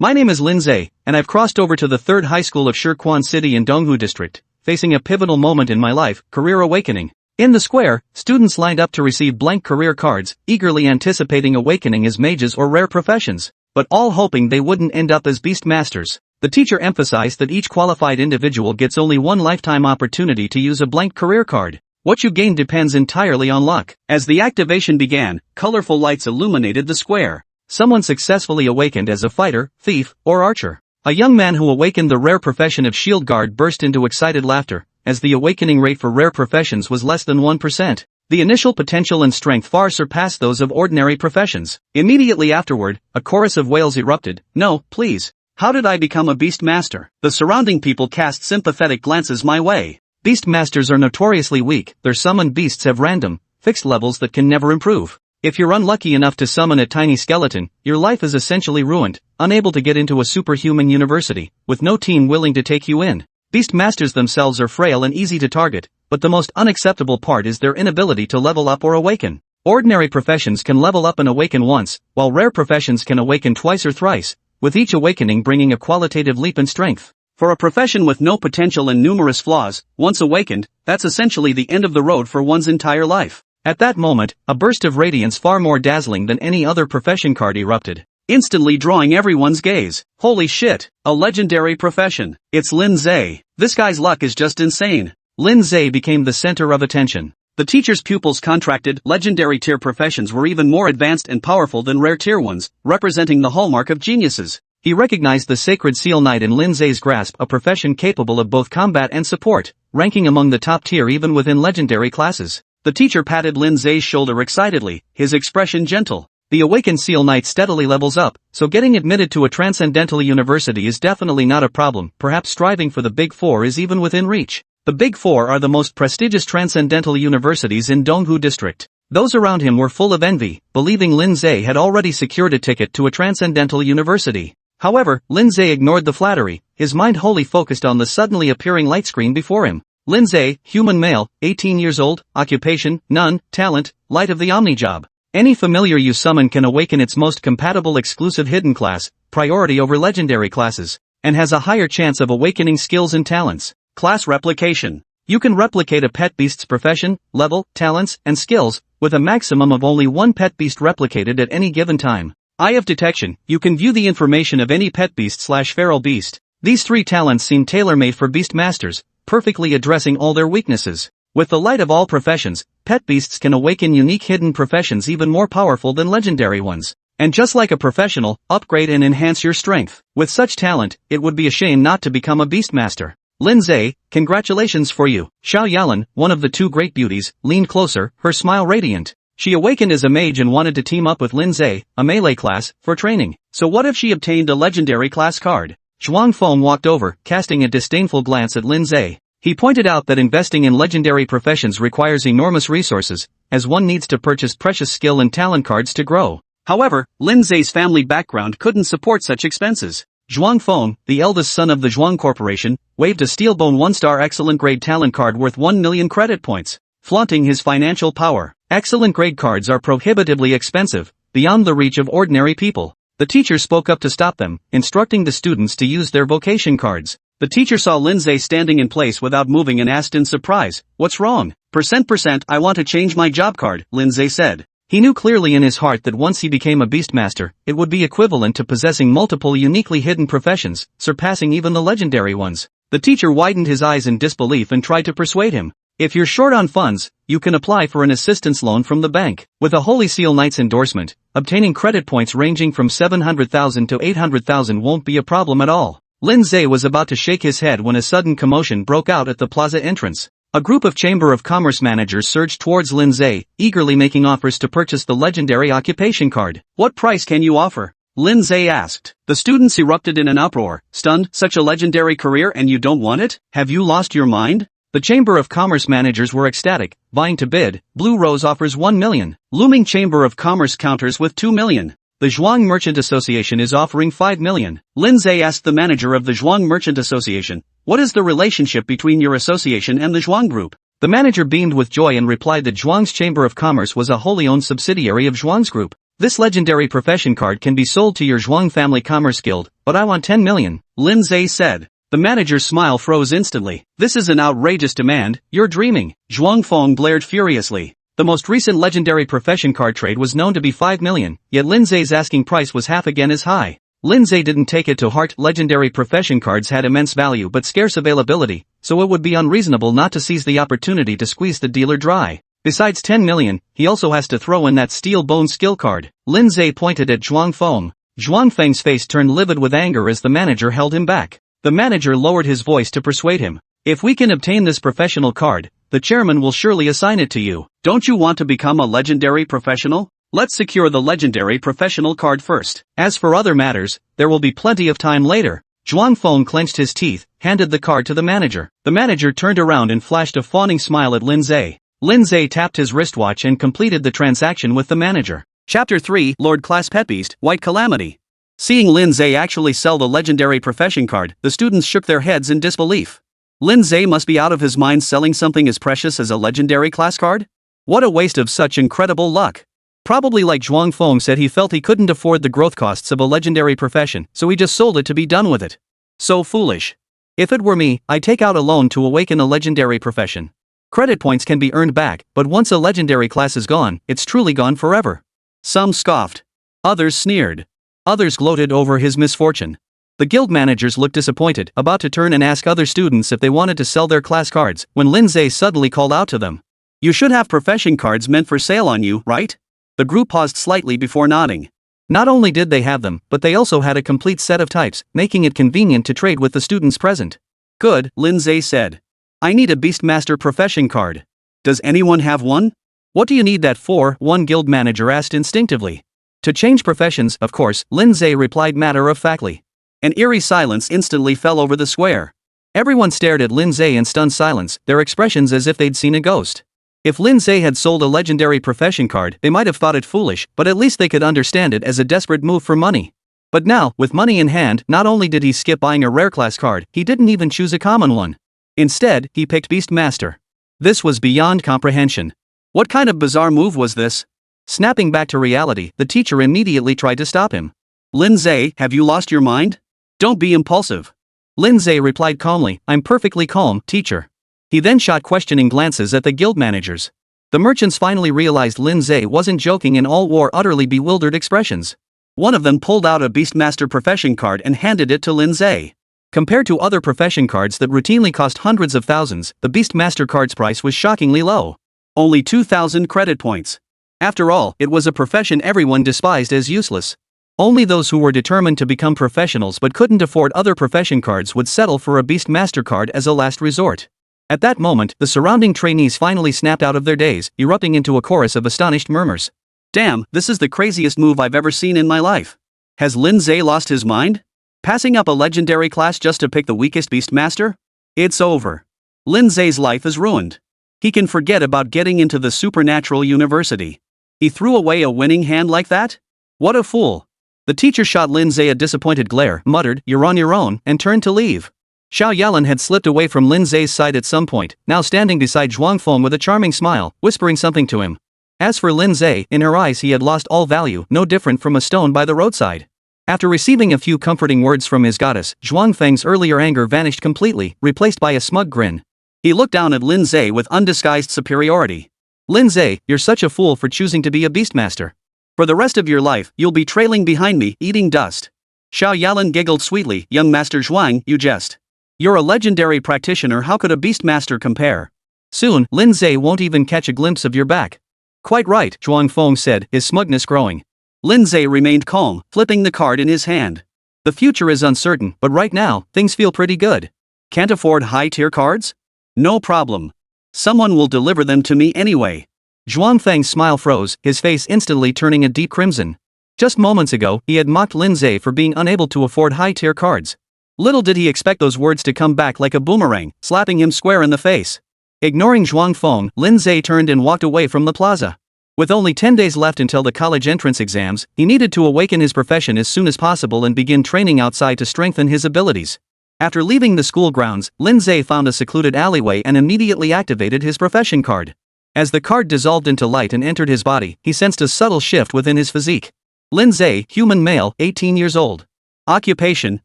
My name is Lin Ze, and I've crossed over to the 3rd High School of Shirquan City in Donghu District, facing a pivotal moment in my life, career awakening. In the square, students lined up to receive blank career cards, eagerly anticipating awakening as mages or rare professions, but all hoping they wouldn't end up as beastmasters. The teacher emphasized that each qualified individual gets only one lifetime opportunity to use a blank career card. What you gain depends entirely on luck. As the activation began, colorful lights illuminated the square. Someone successfully awakened as a fighter, thief, or archer. A young man who awakened the rare profession of shield guard burst into excited laughter, as the awakening rate for rare professions was less than 1%. The initial potential and strength far surpassed those of ordinary professions. Immediately afterward, a chorus of wails erupted. No, please. How did I become a beastmaster? The surrounding people cast sympathetic glances my way. Beastmasters are notoriously weak. Their summoned beasts have random, fixed levels that can never improve. If you're unlucky enough to summon a tiny skeleton, your life is essentially ruined, unable to get into a superhuman university, with no team willing to take you in. Beastmasters themselves are frail and easy to target, but the most unacceptable part is their inability to level up or awaken. Ordinary professions can level up and awaken once, while rare professions can awaken twice or thrice, with each awakening bringing a qualitative leap in strength. For a profession with no potential and numerous flaws, once awakened, that's essentially the end of the road for one's entire life. At that moment, a burst of radiance far more dazzling than any other profession card erupted, instantly drawing everyone's gaze. Holy shit, a legendary profession. It's Lin Ze. This guy's luck is just insane. Lin Ze became the center of attention. The teacher's pupils contracted legendary tier professions were even more advanced and powerful than rare tier ones, representing the hallmark of geniuses. He recognized the sacred seal knight in Lin Ze's grasp, a profession capable of both combat and support, ranking among the top tier even within legendary classes. The teacher patted Lin Ze's shoulder excitedly, his expression gentle. The awakened seal knight steadily levels up, so getting admitted to a transcendental university is definitely not a problem. Perhaps striving for the Big Four is even within reach. The Big Four are the most prestigious transcendental universities in Donghu District. Those around him were full of envy, believing Lin Ze had already secured a ticket to a transcendental university. However, Lin Ze ignored the flattery, his mind wholly focused on the suddenly appearing light screen before him. Lin Ze, human male, 18 years old, occupation, none, talent, light of the Omni job. Any familiar you summon can awaken its most compatible exclusive hidden class, priority over legendary classes, and has a higher chance of awakening skills and talents. Class replication. You can replicate a pet beast's profession, level, talents, and skills, with a maximum of only one pet beast replicated at any given time. Eye of detection. You can view the information of any pet beast/feral beast. These 3 talents seem tailor-made for beastmasters, perfectly addressing all their weaknesses. With the light of all professions, pet beasts can awaken unique hidden professions even more powerful than legendary ones. And just like a professional, upgrade and enhance your strength. With such talent, it would be a shame not to become a beastmaster. Lin Ze, congratulations for you. Xiao Yalan, one of the 2 great beauties, leaned closer, her smile radiant. She awakened as a mage and wanted to team up with Lin Ze, a melee class, for training. So what if she obtained a legendary class card? Zhuang Feng walked over, casting a disdainful glance at Lin Ze. He pointed out that investing in legendary professions requires enormous resources, as one needs to purchase precious skill and talent cards to grow. However, Lin Ze's family background couldn't support such expenses. Zhuang Feng, the eldest son of the Zhuang Corporation, waved a Steelbone 1-star excellent grade talent card worth 1 million credit points, flaunting his financial power. Excellent grade cards are prohibitively expensive, beyond the reach of ordinary people. The teacher spoke up to stop them, instructing the students to use their vocation cards. The teacher saw Lin Ze standing in place without moving and asked in surprise, "What's wrong?" Percent, I want to change my job card," Lin Ze said. He knew clearly in his heart that once he became a beastmaster, it would be equivalent to possessing multiple uniquely hidden professions, surpassing even the legendary ones. The teacher widened his eyes in disbelief and tried to persuade him. If you're short on funds, you can apply for an assistance loan from the bank. With a Holy Seal Knight's endorsement, obtaining credit points ranging from 700,000 to 800,000 won't be a problem at all. Lin Ze was about to shake his head when a sudden commotion broke out at the plaza entrance. A group of Chamber of Commerce managers surged towards Lin Ze, eagerly making offers to purchase the legendary occupation card. "What price can you offer?" Lin Ze asked. The students erupted in an uproar, stunned. "Such a legendary career and you don't want it? Have you lost your mind?" The Chamber of Commerce managers were ecstatic, vying to bid. Blue Rose offers 1 million. Looming Chamber of Commerce counters with 2 million. The Zhuang Merchant Association is offering 5 million. Lin Ze asked the manager of the Zhuang Merchant Association, "What is the relationship between your association and the Zhuang Group?" The manager beamed with joy and replied that Zhuang's Chamber of Commerce was a wholly owned subsidiary of Zhuang's group. This legendary profession card can be sold to your Zhuang family commerce guild, but I want 10 million, Lin Ze said. The manager's smile froze instantly. This is an outrageous demand, you're dreaming. Zhuang Feng blared furiously. The most recent legendary profession card trade was known to be 5 million, yet Lin Ze's asking price was half again as high. Lin Ze didn't take it to heart. Legendary profession cards had immense value but scarce availability, so it would be unreasonable not to seize the opportunity to squeeze the dealer dry. Besides 10 million, he also has to throw in that steel bone skill card. Lin Ze pointed at Zhuang Feng. Zhuang Feng's face turned livid with anger as the manager held him back. The manager lowered his voice to persuade him. If we can obtain this professional card, the chairman will surely assign it to you. Don't you want to become a legendary professional? Let's secure the legendary professional card first. As for other matters, there will be plenty of time later. Zhuang Feng clenched his teeth, handed the card to the manager. The manager turned around and flashed a fawning smile at Lin Ze. Lin Ze tapped his wristwatch and completed the transaction with the manager. Chapter 3, Lord Class Pet Beast, White Calamity. Seeing Lin Ze actually sell the legendary profession card, the students shook their heads in disbelief. Lin Ze must be out of his mind selling something as precious as a legendary class card? What a waste of such incredible luck. Probably like Zhuang Feng said, he felt he couldn't afford the growth costs of a legendary profession, so he just sold it to be done with it. So foolish. If it were me, I'd take out a loan to awaken a legendary profession. Credit points can be earned back, but once a legendary class is gone, it's truly gone forever. Some scoffed. Others sneered. Others gloated over his misfortune. The guild managers looked disappointed, about to turn and ask other students if they wanted to sell their class cards, when Lin Ze suddenly called out to them. You should have profession cards meant for sale on you, right? The group paused slightly before nodding. Not only did they have them, but they also had a complete set of types, making it convenient to trade with the students present. Good, Lin Ze said. I need a Beastmaster profession card. Does anyone have one? What do you need that for? One guild manager asked instinctively. To change professions, of course, Lin Ze replied matter-of-factly. An eerie silence instantly fell over the square. Everyone stared at Lin Ze in stunned silence, their expressions as if they'd seen a ghost. If Lin Ze had sold a legendary profession card, they might have thought it foolish, but at least they could understand it as a desperate move for money. But now, with money in hand, not only did he skip buying a rare class card, he didn't even choose a common one. Instead, he picked Beastmaster. This was beyond comprehension. What kind of bizarre move was this? Snapping back to reality, the teacher immediately tried to stop him. Lin Ze, have you lost your mind? Don't be impulsive. Lin Ze replied calmly, I'm perfectly calm, teacher. He then shot questioning glances at the guild managers. The merchants finally realized Lin Ze wasn't joking and all wore utterly bewildered expressions. One of them pulled out a Beastmaster profession card and handed it to Lin Ze. Compared to other profession cards that routinely cost hundreds of thousands, the Beastmaster card's price was shockingly low. Only 2,000 credit points. After all, it was a profession everyone despised as useless. Only those who were determined to become professionals but couldn't afford other profession cards would settle for a Beastmaster card as a last resort. At that moment, the surrounding trainees finally snapped out of their daze, erupting into a chorus of astonished murmurs. Damn, this is the craziest move I've ever seen in my life. Has Lin Ze lost his mind? Passing up a legendary class just to pick the weakest Beastmaster? It's over. Lin Ze's life is ruined. He can forget about getting into the supernatural university. He threw away a winning hand like that? What a fool. The teacher shot Lin Ze a disappointed glare, muttered, You're on your own, and turned to leave. Xiao Yalan had slipped away from Lin Ze's side at some point, now standing beside Zhuang Feng with a charming smile, whispering something to him. As for Lin Ze, in her eyes he had lost all value, no different from a stone by the roadside. After receiving a few comforting words from his goddess, Zhuang Feng's earlier anger vanished completely, replaced by a smug grin. He looked down at Lin Ze with undisguised superiority. Lin Ze, you're such a fool for choosing to be a Beastmaster. For the rest of your life, you'll be trailing behind me, eating dust. Xiao Yalan giggled sweetly, Young Master Zhuang, you jest. You're a legendary practitioner, how could a Beastmaster compare? Soon, Lin Ze won't even catch a glimpse of your back. Quite right, Zhuang Feng said, his smugness growing. Lin Ze remained calm, flipping the card in his hand. The future is uncertain, but right now, things feel pretty good. Can't afford high-tier cards? No problem. Someone will deliver them to me anyway. Zhuang Feng's smile froze, his face instantly turning a deep crimson. Just moments ago, he had mocked Lin Ze for being unable to afford high-tier cards. Little did he expect those words to come back like a boomerang, slapping him square in the face. Ignoring Zhuang Feng, Lin Ze turned and walked away from the plaza. With only 10 days left until the college entrance exams, he needed to awaken his profession as soon as possible and begin training outside to strengthen his abilities. After leaving the school grounds, Lin Ze found a secluded alleyway and immediately activated his profession card. As the card dissolved into light and entered his body, he sensed a subtle shift within his physique. Lin Ze, human male, 18 years old. Occupation,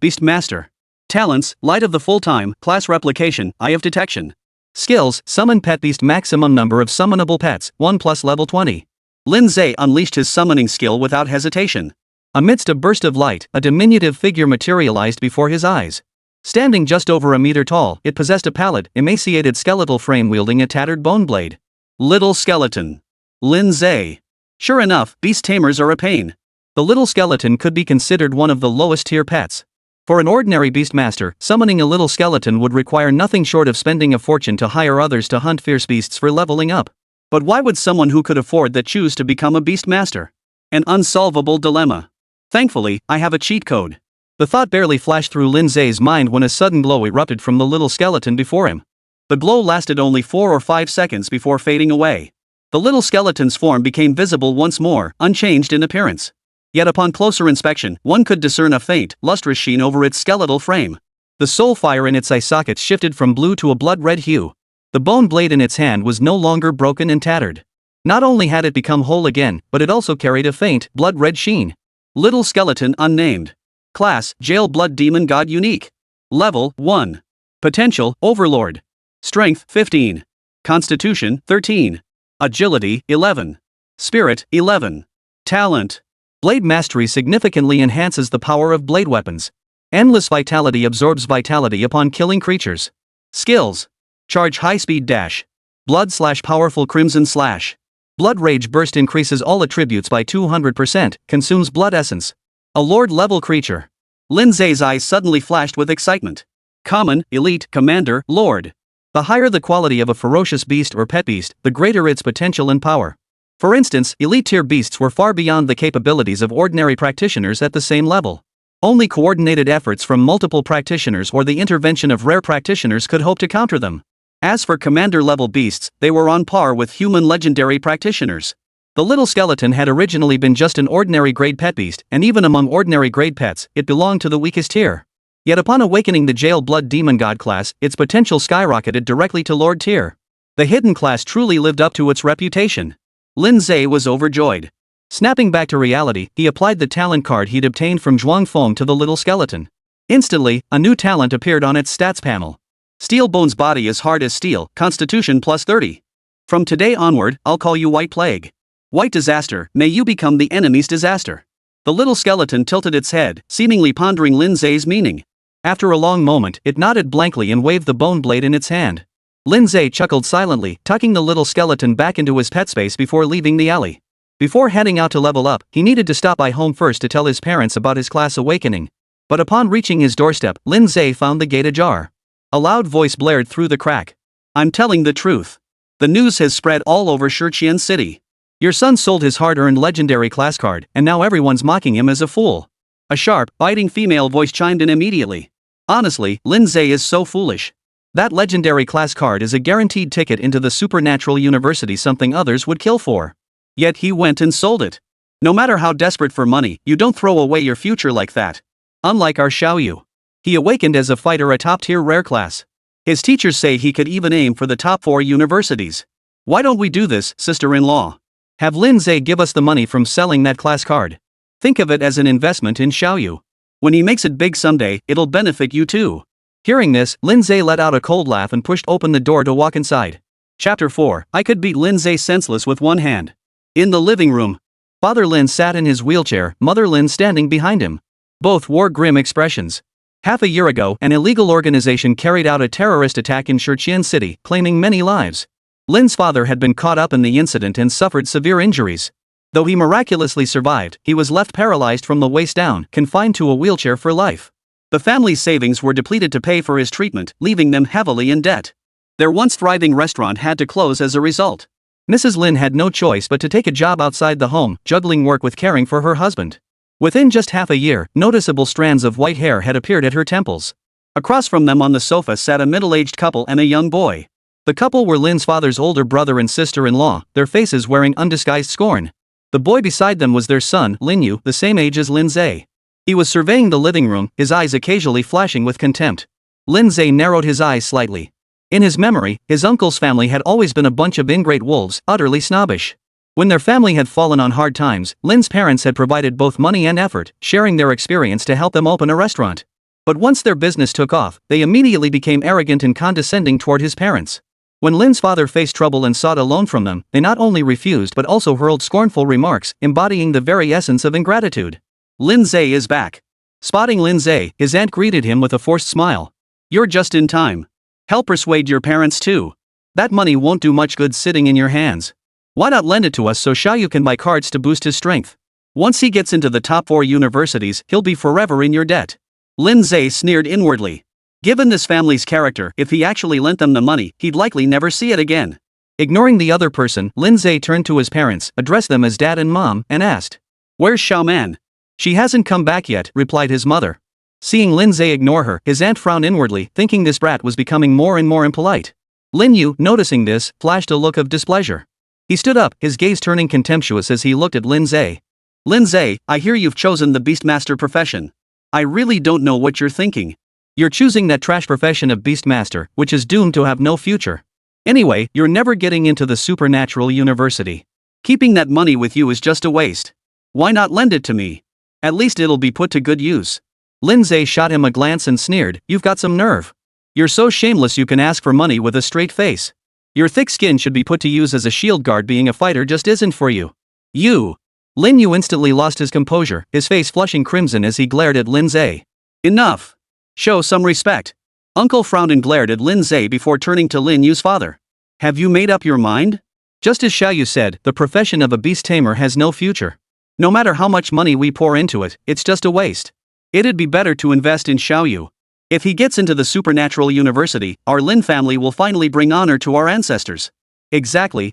Beastmaster. Talents, Light of the Full-Time, Class Replication, Eye of Detection. Skills, Summon Pet Beast. Maximum number of summonable pets, 1 plus level 20. Lin Ze unleashed his summoning skill without hesitation. Amidst a burst of light, a diminutive figure materialized before his eyes. Standing just over a meter tall, it possessed a pallid, emaciated skeletal frame wielding a tattered bone blade. Little skeleton. Lin Ze. Sure enough, beast tamers are a pain. The little skeleton could be considered one of the lowest tier pets. For an ordinary beastmaster, summoning a little skeleton would require nothing short of spending a fortune to hire others to hunt fierce beasts for leveling up. But why would someone who could afford that choose to become a beastmaster? An unsolvable dilemma. Thankfully, I have a cheat code. The thought barely flashed through Lin Ze's mind when a sudden glow erupted from the little skeleton before him. The glow lasted only 4 or 5 seconds before fading away. The little skeleton's form became visible once more, unchanged in appearance. Yet upon closer inspection, one could discern a faint, lustrous sheen over its skeletal frame. The soul fire in its eye sockets shifted from blue to a blood-red hue. The bone blade in its hand was no longer broken and tattered. Not only had it become whole again, but it also carried a faint, blood-red sheen. Little skeleton unnamed. Class, Jail Blood Demon God Unique. Level, 1. Potential, Overlord. Strength, 15. Constitution, 13. Agility, 11. Spirit, 11. Talent. Blade Mastery significantly enhances the power of blade weapons. Endless Vitality absorbs vitality upon killing creatures. Skills. Charge High-Speed Dash. Blood/Powerful Crimson Slash. Blood Rage Burst increases all attributes by 200%, consumes blood essence. A Lord-level creature. Lin Ze's eyes suddenly flashed with excitement. Common, Elite, Commander, Lord. The higher the quality of a ferocious beast or pet beast, the greater its potential and power. For instance, elite-tier beasts were far beyond the capabilities of ordinary practitioners at the same level. Only coordinated efforts from multiple practitioners or the intervention of rare practitioners could hope to counter them. As for commander-level beasts, they were on par with human legendary practitioners. The little skeleton had originally been just an ordinary grade pet beast, and even among ordinary grade pets, it belonged to the weakest tier. Yet upon awakening the Jail Blood Demon God class, its potential skyrocketed directly to Lord tier. The hidden class truly lived up to its reputation. Lin Ze was overjoyed. Snapping back to reality, he applied the talent card he'd obtained from Zhuang Feng to the little skeleton. Instantly, a new talent appeared on its stats panel. Steel Bone's body is hard as steel, Constitution plus 30. From today onward, I'll call you White Plague. White Disaster, may you become the enemy's disaster. The little skeleton tilted its head, seemingly pondering Lin Ze's meaning. After a long moment, it nodded blankly and waved the bone blade in its hand. Lin Ze chuckled silently, tucking the little skeleton back into his pet space before leaving the alley. Before heading out to level up, he needed to stop by home first to tell his parents about his class awakening. But upon reaching his doorstep, Lin Ze found the gate ajar. A loud voice blared through the crack. I'm telling the truth. The news has spread all over Shiqian City. Your son sold his hard-earned legendary class card, and now everyone's mocking him as a fool. A sharp, biting female voice chimed in immediately. Honestly, Lin Ze is so foolish. That legendary class card is a guaranteed ticket into the supernatural university, something others would kill for. Yet he went and sold it. No matter how desperate for money, you don't throw away your future like that. Unlike our Xiaoyu. He awakened as a fighter, a top-tier rare class. His teachers say he could even aim for the top 4 universities. Why don't we do this, sister-in-law? Have Lin Ze give us the money from selling that class card. Think of it as an investment in Xiaoyu. When he makes it big someday, it'll benefit you too. Hearing this, Lin Ze let out a cold laugh and pushed open the door to walk inside. Chapter 4. I could beat Lin Ze senseless with one hand. In the living room. Father Lin sat in his wheelchair, Mother Lin standing behind him. Both wore grim expressions. Half a year ago, an illegal organization carried out a terrorist attack in Shiqian City, claiming many lives. Lin's father had been caught up in the incident and suffered severe injuries. Though he miraculously survived, he was left paralyzed from the waist down, confined to a wheelchair for life. The family's savings were depleted to pay for his treatment, leaving them heavily in debt. Their once thriving restaurant had to close as a result. Mrs. Lin had no choice but to take a job outside the home, juggling work with caring for her husband. Within just half a year, noticeable strands of white hair had appeared at her temples. Across from them on the sofa sat a middle-aged couple and a young boy. The couple were Lin's father's older brother and sister-in-law, their faces wearing undisguised scorn. The boy beside them was their son, Linyu, the same age as Lin Ze. He was surveying the living room, his eyes occasionally flashing with contempt. Lin Ze narrowed his eyes slightly. In his memory, his uncle's family had always been a bunch of ingrate wolves, utterly snobbish. When their family had fallen on hard times, Lin's parents had provided both money and effort, sharing their experience to help them open a restaurant. But once their business took off, they immediately became arrogant and condescending toward his parents. When Lin's father faced trouble and sought a loan from them, they not only refused but also hurled scornful remarks, embodying the very essence of ingratitude. Lin Ze is back. Spotting Lin Ze, his aunt greeted him with a forced smile. You're just in time. Help persuade your parents too. That money won't do much good sitting in your hands. Why not lend it to us so Xiaoyu can buy cards to boost his strength? Once he gets into the top 4 universities, he'll be forever in your debt. Lin Ze sneered inwardly. Given this family's character, if he actually lent them the money, he'd likely never see it again. Ignoring the other person, Lin Ze turned to his parents, addressed them as dad and mom, and asked, "Where's Xiaoman?" "She hasn't come back yet," replied his mother. Seeing Lin Ze ignore her, his aunt frowned inwardly, thinking this brat was becoming more and more impolite. Lin Yu, noticing this, flashed a look of displeasure. He stood up, his gaze turning contemptuous as he looked at Lin Ze. "Lin Ze, I hear you've chosen the Beastmaster profession. I really don't know what you're thinking. You're choosing that trash profession of Beastmaster, which is doomed to have no future. Anyway, you're never getting into the supernatural university. Keeping that money with you is just a waste. Why not lend it to me? At least it'll be put to good use." Lin Ze shot him a glance and sneered, "You've got some nerve. You're so shameless you can ask for money with a straight face. Your thick skin should be put to use as a shield guard. Being a fighter just isn't for you. You." Lin Yu instantly lost his composure, his face flushing crimson as he glared at Lin Ze. "Enough. Show some respect." Uncle frowned and glared at Lin Ze before turning to Lin Yu's father. "Have you made up your mind? Just as Xiaoyu said, the profession of a beast tamer has no future. No matter how much money we pour into it, it's just a waste. It'd be better to invest in Xiaoyu. If he gets into the supernatural university, our Lin family will finally bring honor to our ancestors." Exactly.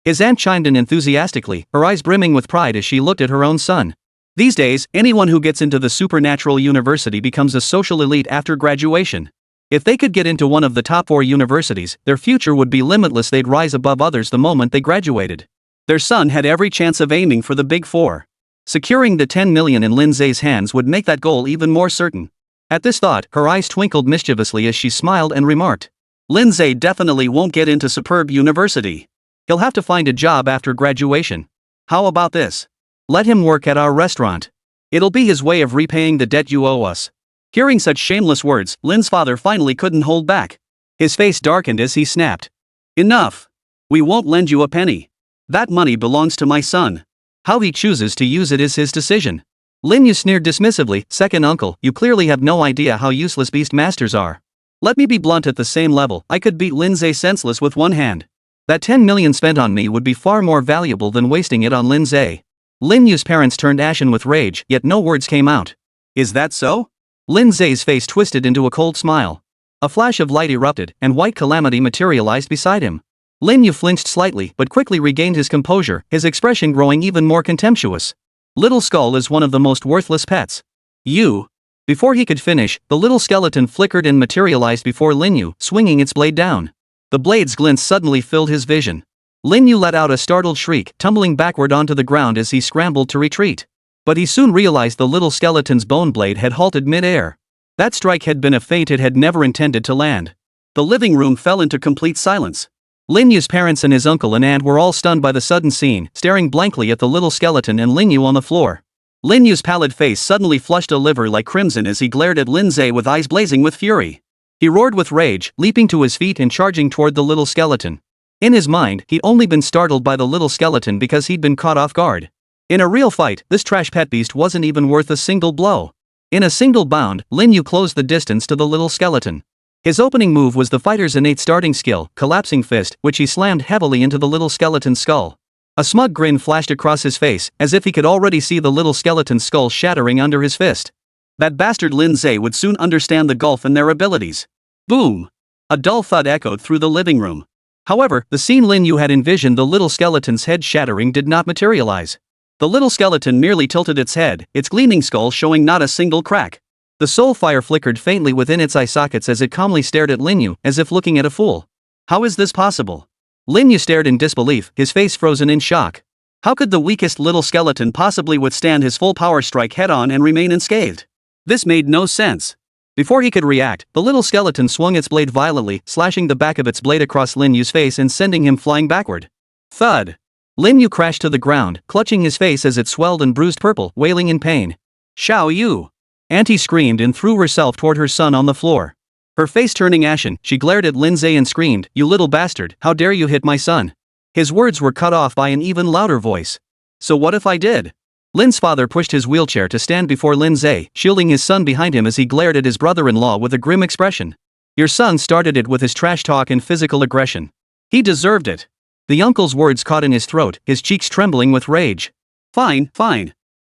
His aunt chimed in enthusiastically, her eyes brimming with pride as she looked at her own son. These days, anyone who gets into the supernatural university becomes a social elite after graduation. If they could get into one of the top 4 universities, their future would be limitless. They'd rise above others the moment they graduated. Their son had every chance of aiming for the Big 4. Securing the 10 million in Lin Ze's hands would make that goal even more certain. At this thought, her eyes twinkled mischievously as she smiled and remarked, "Lin Ze definitely won't get into superb university. He'll have to find a job after graduation. How about this? Let him work at our restaurant. It'll be his way of repaying the debt you owe us." Hearing such shameless words, Lin's father finally couldn't hold back. His face darkened as he snapped, "Enough. We won't lend you a penny. That money belongs to my son. How he chooses to use it is his decision." Lin Yu sneered dismissively, "Second uncle, you clearly have no idea how useless Beastmasters are. Let me be blunt, at the same level, I could beat Lin Ze senseless with one hand. That 10 million spent on me would be far more valuable than wasting it on Lin Ze." Lin Yu's parents turned ashen with rage, yet no words came out. "Is that so?" Lin Ze's face twisted into a cold smile. A flash of light erupted, and white calamity materialized beside him. Lin Yu flinched slightly but quickly regained his composure, his expression growing even more contemptuous. "Little skull is one of the most worthless pets. You." Before he could finish, the little skeleton flickered and materialized before Lin Yu, swinging its blade down. The blade's glint suddenly filled his vision. Lin Yu let out a startled shriek, tumbling backward onto the ground as he scrambled to retreat. But he soon realized the little skeleton's bone blade had halted mid-air. That strike had been a feint it had never intended to land. The living room fell into complete silence. Lin Yu's parents and his uncle and aunt were all stunned by the sudden scene, staring blankly at the little skeleton and Lin Yu on the floor. Lin Yu's pallid face suddenly flushed a liver like crimson as he glared at Lin Ze with eyes blazing with fury. He roared with rage, leaping to his feet and charging toward the little skeleton. In his mind, he'd only been startled by the little skeleton because he'd been caught off guard. In a real fight, this trash pet beast wasn't even worth a single blow. In a single bound, Lin Yu closed the distance to the little skeleton. His opening move was the fighter's innate starting skill, collapsing fist, which he slammed heavily into the little skeleton's skull. A smug grin flashed across his face, as if he could already see the little skeleton's skull shattering under his fist. That bastard Lin Ze would soon understand the gulf in their abilities. Boom! A dull thud echoed through the living room. However, the scene Lin Yu had envisioned, the little skeleton's head shattering, did not materialize. The little skeleton merely tilted its head, its gleaming skull showing not a single crack. The soul fire flickered faintly within its eye sockets as it calmly stared at Lin Yu, as if looking at a fool. How is this possible? Lin Yu stared in disbelief, his face frozen in shock. How could the weakest little skeleton possibly withstand his full power strike head-on and remain unscathed? This made no sense. Before he could react, the little skeleton swung its blade violently, slashing the back of its blade across Lin Yu's face and sending him flying backward. Thud! Lin Yu crashed to the ground, clutching his face as it swelled and bruised purple, wailing in pain. Xiao Yu! Auntie screamed and threw herself toward her son on the floor. Her face turning ashen, she glared at Lin Ze and screamed, "You little bastard, how dare you hit my son?" His words were cut off by an even louder voice. "So what if I did?" Lin's father pushed his wheelchair to stand before Lin Ze, shielding his son behind him as he glared at his brother-in-law with a grim expression. "Your son started it with his trash talk and physical aggression. He deserved it." The uncle's words caught in his throat, his cheeks trembling with rage. Fine.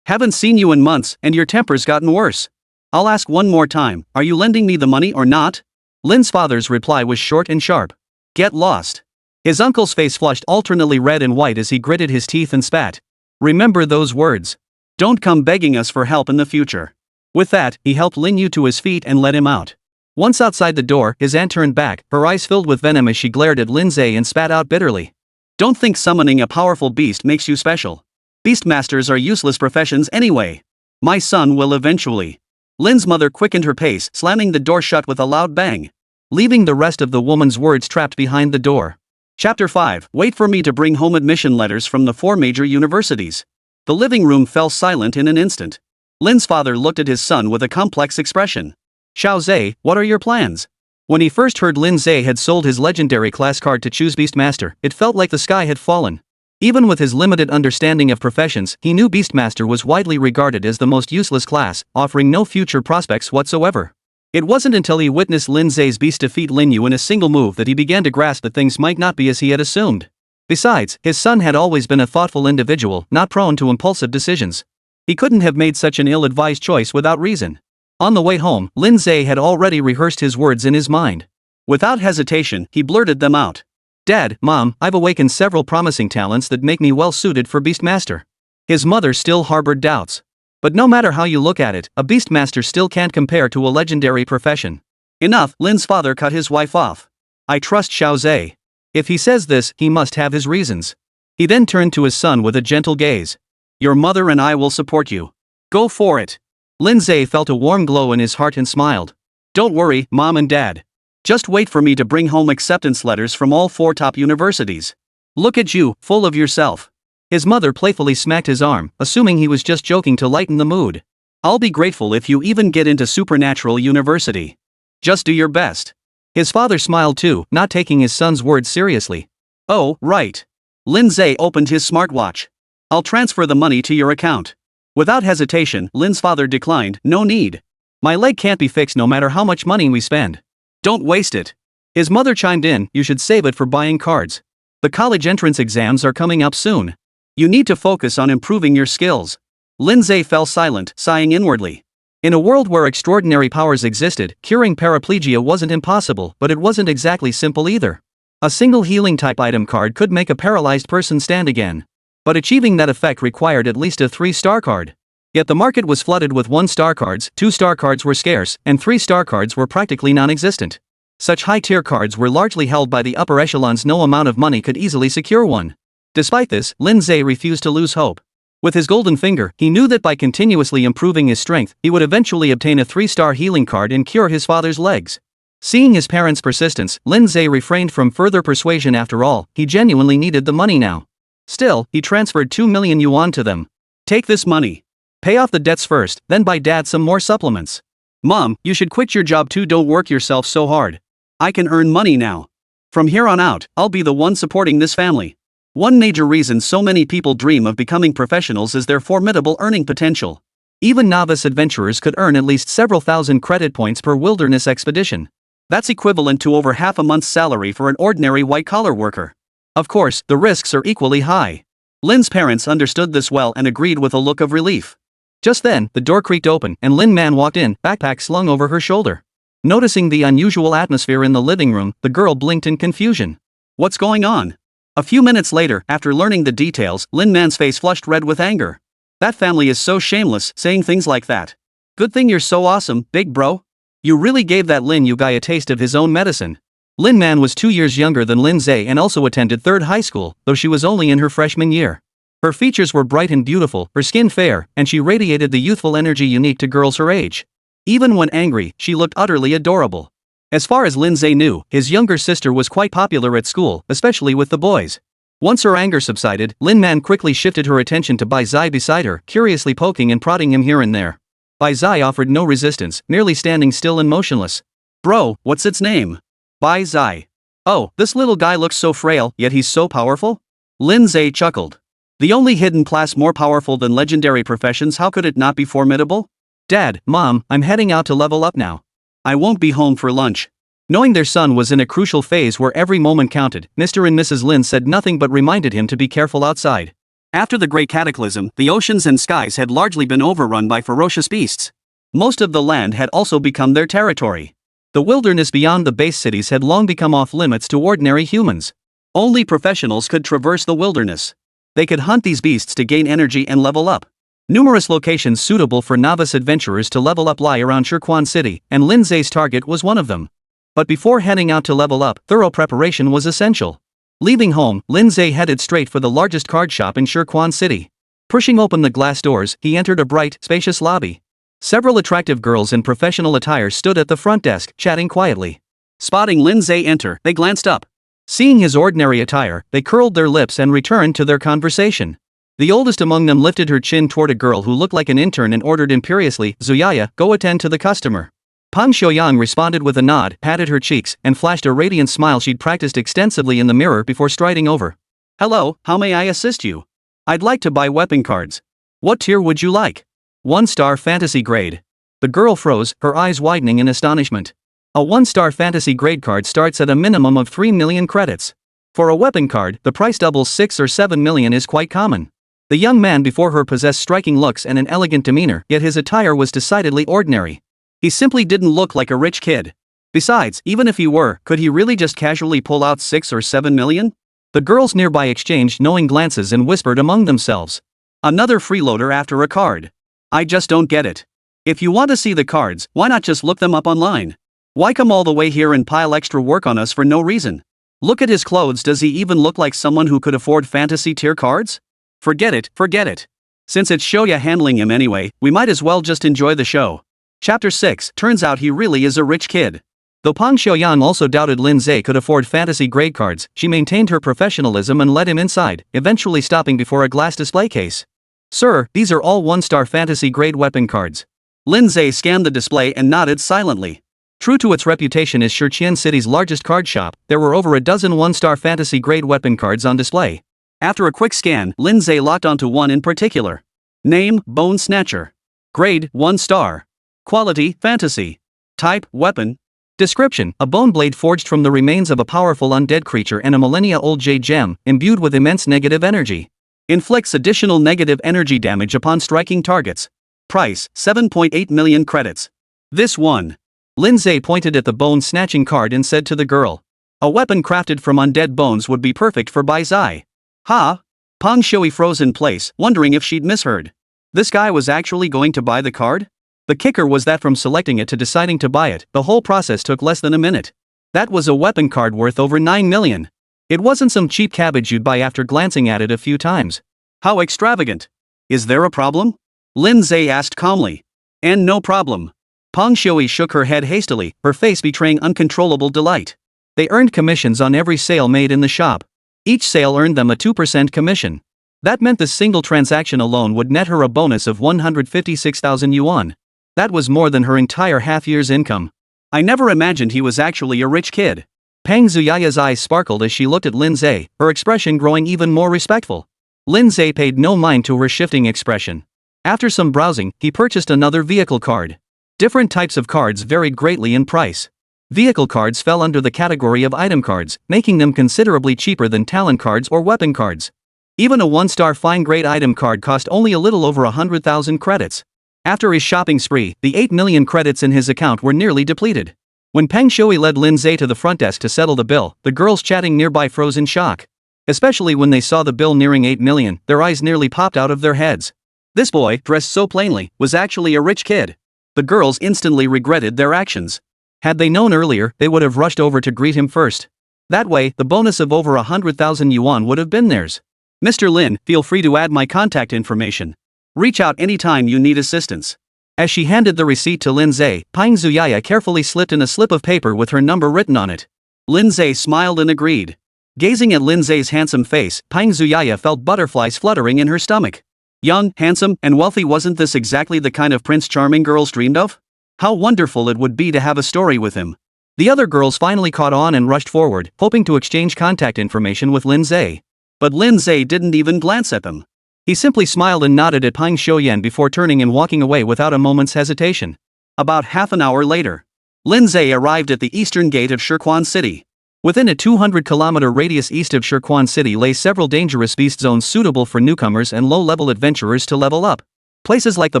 Haven't seen you in months, and your temper's gotten worse. I'll ask one more time, are you lending me the money or not?" Lin's father's reply was short and sharp. "Get lost." His uncle's face flushed alternately red and white as he gritted his teeth and spat. "Remember those words. Don't come begging us for help in the future." With that, he helped Lin Yu to his feet and let him out. Once outside the door, his aunt turned back, her eyes filled with venom as she glared at Lin Ze and spat out bitterly. "Don't think summoning a powerful beast makes you special. Beastmasters are useless professions anyway. My son will eventually." Lin's mother quickened her pace, slamming the door shut with a loud bang, leaving the rest of the woman's words trapped behind the door. Chapter 5. Wait for me to bring home admission letters from the 4 major universities. The living room fell silent in an instant. Lin's father looked at his son with a complex expression. "Xiao Ze, what are your plans?" When he first heard Lin Ze had sold his legendary class card to choose Beastmaster, it felt like the sky had fallen. Even with his limited understanding of professions, he knew Beastmaster was widely regarded as the most useless class, offering no future prospects whatsoever. It wasn't until he witnessed Lin Ze's beast defeat Lin Yu in a single move that he began to grasp that things might not be as he had assumed. Besides, his son had always been a thoughtful individual, not prone to impulsive decisions. He couldn't have made such an ill-advised choice without reason. On the way home, Lin Ze had already rehearsed his words in his mind. Without hesitation, he blurted them out. "Dad, Mom, I've awakened several promising talents that make me well suited for Beastmaster." His mother still harbored doubts. But no matter how you look at it, a Beastmaster still can't compare to a legendary profession. "Enough," Lin's father cut his wife off. "I trust Xiao Ze. If he says this, he must have his reasons." He then turned to his son with a gentle gaze. "Your mother and I will support you. Go for it." Lin Ze felt a warm glow in his heart and smiled. "Don't worry, Mom and Dad. Just wait for me to bring home acceptance letters from all 4 top universities. Look at you, full of yourself." His mother playfully smacked his arm, assuming he was just joking to lighten the mood. "I'll be grateful if you even get into Supernatural University. Just do your best." His father smiled too, not taking his son's words seriously. "Oh, right." Lin Ze opened his smartwatch. "I'll transfer the money to your account." Without hesitation, Lin's father declined, "No need. My leg can't be fixed no matter how much money we spend. Don't waste it." His mother chimed in, "You should save it for buying cards. The college entrance exams are coming up soon. You need to focus on improving your skills." Lin Ze fell silent, sighing inwardly. In a world where extraordinary powers existed, curing paraplegia wasn't impossible, but it wasn't exactly simple either. A single healing type item card could make a paralyzed person stand again. But achieving that effect required at least a 3-star card. Yet the market was flooded with 1-star cards, 2-star cards were scarce, and 3-star cards were practically non-existent. Such high-tier cards were largely held by the upper echelons. No amount of money could easily secure one. Despite this, Lin Ze refused to lose hope. With his golden finger, he knew that by continuously improving his strength, he would eventually obtain a 3-star healing card and cure his father's legs. Seeing his parents' persistence, Lin Ze refrained from further persuasion. After all, he genuinely needed the money now. Still, he transferred 2 million yuan to them. "Take this money. Pay off the debts first, then buy Dad some more supplements. Mom, you should quit your job too. Don't work yourself so hard. I can earn money now. From here on out, I'll be the one supporting this family." One major reason so many people dream of becoming professionals is their formidable earning potential. Even novice adventurers could earn at least several thousand credit points per wilderness expedition. That's equivalent to over half a month's salary for an ordinary white-collar worker. Of course, the risks are equally high. Lin's parents understood this well and agreed with a look of relief. Just then, the door creaked open, and Lin Man walked in, backpack slung over her shoulder. Noticing the unusual atmosphere in the living room, the girl blinked in confusion. "What's going on?" A few minutes later, after learning the details, Lin Man's face flushed red with anger. "That family is so shameless, saying things like that. Good thing you're so awesome, big bro. You really gave that Lin Yu guy a taste of his own medicine." Lin Man was 2 years younger than Lin Ze and also attended 3rd high school, though she was only in her freshman year. Her features were bright and beautiful, her skin fair, and she radiated the youthful energy unique to girls her age. Even when angry, she looked utterly adorable. As far as Lin Ze knew, his younger sister was quite popular at school, especially with the boys. Once her anger subsided, Lin Man quickly shifted her attention to Bai Zai beside her, curiously poking and prodding him here and there. Bai Zai offered no resistance, merely standing still and motionless. Bro, what's its name? Bai Zai. Oh, this little guy looks so frail, yet he's so powerful? Lin Ze chuckled. The only hidden class more powerful than legendary professions, how could it not be formidable? Dad, Mom, I'm heading out to level up now. I won't be home for lunch. Knowing their son was in a crucial phase where every moment counted, Mr. and Mrs. Lin said nothing but reminded him to be careful outside. After the Great Cataclysm, the oceans and skies had largely been overrun by ferocious beasts. Most of the land had also become their territory. The wilderness beyond the base cities had long become off limits to ordinary humans. Only professionals could traverse the wilderness. They could hunt these beasts to gain energy and level up. Numerous locations suitable for novice adventurers to level up lie around Shirquan City, and Lin Ze's target was one of them. But before heading out to level up, thorough preparation was essential. Leaving home, Lin Ze headed straight for the largest card shop in Shirquan City. Pushing open the glass doors, he entered a bright, spacious lobby. Several attractive girls in professional attire stood at the front desk, chatting quietly. Spotting Lin Ze enter, they glanced up. Seeing his ordinary attire, they curled their lips and returned to their conversation. The oldest among them lifted her chin toward a girl who looked like an intern and ordered imperiously, Zuyaya, go attend to the customer. Pang Xiaoyang responded with a nod, patted her cheeks, and flashed a radiant smile she'd practiced extensively in the mirror before striding over. Hello, how may I assist you? I'd like to buy weapon cards. What tier would you like? 1-star fantasy grade. The girl froze, her eyes widening in astonishment. A 1-star fantasy grade card starts at a minimum of 3 million credits. For a weapon card, the price doubles 6 or 7 million is quite common. The young man before her possessed striking looks and an elegant demeanor, yet his attire was decidedly ordinary. He simply didn't look like a rich kid. Besides, even if he were, could he really just casually pull out 6 or 7 million? The girls nearby exchanged knowing glances and whispered among themselves. Another freeloader after a card. I just don't get it. If you want to see the cards, why not just look them up online? Why come all the way here and pile extra work on us for no reason? Look at his clothes, does he even look like someone who could afford fantasy tier cards? Forget it. Since it's Shoya handling him anyway, we might as well just enjoy the show. Chapter 6, turns out he really is a rich kid. Though Pang Xiaoyang also doubted Lin Ze could afford fantasy grade cards, she maintained her professionalism and led him inside, eventually stopping before a glass display case. Sir, these are all 1-star fantasy grade weapon cards. Lin Ze scanned the display and nodded silently. True to its reputation as Shirqian City's largest card shop, there were over a dozen 1-star fantasy grade weapon cards on display. After a quick scan, Lin Ze locked onto one in particular. Name, Bone Snatcher. Grade, 1 star. Quality, fantasy. Type, weapon. Description, a bone blade forged from the remains of a powerful undead creature and a millennia-old jade gem, imbued with immense negative energy. Inflicts additional negative energy damage upon striking targets. Price, 7.8 million credits. This one. Lin Ze pointed at the bone-snatching card and said to the girl. A weapon crafted from undead bones would be perfect for Bai Zai. Ha! Pang Shui froze in place, wondering if she'd misheard. This guy was actually going to buy the card? The kicker was that from selecting it to deciding to buy it, the whole process took less than a minute. That was a weapon card worth over 9 million. It wasn't some cheap cabbage you'd buy after glancing at it a few times. How extravagant. Is there a problem? Lin Ze asked calmly. And no problem. Pang Shui shook her head hastily, her face betraying uncontrollable delight. They earned commissions on every sale made in the shop. Each sale earned them a 2% commission. That meant the single transaction alone would net her a bonus of 156,000 yuan. That was more than her entire half-year's income. I never imagined he was actually a rich kid. Pang Zuyaya's eyes sparkled as she looked at Lin Ze, her expression growing even more respectful. Lin Ze paid no mind to her shifting expression. After some browsing, he purchased another vehicle card. Different types of cards varied greatly in price. Vehicle cards fell under the category of item cards, making them considerably cheaper than talent cards or weapon cards. Even a 1-star fine-grade item card cost only a little over 100,000 credits. After his shopping spree, the 8 million credits in his account were nearly depleted. When Peng Shui led Lin Ze to the front desk to settle the bill, the girls chatting nearby froze in shock. Especially when they saw the bill nearing 8 million, their eyes nearly popped out of their heads. This boy, dressed so plainly, was actually a rich kid. The girls instantly regretted their actions. Had they known earlier, they would have rushed over to greet him first. That way, the bonus of over 100,000 yuan would have been theirs. Mr. Lin, feel free to add my contact information. Reach out anytime you need assistance. As she handed the receipt to Lin Ze, Pang Zuyaya carefully slipped in a slip of paper with her number written on it. Lin Ze smiled and agreed. Gazing at Lin Ze's handsome face, Pang Zuyaya felt butterflies fluttering in her stomach. Young, handsome, and wealthy, wasn't this exactly the kind of Prince Charming girls dreamed of? How wonderful it would be to have a story with him. The other girls finally caught on and rushed forward, hoping to exchange contact information with Lin Ze. But Lin Ze didn't even glance at them. He simply smiled and nodded at Pang Xiuyan before turning and walking away without a moment's hesitation. About half an hour later, Lin Ze arrived at the eastern gate of Shirquan City. Within a 200-kilometer radius east of Shirquan City lay several dangerous beast zones suitable for newcomers and low-level adventurers to level up. Places like the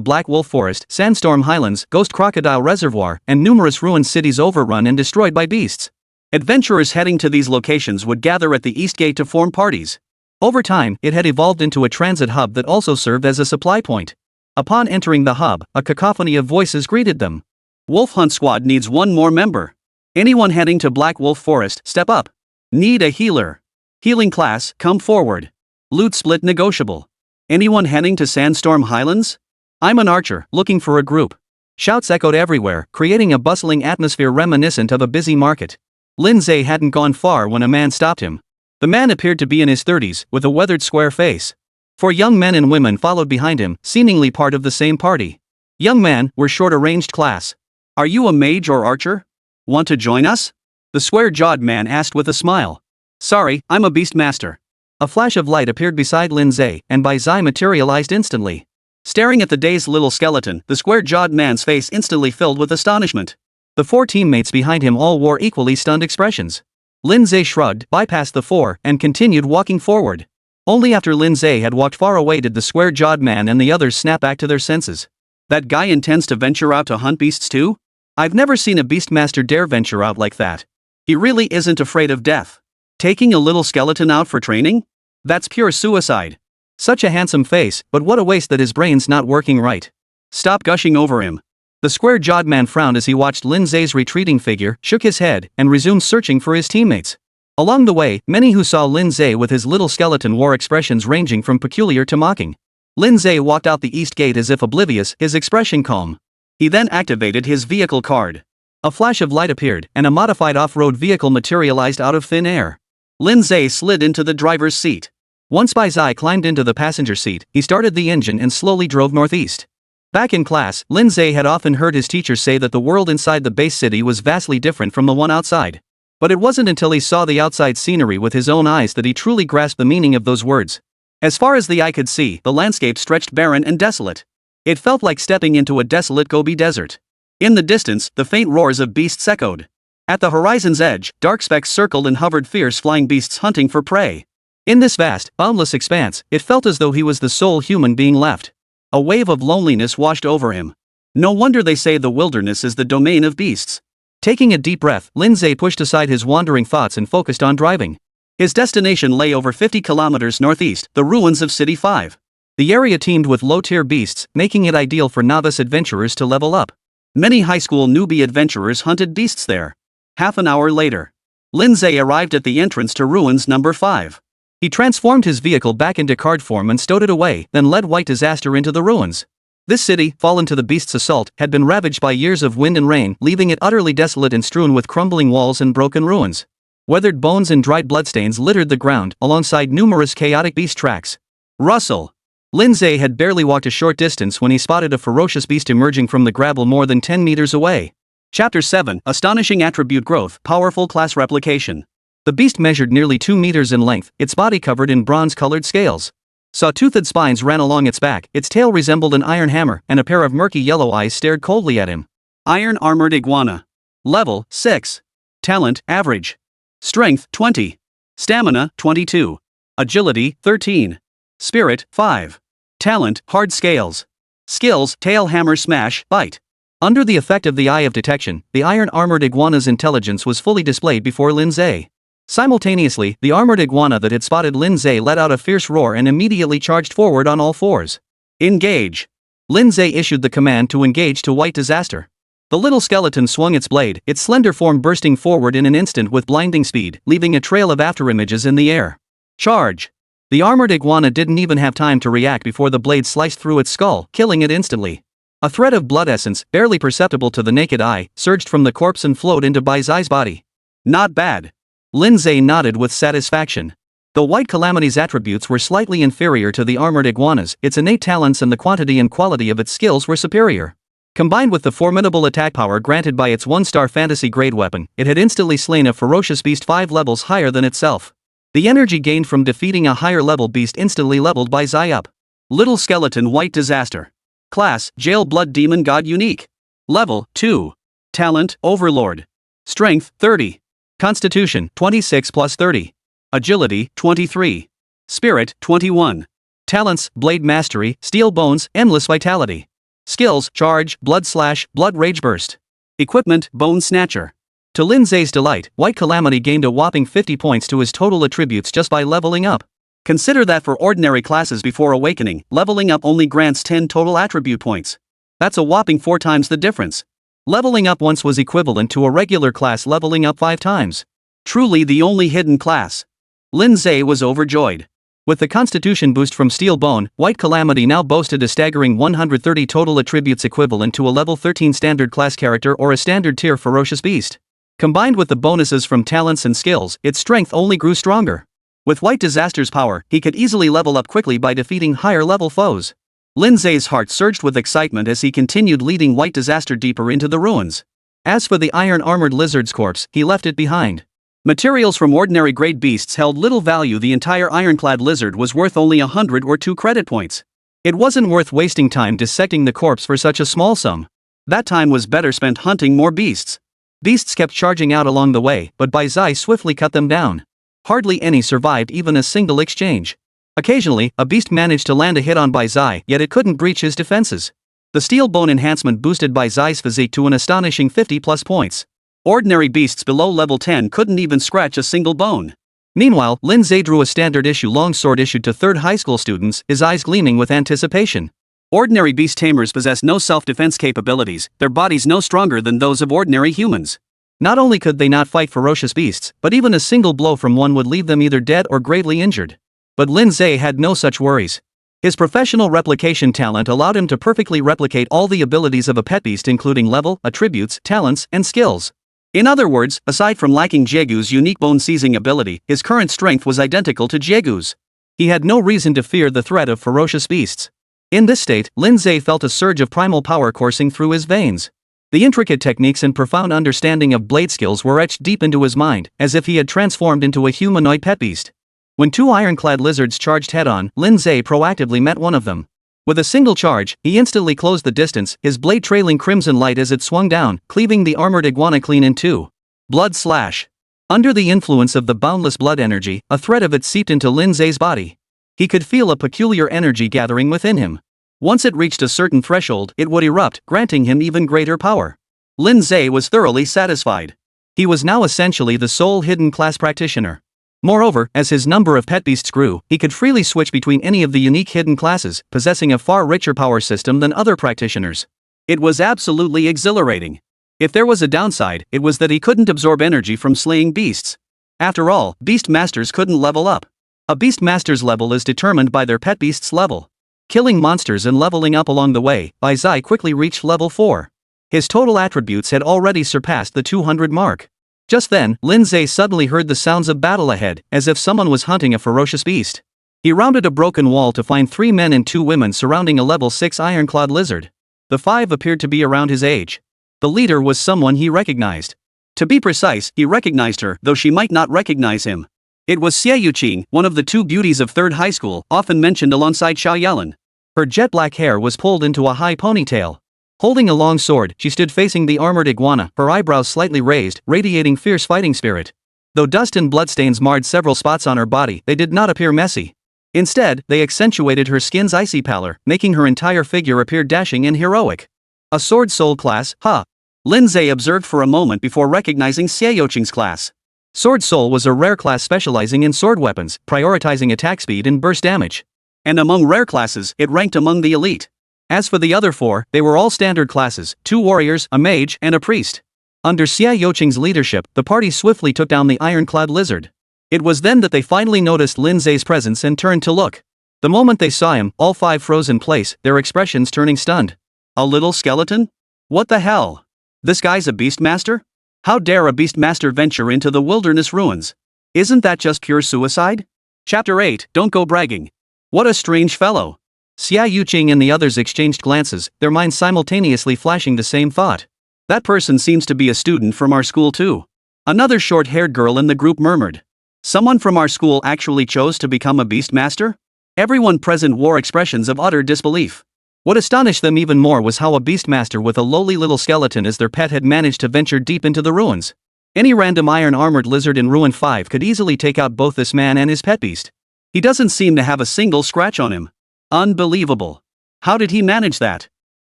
Black Wolf Forest, Sandstorm Highlands, Ghost Crocodile Reservoir, and numerous ruined cities overrun and destroyed by beasts. Adventurers heading to these locations would gather at the east gate to form parties. Over time, it had evolved into a transit hub that also served as a supply point. Upon entering the hub, a cacophony of voices greeted them. Wolf Hunt Squad needs one more member. Anyone heading to Black Wolf Forest, step up. Need a healer. Healing class, come forward. Loot split negotiable. Anyone heading to Sandstorm Highlands? I'm an archer, looking for a group. Shouts echoed everywhere, creating a bustling atmosphere reminiscent of a busy market. Lin Ze hadn't gone far when a man stopped him. The man appeared to be in his 30s, with a weathered square face. 4 young men and women followed behind him, seemingly part of the same party. Young man, we're short-arranged class. Are you a mage or archer? Want to join us? The square-jawed man asked with a smile. Sorry, I'm a beastmaster. A flash of light appeared beside Lin Ze, and Bai Zai materialized instantly. Staring at the dazed little skeleton, the square-jawed man's face instantly filled with astonishment. The 4 teammates behind him all wore equally stunned expressions. Lin Ze shrugged, bypassed the 4, and continued walking forward. Only after Lin Ze had walked far away did the square-jawed man and the others snap back to their senses. That guy intends to venture out to hunt beasts too? I've never seen a beastmaster dare venture out like that. He really isn't afraid of death. Taking a little skeleton out for training? That's pure suicide. Such a handsome face, but what a waste that his brain's not working right. Stop gushing over him. The square-jawed man frowned as he watched Lin Ze's retreating figure, shook his head, and resumed searching for his teammates. Along the way, many who saw Lin Ze with his little skeleton wore expressions ranging from peculiar to mocking. Lin Ze walked out the east gate as if oblivious, his expression calm. He then activated his vehicle card. A flash of light appeared, and a modified off-road vehicle materialized out of thin air. Lin Ze slid into the driver's seat. Once Bai Zai climbed into the passenger seat, he started the engine and slowly drove northeast. Back in class, Lin Ze had often heard his teachers say that the world inside the base city was vastly different from the one outside. But it wasn't until he saw the outside scenery with his own eyes that he truly grasped the meaning of those words. As far as the eye could see, the landscape stretched barren and desolate. It felt like stepping into a desolate Gobi desert. In the distance, the faint roars of beasts echoed. At the horizon's edge, dark specks circled and hovered, fierce flying beasts hunting for prey. In this vast, boundless expanse, it felt as though he was the sole human being left. A wave of loneliness washed over him. No wonder they say the wilderness is the domain of beasts. Taking a deep breath, Lin Ze pushed aside his wandering thoughts and focused on driving. His destination lay over 50 kilometers northeast, the ruins of City 5. The area teemed with low-tier beasts, making it ideal for novice adventurers to level up. Many high school newbie adventurers hunted beasts there. Half an hour later, Lin Ze arrived at the entrance to ruins number 5. He transformed his vehicle back into card form and stowed it away, then led White Disaster into the ruins. This city, fallen to the beast's assault, had been ravaged by years of wind and rain, leaving it utterly desolate and strewn with crumbling walls and broken ruins. Weathered bones and dried bloodstains littered the ground, alongside numerous chaotic beast tracks. Rustle! Lin Ze had barely walked a short distance when he spotted a ferocious beast emerging from the gravel more than 10 meters away. Chapter 7, Astonishing Attribute Growth, Powerful Class Replication. The beast measured nearly 2 meters in length, its body covered in bronze-colored scales. Saw-toothed spines ran along its back, its tail resembled an iron hammer, and a pair of murky yellow eyes stared coldly at him. Iron-armored iguana. Level, 6. Talent, average. Strength, 20. Stamina, 22. Agility, 13. Spirit, 5. Talent, hard scales. Skills, tail hammer smash, bite. Under the effect of the Eye of Detection, the iron-armored iguana's intelligence was fully displayed before Lin Ze. Simultaneously, the armored iguana that had spotted Lin Ze let out a fierce roar and immediately charged forward on all fours. Engage! Lin Ze issued the command to engage to White Disaster. The little skeleton swung its blade, its slender form bursting forward in an instant with blinding speed, leaving a trail of afterimages in the air. Charge! The armored iguana didn't even have time to react before the blade sliced through its skull, killing it instantly. A thread of blood essence, barely perceptible to the naked eye, surged from the corpse and flowed into Bai Zai's body. Not bad. Lin Ze nodded with satisfaction. Though White Calamity's attributes were slightly inferior to the armored iguana's, its innate talents and the quantity and quality of its skills were superior. Combined with the formidable attack power granted by its 1-star fantasy-grade weapon, it had instantly slain a ferocious beast 5 levels higher than itself. The energy gained from defeating a higher-level beast instantly leveled Bai Zai up. Little Skeleton White Disaster. Class, Jail Blood Demon God Unique. Level, 2. Talent, Overlord. Strength, 30. Constitution, 26 plus 30. Agility, 23. Spirit, 21. Talents, Blade Mastery, Steel Bones, Endless Vitality. Skills, Charge, Blood Slash, Blood Rage Burst. Equipment, Bone Snatcher. To Lin Ze's delight, White Calamity gained a whopping 50 points to his total attributes just by leveling up. Consider that for ordinary classes before awakening, leveling up only grants 10 total attribute points. That's a whopping 4 times the difference. Leveling up once was equivalent to a regular class leveling up 5 times. Truly the only hidden class. Lin Ze was overjoyed. With the constitution boost from Steel Bone, White Calamity now boasted a staggering 130 total attributes equivalent to a level 13 standard class character or a standard tier ferocious beast. Combined with the bonuses from talents and skills, its strength only grew stronger. With White Disaster's power, he could easily level up quickly by defeating higher-level foes. Lin Ze's heart surged with excitement as he continued leading White Disaster deeper into the ruins. As for the iron-armored lizard's corpse, he left it behind. Materials from ordinary grade beasts held little value. The entire ironclad lizard was worth only 100 or 2 credit points. It wasn't worth wasting time dissecting the corpse for such a small sum. That time was better spent hunting more beasts. Beasts kept charging out along the way, but Bai Zai swiftly cut them down. Hardly any survived even a single exchange. Occasionally, a beast managed to land a hit on Bai Zai, yet it couldn't breach his defenses. The Steel Bone enhancement boosted Bai Zai's physique to an astonishing 50 plus points. Ordinary beasts below level 10 couldn't even scratch a single bone. Meanwhile, Lin Ze drew a standard-issue longsword issued to 3rd high school students, his eyes gleaming with anticipation. Ordinary beast tamers possess no self-defense capabilities, their bodies no stronger than those of ordinary humans. Not only could they not fight ferocious beasts, but even a single blow from one would leave them either dead or gravely injured. But Lin Ze had no such worries. His professional replication talent allowed him to perfectly replicate all the abilities of a pet beast, including level, attributes, talents, and skills. In other words, aside from lacking Jiegu's unique bone-seizing ability, his current strength was identical to Jiegu's. He had no reason to fear the threat of ferocious beasts. In this state, Lin Ze felt a surge of primal power coursing through his veins. The intricate techniques and profound understanding of blade skills were etched deep into his mind, as if he had transformed into a humanoid pet beast. When 2 ironclad lizards charged head-on, Lin Ze proactively met one of them. With a single charge, he instantly closed the distance, his blade trailing crimson light as it swung down, cleaving the armored iguana clean in 2. Blood slash. Under the influence of the boundless blood energy, a thread of it seeped into Lin Ze's body. He could feel a peculiar energy gathering within him. Once it reached a certain threshold, it would erupt, granting him even greater power. Lin Ze was thoroughly satisfied. He was now essentially the sole hidden class practitioner. Moreover, as his number of pet beasts grew, he could freely switch between any of the unique hidden classes, possessing a far richer power system than other practitioners. It was absolutely exhilarating. If there was a downside, it was that he couldn't absorb energy from slaying beasts. After all, beastmasters couldn't level up. A beastmaster's level is determined by their pet beast's level. Killing monsters and leveling up along the way, Bai Zai quickly reached level 4. His total attributes had already surpassed the 200 mark. Just then, Lin Ze suddenly heard the sounds of battle ahead, as if someone was hunting a ferocious beast. He rounded a broken wall to find 3 men and 2 women surrounding a level 6 ironclad lizard. The 5 appeared to be around his age. The leader was someone he recognized. To be precise, he recognized her, though she might not recognize him. It was Xie Yuqing, one of the 2 beauties of 3rd high school, often mentioned alongside Xiao Yalan. Her jet-black hair was pulled into a high ponytail. Holding a long sword, she stood facing the armored iguana, her eyebrows slightly raised, radiating fierce fighting spirit. Though dust and bloodstains marred several spots on her body, they did not appear messy. Instead, they accentuated her skin's icy pallor, making her entire figure appear dashing and heroic. A sword soul class, huh? Lin Ze observed for a moment before recognizing Xie Yuqing's class. Sword Soul was a rare class specializing in sword weapons, prioritizing attack speed and burst damage. And among rare classes, it ranked among the elite. As for the other 4, they were all standard classes, 2 warriors, a mage, and a priest. Under Xie Yuqing's leadership, the party swiftly took down the ironclad lizard. It was then that they finally noticed Lin Ze's presence and turned to look. The moment they saw him, all 5 froze in place, their expressions turning stunned. A little skeleton? What the hell? This guy's a beastmaster? How dare a beastmaster venture into the wilderness ruins? Isn't that just pure suicide? Chapter 8, Don't Go Bragging. What a strange fellow. Xia Yuqing and the others exchanged glances, their minds simultaneously flashing the same thought. That person seems to be a student from our school too. Another short-haired girl in the group murmured. Someone from our school actually chose to become a beastmaster? Everyone present wore expressions of utter disbelief. What astonished them even more was how a beastmaster with a lowly little skeleton as their pet had managed to venture deep into the ruins. Any random iron-armored lizard in Ruin 5 could easily take out both this man and his pet beast. He doesn't seem to have a single scratch on him. Unbelievable. How did he manage that?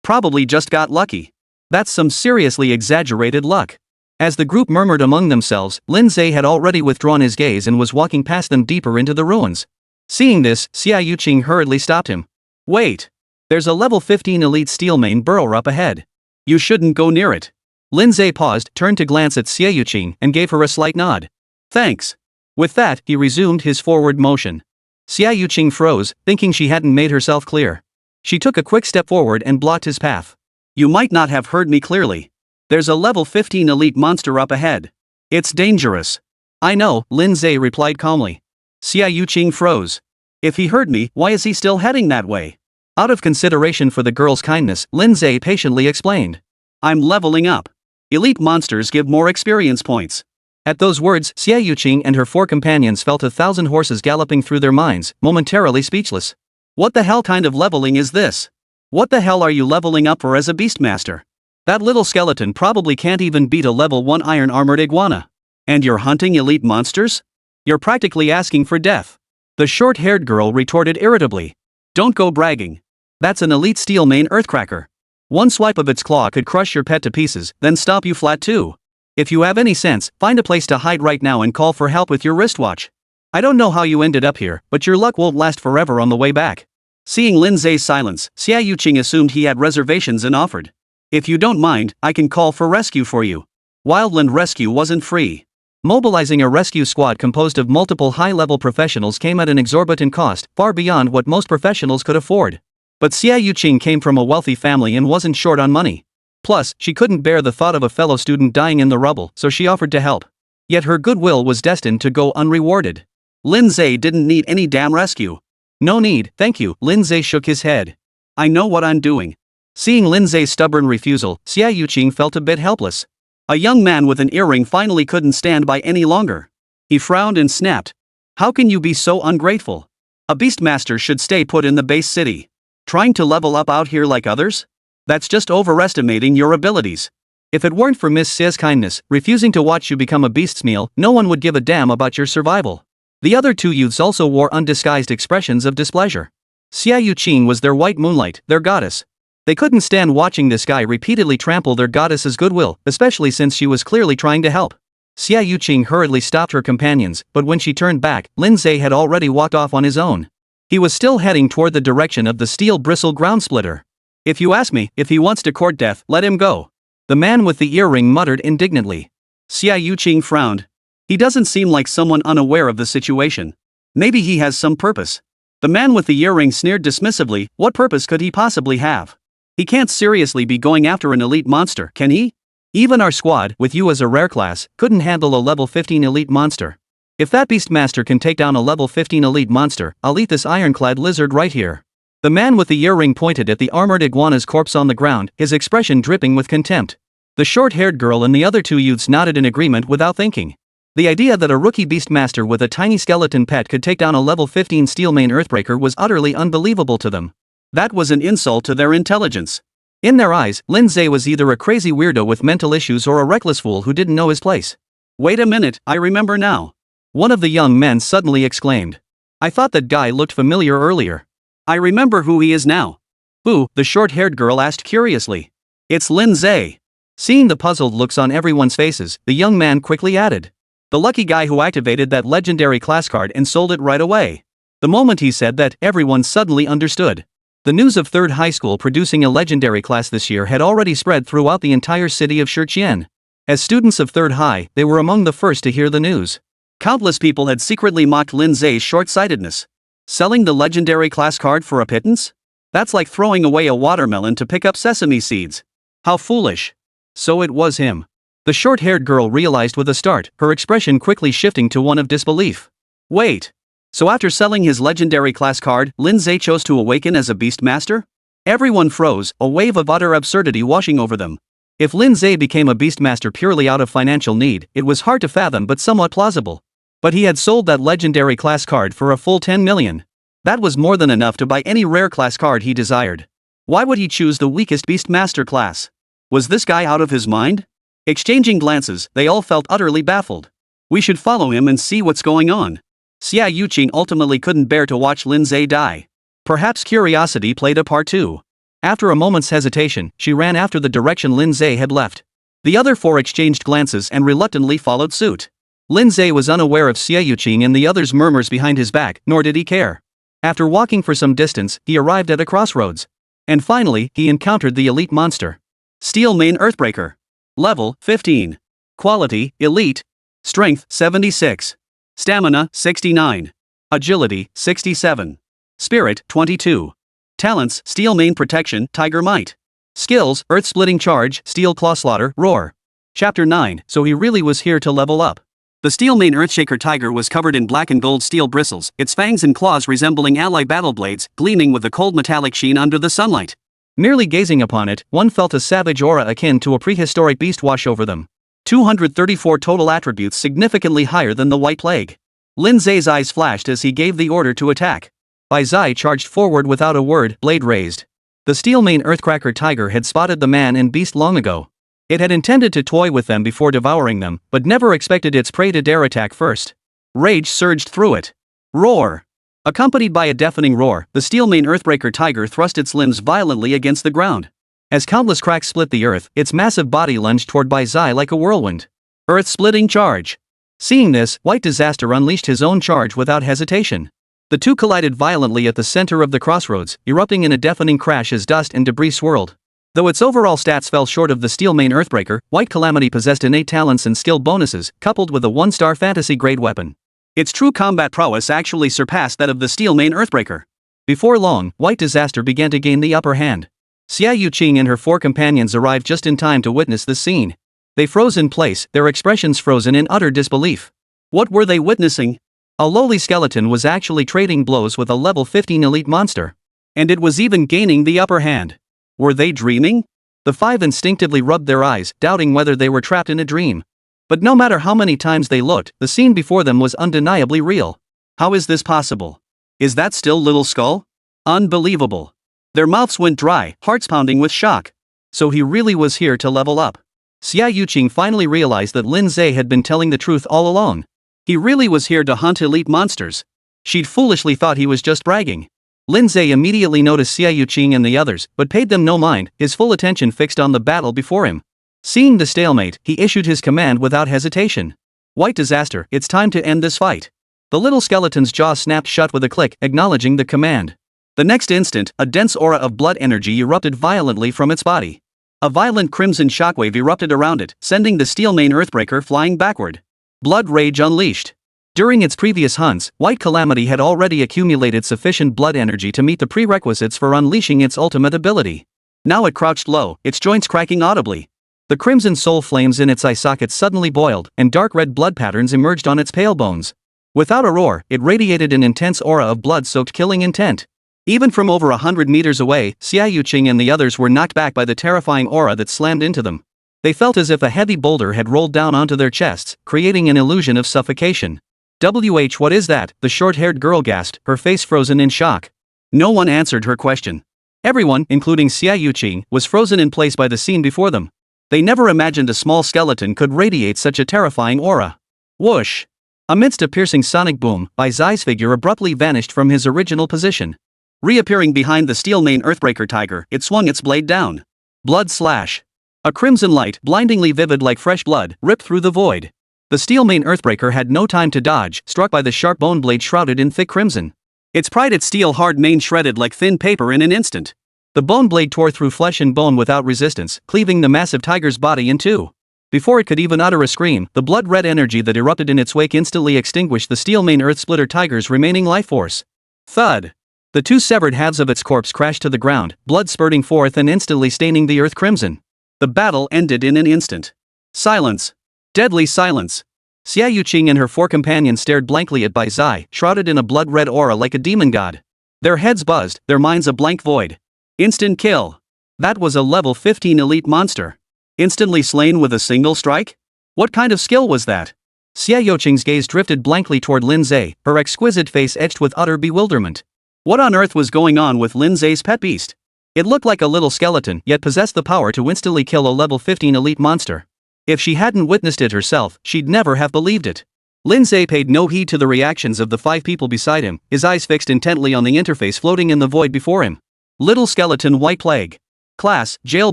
Probably just got lucky. That's some seriously exaggerated luck. As the group murmured among themselves, Lin Ze had already withdrawn his gaze and was walking past them deeper into the ruins. Seeing this, Xia Yuqing hurriedly stopped him. Wait. There's a level 15 elite steelmane burrower up ahead. You shouldn't go near it. Lin Ze paused, turned to glance at Xia Yuqing, and gave her a slight nod. Thanks. With that, he resumed his forward motion. Xia Yuqing froze, thinking she hadn't made herself clear. She took a quick step forward and blocked his path. You might not have heard me clearly. There's a level 15 elite monster up ahead. It's dangerous. I know, Lin Ze replied calmly. Xia Yuqing froze. If he heard me, why is he still heading that way? Out of consideration for the girl's kindness, Lin Ze patiently explained. I'm leveling up. Elite monsters give more experience points. At those words, Xia Yuqing and her 4 companions felt 1,000 horses galloping through their minds, momentarily speechless. What the hell kind of leveling is this? What the hell are you leveling up for as a beastmaster? That little skeleton probably can't even beat a level 1 iron-armored iguana. And you're hunting elite monsters? You're practically asking for death. The short-haired girl retorted irritably. Don't go bragging. That's an elite steelmane earthcracker. One swipe of its claw could crush your pet to pieces, then stomp you flat too. If you have any sense, find a place to hide right now and call for help with your wristwatch. I don't know how you ended up here, but your luck won't last forever on the way back. Seeing Lin Ze's silence, Xia Yuqing assumed he had reservations and offered. If you don't mind, I can call for rescue for you. Wildland rescue wasn't free. Mobilizing a rescue squad composed of multiple high-level professionals came at an exorbitant cost, far beyond what most professionals could afford. But Xia Yuqing came from a wealthy family and wasn't short on money. Plus, she couldn't bear the thought of a fellow student dying in the rubble, so she offered to help. Yet her goodwill was destined to go unrewarded. Lin Ze didn't need any damn rescue. No need, thank you, Lin Ze shook his head. I know what I'm doing. Seeing Lin Ze's stubborn refusal, Xia Yuqing felt a bit helpless. A young man with an earring finally couldn't stand by any longer. He frowned and snapped. How can you be so ungrateful? A beastmaster should stay put in the base city. Trying to level up out here like others? That's just overestimating your abilities. If it weren't for Miss Ze's kindness, refusing to watch you become a beast's meal, no one would give a damn about your survival. The other 2 youths also wore undisguised expressions of displeasure. Xia Yuqing was their white moonlight, their goddess. They couldn't stand watching this guy repeatedly trample their goddess's goodwill, especially since she was clearly trying to help. Xia Yuqing hurriedly stopped her companions, but when she turned back, Lin Ze had already walked off on his own. He was still heading toward the direction of the steel bristle ground splitter. If you ask me, if he wants to court death, let him go. The man with the earring muttered indignantly. Xia Yuqing frowned. He doesn't seem like someone unaware of the situation. Maybe he has some purpose. The man with the earring sneered dismissively. What purpose could he possibly have? He can't seriously be going after an elite monster, can he? Even our squad, with you as a rare class, couldn't handle a level 15 elite monster. If that beastmaster can take down a level 15 elite monster, I'll eat this ironclad lizard right here. The man with the earring pointed at the armored iguana's corpse on the ground, his expression dripping with contempt. The short-haired girl and the other 2 youths nodded in agreement without thinking. The idea that a rookie beastmaster with a tiny skeleton pet could take down a level 15 steelmane earthbreaker was utterly unbelievable to them. That was an insult to their intelligence. In their eyes, Lin Ze was either a crazy weirdo with mental issues or a reckless fool who didn't know his place. Wait a minute, I remember now. One of the young men suddenly exclaimed. I thought that guy looked familiar earlier. I remember who he is now. Who? The short-haired girl asked curiously. It's Lin Ze. Seeing the puzzled looks on everyone's faces, the young man quickly added. The lucky guy who activated that legendary class card and sold it right away. The moment he said that, everyone suddenly understood. The news of 3rd High School producing a legendary class this year had already spread throughout the entire city of Shiqian. As students of 3rd High, they were among the first to hear the news. Countless people had secretly mocked Lin Ze's short-sightedness. Selling the legendary class card for a pittance? That's like throwing away a watermelon to pick up sesame seeds. How foolish. So it was him. The short-haired girl realized with a start, her expression quickly shifting to one of disbelief. Wait. So after selling his legendary class card, Lin Ze chose to awaken as a Beastmaster? Everyone froze, a wave of utter absurdity washing over them. If Lin Ze became a Beastmaster purely out of financial need, it was hard to fathom but somewhat plausible. But he had sold that legendary class card for a full 10 million. That was more than enough to buy any rare class card he desired. Why would he choose the weakest Beastmaster class? Was this guy out of his mind? Exchanging glances, they all felt utterly baffled. We should follow him and see what's going on. Xia Yuqing ultimately couldn't bear to watch Lin Ze die. Perhaps curiosity played a part too. After a moment's hesitation, she ran after the direction Lin Ze had left. The other four exchanged glances and reluctantly followed suit. Lin Ze was unaware of Xia Yuqing and the others' murmurs behind his back, nor did he care. After walking for some distance, he arrived at a crossroads. And finally, he encountered the elite monster. Steel Mane Earthbreaker. Level 15. Quality Elite. Strength 76. Stamina 69. Agility 67. Spirit 22. Talents Steel Mane Protection, Tiger Might. Skills Earth Splitting Charge, Steel Claw Slaughter, Roar. Chapter 9. So he really was here to level up. The Steel Mane Earthshaker Tiger was covered in black and gold steel bristles, its fangs and claws resembling ally battle blades, gleaming with a cold metallic sheen under the sunlight. Merely gazing upon it, one felt a savage aura akin to a prehistoric beast wash over them. 234 total attributes significantly higher than the White Plague. Lin Ze's eyes flashed as he gave the order to attack. Bai Zai charged forward without a word, blade raised. The Steel Mane Earthcracker Tiger had spotted the man and beast long ago. It had intended to toy with them before devouring them, but never expected its prey to dare attack first. Rage surged through it. Roar! Accompanied by a deafening roar, the Steel Mane Earthbreaker Tiger thrust its limbs violently against the ground. As countless cracks split the earth, its massive body lunged toward Bai Zai like a whirlwind. Earth-splitting charge. Seeing this, White Disaster unleashed his own charge without hesitation. The two collided violently at the center of the crossroads, erupting in a deafening crash as dust and debris swirled. Though its overall stats fell short of the Steel Mane Earthbreaker, White Calamity possessed innate talents and skill bonuses, coupled with a 1-star fantasy-grade weapon. Its true combat prowess actually surpassed that of the Steel Mane Earthbreaker. Before long, White Disaster began to gain the upper hand. Xia Yuqing and her 4 companions arrived just in time to witness the scene. They froze in place, their expressions frozen in utter disbelief. What were they witnessing? A lowly skeleton was actually trading blows with a level 15 elite monster. And it was even gaining the upper hand. Were they dreaming? The 5 instinctively rubbed their eyes, doubting whether they were trapped in a dream. But no matter how many times they looked, the scene before them was undeniably real. How is this possible? Is that still Little Skull? Unbelievable. Their mouths went dry, hearts pounding with shock. So he really was here to level up. Xia Yuqing finally realized that Lin Ze had been telling the truth all along. He really was here to hunt elite monsters. She'd foolishly thought he was just bragging. Lin Ze immediately noticed Xia Yuqing and the others, but paid them no mind, his full attention fixed on the battle before him. Seeing the stalemate, he issued his command without hesitation. White Disaster, it's time to end this fight. The little skeleton's jaw snapped shut with a click, acknowledging the command. The next instant, a dense aura of blood energy erupted violently from its body. A violent crimson shockwave erupted around it, sending the Steel Mane Earthbreaker flying backward. Blood rage unleashed. During its previous hunts, White Calamity had already accumulated sufficient blood energy to meet the prerequisites for unleashing its ultimate ability. Now it crouched low, its joints cracking audibly. The crimson soul flames in its eye sockets suddenly boiled, and dark red blood patterns emerged on its pale bones. Without a roar, it radiated an intense aura of blood-soaked killing intent. Even from over 100 meters away, Xia Yuqing and the others were knocked back by the terrifying aura that slammed into them. They felt as if a heavy boulder had rolled down onto their chests, creating an illusion of suffocation. What is that? The short-haired girl gasped, her face frozen in shock. No one answered her question. Everyone, including Xia Yuqing, was frozen in place by the scene before them. They never imagined a small skeleton could radiate such a terrifying aura. Whoosh! Amidst a piercing sonic boom, Bai Zai's figure abruptly vanished from his original position. Reappearing behind the Steel Mane Earthbreaker Tiger, it swung its blade down. Blood slash. A crimson light, blindingly vivid like fresh blood, ripped through the void. The Steel Mane Earthbreaker had no time to dodge, struck by the sharp bone blade shrouded in thick crimson. Its prided steel-hard mane shredded like thin paper in an instant. The bone blade tore through flesh and bone without resistance, cleaving the massive tiger's body in two. Before it could even utter a scream, the blood-red energy that erupted in its wake instantly extinguished the Steel Mane Earth Splitter Tiger's remaining life force. Thud! The two severed halves of its corpse crashed to the ground, blood spurting forth and instantly staining the earth crimson. The battle ended in an instant. Silence. Deadly silence. Xia Yuqing and her four companions stared blankly at Bai Zai, shrouded in a blood-red aura like a demon god. Their heads buzzed, their minds a blank void. Instant kill. That was a level 15 elite monster. Instantly slain with a single strike? What kind of skill was that? Xia Yuqing's gaze drifted blankly toward Lin Ze, her exquisite face etched with utter bewilderment. What on earth was going on with Lin Ze's pet beast? It looked like a little skeleton, yet possessed the power to instantly kill a level 15 elite monster. If she hadn't witnessed it herself, she'd never have believed it. Lin Ze paid no heed to the reactions of the 5 people beside him, his eyes fixed intently on the interface floating in the void before him. Little skeleton white plague. Class, Jail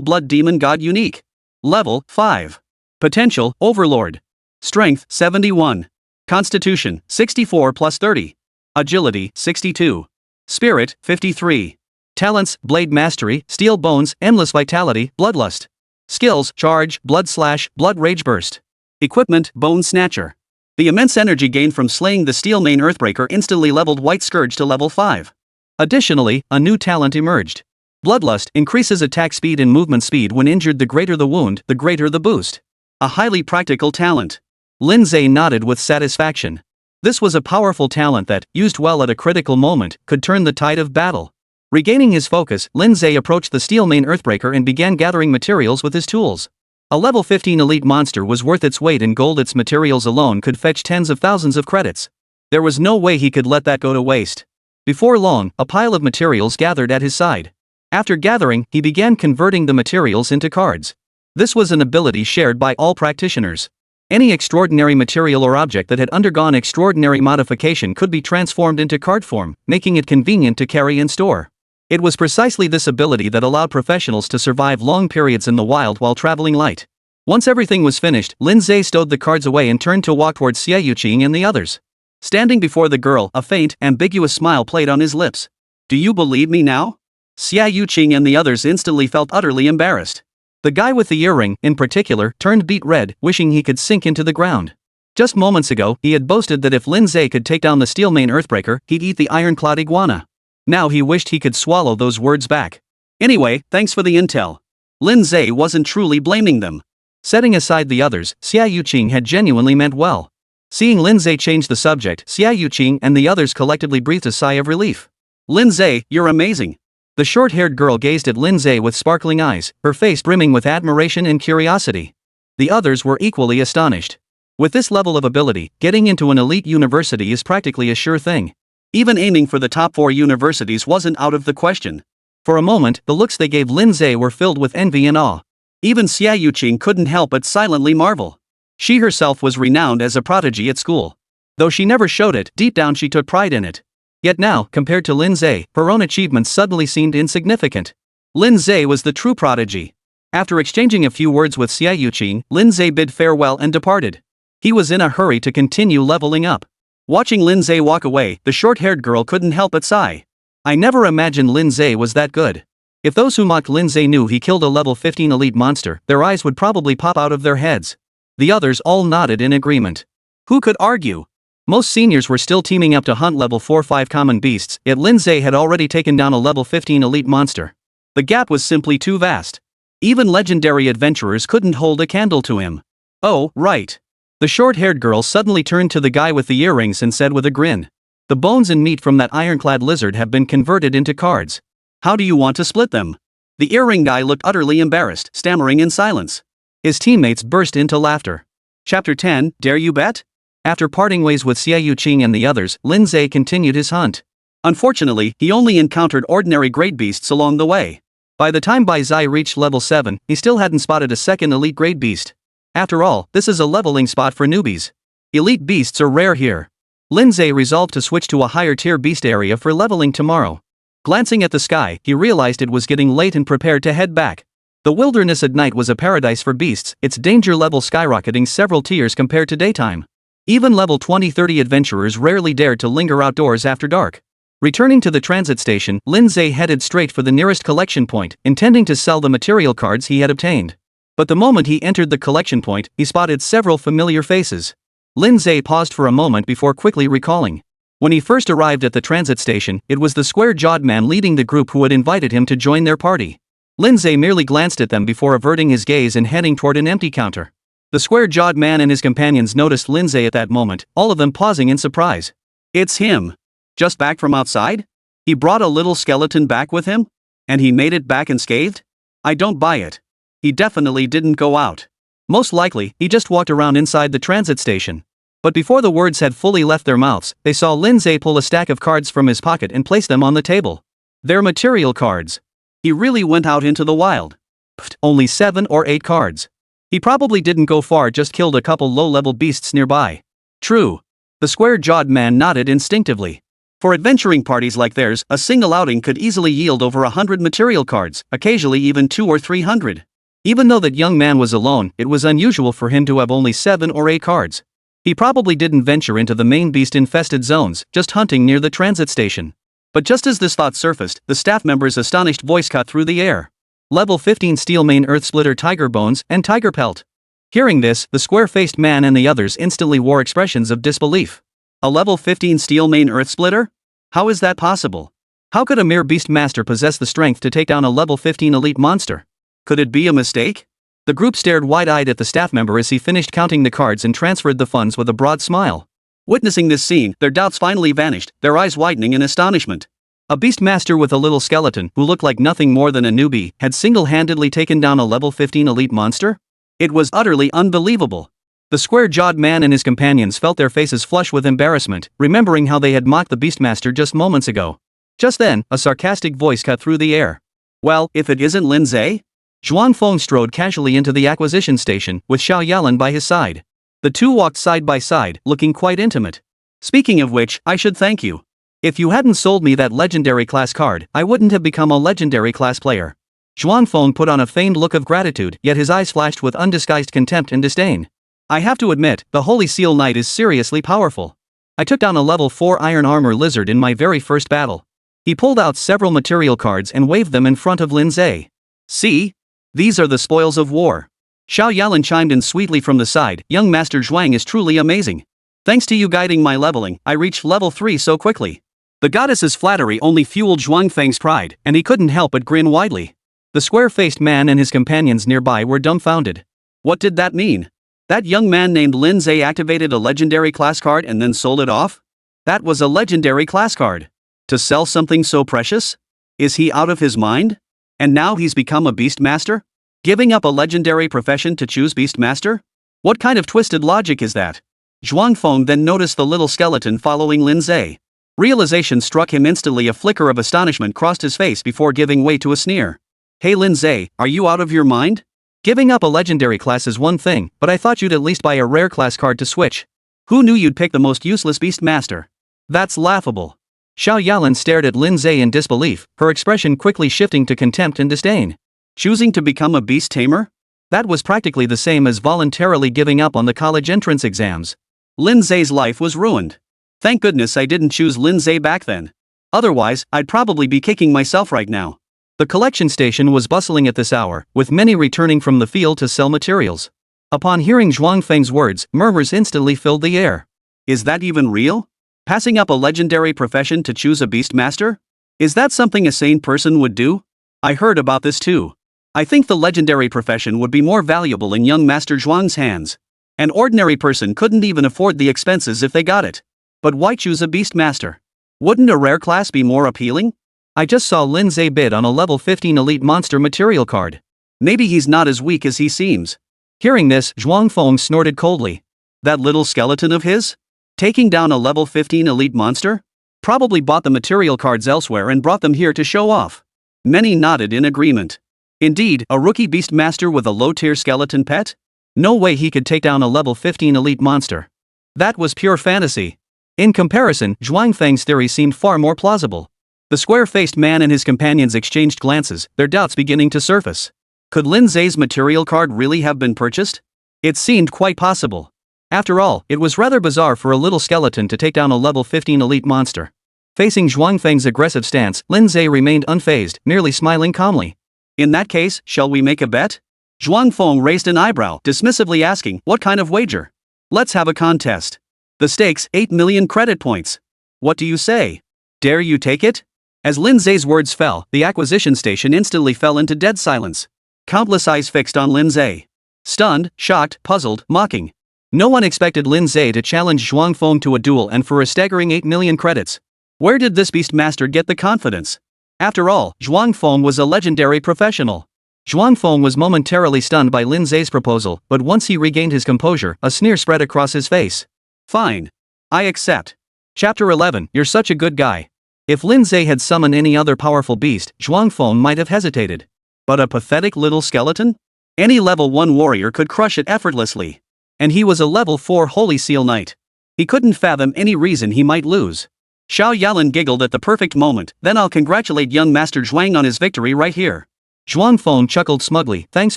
Blood Demon God Unique. Level, 5. Potential, Overlord. Strength, 71. Constitution, 64 plus 30. Agility, 62. Spirit, 53. Talents, Blade Mastery, Steel Bones, Endless Vitality, Bloodlust. Skills, Charge, Blood Slash, Blood Rage Burst. Equipment, Bone Snatcher. The immense energy gained from slaying the Steel Mane Earthbreaker instantly leveled White Scourge to level 5. Additionally, a new talent emerged. Bloodlust increases attack speed and movement speed when injured. The greater the wound, the greater the boost. A highly practical talent. Lin Ze nodded with satisfaction. This was a powerful talent that, used well at a critical moment, could turn the tide of battle. Regaining his focus, Lin Ze approached the Steel Mane Earthbreaker and began gathering materials with his tools. A level 15 elite monster was worth its weight in gold. Its materials alone could fetch tens of thousands of credits. There was no way he could let that go to waste. Before long, a pile of materials gathered at his side. After gathering, he began converting the materials into cards. This was an ability shared by all practitioners. Any extraordinary material or object that had undergone extraordinary modification could be transformed into card form, making it convenient to carry and store. It was precisely this ability that allowed professionals to survive long periods in the wild while traveling light. Once everything was finished, Lin Ze stowed the cards away and turned to walk towards Xia Yuqing and the others. Standing before the girl, a faint, ambiguous smile played on his lips. "Do you believe me now?" Xia Yuqing and the others instantly felt utterly embarrassed. The guy with the earring, in particular, turned beet red, wishing he could sink into the ground. Just moments ago, he had boasted that if Lin Ze could take down the Steel Mane Earthbreaker, he'd eat the ironclad iguana. Now he wished he could swallow those words back. Anyway, thanks for the intel. Lin Ze wasn't truly blaming them. Setting aside the others, Xia Yuqing had genuinely meant well. Seeing Lin Ze change the subject, Xia Yuqing and the others collectively breathed a sigh of relief. "Lin Ze, you're amazing." The short-haired girl gazed at Lin Ze with sparkling eyes, her face brimming with admiration and curiosity. The others were equally astonished. With this level of ability, getting into an elite university is practically a sure thing. Even aiming for the top 4 universities wasn't out of the question. For a moment, the looks they gave Lin Ze were filled with envy and awe. Even Xia Yuqing couldn't help but silently marvel. She herself was renowned as a prodigy at school. Though she never showed it, deep down she took pride in it. Yet now, compared to Lin Ze, her own achievements suddenly seemed insignificant. Lin Ze was the true prodigy. After exchanging a few words with Xia Yuqing, Lin Ze bid farewell and departed. He was in a hurry to continue leveling up. Watching Lin Ze walk away, the short-haired girl couldn't help but sigh. I never imagined Lin Ze was that good. If those who mocked Lin Ze knew he killed a level 15 elite monster, their eyes would probably pop out of their heads. The others all nodded in agreement. Who could argue? Most seniors were still teaming up to hunt level 4-5 common beasts, yet Lin Ze had already taken down a level 15 elite monster. The gap was simply too vast. Even legendary adventurers couldn't hold a candle to him. Oh, right. The short-haired girl suddenly turned to the guy with the earrings and said with a grin. The bones and meat from that ironclad lizard have been converted into cards. How do you want to split them? The earring guy looked utterly embarrassed, stammering in silence. His teammates burst into laughter. Chapter 10, Dare You Bet? After parting ways with Xia Yuqing and the others, Lin Ze continued his hunt. Unfortunately, he only encountered ordinary grade beasts along the way. By the time Bai Zai reached level 7, he still hadn't spotted a second elite grade beast. After all, this is a leveling spot for newbies. Elite beasts are rare here. Lin Ze resolved to switch to a higher tier beast area for leveling tomorrow. Glancing at the sky, he realized it was getting late and prepared to head back. The wilderness at night was a paradise for beasts, its danger level skyrocketing several tiers compared to daytime. Even level 20-30 adventurers rarely dared to linger outdoors after dark. Returning to the transit station, Lin Ze headed straight for the nearest collection point, intending to sell the material cards he had obtained. But the moment he entered the collection point, he spotted several familiar faces. Lin Ze paused for a moment before quickly recalling. When he first arrived at the transit station, it was the square-jawed man leading the group who had invited him to join their party. Lin Ze merely glanced at them before averting his gaze and heading toward an empty counter. The square-jawed man and his companions noticed Lin Ze at that moment, all of them pausing in surprise. It's him. Just back from outside? He brought a little skeleton back with him? And he made it back unscathed? I don't buy it. He definitely didn't go out. Most likely, he just walked around inside the transit station. But before the words had fully left their mouths, they saw Lin Ze pull a stack of cards from his pocket and place them on the table. They're material cards. He really went out into the wild. Pfft, only 7 or 8 cards. He probably didn't go far, just killed a couple low-level beasts nearby. True. The square-jawed man nodded instinctively. For adventuring parties like theirs, a single outing could easily yield over 100 material cards, occasionally even 200 or 300. Even though that young man was alone, it was unusual for him to have only 7 or 8 cards. He probably didn't venture into the main beast-infested zones, just hunting near the transit station. But just as this thought surfaced, the staff member's astonished voice cut through the air. Level 15 Steel Mane Earth Splitter Tiger Bones and Tiger Pelt. Hearing this, the square-faced man and the others instantly wore expressions of disbelief. A level 15 Steel Mane Earth Splitter? How is that possible? How could a mere Beastmaster possess the strength to take down a level 15 elite monster? Could it be a mistake? The group stared wide-eyed at the staff member as he finished counting the cards and transferred the funds with a broad smile. Witnessing this scene, their doubts finally vanished, their eyes widening in astonishment. A Beastmaster with a little skeleton, who looked like nothing more than a newbie, had single-handedly taken down a level 15 elite monster? It was utterly unbelievable. The square-jawed man and his companions felt their faces flush with embarrassment, remembering how they had mocked the Beastmaster just moments ago. Just then, a sarcastic voice cut through the air. Well, if it isn't Lin Ze? Zhuang Feng strode casually into the acquisition station, with Xiao Yalan by his side. The two walked side by side, looking quite intimate. Speaking of which, I should thank you. If you hadn't sold me that legendary class card, I wouldn't have become a legendary class player. Zhuang Feng put on a feigned look of gratitude, yet his eyes flashed with undisguised contempt and disdain. I have to admit, the Holy Seal Knight is seriously powerful. I took down a level 4 Iron Armor Lizard in my very first battle. He pulled out several material cards and waved them in front of Lin Ze. See? These are the spoils of war. Xiao Yalan chimed in sweetly from the side. Young Master Zhuang is truly amazing. Thanks to you guiding my leveling, I reached level 3 so quickly. The goddess's flattery only fueled Zhuang Feng's pride, and he couldn't help but grin widely. The square-faced man and his companions nearby were dumbfounded. What did that mean? That young man named Lin Ze activated a legendary class card and then sold it off? That was a legendary class card. To sell something so precious? Is he out of his mind? And now he's become a Beastmaster? Giving up a legendary profession to choose Beastmaster? What kind of twisted logic is that? Zhuang Feng then noticed the little skeleton following Lin Ze. Realization struck him instantly. A flicker of astonishment crossed his face before giving way to a sneer. Hey Lin Ze, are you out of your mind? Giving up a legendary class is one thing, but I thought you'd at least buy a rare class card to switch. Who knew you'd pick the most useless Beastmaster? That's laughable. Xiao Yalan stared at Lin Ze in disbelief, her expression quickly shifting to contempt and disdain. Choosing to become a beast tamer? That was practically the same as voluntarily giving up on the college entrance exams. Lin Ze's life was ruined. Thank goodness I didn't choose Lin Ze back then. Otherwise, I'd probably be kicking myself right now. The collection station was bustling at this hour, with many returning from the field to sell materials. Upon hearing Zhuang Feng's words, murmurs instantly filled the air. Is that even real? Passing up a legendary profession to choose a Beastmaster? Is that something a sane person would do? I heard about this too. I think the legendary profession would be more valuable in young Master Zhuang's hands. An ordinary person couldn't even afford the expenses if they got it. But why choose a Beastmaster? Wouldn't a rare class be more appealing? I just saw Lin Ze bid on a level 15 elite monster material card. Maybe he's not as weak as he seems. Hearing this, Zhuang Feng snorted coldly. That little skeleton of his? Taking down a level 15 elite monster? Probably bought the material cards elsewhere and brought them here to show off. Many nodded in agreement. Indeed, a rookie Beastmaster with a low-tier skeleton pet? No way he could take down a level 15 elite monster. That was pure fantasy. In comparison, Zhuang Feng's theory seemed far more plausible. The square-faced man and his companions exchanged glances, their doubts beginning to surface. Could Lin Ze's material card really have been purchased? It seemed quite possible. After all, it was rather bizarre for a little skeleton to take down a level 15 elite monster. Facing Zhuang Feng's aggressive stance, Lin Ze remained unfazed, merely smiling calmly. In that case, shall we make a bet? Zhuang Feng raised an eyebrow, dismissively asking, what kind of wager? Let's have a contest. The stakes, 8 million credit points. What do you say? Dare you take it? As Lin Ze's words fell, the acquisition station instantly fell into dead silence. Countless eyes fixed on Lin Ze. Stunned, shocked, puzzled, mocking. No one expected Lin Ze to challenge Zhuang Feng to a duel and for a staggering 8 million credits. Where did this Beastmaster get the confidence? After all, Zhuang Feng was a legendary professional. Zhuang Feng was momentarily stunned by Lin Ze's proposal, but once he regained his composure, a sneer spread across his face. Fine. I accept. Chapter 11, You're such a good guy. If Lin Ze had summoned any other powerful beast, Zhuang Feng might have hesitated. But a pathetic little skeleton? Any level 1 warrior could crush it effortlessly. And he was a level 4 Holy Seal Knight. He couldn't fathom any reason he might lose. Xiao Yalan giggled at the perfect moment, then I'll congratulate young Master Zhuang on his victory right here. Zhuang Feng chuckled smugly, thanks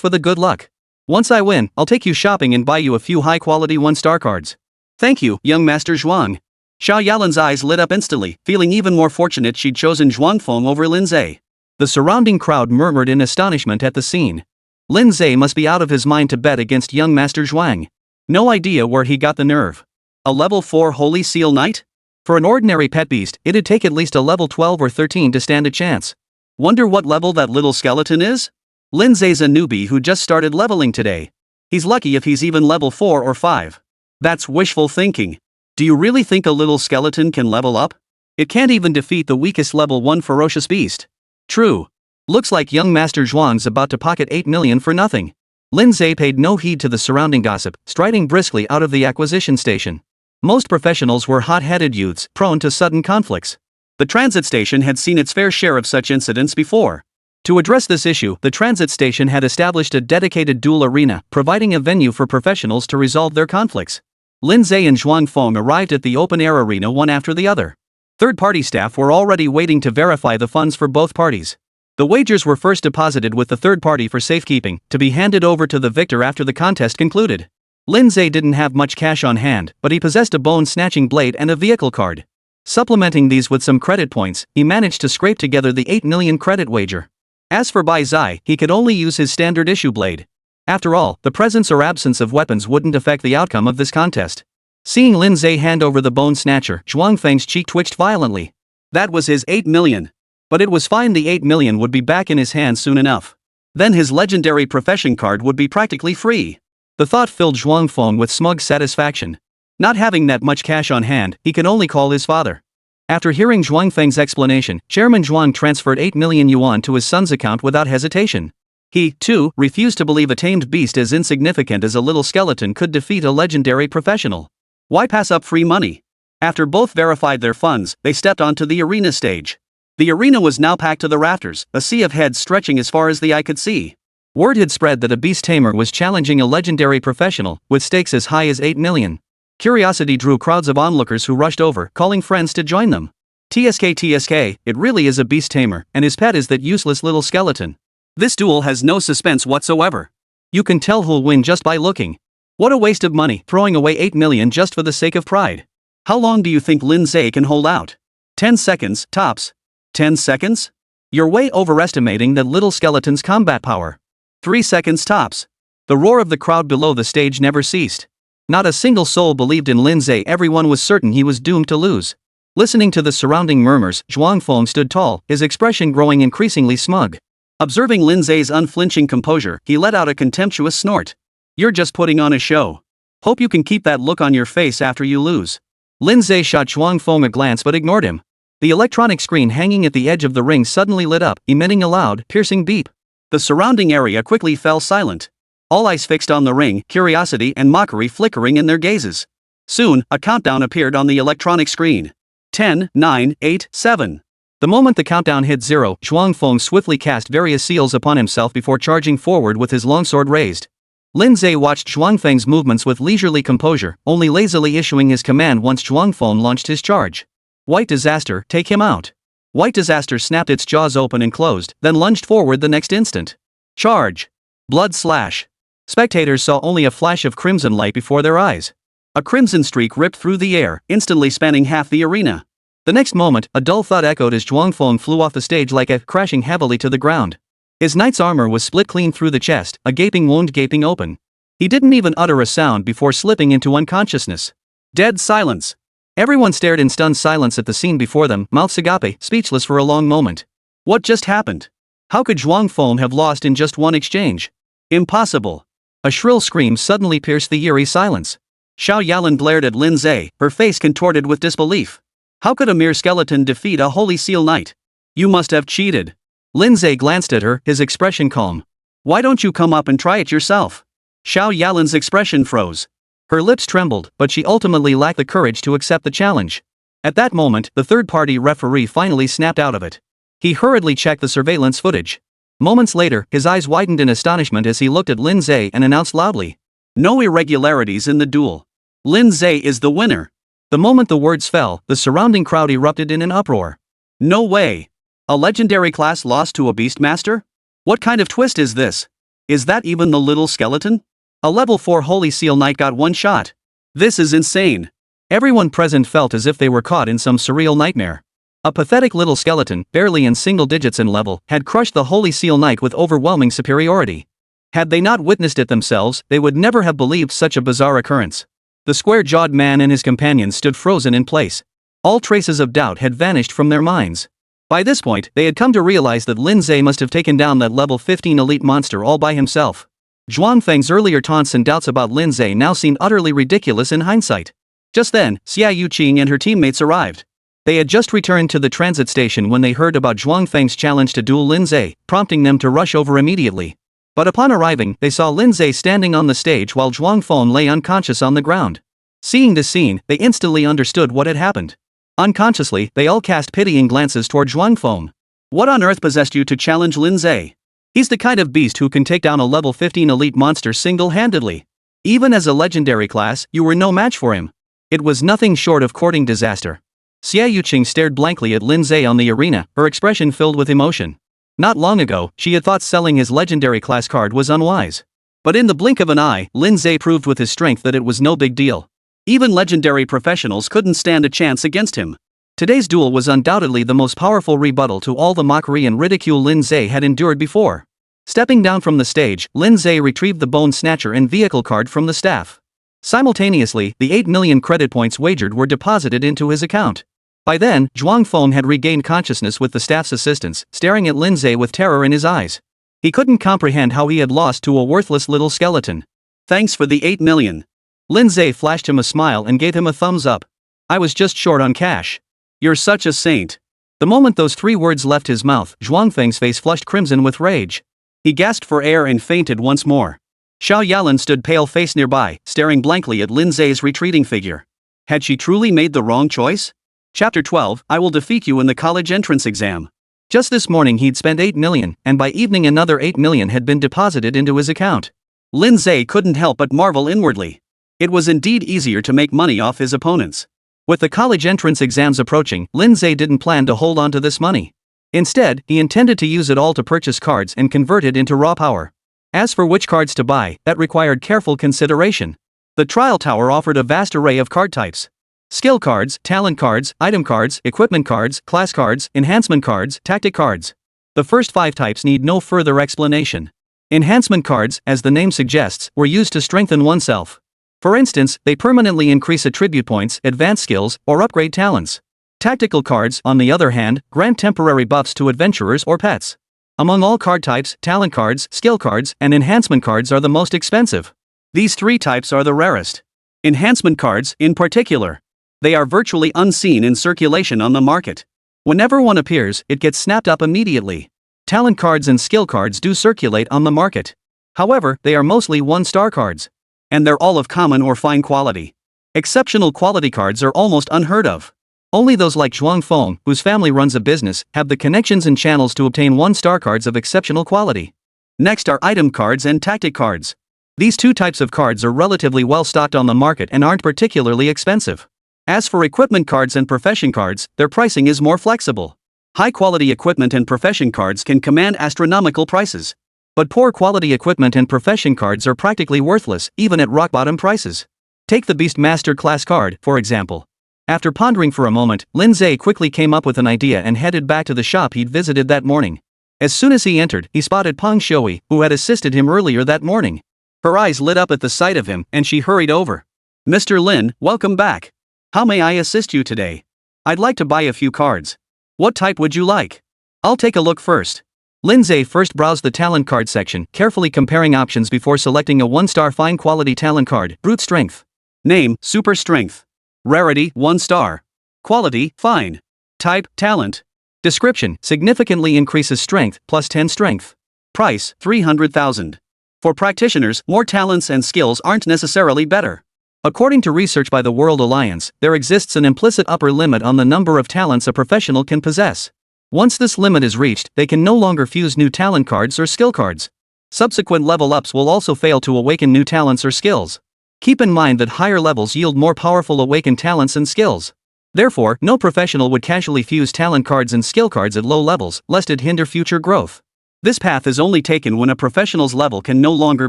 for the good luck. Once I win, I'll take you shopping and buy you a few high-quality 1-star cards. Thank you, young Master Zhuang. Xiao Yalan's eyes lit up instantly, feeling even more fortunate she'd chosen Zhuang Feng over Lin Ze. The surrounding crowd murmured in astonishment at the scene. Lin Ze must be out of his mind to bet against young Master Zhuang. No idea where he got the nerve. A level 4 Holy Seal Knight? For an ordinary pet beast, it'd take at least a level 12 or 13 to stand a chance. Wonder what level that little skeleton is? Lin Ze's a newbie who just started leveling today. He's lucky if he's even level 4 or 5. That's wishful thinking. Do you really think a little skeleton can level up? It can't even defeat the weakest level 1 ferocious beast. True. Looks like young Master Zhuang's about to pocket 8 million for nothing. Lin Ze paid no heed to the surrounding gossip, striding briskly out of the acquisition station. Most professionals were hot-headed youths, prone to sudden conflicts. The transit station had seen its fair share of such incidents before. To address this issue, the transit station had established a dedicated duel arena, providing a venue for professionals to resolve their conflicts. Lin Ze and Zhuang Feng arrived at the open-air arena one after the other. Third-party staff were already waiting to verify the funds for both parties. The wagers were first deposited with the third party for safekeeping, to be handed over to the victor after the contest concluded. Lin Ze didn't have much cash on hand, but he possessed a bone-snatching blade and a vehicle card. Supplementing these with some credit points, he managed to scrape together the 8 million credit wager. As for Bai Zai, he could only use his standard issue blade. After all, the presence or absence of weapons wouldn't affect the outcome of this contest. Seeing Lin Ze hand over the bone snatcher, Zhuang Feng's cheek twitched violently. That was his 8 million. But it was fine, the 8 million would be back in his hands soon enough. Then his legendary profession card would be practically free. The thought filled Zhuang Feng with smug satisfaction. Not having that much cash on hand, he could only call his father. After hearing Zhuang Feng's explanation, Chairman Zhuang transferred 8 million yuan to his son's account without hesitation. He, too, refused to believe a tamed beast as insignificant as a little skeleton could defeat a legendary professional. Why pass up free money? After both verified their funds, they stepped onto the arena stage. The arena was now packed to the rafters, a sea of heads stretching as far as the eye could see. Word had spread that a beast tamer was challenging a legendary professional, with stakes as high as 8 million. Curiosity drew crowds of onlookers who rushed over, calling friends to join them. TSK, it really is a beast tamer, and his pet is that useless little skeleton. This duel has no suspense whatsoever. You can tell who'll win just by looking. What a waste of money, throwing away 8 million just for the sake of pride. How long do you think Lin Ze can hold out? 10 seconds, tops. 10 seconds? You're way overestimating that little skeleton's combat power. 3 seconds tops. The roar of the crowd below the stage never ceased. Not a single soul believed in Lin Ze, everyone was certain he was doomed to lose. Listening to the surrounding murmurs, Zhuang Feng stood tall, his expression growing increasingly smug. Observing Lin Ze's unflinching composure, he let out a contemptuous snort. You're just putting on a show. Hope you can keep that look on your face after you lose. Lin Ze shot Zhuang Feng a glance but ignored him. The electronic screen hanging at the edge of the ring suddenly lit up, emitting a loud, piercing beep. The surrounding area quickly fell silent. All eyes fixed on the ring, curiosity and mockery flickering in their gazes. Soon, a countdown appeared on the electronic screen. 10, 9, 8, 7. The moment the countdown hit 0, Zhuang Feng swiftly cast various seals upon himself before charging forward with his longsword raised. Lin Ze watched Zhuang Feng's movements with leisurely composure, only lazily issuing his command once Zhuang Feng launched his charge. White Disaster, take him out. White Disaster snapped its jaws open and closed, then lunged forward the next instant. Charge. Blood slash. Spectators saw only a flash of crimson light before their eyes. A crimson streak ripped through the air, instantly spanning half the arena. The next moment, a dull thud echoed as Zhuang Feng flew off the stage like a crashing heavily to the ground. His knight's armor was split clean through the chest, a gaping wound gaping open. He didn't even utter a sound before slipping into unconsciousness. Dead silence. Everyone stared in stunned silence at the scene before them, mouths agape, speechless for a long moment. What just happened? How could Zhuang Feng have lost in just one exchange? Impossible. A shrill scream suddenly pierced the eerie silence. Xiao Yalan glared at Lin Ze, her face contorted with disbelief. How could a mere skeleton defeat a Holy Seal Knight? You must have cheated. Lin Ze glanced at her, his expression calm. Why don't you come up and try it yourself? Xiao Yalan's expression froze. Her lips trembled, but she ultimately lacked the courage to accept the challenge. At that moment, the third-party referee finally snapped out of it. He hurriedly checked the surveillance footage. Moments later, his eyes widened in astonishment as he looked at Lin Ze and announced loudly. No irregularities in the duel. Lin Ze is the winner. The moment the words fell, the surrounding crowd erupted in an uproar. No way. A legendary class lost to a Beastmaster? What kind of twist is this? Is that even the little skeleton? A level 4 Holy Seal Knight got one shot. This is insane. Everyone present felt as if they were caught in some surreal nightmare. A pathetic little skeleton, barely in single digits in level, had crushed the Holy Seal Knight with overwhelming superiority. Had they not witnessed it themselves, they would never have believed such a bizarre occurrence. The square-jawed man and his companions stood frozen in place. All traces of doubt had vanished from their minds. By this point, they had come to realize that Lin Ze must have taken down that level 15 elite monster all by himself. Zhuang Feng's earlier taunts and doubts about Lin Ze now seemed utterly ridiculous in hindsight. Just then, Xia Yuqing and her teammates arrived. They had just returned to the transit station when they heard about Zhuang Feng's challenge to duel Lin Ze, prompting them to rush over immediately. But upon arriving, they saw Lin Ze standing on the stage while Zhuang Feng lay unconscious on the ground. Seeing this scene, they instantly understood what had happened. Unconsciously, they all cast pitying glances toward Zhuang Feng. What on earth possessed you to challenge Lin Ze? He's the kind of beast who can take down a level 15 elite monster single-handedly. Even as a legendary class, you were no match for him. It was nothing short of courting disaster. Xia Yuqing stared blankly at Lin Ze on the arena, her expression filled with emotion. Not long ago, she had thought selling his legendary class card was unwise. But in the blink of an eye, Lin Ze proved with his strength that it was no big deal. Even legendary professionals couldn't stand a chance against him. Today's duel was undoubtedly the most powerful rebuttal to all the mockery and ridicule Lin Ze had endured before. Stepping down from the stage, Lin Ze retrieved the Bone Snatcher and Vehicle card from the staff. Simultaneously, the 8 million credit points wagered were deposited into his account. By then, Zhuang Feng had regained consciousness with the staff's assistance, staring at Lin Ze with terror in his eyes. He couldn't comprehend how he had lost to a worthless little skeleton. Thanks for the 8 million. Lin Ze flashed him a smile and gave him a thumbs up. I was just short on cash. You're such a saint. The moment those 3 words left his mouth, Zhuang Feng's face flushed crimson with rage. He gasped for air and fainted once more. Xiao Yalan stood pale-faced nearby, staring blankly at Lin Ze's retreating figure. Had she truly made the wrong choice? Chapter 12, I will defeat you in the college entrance exam. Just this morning he'd spent 8 million, and by evening another 8 million had been deposited into his account. Lin Ze couldn't help but marvel inwardly. It was indeed easier to make money off his opponents. With the college entrance exams approaching, Lin Ze didn't plan to hold on to this money. Instead, he intended to use it all to purchase cards and convert it into raw power. As for which cards to buy, that required careful consideration. The trial tower offered a vast array of card types. Skill cards, talent cards, item cards, equipment cards, class cards, enhancement cards, tactic cards. The first 5 types need no further explanation. Enhancement cards, as the name suggests, were used to strengthen oneself. For instance, they permanently increase attribute points, advance skills, or upgrade talents. Tactical cards, on the other hand, grant temporary buffs to adventurers or pets. Among all card types, talent cards, skill cards, and enhancement cards are the most expensive. These 3 types are the rarest. Enhancement cards, in particular. They are virtually unseen in circulation on the market. Whenever one appears, it gets snapped up immediately. Talent cards and skill cards do circulate on the market. However, they are mostly 1-star cards. And they're all of common or fine quality. Exceptional quality cards are almost unheard of. Only those like Zhuang Feng, whose family runs a business, have the connections and channels to obtain 1-star cards of exceptional quality. Next are item cards and tactic cards. These 2 types of cards are relatively well stocked on the market and aren't particularly expensive. As for equipment cards and profession cards, their pricing is more flexible. High-quality equipment and profession cards can command astronomical prices. But poor quality equipment and profession cards are practically worthless, even at rock-bottom prices. Take the Beastmaster class card, for example. After pondering for a moment, Lin Ze quickly came up with an idea and headed back to the shop he'd visited that morning. As soon as he entered, he spotted Peng Shui, who had assisted him earlier that morning. Her eyes lit up at the sight of him, and she hurried over. Mr. Lin, welcome back. How may I assist you today? I'd like to buy a few cards. What type would you like? I'll take a look first. Lin Ze first browsed the talent card section, carefully comparing options before selecting a 1-star fine quality talent card, brute strength. Name, super strength. Rarity, 1 star. Quality, fine. Type, talent. Description, significantly increases strength, plus 10 strength. Price, 300,000. For practitioners, more talents and skills aren't necessarily better. According to research by the World Alliance, there exists an implicit upper limit on the number of talents a professional can possess. Once this limit is reached, they can no longer fuse new talent cards or skill cards. Subsequent level ups will also fail to awaken new talents or skills. Keep in mind that higher levels yield more powerful awakened talents and skills. Therefore, no professional would casually fuse talent cards and skill cards at low levels, lest it hinder future growth. This path is only taken when a professional's level can no longer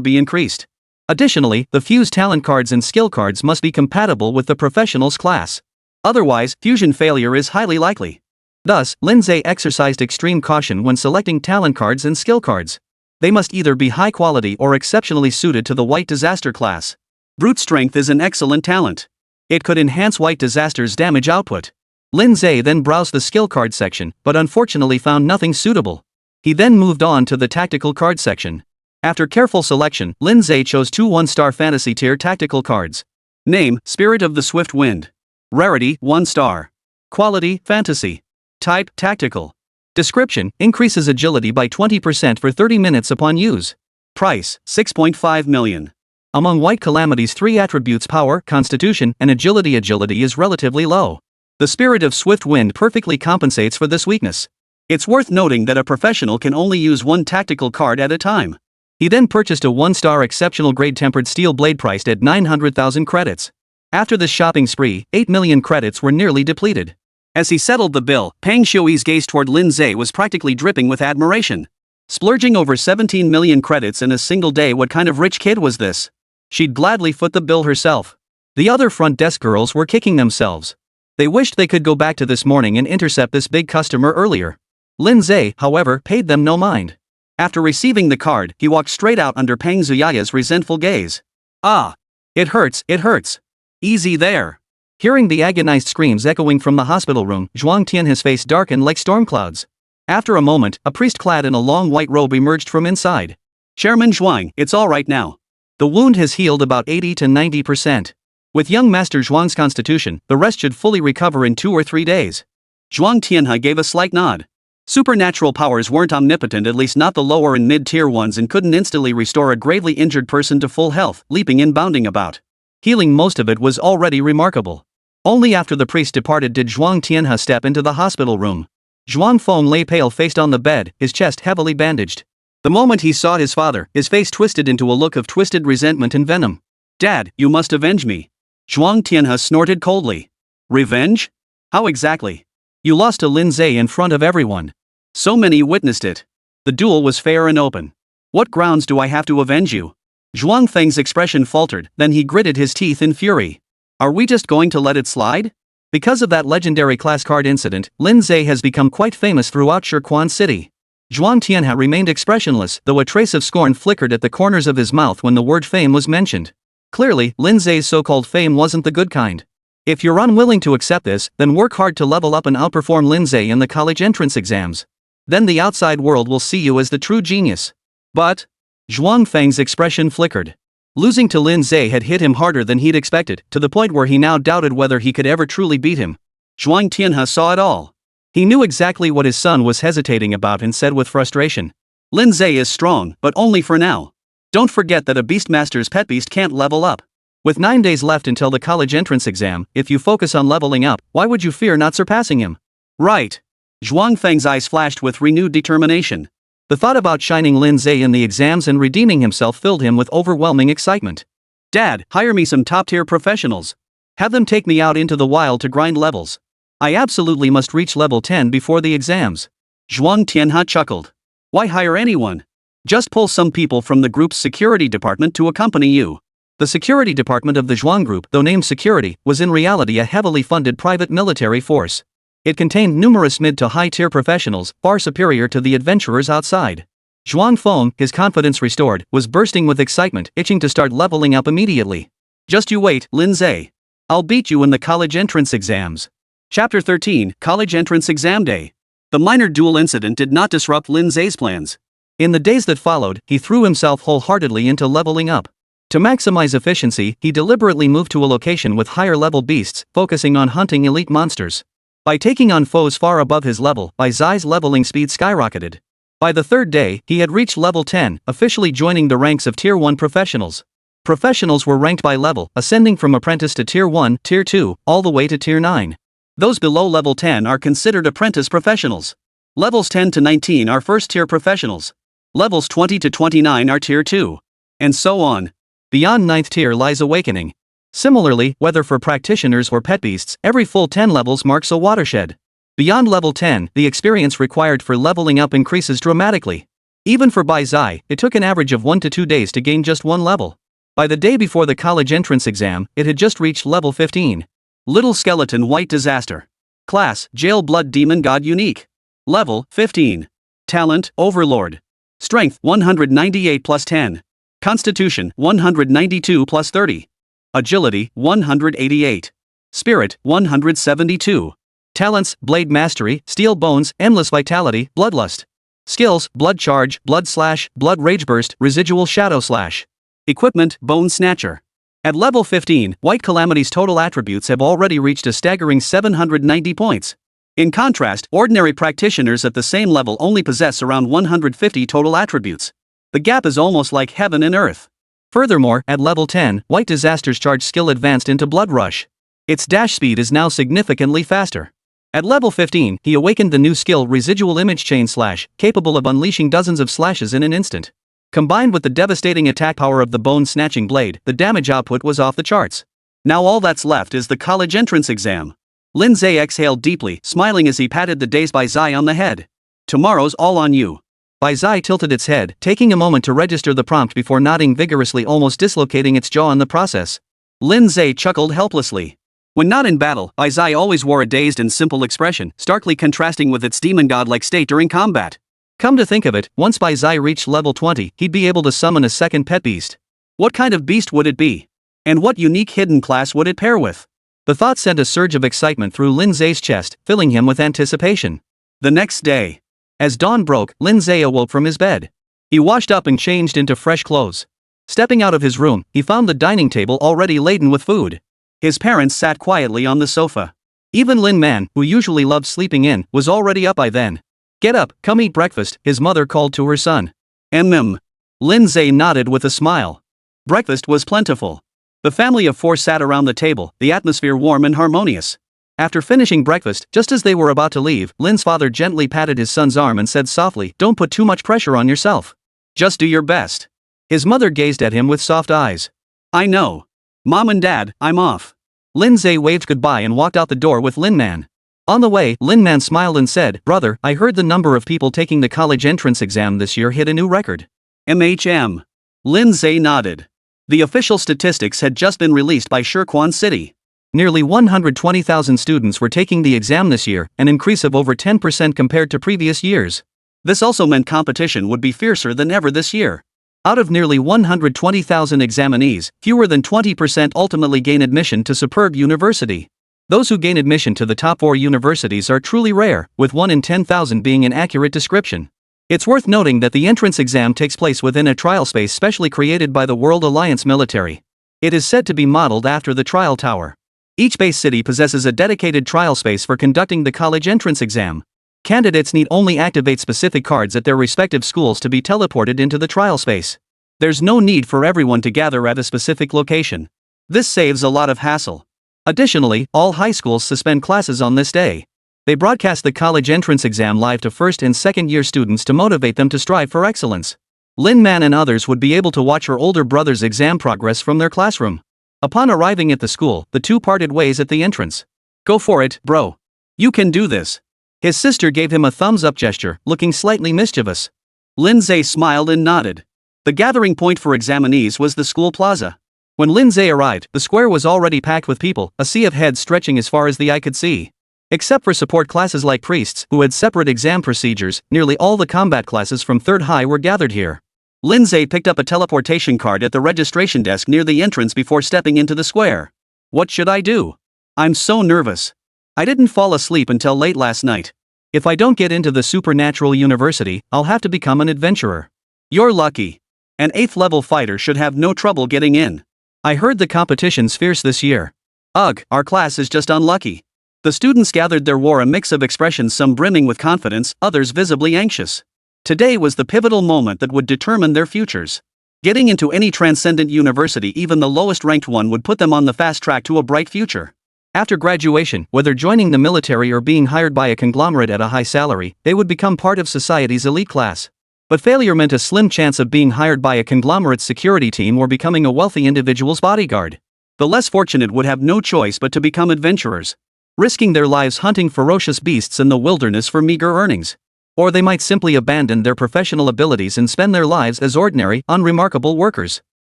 be increased. Additionally, the fused talent cards and skill cards must be compatible with the professional's class. Otherwise, fusion failure is highly likely. Thus, Lin Ze exercised extreme caution when selecting talent cards and skill cards. They must either be high quality or exceptionally suited to the White Disaster class. Brute Strength is an excellent talent. It could enhance White Disaster's damage output. Lin Ze then browsed the skill card section, but unfortunately found nothing suitable. He then moved on to the tactical card section. After careful selection, Lin Ze chose 2 1-star fantasy tier tactical cards. Name, Spirit of the Swift Wind. Rarity, 1 star. Quality, fantasy. Type, tactical. Description, increases agility by 20% for 30 minutes upon use. Price, 6.5 million. Among White Calamity's 3 attributes power, constitution, and agility is relatively low. The Spirit of Swift Wind perfectly compensates for this weakness. It's worth noting that a professional can only use 1 tactical card at a time. He then purchased a 1-star exceptional grade tempered steel blade priced at 900,000 credits. After this shopping spree, 8 million credits were nearly depleted. As he settled the bill, Pang Shui's gaze toward Lin Ze was practically dripping with admiration. Splurging over 17 million credits in a single day, what kind of rich kid was this? She'd gladly foot the bill herself. The other front desk girls were kicking themselves. They wished they could go back to this morning and intercept this big customer earlier. Lin Ze, however, paid them no mind. After receiving the card, he walked straight out under Pang Zuyaya's resentful gaze. Ah! It hurts, it hurts. Easy there. Hearing the agonized screams echoing from the hospital room, Zhuang Tian, his face darkened like storm clouds. After a moment, a priest clad in a long white robe emerged from inside. Chairman Zhuang, it's all right now. The wound has healed about 80 to 90%. With young Master Zhuang's constitution, the rest should fully recover in 2 or 3 days. Zhuang Tianhe gave a slight nod. Supernatural powers weren't omnipotent, at least not the lower and mid-tier ones, and couldn't instantly restore a gravely injured person to full health, leaping and bounding about. Healing most of it was already remarkable. Only after the priest departed did Zhuang Tianhe step into the hospital room. Zhuang Feng lay pale-faced on the bed, his chest heavily bandaged. The moment he saw his father, his face twisted into a look of twisted resentment and venom. Dad, you must avenge me. Zhuang Tianhe snorted coldly. Revenge? How exactly? You lost to Lin Ze in front of everyone. So many witnessed it. The duel was fair and open. What grounds do I have to avenge you? Zhuang Feng's expression faltered, then he gritted his teeth in fury. Are we just going to let it slide? Because of that legendary class card incident, Lin Ze has become quite famous throughout Shirquan City. Zhuang Tianhe remained expressionless, though a trace of scorn flickered at the corners of his mouth when the word fame was mentioned. Clearly, Lin Ze's so-called fame wasn't the good kind. If you're unwilling to accept this, then work hard to level up and outperform Lin Ze in the college entrance exams. Then the outside world will see you as the true genius. But Zhuang Feng's expression flickered. Losing to Lin Ze had hit him harder than he'd expected, to the point where he now doubted whether he could ever truly beat him. Zhuang Tianhe saw it all. He knew exactly what his son was hesitating about and said with frustration. Lin Ze is strong, but only for now. Don't forget that a Beastmaster's pet beast can't level up. With 9 days left until the college entrance exam, if you focus on leveling up, why would you fear not surpassing him? Right. Zhuang Feng's eyes flashed with renewed determination. The thought about shining Lin Ze in the exams and redeeming himself filled him with overwhelming excitement. Dad, hire me some top-tier professionals. Have them take me out into the wild to grind levels. I absolutely must reach level 10 before the exams. Zhuang Tianhe chuckled. Why hire anyone? Just pull some people from the group's security department to accompany you. The security department of the Zhuang group, though named security, was in reality a heavily funded private military force. It contained numerous mid to high-tier professionals, far superior to the adventurers outside. Zhuang Feng, his confidence restored, was bursting with excitement, itching to start leveling up immediately. Just you wait, Lin Ze. I'll beat you in the college entrance exams. Chapter 13, College Entrance Exam Day. The minor duel incident did not disrupt Lin Ze's plans. In the days that followed, he threw himself wholeheartedly into leveling up. To maximize efficiency, he deliberately moved to a location with higher-level beasts, focusing on hunting elite monsters. By taking on foes far above his level, Bai Zai's leveling speed skyrocketed. By the third day, he had reached level 10, officially joining the ranks of Tier 1 professionals. Professionals were ranked by level, ascending from apprentice to Tier 1, Tier 2, all the way to Tier 9. Those below level 10 are considered apprentice professionals. Levels 10 to 19 are first-tier professionals. Levels 20 to 29 are Tier 2. And so on. Beyond 9th tier lies awakening. Similarly, whether for practitioners or pet beasts, every full 10 levels marks a watershed. Beyond level 10, the experience required for leveling up increases dramatically. Even for Bai Zai, it took an average of 1 to 2 days to gain just one level. By the day before the college entrance exam, it had just reached level 15. Little Skeleton White Disaster. Class, Jail Blood Demon God Unique. Level, 15. Talent, Overlord. Strength, 198 plus 10. Constitution, 192 plus 30. Agility, 188. Spirit, 172. Talents, Blade Mastery, Steel Bones, Endless Vitality, Bloodlust. Skills, Blood Charge, Blood Slash, Blood Rage Burst, Residual Shadow Slash. Equipment, Bone Snatcher. At level 15, White Calamity's total attributes have already reached a staggering 790 points. In contrast, ordinary practitioners at the same level only possess around 150 total attributes. The gap is almost like heaven and earth. Furthermore, at level 10, White Disaster's charge skill advanced into Blood Rush. Its dash speed is now significantly faster. At level 15, he awakened the new skill Residual Image Chain Slash, capable of unleashing dozens of slashes in an instant. Combined with the devastating attack power of the bone-snatching blade, the damage output was off the charts. Now all that's left is the college entrance exam. Lin Ze exhaled deeply, smiling as he patted the dazed Bai Zai on the head. Tomorrow's all on you. Bai Zai tilted its head, taking a moment to register the prompt before nodding vigorously, almost dislocating its jaw in the process. Lin Ze chuckled helplessly. When not in battle, Bai Zai always wore a dazed and simple expression, starkly contrasting with its demon god-like state during combat. Come to think of it, once Bai Zai reached level 20, he'd be able to summon a second pet beast. What kind of beast would it be? And what unique hidden class would it pair with? The thought sent a surge of excitement through Lin Ze's chest, filling him with anticipation. The next day. As dawn broke, Lin Ze awoke from his bed. He washed up and changed into fresh clothes. Stepping out of his room, he found the dining table already laden with food. His parents sat quietly on the sofa. Even Lin Man, who usually loved sleeping in, was already up by then. Get up, come eat breakfast, his mother called to her son. Lin Ze nodded with a smile. Breakfast was plentiful. The family of four sat around the table, the atmosphere warm and harmonious. After finishing breakfast, just as they were about to leave, Lin's father gently patted his son's arm and said softly, "Don't put too much pressure on yourself. Just do your best." His mother gazed at him with soft eyes. "I know. Mom and Dad, I'm off." Lin Ze waved goodbye and walked out the door with Lin Man. On the way, Lin Man smiled and said, "Brother, I heard the number of people taking the college entrance exam this year hit a new record." Lin Ze nodded. The official statistics had just been released by Shirquan City. Nearly 120,000 students were taking the exam this year, an increase of over 10% compared to previous years. This also meant competition would be fiercer than ever this year. Out of nearly 120,000 examinees, fewer than 20% ultimately gain admission to Superb University. Those who gain admission to the top 4 universities are truly rare, with 1 in 10,000 being an accurate description. It's worth noting that the entrance exam takes place within a trial space specially created by the World Alliance military. It is said to be modeled after the Trial Tower. Each base city possesses a dedicated trial space for conducting the college entrance exam. Candidates need only activate specific cards at their respective schools to be teleported into the trial space. There's no need for everyone to gather at a specific location. This saves a lot of hassle. Additionally, all high schools suspend classes on this day. They broadcast the college entrance exam live to first and second year students to motivate them to strive for excellence. Lin Man and others would be able to watch her older brother's exam progress from their classroom. Upon arriving at the school, the two parted ways at the entrance. "Go for it, bro. You can do this." His sister gave him a thumbs-up gesture, looking slightly mischievous. Lin Ze smiled and nodded. The gathering point for examinees was the school plaza. When Lin Ze arrived, the square was already packed with people, a sea of heads stretching as far as the eye could see. Except for support classes like priests, who had separate exam procedures, nearly all the combat classes from 3rd High were gathered here. Lin Ze picked up a teleportation card at the registration desk near the entrance before stepping into the square. What should I do? I'm so nervous. I didn't fall asleep until late last night. If I don't get into the supernatural university, I'll have to become an adventurer. You're lucky. An 8th level fighter should have no trouble getting in. I heard the competition's fierce this year. Ugh, our class is just unlucky. The students gathered there wore a mix of expressions, some brimming with confidence, others visibly anxious. Today was the pivotal moment that would determine their futures. Getting into any transcendent university, even the lowest ranked one, would put them on the fast track to a bright future. After graduation, whether joining the military or being hired by a conglomerate at a high salary, they would become part of society's elite class. But failure meant a slim chance of being hired by a conglomerate's security team or becoming a wealthy individual's bodyguard. The less fortunate would have no choice but to become adventurers, risking their lives hunting ferocious beasts in the wilderness for meager earnings. Or they might simply abandon their professional abilities and spend their lives as ordinary, unremarkable workers.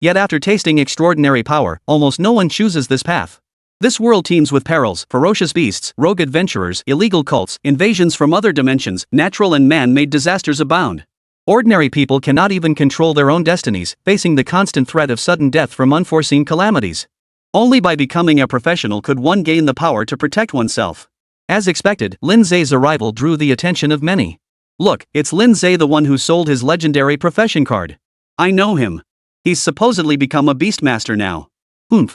Yet after tasting extraordinary power, almost no one chooses this path. This world teems with perils, ferocious beasts, rogue adventurers, illegal cults, invasions from other dimensions, natural and man-made disasters abound. Ordinary people cannot even control their own destinies, facing the constant threat of sudden death from unforeseen calamities. Only by becoming a professional could one gain the power to protect oneself. As expected, Lin Ze's arrival drew the attention of many. Look, it's Lin Ze, the one who sold his legendary profession card. I know him. He's supposedly become a Beastmaster now.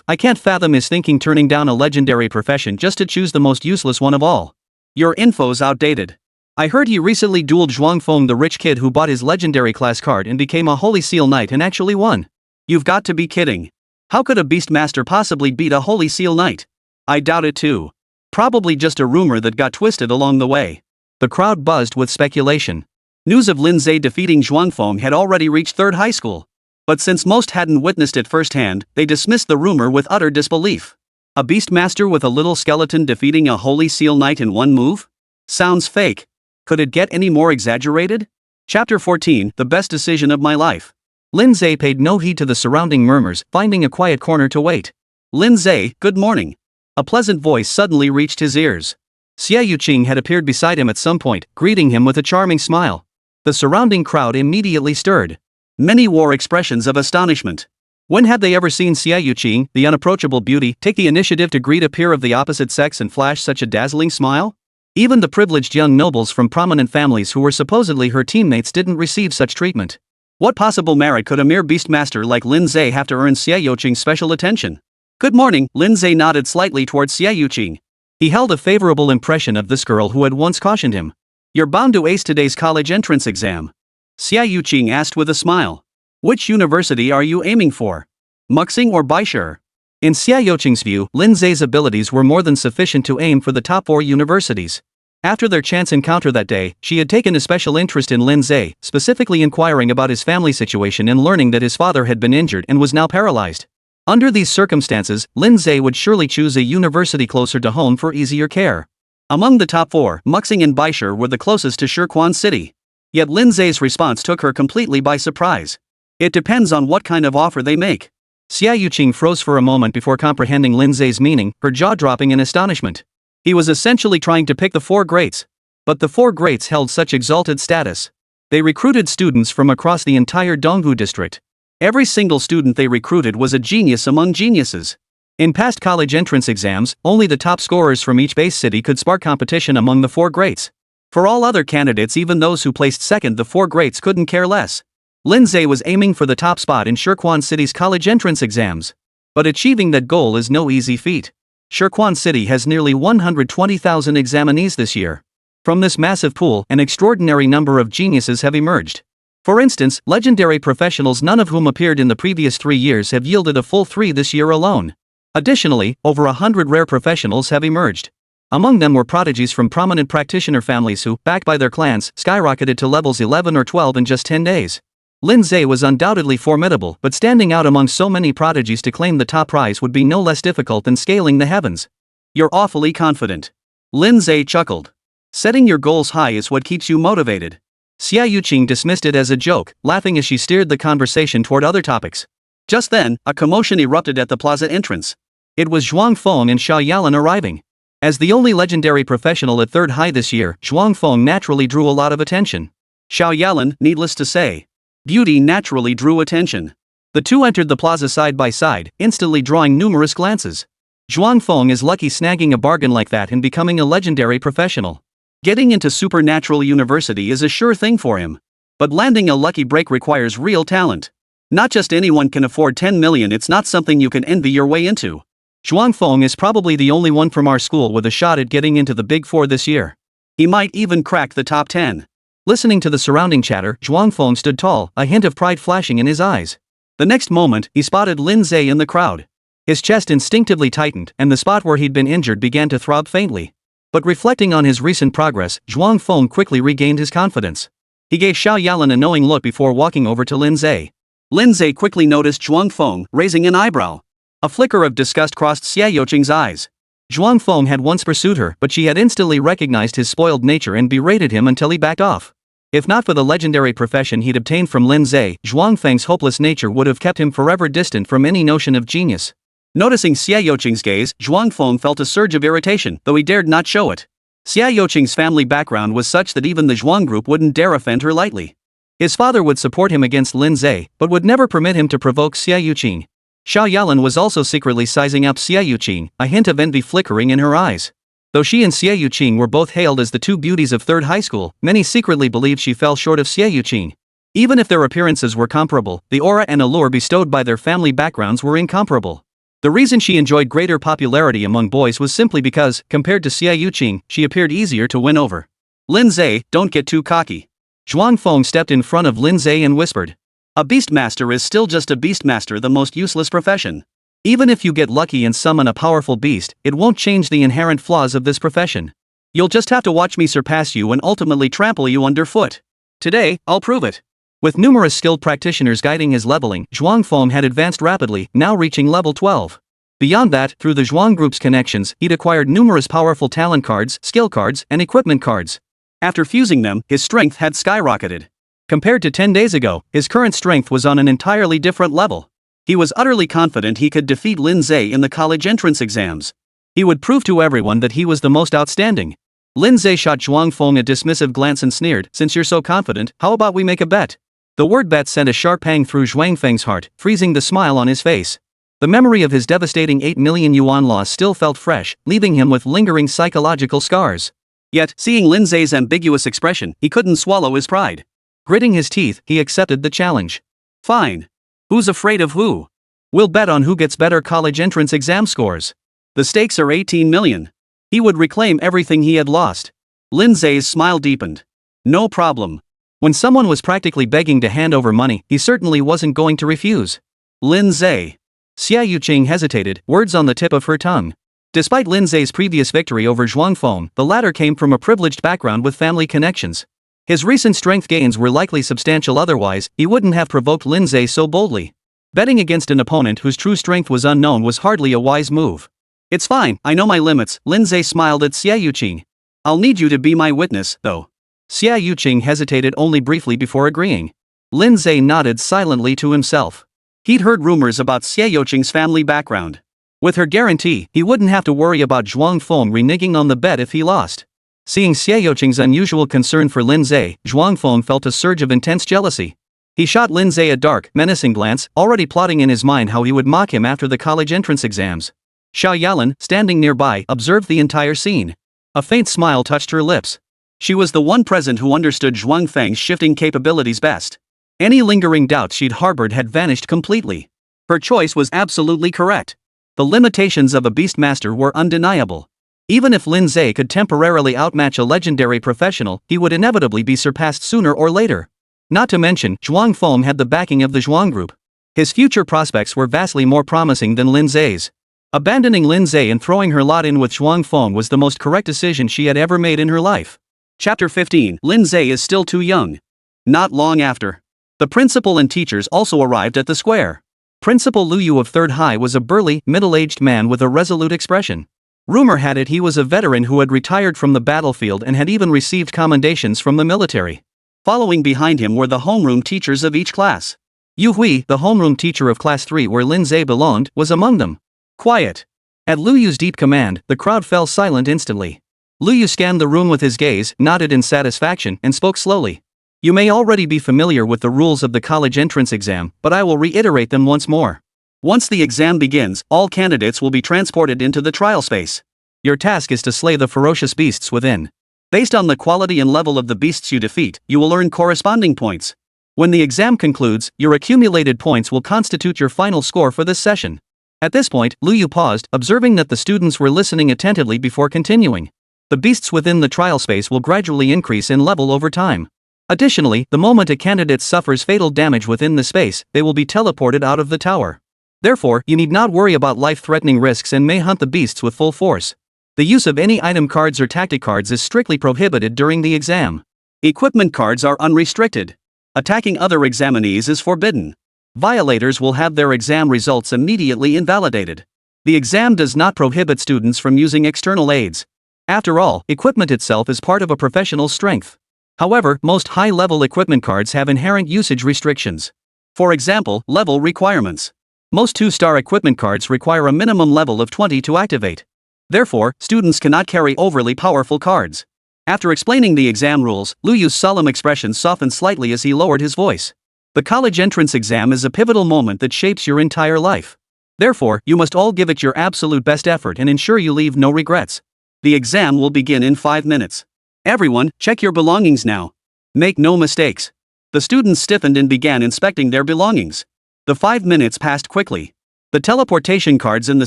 I can't fathom his thinking, turning down a legendary profession just to choose the most useless one of all. Your info's outdated. I heard he recently dueled Zhuangfeng, the rich kid who bought his legendary class card and became a Holy Seal Knight and actually won. You've got to be kidding. How could a Beastmaster possibly beat a Holy Seal Knight? I doubt it too. Probably just a rumor that got twisted along the way. The crowd buzzed with speculation. News of Lin Ze defeating Zhuangfeng had already reached 3rd high school. But since most hadn't witnessed it firsthand, they dismissed the rumor with utter disbelief. A Beastmaster with a little skeleton defeating a Holy Seal Knight in one move? Sounds fake. Could it get any more exaggerated? Chapter 14, The Best Decision of My Life. Lin Ze paid no heed to the surrounding murmurs, finding a quiet corner to wait. Lin Ze, good morning. A pleasant voice suddenly reached his ears. Xie Yuqing had appeared beside him at some point, greeting him with a charming smile. The surrounding crowd immediately stirred. Many wore expressions of astonishment. When had they ever seen Xie Yuqing, the unapproachable beauty, take the initiative to greet a peer of the opposite sex and flash such a dazzling smile? Even the privileged young nobles from prominent families who were supposedly her teammates didn't receive such treatment. What possible merit could a mere Beastmaster like Lin Ze have to earn Xie Yuqing's special attention? Good morning, Lin Ze nodded slightly towards Xie Yuqing. He held a favorable impression of this girl who had once cautioned him. You're bound to ace today's college entrance exam. Xie Yuqing asked with a smile. Which university are you aiming for? Muxing or Baishur? In Xie Yuqing's view, Lin Ze's abilities were more than sufficient to aim for the top 4 universities. After their chance encounter that day, she had taken a special interest in Lin Ze, specifically inquiring about his family situation and learning that his father had been injured and was now paralyzed. Under these circumstances, Lin Ze would surely choose a university closer to home for easier care. Among the top 4, Muxing and Baishur were the closest to Shirquan City. Yet Lin Ze's response took her completely by surprise. It depends on what kind of offer they make. Xie Yuqing froze for a moment before comprehending Lin Ze's meaning, her jaw dropping in astonishment. He was essentially trying to pick the 4 greats. But the 4 greats held such exalted status. They recruited students from across the entire Donghu district. Every single student they recruited was a genius among geniuses. In past college entrance exams, only the top scorers from each base city could spark competition among the 4 greats. For all other candidates, even those who placed second, the 4 greats couldn't care less. Lin Ze was aiming for the top spot in Shirquan City's college entrance exams. But achieving that goal is no easy feat. Shirquan City has nearly 120,000 examinees this year. From this massive pool, an extraordinary number of geniuses have emerged. For instance, legendary professionals, none of whom appeared in the previous 3 years, have yielded a full 3 this year alone. Additionally, over 100 rare professionals have emerged. Among them were prodigies from prominent practitioner families who, backed by their clans, skyrocketed to levels 11 or 12 in just 10 days. Lin Ze was undoubtedly formidable, but standing out among so many prodigies to claim the top prize would be no less difficult than scaling the heavens. You're awfully confident. Lin Ze chuckled. Setting your goals high is what keeps you motivated. Xie Yuqing dismissed it as a joke, laughing as she steered the conversation toward other topics. Just then, a commotion erupted at the plaza entrance. It was Zhuangfeng and Xiao Yalan arriving. As the only legendary professional at 3rd high this year, Zhuangfeng naturally drew a lot of attention. Xiao Yalan, needless to say, beauty naturally drew attention. The two entered the plaza side by side, instantly drawing numerous glances. Zhuang Feng is lucky snagging a bargain like that and becoming a legendary professional. Getting into Supernatural University is a sure thing for him. But landing a lucky break requires real talent. Not just anyone can afford 10 million, it's not something you can envy your way into. Zhuang Feng is probably the only one from our school with a shot at getting into the Big Four this year. He might even crack the top 10. Listening to the surrounding chatter, Zhuang Feng stood tall, a hint of pride flashing in his eyes. The next moment, he spotted Lin Ze in the crowd. His chest instinctively tightened, and the spot where he'd been injured began to throb faintly. But reflecting on his recent progress, Zhuang Feng quickly regained his confidence. He gave Xiao Yalan a knowing look before walking over to Lin Ze. Lin Ze quickly noticed Zhuang Feng, raising an eyebrow. A flicker of disgust crossed Xia Youqing's eyes. Zhuang Feng had once pursued her, but she had instantly recognized his spoiled nature and berated him until he backed off. If not for the legendary profession he'd obtained from Lin Ze, Zhuang Feng's hopeless nature would have kept him forever distant from any notion of genius. Noticing Xia Youqing's gaze, Zhuang Feng felt a surge of irritation, though he dared not show it. Xia Youqing's family background was such that even the Zhuang group wouldn't dare offend her lightly. His father would support him against Lin Ze, but would never permit him to provoke Xia Youqing. Xiao Yalan was also secretly sizing up Xia Youqing, a hint of envy flickering in her eyes. Though she and Xia Youqing were both hailed as the two beauties of third high school, many secretly believed she fell short of Xia Youqing. Even if their appearances were comparable, the aura and allure bestowed by their family backgrounds were incomparable. The reason she enjoyed greater popularity among boys was simply because, compared to Xia Youqing, she appeared easier to win over. Lin Ze, don't get too cocky. Zhuang Feng stepped in front of Lin Ze and whispered. A beastmaster is still just a beastmaster, the most useless profession. Even if you get lucky and summon a powerful beast, it won't change the inherent flaws of this profession. You'll just have to watch me surpass you and ultimately trample you underfoot. Today, I'll prove it. With numerous skilled practitioners guiding his leveling, Zhuang Feng had advanced rapidly, now reaching level 12. Beyond that, through the Zhuang group's connections, he'd acquired numerous powerful talent cards, skill cards, and equipment cards. After fusing them, his strength had skyrocketed. Compared to 10 days ago, his current strength was on an entirely different level. He was utterly confident he could defeat Lin Ze in the college entrance exams. He would prove to everyone that he was the most outstanding. Lin Ze shot Zhuang Feng a dismissive glance and sneered, "Since you're so confident, how about we make a bet?" The word bet sent a sharp pang through Zhuang Feng's heart, freezing the smile on his face. The memory of his devastating 8 million yuan loss still felt fresh, leaving him with lingering psychological scars. Yet, seeing Lin Ze's ambiguous expression, he couldn't swallow his pride. Gritting his teeth, he accepted the challenge. Fine. Who's afraid of who? We'll bet on who gets better college entrance exam scores. The stakes are 18 million. He would reclaim everything he had lost. Lin Ze's smile deepened. No problem. When someone was practically begging to hand over money, he certainly wasn't going to refuse. Lin Ze. Xia Youqing hesitated, words on the tip of her tongue. Despite Lin Ze's previous victory over Zhuang Feng, the latter came from a privileged background with family connections. His recent strength gains were likely substantial, otherwise, he wouldn't have provoked Lin Ze so boldly. Betting against an opponent whose true strength was unknown was hardly a wise move. It's fine, I know my limits, Lin Ze smiled at Xia Youqing. I'll need you to be my witness, though. Xia Youqing hesitated only briefly before agreeing. Lin Ze nodded silently to himself. He'd heard rumors about Xia Youqing's family background. With her guarantee, he wouldn't have to worry about Zhuang Feng reneging on the bet if he lost. Seeing Xia Youqing's unusual concern for Lin Ze, Zhuang Feng felt a surge of intense jealousy. He shot Lin Ze a dark, menacing glance, already plotting in his mind how he would mock him after the college entrance exams. Xiao Yalan, standing nearby, observed the entire scene. A faint smile touched her lips. She was the one present who understood Zhuang Feng's shifting capabilities best. Any lingering doubts she'd harbored had vanished completely. Her choice was absolutely correct. The limitations of a beastmaster were undeniable. Even if Lin Ze could temporarily outmatch a legendary professional, he would inevitably be surpassed sooner or later. Not to mention, Zhuang Feng had the backing of the Zhuang group. His future prospects were vastly more promising than Lin Ze's. Abandoning Lin Ze and throwing her lot in with Zhuang Feng was the most correct decision she had ever made in her life. Chapter 15. Lin Ze is still too young. Not long after, the principal and teachers also arrived at the square. Principal Lu Yu of Third High was a burly, middle-aged man with a resolute expression. Rumor had it he was a veteran who had retired from the battlefield and had even received commendations from the military. Following behind him were the homeroom teachers of each class. Yu Hui, the homeroom teacher of Class 3 where Lin Ze belonged, was among them. Quiet. At Lu Yu's deep command, the crowd fell silent instantly. Lu Yu scanned the room with his gaze, nodded in satisfaction, and spoke slowly. You may already be familiar with the rules of the college entrance exam, but I will reiterate them once more. Once the exam begins, all candidates will be transported into the trial space. Your task is to slay the ferocious beasts within. Based on the quality and level of the beasts you defeat, you will earn corresponding points. When the exam concludes, your accumulated points will constitute your final score for this session. At this point, Luyu paused, observing that the students were listening attentively before continuing. The beasts within the trial space will gradually increase in level over time. Additionally, the moment a candidate suffers fatal damage within the space, they will be teleported out of the tower. Therefore, you need not worry about life-threatening risks and may hunt the beasts with full force. The use of any item cards or tactic cards is strictly prohibited during the exam. Equipment cards are unrestricted. Attacking other examinees is forbidden. Violators will have their exam results immediately invalidated. The exam does not prohibit students from using external aids. After all, equipment itself is part of a professional's strength. However, most high-level equipment cards have inherent usage restrictions. For example, level requirements. Most 2-star equipment cards require a minimum level of 20 to activate. Therefore, students cannot carry overly powerful cards. After explaining the exam rules, Luyu's solemn expression softened slightly as he lowered his voice. The college entrance exam is a pivotal moment that shapes your entire life. Therefore, you must all give it your absolute best effort and ensure you leave no regrets. The exam will begin in 5 minutes. Everyone, check your belongings now. Make no mistakes. The students stiffened and began inspecting their belongings. The 5 minutes passed quickly. The teleportation cards in the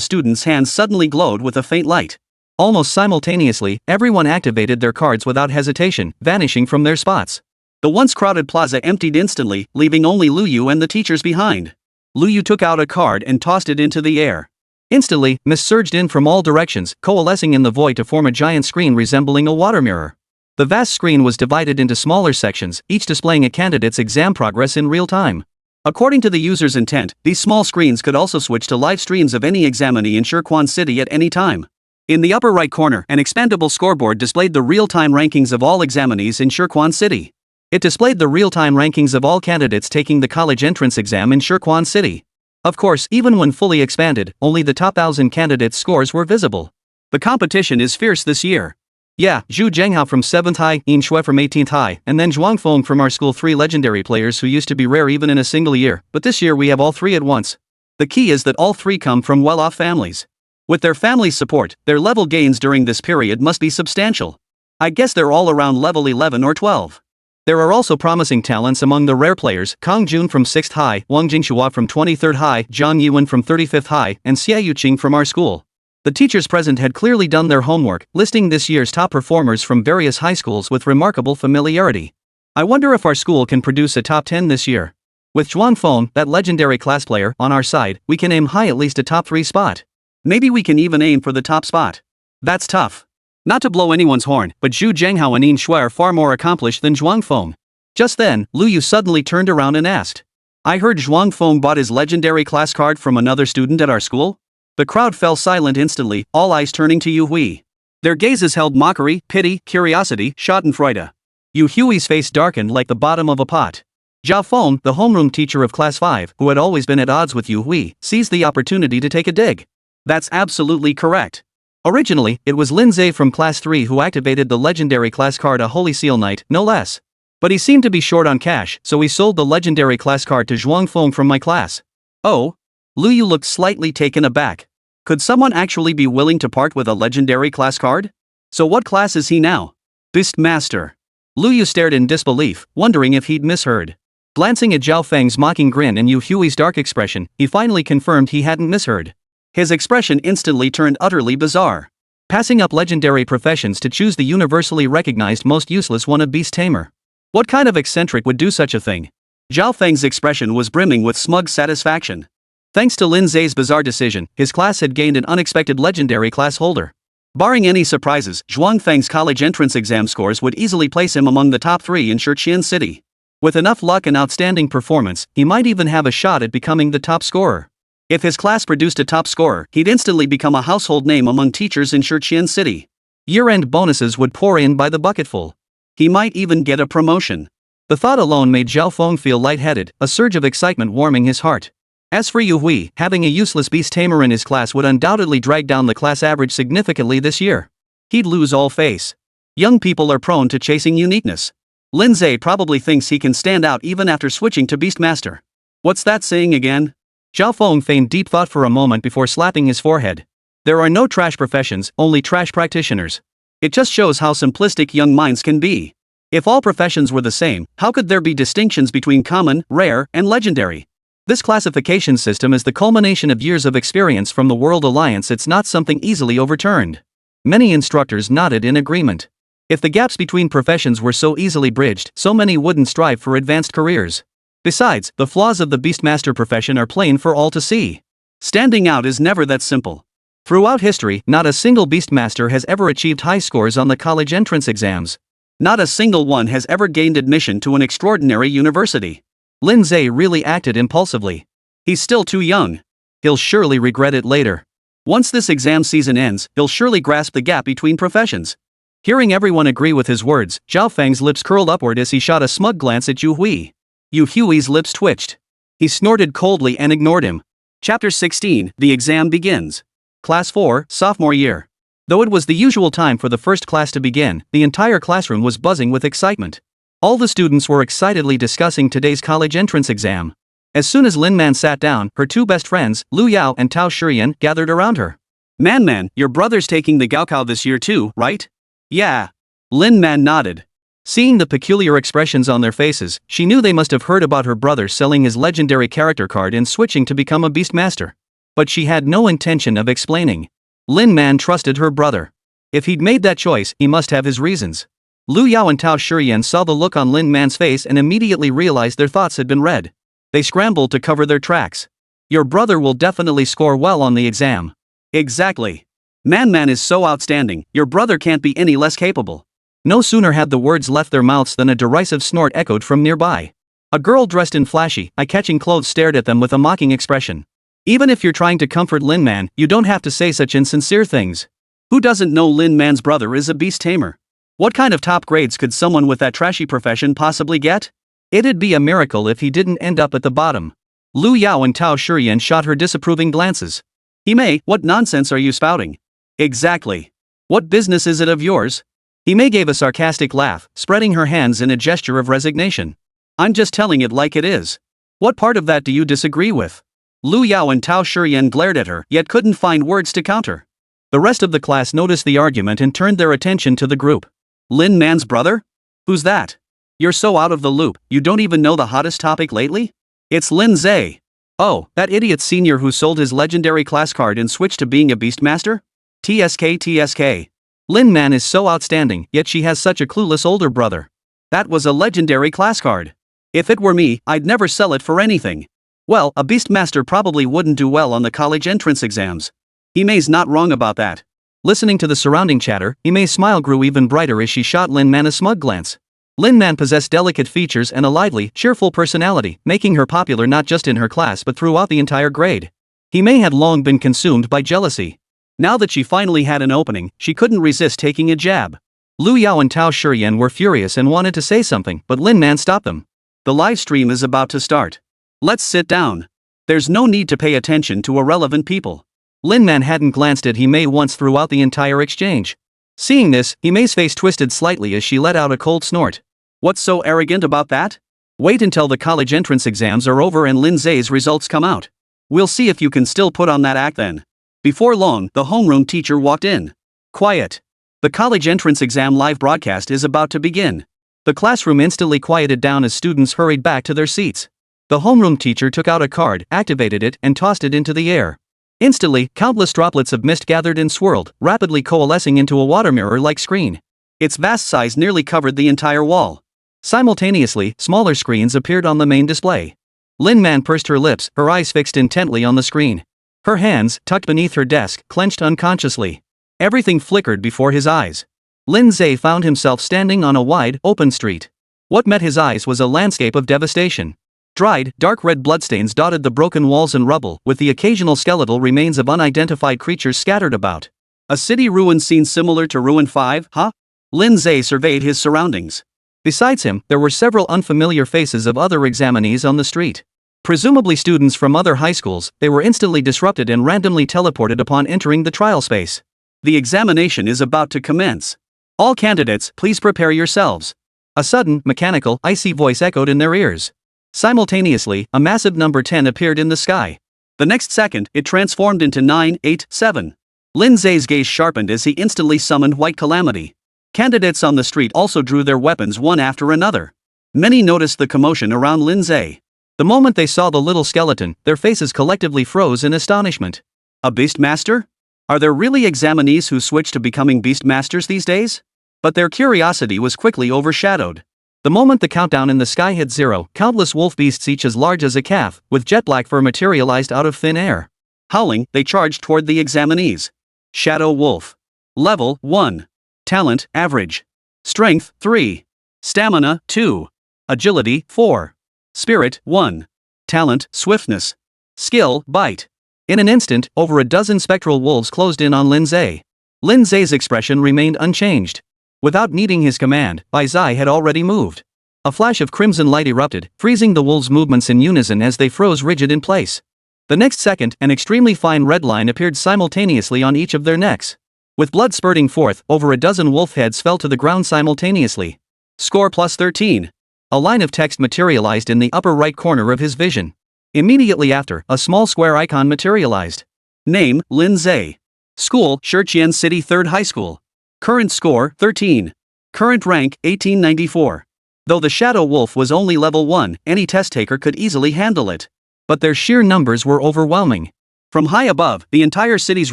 students' hands suddenly glowed with a faint light. Almost simultaneously, everyone activated their cards without hesitation, vanishing from their spots. The once crowded plaza emptied instantly, leaving only Luyu and the teachers behind. Luyu took out a card and tossed it into the air. Instantly, mist surged in from all directions, coalescing in the void to form a giant screen resembling a water mirror. The vast screen was divided into smaller sections, each displaying a candidate's exam progress in real time. According to the user's intent, these small screens could also switch to live streams of any examinee in Shirquan City at any time. In the upper right corner, an expandable scoreboard displayed the real-time rankings of all examinees in Shirquan City. It displayed the real-time rankings of all candidates taking the college entrance exam in Shirquan City. Of course, even when fully expanded, only the top 1,000 candidates' scores were visible. The competition is fierce this year. Yeah, Zhu Zhenghao from 7th High, Yin Shui from 18th High, and then Zhuang Feng from our school, 3 legendary players who used to be rare even in a single year, but this year we have all 3 at once. The key is that all 3 come from well-off families. With their family's support, their level gains during this period must be substantial. I guess they're all around level 11 or 12. There are also promising talents among the rare players: Kang Jun from 6th High, Wang Jingxua from 23rd High, Zhang Yuan from 35th High, and Xia Yuqing from our school. The teachers present had clearly done their homework, listing this year's top performers from various high schools with remarkable familiarity. I wonder if our school can produce a top 10 this year. With Zhuang Feng, that legendary class player, on our side, we can aim high, at least a top 3 spot. Maybe we can even aim for the top spot. That's tough. Not to blow anyone's horn, but Zhu Zhenghao and Yin Shui are far more accomplished than Zhuang Feng. Just then, Luyu suddenly turned around and asked, "I heard Zhuang Feng bought his legendary class card from another student at our school?" The crowd fell silent instantly, all eyes turning to Yu Hui. Their gazes held mockery, pity, curiosity, schadenfreude. Yu Hui's face darkened like the bottom of a pot. Zhao Feng, the homeroom teacher of Class 5, who had always been at odds with Yu Hui, seized the opportunity to take a dig. That's absolutely correct. Originally, it was Lin Ze from Class 3 who activated the legendary class card, a Holy Seal Knight, no less. But he seemed to be short on cash, so he sold the legendary class card to Zhuang Feng from my class. Oh? Luyu looked slightly taken aback. Could someone actually be willing to part with a legendary class card? So what class is he now? Beastmaster. Luyu stared in disbelief, wondering if he'd misheard. Glancing at Zhao Feng's mocking grin and Yu Hui's dark expression, he finally confirmed he hadn't misheard. His expression instantly turned utterly bizarre. Passing up legendary professions to choose the universally recognized most useless one, a beast tamer. What kind of eccentric would do such a thing? Zhao Feng's expression was brimming with smug satisfaction. Thanks to Lin Ze's bizarre decision, his class had gained an unexpected legendary class holder. Barring any surprises, Zhuang Feng's college entrance exam scores would easily place him among the top 3 in Shirquan City. With enough luck and outstanding performance, he might even have a shot at becoming the top scorer. If his class produced a top scorer, he'd instantly become a household name among teachers in Shirquan City. Year-end bonuses would pour in by the bucketful. He might even get a promotion. The thought alone made Zhao Feng feel lightheaded, a surge of excitement warming his heart. As for Yu Hui, having a useless beast tamer in his class would undoubtedly drag down the class average significantly this year. He'd lose all face. Young people are prone to chasing uniqueness. Lin Ze probably thinks he can stand out even after switching to Beastmaster. What's that saying again? Zhao Feng feigned deep thought for a moment before slapping his forehead. There are no trash professions, only trash practitioners. It just shows how simplistic young minds can be. If all professions were the same, how could there be distinctions between common, rare, and legendary? This classification system is the culmination of years of experience from the World Alliance. It's not something easily overturned. Many instructors nodded in agreement. If the gaps between professions were so easily bridged, so many wouldn't strive for advanced careers. Besides, the flaws of the Beastmaster profession are plain for all to see. Standing out is never that simple. Throughout history, not a single Beastmaster has ever achieved high scores on the college entrance exams. Not a single one has ever gained admission to an extraordinary university. Lin Ze really acted impulsively. He's still too young. He'll surely regret it later. Once this exam season ends, he'll surely grasp the gap between professions. Hearing everyone agree with his words, Zhao Feng's lips curled upward as he shot a smug glance at Yu Hui. Yu Hui's lips twitched. He snorted coldly and ignored him. Chapter 16, The Exam Begins. Class 4, Sophomore Year. Though it was the usual time for the first class to begin, the entire classroom was buzzing with excitement. All the students were excitedly discussing today's college entrance exam. As soon as Lin Man sat down, her two best friends, Lu Yao and Tao Shiyan, gathered around her. Man, your brother's taking the Gaokao this year too, right? Yeah. Lin Man nodded. Seeing the peculiar expressions on their faces, she knew they must have heard about her brother selling his legendary character card and switching to become a Beastmaster. But she had no intention of explaining. Lin Man trusted her brother. If he'd made that choice, he must have his reasons. Lu Yao and Tao Shiyan saw the look on Lin Man's face and immediately realized their thoughts had been read. They scrambled to cover their tracks. Your brother will definitely score well on the exam. Exactly. Man is so outstanding, your brother can't be any less capable. No sooner had the words left their mouths than a derisive snort echoed from nearby. A girl dressed in flashy, eye-catching clothes stared at them with a mocking expression. Even if you're trying to comfort Lin Man, you don't have to say such insincere things. Who doesn't know Lin Man's brother is a beast tamer? What kind of top grades could someone with that trashy profession possibly get? It'd be a miracle if he didn't end up at the bottom. Lu Yao and Tao Shiyan shot her disapproving glances. Hime, what nonsense are you spouting? Exactly. What business is it of yours? Hime gave a sarcastic laugh, spreading her hands in a gesture of resignation. I'm just telling it like it is. What part of that do you disagree with? Lu Yao and Tao Shiyan glared at her, yet couldn't find words to counter. The rest of the class noticed the argument and turned their attention to the group. Lin Man's brother? Who's that? You're so out of the loop, you don't even know the hottest topic lately? It's Lin Ze. Oh, that idiot senior who sold his legendary class card and switched to being a Beastmaster? TSK. Lin Man is so outstanding, yet she has such a clueless older brother. That was a legendary class card. If it were me, I'd never sell it for anything. Well, a Beastmaster probably wouldn't do well on the college entrance exams. Hime's not wrong about that. Listening to the surrounding chatter, Hime's smile grew even brighter as she shot Lin Man a smug glance. Lin Man possessed delicate features and a lively, cheerful personality, making her popular not just in her class but throughout the entire grade. Hime had long been consumed by jealousy. Now that she finally had an opening, she couldn't resist taking a jab. Lu Yao and Tao Shiyan were furious and wanted to say something, but Lin Man stopped them. The live stream is about to start. Let's sit down. There's no need to pay attention to irrelevant people. Lin Man hadn't glanced at Hime once throughout the entire exchange. Seeing this, Hime's face twisted slightly as she let out a cold snort. What's so arrogant about that? Wait until the college entrance exams are over and Lin Ze's results come out. We'll see if you can still put on that act then. Before long, the homeroom teacher walked in. Quiet. The college entrance exam live broadcast is about to begin. The classroom instantly quieted down as students hurried back to their seats. The homeroom teacher took out a card, activated it, and tossed it into the air. Instantly, countless droplets of mist gathered and swirled, rapidly coalescing into a water mirror-like screen. Its vast size nearly covered the entire wall. Simultaneously, smaller screens appeared on the main display. Lin Man pursed her lips, her eyes fixed intently on the screen. Her hands, tucked beneath her desk, clenched unconsciously. Everything flickered before his eyes. Lin Ze found himself standing on a wide, open street. What met his eyes was a landscape of devastation. Dried, dark red bloodstains dotted the broken walls and rubble, with the occasional skeletal remains of unidentified creatures scattered about. A city ruin scene similar to Ruin 5, huh? Lin Ze surveyed his surroundings. Besides him, there were several unfamiliar faces of other examinees on the street. Presumably students from other high schools, they were instantly disrupted and randomly teleported upon entering the trial space. The examination is about to commence. All candidates, please prepare yourselves. A sudden, mechanical, icy voice echoed in their ears. Simultaneously, a massive number 10 appeared in the sky. The next second, it transformed into 9, 8, 7. Lin Ze's gaze sharpened as he instantly summoned White Calamity. Candidates on the street also drew their weapons one after another. Many noticed the commotion around Lin Ze. The moment they saw the little skeleton, their faces collectively froze in astonishment. A Beastmaster? Are there really examinees who switch to becoming Beastmasters these days? But their curiosity was quickly overshadowed. The moment the countdown in the sky hit 0, countless wolf beasts each as large as a calf, with jet black fur materialized out of thin air. Howling, they charged toward the examinees. Shadow Wolf. Level 1. Talent, average. Strength, 3. Stamina, 2. Agility, 4. Spirit, 1. Talent, swiftness. Skill, bite. In an instant, over a dozen spectral wolves closed in on Lin Ze. Lin Ze's expression remained unchanged. Without needing his command, Bai Zai had already moved. A flash of crimson light erupted, freezing the wolves' movements in unison as they froze rigid in place. The next second, an extremely fine red line appeared simultaneously on each of their necks. With blood spurting forth, over a dozen wolf heads fell to the ground simultaneously. Score plus 13. A line of text materialized in the upper right corner of his vision. Immediately after, a small square icon materialized. Name, Lin Ze. School, Shiqian City 3rd High School. Current score, 13. Current rank, 1894. Though the Shadow Wolf was only level 1, any test taker could easily handle it. But their sheer numbers were overwhelming. From high above, the entire city's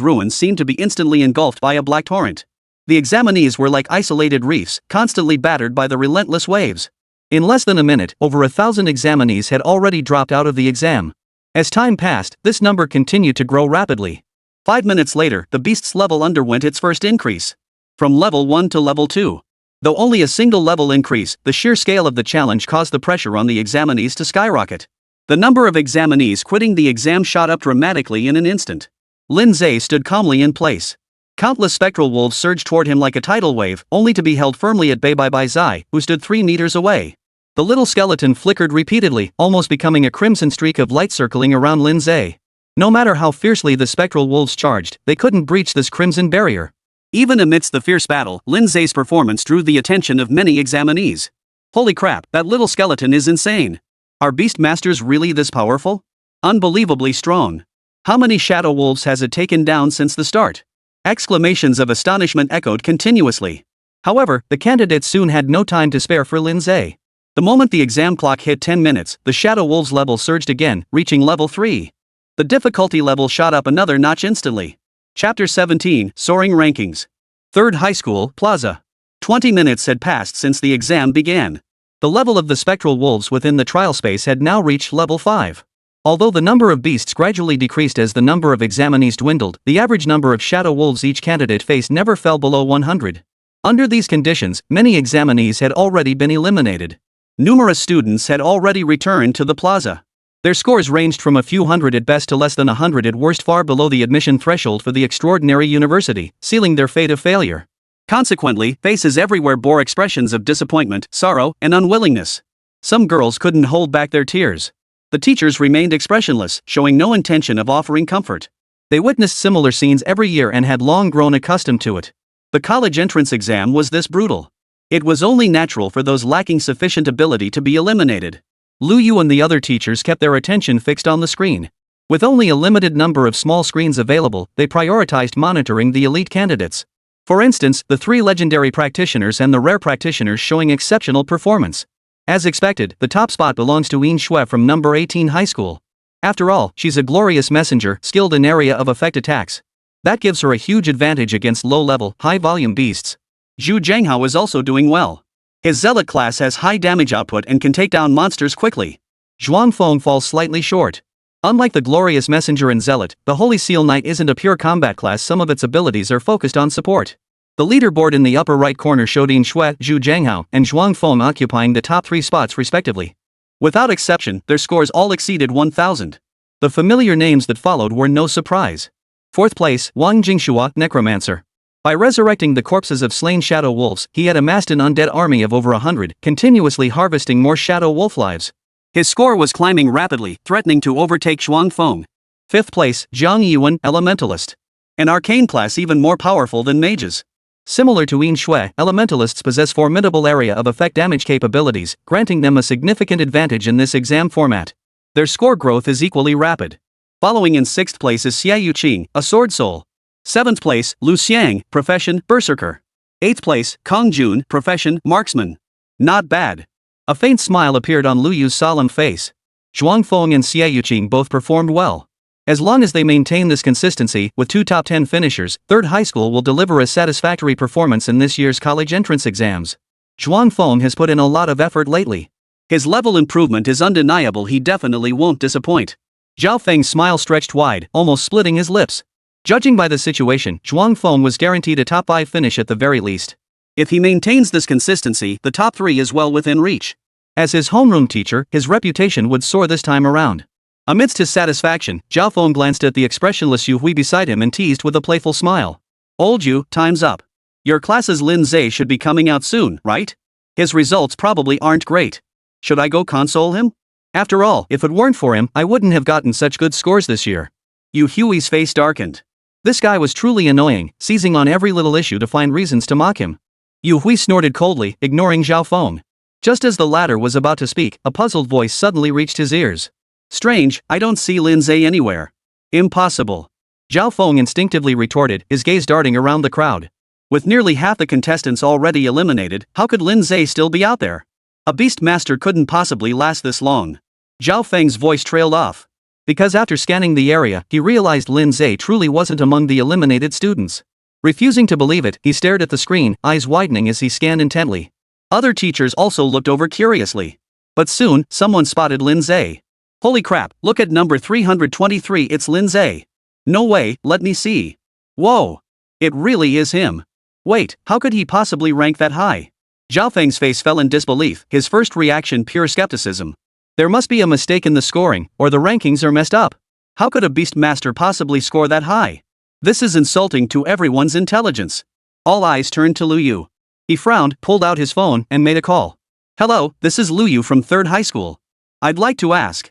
ruins seemed to be instantly engulfed by a black torrent. The examinees were like isolated reefs, constantly battered by the relentless waves. In less than a minute, over 1,000 examinees had already dropped out of the exam. As time passed, this number continued to grow rapidly. 5 minutes later, the beast's level underwent its first increase. From level 1 to level 2. Though only a single level increase, the sheer scale of the challenge caused the pressure on the examinees to skyrocket. The number of examinees quitting the exam shot up dramatically in an instant. Lin Ze stood calmly in place. Countless spectral wolves surged toward him like a tidal wave, only to be held firmly at bay by Bai Zai, who stood 3 meters away. The little skeleton flickered repeatedly, almost becoming a crimson streak of light circling around Lin Ze. No matter how fiercely the spectral wolves charged, they couldn't breach this crimson barrier. Even amidst the fierce battle, Lin Ze's performance drew the attention of many examinees. Holy crap, that little skeleton is insane. Are Beastmasters really this powerful? Unbelievably strong. How many shadow wolves has it taken down since the start? Exclamations of astonishment echoed continuously. However, the candidates soon had no time to spare for Lin Ze. The moment the exam clock hit 10 minutes, the shadow wolves level surged again, reaching level 3. The difficulty level shot up another notch instantly. Chapter 17, Soaring Rankings. 3rd High School, Plaza. 20 minutes had passed since the exam began. The level of the spectral wolves within the trial space had now reached level 5. Although the number of beasts gradually decreased as the number of examinees dwindled, the average number of shadow wolves each candidate faced never fell below 100. Under these conditions, many examinees had already been eliminated. Numerous students had already returned to the plaza. Their scores ranged from a few hundred at best to less than 100 at worst, far below the admission threshold for the extraordinary university, sealing their fate of failure. Consequently, faces everywhere bore expressions of disappointment, sorrow, and unwillingness. Some girls couldn't hold back their tears. The teachers remained expressionless, showing no intention of offering comfort. They witnessed similar scenes every year and had long grown accustomed to it. The college entrance exam was this brutal. It was only natural for those lacking sufficient ability to be eliminated. Lu Yu and the other teachers kept their attention fixed on the screen. With only a limited number of small screens available, they prioritized monitoring the elite candidates. For instance, the 3 legendary practitioners and the rare practitioners showing exceptional performance. As expected, the top spot belongs to Yin Shui from number 18 high school. After all, she's a glorious messenger, skilled in area of effect attacks. That gives her a huge advantage against low-level, high-volume beasts. Zhu Zhanghao is also doing well. His zealot class has high damage output and can take down monsters quickly. Zhuang Feng falls slightly short. Unlike the glorious messenger and zealot, the Holy Seal Knight isn't a pure combat class. Some of its abilities are focused on support. The leaderboard in the upper right corner showed Yin Shui, Zhu Zhanghao, and Zhuang Feng occupying the top 3 spots respectively. Without exception, their scores all exceeded 1,000. The familiar names that followed were no surprise. 4th place, Wang Jingshua, Necromancer. By resurrecting the corpses of slain shadow wolves, he had amassed an undead army of over 100, continuously harvesting more shadow wolf lives. His score was climbing rapidly, threatening to overtake Zhuang Feng. 5th place, Jiang Yuan, Elementalist. An arcane class even more powerful than mages. Similar to Yin Shui, elementalists possess formidable area of effect damage capabilities, granting them a significant advantage in this exam format. Their score growth is equally rapid. Following in 6th place is Xia Yuqing, a sword soul. 7th place, Lu Xiang, profession, berserker. 8th place, Kong Jun, profession, marksman. Not bad. A faint smile appeared on Lu Yu's solemn face. Zhuang Feng and Xia Yuqing both performed well. As long as they maintain this consistency, with 2 top 10 finishers, 3rd high school will deliver a satisfactory performance in this year's college entrance exams. Zhuang Feng has put in a lot of effort lately. His level improvement is undeniable, he definitely won't disappoint. Zhao Feng's smile stretched wide, almost splitting his lips. Judging by the situation, Zhuang Feng was guaranteed a top 5 finish at the very least. If he maintains this consistency, the top 3 is well within reach. As his homeroom teacher, his reputation would soar this time around. Amidst his satisfaction, Zhao Feng glanced at the expressionless Yu Hui beside him and teased with a playful smile. Old Yu, time's up. Your class's Lin Ze should be coming out soon, right? His results probably aren't great. Should I go console him? After all, if it weren't for him, I wouldn't have gotten such good scores this year. Yu Hui's face darkened. This guy was truly annoying, seizing on every little issue to find reasons to mock him. Yu Hui snorted coldly, ignoring Zhao Feng. Just as the latter was about to speak, a puzzled voice suddenly reached his ears. Strange, I don't see Lin Ze anywhere. Impossible. Zhao Feng instinctively retorted, his gaze darting around the crowd. With nearly half the contestants already eliminated, how could Lin Ze still be out there? A Beastmaster couldn't possibly last this long. Zhao Feng's voice trailed off. Because after scanning the area, he realized Lin Ze truly wasn't among the eliminated students. Refusing to believe it, he stared at the screen, eyes widening as he scanned intently. Other teachers also looked over curiously. But soon, someone spotted Lin Ze. Holy crap, look at number 323, it's Lin Ze. No way, let me see. Whoa. It really is him. Wait, how could he possibly rank that high? Zhao Feng's face fell in disbelief, his first reaction pure skepticism. There must be a mistake in the scoring, or the rankings are messed up. How could a Beastmaster possibly score that high? This is insulting to everyone's intelligence. All eyes turned to Lu Yu. He frowned, pulled out his phone, and made a call. Hello, this is Lu Yu from 3rd high school. I'd like to ask.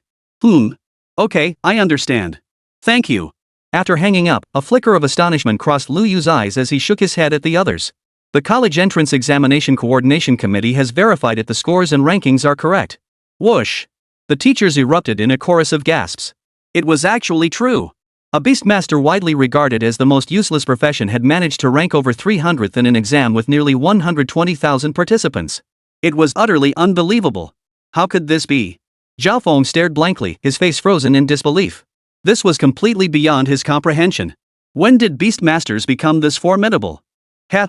Okay, I understand. Thank you. After hanging up, a flicker of astonishment crossed Lu Yu's eyes as he shook his head at the others. The College Entrance Examination Coordination Committee has verified it, the scores and rankings are correct. Whoosh! The teachers erupted in a chorus of gasps. It was actually true. A Beastmaster widely regarded as the most useless profession had managed to rank over 300th in an exam with nearly 120,000 participants. It was utterly unbelievable. How could this be? Zhao Feng stared blankly, his face frozen in disbelief. This was completely beyond his comprehension. When did Beastmasters become this formidable?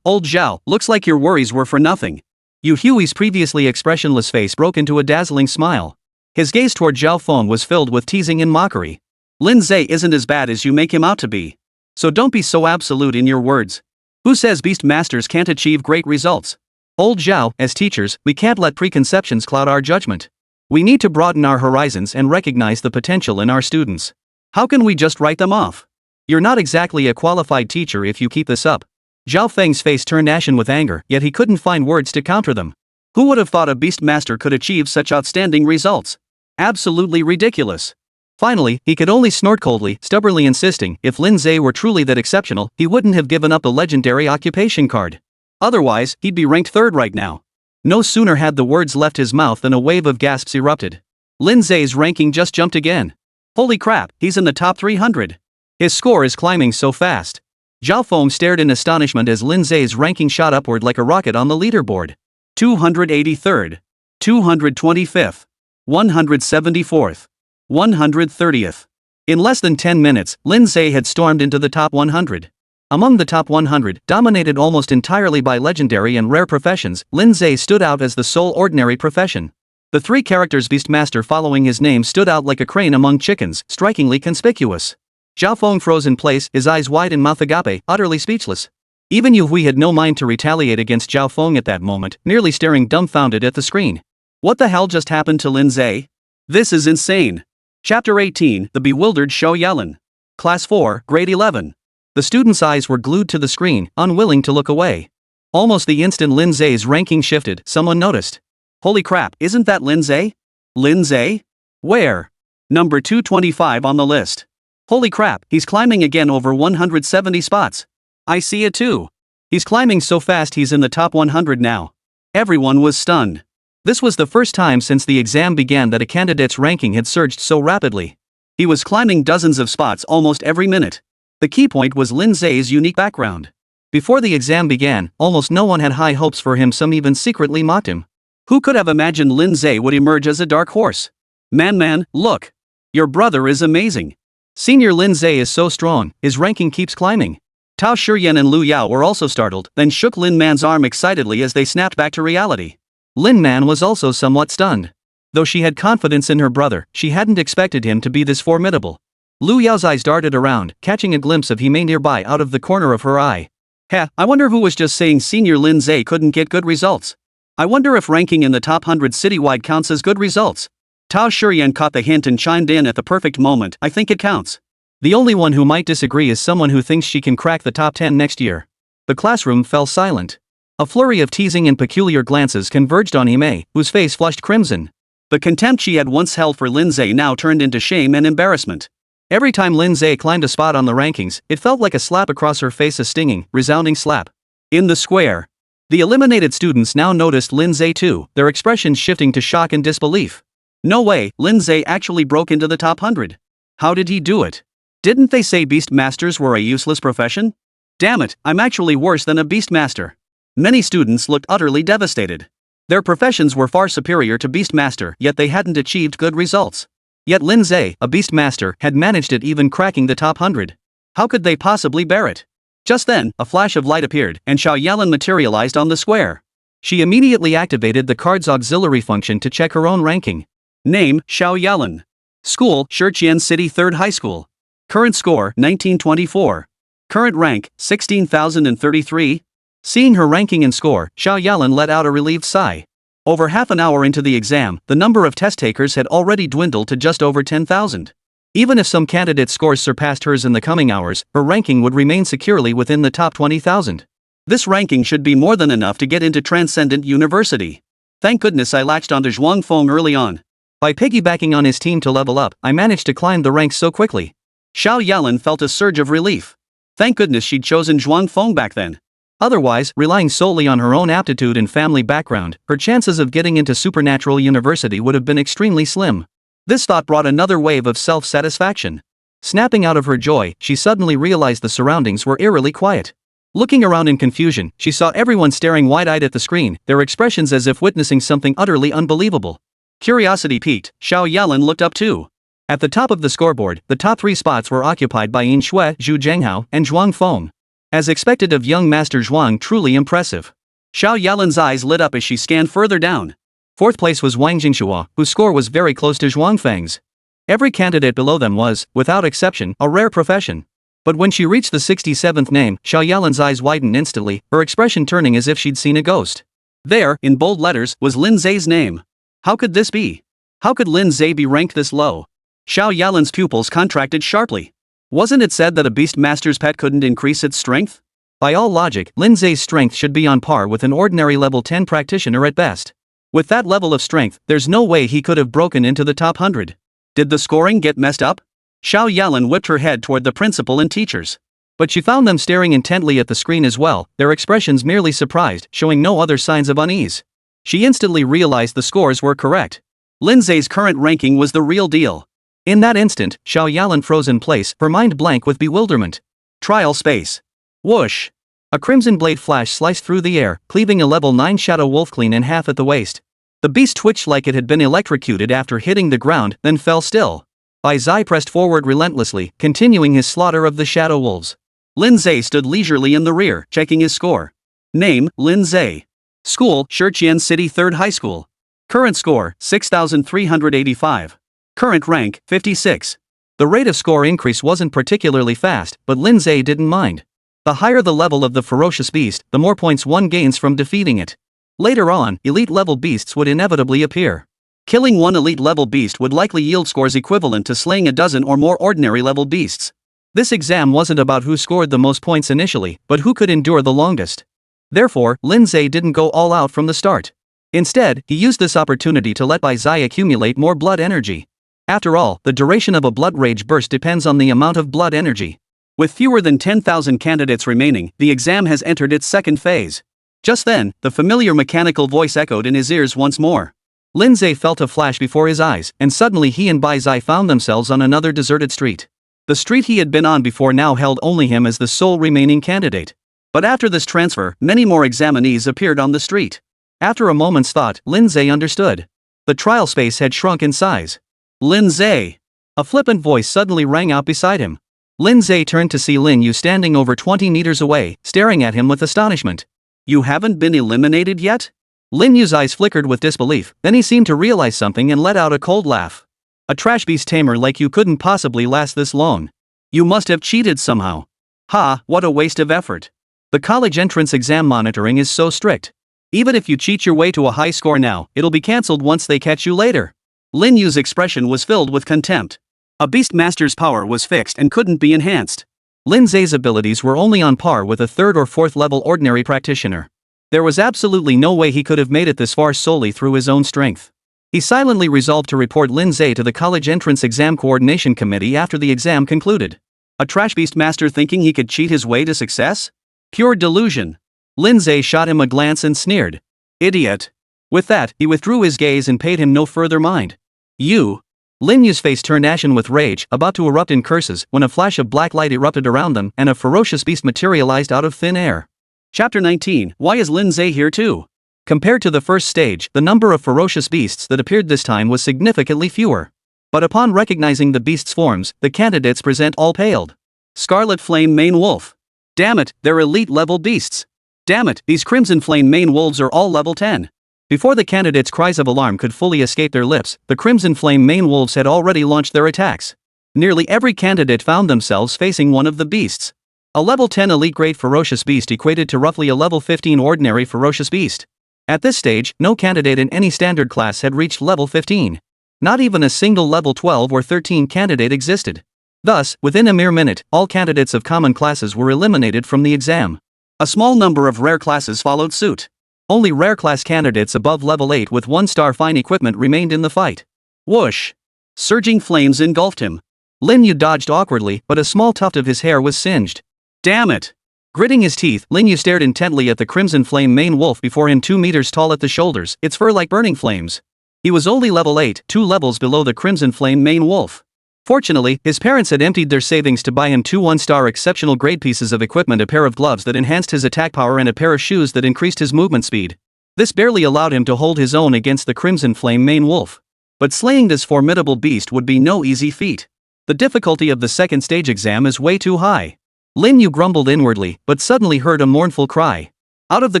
Old Zhao, looks like your worries were for nothing. Yu Hui's previously expressionless face broke into a dazzling smile. His gaze toward Zhao Feng was filled with teasing and mockery. Lin Ze isn't as bad as you make him out to be. So don't be so absolute in your words. Who says Beastmasters can't achieve great results? Old Zhao, as teachers, we can't let preconceptions cloud our judgment. We need to broaden our horizons and recognize the potential in our students. How can we just write them off? You're not exactly a qualified teacher if you keep this up. Zhao Feng's face turned ashen with anger, yet he couldn't find words to counter them. Who would have thought a Beastmaster could achieve such outstanding results? Absolutely ridiculous. Finally, he could only snort coldly, stubbornly insisting, if Lin Ze were truly that exceptional, he wouldn't have given up the legendary occupation card. Otherwise, he'd be ranked 3rd right now. No sooner had the words left his mouth than a wave of gasps erupted. Lin Ze's ranking just jumped again. Holy crap, he's in the top 300. His score is climbing so fast. Zhao Feng stared in astonishment as Lin Ze's ranking shot upward like a rocket on the leaderboard. 283rd, 225th, 174th, 130th. In less than 10 minutes, Lin Ze had stormed into the top 100. Among the top 100, dominated almost entirely by legendary and rare professions, Lin Ze stood out as the sole ordinary profession. The 3 characters Beastmaster following his name stood out like a crane among chickens, strikingly conspicuous. Zhao Feng froze in place, his eyes wide and mouth agape, utterly speechless. Even Yu Hui had no mind to retaliate against Zhao Feng at that moment, nearly staring dumbfounded at the screen. What the hell just happened to Lin Ze? This is insane. Chapter 18, The Bewildered Shou Yalin. Class 4, Grade 11. The students' eyes were glued to the screen, unwilling to look away. Almost the instant Lin Ze's ranking shifted, someone noticed. Holy crap, isn't that Lin Ze? Lin Ze? Where? Number 225 on the list. Holy crap, he's climbing again over 170 spots. I see it too. He's climbing so fast he's in the top 100 now. Everyone was stunned. This was the first time since the exam began that a candidate's ranking had surged so rapidly. He was climbing dozens of spots almost every minute. The key point was Lin Ze's unique background. Before the exam began, almost no one had high hopes for him, some even secretly mocked him. Who could have imagined Lin Ze would emerge as a dark horse? Man, look. Your brother is amazing. Senior Lin Ze is so strong, his ranking keeps climbing. Tao Shiyan and Lu Yao were also startled, then shook Lin Man's arm excitedly as they snapped back to reality. Lin Man was also somewhat stunned. Though she had confidence in her brother, she hadn't expected him to be this formidable. Lu Yao's eyes darted around, catching a glimpse of Hime nearby out of the corner of her eye. I wonder who was just saying Senior Lin Ze couldn't get good results. I wonder if ranking in the top 100 citywide counts as good results. Tao Shiyan caught the hint and chimed in at the perfect moment. I think it counts. The only one who might disagree is someone who thinks she can crack the top 10 next year. The classroom fell silent. A flurry of teasing and peculiar glances converged on Hime, whose face flushed crimson. The contempt she had once held for Lin Ze now turned into shame and embarrassment. Every time Lin Ze climbed a spot on the rankings, it felt like a slap across her face, a stinging, resounding slap. In the square. The eliminated students now noticed Lin Ze too, their expressions shifting to shock and disbelief. No way, Lin Ze actually broke into the top 100. How did he do it? Didn't they say beastmasters were a useless profession? Damn it, I'm actually worse than a beastmaster. Many students looked utterly devastated. Their professions were far superior to beastmaster, yet they hadn't achieved good results. Yet Lin Ze, a beastmaster, had managed it, even cracking the top 100. How could they possibly bear it? Just then, a flash of light appeared, and Xiao Yalan materialized on the square. She immediately activated the card's auxiliary function to check her own ranking. Name, Xiao Yalan. School, Shiqian City 3rd High School. Current score, 1924. Current rank, 16,033. Seeing her ranking and score, Xiao Yalan let out a relieved sigh. Over half an hour into the exam, the number of test takers had already dwindled to just over 10,000. Even if some candidates' scores surpassed hers in the coming hours, her ranking would remain securely within the top 20,000. This ranking should be more than enough to get into Transcendent University. Thank goodness I latched onto Zhuang Feng early on. By piggybacking on his team to level up, I managed to climb the ranks so quickly. Xiao Yalan felt a surge of relief. Thank goodness she'd chosen Zhuang Feng back then. Otherwise, relying solely on her own aptitude and family background, her chances of getting into Supernatural University would have been extremely slim. This thought brought another wave of self-satisfaction. Snapping out of her joy, she suddenly realized the surroundings were eerily quiet. Looking around in confusion, she saw everyone staring wide-eyed at the screen, their expressions as if witnessing something utterly unbelievable. Curiosity piqued, Xiao Yalan looked up too. At the top of the scoreboard, the top 3 spots were occupied by Yin Shui, Zhu Zhenghao, and Zhuang Feng. As expected of young Master Zhuang, truly impressive. Xiao Yalan's eyes lit up as she scanned further down. 4th place was Wang Jingxua, whose score was very close to Zhuang Feng's. Every candidate below them was, without exception, a rare profession. But when she reached the 67th name, Xiao Yalan's eyes widened instantly, her expression turning as if she'd seen a ghost. There, in bold letters, was Lin Ze's name. How could this be? How could Lin Ze be ranked this low? Xiao Yalan's pupils contracted sharply. Wasn't it said that a beastmaster's pet couldn't increase its strength? By all logic, Lin Ze's strength should be on par with an ordinary level 10 practitioner at best. With that level of strength, there's no way he could have broken into the top 100. Did the scoring get messed up? Xiao Yalan whipped her head toward the principal and teachers. But she found them staring intently at the screen as well, their expressions merely surprised, showing no other signs of unease. She instantly realized the scores were correct. Lin Ze's current ranking was the real deal. In that instant, Xiao Yalan froze in place, her mind blank with bewilderment. Trial space. Whoosh! A crimson blade flash sliced through the air, cleaving a level 9 shadow wolf clean in half at the waist. The beast twitched like it had been electrocuted after hitting the ground, then fell still. Bai Zai pressed forward relentlessly, continuing his slaughter of the shadow wolves. Lin Ze stood leisurely in the rear, checking his score. Name, Lin Ze. School, Shiqian City 3rd High School. Current score, 6,385. Current rank, 56. The rate of score increase wasn't particularly fast, but Lin Ze didn't mind. The higher the level of the ferocious beast, the more points one gains from defeating it. Later on, elite-level beasts would inevitably appear. Killing one elite-level beast would likely yield scores equivalent to slaying a dozen or more ordinary-level beasts. This exam wasn't about who scored the most points initially, but who could endure the longest. Therefore, Lin Ze didn't go all out from the start. Instead, he used this opportunity to let Bai Zai accumulate more blood energy. After all, the duration of a blood rage burst depends on the amount of blood energy. With fewer than 10,000 candidates remaining, the exam has entered its second phase. Just then, the familiar mechanical voice echoed in his ears once more. Lin Ze felt a flash before his eyes, and suddenly he and Bai Zai found themselves on another deserted street. The street he had been on before now held only him as the sole remaining candidate. But after this transfer, many more examinees appeared on the street. After a moment's thought, Lin Ze understood. The trial space had shrunk in size. Lin Ze! A flippant voice suddenly rang out beside him. Lin Ze turned to see Lin Yu standing over 20 meters away, staring at him with astonishment. You haven't been eliminated yet? Lin Yu's eyes flickered with disbelief, then he seemed to realize something and let out a cold laugh. A trash beast tamer like you couldn't possibly last this long. You must have cheated somehow. Ha, what a waste of effort. The college entrance exam monitoring is so strict. Even if you cheat your way to a high score now, it'll be cancelled once they catch you later. Lin Yu's expression was filled with contempt. A Beastmaster's power was fixed and couldn't be enhanced. Lin Ze's abilities were only on par with a 3rd or 4th level ordinary practitioner. There was absolutely no way he could have made it this far solely through his own strength. He silently resolved to report Lin Ze to the college entrance exam coordination committee after the exam concluded. A trash Beastmaster thinking he could cheat his way to success? Pure delusion. Lin Ze shot him a glance and sneered. Idiot. With that, he withdrew his gaze and paid him no further mind. You. Lin Yu's face turned ashen with rage, about to erupt in curses, when a flash of black light erupted around them and a ferocious beast materialized out of thin air. Chapter 19. Why is Lin Ze here too? Compared to the first stage, the number of ferocious beasts that appeared this time was significantly fewer. But upon recognizing the beasts' forms, the candidates present all paled. Scarlet Flame Mane Wolf. Damn it, they're elite level beasts. Damn it, these Crimson Flame Mane Wolves are all level 10. Before the candidates' cries of alarm could fully escape their lips, the Crimson Flame Mane Wolves had already launched their attacks. Nearly every candidate found themselves facing one of the beasts. A level 10 elite grade ferocious beast equated to roughly a level 15 ordinary ferocious beast. At this stage, no candidate in any standard class had reached level 15. Not even a single level 12 or 13 candidate existed. Thus, within a mere minute, all candidates of common classes were eliminated from the exam. A small number of rare classes followed suit. Only rare class candidates above level 8 with 1-star fine equipment remained in the fight. Whoosh! Surging flames engulfed him. Lin Yu dodged awkwardly, but a small tuft of his hair was singed. Damn it! Gritting his teeth, Lin Yu stared intently at the Crimson Flame Mane Wolf before him, 2 meters tall at the shoulders, its fur like burning flames. He was only level 8, 2 levels below the Crimson Flame Mane Wolf. Fortunately, his parents had emptied their savings to buy him 2 1-star exceptional grade pieces of equipment, a pair of gloves that enhanced his attack power and a pair of shoes that increased his movement speed. This barely allowed him to hold his own against the Crimson Flame Mane Wolf. But slaying this formidable beast would be no easy feat. The difficulty of the second stage exam is way too high. Lin Yu grumbled inwardly, but suddenly heard a mournful cry. Out of the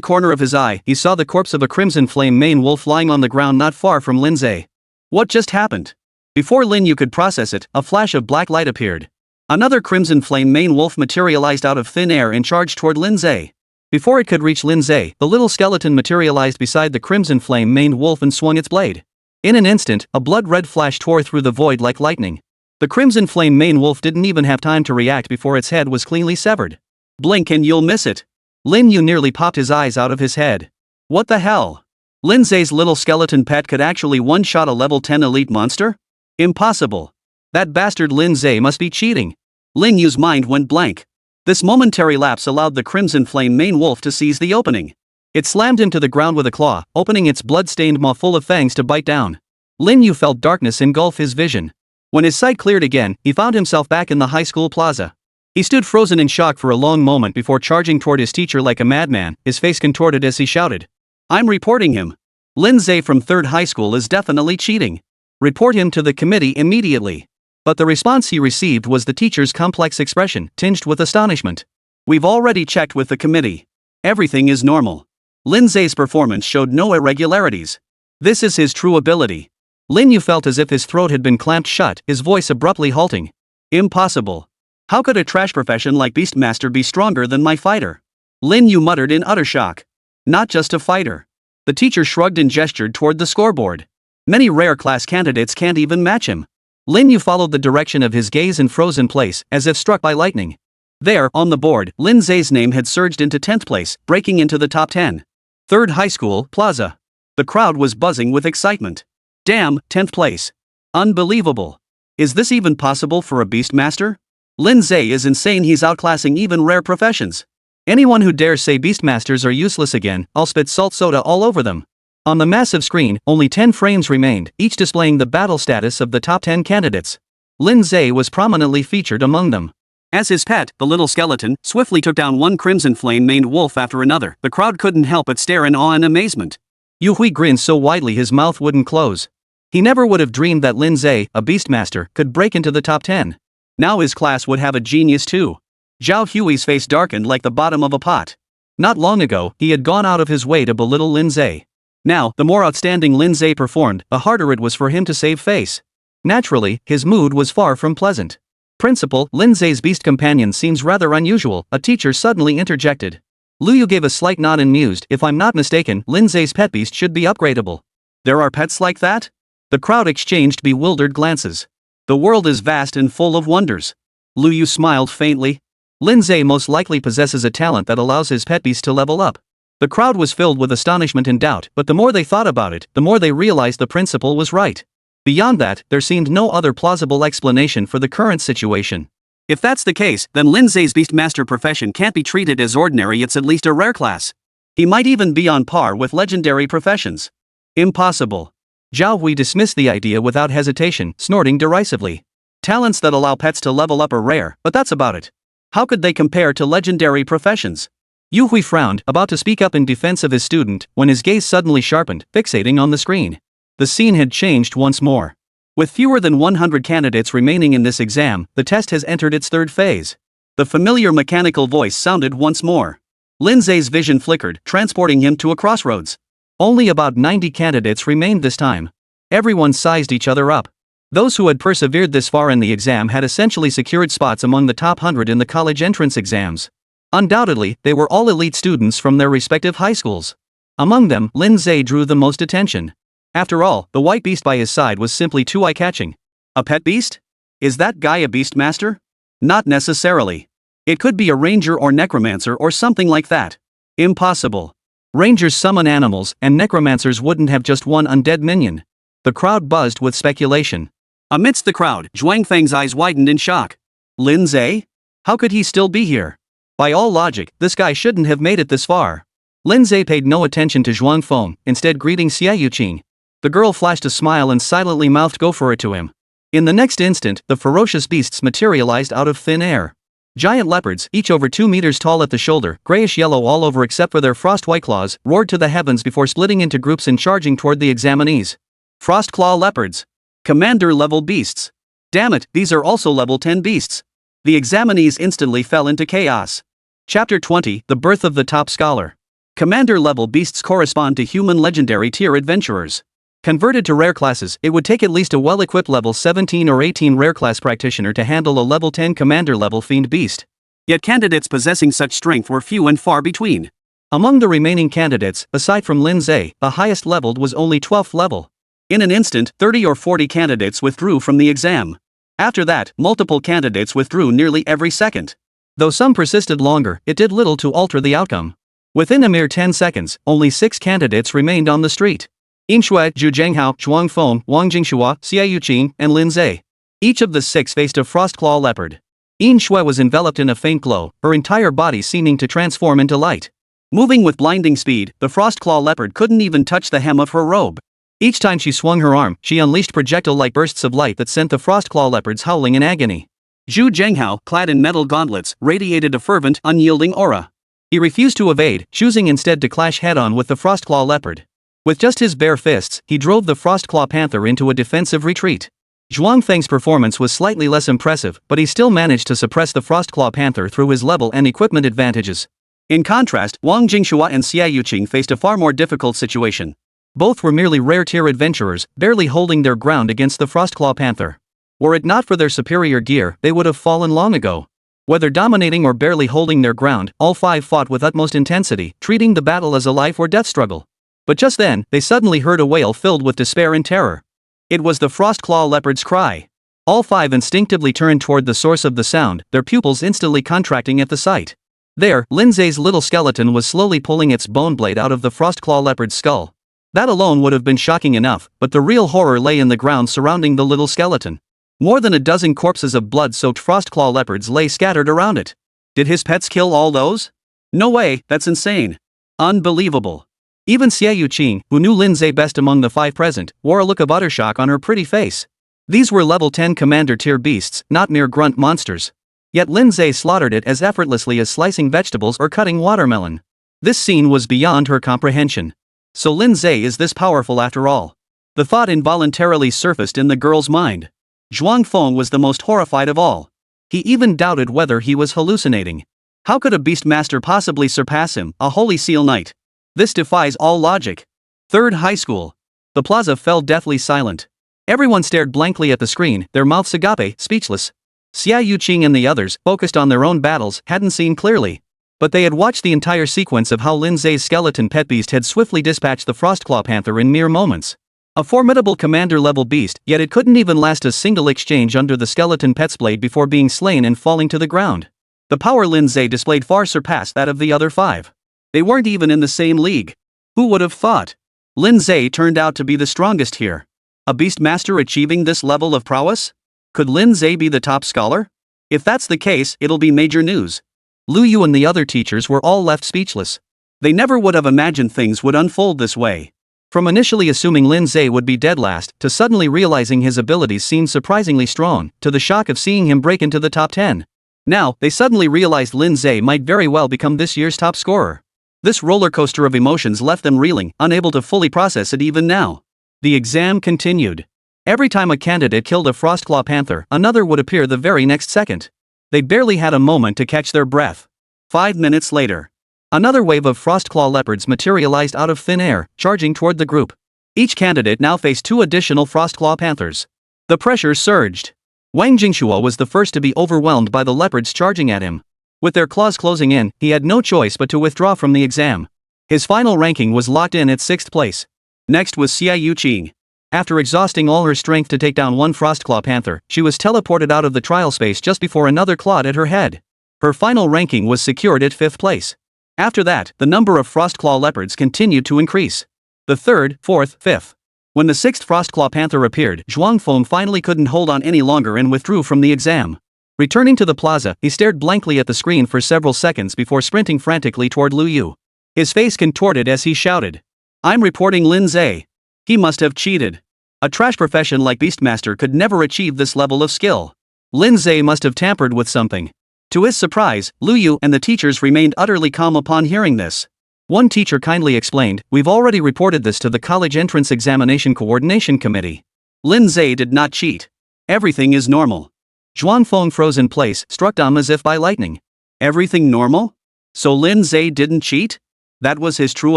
corner of his eye, he saw the corpse of a Crimson Flame Mane Wolf lying on the ground not far from Lin Ze. What just happened? Before Lin Yu could process it, a flash of black light appeared. Another Crimson Flame Mane Wolf materialized out of thin air and charged toward Lin Ze. Before it could reach Lin Ze, the little skeleton materialized beside the Crimson Flame Mane Wolf and swung its blade. In an instant, a blood-red flash tore through the void like lightning. The Crimson Flame Mane Wolf didn't even have time to react before its head was cleanly severed. Blink and you'll miss it. Lin Yu nearly popped his eyes out of his head. What the hell? Lin Ze's little skeleton pet could actually one-shot a level 10 elite monster? Impossible. That bastard Lin Ze must be cheating. Lin Yu's mind went blank. This momentary lapse allowed the Crimson Flame Mane Wolf to seize the opening. It slammed him to the ground with a claw, opening its blood-stained maw full of fangs to bite down. Lin Yu felt darkness engulf his vision. When his sight cleared again, he found himself back in the high school plaza. He stood frozen in shock for a long moment before charging toward his teacher like a madman, his face contorted as he shouted. I'm reporting him. Lin Ze from 3rd high school is definitely cheating. Report him to the committee immediately. But the response he received was the teacher's complex expression, tinged with astonishment. We've already checked with the committee. Everything is normal. Lin Ze's performance showed no irregularities. This is his true ability. Lin Yu felt as if his throat had been clamped shut, his voice abruptly halting. Impossible. How could a trash profession like Beastmaster be stronger than my fighter? Lin Yu muttered in utter shock. Not just a fighter. The teacher shrugged and gestured toward the scoreboard. Many rare class candidates can't even match him. Lin Yu followed the direction of his gaze and froze in place, as if struck by lightning. There, on the board, Lin Ze's name had surged into 10th place, breaking into the top 10. 3rd high school, plaza. The crowd was buzzing with excitement. Damn, 10th place. Unbelievable. Is this even possible for a Beastmaster? Lin Ze is insane, he's outclassing even rare professions. Anyone who dares say Beastmasters are useless again, I'll spit salt soda all over them. On the massive screen, only 10 frames remained, each displaying the battle status of the top 10 candidates. Lin Ze was prominently featured among them. As his pet, the little skeleton swiftly took down one crimson flame-maned wolf after another. The crowd couldn't help but stare in awe and amazement. Yu Hui grinned so widely his mouth wouldn't close. He never would have dreamed that Lin Ze, a Beastmaster, could break into the top 10. Now his class would have a genius too. Zhao Hui's face darkened like the bottom of a pot. Not long ago, he had gone out of his way to belittle Lin Ze. Now, the more outstanding Lin Ze performed, the harder it was for him to save face. Naturally, his mood was far from pleasant. Principal, Lin Ze's beast companion seems rather unusual, a teacher suddenly interjected. Lu Yu gave a slight nod and mused, if I'm not mistaken, Lin Ze's pet beast should be upgradable. There are pets like that? The crowd exchanged bewildered glances. The world is vast and full of wonders. Lu Yu smiled faintly. Lin Ze most likely possesses a talent that allows his pet beast to level up. The crowd was filled with astonishment and doubt, but the more they thought about it, the more they realized the principal was right. Beyond that, there seemed no other plausible explanation for the current situation. If that's the case, then Lin Ze's Beastmaster profession can't be treated as ordinary, it's at least a rare class. He might even be on par with legendary professions. Impossible. Zhao Hui dismissed the idea without hesitation, snorting derisively. Talents that allow pets to level up are rare, but that's about it. How could they compare to legendary professions? Yu Hui frowned, about to speak up in defense of his student, when his gaze suddenly sharpened, fixating on the screen. The scene had changed once more. With fewer than 100 candidates remaining in this exam, the test has entered its third phase. The familiar mechanical voice sounded once more. Lin Ze's vision flickered, transporting him to a crossroads. Only about 90 candidates remained this time. Everyone sized each other up. Those who had persevered this far in the exam had essentially secured spots among the top 100 in the college entrance exams. Undoubtedly, they were all elite students from their respective high schools. Among them, Lin Ze drew the most attention. After all, the white beast by his side was simply too eye-catching. A pet beast? Is that guy a beastmaster? Not necessarily. It could be a ranger or necromancer or something like that. Impossible. Rangers summon animals, and necromancers wouldn't have just one undead minion. The crowd buzzed with speculation. Amidst the crowd, Zhuang Feng's eyes widened in shock. Lin Ze? How could he still be here? By all logic, this guy shouldn't have made it this far. Lin Ze paid no attention to Zhuang Feng, instead greeting Xia Yuqing. The girl flashed a smile and silently mouthed go for it to him. In the next instant, the ferocious beasts materialized out of thin air. Giant leopards, each over 2 meters tall at the shoulder, grayish-yellow all over except for their frost-white claws, roared to the heavens before splitting into groups and charging toward the examinees. Frost claw leopards. Commander-level beasts. Damn it, these are also level 10 beasts. The examinees instantly fell into chaos. Chapter 20, The Birth of the Top Scholar. Commander-level beasts correspond to human legendary tier adventurers. Converted to rare classes, it would take at least a well-equipped level 17 or 18 rare class practitioner to handle a level 10 commander-level fiend beast. Yet candidates possessing such strength were few and far between. Among the remaining candidates, aside from Lin Ze, the highest leveled was only 12th level. In an instant, 30 or 40 candidates withdrew from the exam. After that, multiple candidates withdrew nearly every second. Though some persisted longer, it did little to alter the outcome. Within a mere 10 seconds, only 6 candidates remained on the street. Yin Shui, Zhu Zhenghao, Zhuang Feng, Wang Jingxua, Xia Yuqing, and Lin Ze. Each of the 6 faced a frost-claw leopard. Yin Shui was enveloped in a faint glow, her entire body seeming to transform into light. Moving with blinding speed, the frost-claw leopard couldn't even touch the hem of her robe. Each time she swung her arm, she unleashed projectile-like bursts of light that sent the frost-claw leopards howling in agony. Zhu Zhenghao, clad in metal gauntlets, radiated a fervent, unyielding aura. He refused to evade, choosing instead to clash head-on with the frost-claw leopard. With just his bare fists, he drove the frost-claw panther into a defensive retreat. Zhuang Feng's performance was slightly less impressive, but he still managed to suppress the frost-claw panther through his level and equipment advantages. In contrast, Wang Jingxua and Xia Yuqing faced a far more difficult situation. Both were merely rare-tier adventurers, barely holding their ground against the Frostclaw Panther. Were it not for their superior gear, they would have fallen long ago. Whether dominating or barely holding their ground, all 5 fought with utmost intensity, treating the battle as a life or death struggle. But just then, they suddenly heard a wail filled with despair and terror. It was the Frostclaw leopard's cry. All 5 instinctively turned toward the source of the sound, their pupils instantly contracting at the sight. There, Lin Ze's little skeleton was slowly pulling its bone blade out of the Frostclaw leopard's skull. That alone would have been shocking enough, but the real horror lay in the ground surrounding the little skeleton. More than a dozen corpses of blood-soaked Frostclaw leopards lay scattered around it. Did his pets kill all those? No way, that's insane. Unbelievable. Even Xie Yuqing, who knew Lin Ze best among the 5 present, wore a look of utter shock on her pretty face. These were level 10 commander tier beasts, not mere grunt monsters. Yet Lin Ze slaughtered it as effortlessly as slicing vegetables or cutting watermelon. This scene was beyond her comprehension. So Lin Ze is this powerful after all. The thought involuntarily surfaced in the girl's mind. Zhuang Feng was the most horrified of all. He even doubted whether he was hallucinating. How could a Beastmaster possibly surpass him, a Holy Seal Knight? This defies all logic. Third high school. The plaza fell deathly silent. Everyone stared blankly at the screen, their mouths agape, speechless. Xia Yuqing and the others, focused on their own battles, hadn't seen clearly. But they had watched the entire sequence of how Lin Ze's skeleton pet beast had swiftly dispatched the Frostclaw Panther in mere moments. A formidable commander-level beast, yet it couldn't even last a single exchange under the skeleton pet's blade before being slain and falling to the ground. The power Lin Ze displayed far surpassed that of the other 5. They weren't even in the same league. Who would have thought? Lin Ze turned out to be the strongest here. A Beastmaster achieving this level of prowess? Could Lin Ze be the top scholar? If that's the case, it'll be major news. Lu Yu and the other teachers were all left speechless. They never would have imagined things would unfold this way. From initially assuming Lin Ze would be dead last, to suddenly realizing his abilities seemed surprisingly strong, to the shock of seeing him break into the top 10. Now, they suddenly realized Lin Ze might very well become this year's top scorer. This roller coaster of emotions left them reeling, unable to fully process it even now. The exam continued. Every time a candidate killed a Frostclaw Panther, another would appear the very next second. They barely had a moment to catch their breath. 5 minutes later. Another wave of Frostclaw leopards materialized out of thin air, charging toward the group. Each candidate now faced 2 additional Frostclaw Panthers. The pressure surged. Wang Jingshua was the first to be overwhelmed by the leopards charging at him. With their claws closing in, he had no choice but to withdraw from the exam. His final ranking was locked in at 6th place. Next was Xia Yuqing. After exhausting all her strength to take down one Frostclaw Panther, she was teleported out of the trial space just before another clawed at her head. Her final ranking was secured at 5th place. After that, the number of Frostclaw leopards continued to increase. The 3rd, 4th, 5th. When the 6th Frostclaw Panther appeared, Zhuang Feng finally couldn't hold on any longer and withdrew from the exam. Returning to the plaza, he stared blankly at the screen for several seconds before sprinting frantically toward Lu Yu. His face contorted as he shouted, "I'm reporting Lin Ze. He must have cheated. A trash profession like Beastmaster could never achieve this level of skill. Lin Ze must have tampered with something." To his surprise, Lu Yu and the teachers remained utterly calm upon hearing this. One teacher kindly explained, "We've already reported this to the College Entrance Examination Coordination Committee. Lin Ze did not cheat. Everything is normal." Zhuang Feng froze in place, struck dumb as if by lightning. Everything normal? So Lin Ze didn't cheat? That was his true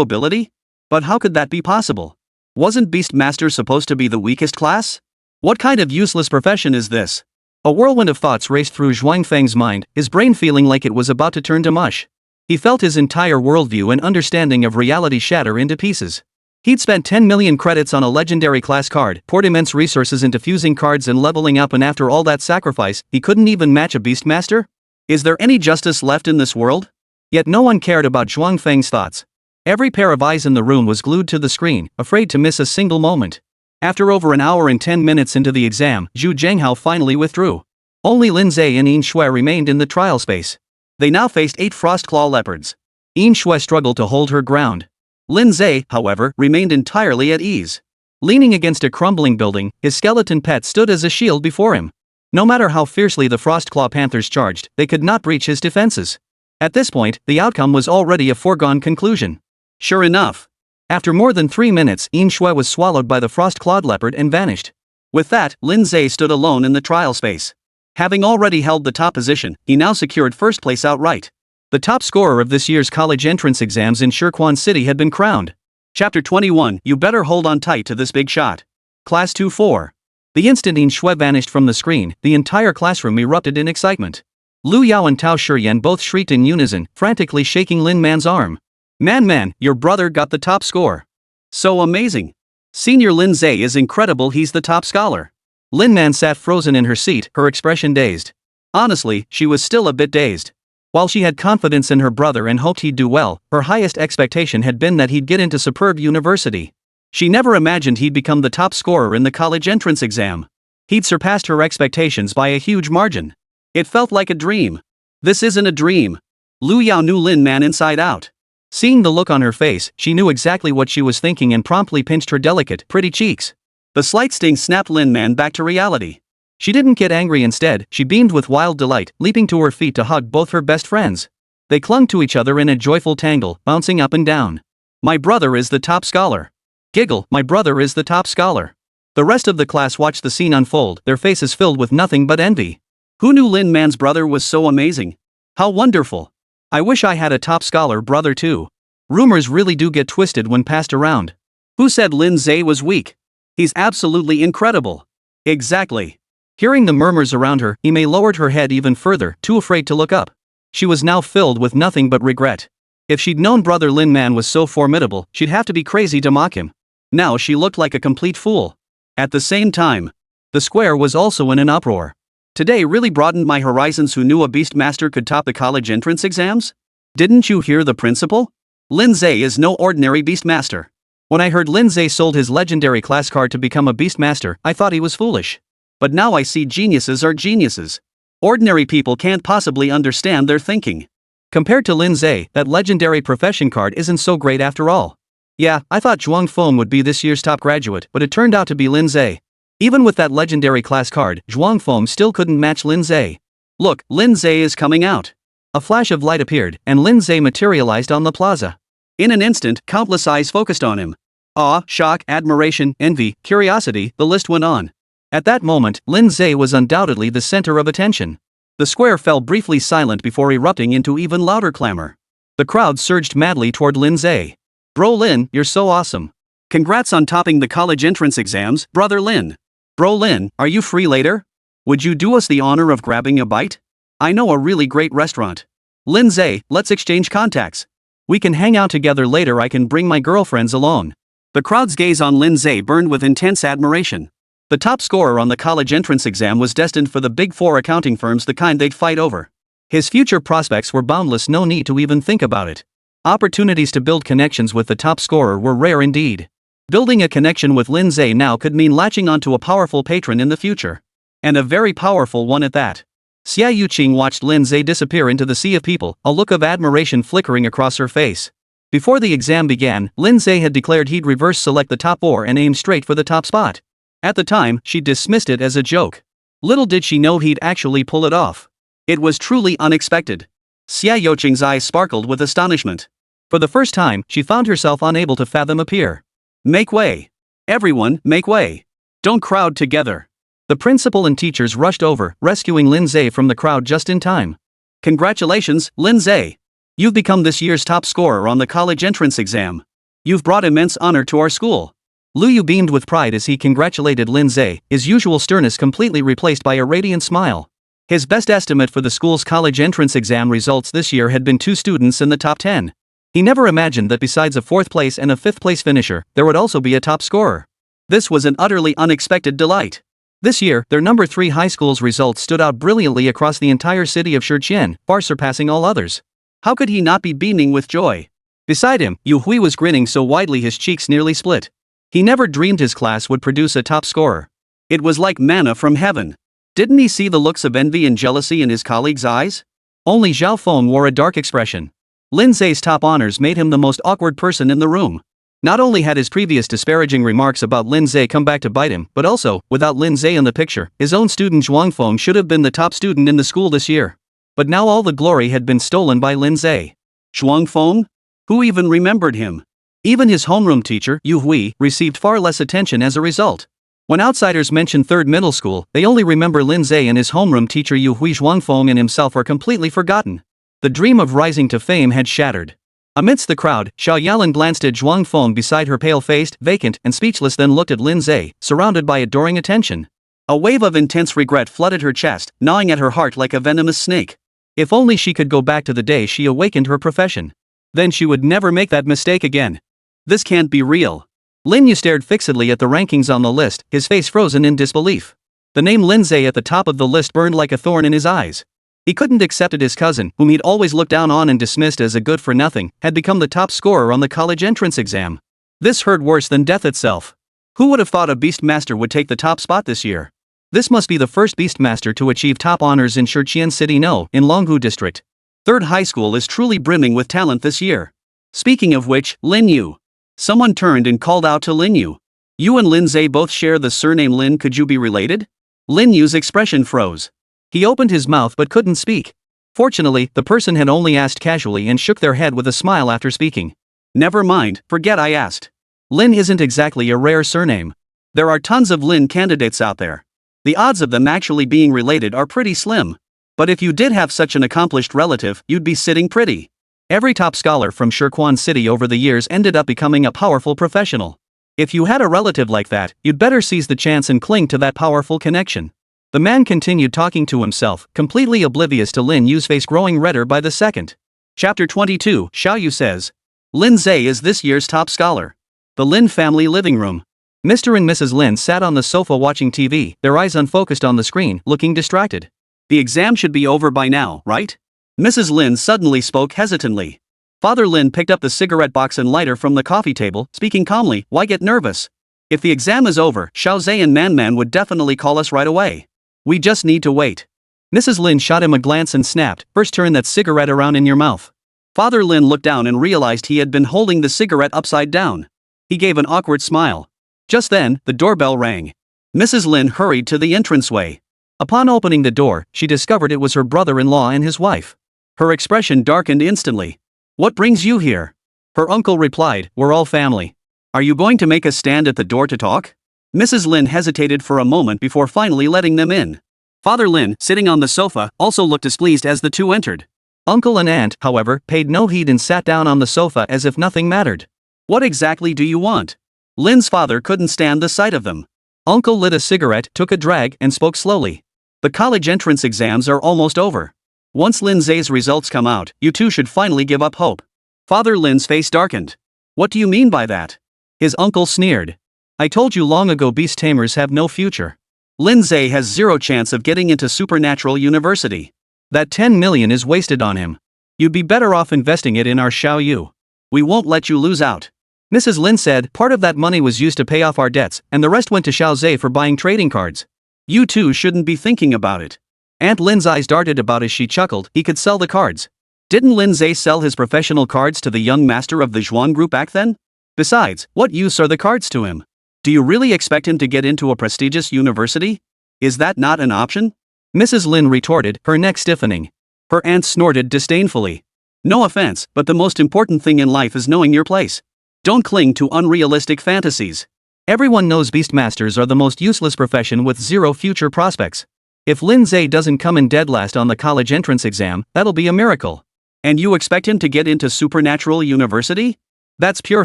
ability? But how could that be possible? Wasn't Beastmaster supposed to be the weakest class? What kind of useless profession is this? A whirlwind of thoughts raced through Zhuang Feng's mind, his brain feeling like it was about to turn to mush. He felt his entire worldview and understanding of reality shatter into pieces. He'd spent 10 million credits on a legendary class card, poured immense resources into fusing cards and leveling up, and after all that sacrifice, he couldn't even match a Beastmaster? Is there any justice left in this world? Yet no one cared about Zhuang Feng's thoughts. Every pair of eyes in the room was glued to the screen, afraid to miss a single moment. After over an hour and 10 minutes into the exam, Zhu Zhenghao finally withdrew. Only Lin Ze and Yin Shui remained in the trial space. They now faced 8 Frostclaw leopards. Yin Shui struggled to hold her ground. Lin Ze, however, remained entirely at ease. Leaning against a crumbling building, his skeleton pet stood as a shield before him. No matter how fiercely the Frostclaw Panthers charged, they could not breach his defenses. At this point, the outcome was already a foregone conclusion. Sure enough. After more than 3 minutes, Yin Shui was swallowed by the Frostclawed leopard and vanished. With that, Lin Ze stood alone in the trial space. Having already held the top position, he now secured first place outright. The top scorer of this year's college entrance exams in Shirquan City had been crowned. Chapter 21. You better hold on tight to this big shot. Class 2-4. The instant Yin Shui vanished from the screen, the entire classroom erupted in excitement. Lu Yao and Tao Shiyan both shrieked in unison, frantically shaking Lin Man's arm. Man, your brother got the top score. So amazing. Senior Lin Ze is incredible, he's the top scholar. Lin Man sat frozen in her seat, her expression dazed. Honestly, she was still a bit dazed. While she had confidence in her brother and hoped he'd do well, her highest expectation had been that he'd get into superb university. She never imagined he'd become the top scorer in the college entrance exam. He'd surpassed her expectations by a huge margin. It felt like a dream. This isn't a dream. Lu Yao knew Lin Man inside out. Seeing the look on her face, she knew exactly what she was thinking and promptly pinched her delicate, pretty cheeks. The slight sting snapped Lin Man back to reality. She didn't get angry, instead, she beamed with wild delight, leaping to her feet to hug both her best friends. They clung to each other in a joyful tangle, bouncing up and down. My brother is the top scholar. Giggle, my brother is the top scholar. The rest of the class watched the scene unfold, their faces filled with nothing but envy. Who knew Lin Man's brother was so amazing? How wonderful. I wish I had a top scholar brother too. Rumors really do get twisted when passed around. Who said Lin Ze was weak? He's absolutely incredible. Exactly. Hearing the murmurs around her, Ime lowered her head even further, too afraid to look up. She was now filled with nothing but regret. If she'd known brother Lin Man was so formidable, she'd have to be crazy to mock him. Now she looked like a complete fool. At the same time, the square was also in an uproar. Today really broadened my horizons. Who knew a Beastmaster could top the college entrance exams? Didn't you hear the principal? Lin Ze is no ordinary Beastmaster. When I heard Lin Ze sold his legendary class card to become a Beastmaster, I thought he was foolish. But now I see geniuses are geniuses. Ordinary people can't possibly understand their thinking. Compared to Lin Ze, that legendary profession card isn't so great after all. Yeah, I thought Zhuang Feng would be this year's top graduate, but it turned out to be Lin Ze. Even with that legendary class card, Zhuang Feng still couldn't match Lin Ze. Look, Lin Ze is coming out. A flash of light appeared, and Lin Ze materialized on the plaza. In an instant, countless eyes focused on him. Awe, shock, admiration, envy, curiosity, the list went on. At that moment, Lin Ze was undoubtedly the center of attention. The square fell briefly silent before erupting into even louder clamor. The crowd surged madly toward Lin Ze. Bro Lin, you're so awesome. Congrats on topping the college entrance exams, brother Lin. Bro Lin, are you free later? Would you do us the honor of grabbing a bite? I know a really great restaurant. Lin Ze, let's exchange contacts. We can hang out together later. I can bring my girlfriends along. The crowd's gaze on Lin Ze burned with intense admiration. The top scorer on the college entrance exam was destined for the big four accounting firms, the kind they'd fight over. His future prospects were boundless, no need to even think about it. Opportunities to build connections with the top scorer were rare indeed. Building a connection with Lin Ze now could mean latching onto a powerful patron in the future. And a very powerful one at that. Xia Yuqing watched Lin Ze disappear into the sea of people, a look of admiration flickering across her face. Before the exam began, Lin Ze had declared he'd reverse select the top four and aim straight for the top spot. At the time, she dismissed it as a joke. Little did she know he'd actually pull it off. It was truly unexpected. Xia Yuqing's eyes sparkled with astonishment. For the first time, she found herself unable to fathom a peer. Make way. Everyone, make way. Don't crowd together. The principal and teachers rushed over, rescuing Lin Ze from the crowd just in time. Congratulations, Lin Ze. You've become this year's top scorer on the college entrance exam. You've brought immense honor to our school. Lu Yu beamed with pride as he congratulated Lin Ze, his usual sternness completely replaced by a radiant smile. His best estimate for the school's college entrance exam results this year had been 2 students in the top 10. He never imagined that besides a 4th place and a 5th place finisher, there would also be a top scorer. This was an utterly unexpected delight. This year, their number 3 high school's results stood out brilliantly across the entire city of Shijian, far surpassing all others. How could he not be beaming with joy? Beside him, Yu Hui was grinning so widely his cheeks nearly split. He never dreamed his class would produce a top scorer. It was like manna from heaven. Didn't he see the looks of envy and jealousy in his colleagues' eyes? Only Zhao Feng wore a dark expression. Lin Ze's top honors made him the most awkward person in the room. Not only had his previous disparaging remarks about Lin Ze come back to bite him, but also, without Lin Ze in the picture, his own student Zhuang Feng should have been the top student in the school this year. But now all the glory had been stolen by Lin Ze. Zhuang Feng? Who even remembered him? Even his homeroom teacher, Yu Hui, received far less attention as a result. When outsiders mention 3rd middle school, they only remember Lin Ze and his homeroom teacher Yu Hui. Zhuang Feng and himself are completely forgotten. The dream of rising to fame had shattered. Amidst the crowd, Xiao Yalan glanced at Zhuang Feng beside her, pale-faced, vacant, and speechless, then looked at Lin Ze, surrounded by adoring attention. A wave of intense regret flooded her chest, gnawing at her heart like a venomous snake. If only she could go back to the day she awakened her profession. Then she would never make that mistake again. This can't be real. Lin Yu stared fixedly at the rankings on the list, his face frozen in disbelief. The name Lin Ze at the top of the list burned like a thorn in his eyes. He couldn't accept it. His cousin, whom he'd always looked down on and dismissed as a good-for-nothing, had become the top scorer on the college entrance exam. This hurt worse than death itself. Who would have thought a Beastmaster would take the top spot this year? This must be the first Beastmaster to achieve top honors in Shijian City, no, in Longhu District. 3rd High School is truly brimming with talent this year. Speaking of which, Lin Yu. Someone turned and called out to Lin Yu. You and Lin Ze both share the surname Lin, could you be related? Lin Yu's expression froze. He opened his mouth but couldn't speak. Fortunately, the person had only asked casually and shook their head with a smile after speaking. Never mind, forget I asked. Lin isn't exactly a rare surname. There are tons of Lin candidates out there. The odds of them actually being related are pretty slim. But if you did have such an accomplished relative, you'd be sitting pretty. Every top scholar from Shirquan City over the years ended up becoming a powerful professional. If you had a relative like that, you'd better seize the chance and cling to that powerful connection. The man continued talking to himself, completely oblivious to Lin Yu's face growing redder by the second. Chapter 22, Xiao Yu says. Lin Ze is this year's top scholar. The Lin family living room. Mr. and Mrs. Lin sat on the sofa watching TV, their eyes unfocused on the screen, looking distracted. The exam should be over by now, right? Mrs. Lin suddenly spoke hesitantly. Father Lin picked up the cigarette box and lighter from the coffee table, speaking calmly, why get nervous? If the exam is over, Xiao Zhe and Man would definitely call us right away. We just need to wait. Mrs. Lin shot him a glance and snapped, first turn that cigarette around in your mouth. Father Lin looked down and realized he had been holding the cigarette upside down. He gave an awkward smile. Just then, the doorbell rang. Mrs. Lin hurried to the entranceway. Upon opening the door, she discovered it was her brother-in-law and his wife. Her expression darkened instantly. What brings you here? Her uncle replied, we're all family. Are you going to make a stand at the door to talk? Mrs. Lin hesitated for a moment before finally letting them in. Father Lin, sitting on the sofa, also looked displeased as the two entered. Uncle and aunt, however, paid no heed and sat down on the sofa as if nothing mattered. What exactly do you want? Lin's father couldn't stand the sight of them. Uncle lit a cigarette, took a drag, and spoke slowly. The college entrance exams are almost over. Once Lin Ze's results come out, you two should finally give up hope. Father Lin's face darkened. What do you mean by that? His uncle sneered. I told you long ago beast tamers have no future. Lin Ze has zero chance of getting into supernatural university. That 10 million is wasted on him. You'd be better off investing it in our Xiao Yu. We won't let you lose out. Mrs. Lin said part of that money was used to pay off our debts, and the rest went to Xiao Zhe for buying trading cards. You two shouldn't be thinking about it. Aunt Lin's eyes darted about as she chuckled, he could sell the cards. Didn't Lin Ze sell his professional cards to the young master of the Zhuan group back then? Besides, what use are the cards to him? Do you really expect him to get into a prestigious university? Is that not an option? Mrs. Lin retorted, her neck stiffening. Her aunt snorted disdainfully. No offense, but the most important thing in life is knowing your place. Don't cling to unrealistic fantasies. Everyone knows Beastmasters are the most useless profession with zero future prospects. If Lin Ze doesn't come in dead last on the college entrance exam, that'll be a miracle. And you expect him to get into supernatural university? That's pure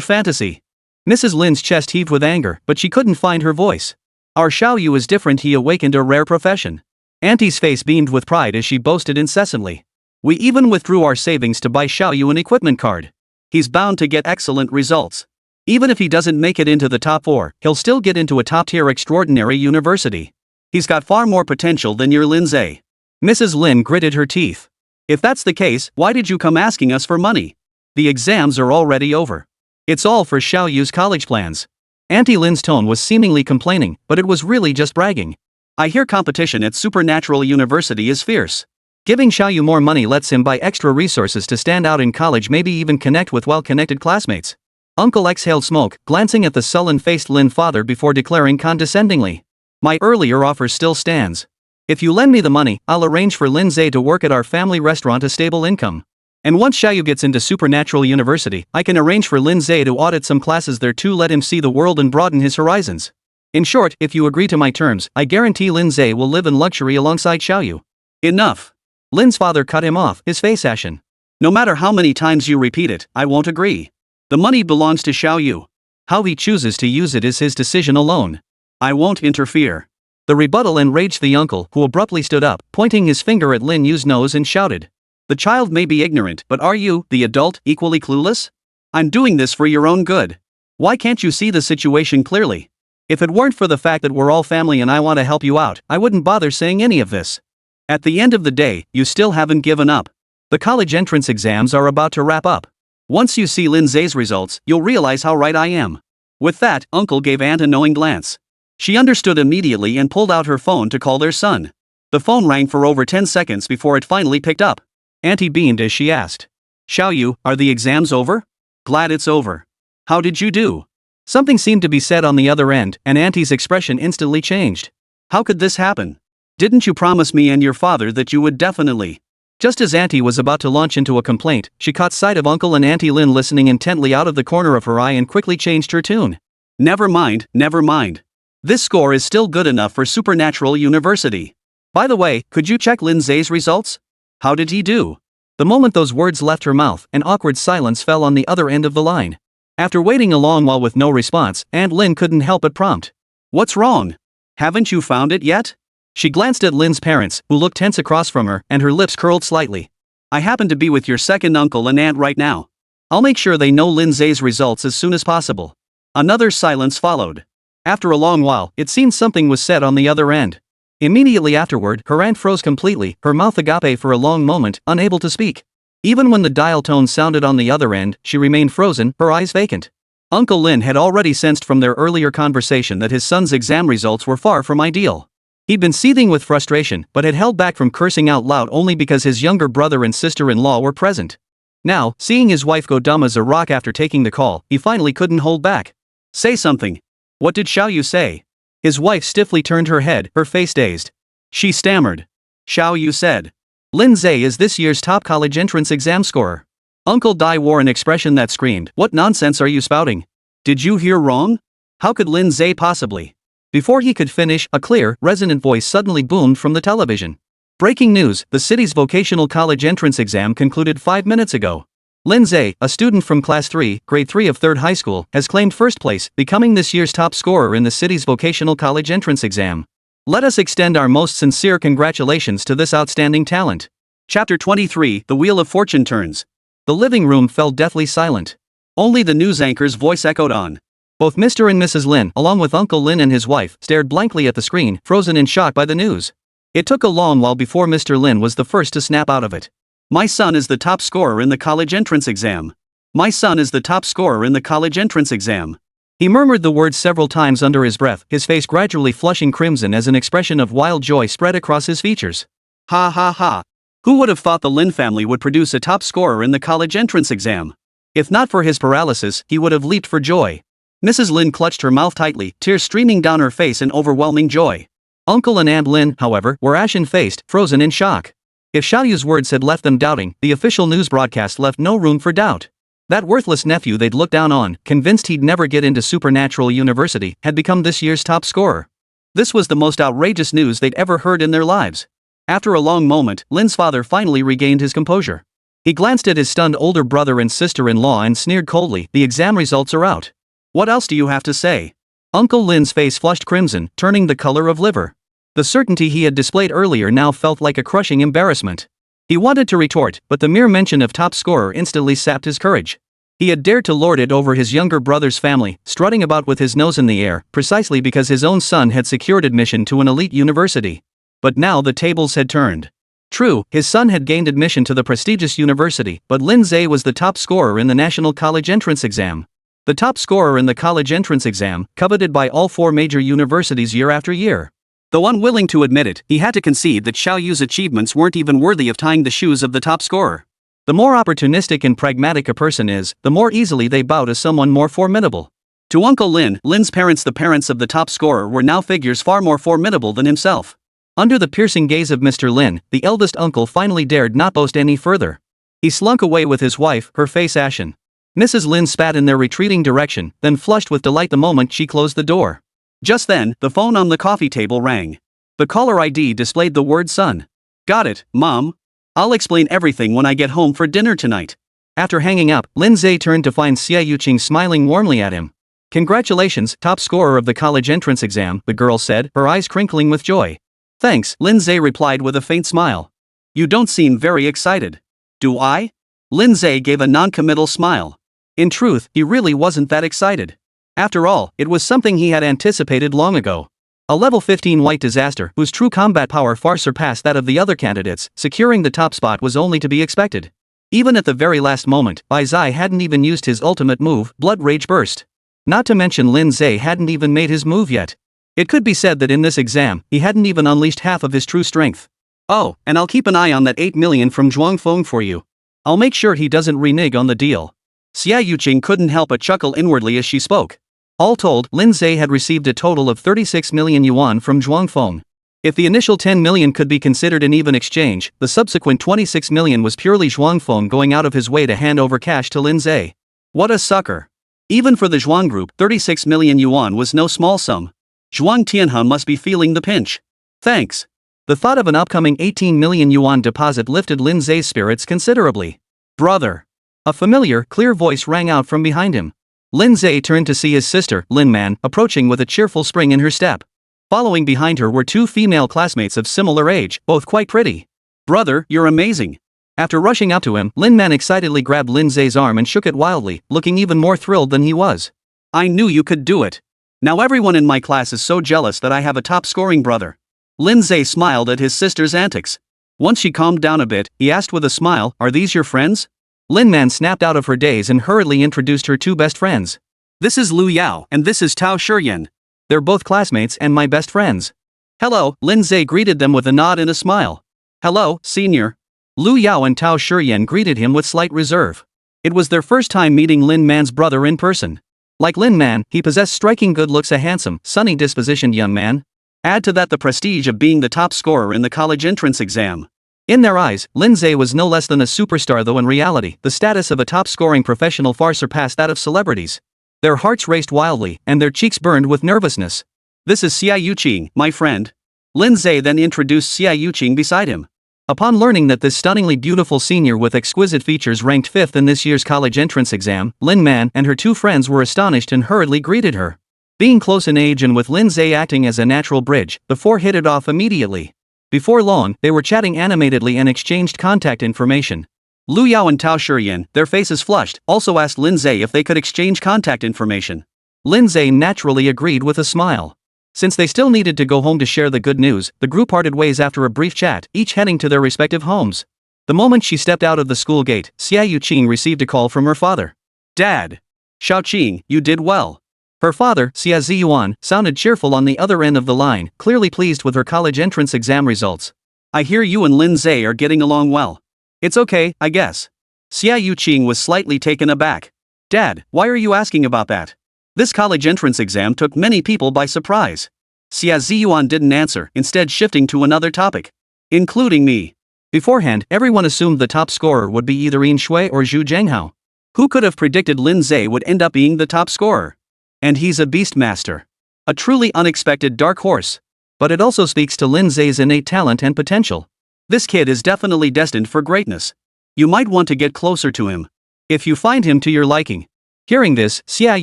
fantasy. Mrs. Lin's chest heaved with anger, but she couldn't find her voice. Our Xiao Yu is different, he awakened a rare profession. Auntie's face beamed with pride as she boasted incessantly. We even withdrew our savings to buy Xiao Yu an equipment card. He's bound to get excellent results. Even if he doesn't make it into the top 4, he'll still get into a top-tier extraordinary university. He's got far more potential than your Lin Ze. Mrs. Lin gritted her teeth. If that's the case, why did you come asking us for money? The exams are already over. It's all for Xiao Yu's college plans. Auntie Lin's tone was seemingly complaining, but it was really just bragging. I hear competition at Supernatural University is fierce. Giving Xiao Yu more money lets him buy extra resources to stand out in college, maybe even connect with well-connected classmates. Uncle exhaled smoke, glancing at the sullen-faced Lin father before declaring condescendingly. My earlier offer still stands. If you lend me the money, I'll arrange for Lin Ze to work at our family restaurant, a stable income. And once Xiao Yu gets into Supernatural University, I can arrange for Lin Ze to audit some classes there too. Let him see the world and broaden his horizons. In short, if you agree to my terms, I guarantee Lin Ze will live in luxury alongside Xiao Yu. Enough. Lin's father cut him off, his face ashen. No matter how many times you repeat it, I won't agree. The money belongs to Xiao Yu. How he chooses to use it is his decision alone. I won't interfere. The rebuttal enraged the uncle, who abruptly stood up, pointing his finger at Lin Yu's nose and shouted. The child may be ignorant, but are you, the adult, equally clueless? I'm doing this for your own good. Why can't you see the situation clearly? If it weren't for the fact that we're all family and I want to help you out, I wouldn't bother saying any of this. At the end of the day, you still haven't given up. The college entrance exams are about to wrap up. Once you see Lin Ze's results, you'll realize how right I am. With that, Uncle gave Aunt a knowing glance. She understood immediately and pulled out her phone to call their son. The phone rang for over 10 seconds before it finally picked up. Auntie beamed as she asked. Xiao Yu, are the exams over? Glad it's over. How did you do? Something seemed to be said on the other end, and Auntie's expression instantly changed. How could this happen? Didn't you promise me and your father that you would definitely? Just as Auntie was about to launch into a complaint, she caught sight of Uncle and Auntie Lin listening intently out of the corner of her eye and quickly changed her tune. Never mind, never mind. This score is still good enough for Supernatural University. By the way, could you check Lin Ze's results? How did he do? The moment those words left her mouth, an awkward silence fell on the other end of the line. After waiting a long while with no response, Aunt Lin couldn't help but prompt. What's wrong? Haven't you found it yet? She glanced at Lin's parents, who looked tense across from her, and her lips curled slightly. I happen to be with your second uncle and aunt right now. I'll make sure they know Lin Ze's results as soon as possible. Another silence followed. After a long while, it seemed something was said on the other end. Immediately afterward, her aunt froze completely, her mouth agape for a long moment, unable to speak. Even when the dial tone sounded on the other end, she remained frozen, her eyes vacant. Uncle Lin had already sensed from their earlier conversation that his son's exam results were far from ideal. He'd been seething with frustration, but had held back from cursing out loud only because his younger brother and sister-in-law were present. Now, seeing his wife go dumb as a rock after taking the call, he finally couldn't hold back. Say something. What did Xiao Yu say? His wife stiffly turned her head, her face dazed. She stammered. Xiao Yu said. Lin Ze is this year's top college entrance exam scorer. Uncle Dai wore an expression that screamed, "What nonsense are you spouting? Did you hear wrong? How could Lin Ze possibly? Before he could finish, a clear, resonant voice suddenly boomed from the television. Breaking news, the city's vocational college entrance exam concluded 5 minutes ago. Lin Ze, a student from Class 3, Grade 3 of 3rd High School, has claimed first place, becoming this year's top scorer in the city's vocational college entrance exam. Let us extend our most sincere congratulations to this outstanding talent. Chapter 23, The Wheel of Fortune Turns. The living room fell deathly silent. Only the news anchor's voice echoed on. Both Mr. and Mrs. Lin, along with Uncle Lin and his wife, stared blankly at the screen, frozen in shock by the news. It took a long while before Mr. Lin was the first to snap out of it. My son is the top scorer in the college entrance exam. My son is the top scorer in the college entrance exam. He murmured the words several times under his breath, his face gradually flushing crimson as an expression of wild joy spread across his features. Ha ha ha. Who would have thought the Lin family would produce a top scorer in the college entrance exam? If not for his paralysis, he would have leaped for joy. Mrs. Lin clutched her mouth tightly, tears streaming down her face in overwhelming joy. Uncle and Aunt Lin, however, were ashen-faced, frozen in shock. If Xiao Yu's words had left them doubting, the official news broadcast left no room for doubt. That worthless nephew they'd looked down on, convinced he'd never get into Supernatural University, had become this year's top scorer. This was the most outrageous news they'd ever heard in their lives. After a long moment, Lin's father finally regained his composure. He glanced at his stunned older brother and sister-in-law and sneered coldly, "The exam results are out. What else do you have to say?" Uncle Lin's face flushed crimson, turning the color of liver. The certainty he had displayed earlier now felt like a crushing embarrassment. He wanted to retort, but the mere mention of top scorer instantly sapped his courage. He had dared to lord it over his younger brother's family, strutting about with his nose in the air, precisely because his own son had secured admission to an elite university. But now the tables had turned. True, his son had gained admission to the prestigious university, but Lin Ze was the top scorer in the national college entrance exam. The top scorer in the college entrance exam, coveted by all 4 major universities year after year. Though unwilling to admit it, he had to concede that Xiao Yu's achievements weren't even worthy of tying the shoes of the top scorer. The more opportunistic and pragmatic a person is, the more easily they bow to someone more formidable. To Uncle Lin, Lin's parents, the parents of the top scorer, were now figures far more formidable than himself. Under the piercing gaze of Mr. Lin, the eldest uncle finally dared not boast any further. He slunk away with his wife, her face ashen. Mrs. Lin spat in their retreating direction, then flushed with delight the moment she closed the door. Just then, the phone on the coffee table rang. The caller ID displayed the word son. Got it, Mom. I'll explain everything when I get home for dinner tonight. After hanging up, Lin Ze turned to find Xia Yuqing smiling warmly at him. Congratulations, top scorer of the college entrance exam, the girl said, her eyes crinkling with joy. Thanks, Lin Ze replied with a faint smile. You don't seem very excited. Do I? Lin Ze gave a non-committal smile. In truth, he really wasn't that excited. After all, it was something he had anticipated long ago. A level 15 white disaster, whose true combat power far surpassed that of the other candidates, securing the top spot was only to be expected. Even at the very last moment, Bai Zai hadn't even used his ultimate move, Blood Rage Burst. Not to mention Lin Ze hadn't even made his move yet. It could be said that in this exam, he hadn't even unleashed half of his true strength. Oh, and I'll keep an eye on that 8 million from Zhuang Feng for you. I'll make sure he doesn't renege on the deal. Xia Yuqing couldn't help but chuckle inwardly as she spoke. All told, Lin Ze had received a total of 36 million yuan from Zhuangfeng. If the initial 10 million could be considered an even exchange, the subsequent 26 million was purely Zhuangfeng going out of his way to hand over cash to Lin Ze. What a sucker. Even for the Zhuang group, 36 million yuan was no small sum. Zhuang Tianhe must be feeling the pinch. Thanks. The thought of an upcoming 18 million yuan deposit lifted Lin Ze's spirits considerably. Brother. A familiar, clear voice rang out from behind him. Lin Ze turned to see his sister, Lin Man, approaching with a cheerful spring in her step. Following behind her were two female classmates of similar age, both quite pretty. Brother, you're amazing. After rushing up to him, Lin Man excitedly grabbed Lin Ze's arm and shook it wildly, looking even more thrilled than he was. I knew you could do it. Now everyone in my class is so jealous that I have a top-scoring brother. Lin Ze smiled at his sister's antics. Once she calmed down a bit, he asked with a smile, are these your friends? Lin Man snapped out of her daze and hurriedly introduced her two best friends. This is Lu Yao and this is Tao Shiyan. They're both classmates and my best friends. Hello, Lin Ze greeted them with a nod and a smile. Hello, senior. Lu Yao and Tao Shiyan greeted him with slight reserve. It was their first time meeting Lin Man's brother in person. Like Lin Man, he possessed striking good looks, a handsome, sunny dispositioned young man. Add to that the prestige of being the top scorer in the college entrance exam. In their eyes, Lin Ze was no less than a superstar, though in reality, the status of a top-scoring professional far surpassed that of celebrities. Their hearts raced wildly, and their cheeks burned with nervousness. This is Xia Yuqing, my friend. Lin Ze then introduced Xia Yuqing beside him. Upon learning that this stunningly beautiful senior with exquisite features ranked 5th in this year's college entrance exam, Lin Man and her two friends were astonished and hurriedly greeted her. Being close in age and with Lin Ze acting as a natural bridge, the four hit it off immediately. Before long, they were chatting animatedly and exchanged contact information. Lu Yao and Tao Shiyan, their faces flushed, also asked Lin Ze if they could exchange contact information. Lin Ze naturally agreed with a smile. Since they still needed to go home to share the good news, the group parted ways after a brief chat, each heading to their respective homes. The moment she stepped out of the school gate, Xia Yuqing received a call from her father. Dad. Xiaoqing, you did well. Her father, Xia Ziyuan, sounded cheerful on the other end of the line, clearly pleased with her college entrance exam results. I hear you and Lin Ze are getting along well. It's okay, I guess. Xia Yuqing was slightly taken aback. Dad, why are you asking about that? This college entrance exam took many people by surprise. Xia Ziyuan didn't answer, instead shifting to another topic. Including me. Beforehand, everyone assumed the top scorer would be either Yin Shui or Zhu Zhenghao. Who could have predicted Lin Ze would end up being the top scorer? And he's a Beastmaster. A truly unexpected dark horse. But it also speaks to Lin Ze's innate talent and potential. This kid is definitely destined for greatness. You might want to get closer to him. If you find him to your liking. Hearing this, Xia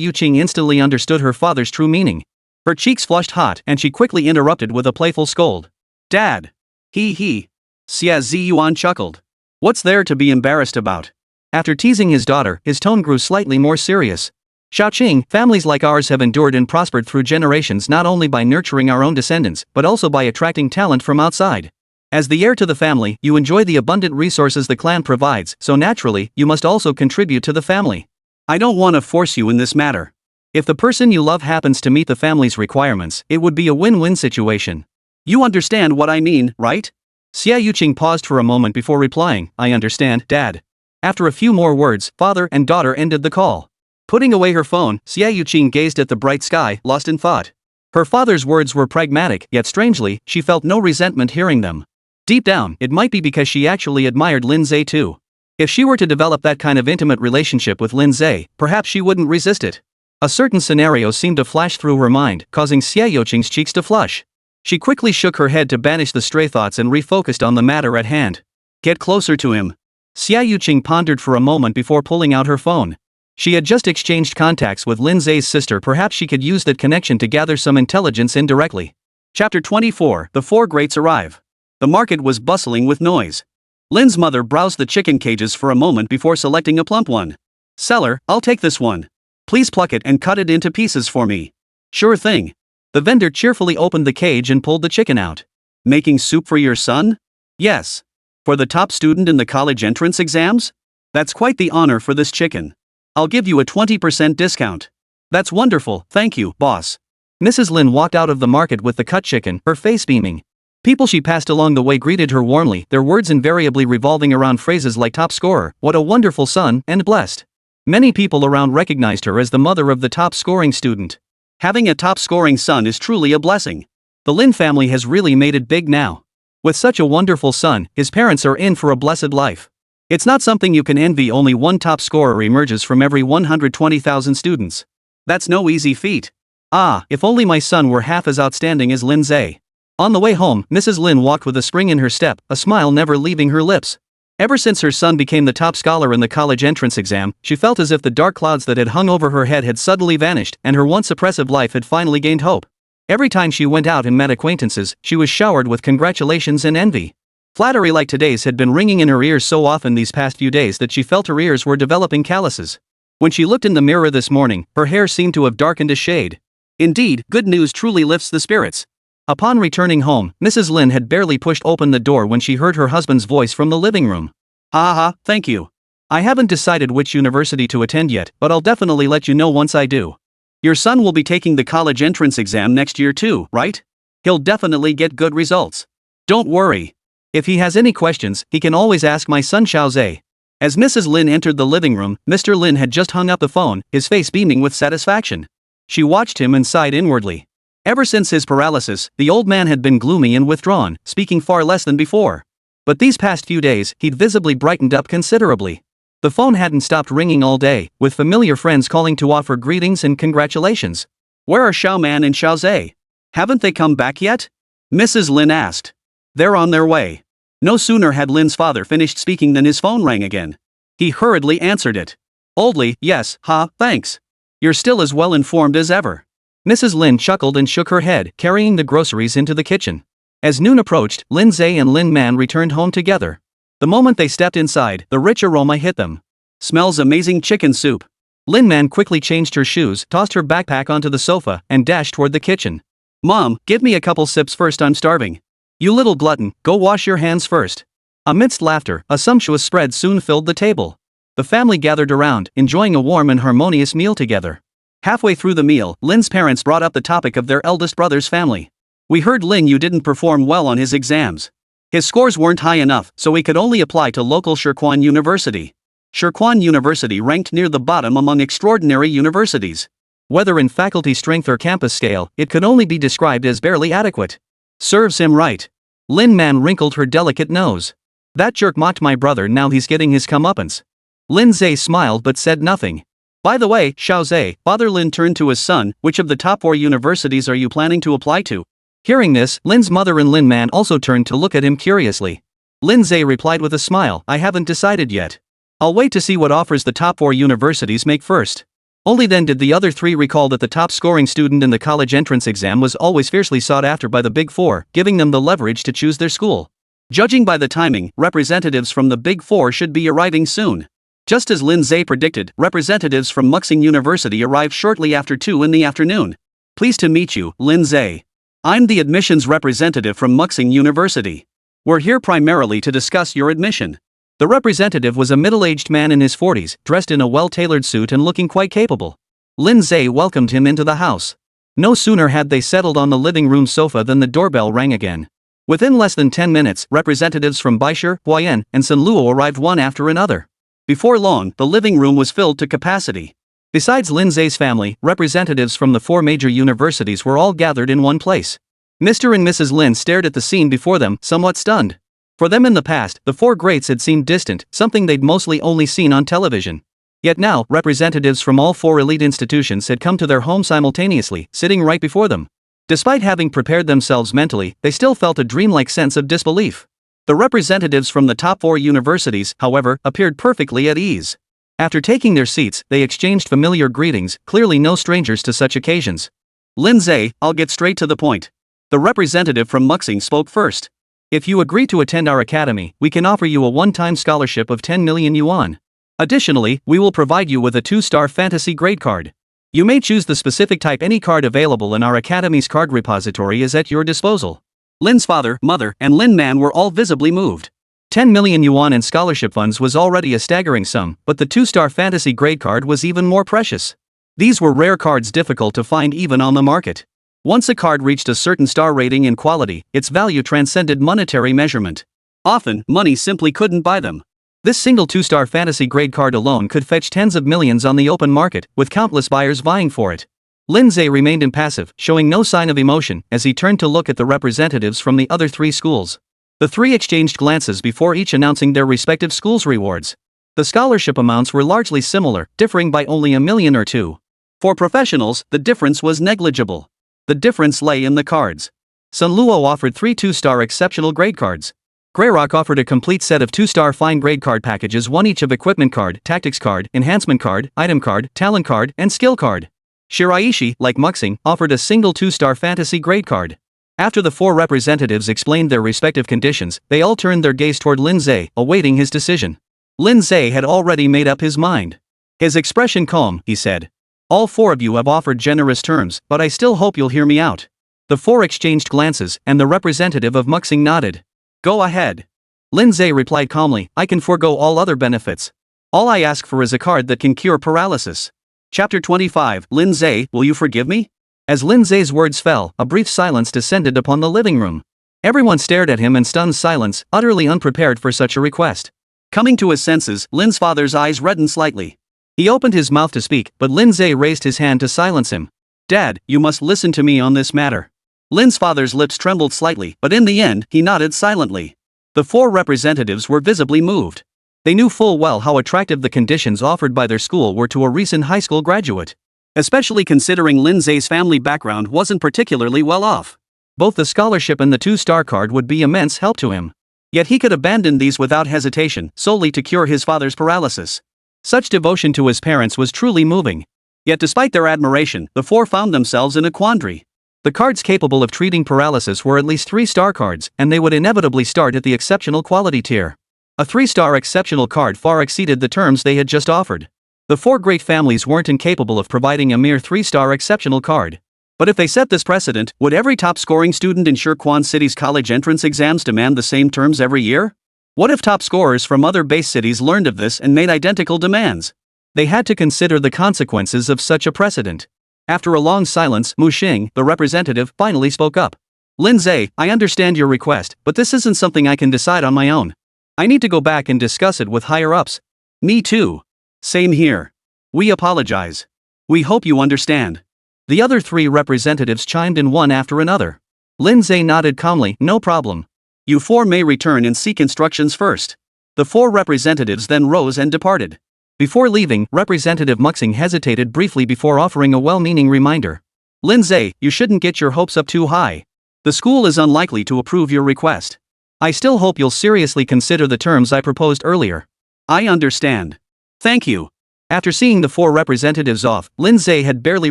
Yuqing instantly understood her father's true meaning. Her cheeks flushed hot and she quickly interrupted with a playful scold. Dad. He. Xia Ziyuan chuckled. What's there to be embarrassed about? After teasing his daughter, his tone grew slightly more serious. Xiaoqing, families like ours have endured and prospered through generations not only by nurturing our own descendants, but also by attracting talent from outside. As the heir to the family, you enjoy the abundant resources the clan provides, so naturally, you must also contribute to the family. I don't want to force you in this matter. If the person you love happens to meet the family's requirements, it would be a win-win situation. You understand what I mean, right? Xia Yuqing paused for a moment before replying, I understand, Dad. After a few more words, father and daughter ended the call. Putting away her phone, Xia Yuqing gazed at the bright sky, lost in thought. Her father's words were pragmatic, yet strangely, she felt no resentment hearing them. Deep down, it might be because she actually admired Lin Ze too. If she were to develop that kind of intimate relationship with Lin Ze, perhaps she wouldn't resist it. A certain scenario seemed to flash through her mind, causing Xia Yuqing's cheeks to flush. She quickly shook her head to banish the stray thoughts and refocused on the matter at hand. Get closer to him. Xia Yuqing pondered for a moment before pulling out her phone. She had just exchanged contacts with Lin Ze's sister, perhaps she could use that connection to gather some intelligence indirectly. Chapter 24, The Four Greats Arrive. The market was bustling with noise. Lin's mother browsed the chicken cages for a moment before selecting a plump one. Seller, I'll take this one. Please pluck it and cut it into pieces for me. Sure thing. The vendor cheerfully opened the cage and pulled the chicken out. Making soup for your son? Yes. For the top student in the college entrance exams? That's quite the honor for this chicken. I'll give you a 20% discount. That's wonderful, thank you, boss. Mrs. Lin walked out of the market with the cut chicken, her face beaming. People she passed along the way greeted her warmly, their words invariably revolving around phrases like top scorer, what a wonderful son, and blessed. Many people around recognized her as the mother of the top-scoring student. Having a top-scoring son is truly a blessing. The Lin family has really made it big now. With such a wonderful son, his parents are in for a blessed life. It's not something you can envy. Only one top scorer emerges from every 120,000 students. That's no easy feat. Ah, if only my son were half as outstanding as Lin Ze. On the way home, Mrs. Lin walked with a spring in her step, a smile never leaving her lips. Ever since her son became the top scholar in the college entrance exam, she felt as if the dark clouds that had hung over her head had suddenly vanished and her once oppressive life had finally gained hope. Every time she went out and met acquaintances, she was showered with congratulations and envy. Flattery like today's had been ringing in her ears so often these past few days that she felt her ears were developing calluses. When she looked in the mirror this morning, her hair seemed to have darkened a shade. Indeed, good news truly lifts the spirits. Upon returning home, Mrs. Lin had barely pushed open the door when she heard her husband's voice from the living room. Ha, thank you. I haven't decided which university to attend yet, but I'll definitely let you know once I do. Your son will be taking the college entrance exam next year too, right? He'll definitely get good results. Don't worry. If he has any questions, he can always ask my son Xiao Ze. As Mrs. Lin entered the living room, Mr. Lin had just hung up the phone, his face beaming with satisfaction. She watched him and sighed inwardly. Ever since his paralysis, the old man had been gloomy and withdrawn, speaking far less than before. But these past few days, he'd visibly brightened up considerably. The phone hadn't stopped ringing all day, with familiar friends calling to offer greetings and congratulations. Where are Xiao Man and Xiao Ze? Haven't they come back yet? Mrs. Lin asked. They're on their way. No sooner had Lin's father finished speaking than his phone rang again. He hurriedly answered it. Oldly, yes, thanks. You're still as well informed as ever. Mrs. Lin chuckled and shook her head, carrying the groceries into the kitchen. As noon approached, Lin Ze and Lin Man returned home together. The moment they stepped inside, the rich aroma hit them. Smells amazing chicken soup. Lin Man quickly changed her shoes, tossed her backpack onto the sofa, and dashed toward the kitchen. Mom, give me a couple sips first, I'm starving. You little glutton, go wash your hands first. Amidst laughter, a sumptuous spread soon filled the table. The family gathered around, enjoying a warm and harmonious meal together. Halfway through the meal, Lin's parents brought up the topic of their eldest brother's family. We heard Lin Yu didn't perform well on his exams. His scores weren't high enough, so he could only apply to local Shirquan University. Shirquan University ranked near the bottom among extraordinary universities. Whether in faculty strength or campus scale, it could only be described as barely adequate. Serves him right. Lin Man wrinkled her delicate nose. That jerk mocked my brother, now he's getting his comeuppance. Lin Ze smiled but said nothing. By the way, Xiao Ze, Father Lin turned to his son, which of the top 4 universities are you planning to apply to? Hearing this, Lin's mother and Lin Man also turned to look at him curiously. Lin Ze replied with a smile, I haven't decided yet. I'll wait to see what offers the top 4 universities make first. Only then did the other 3 recall that the top-scoring student in the college entrance exam was always fiercely sought after by the Big 4, giving them the leverage to choose their school. Judging by the timing, representatives from the Big 4 should be arriving soon. Just as Lin Ze predicted, representatives from Muxing University arrived shortly after 2 in the afternoon. Pleased to meet you, Lin Ze. I'm the admissions representative from Muxing University. We're here primarily to discuss your admission. The representative was a middle-aged man in his 40s, dressed in a well-tailored suit and looking quite capable. Lin Ze welcomed him into the house. No sooner had they settled on the living room sofa than the doorbell rang again. Within less than 10 minutes, representatives from Baishur, Huayan, and Sanluo arrived one after another. Before long, the living room was filled to capacity. Besides Lin Ze's family, representatives from the 4 major universities were all gathered in one place. Mr. and Mrs. Lin stared at the scene before them, somewhat stunned. For them in the past, the 4 greats had seemed distant, something they'd mostly only seen on television. Yet now, representatives from all 4 elite institutions had come to their home simultaneously, sitting right before them. Despite having prepared themselves mentally, they still felt a dreamlike sense of disbelief. The representatives from the top 4 universities, however, appeared perfectly at ease. After taking their seats, they exchanged familiar greetings, clearly no strangers to such occasions. Lin Ze, I'll get straight to the point. The representative from Muxing spoke first. If you agree to attend our academy, we can offer you a one-time scholarship of 10 million yuan. Additionally, we will provide you with a 2-star fantasy grade card. You may choose the specific type. Any card available in our academy's card repository is at your disposal. Lin's father, mother, and Lin Man were all visibly moved. 10 million yuan in scholarship funds was already a staggering sum, but the 2-star fantasy grade card was even more precious. These were rare cards difficult to find even on the market. Once a card reached a certain star rating and quality, its value transcended monetary measurement. Often, money simply couldn't buy them. This single 2-star fantasy grade card alone could fetch tens of millions on the open market, with countless buyers vying for it. Lin Ze remained impassive, showing no sign of emotion as he turned to look at the representatives from the other 3 schools. The 3 exchanged glances before each announcing their respective schools' rewards. The scholarship amounts were largely similar, differing by only $1 million or $2 million. For professionals, the difference was negligible. The difference lay in the cards. Sun Luo offered 3 2-star exceptional grade cards. Greyrock offered a complete set of 2-star fine grade card packages, one each of equipment card, tactics card, enhancement card, item card, talent card, and skill card. Shiraishi, like Muxing, offered a single 2-star fantasy grade card. After the 4 representatives explained their respective conditions, they all turned their gaze toward Lin Ze, awaiting his decision. Lin Ze had already made up his mind. His expression calm, he said. All 4 of you have offered generous terms, but I still hope you'll hear me out. The 4 exchanged glances, and the representative of Muxing nodded. Go ahead. Lin Ze replied calmly, I can forego all other benefits. All I ask for is a card that can cure paralysis. Chapter 25, Lin Ze, will you forgive me? As Lin Ze's words fell, a brief silence descended upon the living room. Everyone stared at him in stunned silence, utterly unprepared for such a request. Coming to his senses, Lin's father's eyes reddened slightly. He opened his mouth to speak, but Lin Ze raised his hand to silence him. Dad, you must listen to me on this matter. Lin's father's lips trembled slightly, but in the end, he nodded silently. The 4 representatives were visibly moved. They knew full well how attractive the conditions offered by their school were to a recent high school graduate. Especially considering Lin Ze's family background wasn't particularly well off. Both the scholarship and the 2-star card would be immense help to him. Yet he could abandon these without hesitation, solely to cure his father's paralysis. Such devotion to his parents was truly moving. Yet despite their admiration, the 4 found themselves in a quandary. The cards capable of treating paralysis were at least 3-star cards, and they would inevitably start at the exceptional quality tier. A 3-star exceptional card far exceeded the terms they had just offered. The 4 great families weren't incapable of providing a mere 3-star exceptional card. But if they set this precedent, would every top-scoring student in Shirquan City's college entrance exams demand the same terms every year? What if top scorers from other base cities learned of this and made identical demands? They had to consider the consequences of such a precedent. After a long silence, Mu Xing, the representative, finally spoke up. Lin Ze, I understand your request, but this isn't something I can decide on my own. I need to go back and discuss it with higher-ups. Me too. Same here. We apologize. We hope you understand. The other 3 representatives chimed in one after another. Lin Ze nodded calmly, no problem. You 4 may return and seek instructions first. The 4 representatives then rose and departed. Before leaving, Representative Muxing hesitated briefly before offering a well-meaning reminder. Lin Ze, you shouldn't get your hopes up too high. The school is unlikely to approve your request. I still hope you'll seriously consider the terms I proposed earlier. I understand. Thank you. After seeing the 4 representatives off, Lin Ze had barely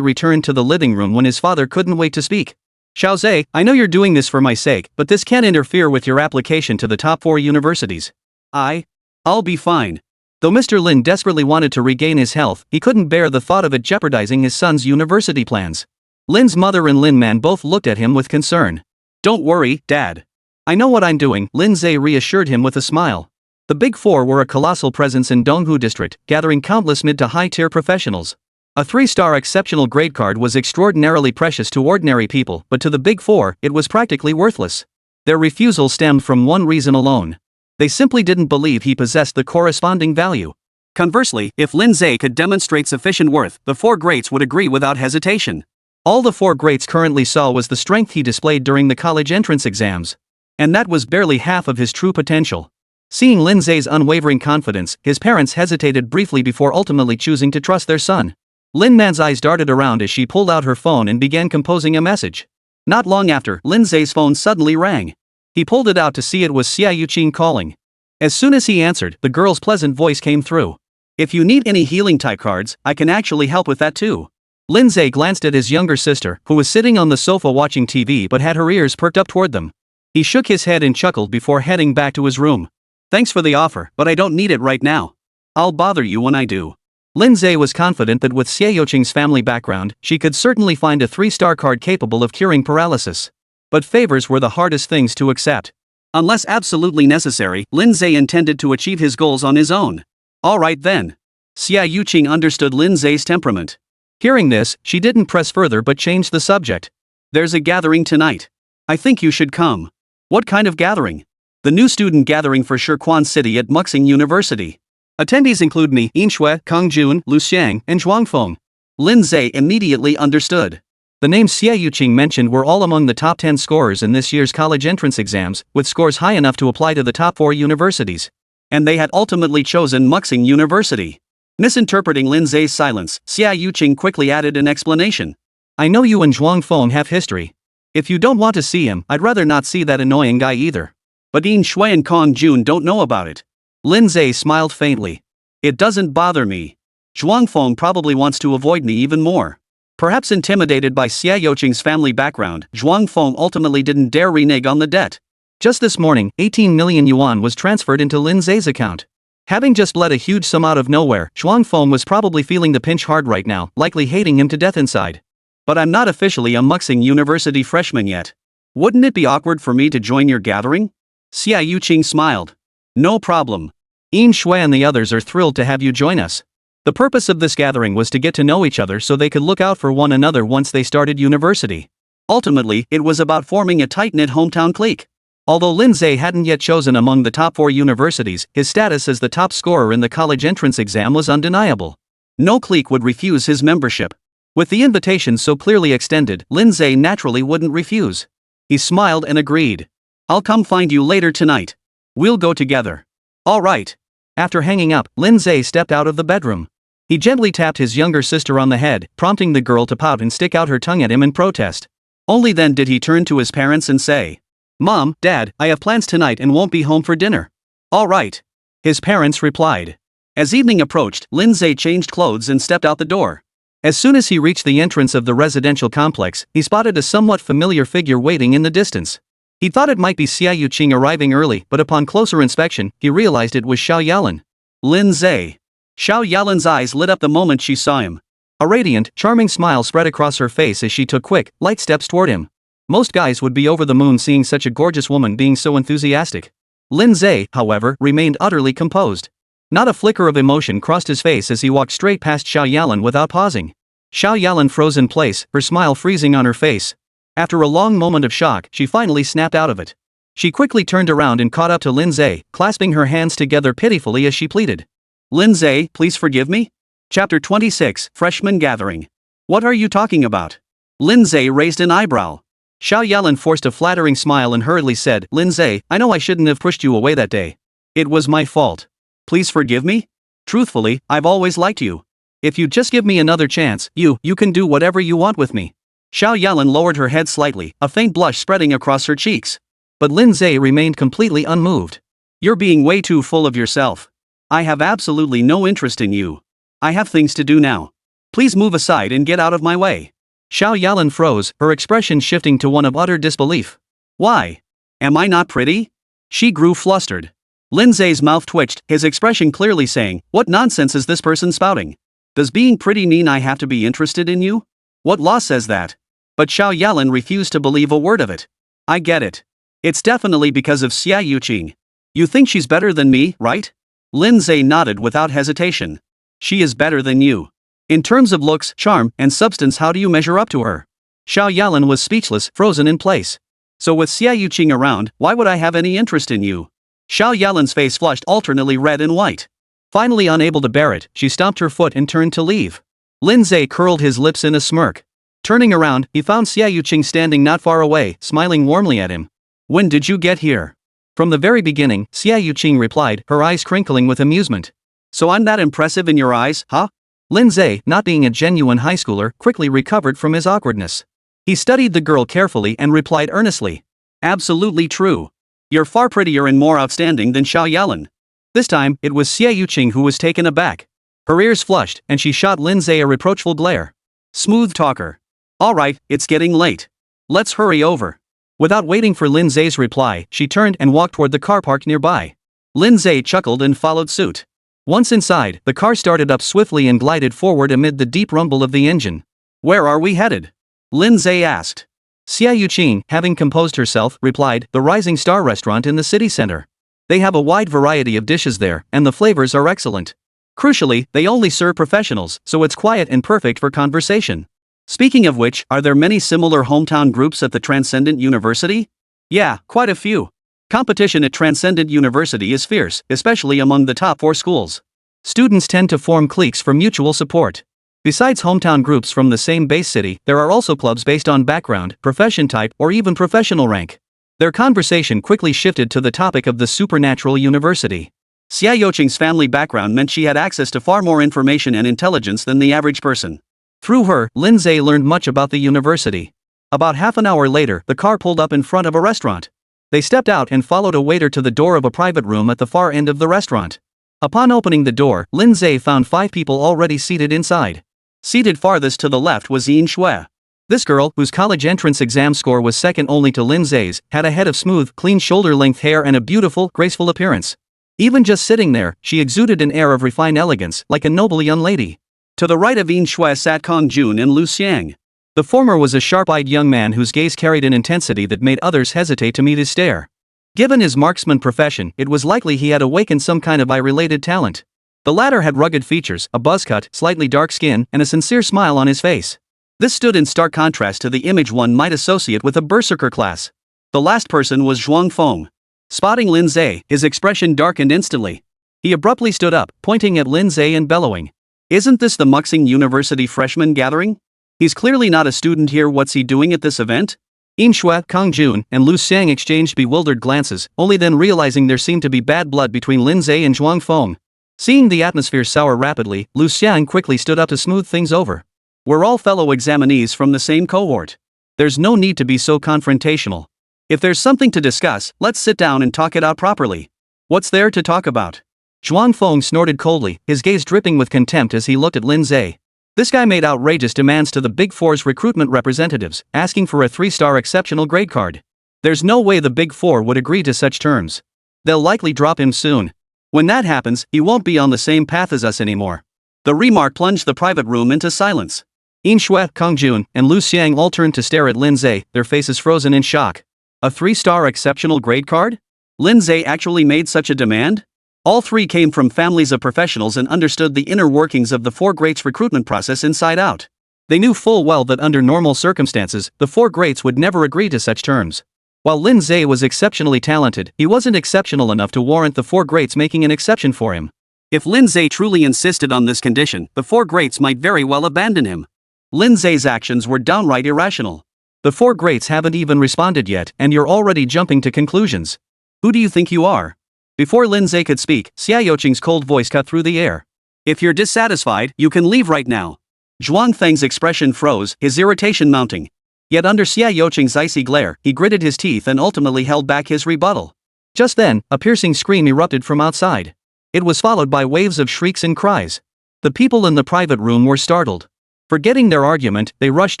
returned to the living room when his father couldn't wait to speak. Xiao Ze, I know you're doing this for my sake, but this can't interfere with your application to the top 4 universities. I'll be fine. Though Mr. Lin desperately wanted to regain his health, he couldn't bear the thought of it jeopardizing his son's university plans. Lin's mother and Lin Man both looked at him with concern. Don't worry, Dad. I know what I'm doing, Lin Ze reassured him with a smile. The Big 4 were a colossal presence in Donghu District, gathering countless mid to high-tier professionals. A 3-star exceptional grade card was extraordinarily precious to ordinary people, but to the Big 4, it was practically worthless. Their refusal stemmed from one reason alone. They simply didn't believe he possessed the corresponding value. Conversely, if Lin Ze could demonstrate sufficient worth, the 4 greats would agree without hesitation. All the 4 greats currently saw was the strength he displayed during the college entrance exams. And that was barely half of his true potential. Seeing Lin Ze's unwavering confidence, his parents hesitated briefly before ultimately choosing to trust their son. Lin Man's eyes darted around as she pulled out her phone and began composing a message. Not long after, Lin Ze's phone suddenly rang. He pulled it out to see it was Xia Yuqing calling. As soon as he answered, the girl's pleasant voice came through. If you need any healing type cards, I can actually help with that too. Lin Ze glanced at his younger sister, who was sitting on the sofa watching TV but had her ears perked up toward them. He shook his head and chuckled before heading back to his room. Thanks for the offer, but I don't need it right now. I'll bother you when I do. Lin Ze was confident that with Xie Youqing's family background, she could certainly find a 3-star card capable of curing paralysis. But favors were the hardest things to accept. Unless absolutely necessary, Lin Ze intended to achieve his goals on his own. Alright then. Xia Yuqing understood Lin Ze's temperament. Hearing this, she didn't press further but changed the subject. There's a gathering tonight. I think you should come. What kind of gathering? the new student gathering for Shirquan City at Muxing University. Attendees include me, Yinshui, Kongjun, Lu Xiang, and Zhuangfeng. Lin Ze immediately understood. The names Xie Yuqing mentioned were all among the top 10 scorers in this year's college entrance exams, with scores high enough to apply to the top 4 universities. And they had ultimately chosen Muxing University. Misinterpreting Lin Ze's silence, Xie Yuqing quickly added an explanation. I know you and Zhuangfeng have history. If you don't want to see him, I'd rather not see that annoying guy either. But Yin Shui and Kong Jun don't know about it. Lin Ze smiled faintly. It doesn't bother me. Zhuangfeng probably wants to avoid me even more. Perhaps intimidated by Xie Yuqing's family background, Zhuangfeng ultimately didn't dare renege on the debt. Just this morning, 18 million yuan was transferred into Lin Ze's account. Having just bled a huge sum out of nowhere, Zhuangfeng was probably feeling the pinch hard right now, likely hating him to death inside. But I'm not officially a Muxing University freshman yet. Wouldn't it be awkward for me to join your gathering? Xie Yuqing smiled. No problem. Yin Shui and the others are thrilled to have you join us. The purpose of this gathering was to get to know each other so they could look out for one another once they started university. Ultimately, it was about forming a tight-knit hometown clique. Although Lin Ze hadn't yet chosen among the top 4 universities, his status as the top scorer in the college entrance exam was undeniable. No clique would refuse his membership. With the invitation so clearly extended, Lin Ze naturally wouldn't refuse. He smiled and agreed. I'll come find you later tonight. We'll go together. All right. After hanging up, Lin Ze stepped out of the bedroom. He gently tapped his younger sister on the head, prompting the girl to pout and stick out her tongue at him in protest. Only then did he turn to his parents and say, Mom, Dad, I have plans tonight and won't be home for dinner. All right. His parents replied. As evening approached, Lin Ze changed clothes and stepped out the door. As soon as he reached the entrance of the residential complex, he spotted a somewhat familiar figure waiting in the distance. He thought it might be Xie Yuqing arriving early, but upon closer inspection, he realized it was Xiao Yalan. Lin Ze. Xiao Yalan's eyes lit up the moment she saw him. A radiant, charming smile spread across her face as she took quick, light steps toward him. Most guys would be over the moon seeing such a gorgeous woman being so enthusiastic. Lin Ze, however, remained utterly composed. Not a flicker of emotion crossed his face as he walked straight past Xiao Yalan without pausing. Xiao Yalan froze in place, her smile freezing on her face. After a long moment of shock, she finally snapped out of it. She quickly turned around and caught up to Lin Ze, clasping her hands together pitifully as she pleaded. Lin Ze, please forgive me? Chapter 26, Freshman Gathering. What are you talking about? Lin Ze raised an eyebrow. Xiao Yalan forced a flattering smile and hurriedly said, Lin Ze, I know I shouldn't have pushed you away that day. It was my fault. Please forgive me? Truthfully, I've always liked you. If you just give me another chance, you can do whatever you want with me. Xiao Yalan lowered her head slightly, a faint blush spreading across her cheeks. But Lin Ze remained completely unmoved. You're being way too full of yourself. I have absolutely no interest in you. I have things to do now. Please move aside and get out of my way. Xiao Yalan froze, her expression shifting to one of utter disbelief. Why? Am I not pretty? She grew flustered. Lin Ze's mouth twitched, his expression clearly saying, what nonsense is this person spouting? Does being pretty mean I have to be interested in you? What law says that? But Xiao Yalan refused to believe a word of it. I get it. It's definitely because of Xie Yuqing. You think she's better than me, right? Lin Ze nodded without hesitation. She is better than you. In terms of looks, charm, and substance, how do you measure up to her? Xiao Yalan was speechless, frozen in place. So with Xie Yuqing around, why would I have any interest in you? Xiao Yalan's face flushed alternately red and white. Finally unable to bear it, she stomped her foot and turned to leave. Lin Ze curled his lips in a smirk. Turning around, he found Xie Yuqing standing not far away, smiling warmly at him. When did you get here? From the very beginning, Xie Yuqing replied, her eyes crinkling with amusement. So I'm that impressive in your eyes, huh? Lin Ze, not being a genuine high schooler, quickly recovered from his awkwardness. He studied the girl carefully and replied earnestly. Absolutely true. You're far prettier and more outstanding than Xiao Yalan. This time, it was Xie Yuqing who was taken aback. Her ears flushed, and she shot Lin Ze a reproachful glare. Smooth talker. All right, it's getting late. Let's hurry over. Without waiting for Lin Ze's reply, she turned and walked toward the car park nearby. Lin Ze chuckled and followed suit. Once inside, the car started up swiftly and glided forward amid the deep rumble of the engine. Where are we headed? Lin Ze asked. Xie Yuqing, having composed herself, replied, the Rising Star restaurant in the city center. They have a wide variety of dishes there, and the flavors are excellent. Crucially, they only serve professionals, so it's quiet and perfect for conversation. Speaking of which, are there many similar hometown groups at the Transcendent University? Yeah, quite a few. Competition at Transcendent University is fierce, especially among the top 4 schools. Students tend to form cliques for mutual support. Besides hometown groups from the same base city, there are also clubs based on background, profession type, or even professional rank. Their conversation quickly shifted to the topic of the supernatural university. Xia Youqing's family background meant she had access to far more information and intelligence than the average person. Through her, Lin Ze learned much about the university. About half an hour later, the car pulled up in front of a restaurant. They stepped out and followed a waiter to the door of a private room at the far end of the restaurant. Upon opening the door, Lin Ze found 5 people already seated inside. Seated farthest to the left was Yin Shui. This girl, whose college entrance exam score was second only to Lin Ze's, had a head of smooth, clean shoulder-length hair and a beautiful, graceful appearance. Even just sitting there, she exuded an air of refined elegance, like a noble young lady. To the right of Yin Shui sat Kong Jun and Lu Xiang. The former was a sharp-eyed young man whose gaze carried an intensity that made others hesitate to meet his stare. Given his marksman profession, it was likely he had awakened some kind of eye-related talent. The latter had rugged features, a buzz cut, slightly dark skin, and a sincere smile on his face. This stood in stark contrast to the image one might associate with a berserker class. The last person was Zhuang Feng. Spotting Lin Ze, his expression darkened instantly. He abruptly stood up, pointing at Lin Ze and bellowing. "Isn't this the Muxing University freshman gathering? He's clearly not a student here. What's he doing at this event?" Yin Shui, Kong Jun, and Lu Xiang exchanged bewildered glances, only then realizing there seemed to be bad blood between Lin Ze and Zhuang Feng. Seeing the atmosphere sour rapidly, Lu Xiang quickly stood up to smooth things over. "We're all fellow examinees from the same cohort. There's no need to be so confrontational. If there's something to discuss, let's sit down and talk it out properly." "What's there to talk about?" Zhuang Feng snorted coldly, his gaze dripping with contempt as he looked at Lin Ze. This guy made outrageous demands to the Big Four's recruitment representatives, asking for a 3-star exceptional grade card. There's no way the Big Four would agree to such terms. They'll likely drop him soon. When that happens, he won't be on the same path as us anymore. The remark plunged the private room into silence. Yin Shui, Kong Jun, and Lu Xiang all turned to stare at Lin Ze, their faces frozen in shock. A 3-star exceptional grade card? Lin Ze actually made such a demand? All 3 came from families of professionals and understood the inner workings of the 4 greats recruitment process inside out. They knew full well that under normal circumstances, the 4 greats would never agree to such terms. While Lin Ze was exceptionally talented, he wasn't exceptional enough to warrant the 4 greats making an exception for him. If Lin Ze truly insisted on this condition, the 4 greats might very well abandon him. Lin Ze's actions were downright irrational. The 4 greats haven't even responded yet, and you're already jumping to conclusions. Who do you think you are? Before Lin Ze could speak, Xia Youqing's cold voice cut through the air. "If you're dissatisfied, you can leave right now." Zhuang Feng's expression froze, his irritation mounting. Yet under Xia Youqing's icy glare, he gritted his teeth and ultimately held back his rebuttal. Just then, a piercing scream erupted from outside. It was followed by waves of shrieks and cries. The people in the private room were startled. Forgetting their argument, they rushed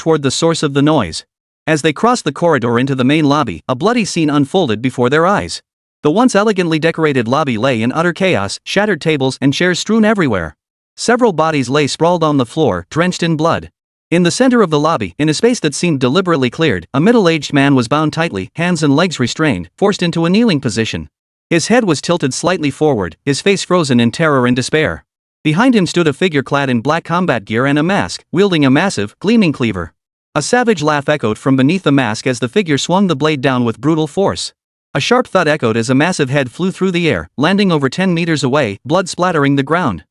toward the source of the noise. As they crossed the corridor into the main lobby, a bloody scene unfolded before their eyes. The once elegantly decorated lobby lay in utter chaos, shattered tables and chairs strewn everywhere. Several bodies lay sprawled on the floor, drenched in blood. In the center of the lobby, in a space that seemed deliberately cleared, a middle-aged man was bound tightly, hands and legs restrained, forced into a kneeling position. His head was tilted slightly forward, his face frozen in terror and despair. Behind him stood a figure clad in black combat gear and a mask, wielding a massive, gleaming cleaver. A savage laugh echoed from beneath the mask as the figure swung the blade down with brutal force. A sharp thud echoed as a massive head flew through the air, landing over 10 meters away, blood splattering the ground.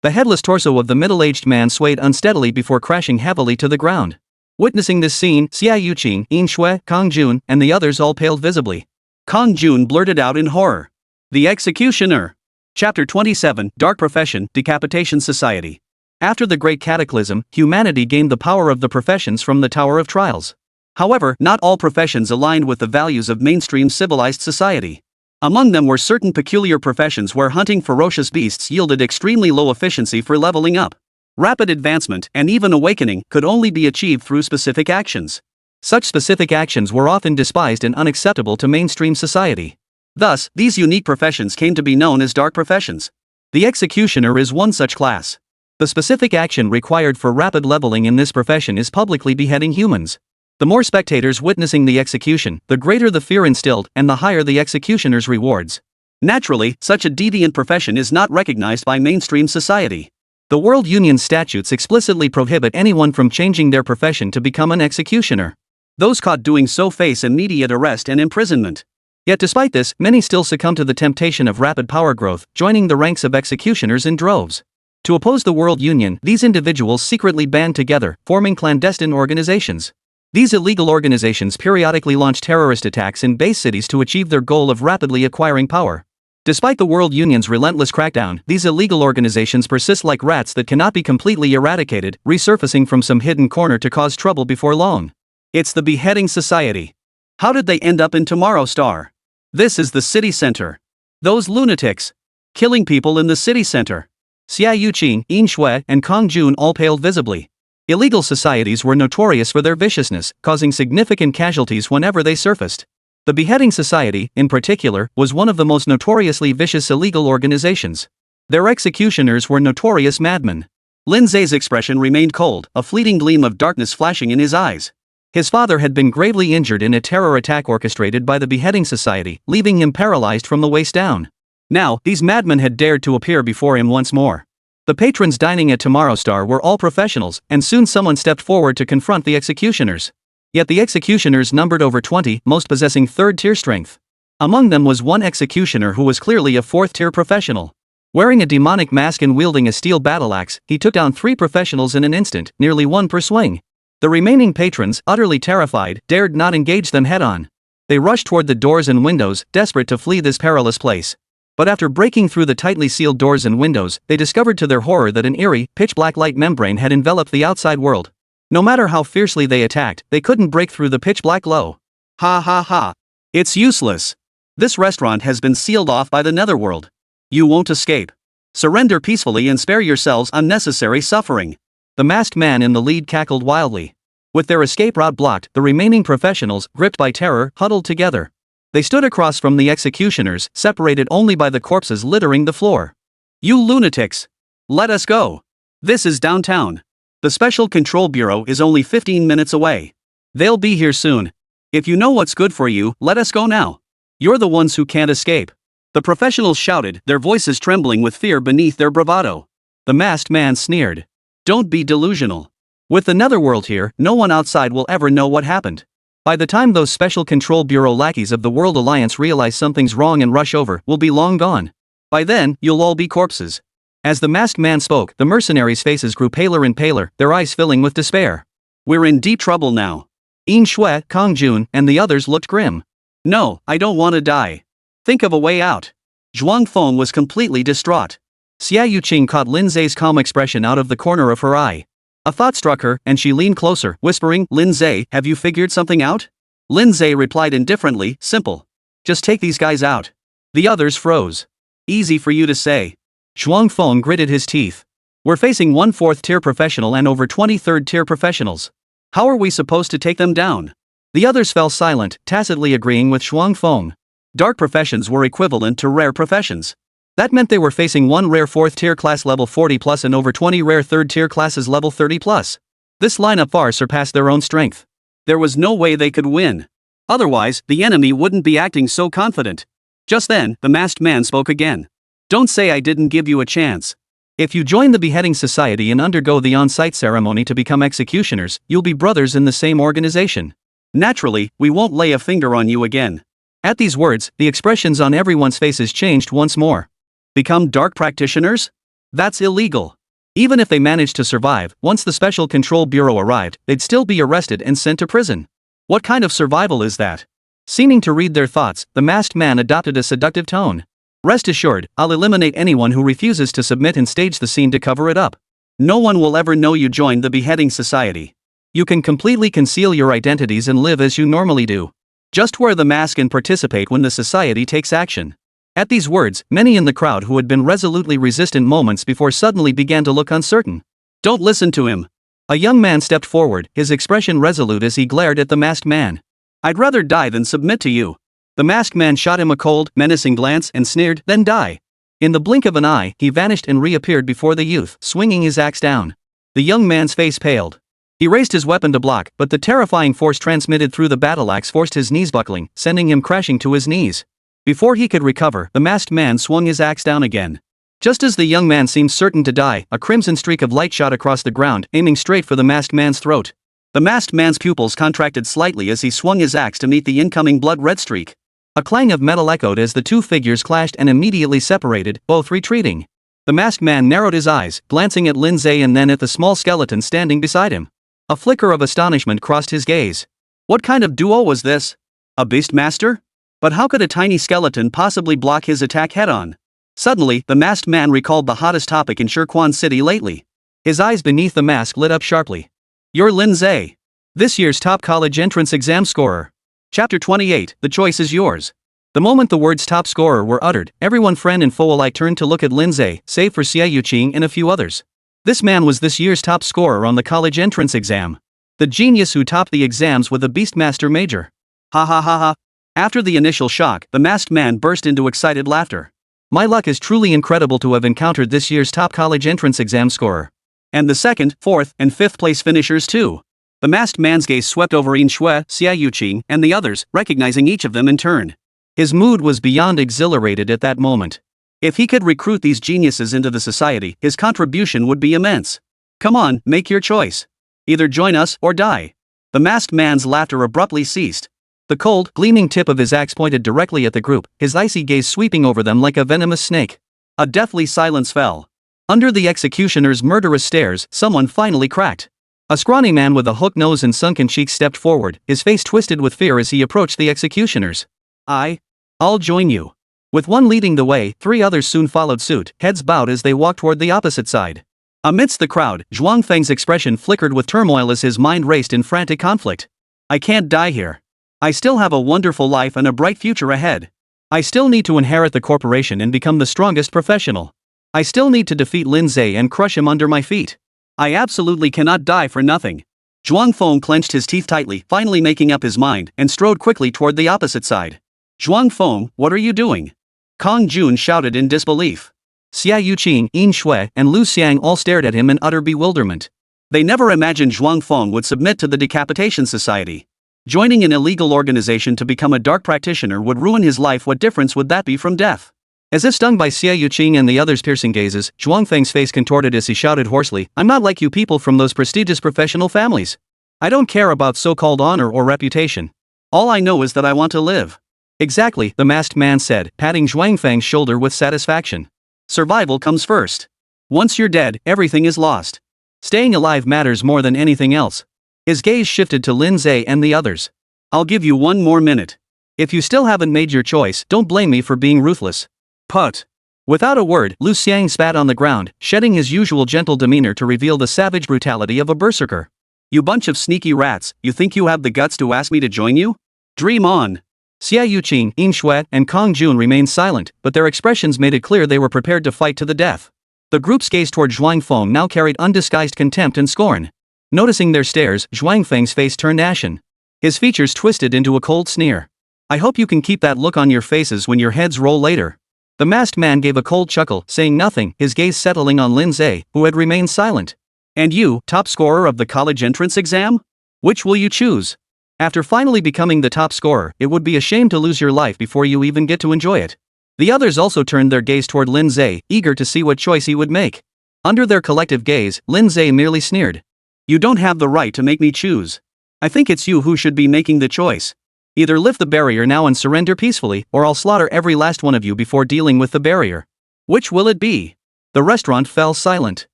The headless torso of the middle-aged man swayed unsteadily before crashing heavily to the ground. Witnessing this scene, Xia Youqing, Yin Shui, Kong Jun, and the others all paled visibly. Kong Jun blurted out in horror. "The Executioner!" Chapter 27, Dark Profession, Decapitation Society. After the Great Cataclysm, humanity gained the power of the professions from the Tower of Trials. However, not all professions aligned with the values of mainstream civilized society. Among them were certain peculiar professions where hunting ferocious beasts yielded extremely low efficiency for leveling up. Rapid advancement, and even awakening, could only be achieved through specific actions. Such specific actions were often despised and unacceptable to mainstream society. Thus, these unique professions came to be known as dark professions. The executioner is one such class. The specific action required for rapid leveling in this profession is publicly beheading humans. The more spectators witnessing the execution, the greater the fear instilled and the higher the executioner's rewards. Naturally, such a deviant profession is not recognized by mainstream society. The World Union statutes explicitly prohibit anyone from changing their profession to become an executioner. Those caught doing so face immediate arrest and imprisonment. Yet despite this, many still succumb to the temptation of rapid power growth, joining the ranks of executioners in droves. To oppose the World Union, these individuals secretly band together, forming clandestine organizations. These illegal organizations periodically launch terrorist attacks in base cities to achieve their goal of rapidly acquiring power. Despite the World Union's relentless crackdown, these illegal organizations persist like rats that cannot be completely eradicated, resurfacing from some hidden corner to cause trouble before long. It's the Beheading Society. How did they end up in Tomorrow Star? This is the city center. Those lunatics. Killing people in the city center. Xia Yuqing, Yin Shui, and Kong Jun all paled visibly. Illegal societies were notorious for their viciousness, causing significant casualties whenever they surfaced. The Beheading Society, in particular, was one of the most notoriously vicious illegal organizations. Their executioners were notorious madmen. Lin Ze's expression remained cold, a fleeting gleam of darkness flashing in his eyes. His father had been gravely injured in a terror attack orchestrated by the Beheading Society, leaving him paralyzed from the waist down. Now, these madmen had dared to appear before him once more. The patrons dining at Tomorrow Star were all professionals, and soon someone stepped forward to confront the executioners. Yet the executioners numbered over 20, most possessing third-tier strength. Among them was one executioner who was clearly a fourth-tier professional. Wearing a demonic mask and wielding a steel battle axe, he took down 3 professionals in an instant, nearly 1 per swing. The remaining patrons, utterly terrified, dared not engage them head-on. They rushed toward the doors and windows, desperate to flee this perilous place. But after breaking through the tightly sealed doors and windows, they discovered to their horror that an eerie, pitch-black light membrane had enveloped the outside world. No matter how fiercely they attacked, they couldn't break through the pitch-black glow. Ha ha ha. It's useless. This restaurant has been sealed off by the netherworld. You won't escape. Surrender peacefully and spare yourselves unnecessary suffering. The masked man in the lead cackled wildly. With their escape route blocked, the remaining professionals, gripped by terror, huddled together. They stood across from the executioners, separated only by the corpses littering the floor. You lunatics! Let us go! This is downtown. The Special Control Bureau is only 15 minutes away. They'll be here soon. If you know what's good for you, let us go now. You're the ones who can't escape. The professionals shouted, their voices trembling with fear beneath their bravado. The masked man sneered. Don't be delusional. With the netherworld here, no one outside will ever know what happened. By the time those Special Control Bureau lackeys of the World Alliance realize something's wrong and rush over, we'll be long gone. By then, you'll all be corpses. As the masked man spoke, the mercenaries' faces grew paler and paler, their eyes filling with despair. We're in deep trouble now. Yin Shui, Kong Jun, and the others looked grim. No, I don't want to die. Think of a way out. Zhuang Feng was completely distraught. Xia Yuqing caught Lin Ze's calm expression out of the corner of her eye. A thought struck her, and she leaned closer, whispering, Lin Ze, have you figured something out? Lin Ze replied indifferently, simple. Just take these guys out. The others froze. Easy for you to say. Zhuang Feng gritted his teeth. We're facing 1 4th-tier professional and over 20 3rd-tier professionals. How are we supposed to take them down? The others fell silent, tacitly agreeing with Zhuang Feng. Dark professions were equivalent to rare professions. That meant they were facing 1 rare 4th-tier class level 40+ and over 20 rare 3rd-tier classes level 30+. This lineup far surpassed their own strength. There was no way they could win. Otherwise, the enemy wouldn't be acting so confident. Just then, the masked man spoke again. Don't say I didn't give you a chance. If you join the Beheading Society and undergo the on-site ceremony to become executioners, you'll be brothers in the same organization. Naturally, we won't lay a finger on you again. At these words, the expressions on everyone's faces changed once more. Become dark practitioners? That's illegal. Even if they managed to survive, once the Special Control Bureau arrived, they'd still be arrested and sent to prison. What kind of survival is that? Seeming to read their thoughts, the masked man adopted a seductive tone. Rest assured, I'll eliminate anyone who refuses to submit and stage the scene to cover it up. No one will ever know you joined the Beheading Society. You can completely conceal your identities and live as you normally do. Just wear the mask and participate when the society takes action. At these words, many in the crowd who had been resolutely resistant moments before suddenly began to look uncertain. Don't listen to him. A young man stepped forward, his expression resolute as he glared at the masked man. I'd rather die than submit to you. The masked man shot him a cold, menacing glance and sneered, then die. In the blink of an eye, he vanished and reappeared before the youth, swinging his axe down. The young man's face paled. He raised his weapon to block, but the terrifying force transmitted through the battle axe forced his knees buckling, sending him crashing to his knees. Before he could recover, the masked man swung his axe down again. Just as the young man seemed certain to die, a crimson streak of light shot across the ground, aiming straight for the masked man's throat. The masked man's pupils contracted slightly as he swung his axe to meet the incoming blood-red streak. A clang of metal echoed as the two figures clashed and immediately separated, both retreating. The masked man narrowed his eyes, glancing at Lin Ze and then at the small skeleton standing beside him. A flicker of astonishment crossed his gaze. What kind of duo was this? A Beastmaster? But how could a tiny skeleton possibly block his attack head-on? Suddenly, the masked man recalled the hottest topic in Shirquan City lately. His eyes beneath the mask lit up sharply. You're Lin Ze, this year's top college entrance exam scorer. Chapter 28, the choice is yours. The moment the words top scorer were uttered, everyone friend and foe alike turned to look at Lin Ze, save for Xie Yuqing and a few others. This man was this year's top scorer on the college entrance exam. The genius who topped the exams with a Beastmaster major. Ha ha ha ha. After the initial shock, the masked man burst into excited laughter. My luck is truly incredible to have encountered this year's top college entrance exam scorer. And the second, fourth, and fifth place finishers too. The masked man's gaze swept over Yin Shui, Xie Yuqing, and the others, recognizing each of them in turn. His mood was beyond exhilarated at that moment. If he could recruit these geniuses into the society, his contribution would be immense. Come on, make your choice. Either join us or die. The masked man's laughter abruptly ceased. The cold, gleaming tip of his axe pointed directly at the group, his icy gaze sweeping over them like a venomous snake. A deathly silence fell. Under the executioner's murderous stares, someone finally cracked. A scrawny man with a hooked nose and sunken cheeks stepped forward, his face twisted with fear as he approached the executioners. I'll join you. With one leading the way, three others soon followed suit, heads bowed as they walked toward the opposite side. Amidst the crowd, Zhuang Feng's expression flickered with turmoil as his mind raced in frantic conflict. I can't die here. I still have a wonderful life and a bright future ahead. I still need to inherit the corporation and become the strongest professional. I still need to defeat Lin Ze and crush him under my feet. I absolutely cannot die for nothing. Zhuang Feng clenched his teeth tightly, finally making up his mind, and strode quickly toward the opposite side. Zhuang Feng, what are you doing? Kong Jun shouted in disbelief. Xie Yuqing, Yin Shui, and Lu Xiang all stared at him in utter bewilderment. They never imagined Zhuang Feng would submit to the Decapitation Society. Joining an illegal organization to become a dark practitioner would ruin his life. What difference would that be from death? As if stung by Xie Yuqing and the others' piercing gazes, Zhuang Feng's face contorted as he shouted hoarsely, I'm not like you people from those prestigious professional families. I don't care about so-called honor or reputation. All I know is that I want to live. Exactly, the masked man said, patting Zhuang Feng's shoulder with satisfaction. Survival comes first. Once you're dead, everything is lost. Staying alive matters more than anything else. His gaze shifted to Lin Ze and the others. I'll give you one more minute. If you still haven't made your choice, don't blame me for being ruthless. Put. Without a word, Lu Xiang spat on the ground, shedding his usual gentle demeanor to reveal the savage brutality of a berserker. You bunch of sneaky rats, you think you have the guts to ask me to join you? Dream on. Xie Yuqing, Yin Shui, and Kong Jun remained silent, but their expressions made it clear they were prepared to fight to the death. The group's gaze toward Zhuang Feng now carried undisguised contempt and scorn. Noticing their stares, Zhuang Feng's face turned ashen. His features twisted into a cold sneer. I hope you can keep that look on your faces when your heads roll later. The masked man gave a cold chuckle, saying nothing, his gaze settling on Lin Ze, who had remained silent. And you, top scorer of the college entrance exam? Which will you choose? After finally becoming the top scorer, it would be a shame to lose your life before you even get to enjoy it. The others also turned their gaze toward Lin Ze, eager to see what choice he would make. Under their collective gaze, Lin Ze merely sneered. You don't have the right to make me choose. I think it's you who should be making the choice. Either lift the barrier now and surrender peacefully, or I'll slaughter every last one of you before dealing with the barrier. Which will it be? The restaurant fell silent.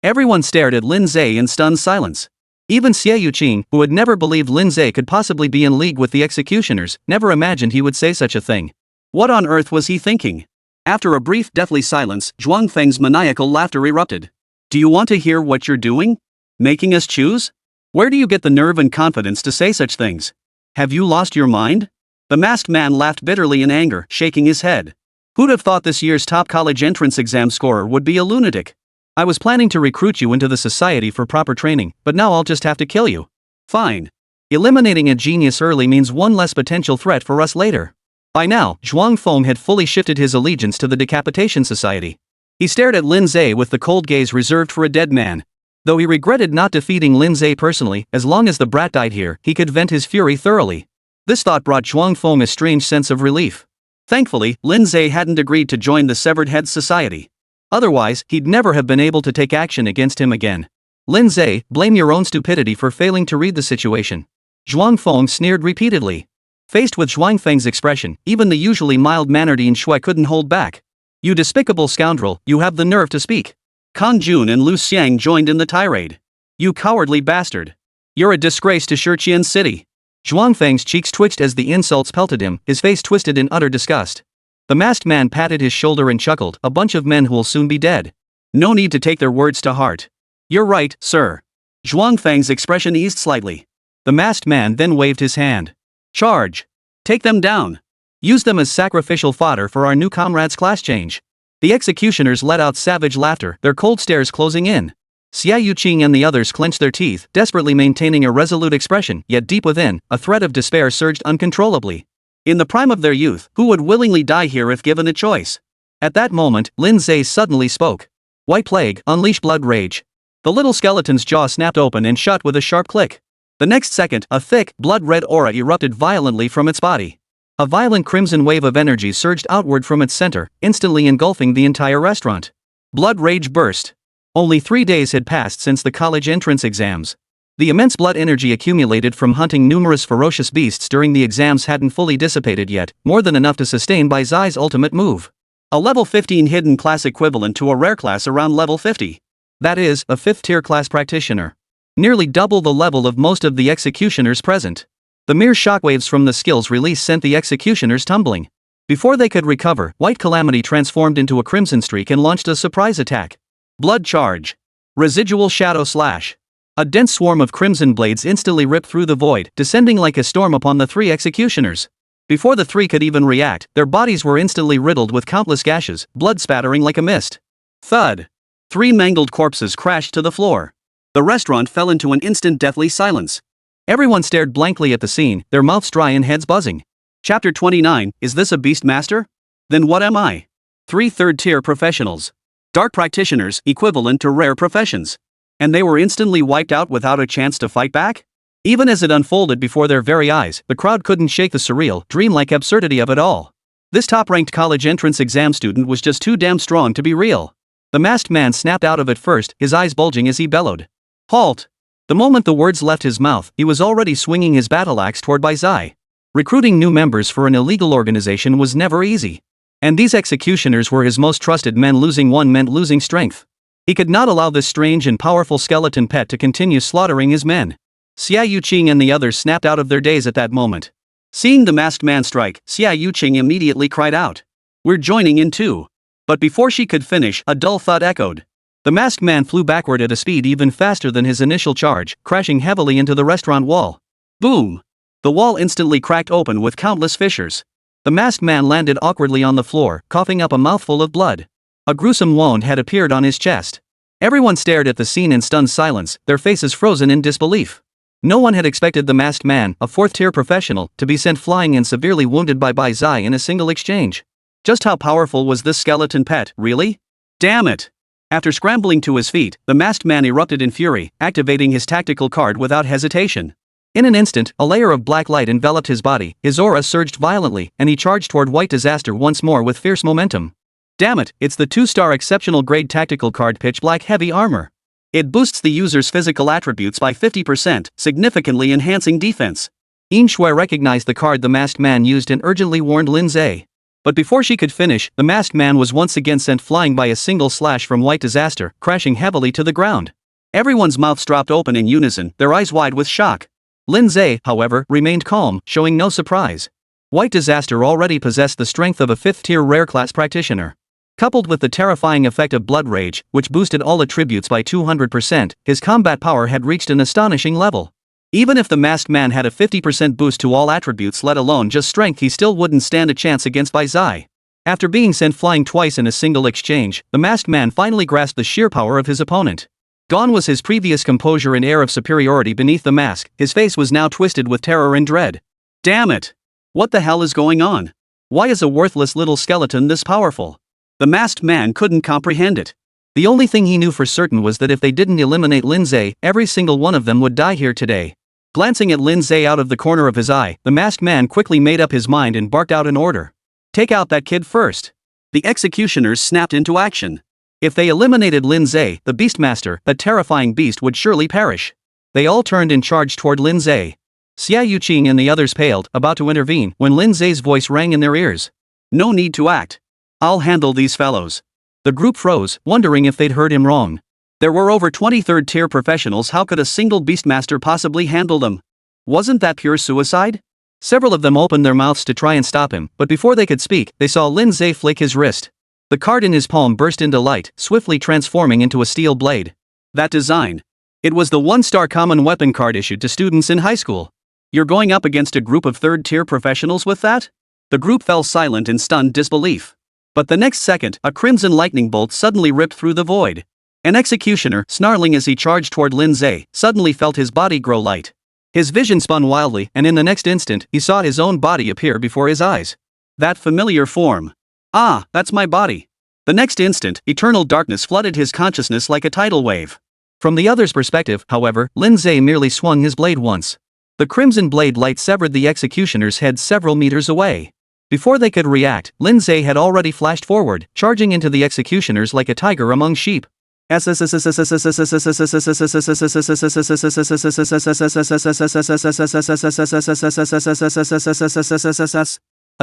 Everyone stared at Lin Ze in stunned silence. Even Xie Yuqing, who had never believed Lin Ze could possibly be in league with the executioners, never imagined he would say such a thing. What on earth was he thinking? After a brief deathly silence, Zhuang Feng's maniacal laughter erupted. Do you want to hear what you're doing? Making us choose? Where do you get the nerve and confidence to say such things? Have you lost your mind? The masked man laughed bitterly in anger, shaking his head. Who'd have thought this year's top college entrance exam scorer would be a lunatic? I was planning to recruit you into the society for proper training, but now I'll just have to kill you. Fine. Eliminating a genius early means one less potential threat for us later. By now, Zhuang Feng had fully shifted his allegiance to the Decapitation Society. He stared at Lin Ze with the cold gaze reserved for a dead man. Though he regretted not defeating Lin Ze personally, as long as the brat died here, he could vent his fury thoroughly. This thought brought Zhuang Feng a strange sense of relief. Thankfully, Lin Ze hadn't agreed to join the Severed Heads Society. Otherwise, he'd never have been able to take action against him again. Lin Ze, blame your own stupidity for failing to read the situation. Zhuang Feng sneered repeatedly. Faced with Zhuangfeng's expression, even the usually mild-mannered Yin Shui couldn't hold back. "You despicable scoundrel, you have the nerve to speak." Kang Jun and Lu Xiang joined in the tirade. "You cowardly bastard. You're a disgrace to Shiqian City." Zhuangfeng's cheeks twitched as the insults pelted him, his face twisted in utter disgust. The masked man patted his shoulder and chuckled, "A bunch of men who'll soon be dead. No need to take their words to heart." "You're right, sir." Zhuangfeng's expression eased slightly. The masked man then waved his hand. "Charge! Take them down! Use them as sacrificial fodder for our new comrade's class change." The executioners let out savage laughter, their cold stares closing in. Xia Yuqing and the others clenched their teeth, desperately maintaining a resolute expression, yet deep within, a threat of despair surged uncontrollably. In the prime of their youth, who would willingly die here if given a choice? At that moment, Lin Ze suddenly spoke. "White plague, unleash blood rage." The little skeleton's jaw snapped open and shut with a sharp click. The next second, a thick, blood-red aura erupted violently from its body. A violent crimson wave of energy surged outward from its center, instantly engulfing the entire restaurant. Blood rage burst. Only 3 days had passed since the college entrance exams. The immense blood energy accumulated from hunting numerous ferocious beasts during the exams hadn't fully dissipated yet, more than enough to sustain Bai Zai's ultimate move. A level 15 hidden class equivalent to a rare class around level 50. That is, a 5th-tier class practitioner. Nearly double the level of most of the executioners present. The mere shockwaves from the skill's release sent the executioners tumbling. Before they could recover, White Calamity transformed into a crimson streak and launched a surprise attack. Blood charge. Residual shadow slash. A dense swarm of crimson blades instantly ripped through the void, descending like a storm upon the 3 executioners. Before the 3 could even react, their bodies were instantly riddled with countless gashes, blood spattering like a mist. Thud. 3 mangled corpses crashed to the floor. The restaurant fell into an instant deathly silence. Everyone stared blankly at the scene, their mouths dry and heads buzzing. Chapter 29, Is this a Beastmaster? Then what am I? 3 third-tier professionals. Dark practitioners, equivalent to rare professions. And they were instantly wiped out without a chance to fight back? Even as it unfolded before their very eyes, the crowd couldn't shake the surreal, dreamlike absurdity of it all. This top-ranked college entrance exam student was just too damn strong to be real. The masked man snapped out of it first, his eyes bulging as he bellowed. "Halt!" The moment the words left his mouth, he was already swinging his battle axe toward Bai Zai. Recruiting new members for an illegal organization was never easy. And these executioners were his most trusted men. Losing one meant losing strength. He could not allow this strange and powerful skeleton pet to continue slaughtering his men. Xia Yuqing and the others snapped out of their daze at that moment. Seeing the masked man strike, Xia Yuqing immediately cried out. "We're joining in too." But before she could finish, a dull thud echoed. The masked man flew backward at a speed even faster than his initial charge, crashing heavily into the restaurant wall. Boom! The wall instantly cracked open with countless fissures. The masked man landed awkwardly on the floor, coughing up a mouthful of blood. A gruesome wound had appeared on his chest. Everyone stared at the scene in stunned silence, their faces frozen in disbelief. No one had expected the masked man, a 4th-tier professional, to be sent flying and severely wounded by Bai Zai in a single exchange. Just how powerful was this skeleton pet, really? Damn it! After scrambling to his feet, the masked man erupted in fury, activating his tactical card without hesitation. In an instant, a layer of black light enveloped his body, his aura surged violently, and he charged toward White Disaster once more with fierce momentum. Damn it, it's the 2-star exceptional grade tactical card Pitch Black Heavy Armor. It boosts the user's physical attributes by 50%, significantly enhancing defense. Yin Shui recognized the card the masked man used and urgently warned Lin Ze. But before she could finish, the masked man was once again sent flying by a single slash from White Disaster, crashing heavily to the ground. Everyone's mouths dropped open in unison, their eyes wide with shock. Lin Ze, however, remained calm, showing no surprise. White Disaster already possessed the strength of a 5th-tier rare class practitioner. Coupled with the terrifying effect of Blood Rage, which boosted all attributes by 200%, his combat power had reached an astonishing level. Even if the masked man had a 50% boost to all attributes, let alone just strength, he still wouldn't stand a chance against Bai Zai. After being sent flying twice in a single exchange, the masked man finally grasped the sheer power of his opponent. Gone was his previous composure and air of superiority beneath the mask, his face was now twisted with terror and dread. Damn it! What the hell is going on? Why is a worthless little skeleton this powerful? The masked man couldn't comprehend it. The only thing he knew for certain was that if they didn't eliminate Lin Ze, every single one of them would die here today. Glancing at Lin Ze out of the corner of his eye, the masked man quickly made up his mind and barked out an order. Take out that kid first. The executioners snapped into action. If they eliminated Lin Ze, the Beastmaster, that terrifying beast would surely perish. They all turned and charged toward Lin Ze. Xia Yuqing and the others paled, about to intervene, when Lin Ze's voice rang in their ears. No need to act. I'll handle these fellows. The group froze, wondering if they'd heard him wrong. There were over 20 third-tier professionals. How could a single Beastmaster possibly handle them? Wasn't that pure suicide? Several of them opened their mouths to try and stop him, but before they could speak, they saw Lin Ze flick his wrist. The card in his palm burst into light, swiftly transforming into a steel blade. That design. It was the one-star common weapon card issued to students in high school. You're going up against a group of third-tier professionals with that? The group fell silent in stunned disbelief. But the next second, a crimson lightning bolt suddenly ripped through the void. An executioner, snarling as he charged toward Lin Ze, suddenly felt his body grow light. His vision spun wildly, and in the next instant, he saw his own body appear before his eyes. That familiar form. Ah, that's my body. The next instant, eternal darkness flooded his consciousness like a tidal wave. From the other's perspective, however, Lin Ze merely swung his blade once. The crimson blade light severed the executioner's head several meters away. Before they could react, Lin Ze had already flashed forward, charging into the executioners like a tiger among sheep. A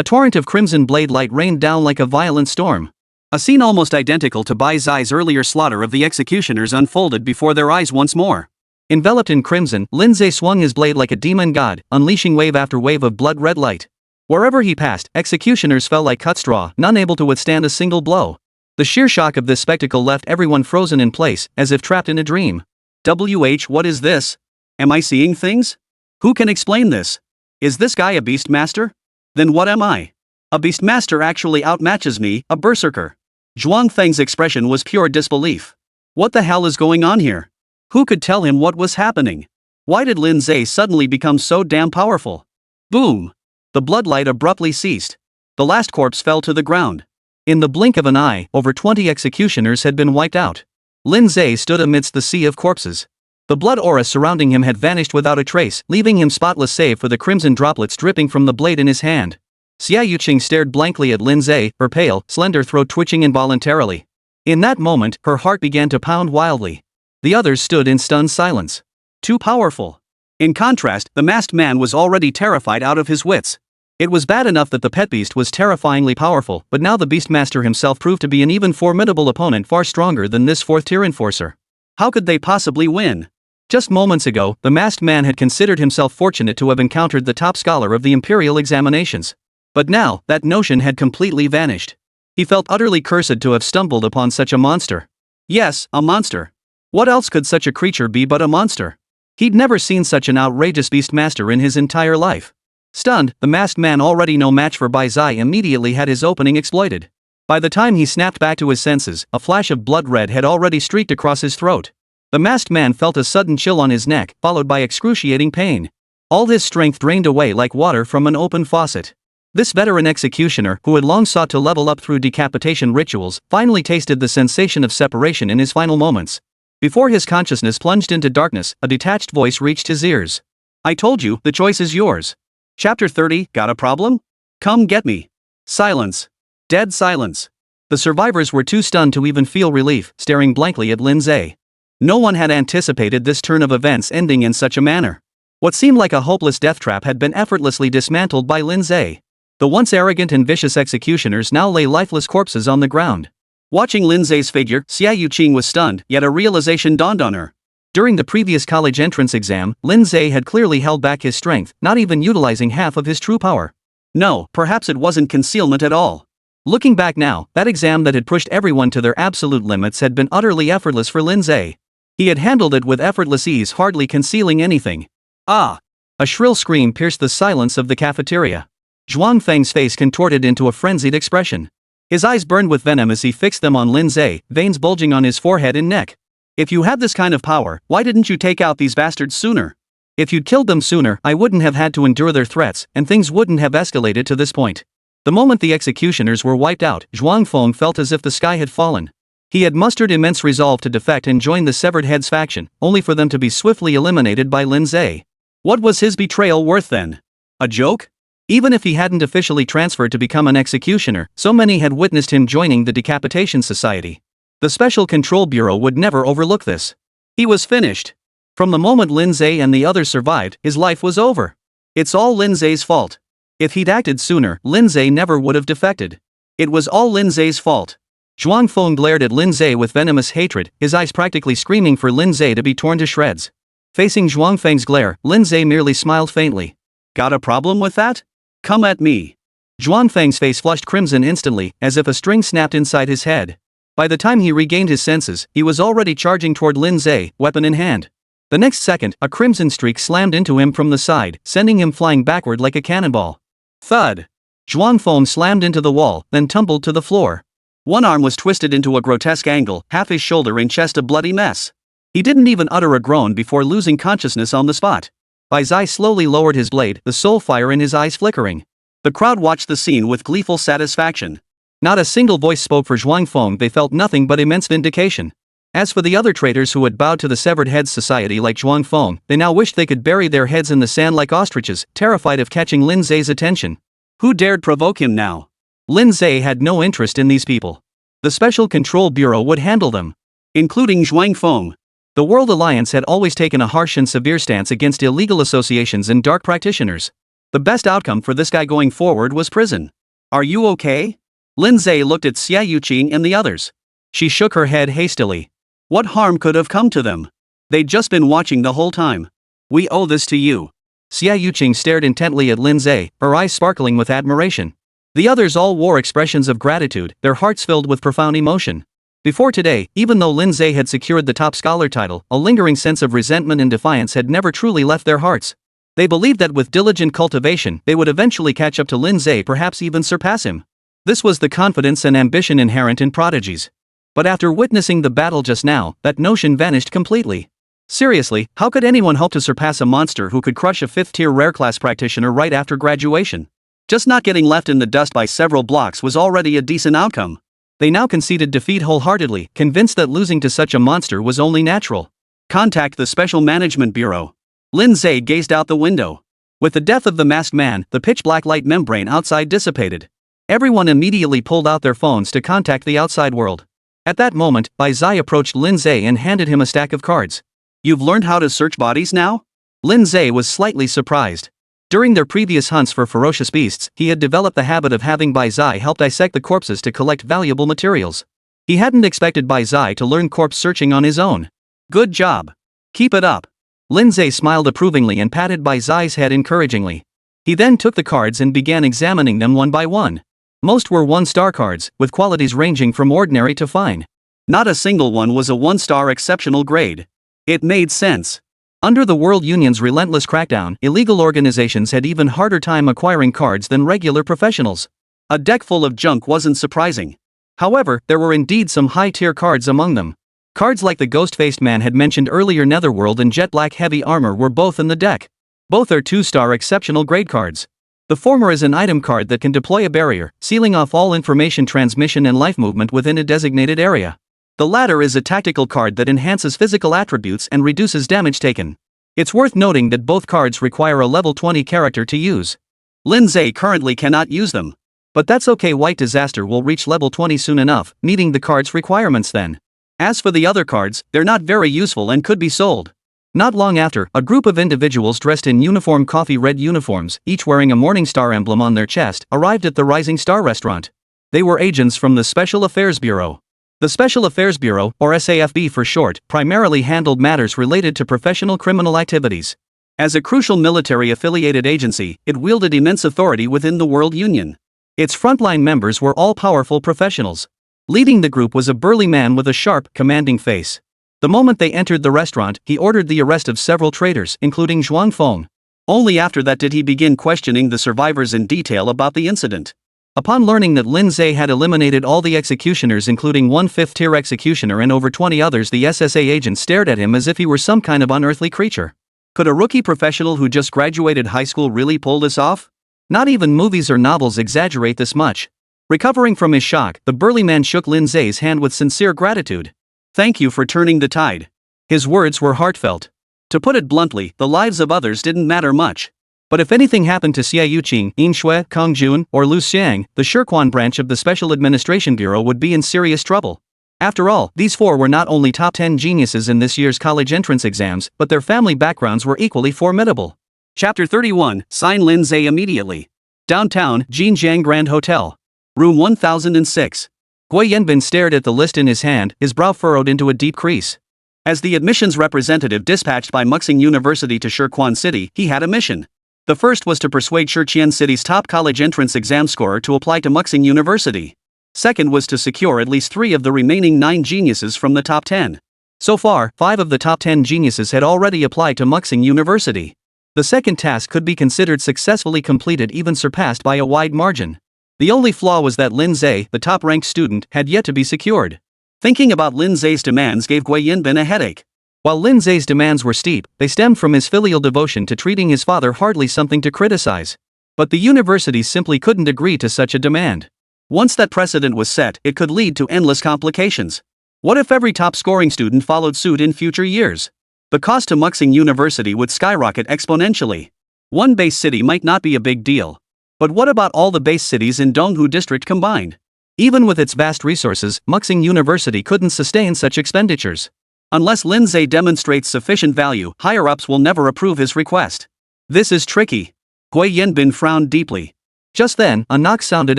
torrent of crimson blade light rained down like a violent storm. A scene almost identical to Bai Zai's earlier slaughter of the executioners unfolded before their eyes once more. Enveloped in crimson, Lin Ze swung his blade like a demon god, unleashing wave after wave of blood-red light. Wherever he passed, executioners fell like cut straw, none able to withstand a single blow. The sheer shock of this spectacle left everyone frozen in place, as if trapped in a dream. What is this? Am I seeing things? Who can explain this? Is this guy a Beastmaster? Then what am I? A Beastmaster actually outmatches me, a berserker. Zhuang Feng's expression was pure disbelief. What the hell is going on here? Who could tell him what was happening? Why did Lin Ze suddenly become so damn powerful? Boom! The bloodlight abruptly ceased. The last corpse fell to the ground. In the blink of an eye, over 20 executioners had been wiped out. Lin Ze stood amidst the sea of corpses. The blood aura surrounding him had vanished without a trace, leaving him spotless save for the crimson droplets dripping from the blade in his hand. Xia Yuqing stared blankly at Lin Ze, her pale, slender throat twitching involuntarily. In that moment, her heart began to pound wildly. The others stood in stunned silence. Too powerful. In contrast, the masked man was already terrified out of his wits. It was bad enough that the pet beast was terrifyingly powerful, but now the Beastmaster himself proved to be an even formidable opponent, far stronger than this fourth-tier enforcer. How could they possibly win? Just moments ago, the masked man had considered himself fortunate to have encountered the top scholar of the Imperial examinations. But now, that notion had completely vanished. He felt utterly cursed to have stumbled upon such a monster. Yes, a monster. What else could such a creature be but a monster? He'd never seen such an outrageous Beastmaster in his entire life. Stunned, the masked man, already no match for Bai Zai, immediately had his opening exploited. By the time he snapped back to his senses, a flash of blood red had already streaked across his throat. The masked man felt a sudden chill on his neck, followed by excruciating pain. All his strength drained away like water from an open faucet. This veteran executioner, who had long sought to level up through decapitation rituals, finally tasted the sensation of separation in his final moments. Before his consciousness plunged into darkness, a detached voice reached his ears. I told you, the choice is yours. Chapter 30, got a problem? Come get me. Silence. Dead silence. The survivors were too stunned to even feel relief, staring blankly at Lin Ze. No one had anticipated this turn of events ending in such a manner. What seemed like a hopeless death trap had been effortlessly dismantled by Lin Ze. The once arrogant and vicious executioners now lay lifeless corpses on the ground. Watching Lin Ze's figure, Xia Yuqing was stunned, yet a realization dawned on her. During the previous college entrance exam, Lin Ze had clearly held back his strength, not even utilizing half of his true power. No, perhaps it wasn't concealment at all. Looking back now, that exam that had pushed everyone to their absolute limits had been utterly effortless for Lin Ze. He had handled it with effortless ease, hardly concealing anything. Ah! A shrill scream pierced the silence of the cafeteria. Zhuang Feng's face contorted into a frenzied expression. His eyes burned with venom as he fixed them on Lin Ze, veins bulging on his forehead and neck. If you had this kind of power, why didn't you take out these bastards sooner? If you'd killed them sooner, I wouldn't have had to endure their threats, and things wouldn't have escalated to this point. The moment the executioners were wiped out, Zhuang Feng felt as if the sky had fallen. He had mustered immense resolve to defect and join the Severed Heads faction, only for them to be swiftly eliminated by Lin Ze. What was his betrayal worth then? A joke? Even if he hadn't officially transferred to become an executioner, so many had witnessed him joining the Decapitation Society. The Special Control Bureau would never overlook this. He was finished. From the moment Lin Ze and the others survived, his life was over. It's all Lin Ze's fault. If he'd acted sooner, Lin Ze never would have defected. It was all Lin Ze's fault. Zhuang Feng glared at Lin Ze with venomous hatred, his eyes practically screaming for Lin Ze to be torn to shreds. Facing Zhuang Feng's glare, Lin Ze merely smiled faintly. Got a problem with that? Come at me. Zhuang Feng's face flushed crimson instantly, as if a string snapped inside his head. By the time he regained his senses, he was already charging toward Lin Ze, weapon in hand. The next second, a crimson streak slammed into him from the side, sending him flying backward like a cannonball. Thud! Zhuang Feng slammed into the wall, then tumbled to the floor. One arm was twisted into a grotesque angle, half his shoulder and chest a bloody mess. He didn't even utter a groan before losing consciousness on the spot. Bai Zai slowly lowered his blade, the soul fire in his eyes flickering. The crowd watched the scene with gleeful satisfaction. Not a single voice spoke for Zhuang Feng, they felt nothing but immense vindication. As for the other traitors who had bowed to the Severed Heads Society like Zhuang Feng, they now wished they could bury their heads in the sand like ostriches, terrified of catching Lin Ze's attention. Who dared provoke him now? Lin Ze had no interest in these people. The Special Control Bureau would handle them. Including Zhuang Feng. The World Alliance had always taken a harsh and severe stance against illegal associations and dark practitioners. The best outcome for this guy going forward was prison. Are you okay? Lin Ze looked at Xia Yuqing and the others. She shook her head hastily. What harm could have come to them? They'd just been watching the whole time. We owe this to you. Xia Yuqing stared intently at Lin Ze, her eyes sparkling with admiration. The others all wore expressions of gratitude, their hearts filled with profound emotion. Before today, even though Lin Ze had secured the top scholar title, a lingering sense of resentment and defiance had never truly left their hearts. They believed that with diligent cultivation, they would eventually catch up to Lin Ze, perhaps even surpass him. This was the confidence and ambition inherent in prodigies. But after witnessing the battle just now, that notion vanished completely. Seriously, how could anyone hope to surpass a monster who could crush a 5th-tier rare-class practitioner right after graduation? Just not getting left in the dust by several blocks was already a decent outcome. They now conceded defeat wholeheartedly, convinced that losing to such a monster was only natural. Contact the Special Management Bureau. Lin Ze gazed out the window. With the death of the masked man, the pitch-black light membrane outside dissipated. Everyone immediately pulled out their phones to contact the outside world. At that moment, Bai Zai approached Lin Ze and handed him a stack of cards. You've learned how to search bodies now? Lin Ze was slightly surprised. During their previous hunts for ferocious beasts, he had developed the habit of having Bai Zai help dissect the corpses to collect valuable materials. He hadn't expected Bai Zai to learn corpse searching on his own. Good job. Keep it up. Lin Ze smiled approvingly and patted Bai Zai's head encouragingly. He then took the cards and began examining them one by one. Most were 1-star cards, with qualities ranging from ordinary to fine. Not a single one was a 1-star exceptional grade. It made sense. Under the World Union's relentless crackdown, illegal organizations had even harder time acquiring cards than regular professionals. A deck full of junk wasn't surprising. However, there were indeed some high-tier cards among them. Cards like the ghost-faced man had mentioned earlier, Netherworld and Jet Black Heavy Armor were both in the deck. Both are 2-star exceptional grade cards. The former is an item card that can deploy a barrier, sealing off all information transmission and life movement within a designated area. The latter is a tactical card that enhances physical attributes and reduces damage taken. It's worth noting that both cards require a level 20 character to use. Lin Ze currently cannot use them. But that's okay, White Disaster will reach level 20 soon enough, meeting the card's requirements then. As for the other cards, they're not very useful and could be sold. Not long after, a group of individuals dressed in uniform coffee red uniforms, each wearing a Morning Star emblem on their chest, arrived at the Rising Star restaurant. They were agents from the Special Affairs Bureau. The Special Affairs Bureau, or SAFB for short, primarily handled matters related to professional criminal activities. As a crucial military-affiliated agency, it wielded immense authority within the World Union. Its frontline members were all powerful professionals. Leading the group was a burly man with a sharp, commanding face. The moment they entered the restaurant, he ordered the arrest of several traitors, including Zhuang Feng. Only after that did he begin questioning the survivors in detail about the incident. Upon learning that Lin Ze had eliminated all the executioners, including one 5th-tier executioner and over 20 others, the SSA agent stared at him as if he were some kind of unearthly creature. Could a rookie professional who just graduated high school really pull this off? Not even movies or novels exaggerate this much. Recovering from his shock, the burly man shook Lin Ze's hand with sincere gratitude. Thank you for turning the tide. His words were heartfelt. To put it bluntly, the lives of others didn't matter much. But if anything happened to Xia Yuqing, Yin Shui, Kong Jun, or Lu Xiang, the Shirquan branch of the Special Administration Bureau would be in serious trouble. After all, these four were not only top 10 geniuses in this year's college entrance exams, but their family backgrounds were equally formidable. Chapter 31, Sign Lin Ze immediately. Downtown, Jinjiang Grand Hotel. Room 1006. Gui Yanbin stared at the list in his hand, his brow furrowed into a deep crease. As the admissions representative dispatched by Muxing University to Shirquan City, he had a mission. The first was to persuade Shirqian City's top college entrance exam scorer to apply to Muxing University. Second was to secure at least 3 of the remaining 9 geniuses from the top 10. So far, 5 of the top 10 geniuses had already applied to Muxing University. The second task could be considered successfully completed, even surpassed by a wide margin. The only flaw was that Lin Ze, the top-ranked student, had yet to be secured. Thinking about Lin Ze's demands gave Gui Yanbin a headache. While Lin Ze's demands were steep, they stemmed from his filial devotion to treating his father hardly something to criticize. But the university simply couldn't agree to such a demand. Once that precedent was set, it could lead to endless complications. What if every top-scoring student followed suit in future years? The cost to Muxing University would skyrocket exponentially. One base city might not be a big deal. But what about all the base cities in Donghu District combined? Even with its vast resources, Muxing University couldn't sustain such expenditures. Unless Lin Ze demonstrates sufficient value, higher-ups will never approve his request. This is tricky. Gui Yanbin frowned deeply. Just then, a knock sounded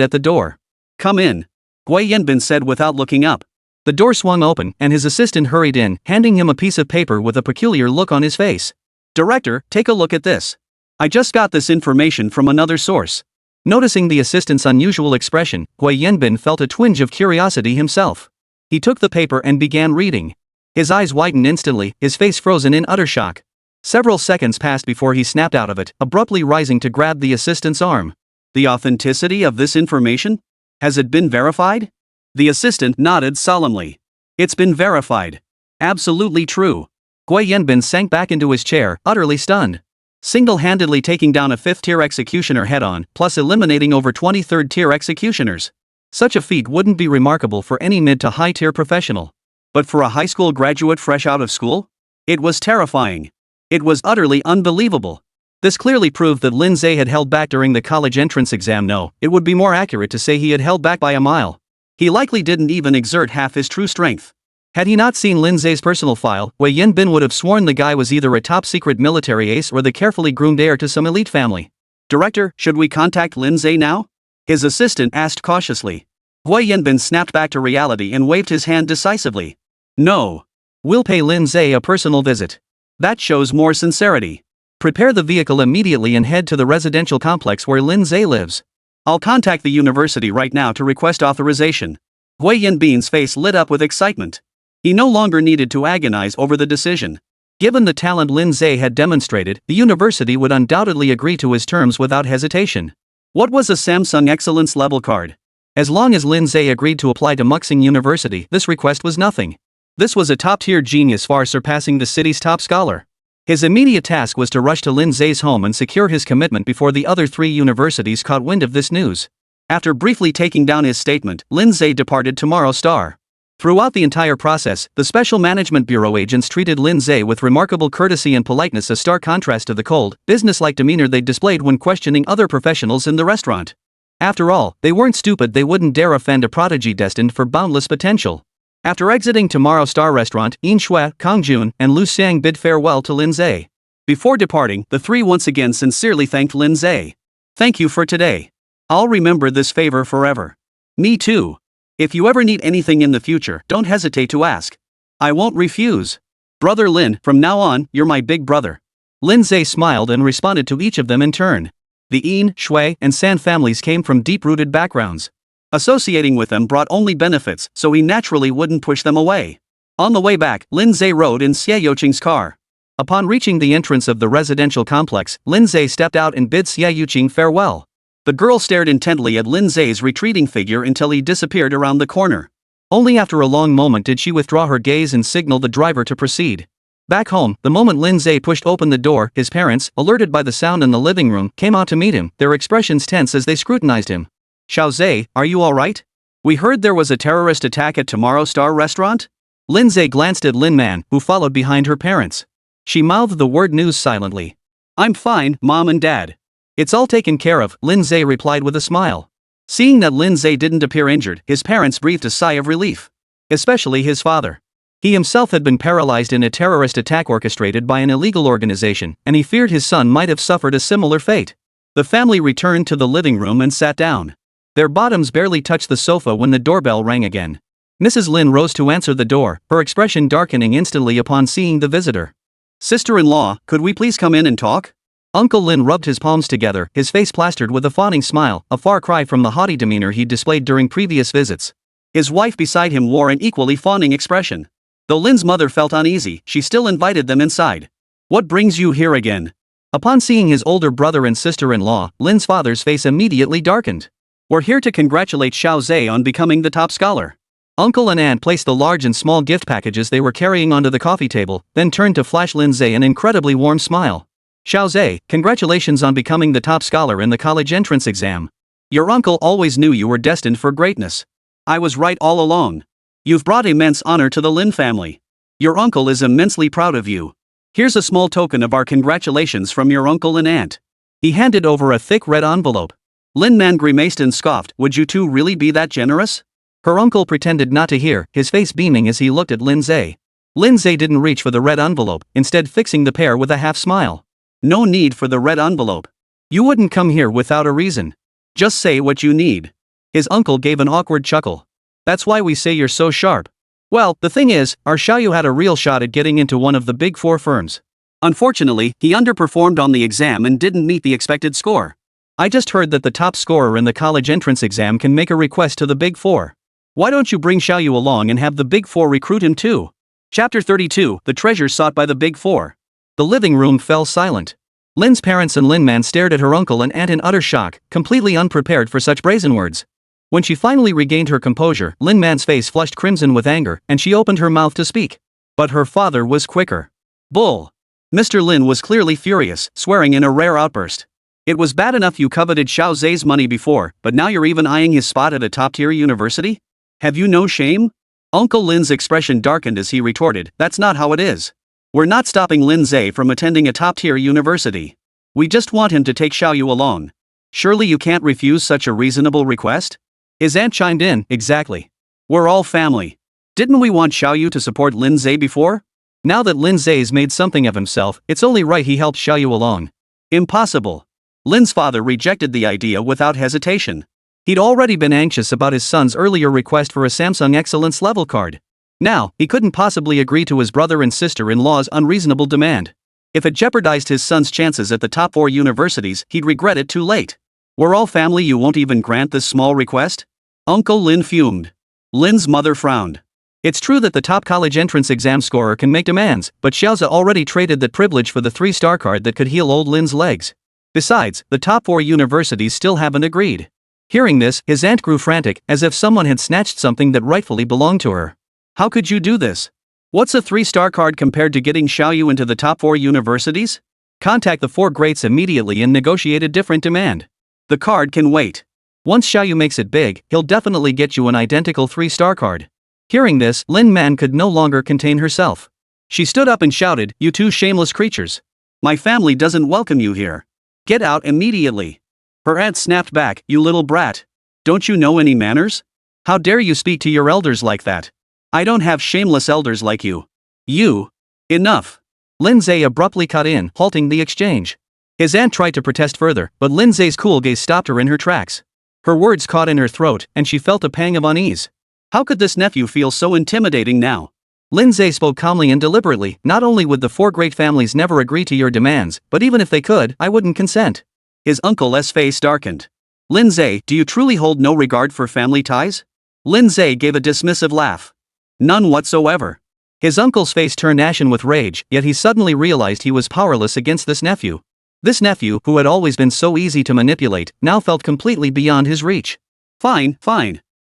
at the door. "Come in," Gui Yanbin said without looking up. The door swung open, and his assistant hurried in, handing him a piece of paper with a peculiar look on his face. "Director, take a look at this. I just got this information from another source." Noticing the assistant's unusual expression, Gui Yanbin felt a twinge of curiosity himself. He took the paper and began reading. His eyes widened instantly, his face frozen in utter shock. Several seconds passed before he snapped out of it, abruptly rising to grab the assistant's arm. "The authenticity of this information? Has it been verified?" The assistant nodded solemnly. "It's been verified. Absolutely true." Gui Yanbin sank back into his chair, utterly stunned. Single-handedly taking down a 5th-tier executioner head-on, plus eliminating over 20 3rd-tier executioners. Such a feat wouldn't be remarkable for any mid to high-tier professional. But for a high school graduate fresh out of school? It was terrifying. It was utterly unbelievable. This clearly proved that Lin Ze had held back during the college entrance exam. No, it would be more accurate to say he had held back by a mile. He likely didn't even exert half his true strength. Had he not seen Lin Ze's personal file, Gui Yanbin would have sworn the guy was either a top-secret military ace or the carefully groomed heir to some elite family. "Director, should we contact Lin Ze now?" his assistant asked cautiously. Gui Yanbin snapped back to reality and waved his hand decisively. "No. We'll pay Lin Ze a personal visit. That shows more sincerity. Prepare the vehicle immediately and head to the residential complex where Lin Ze lives. I'll contact the university right now to request authorization." Gui Yanbin's face lit up with excitement. He no longer needed to agonize over the decision. Given the talent Lin Ze had demonstrated, the university would undoubtedly agree to his terms without hesitation. What was a Samsung Excellence level card? As long as Lin Ze agreed to apply to Muxing University, this request was nothing. This was a top-tier genius far surpassing the city's top scholar. His immediate task was to rush to Lin Ze's home and secure his commitment before the other 3 universities caught wind of this news. After briefly taking down his statement, Lin Ze departed Tomorrow Star. Throughout the entire process, the Special Management Bureau agents treated Lin Ze with remarkable courtesy and politeness, a stark contrast to the cold, business-like demeanor they displayed when questioning other professionals in the restaurant. After all, they weren't stupid. They wouldn't dare offend a prodigy destined for boundless potential. After exiting Tomorrow Star Restaurant, Yin Shui, Kang Jun, and Lu Xiang bid farewell to Lin Ze. Before departing, the 3 once again sincerely thanked Lin Ze. "Thank you for today. I'll remember this favor forever." "Me too. If you ever need anything in the future, don't hesitate to ask. I won't refuse. Brother Lin, from now on, you're my big brother." Lin Ze smiled and responded to each of them in turn. The Yin, Shui, and San families came from deep-rooted backgrounds. Associating with them brought only benefits, so he naturally wouldn't push them away. On the way back, Lin Ze rode in Xie Yuqing's car. Upon reaching the entrance of the residential complex, Lin Ze stepped out and bid Xie Yuqing farewell. The girl stared intently at Lin Ze's retreating figure until he disappeared around the corner. Only after a long moment did she withdraw her gaze and signal the driver to proceed. Back home, the moment Lin Ze pushed open the door, his parents, alerted by the sound in the living room, came out to meet him, their expressions tense as they scrutinized him. "Xiao Ze, are you alright? We heard there was a terrorist attack at Tomorrow Star Restaurant?" Lin Ze glanced at Lin Man, who followed behind her parents. She mouthed the word news silently. "I'm fine, Mom and Dad. It's all taken care of," Lin Ze replied with a smile. Seeing that Lin Ze didn't appear injured, his parents breathed a sigh of relief. Especially his father. He himself had been paralyzed in a terrorist attack orchestrated by an illegal organization, and he feared his son might have suffered a similar fate. The family returned to the living room and sat down. Their bottoms barely touched the sofa when the doorbell rang again. Mrs. Lin rose to answer the door, her expression darkening instantly upon seeing the visitor. Sister-in-law, could we please come in and talk? Uncle Lin rubbed his palms together, his face plastered with a fawning smile, a far cry from the haughty demeanor he'd displayed during previous visits. His wife beside him wore an equally fawning expression. Though Lin's mother felt uneasy, she still invited them inside. What brings you here again? Upon seeing his older brother and sister-in-law, Lin's father's face immediately darkened. We're here to congratulate Xiao Ze on becoming the top scholar. Uncle and aunt placed the large and small gift packages they were carrying onto the coffee table, then turned to flash Lin Ze an incredibly warm smile. Xiao Ze, congratulations on becoming the top scholar in the college entrance exam. Your uncle always knew you were destined for greatness. I was right all along. You've brought immense honor to the Lin family. Your uncle is immensely proud of you. Here's a small token of our congratulations from your uncle and aunt. He handed over a thick red envelope. Lin Man grimaced and scoffed. Would you two really be that generous? Her uncle pretended not to hear, his face beaming as he looked at Lin Ze. Lin Ze didn't reach for the red envelope, instead fixing the pair with a half smile. No need for the red envelope. You wouldn't come here without a reason. Just say what you need. His uncle gave an awkward chuckle. That's why we say you're so sharp. Well, the thing is, our Xiaoyu had a real shot at getting into one of the big four firms. Unfortunately, he underperformed on the exam and didn't meet the expected score. I just heard that the top scorer in the college entrance exam can make a request to the big four. Why don't you bring Xiaoyu along and have the big four recruit him too? Chapter 32, The Treasure Sought by the Big Four. The living room fell silent. Lin's parents and Lin Man stared at her uncle and aunt in utter shock, completely unprepared for such brazen words. When she finally regained her composure, Lin Man's face flushed crimson with anger, and she opened her mouth to speak. But her father was quicker. Bull! Mr. Lin was clearly furious, swearing in a rare outburst. It was bad enough you coveted Xiao Ze's money before, but now you're even eyeing his spot at a top-tier university? Have you no shame? Uncle Lin's expression darkened as he retorted, that's not how it is. We're not stopping Lin Ze from attending a top-tier university. We just want him to take Xiaoyu along. Surely you can't refuse such a reasonable request? His aunt chimed in, exactly. We're all family. Didn't we want Xiaoyu to support Lin Ze before? Now that Lin Ze's made something of himself, it's only right he helped Xiaoyu along. Impossible. Lin's father rejected the idea without hesitation. He'd already been anxious about his son's earlier request for a Samsung Excellence level card. Now, he couldn't possibly agree to his brother and sister-in-law's unreasonable demand. If it jeopardized his son's chances at the top 4 universities, he'd regret it too late. We're all family, you won't even grant this small request? Uncle Lin fumed. Lin's mother frowned. It's true that the top college entrance exam scorer can make demands, but Xiaoza already traded that privilege for the 3-star card that could heal old Lin's legs. Besides, the top 4 universities still haven't agreed. Hearing this, his aunt grew frantic, as if someone had snatched something that rightfully belonged to her. How could you do this? What's a 3-star card compared to getting Xiaoyu into the top 4 universities? Contact the 4 greats immediately and negotiate a different demand. The card can wait. Once Xiaoyu makes it big, he'll definitely get you an identical 3-star card. Hearing this, Lin Man could no longer contain herself. She stood up and shouted, "You two shameless creatures. My family doesn't welcome you here. Get out immediately." Her aunt snapped back, "You little brat. Don't you know any manners? How dare you speak to your elders like that? I don't have shameless elders like you. You. Enough." Lin Ze abruptly cut in, halting the exchange. His aunt tried to protest further, but Lin Ze's cool gaze stopped her in her tracks. Her words caught in her throat, and she felt a pang of unease. How could this nephew feel so intimidating now? Lin Ze spoke calmly and deliberately, "Not only would the 4 great families never agree to your demands, but even if they could, I wouldn't consent." His uncle's face darkened. "Lin Ze, do you truly hold no regard for family ties?" Lin Ze gave a dismissive laugh. "None whatsoever." His uncle's face turned ashen with rage, yet he suddenly realized he was powerless against this nephew. This nephew, who had always been so easy to manipulate, now felt completely beyond his reach. Fine.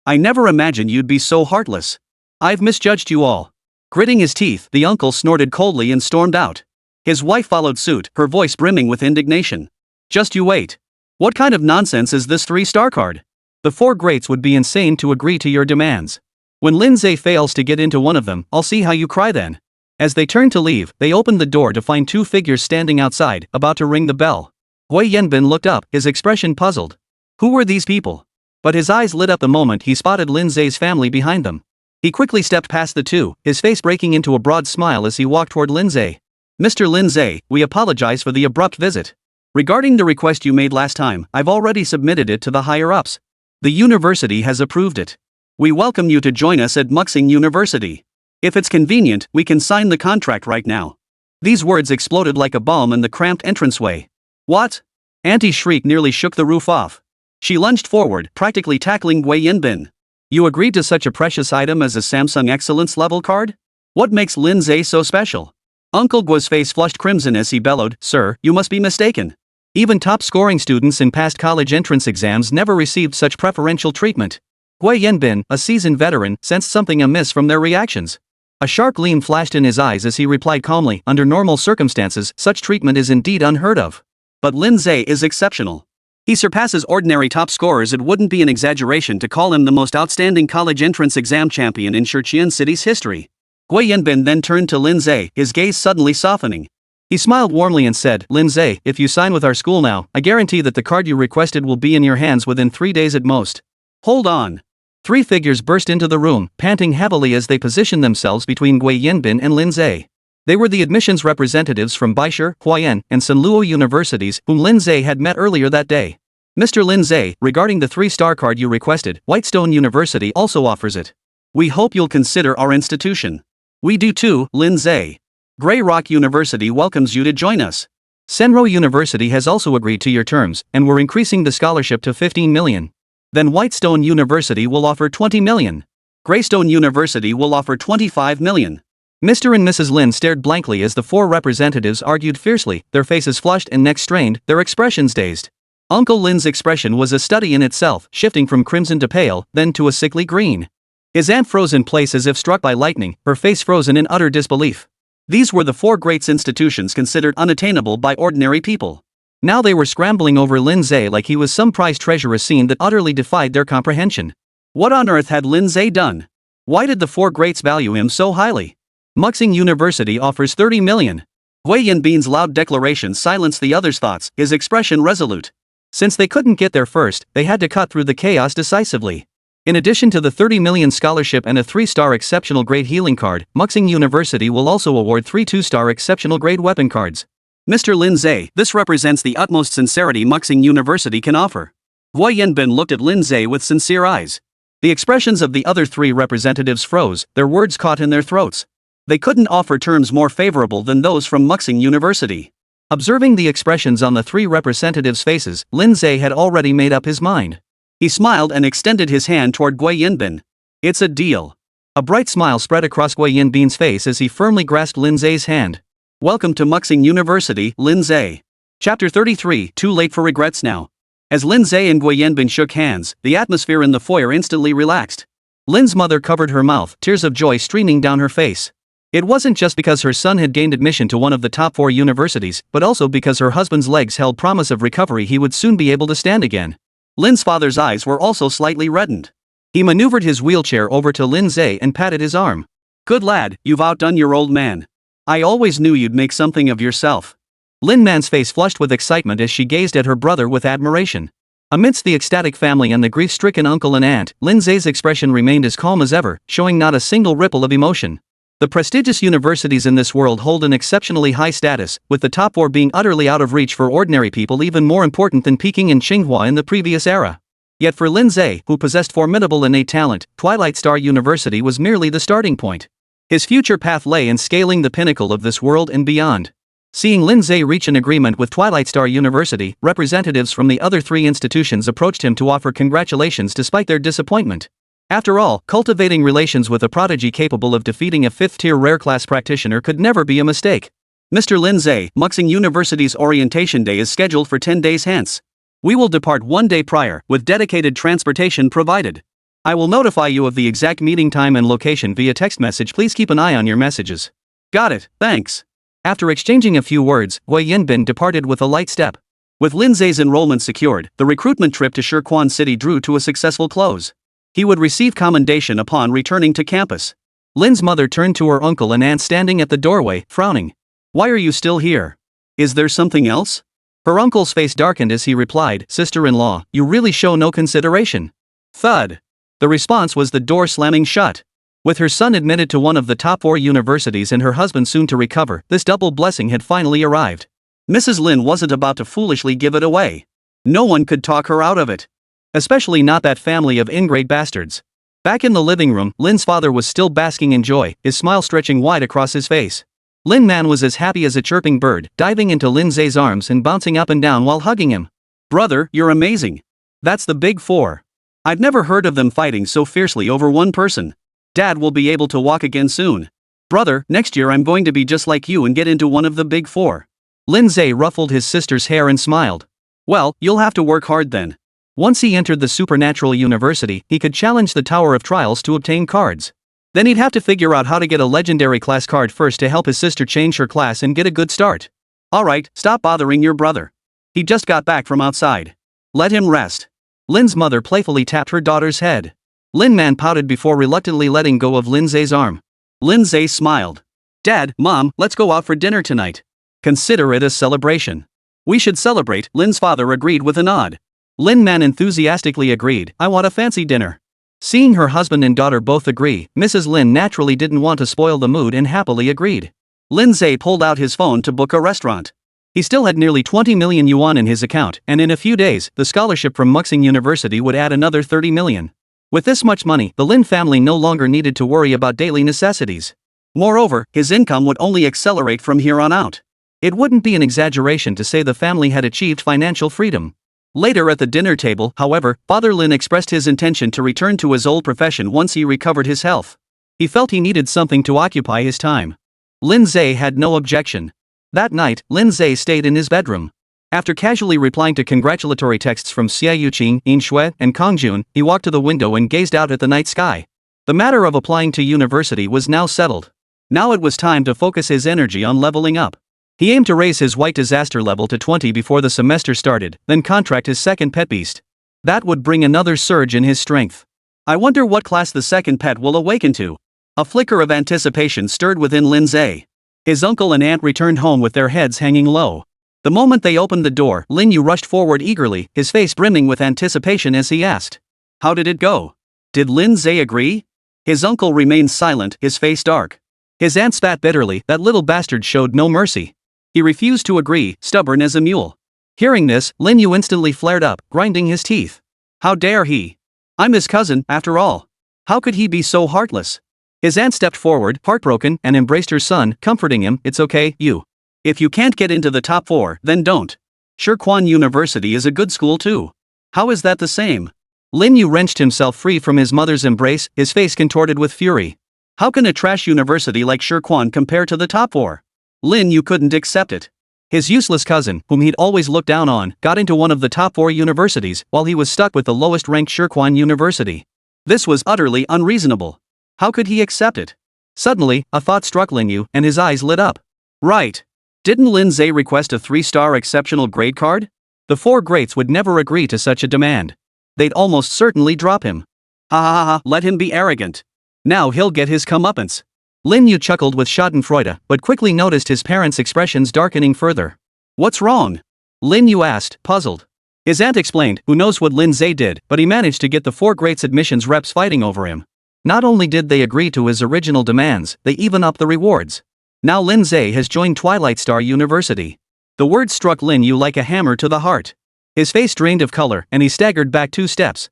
I never imagined you'd be so heartless. I've misjudged you all." Gritting his teeth, the uncle snorted coldly and stormed out. His wife followed suit, her voice brimming with indignation. "Just you wait. What kind of nonsense is this 3-star card? The 4 greats would be insane to agree to your demands. When Lin Ze fails to get into one of them, I'll see how you cry then." As they turned to leave, they opened the door to find 2 figures standing outside, about to ring the bell. Hui Yanbin looked up, his expression puzzled. Who were these people? But his eyes lit up the moment he spotted Lin Ze's family behind them. He quickly stepped past the two, his face breaking into a broad smile as he walked toward Lin Ze. Mr. Lin Ze, we apologize for the abrupt visit. Regarding the request you made last time, I've already submitted it to the higher-ups. The university has approved it. We welcome you to join us at Muxing University. If it's convenient, we can sign the contract right now. These words exploded like a bomb in the cramped entranceway. What? Auntie's shriek nearly shook the roof off. She lunged forward, practically tackling Gui Yinbin. You agreed to such a precious item as a Samsung Excellence level card? What makes Lin Ze so special? Uncle Guo's face flushed crimson as he bellowed, Sir, you must be mistaken. Even top-scoring students in past college entrance exams never received such preferential treatment. Gui Yanbin, a seasoned veteran, sensed something amiss from their reactions. A sharp gleam flashed in his eyes as he replied calmly, under normal circumstances, such treatment is indeed unheard of. But Lin Ze is exceptional. He surpasses ordinary top scorers. It wouldn't be an exaggeration to call him the most outstanding college entrance exam champion in Shiqian City's history. Gui Yanbin then turned to Lin Ze, his gaze suddenly softening. He smiled warmly and said, Lin Ze, if you sign with our school now, I guarantee that the card you requested will be in your hands within 3 days at most. Hold on. 3 figures burst into the room, panting heavily as they positioned themselves between Gui Yanbin and Lin Ze. They were the admissions representatives from Baishur, Huayan, and Sanluo universities, whom Lin Ze had met earlier that day. Mr. Lin Ze, regarding the 3-star card you requested, Whitestone University also offers it. We hope you'll consider our institution. We do too, Lin Ze. Grey Rock University welcomes you to join us. Senro University has also agreed to your terms, and we're increasing the scholarship to 15 million. Then Whitestone University will offer 20 million. Greystone University will offer 25 million. Mr. and Mrs. Lin stared blankly as the 4 representatives argued fiercely, their faces flushed and necks strained, their expressions dazed. Uncle Lin's expression was a study in itself, shifting from crimson to pale, then to a sickly green. His aunt froze in place as if struck by lightning, her face frozen in utter disbelief. These were the 4 great institutions considered unattainable by ordinary people. Now they were scrambling over Lin Ze like he was some prized treasure, a scene that utterly defied their comprehension. What on earth had Lin Ze done? Why did the 4 greats value him so highly? Muxing University offers 30 million. Gui Yanbin's loud declaration silenced the others' thoughts, his expression resolute. Since they couldn't get there first, they had to cut through the chaos decisively. In addition to the 30 million scholarship and a 3-star exceptional grade healing card, Muxing University will also award 3 2-star exceptional grade weapon cards. Mr. Lin Ze, this represents the utmost sincerity Muxing University can offer. Gui Yanbin looked at Lin Ze with sincere eyes. The expressions of the other 3 representatives froze, their words caught in their throats. They couldn't offer terms more favorable than those from Muxing University. Observing the expressions on the 3 representatives' faces, Lin Ze had already made up his mind. He smiled and extended his hand toward Gui Yanbin. It's a deal. A bright smile spread across Gui Yanbin's face as he firmly grasped Lin Ze's hand. Welcome to Muxing University, Lin Ze. Chapter 33, Too late for regrets now. As Lin Ze and Gui Yanbin shook hands, the atmosphere in the foyer instantly relaxed. Lin's mother covered her mouth, tears of joy streaming down her face. It wasn't just because her son had gained admission to one of the top 4 universities, but also because her husband's legs held promise of recovery. He would soon be able to stand again. Lin's father's eyes were also slightly reddened. He maneuvered his wheelchair over to Lin Ze and patted his arm. Good lad, you've outdone your old man. I always knew you'd make something of yourself. Lin Man's face flushed with excitement as she gazed at her brother with admiration. Amidst the ecstatic family and the grief-stricken uncle and aunt, Lin Ze's expression remained as calm as ever, showing not a single ripple of emotion. The prestigious universities in this world hold an exceptionally high status, with the top 4 being utterly out of reach for ordinary people, even more important than Peking and Tsinghua in the previous era. Yet for Lin Ze, who possessed formidable innate talent, Twilight Star University was merely the starting point. His future path lay in scaling the pinnacle of this world and beyond. Seeing Lin Ze reach an agreement with Twilight Star University, representatives from the other 3 institutions approached him to offer congratulations despite their disappointment. After all, cultivating relations with a prodigy capable of defeating a 5th-tier rare-class practitioner could never be a mistake. Mr. Lin Ze, Muxing University's orientation day is scheduled for 10 days hence. We will depart 1 day prior, with dedicated transportation provided. I will notify you of the exact meeting time and location via text message. Please keep an eye on your messages. Got it, thanks. After exchanging a few words, Gui Yanbin departed with a light step. With Lin Ze's enrollment secured, the recruitment trip to Shiqian City drew to a successful close. He would receive commendation upon returning to campus. Lin's mother turned to her uncle and aunt standing at the doorway, frowning. Why are you still here? Is there something else? Her uncle's face darkened as he replied, Sister-in-law, you really show no consideration. Thud. The response was the door slamming shut. With her son admitted to one of the top 4 universities and her husband soon to recover, this double blessing had finally arrived. Mrs. Lin wasn't about to foolishly give it away. No one could talk her out of it. Especially not that family of ingrate bastards. Back in the living room, Lin's father was still basking in joy, his smile stretching wide across his face. Lin Man was as happy as a chirping bird, diving into Lin Ze's arms and bouncing up and down while hugging him. Brother, you're amazing. That's the big 4. I've never heard of them fighting so fiercely over one person. Dad will be able to walk again soon. Brother, next year I'm going to be just like you and get into one of the big 4. Lin Ze ruffled his sister's hair and smiled. Well, you'll have to work hard then. Once he entered the supernatural university, he could challenge the Tower of Trials to obtain cards. Then he'd have to figure out how to get a legendary class card first to help his sister change her class and get a good start. Alright, stop bothering your brother. He just got back from outside. Let him rest. Lin's mother playfully tapped her daughter's head. Lin Man pouted before reluctantly letting go of Lin Ze's arm. Lin Ze smiled. Dad, Mom, let's go out for dinner tonight. Consider it a celebration. We should celebrate, Lin's father agreed with a nod. Lin Man enthusiastically agreed, I want a fancy dinner. Seeing her husband and daughter both agree, Mrs. Lin naturally didn't want to spoil the mood and happily agreed. Lin Ze pulled out his phone to book a restaurant. He still had nearly 20 million yuan in his account, and in a few days, the scholarship from Muxing University would add another 30 million. With this much money, the Lin family no longer needed to worry about daily necessities. Moreover, his income would only accelerate from here on out. It wouldn't be an exaggeration to say the family had achieved financial freedom. Later at the dinner table, however, Father Lin expressed his intention to return to his old profession once he recovered his health. He felt he needed something to occupy his time. Lin Ze had no objection. That night, Lin Ze stayed in his bedroom. After casually replying to congratulatory texts from Xia Yuqing, Yin Shui, and Kong Jun, he walked to the window and gazed out at the night sky. The matter of applying to university was now settled. Now it was time to focus his energy on leveling up. He aimed to raise his white disaster level to 20 before the semester started, then contract his second pet beast. That would bring another surge in his strength. I wonder what class the second pet will awaken to. A flicker of anticipation stirred within Lin Ze. His uncle and aunt returned home with their heads hanging low. The moment they opened the door, Lin Yu rushed forward eagerly, his face brimming with anticipation as he asked. How did it go? Did Lin Ze agree? His uncle remained silent, his face dark. His aunt spat bitterly, that little bastard showed no mercy. He refused to agree, stubborn as a mule. Hearing this, Lin Yu instantly flared up, grinding his teeth. How dare he? I'm his cousin, after all. How could he be so heartless? His aunt stepped forward, heartbroken, and embraced her son, comforting him, it's okay, you. If you can't get into the top 4, then don't. Shirquan University is a good school too. How is that the same? Lin Yu wrenched himself free from his mother's embrace, his face contorted with fury. How can a trash university like Shirquan compare to the top 4? Lin Yu couldn't accept it. His useless cousin, whom he'd always looked down on, got into one of the top 4 universities, while he was stuck with the lowest-ranked Shirquan University. This was utterly unreasonable. How could he accept it? Suddenly, a thought struck Lin Yu, and his eyes lit up. Right. Didn't Lin Ze request a 3-star exceptional grade card? The 4 greats would never agree to such a demand. They'd almost certainly drop him. Ha ha ha, let him be arrogant. Now he'll get his comeuppance. Lin Yu chuckled with schadenfreude, but quickly noticed his parents' expressions darkening further. What's wrong? Lin Yu asked, puzzled. His aunt explained, who knows what Lin Ze did, but he managed to get the 4 greats admissions reps fighting over him. Not only did they agree to his original demands, they even upped the rewards. Now Lin Ze has joined Twilight Star University. The words struck Lin Yu like a hammer to the heart. His face drained of color, and he staggered back 2 steps.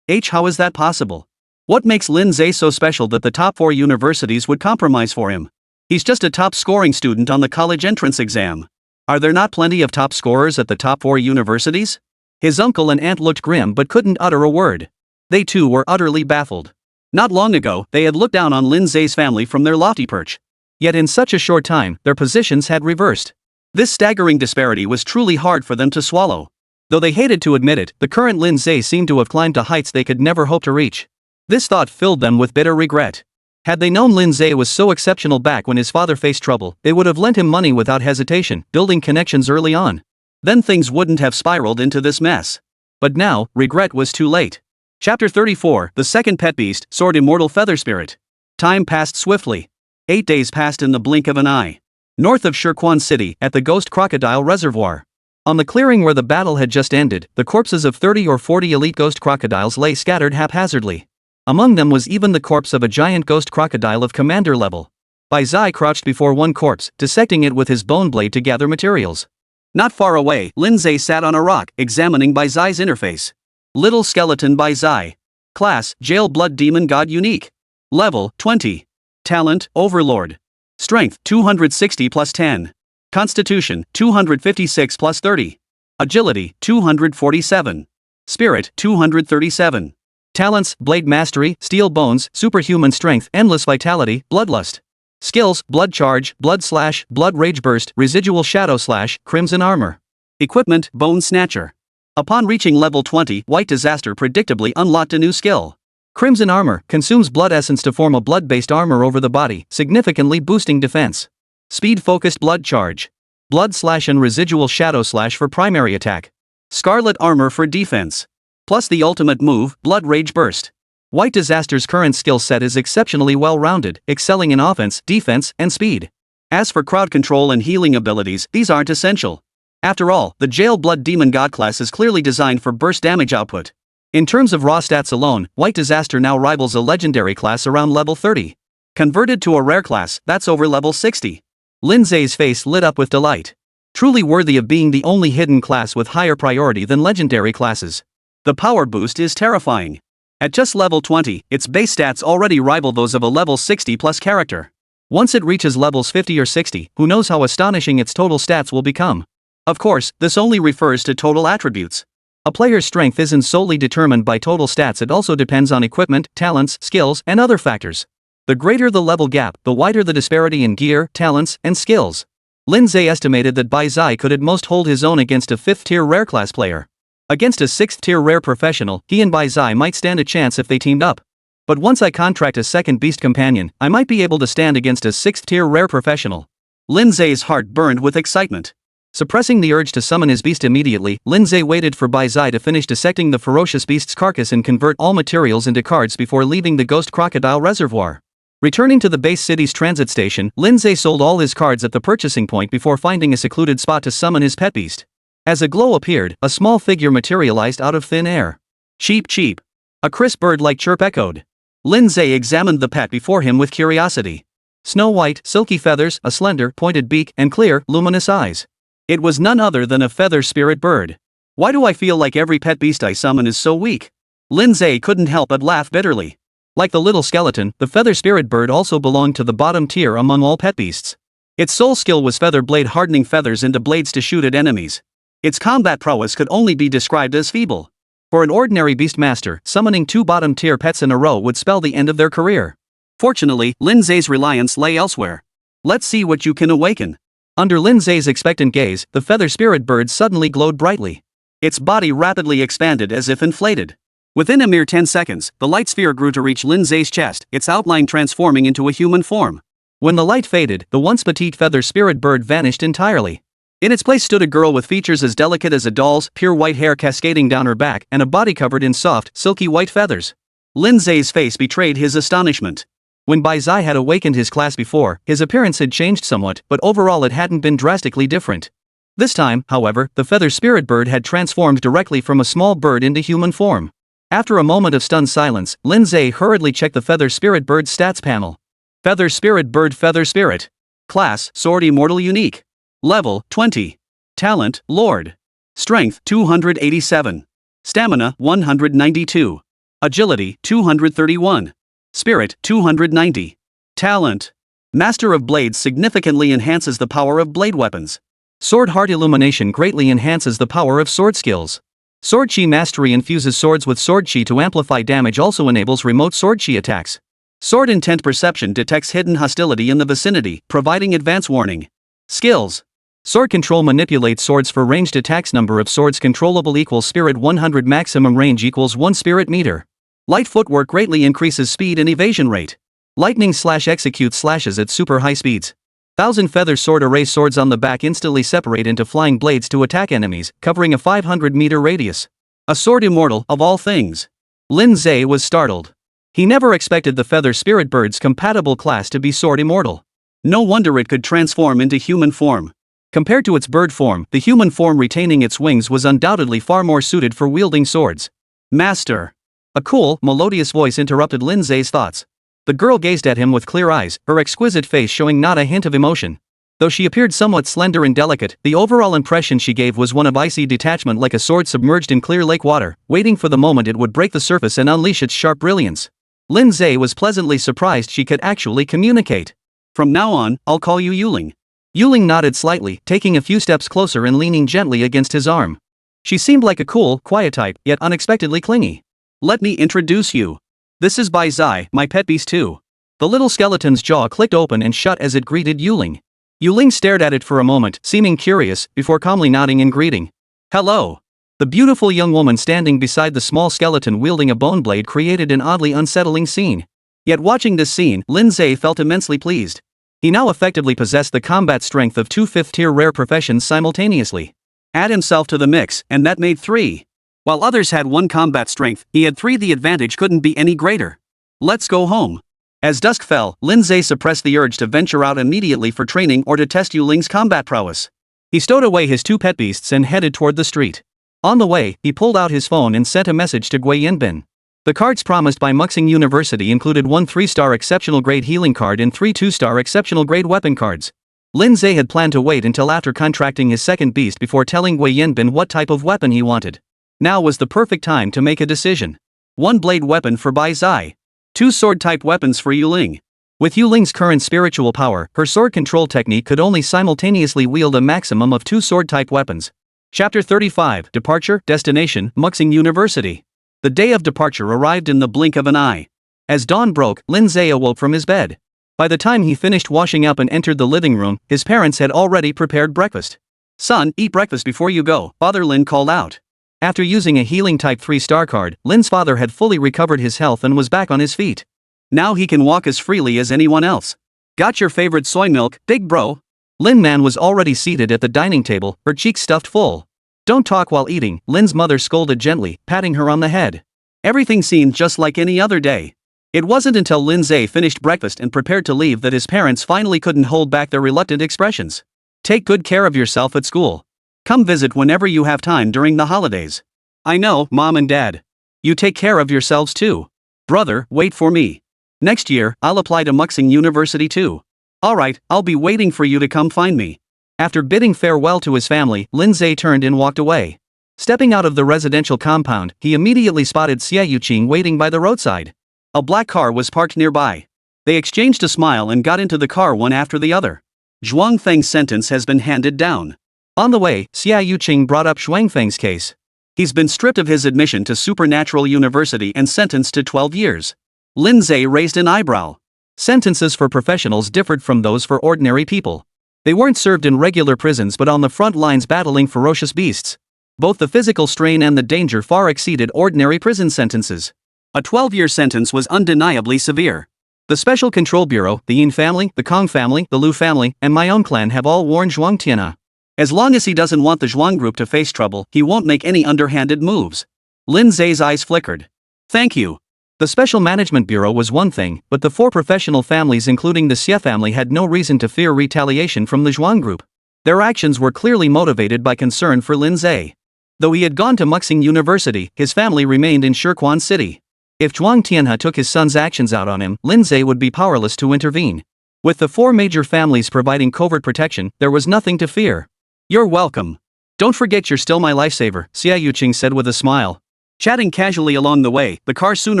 How is that possible? What makes Lin Ze so special that the top 4 universities would compromise for him? He's just a top-scoring student on the college entrance exam. Are there not plenty of top scorers at the top 4 universities? His uncle and aunt looked grim but couldn't utter a word. They too were utterly baffled. Not long ago, they had looked down on Lin Ze's family from their lofty perch. Yet in such a short time, their positions had reversed. This staggering disparity was truly hard for them to swallow. Though they hated to admit it, the current Lin Ze seemed to have climbed to heights they could never hope to reach. This thought filled them with bitter regret. Had they known Lin Ze was so exceptional back when his father faced trouble, they would have lent him money without hesitation, building connections early on. Then things wouldn't have spiraled into this mess. But now, regret was too late. Chapter 34, The Second Pet Beast, Sword Immortal Feather Spirit. Time passed swiftly. 8 days passed in the blink of an eye. North of Shirquan City, at the Ghost Crocodile Reservoir. On the clearing where the battle had just ended, the corpses of 30 or 40 elite ghost crocodiles lay scattered haphazardly. Among them was even the corpse of a giant ghost crocodile of commander level. Bai Zai crouched before one corpse, dissecting it with his bone blade to gather materials. Not far away, Lin Ze sat on a rock, examining Bai Zai's interface. Little skeleton Bai Zai. Class, Jail Blood Demon God Unique. Level, 20. Talent, Overlord. Strength, 260 plus 10. Constitution, 256 plus 30. Agility, 247. Spirit, 237. Talents, Blade Mastery, Steel Bones, Superhuman Strength, Endless Vitality, Bloodlust. Skills, Blood Charge, Blood Slash, Blood Rage Burst, Residual Shadow Slash, Crimson Armor. Equipment, Bone Snatcher. Upon reaching level 20, White Disaster predictably unlocked a new skill. Crimson Armor consumes blood essence to form a blood-based armor over the body, significantly boosting defense. Speed-focused Blood Charge. Blood Slash and Residual Shadow Slash for primary attack. Scarlet Armor for defense. Plus the ultimate move, Blood Rage Burst. White Disaster's current skill set is exceptionally well-rounded, excelling in offense, defense, and speed. As for crowd control and healing abilities, these aren't essential. After all, the Jail Blood Demon God class is clearly designed for burst damage output. In terms of raw stats alone, White Disaster now rivals a legendary class around level 30. Converted to a rare class, that's over level 60. Lin Ze's face lit up with delight. Truly worthy of being the only hidden class with higher priority than legendary classes. The power boost is terrifying. At just level 20, its base stats already rival those of a level 60 plus character. Once it reaches levels 50 or 60, who knows how astonishing its total stats will become. Of course, this only refers to total attributes. A player's strength isn't solely determined by total stats, it also depends on equipment, talents, skills, and other factors. The greater the level gap, the wider the disparity in gear, talents, and skills. Lin Ze estimated that Bai Zai could at most hold his own against a 5th-tier rare class player. Against a 6th-tier rare professional, he and Bai Zai might stand a chance if they teamed up. But once I contract a second beast companion, I might be able to stand against a 6th-tier rare professional. Lin Ze's heart burned with excitement. Suppressing the urge to summon his beast immediately, Lin Ze waited for Bai Zai to finish dissecting the ferocious beast's carcass and convert all materials into cards before leaving the ghost crocodile reservoir. Returning to the base city's transit station, Lin Ze sold all his cards at the purchasing point before finding a secluded spot to summon his pet beast. As a glow appeared, a small figure materialized out of thin air. Cheep cheep. A crisp bird-like chirp echoed. Lin Ze examined the pet before him with curiosity. Snow white, silky feathers, a slender, pointed beak, and clear, luminous eyes. It was none other than a feather spirit bird. Why do I feel like every pet beast I summon is so weak? Lin Ze couldn't help but laugh bitterly. Like the little skeleton, the feather spirit bird also belonged to the bottom tier among all pet beasts. Its sole skill was feather blade, hardening feathers into blades to shoot at enemies. Its combat prowess could only be described as feeble. For an ordinary beastmaster, summoning 2 bottom-tier pets in a row would spell the end of their career. Fortunately, Lin Ze's reliance lay elsewhere. Let's see what you can awaken. Under Lin Ze's expectant gaze, the feather spirit bird suddenly glowed brightly. Its body rapidly expanded as if inflated. Within a mere 10 seconds, the light sphere grew to reach Lin Ze's chest, its outline transforming into a human form. When the light faded, the once petite feather spirit bird vanished entirely. In its place stood a girl with features as delicate as a doll's, pure white hair cascading down her back, and a body covered in soft, silky white feathers. Lin Ze's face betrayed his astonishment. When Bai Zai had awakened his class before, his appearance had changed somewhat, but overall it hadn't been drastically different. This time, however, the feather spirit bird had transformed directly from a small bird into human form. After a moment of stunned silence, Lin Ze hurriedly checked the feather spirit bird's stats panel. Feather spirit bird, feather spirit. Class, Sword Immortal Unique. Level, 20. Talent, Lord. Strength, 287. Stamina, 192. Agility, 231. Spirit, 290. Talent. Master of Blades significantly enhances the power of blade weapons. Sword Heart Illumination greatly enhances the power of sword skills. Sword Chi Mastery infuses swords with Sword Chi to amplify damage, also enables remote Sword Chi attacks. Sword Intent Perception detects hidden hostility in the vicinity, providing advance warning. Skills. Sword Control manipulates swords for ranged attacks. Number of swords controllable equals Spirit 100. Maximum range equals 1 Spirit meter. Light footwork greatly increases speed and evasion rate. Lightning slash executes slashes at super high speeds. 1000 Feather Sword Array swords on the back instantly separate into flying blades to attack enemies, covering a 500-meter radius. A sword immortal, of all things. Lin Ze was startled. He never expected the feather spirit bird's compatible class to be sword immortal. No wonder it could transform into human form. Compared to its bird form, the human form retaining its wings was undoubtedly far more suited for wielding swords. Master. A cool, melodious voice interrupted Lin Ze's thoughts. The girl gazed at him with clear eyes, her exquisite face showing not a hint of emotion. Though she appeared somewhat slender and delicate, the overall impression she gave was one of icy detachment, like a sword submerged in clear lake water, waiting for the moment it would break the surface and unleash its sharp brilliance. Lin Ze was pleasantly surprised she could actually communicate. From now on, I'll call you Yuling. Yuling nodded slightly, taking a few steps closer and leaning gently against his arm. She seemed like a cool, quiet type, yet unexpectedly clingy. Let me introduce you. This is Bai Zai, my pet beast too. The little skeleton's jaw clicked open and shut as it greeted Yuling. Yuling stared at it for a moment, seeming curious, before calmly nodding in greeting. Hello. The beautiful young woman standing beside the small skeleton wielding a bone blade created an oddly unsettling scene. Yet watching this scene, Lin Ze felt immensely pleased. He now effectively possessed the combat strength of two fifth-tier rare professions simultaneously. Add himself to the mix, and that made 3. While others had 1 combat strength, he had 3. The advantage couldn't be any greater. Let's go home. As dusk fell, Lin Ze suppressed the urge to venture out immediately for training or to test Yuling's combat prowess. He stowed away his 2 pet beasts and headed toward the street. On the way, he pulled out his phone and sent a message to Gui Yanbin. The cards promised by Muxing University included 1 3-star exceptional grade healing card and 3 2-star exceptional grade weapon cards. Lin Ze had planned to wait until after contracting his second beast before telling Gui Yanbin what type of weapon he wanted. Now was the perfect time to make a decision. 1 blade weapon for Bai Zai. 2 sword-type weapons for Yuling. With Yuling's current spiritual power, her sword control technique could only simultaneously wield a maximum of 2 sword-type weapons. Chapter 35, Departure, Destination, Muxing University. The day of departure arrived in the blink of an eye. As dawn broke, Lin Ze awoke from his bed. By the time he finished washing up and entered the living room, his parents had already prepared breakfast. Son, eat breakfast before you go, Father Lin called out. After using a healing type 3-star card, Lin's father had fully recovered his health and was back on his feet. Now he can walk as freely as anyone else. Got your favorite soy milk, big bro? Lin Man was already seated at the dining table, her cheeks stuffed full. Don't talk while eating, Lin's mother scolded gently, patting her on the head. Everything seemed just like any other day. It wasn't until Lin Ze finished breakfast and prepared to leave that his parents finally couldn't hold back their reluctant expressions. Take good care of yourself at school. Come visit whenever you have time during the holidays. I know, Mom and Dad. You take care of yourselves too. Brother, wait for me. Next year, I'll apply to Muxing University too. Alright, I'll be waiting for you to come find me. After bidding farewell to his family, Lin Ze turned and walked away. Stepping out of the residential compound, he immediately spotted Xia Yuqing waiting by the roadside. A black car was parked nearby. They exchanged a smile and got into the car one after the other. Zhuang Feng's sentence has been handed down. On the way, Xia Yuqing brought up Zhuang Feng's case. He's been stripped of his admission to Supernatural University and sentenced to 12 years. Lin Ze raised an eyebrow. Sentences for professionals differed from those for ordinary people. They weren't served in regular prisons but on the front lines battling ferocious beasts. Both the physical strain and the danger far exceeded ordinary prison sentences. A 12-year sentence was undeniably severe. The Special Control Bureau, the Yin family, the Kong family, the Lu family, and my own clan have all warned Zhuang Tianhe. As long as he doesn't want the Zhuang group to face trouble, he won't make any underhanded moves. Lin Ze's eyes flickered. Thank you. The Special Management Bureau was one thing, but the 4 professional families including the Xie family had no reason to fear retaliation from the Zhuang group. Their actions were clearly motivated by concern for Lin Ze. Though he had gone to Muxing University, his family remained in Shirquan City. If Zhuang Tianhe took his son's actions out on him, Lin Ze would be powerless to intervene. With the 4 major families providing covert protection, there was nothing to fear. You're welcome. Don't forget you're still my lifesaver, Xia Yuqing said with a smile. Chatting casually along the way, the car soon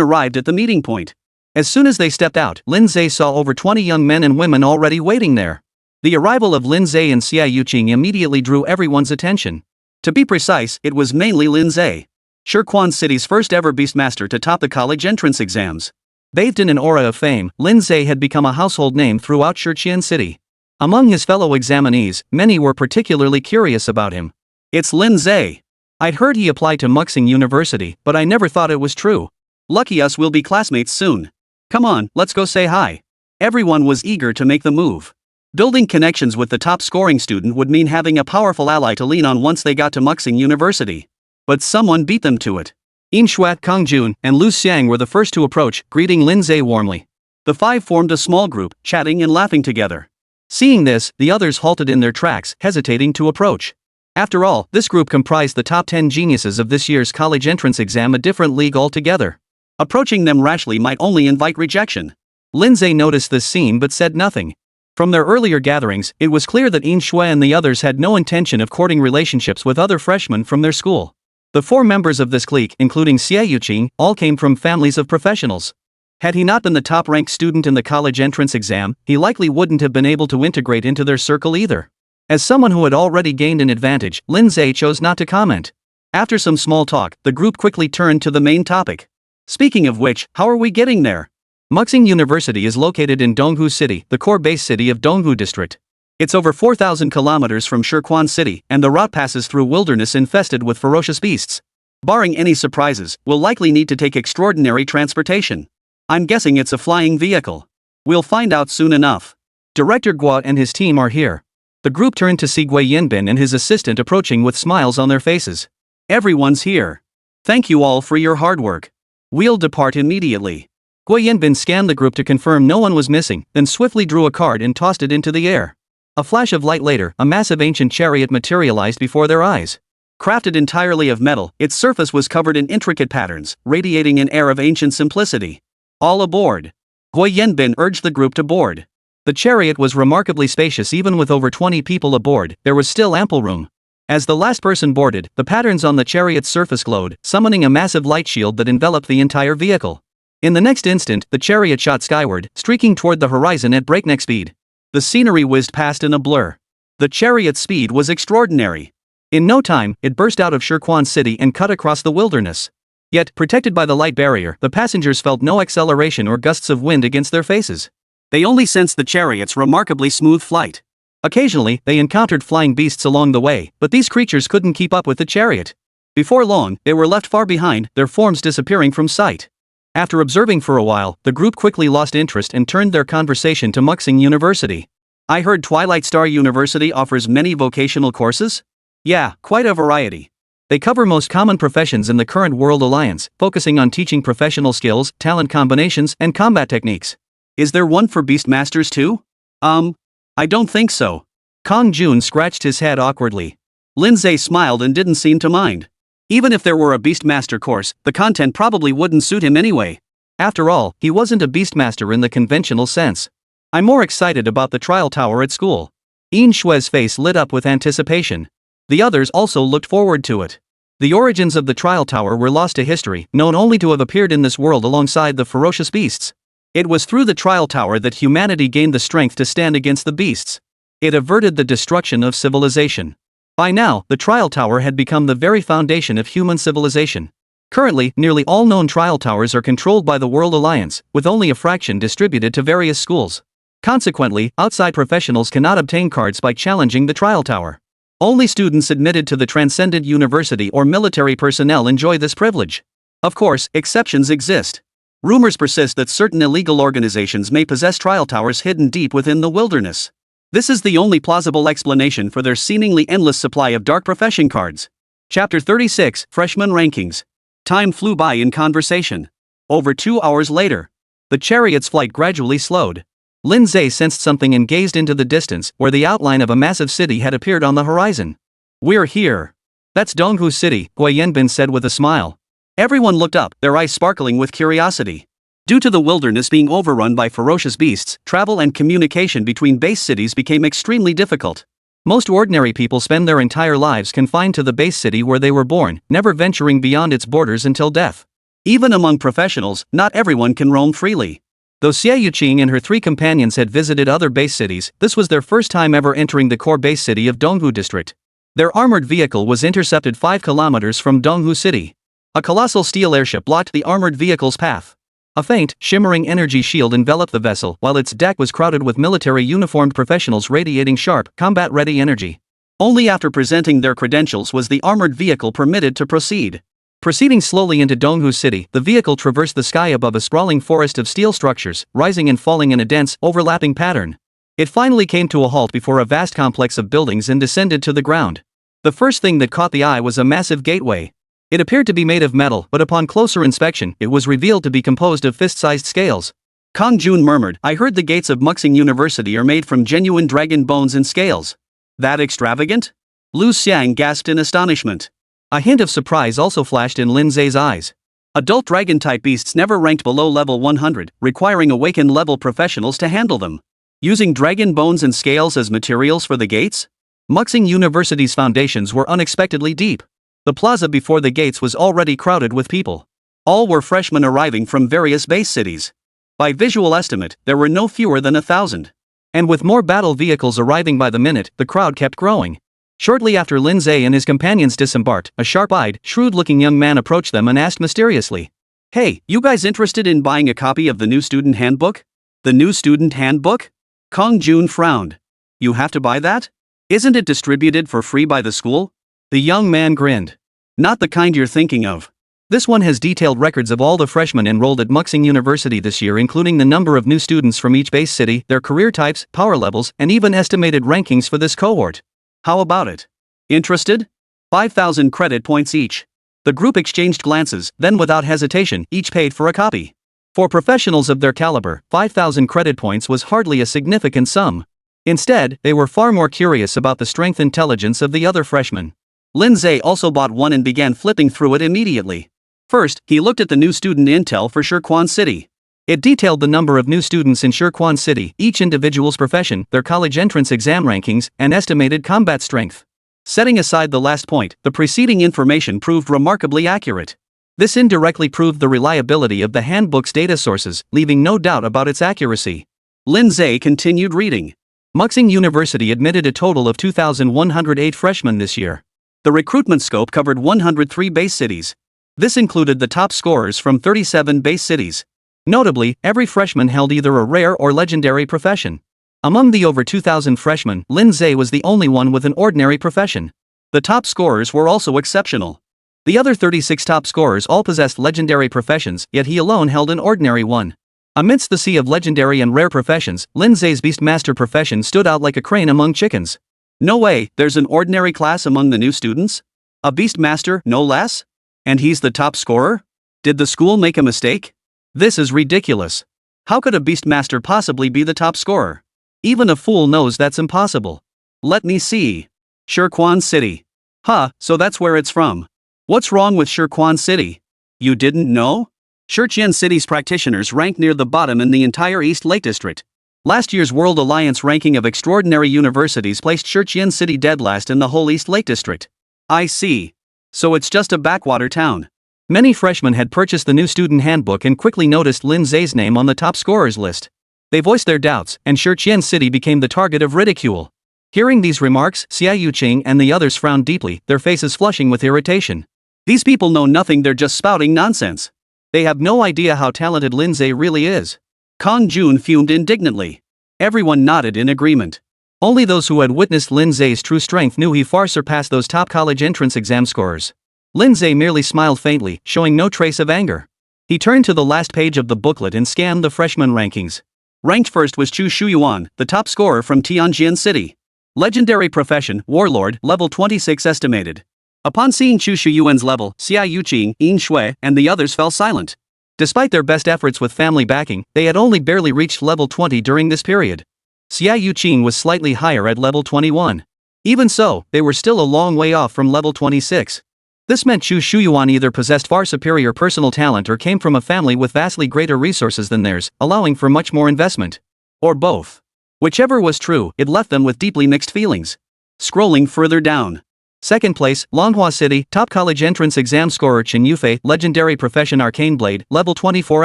arrived at the meeting point. As soon as they stepped out, Lin Ze saw over 20 young men and women already waiting there. The arrival of Lin Ze and Xia Yuqing immediately drew everyone's attention. To be precise, it was mainly Lin Ze. Shirquan City's first ever Beastmaster to top the college entrance exams. Bathed in an aura of fame, Lin Ze had become a household name throughout Shirquan City. Among his fellow examinees, many were particularly curious about him. It's Lin Ze. I'd heard he applied to Muxing University, but I never thought it was true. Lucky us, we'll be classmates soon. Come on, let's go say hi. Everyone was eager to make the move. Building connections with the top scoring student would mean having a powerful ally to lean on once they got to Muxing University. But someone beat them to it. Yin Shuat, Kang Jun, and Lu Xiang were the first to approach, greeting Lin Ze warmly. The 5 formed a small group, chatting and laughing together. Seeing this, the others halted in their tracks, hesitating to approach. After all, this group comprised the top 10 geniuses of this year's college entrance exam, a different league altogether. Approaching them rashly might only invite rejection. Lin Ze noticed this scene but said nothing. From their earlier gatherings, it was clear that Yin Shui and the others had no intention of courting relationships with other freshmen from their school. The 4 members of this clique, including Xie Yuqing, all came from families of professionals. Had he not been the top-ranked student in the college entrance exam, he likely wouldn't have been able to integrate into their circle either. As someone who had already gained an advantage, Lin Ze chose not to comment. After some small talk, the group quickly turned to the main topic. Speaking of which, how are we getting there? Muxing University is located in Donghu City, the core base city of Donghu District. It's over 4,000 kilometers from Shirquan City, and the route passes through wilderness infested with ferocious beasts. Barring any surprises, we'll likely need to take extraordinary transportation. I'm guessing it's a flying vehicle. We'll find out soon enough. Director Guo and his team are here. The group turned to see Gui Yinbin and his assistant approaching with smiles on their faces. Everyone's here. Thank you all for your hard work. We'll depart immediately. Gui Yinbin scanned the group to confirm no one was missing, then swiftly drew a card and tossed it into the air. A flash of light later, a massive ancient chariot materialized before their eyes. Crafted entirely of metal, its surface was covered in intricate patterns, radiating an air of ancient simplicity. All aboard. Gui Yinbin urged the group to board. The chariot was remarkably spacious. Even with over 20 people aboard, there was still ample room. As the last person boarded, the patterns on the chariot's surface glowed, summoning a massive light shield that enveloped the entire vehicle. In the next instant, the chariot shot skyward, streaking toward the horizon at breakneck speed. The scenery whizzed past in a blur. The chariot's speed was extraordinary. In no time, it burst out of Shirquan City and cut across the wilderness. Yet, protected by the light barrier, the passengers felt no acceleration or gusts of wind against their faces. They only sensed the chariot's remarkably smooth flight. Occasionally, they encountered flying beasts along the way, but these creatures couldn't keep up with the chariot. Before long, they were left far behind, their forms disappearing from sight. After observing for a while, the group quickly lost interest and turned their conversation to Muxing University. I heard Twilight Star University offers many vocational courses? Yeah, quite a variety. They cover most common professions in the current World Alliance, focusing on teaching professional skills, talent combinations, and combat techniques. Is there one for Beastmasters too? I don't think so. Kong Jun scratched his head awkwardly. Lin Ze smiled and didn't seem to mind. Even if there were a Beastmaster course, the content probably wouldn't suit him anyway. After all, he wasn't a Beastmaster in the conventional sense. I'm more excited about the trial tower at school. Yin Shui's face lit up with anticipation. The others also looked forward to it. The origins of the trial tower were lost to history, known only to have appeared in this world alongside the ferocious beasts. It was through the trial tower that humanity gained the strength to stand against the beasts. It averted the destruction of civilization. By now, the trial tower had become the very foundation of human civilization. Currently, nearly all known trial towers are controlled by the World Alliance, with only a fraction distributed to various schools. Consequently, outside professionals cannot obtain cards by challenging the trial tower. Only students admitted to the Transcendent University or military personnel enjoy this privilege. Of course, exceptions exist. Rumors persist that certain illegal organizations may possess trial towers hidden deep within the wilderness. This is the only plausible explanation for their seemingly endless supply of dark profession cards. Chapter 36, Freshman Rankings. Time flew by in conversation. Over 2 hours later, the chariot's flight gradually slowed. Lin Ze sensed something and gazed into the distance, where the outline of a massive city had appeared on the horizon. We're here. That's Donghu City, Gui Yanbin said with a smile. Everyone looked up, their eyes sparkling with curiosity. Due to the wilderness being overrun by ferocious beasts, travel and communication between base cities became extremely difficult. Most ordinary people spend their entire lives confined to the base city where they were born, never venturing beyond its borders until death. Even among professionals, not everyone can roam freely. Though Xie Yuqing and her 3 companions had visited other base cities, this was their first time ever entering the core base city of Donghu District. Their armored vehicle was intercepted 5 kilometers from Donghu City. A colossal steel airship blocked the armored vehicle's path. A faint, shimmering energy shield enveloped the vessel, while its deck was crowded with military-uniformed professionals radiating sharp, combat-ready energy. Only after presenting their credentials was the armored vehicle permitted to proceed. Proceeding slowly into Donghu City, the vehicle traversed the sky above a sprawling forest of steel structures, rising and falling in a dense, overlapping pattern. It finally came to a halt before a vast complex of buildings and descended to the ground. The first thing that caught the eye was a massive gateway. It appeared to be made of metal, but upon closer inspection, it was revealed to be composed of fist-sized scales. Kong Jun murmured, I heard the gates of Muxing University are made from genuine dragon bones and scales. That extravagant? Lu Xiang gasped in astonishment. A hint of surprise also flashed in Lin Ze's eyes. Adult dragon-type beasts never ranked below level 100, requiring awaken-level professionals to handle them. Using dragon bones and scales as materials for the gates? Muxing University's foundations were unexpectedly deep. The plaza before the gates was already crowded with people. All were freshmen arriving from various base cities. By visual estimate, there were no fewer than 1,000. And with more battle vehicles arriving by the minute, the crowd kept growing. Shortly after Lin Ze and his companions disembarked, a sharp-eyed, shrewd-looking young man approached them and asked mysteriously, "Hey, you guys interested in buying a copy of the new student handbook?" "The new student handbook?" Kong Jun frowned. "You have to buy that? Isn't it distributed for free by the school?" The young man grinned. "Not the kind you're thinking of. This one has detailed records of all the freshmen enrolled at Muxing University this year, including the number of new students from each base city, their career types, power levels, and even estimated rankings for this cohort. How about it? Interested? 5,000 credit points each." The group exchanged glances, then without hesitation, each paid for a copy. For professionals of their caliber, 5,000 credit points was hardly a significant sum. Instead, they were far more curious about the strength intelligence of the other freshmen. Lin Ze also bought one and began flipping through it immediately. First, he looked at the new student intel for Shirquan City. It detailed the number of new students in Shirquan City, each individual's profession, their college entrance exam rankings, and estimated combat strength. Setting aside the last point, the preceding information proved remarkably accurate. This indirectly proved the reliability of the handbook's data sources, leaving no doubt about its accuracy. Lin Ze continued reading. Muxing University admitted a total of 2,108 freshmen this year. The recruitment scope covered 103 base cities. This included the top scorers from 37 base cities. Notably, every freshman held either a rare or legendary profession. Among the over 2,000 freshmen, Lin Ze was the only one with an ordinary profession. The top scorers were also exceptional. The other 36 top scorers all possessed legendary professions, yet he alone held an ordinary one. Amidst the sea of legendary and rare professions, Lin Ze's Beastmaster profession stood out like a crane among chickens. No way, there's an ordinary class among the new students? A Beastmaster, no less? And he's the top scorer? Did the school make a mistake? This is ridiculous. How could a Beastmaster possibly be the top scorer? Even a fool knows that's impossible. Let me see. Shirquan City. Huh, so that's where it's from. What's wrong with Shirquan City? You didn't know? Shirjian City's practitioners rank near the bottom in the entire East Lake District. Last year's World Alliance ranking of extraordinary universities placed Shirjian City dead last in the whole East Lake District. I see. So it's just a backwater town. Many freshmen had purchased the new student handbook and quickly noticed Lin Ze's name on the top scorers list. They voiced their doubts, and Shirjian City became the target of ridicule. Hearing these remarks, Xia Yuqing and the others frowned deeply, their faces flushing with irritation. These people know nothing, they're just spouting nonsense. They have no idea how talented Lin Ze really is. Kong Jun fumed indignantly. Everyone nodded in agreement. Only those who had witnessed Lin Ze's true strength knew he far surpassed those top college entrance exam scorers. Lin Ze merely smiled faintly, showing no trace of anger. He turned to the last page of the booklet and scanned the freshman rankings. Ranked first was Chu Shuyuan, the top scorer from Tianjin City. Legendary profession, Warlord, level 26 estimated. Upon seeing Chu Shuyuan's level, Xia Yuqing, Yin Shui, and the others fell silent. Despite their best efforts with family backing, they had only barely reached level 20 during this period. Xia Yuqing was slightly higher at level 21. Even so, they were still a long way off from level 26. This meant Chu Shuyuan either possessed far superior personal talent or came from a family with vastly greater resources than theirs, allowing for much more investment. Or both. Whichever was true, it left them with deeply mixed feelings. Scrolling further down. Second place, Manhwa City, top college entrance exam scorer Chen Yufei, legendary profession Arcane Blade, level 24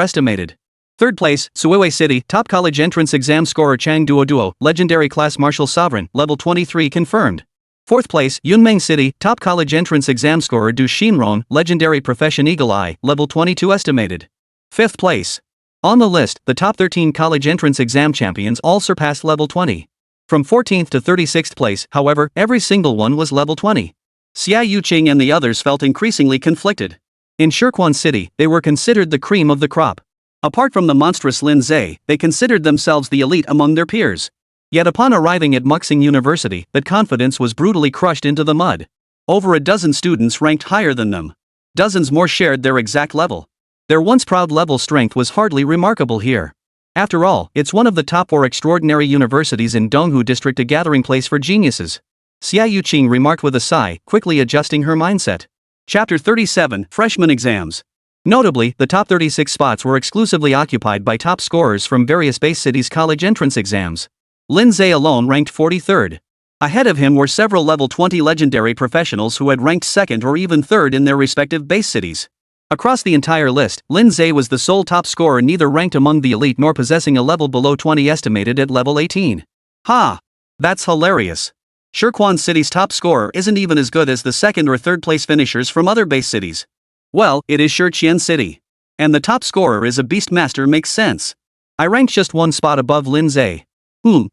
estimated. Third place, Suiwei City, top college entrance exam scorer Chang Duo, legendary class martial sovereign, level 23 confirmed. Fourth place, Yunmeng City, top college entrance exam scorer Du Xinron, legendary profession Eagle Eye, level 22 estimated. Fifth place. On the list, the top 13 college entrance exam champions all surpassed level 20. From 14th to 36th place, however, every single one was level 20. Xia Yuqing and the others felt increasingly conflicted. In Shirquan City, they were considered the cream of the crop. Apart from the monstrous Lin Ze, they considered themselves the elite among their peers. Yet upon arriving at Muxing University, that confidence was brutally crushed into the mud. Over a dozen students ranked higher than them. Dozens more shared their exact level. Their once proud level strength was hardly remarkable here. After all, it's one of the top 4 extraordinary universities in Donghu District, a gathering place for geniuses. Xia Yuqing remarked with a sigh, quickly adjusting her mindset. Chapter 37, Freshman Exams. Notably, the top 36 spots were exclusively occupied by top scorers from various base cities' college entrance exams. Lin Ze alone ranked 43rd. Ahead of him were several level 20 legendary professionals who had ranked 2nd or even 3rd in their respective base cities. Across the entire list, Lin Ze was the sole top scorer, neither ranked among the elite nor possessing a level below 20, estimated at level 18. Ha! That's hilarious. Shirquan City's top scorer isn't even as good as the 2nd or 3rd place finishers from other base cities. Well, it is Shirqian City. And the top scorer is a Beastmaster, makes sense. I ranked just one spot above Lin Ze.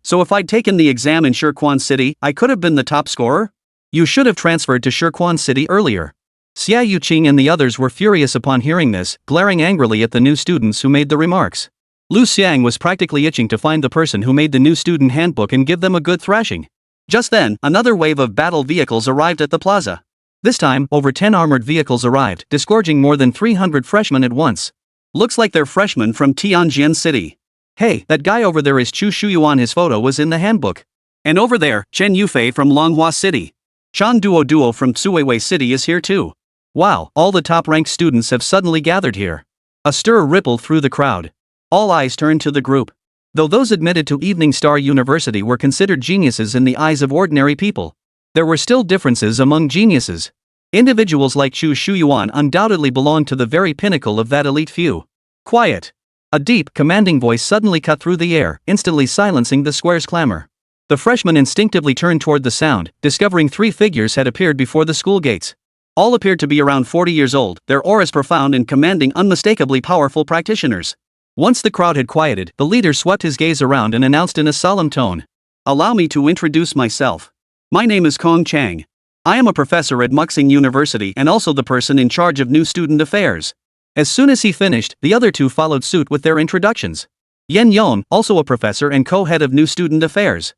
So if I'd taken the exam in Shirquan City, I could have been the top scorer? You should have transferred to Shirquan City earlier. Xia Yuqing and the others were furious upon hearing this, glaring angrily at the new students who made the remarks. Lu Xiang was practically itching to find the person who made the new student handbook and give them a good thrashing. Just then, another wave of battle vehicles arrived at the plaza. This time, over 10 armored vehicles arrived, disgorging more than 300 freshmen at once. Looks like they're freshmen from Tianjin City. Hey, that guy over there is Chu Shuyuan. His photo was in the handbook. And over there, Chen Yufei from Longhua City. Shan Duo from Tsuweiwei City is here too. Wow, all the top-ranked students have suddenly gathered here. A stir rippled through the crowd. All eyes turned to the group. Though those admitted to Evening Star University were considered geniuses in the eyes of ordinary people, there were still differences among geniuses. Individuals like Chu Shuyuan undoubtedly belonged to the very pinnacle of that elite few. Quiet. A deep, commanding voice suddenly cut through the air, instantly silencing the square's clamor. The freshmen instinctively turned toward the sound, discovering 3 figures had appeared before the school gates. All appeared to be around 40 years old, their auras profound and commanding, unmistakably powerful practitioners. Once the crowd had quieted, the leader swept his gaze around and announced in a solemn tone, "Allow me to introduce myself. My name is Kong Chang. I am a professor at Muxing University and also the person in charge of new student affairs." As soon as he finished, the other 2 followed suit with their introductions. Yen Yon, also a professor and co-head of new student affairs.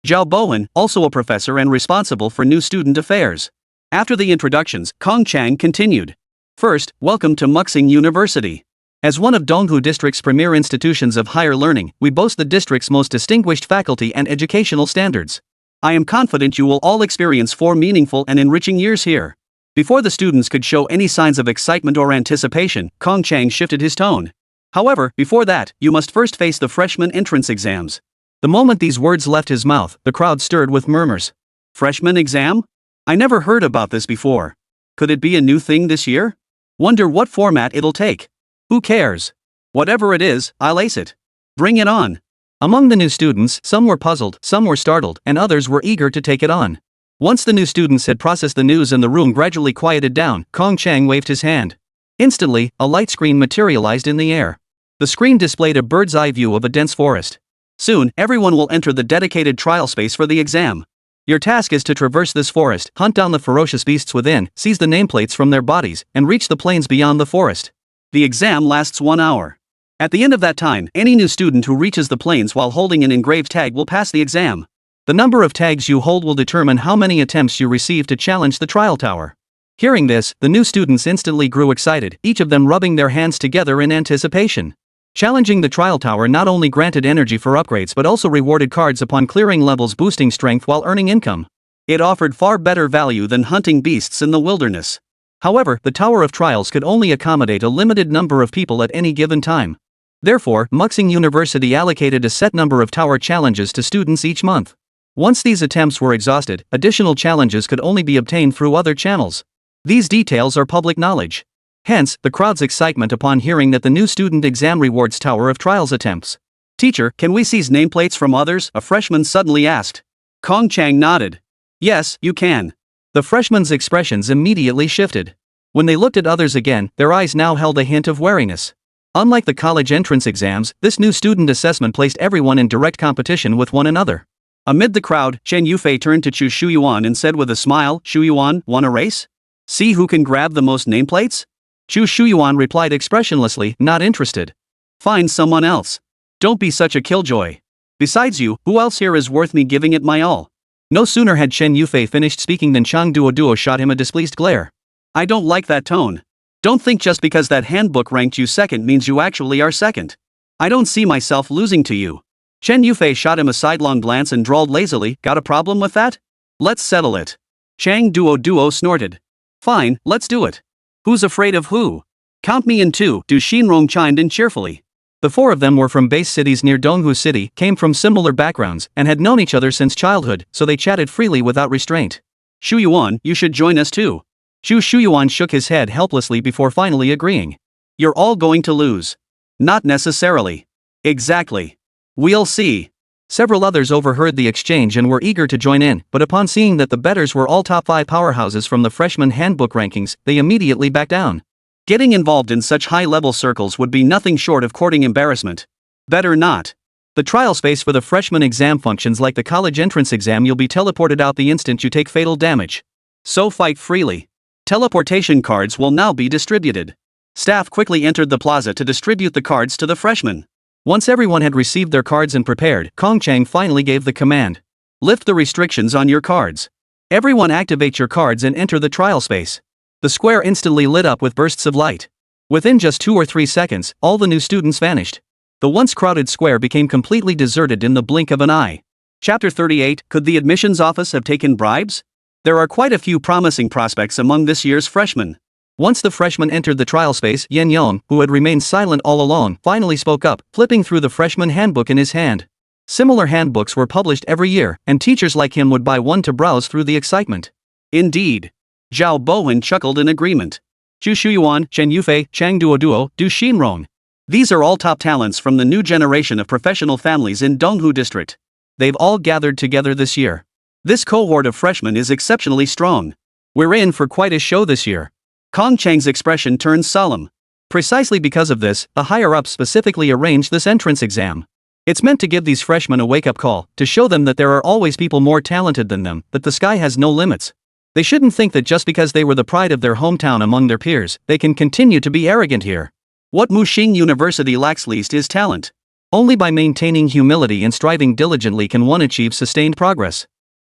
Zhao Bowen, also a professor and responsible for new student affairs. After the introductions, Kong Chang continued. "First, welcome to Muxing University. As one of Donghu District's premier institutions of higher learning, we boast the district's most distinguished faculty and educational standards. I am confident you will all experience 4 meaningful and enriching years here." Before the students could show any signs of excitement or anticipation, Kong Chang shifted his tone. "However, before that, you must first face the freshman entrance exams." The moment these words left his mouth, the crowd stirred with murmurs. Freshman exam? I never heard about this before. Could it be a new thing this year? Wonder what format it'll take. Who cares? Whatever it is, I'll ace it. Bring it on. Among the new students, some were puzzled, some were startled, and others were eager to take it on. Once the new students had processed the news and the room gradually quieted down, Kong Chang waved his hand. Instantly, a light screen materialized in the air. The screen displayed a bird's eye view of a dense forest. Soon, everyone will enter the dedicated trial space for the exam. Your task is to traverse this forest, hunt down the ferocious beasts within, seize the nameplates from their bodies, and reach the plains beyond the forest. The exam lasts 1 hour. At the end of that time, any new student who reaches the plains while holding an engraved tag will pass the exam. The number of tags you hold will determine how many attempts you receive to challenge the trial tower. Hearing this, the new students instantly grew excited, each of them rubbing their hands together in anticipation. Challenging the trial tower not only granted energy for upgrades but also rewarded cards upon clearing levels, boosting strength while earning income. It offered far better value than hunting beasts in the wilderness. However, the Tower of Trials could only accommodate a limited number of people at any given time. Therefore, Muxing University allocated a set number of tower challenges to students each month. Once these attempts were exhausted, additional challenges could only be obtained through other channels. These details are public knowledge. Hence, the crowd's excitement upon hearing that the new student exam rewards Tower of Trials attempts. "Teacher, can we seize nameplates from others?" a freshman suddenly asked. Kong Chang nodded. "Yes, you can." The freshmen's expressions immediately shifted. When they looked at others again, their eyes now held a hint of wariness. Unlike the college entrance exams, this new student assessment placed everyone in direct competition with one another. Amid the crowd, Chen Yufei turned to Chu Shuyuan and said with a smile, "Shuyuan, want a race? See who can grab the most nameplates?" Chu Shuyuan replied expressionlessly, not interested. "Find someone else. Don't be such a killjoy. Besides you, who else here is worth me giving it my all?" No sooner had Chen Yufei finished speaking than Chang Duo shot him a displeased glare. "I don't like that tone. Don't think just because that handbook ranked you second means you actually are second. I don't see myself losing to you." Chen Yufei shot him a sidelong glance and drawled lazily, "Got a problem with that? Let's settle it." Chang Duo snorted. "Fine, let's do it. Who's afraid of who?" Count me in too, Du Shinrong chimed in cheerfully. The four of them were from base cities near Donghu City, came from similar backgrounds, and had known each other since childhood, so they chatted freely without restraint. Shu Yuan, you should join us too. Shu Yuan shook his head helplessly before finally agreeing. You're all going to lose. Not necessarily. Exactly. We'll see. Several others overheard the exchange and were eager to join in, but upon seeing that the betters were all top 5 powerhouses from the freshman handbook rankings, they immediately backed down. Getting involved in such high-level circles would be nothing short of courting embarrassment. Better not. The trial space for the freshman exam functions like the college entrance exam. You'll be teleported out the instant you take fatal damage. So fight freely. Teleportation cards will now be distributed. Staff quickly entered the plaza to distribute the cards to the freshmen. Once everyone had received their cards and prepared, Kong Chang finally gave the command. Lift the restrictions on your cards. Everyone activate your cards and enter the trial space. The square instantly lit up with bursts of light. Within just 2 or 3 seconds, all the new students vanished. The once crowded square became completely deserted in the blink of an eye. Chapter 38. Could the admissions office have taken bribes? There are quite a few promising prospects among this year's freshmen. Once the freshmen entered the trial space, Yen Yong, who had remained silent all along, finally spoke up, flipping through the freshman handbook in his hand. Similar handbooks were published every year, and teachers like him would buy one to browse through the excitement. Indeed. Zhao Bowen chuckled in agreement. Zhu Shuyuan, Chen Yufei, Chang Duoduo, Du Xinrong. These are all top talents from the new generation of professional families in Donghu District. They've all gathered together this year. This cohort of freshmen is exceptionally strong. We're in for quite a show this year. Kong Chang's expression turned solemn. Precisely because of this, the higher-ups specifically arranged this entrance exam. It's meant to give these freshmen a wake-up call, to show them that there are always people more talented than them, that the sky has no limits. They shouldn't think that just because they were the pride of their hometown among their peers, they can continue to be arrogant here. What Muxing University lacks least is talent. Only by maintaining humility and striving diligently can one achieve sustained progress.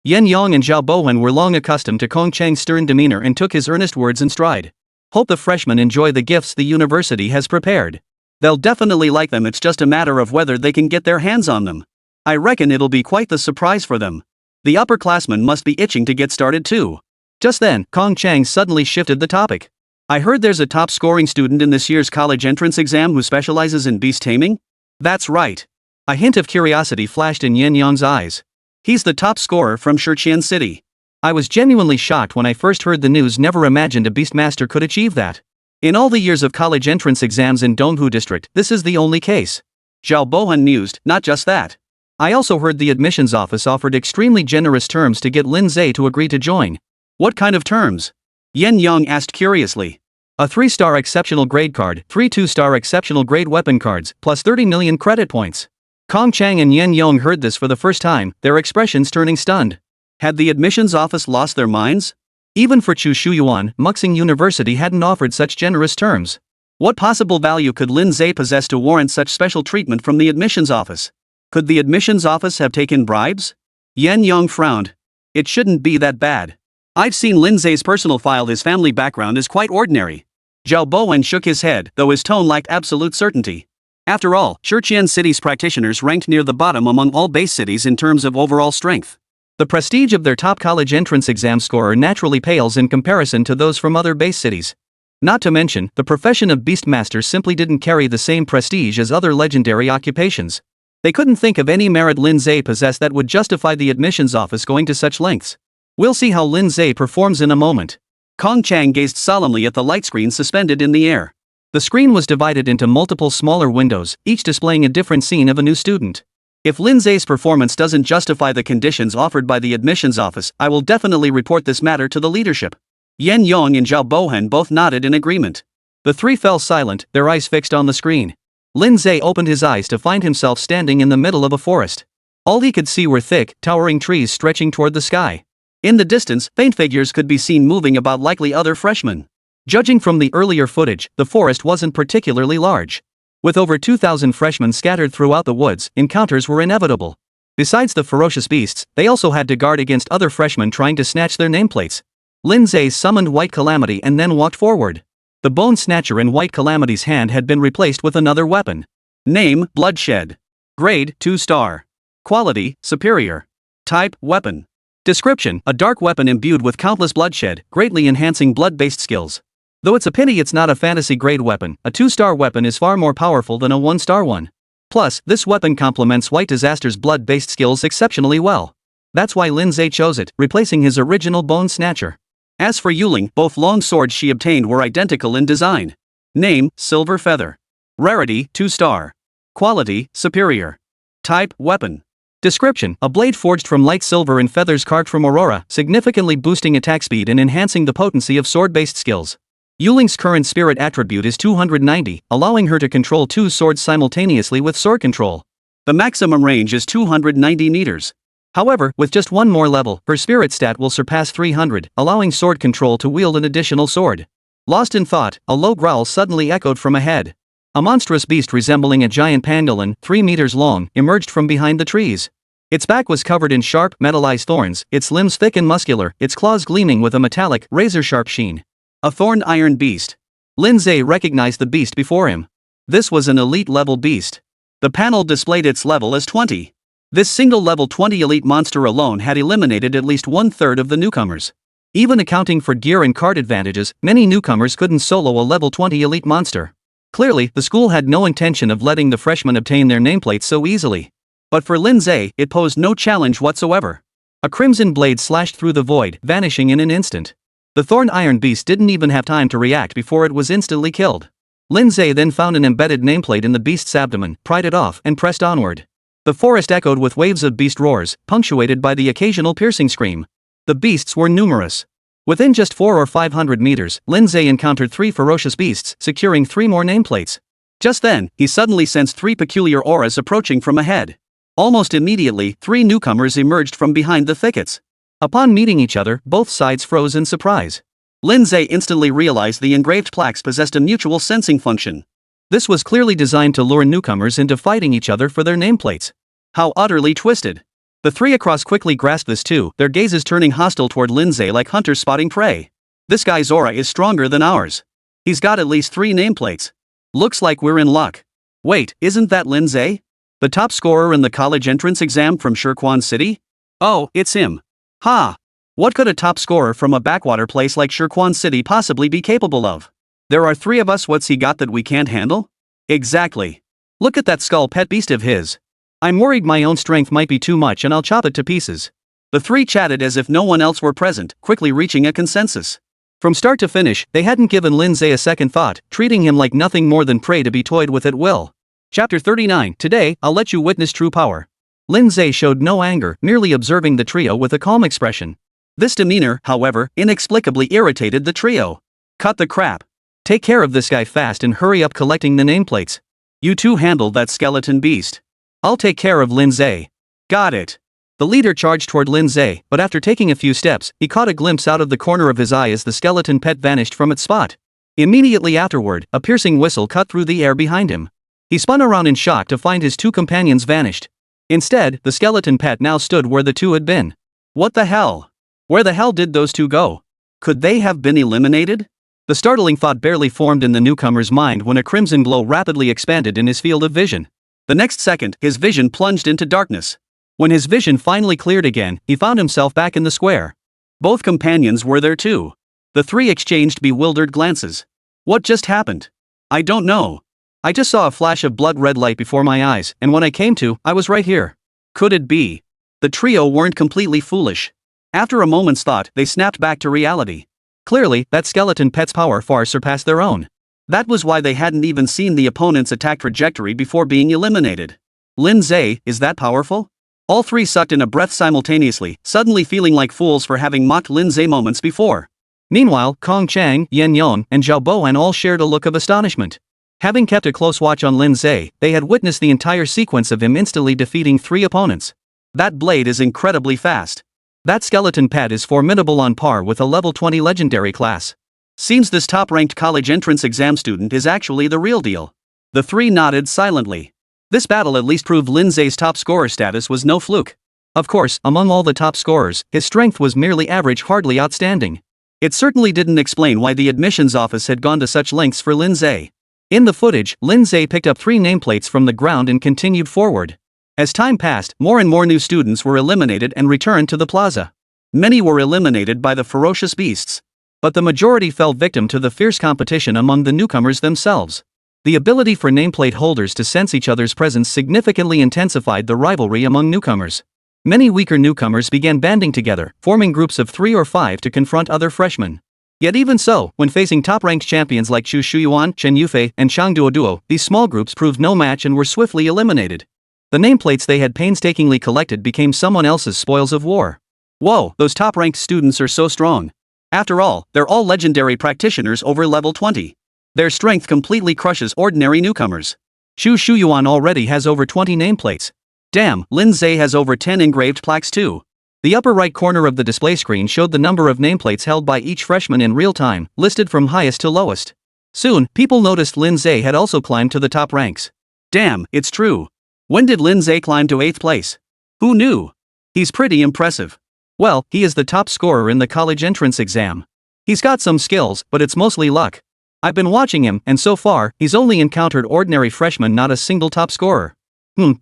Yen Yong and Zhao Bowen were long accustomed to Kong Chang's stern demeanor and took his earnest words in stride. Hope the freshmen enjoy the gifts the university has prepared. They'll definitely like them, it's just a matter of whether they can get their hands on them. I reckon it'll be quite the surprise for them. The upperclassmen must be itching to get started too. Just then, Kong Chang suddenly shifted the topic. I heard there's a top-scoring student in this year's college entrance exam who specializes in beast taming? That's right. A hint of curiosity flashed in Yen Yong's eyes. He's the top scorer from Shiqian City. I was genuinely shocked when I first heard the news. Never imagined a Beastmaster could achieve that. In all the years of college entrance exams in Donghu District, this is the only case. Zhao Bohan mused. Not just that. I also heard the admissions office offered extremely generous terms to get Lin Ze to agree to join. What kind of terms? Yen Yong asked curiously. A 3-star exceptional grade card, 3 2-star exceptional grade weapon cards, plus 30 million credit points. Kong Chang and Yen Yong heard this for the first time, their expressions turning stunned. Had the admissions office lost their minds? Even for Chu Shuyuan, Muxing University hadn't offered such generous terms. What possible value could Lin Ze possess to warrant such special treatment from the admissions office? Could the admissions office have taken bribes? Yen Yong frowned. It shouldn't be that bad. I've seen Lin Ze's personal file. His family background is quite ordinary. Zhao Bowen shook his head, though his tone lacked absolute certainty. After all, Shiqian City's practitioners ranked near the bottom among all base cities in terms of overall strength. The prestige of their top college entrance exam scorer naturally pales in comparison to those from other base cities. Not to mention, the profession of Beastmaster simply didn't carry the same prestige as other legendary occupations. They couldn't think of any merit Lin Ze possessed that would justify the admissions office going to such lengths. We'll see how Lin Ze performs in a moment. Kong Chang gazed solemnly at the light screen suspended in the air. The screen was divided into multiple smaller windows, each displaying a different scene of a new student. If Lin Ze's performance doesn't justify the conditions offered by the admissions office, I will definitely report this matter to the leadership. Yen Yong and Zhao Bohan both nodded in agreement. The three fell silent, their eyes fixed on the screen. Lin Ze opened his eyes to find himself standing in the middle of a forest. All he could see were thick, towering trees stretching toward the sky. In the distance, faint figures could be seen moving about, likely other freshmen. Judging from the earlier footage, the forest wasn't particularly large. With over 2,000 freshmen scattered throughout the woods, encounters were inevitable. Besides the ferocious beasts, they also had to guard against other freshmen trying to snatch their nameplates. Lin Ze summoned White Calamity and then walked forward. The bone snatcher in White Calamity's hand had been replaced with another weapon. Name, Bloodshed. Grade, 2-star. Quality, Superior. Type, Weapon. Description, a dark weapon imbued with countless bloodshed, greatly enhancing blood-based skills. Though it's a pity it's not a fantasy-grade weapon, a 2-star weapon is far more powerful than a 1-star one. Plus, this weapon complements White Disaster's blood-based skills exceptionally well. That's why Lin Ze chose it, replacing his original Bone Snatcher. As for Yuling, both long swords she obtained were identical in design. Name, Silver Feather. Rarity, 2-star. Quality, superior. Type, weapon. Description: a blade forged from light silver and feathers carved from aurora, significantly boosting attack speed and enhancing the potency of sword-based skills. Yuling's current spirit attribute is 290, allowing her to control 2 swords simultaneously with sword control. The maximum range is 290 meters. However, with just one more level, her spirit stat will surpass 300, allowing sword control to wield an additional sword. Lost in thought, a low growl suddenly echoed from ahead. A monstrous beast resembling a giant pangolin, 3 meters long, emerged from behind the trees. Its back was covered in sharp, metallized thorns, its limbs thick and muscular, its claws gleaming with a metallic, razor-sharp sheen. A thorned iron beast. Lin Ze recognized the beast before him. This was an elite-level beast. The panel displayed its level as 20. This single level 20 elite monster alone had eliminated at least 1/3 of the newcomers. Even accounting for gear and card advantages, many newcomers couldn't solo a level 20 elite monster. Clearly, the school had no intention of letting the freshmen obtain their nameplates so easily. But for Lin Ze, it posed no challenge whatsoever. A crimson blade slashed through the void, vanishing in an instant. The thorn iron beast didn't even have time to react before it was instantly killed. Lin Ze then found an embedded nameplate in the beast's abdomen, pried it off, and pressed onward. The forest echoed with waves of beast roars, punctuated by the occasional piercing scream. The beasts were numerous. Within just 400 or 500 meters, Lin Ze encountered 3 ferocious beasts, securing 3 more nameplates. Just then, he suddenly sensed 3 peculiar auras approaching from ahead. Almost immediately, 3 newcomers emerged from behind the thickets. Upon meeting each other, both sides froze in surprise. Lin Ze instantly realized the engraved plaques possessed a mutual sensing function. This was clearly designed to lure newcomers into fighting each other for their nameplates. How utterly twisted. The 3 across quickly grasped this too, their gazes turning hostile toward Lin Ze like hunters spotting prey. This guy's aura is stronger than ours. He's got at least 3 nameplates. Looks like we're in luck. Wait, isn't that Lin Ze? The top scorer in the college entrance exam from Shirquan City? Oh, it's him. Ha! What could a top scorer from a backwater place like Shirquan City possibly be capable of? There are 3 of us, what's he got that we can't handle? Exactly. Look at that skull pet beast of his. I'm worried my own strength might be too much and I'll chop it to pieces. The 3 chatted as if no one else were present, quickly reaching a consensus. From start to finish, they hadn't given Lin Ze a second thought, treating him like nothing more than prey to be toyed with at will. Chapter 39. Today, I'll let you witness true power. Lin Ze showed no anger, merely observing the trio with a calm expression. This demeanor, however, inexplicably irritated the trio. Cut the crap. Take care of this guy fast and hurry up collecting the nameplates. You two handle that skeleton beast. I'll take care of Lin Ze. Got it. The leader charged toward Lin Ze, but after taking a few steps, he caught a glimpse out of the corner of his eye as the skeleton pet vanished from its spot. Immediately afterward, a piercing whistle cut through the air behind him. He spun around in shock to find his 2 companions vanished. Instead, the skeleton pet now stood where the 2 had been. What the hell? Where the hell did those 2 go? Could they have been eliminated? The startling thought barely formed in the newcomer's mind when a crimson glow rapidly expanded in his field of vision. The next second, his vision plunged into darkness. When his vision finally cleared again, he found himself back in the square. Both companions were there too. The 3 exchanged bewildered glances. What just happened? I don't know. I just saw a flash of blood-red light before my eyes, and when I came to, I was right here. Could it be? The trio weren't completely foolish. After a moment's thought, they snapped back to reality. Clearly, that skeleton pet's power far surpassed their own. That was why they hadn't even seen the opponent's attack trajectory before being eliminated. Lin Ze, is that powerful? All 3 sucked in a breath simultaneously, suddenly feeling like fools for having mocked Lin Ze moments before. Meanwhile, Kong Chang, Yen Yon, and Zhao Boan all shared a look of astonishment. Having kept a close watch on Lin Ze, they had witnessed the entire sequence of him instantly defeating 3 opponents. That blade is incredibly fast. That skeleton pet is formidable on par with a level 20 legendary class. Seems this top-ranked college entrance exam student is actually the real deal. The 3 nodded silently. This battle at least proved Lin Ze's top scorer status was no fluke. Of course, among all the top scorers, his strength was merely average, hardly outstanding. It certainly didn't explain why the admissions office had gone to such lengths for Lin Ze. In the footage, Lin Ze picked up 3 nameplates from the ground and continued forward. As time passed, more and more new students were eliminated and returned to the plaza. Many were eliminated by the ferocious beasts. But the majority fell victim to the fierce competition among the newcomers themselves. The ability for nameplate holders to sense each other's presence significantly intensified the rivalry among newcomers. Many weaker newcomers began banding together, forming groups of 3 or 5 to confront other freshmen. Yet even so, when facing top-ranked champions like Chu Shuyuan, Chen Yufei, and Chang Duoduo, these small groups proved no match and were swiftly eliminated. The nameplates they had painstakingly collected became someone else's spoils of war. Whoa, those top-ranked students are so strong. After all, they're all legendary practitioners over level 20. Their strength completely crushes ordinary newcomers. Chu Shuyuan already has over 20 nameplates. Damn, Lin Ze has over 10 engraved plaques too. The upper right corner of the display screen showed the number of nameplates held by each freshman in real time, listed from highest to lowest. Soon, people noticed Lin Ze had also climbed to the top ranks. Damn, it's true. When did Lin Ze climb to 8th place? Who knew? He's pretty impressive. Well, he is the top scorer in the college entrance exam. He's got some skills, but it's mostly luck. I've been watching him, and so far, he's only encountered ordinary freshmen, not a single top scorer.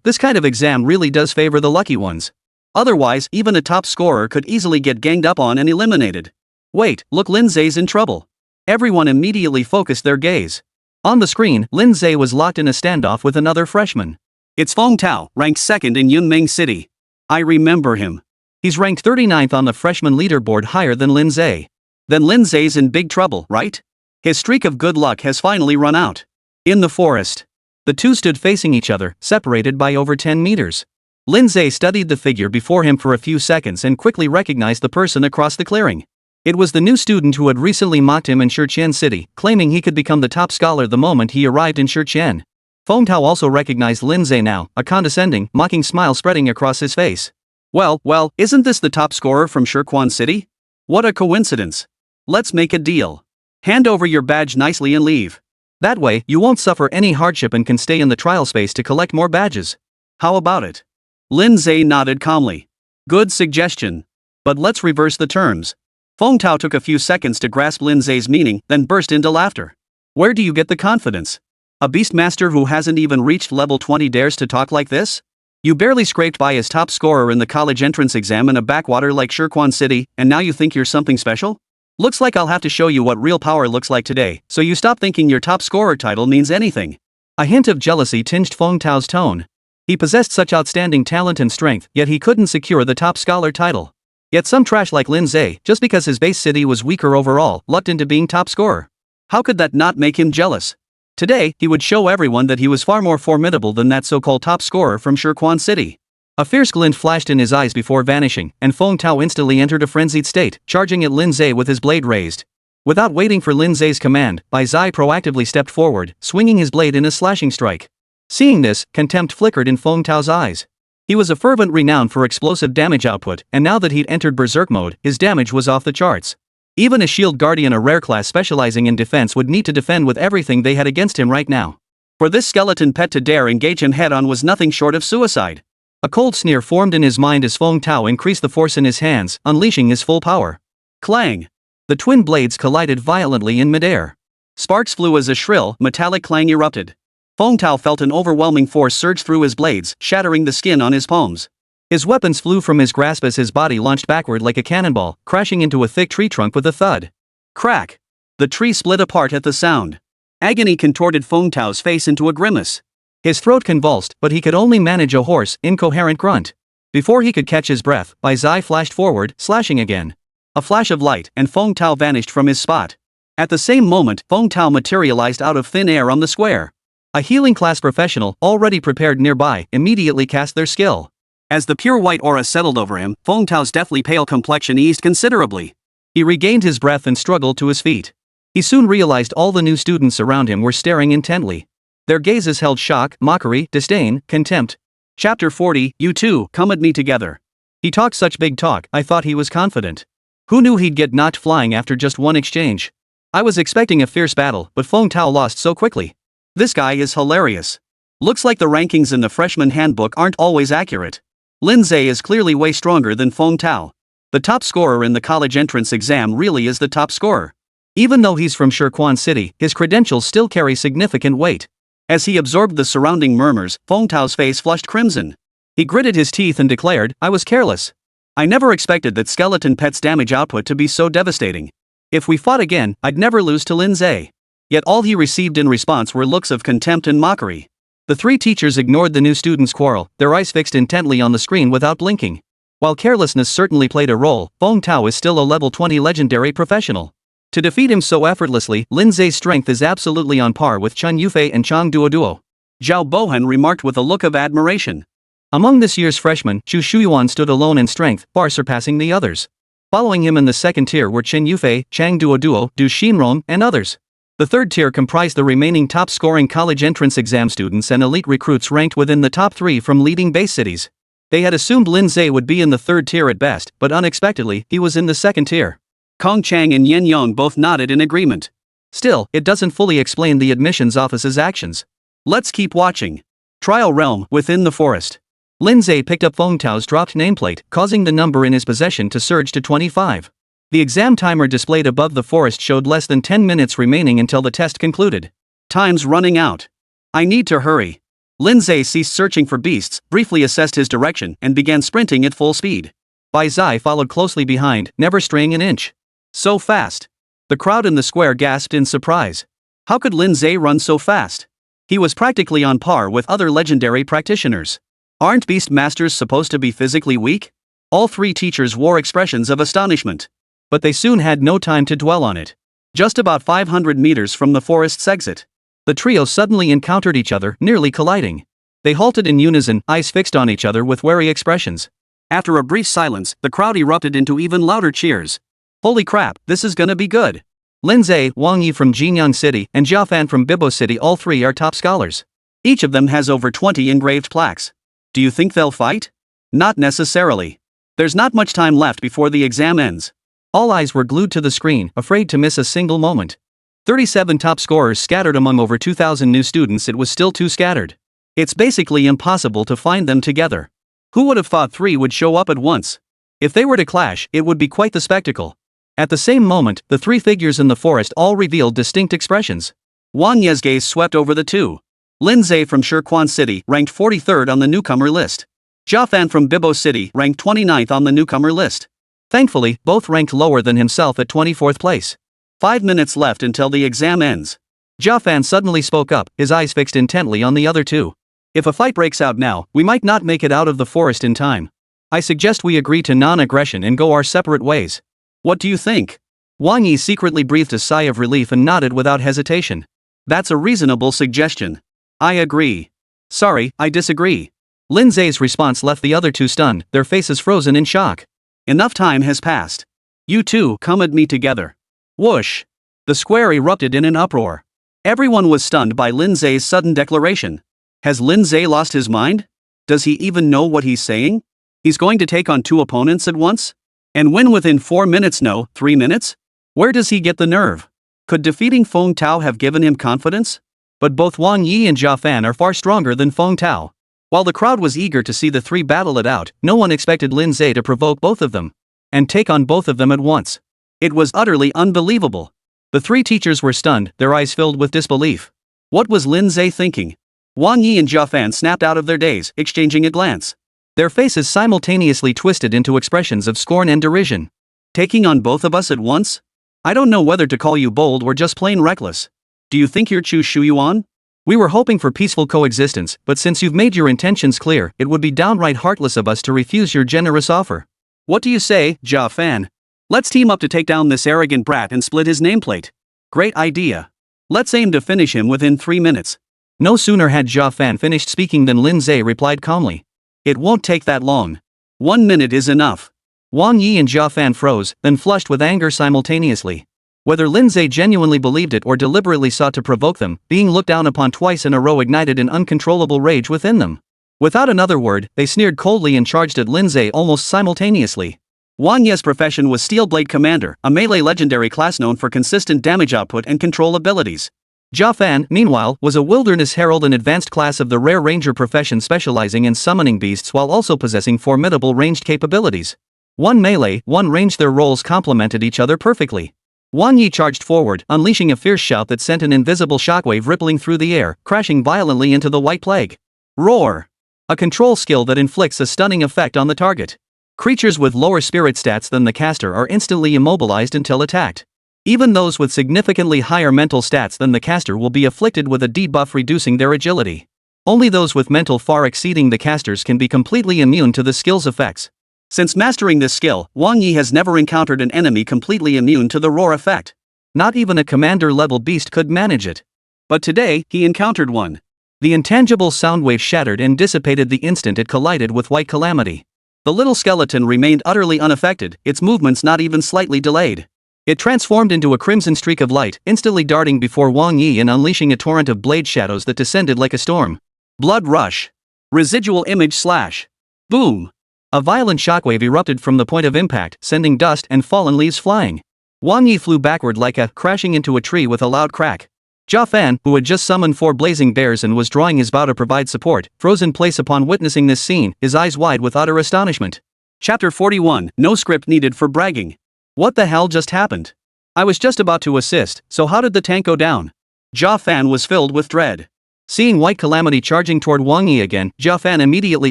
This kind of exam really does favor the lucky ones. Otherwise, even a top scorer could easily get ganged up on and eliminated. Wait, look, Lin Ze's in trouble. Everyone immediately focused their gaze. On the screen, Lin Ze was locked in a standoff with another freshman. It's Feng Tao, ranked 2nd in Yunmeng City. I remember him. He's ranked 39th on the freshman leaderboard, higher than Lin Ze. Then Lin Ze's in big trouble, right? His streak of good luck has finally run out. In the forest. The two stood facing each other, separated by over 10 meters. Lin Ze studied the figure before him for a few seconds and quickly recognized the person across the clearing. It was the new student who had recently mocked him in Shiqian City, claiming he could become the top scholar the moment he arrived in Shiqian. Feng Tao also recognized Lin Ze now, a condescending, mocking smile spreading across his face. Well, isn't this the top scorer from Shiqian City? What a coincidence. Let's make a deal. Hand over your badge nicely and leave. That way, you won't suffer any hardship and can stay in the trial space to collect more badges. How about it? Lin Ze nodded calmly. Good suggestion. But let's reverse the terms. Feng Tao took a few seconds to grasp Lin Ze's meaning, then burst into laughter. Where do you get the confidence? A beastmaster who hasn't even reached level 20 dares to talk like this? You barely scraped by as top scorer in the college entrance exam in a backwater like Shiqian City, and now you think you're something special? Looks like I'll have to show you what real power looks like today, so you stop thinking your top scorer title means anything. A hint of jealousy tinged Feng Tao's tone. He possessed such outstanding talent and strength, yet he couldn't secure the top scholar title. Yet some trash like Lin Ze, just because his base city was weaker overall, lucked into being top scorer. How could that not make him jealous? Today, he would show everyone that he was far more formidable than that so-called top scorer from Shiqian City. A fierce glint flashed in his eyes before vanishing, and Feng Tao instantly entered a frenzied state, charging at Lin Ze with his blade raised. Without waiting for Lin Ze's command, Bai Zai proactively stepped forward, swinging his blade in a slashing strike. Seeing this, contempt flickered in Feng Tao's eyes. He was a fervent renowned for explosive damage output, and now that he'd entered berserk mode, his damage was off the charts. Even a shield guardian, a rare class specializing in defense, would need to defend with everything they had against him right now. For this skeleton pet to dare engage him head-on was nothing short of suicide. A cold sneer formed in his mind as Feng Tao increased the force in his hands, unleashing his full power. Clang! The twin blades collided violently in midair. Sparks flew as a shrill, metallic clang erupted. Feng Tao felt an overwhelming force surge through his blades, shattering the skin on his palms. His weapons flew from his grasp as his body launched backward like a cannonball, crashing into a thick tree trunk with a thud. Crack! The tree split apart at the sound. Agony contorted Feng Tao's face into a grimace. His throat convulsed, but he could only manage a hoarse, incoherent grunt. Before he could catch his breath, Bai Zai flashed forward, slashing again. A flash of light, and Feng Tao vanished from his spot. At the same moment, Feng Tao materialized out of thin air on the square. A healing class professional, already prepared nearby, immediately cast their skill. As the pure white aura settled over him, Feng Tao's deathly pale complexion eased considerably. He regained his breath and struggled to his feet. He soon realized all the new students around him were staring intently. Their gazes held shock, mockery, disdain, contempt. Chapter 40, You two, come at me together. He talked such big talk, I thought he was confident. Who knew he'd get knocked flying after just one exchange? I was expecting a fierce battle, but Feng Tao lost so quickly. This guy is hilarious. Looks like the rankings in the freshman handbook aren't always accurate. Lin Ze is clearly way stronger than Feng Tao. The top scorer in the college entrance exam really is the top scorer. Even though he's from Shiqian City, his credentials still carry significant weight. As he absorbed the surrounding murmurs, Feng Tao's face flushed crimson. He gritted his teeth and declared, I was careless. I never expected that skeleton pet's damage output to be so devastating. If we fought again, I'd never lose to Lin Ze. Yet all he received in response were looks of contempt and mockery. The three teachers ignored the new student's quarrel, their eyes fixed intently on the screen without blinking. While carelessness certainly played a role, Feng Tao is still a level 20 legendary professional. To defeat him so effortlessly, Lin Ze's strength is absolutely on par with Chen Yufei and Chang Duoduo. Zhao Bohan remarked with a look of admiration. Among this year's freshmen, Chu Shuyuan stood alone in strength, far surpassing the others. Following him in the second tier were Chen Yufei, Chang Duoduo, Du Xinrong, and others. The third tier comprised the remaining top-scoring college entrance exam students and elite recruits ranked within the top 3 from leading base cities. They had assumed Lin Ze would be in the third tier at best, but unexpectedly, he was in the second tier. Kong Chang and Yen Yong both nodded in agreement. Still, it doesn't fully explain the admissions office's actions. Let's keep watching. Trial Realm, within the forest. Lin Ze picked up Feng Tao's dropped nameplate, causing the number in his possession to surge to 25. The exam timer displayed above the forest showed less than 10 minutes remaining until the test concluded. Time's running out. I need to hurry. Lin Ze ceased searching for beasts, briefly assessed his direction, and began sprinting at full speed. Bai Zai followed closely behind, never straying an inch. So fast. The crowd in the square gasped in surprise. How could Lin Ze run so fast? He was practically on par with other legendary practitioners. Aren't Beastmasters supposed to be physically weak? All three teachers wore expressions of astonishment. But they soon had no time to dwell on it. Just about 500 meters from the forest's exit, the trio suddenly encountered each other, nearly colliding. They halted in unison, eyes fixed on each other with wary expressions. After a brief silence, the crowd erupted into even louder cheers. Holy crap, this is gonna be good. Lin Ze, Wang Yi from Jinyang City, and Zhao Fan from Bibo City, all three are top scholars. Each of them has over 20 engraved plaques. Do you think they'll fight? Not necessarily. There's not much time left before the exam ends. All eyes were glued to the screen, afraid to miss a single moment. 37 top scorers scattered among over 2,000 new students. It was still too scattered. It's basically impossible to find them together. Who would have thought 3 would show up at once? If they were to clash, it would be quite the spectacle. At the same moment, the 3 figures in the forest all revealed distinct expressions. Wang Ye's gaze swept over the 2. Lin Ze from Shirquan City ranked 43rd on the newcomer list. Zhao Fan from Bibo City ranked 29th on the newcomer list. Thankfully, both ranked lower than himself at 24th place. 5 minutes left until the exam ends. Zhao Fan suddenly spoke up, his eyes fixed intently on the other 2. If a fight breaks out now, we might not make it out of the forest in time. I suggest we agree to non-aggression and go our separate ways. What do you think? Wang Yi secretly breathed a sigh of relief and nodded without hesitation. That's a reasonable suggestion. I agree. Sorry, I disagree. Lin Ze's response left the other 2 stunned, their faces frozen in shock. Enough time has passed. You two, come at me together. Whoosh! The square erupted in an uproar. Everyone was stunned by Lin Ze's sudden declaration. Has Lin Ze lost his mind? Does he even know what he's saying? He's going to take on 2 opponents at once? And win within 4 minutes? No, 3 minutes? Where does he get the nerve? Could defeating Feng Tao have given him confidence? But both Wang Yi and Zhao Fan are far stronger than Feng Tao. While the crowd was eager to see the 3 battle it out, no one expected Lin Ze to provoke both of them. And take on both of them at once. It was utterly unbelievable. The 3 teachers were stunned, their eyes filled with disbelief. What was Lin Ze thinking? Wang Yi and Zhao Fan snapped out of their daze, exchanging a glance. Their faces simultaneously twisted into expressions of scorn and derision. Taking on both of us at once? I don't know whether to call you bold or just plain reckless. Do you think you're Chu Shuyuan? We were hoping for peaceful coexistence, but since you've made your intentions clear, it would be downright heartless of us to refuse your generous offer. What do you say, Zhao Fan? Let's team up to take down this arrogant brat and split his nameplate. Great idea. Let's aim to finish him within 3 minutes. No sooner had Zhao Fan finished speaking than Lin Ze replied calmly. It won't take that long. 1 minute is enough. Wang Yi and Zhao Fan froze, then flushed with anger simultaneously. Whether Lin Ze genuinely believed it or deliberately sought to provoke them, being looked down upon twice in a row ignited an uncontrollable rage within them. Without another word, they sneered coldly and charged at Lin Ze almost simultaneously. Wang Ye's profession was Steelblade Commander, a melee legendary class known for consistent damage output and control abilities. Zhao Fan, meanwhile, was a Wilderness Herald, an advanced class of the rare ranger profession specializing in summoning beasts while also possessing formidable ranged capabilities. One melee, one range, their roles complemented each other perfectly. Wang Yi charged forward, unleashing a fierce shout that sent an invisible shockwave rippling through the air, crashing violently into the White Plague. Roar! A control skill that inflicts a stunning effect on the target. Creatures with lower spirit stats than the caster are instantly immobilized until attacked. Even those with significantly higher mental stats than the caster will be afflicted with a debuff reducing their agility. Only those with mental far exceeding the caster's can be completely immune to the skill's effects. Since mastering this skill, Wang Yi has never encountered an enemy completely immune to the roar effect. Not even a commander-level beast could manage it. But today, he encountered one. The intangible sound wave shattered and dissipated the instant it collided with White Calamity. The little skeleton remained utterly unaffected, its movements not even slightly delayed. It transformed into a crimson streak of light, instantly darting before Wang Yi and unleashing a torrent of blade shadows that descended like a storm. Blood rush. Residual image slash. Boom. A violent shockwave erupted from the point of impact, sending dust and fallen leaves flying. Wang Yi flew backward like a crashing into a tree with a loud crack. Jia Fan, who had just summoned 4 blazing bears and was drawing his bow to provide support, froze in place upon witnessing this scene, his eyes wide with utter astonishment. Chapter 41, No script needed for bragging. What the hell just happened? I was just about to assist, so how did the tank go down? Jia Fan was filled with dread. Seeing White Calamity charging toward Wang Yi again, Jia Fan immediately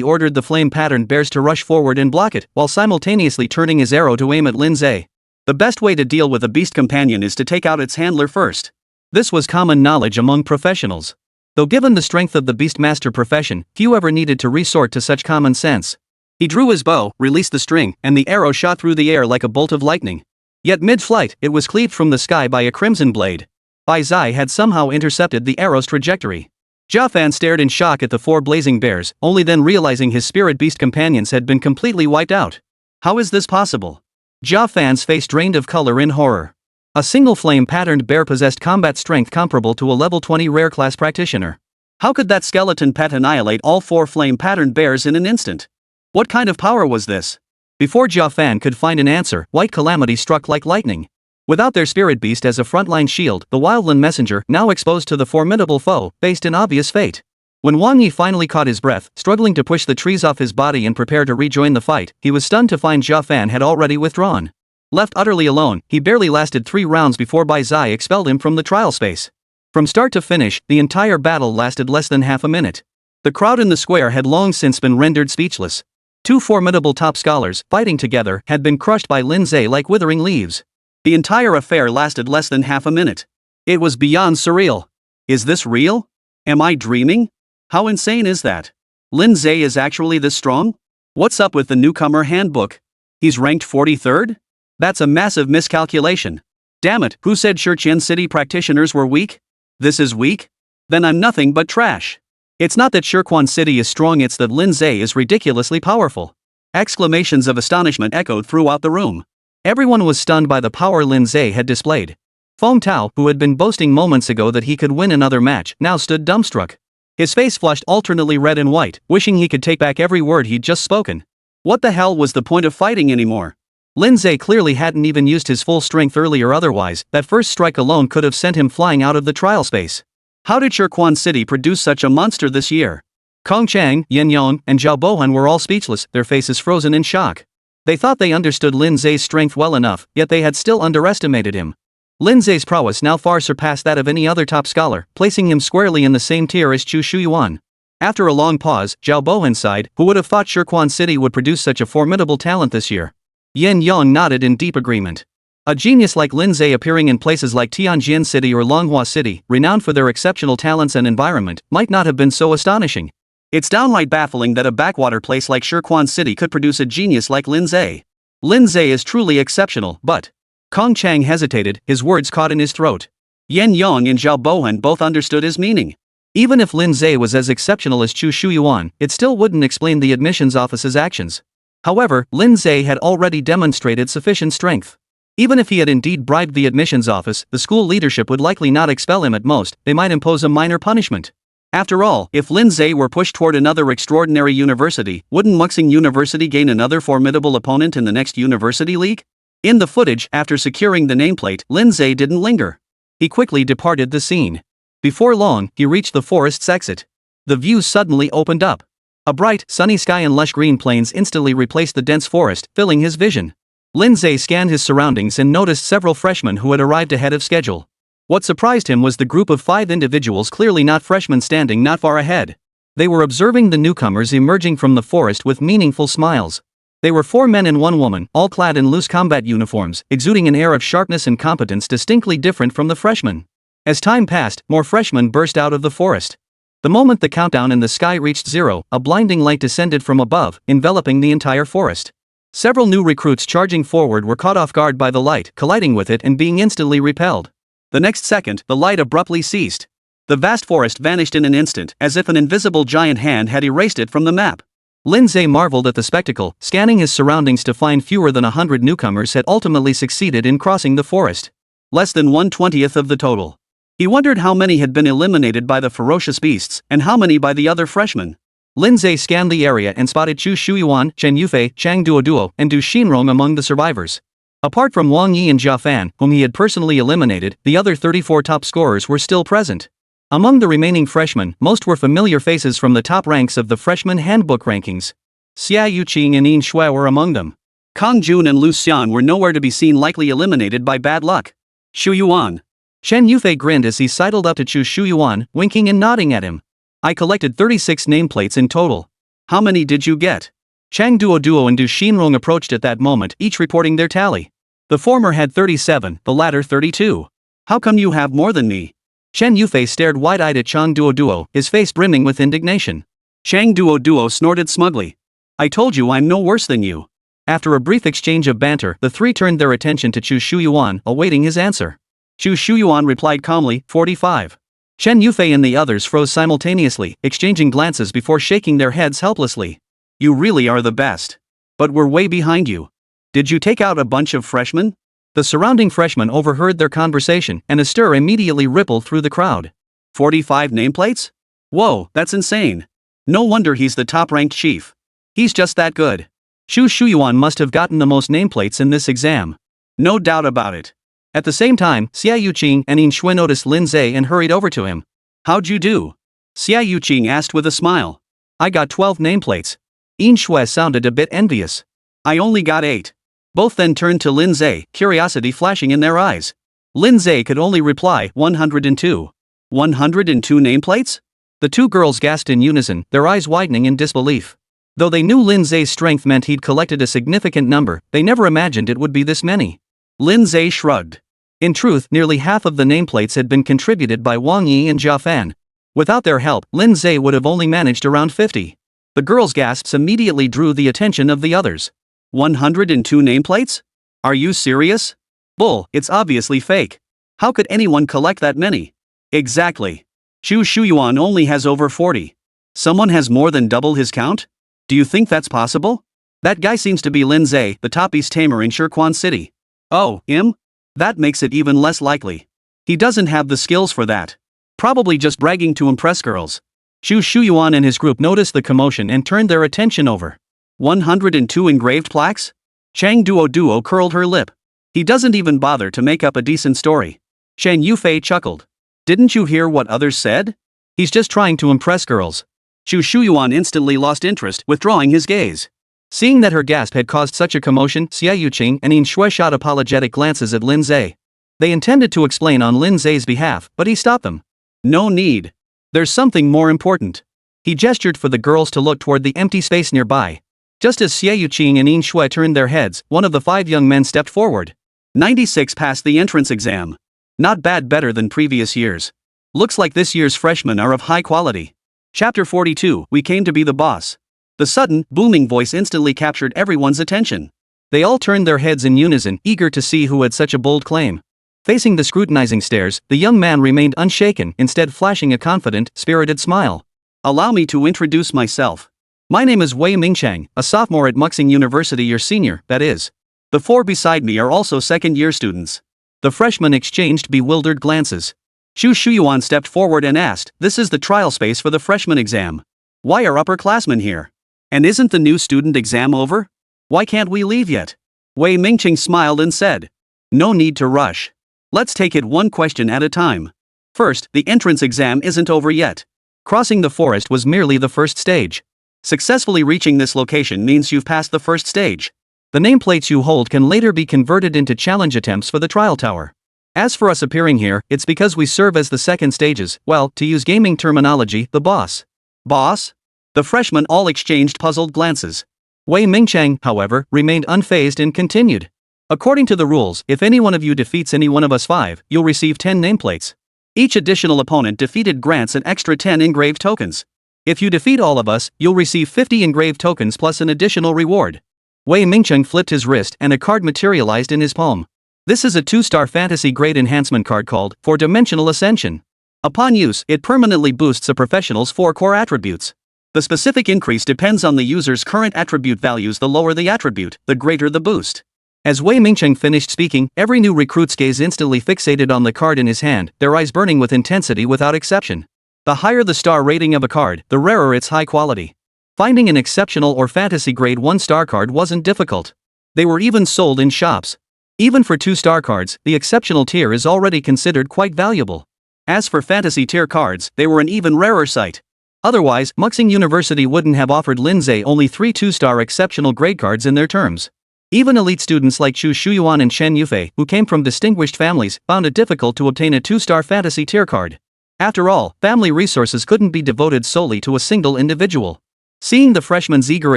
ordered the flame-patterned bears to rush forward and block it, while simultaneously turning his arrow to aim at Lin Ze. The best way to deal with a beast companion is to take out its handler first. This was common knowledge among professionals. Though given the strength of the Beastmaster profession, few ever needed to resort to such common sense. He drew his bow, released the string, and the arrow shot through the air like a bolt of lightning. Yet mid-flight, it was cleaved from the sky by a crimson blade. Bai Zai had somehow intercepted the arrow's trajectory. Jia Fan stared in shock at the 4 blazing bears, only then realizing his spirit beast companions had been completely wiped out. How is this possible? Jia Fan's face drained of color in horror. A single flame-patterned bear possessed combat strength comparable to a level 20 rare class practitioner. How could that skeleton pet annihilate all 4 flame-patterned bears in an instant? What kind of power was this? Before Jia Fan could find an answer, White Calamity struck like lightning. Without their spirit beast as a frontline shield, the wildland messenger, now exposed to the formidable foe, faced an obvious fate. When Wang Yi finally caught his breath, struggling to push the trees off his body and prepare to rejoin the fight, he was stunned to find Jia Fan had already withdrawn. Left utterly alone, he barely lasted 3 rounds before Bai Zai expelled him from the trial space. From start to finish, the entire battle lasted less than half a minute. The crowd in the square had long since been rendered speechless. 2 formidable top scholars, fighting together, had been crushed by Lin Ze like withering leaves. The entire affair lasted less than half a minute. It was beyond surreal. Is this real? Am I dreaming? How insane is that? Lin Ze is actually this strong? What's up with the newcomer handbook? He's ranked 43rd? That's a massive miscalculation. Damn it, who said Shurqian City practitioners were weak? This is weak? Then I'm nothing but trash. It's not that Shurqian City is strong, it's that Lin Ze is ridiculously powerful. Exclamations of astonishment echoed throughout the room. Everyone was stunned by the power Lin Ze had displayed. Feng Tao, who had been boasting moments ago that he could win another match, now stood dumbstruck. His face flushed alternately red and white, wishing he could take back every word he'd just spoken. What the hell was the point of fighting anymore? Lin Ze clearly hadn't even used his full strength earlier, otherwise, that first strike alone could have sent him flying out of the trial space. How did Shurqian City produce such a monster this year? Kong Chang, Yin Yong, and Zhao Bohan were all speechless, their faces frozen in shock. They thought they understood Lin Ze's strength well enough, yet they had still underestimated him. Lin Ze's prowess now far surpassed that of any other top scholar, placing him squarely in the same tier as Chu Shuyuan. After a long pause, Zhao Bohan sighed, who would have thought Shurqian City would produce such a formidable talent this year. Yin Yong nodded in deep agreement. A genius like Lin Ze appearing in places like Tianjin City or Longhua City, renowned for their exceptional talents and environment, might not have been so astonishing. It's downright baffling that a backwater place like Shurqian City could produce a genius like Lin Ze. Lin Ze is truly exceptional, but... Kong Chang hesitated, his words caught in his throat. Yin Yong and Zhao Bohan both understood his meaning. Even if Lin Ze was as exceptional as Chu Shuyuan, it still wouldn't explain the admissions office's actions. However, Lin Ze had already demonstrated sufficient strength. Even if he had indeed bribed the admissions office, the school leadership would likely not expel him. At most, they might impose a minor punishment. After all, if Lin Ze were pushed toward another extraordinary university, wouldn't Muxing University gain another formidable opponent in the next University League? In the footage, after securing the nameplate, Lin Ze didn't linger. He quickly departed the scene. Before long, he reached the forest's exit. The view suddenly opened up. A bright, sunny sky and lush green plains instantly replaced the dense forest, filling his vision. Lin Ze scanned his surroundings and noticed several freshmen who had arrived ahead of schedule. What surprised him was the group of 5 individuals, clearly not freshmen, standing not far ahead. They were observing the newcomers emerging from the forest with meaningful smiles. They were 4 men and 1 woman, all clad in loose combat uniforms, exuding an air of sharpness and competence distinctly different from the freshmen. As time passed, more freshmen burst out of the forest. The moment the countdown in the sky reached 0, a blinding light descended from above, enveloping the entire forest. Several new recruits charging forward were caught off guard by the light, colliding with it and being instantly repelled. The next second, the light abruptly ceased. The vast forest vanished in an instant, as if an invisible giant hand had erased it from the map. Lin Ze marveled at the spectacle, scanning his surroundings to find fewer than 100 newcomers had ultimately succeeded in crossing the forest. Less than 1/20th of the total. He wondered how many had been eliminated by the ferocious beasts, and how many by the other freshmen. Lin Ze scanned the area and spotted Chu Shuyuan, Chen Yufei, Chang Duoduo, and Du Xinrong among the survivors. Apart from Wang Yi and Jia Fan, whom he had personally eliminated, the other 34 top scorers were still present. Among the remaining freshmen, most were familiar faces from the top ranks of the freshman handbook rankings. Xia Yuqing and Yin Shui were among them. Kang Jun and Lu Xian were nowhere to be seen, likely eliminated by bad luck. Shuyuan. Chen Yufei grinned as he sidled up to Chu Shuyuan, winking and nodding at him. I collected 36 nameplates in total. How many did you get? Chang Duoduo and Du Xinrong approached at that moment, each reporting their tally. The former had 37, the latter 32. How come you have more than me? Chen Yufei stared wide-eyed at Chang Duoduo, his face brimming with indignation. Chang Duoduo snorted smugly. I told you I'm no worse than you. After a brief exchange of banter, the three turned their attention to Chu Shuyuan, awaiting his answer. Chu Shuyuan replied calmly, 45. Chen Yufei and the others froze simultaneously, exchanging glances before shaking their heads helplessly. You really are the best. But we're way behind you. Did you take out a bunch of freshmen? The surrounding freshmen overheard their conversation, and a stir immediately rippled through the crowd. 45 nameplates? Whoa, that's insane. No wonder he's the top-ranked chief. He's just that good. Chu Shuyuan must have gotten the most nameplates in this exam. No doubt about it. At the same time, Xia Yuqing and Yin Shui noticed Lin Ze and hurried over to him. How'd you do? Xia Yuqing asked with a smile. I got 12 nameplates. Yin Shui sounded a bit envious. I only got 8. Both then turned to Lin Ze, curiosity flashing in their eyes. Lin Ze could only reply, 102. 102 nameplates? The two girls gasped in unison, their eyes widening in disbelief. Though they knew Lin Ze's strength meant he'd collected a significant number, they never imagined it would be this many. Lin Ze shrugged. In truth, nearly half of the nameplates had been contributed by Wang Yi and Jia Fan. Without their help, Lin Ze would have only managed around 50. The girls' gasps immediately drew the attention of the others. 102 nameplates? Are you serious? Bull, it's obviously fake. How could anyone collect that many? Exactly. Chu Shuyuan only has over 40. Someone has more than double his count? Do you think that's possible? That guy seems to be Lin Ze, the top East Tamer in Shirquan City. Oh, him? That makes it even less likely. He doesn't have the skills for that. Probably just bragging to impress girls. Chu Shuyuan and his group noticed the commotion and turned their attention over. 102 engraved plaques? Chang Duoduo curled her lip. He doesn't even bother to make up a decent story. Chen Yufei chuckled. Didn't you hear what others said? He's just trying to impress girls. Chu Shuyuan instantly lost interest, withdrawing his gaze. Seeing that her gasp had caused such a commotion, Xia Yuqing and Yin Shui shot apologetic glances at Lin Ze. They intended to explain on Lin Ze's behalf, but he stopped them. No need. There's something more important. He gestured for the girls to look toward the empty space nearby. Just as Xia Yuqing and Yin Shui turned their heads, one of the 5 young men stepped forward. 96 passed the entrance exam. Not bad, better than previous years. Looks like this year's freshmen are of high quality. Chapter 42, We Came to Be the Boss. The sudden, booming voice instantly captured everyone's attention. They all turned their heads in unison, eager to see who had such a bold claim. Facing the scrutinizing stares, the young man remained unshaken, instead flashing a confident, spirited smile. Allow me to introduce myself. My name is Wei Mingchang, a sophomore at Muxing University, your senior, that is. The 4 beside me are also second-year students. The freshmen exchanged bewildered glances. Chu Shuyuan stepped forward and asked, this is the trial space for the freshman exam. Why are upperclassmen here? And isn't the new student exam over? Why can't we leave yet? Wei Mingchang smiled and said, no need to rush. Let's take it one question at a time. First, the entrance exam isn't over yet. Crossing the forest was merely the first stage. Successfully reaching this location means you've passed the first stage. The nameplates you hold can later be converted into challenge attempts for the trial tower. As for us appearing here, it's because we serve as the second stages, well, to use gaming terminology, the boss. Boss? The freshmen all exchanged puzzled glances. Wei Mingcheng, however, remained unfazed and continued. According to the rules, if any one of you defeats any one of us 5, you'll receive 10 nameplates. Each additional opponent defeated grants an extra 10 engraved tokens. If you defeat all of us, you'll receive 50 engraved tokens plus an additional reward. Wei Mingcheng flipped his wrist and a card materialized in his palm. This is a 2-star fantasy grade enhancement card called 4-dimensional ascension. Upon use, it permanently boosts a professional's 4 core attributes. The specific increase depends on the user's current attribute values. The lower the attribute, the greater the boost. As Wei Mingcheng finished speaking, every new recruit's gaze instantly fixated on the card in his hand, their eyes burning with intensity without exception. The higher the star rating of a card, the rarer its high quality. Finding an exceptional or fantasy grade 1-star card wasn't difficult. They were even sold in shops. Even for 2-star cards, the exceptional tier is already considered quite valuable. As for fantasy tier cards, they were an even rarer sight. Otherwise, Muxing University wouldn't have offered Lin Ze only 3 2-star exceptional grade cards in their terms. Even elite students like Chu Shuyuan and Chen Yufei, who came from distinguished families, found it difficult to obtain a 2-star fantasy tier card. After all, family resources couldn't be devoted solely to a single individual. Seeing the freshman's eager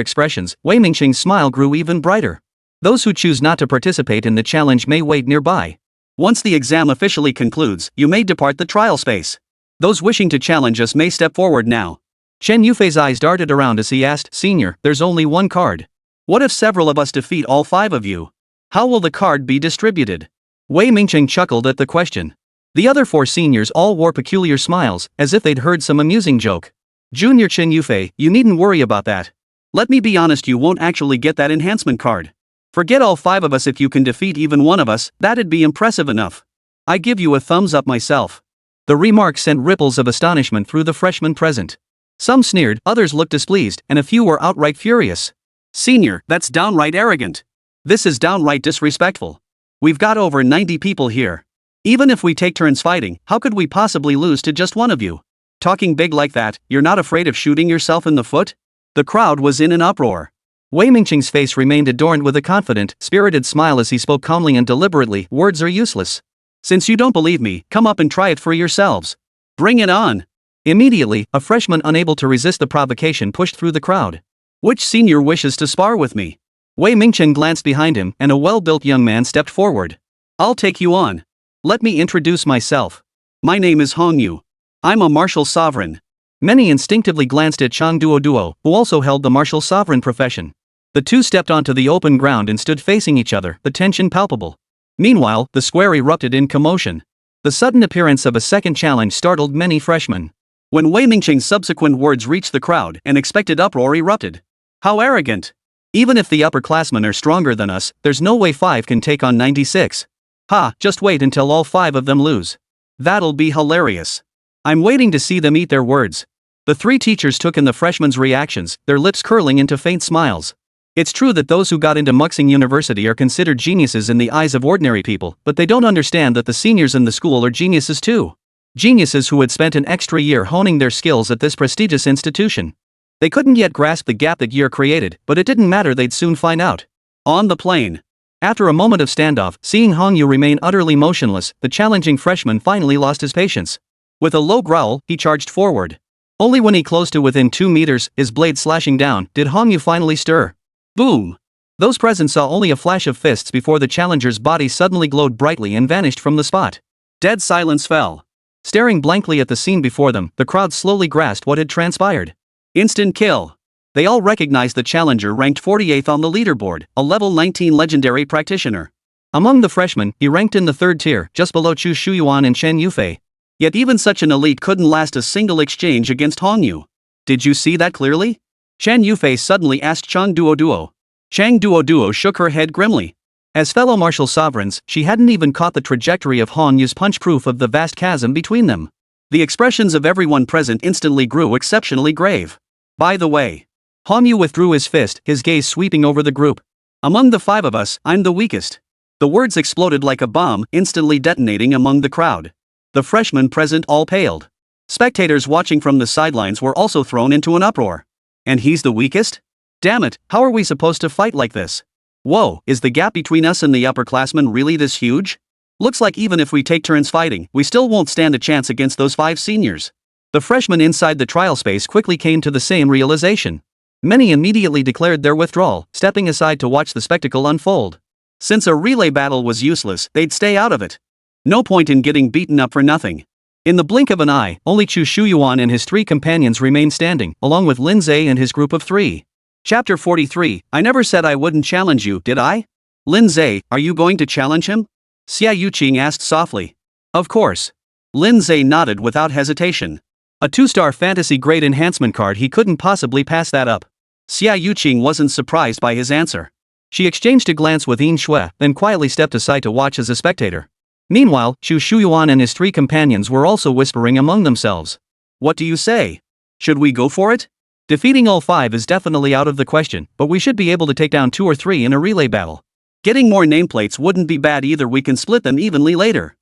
expressions, Wei Mingcheng's smile grew even brighter. Those who choose not to participate in the challenge may wait nearby. Once the exam officially concludes, you may depart the trial space. Those wishing to challenge us may step forward now. Chen Yufei's eyes darted around as he asked, Senior, there's only one card. What if several of us defeat all 5 of you? How will the card be distributed? Wei Mingcheng chuckled at the question. The other 4 seniors all wore peculiar smiles, as if they'd heard some amusing joke. Junior Chen Yufei, you needn't worry about that. Let me be honest, you won't actually get that enhancement card. Forget all 5 of us. If you can defeat even one of us, that'd be impressive enough. I give you a thumbs up myself. The remark sent ripples of astonishment through the freshmen present. Some sneered, others looked displeased, and a few were outright furious. Senior, that's downright arrogant. This is downright disrespectful. We've got over 90 people here. Even if we take turns fighting, how could we possibly lose to just one of you? Talking big like that, you're not afraid of shooting yourself in the foot? The crowd was in an uproar. Wei Mingcheng's face remained adorned with a confident, spirited smile as he spoke calmly and deliberately, words are useless. Since you don't believe me, come up and try it for yourselves. Bring it on. Immediately, a freshman unable to resist the provocation pushed through the crowd. Which senior wishes to spar with me? Wei Mingcheng glanced behind him and a well-built young man stepped forward. I'll take you on. Let me introduce myself. My name is Hongyu. I'm a martial sovereign. Many instinctively glanced at Chang Duo, who also held the martial sovereign profession. The two stepped onto the open ground and stood facing each other, the tension palpable. Meanwhile, the square erupted in commotion. The sudden appearance of a second challenge startled many freshmen. When Wei Mingcheng's subsequent words reached the crowd, an expected uproar erupted. How arrogant! Even if the upperclassmen are stronger than us, there's no way 5 can take on 96. Ha, just wait until all 5 of them lose. That'll be hilarious. I'm waiting to see them eat their words. The 3 teachers took in the freshmen's reactions, their lips curling into faint smiles. It's true that those who got into Muxing University are considered geniuses in the eyes of ordinary people, but they don't understand that the seniors in the school are geniuses too. Geniuses who had spent an extra year honing their skills at this prestigious institution. They couldn't yet grasp the gap that year created, but it didn't matter, they'd soon find out. On the plane. After a moment of standoff, seeing Hongyu remain utterly motionless, the challenging freshman finally lost his patience. With a low growl, he charged forward. Only when he closed to within 2 meters, his blade slashing down, did Hongyu finally stir. Boom! Those present saw only a flash of fists before the challenger's body suddenly glowed brightly and vanished from the spot. Dead silence fell. Staring blankly at the scene before them, the crowd slowly grasped what had transpired. Instant kill. They all recognized the challenger ranked 48th on the leaderboard, a level 19 legendary practitioner. Among the freshmen, he ranked in the 3rd tier, just below Chu Shuyuan and Chen Yufei. Yet even such an elite couldn't last a single exchange against Hongyu. Did you see that clearly? Chen Yufei suddenly asked Chang Duo. Chang Duo shook her head grimly. As fellow martial sovereigns, she hadn't even caught the trajectory of Hongyu's punch, proof of the vast chasm between them. The expressions of everyone present instantly grew exceptionally grave. By the way. Hongyu withdrew his fist, his gaze sweeping over the group. Among the 5 of us, I'm the weakest. The words exploded like a bomb, instantly detonating among the crowd. The freshmen present all paled. Spectators watching from the sidelines were also thrown into an uproar. And he's the weakest? Damn it, how are we supposed to fight like this? Whoa, is the gap between us and the upperclassmen really this huge? Looks like even if we take turns fighting, we still won't stand a chance against those 5 seniors. The freshmen inside the trial space quickly came to the same realization. Many immediately declared their withdrawal, stepping aside to watch the spectacle unfold. Since a relay battle was useless, they'd stay out of it. No point in getting beaten up for nothing. In the blink of an eye, only Chu Shuyuan and his 3 companions remained standing, along with Lin Ze and his group of 3. Chapter 43, I never said I wouldn't challenge you, did I? Lin Ze, are you going to challenge him? Xia Yuqing asked softly. Of course. Lin Ze nodded without hesitation. A 2-star fantasy grade enhancement card, he couldn't possibly pass that up. Xia Yuqing wasn't surprised by his answer. She exchanged a glance with Yin Shui, then quietly stepped aside to watch as a spectator. Meanwhile, Chu Shuyuan and his 3 companions were also whispering among themselves. What do you say? Should we go for it? Defeating all 5 is definitely out of the question, but we should be able to take down 2 or 3 in a relay battle. Getting more nameplates wouldn't be bad either, we can split them evenly later.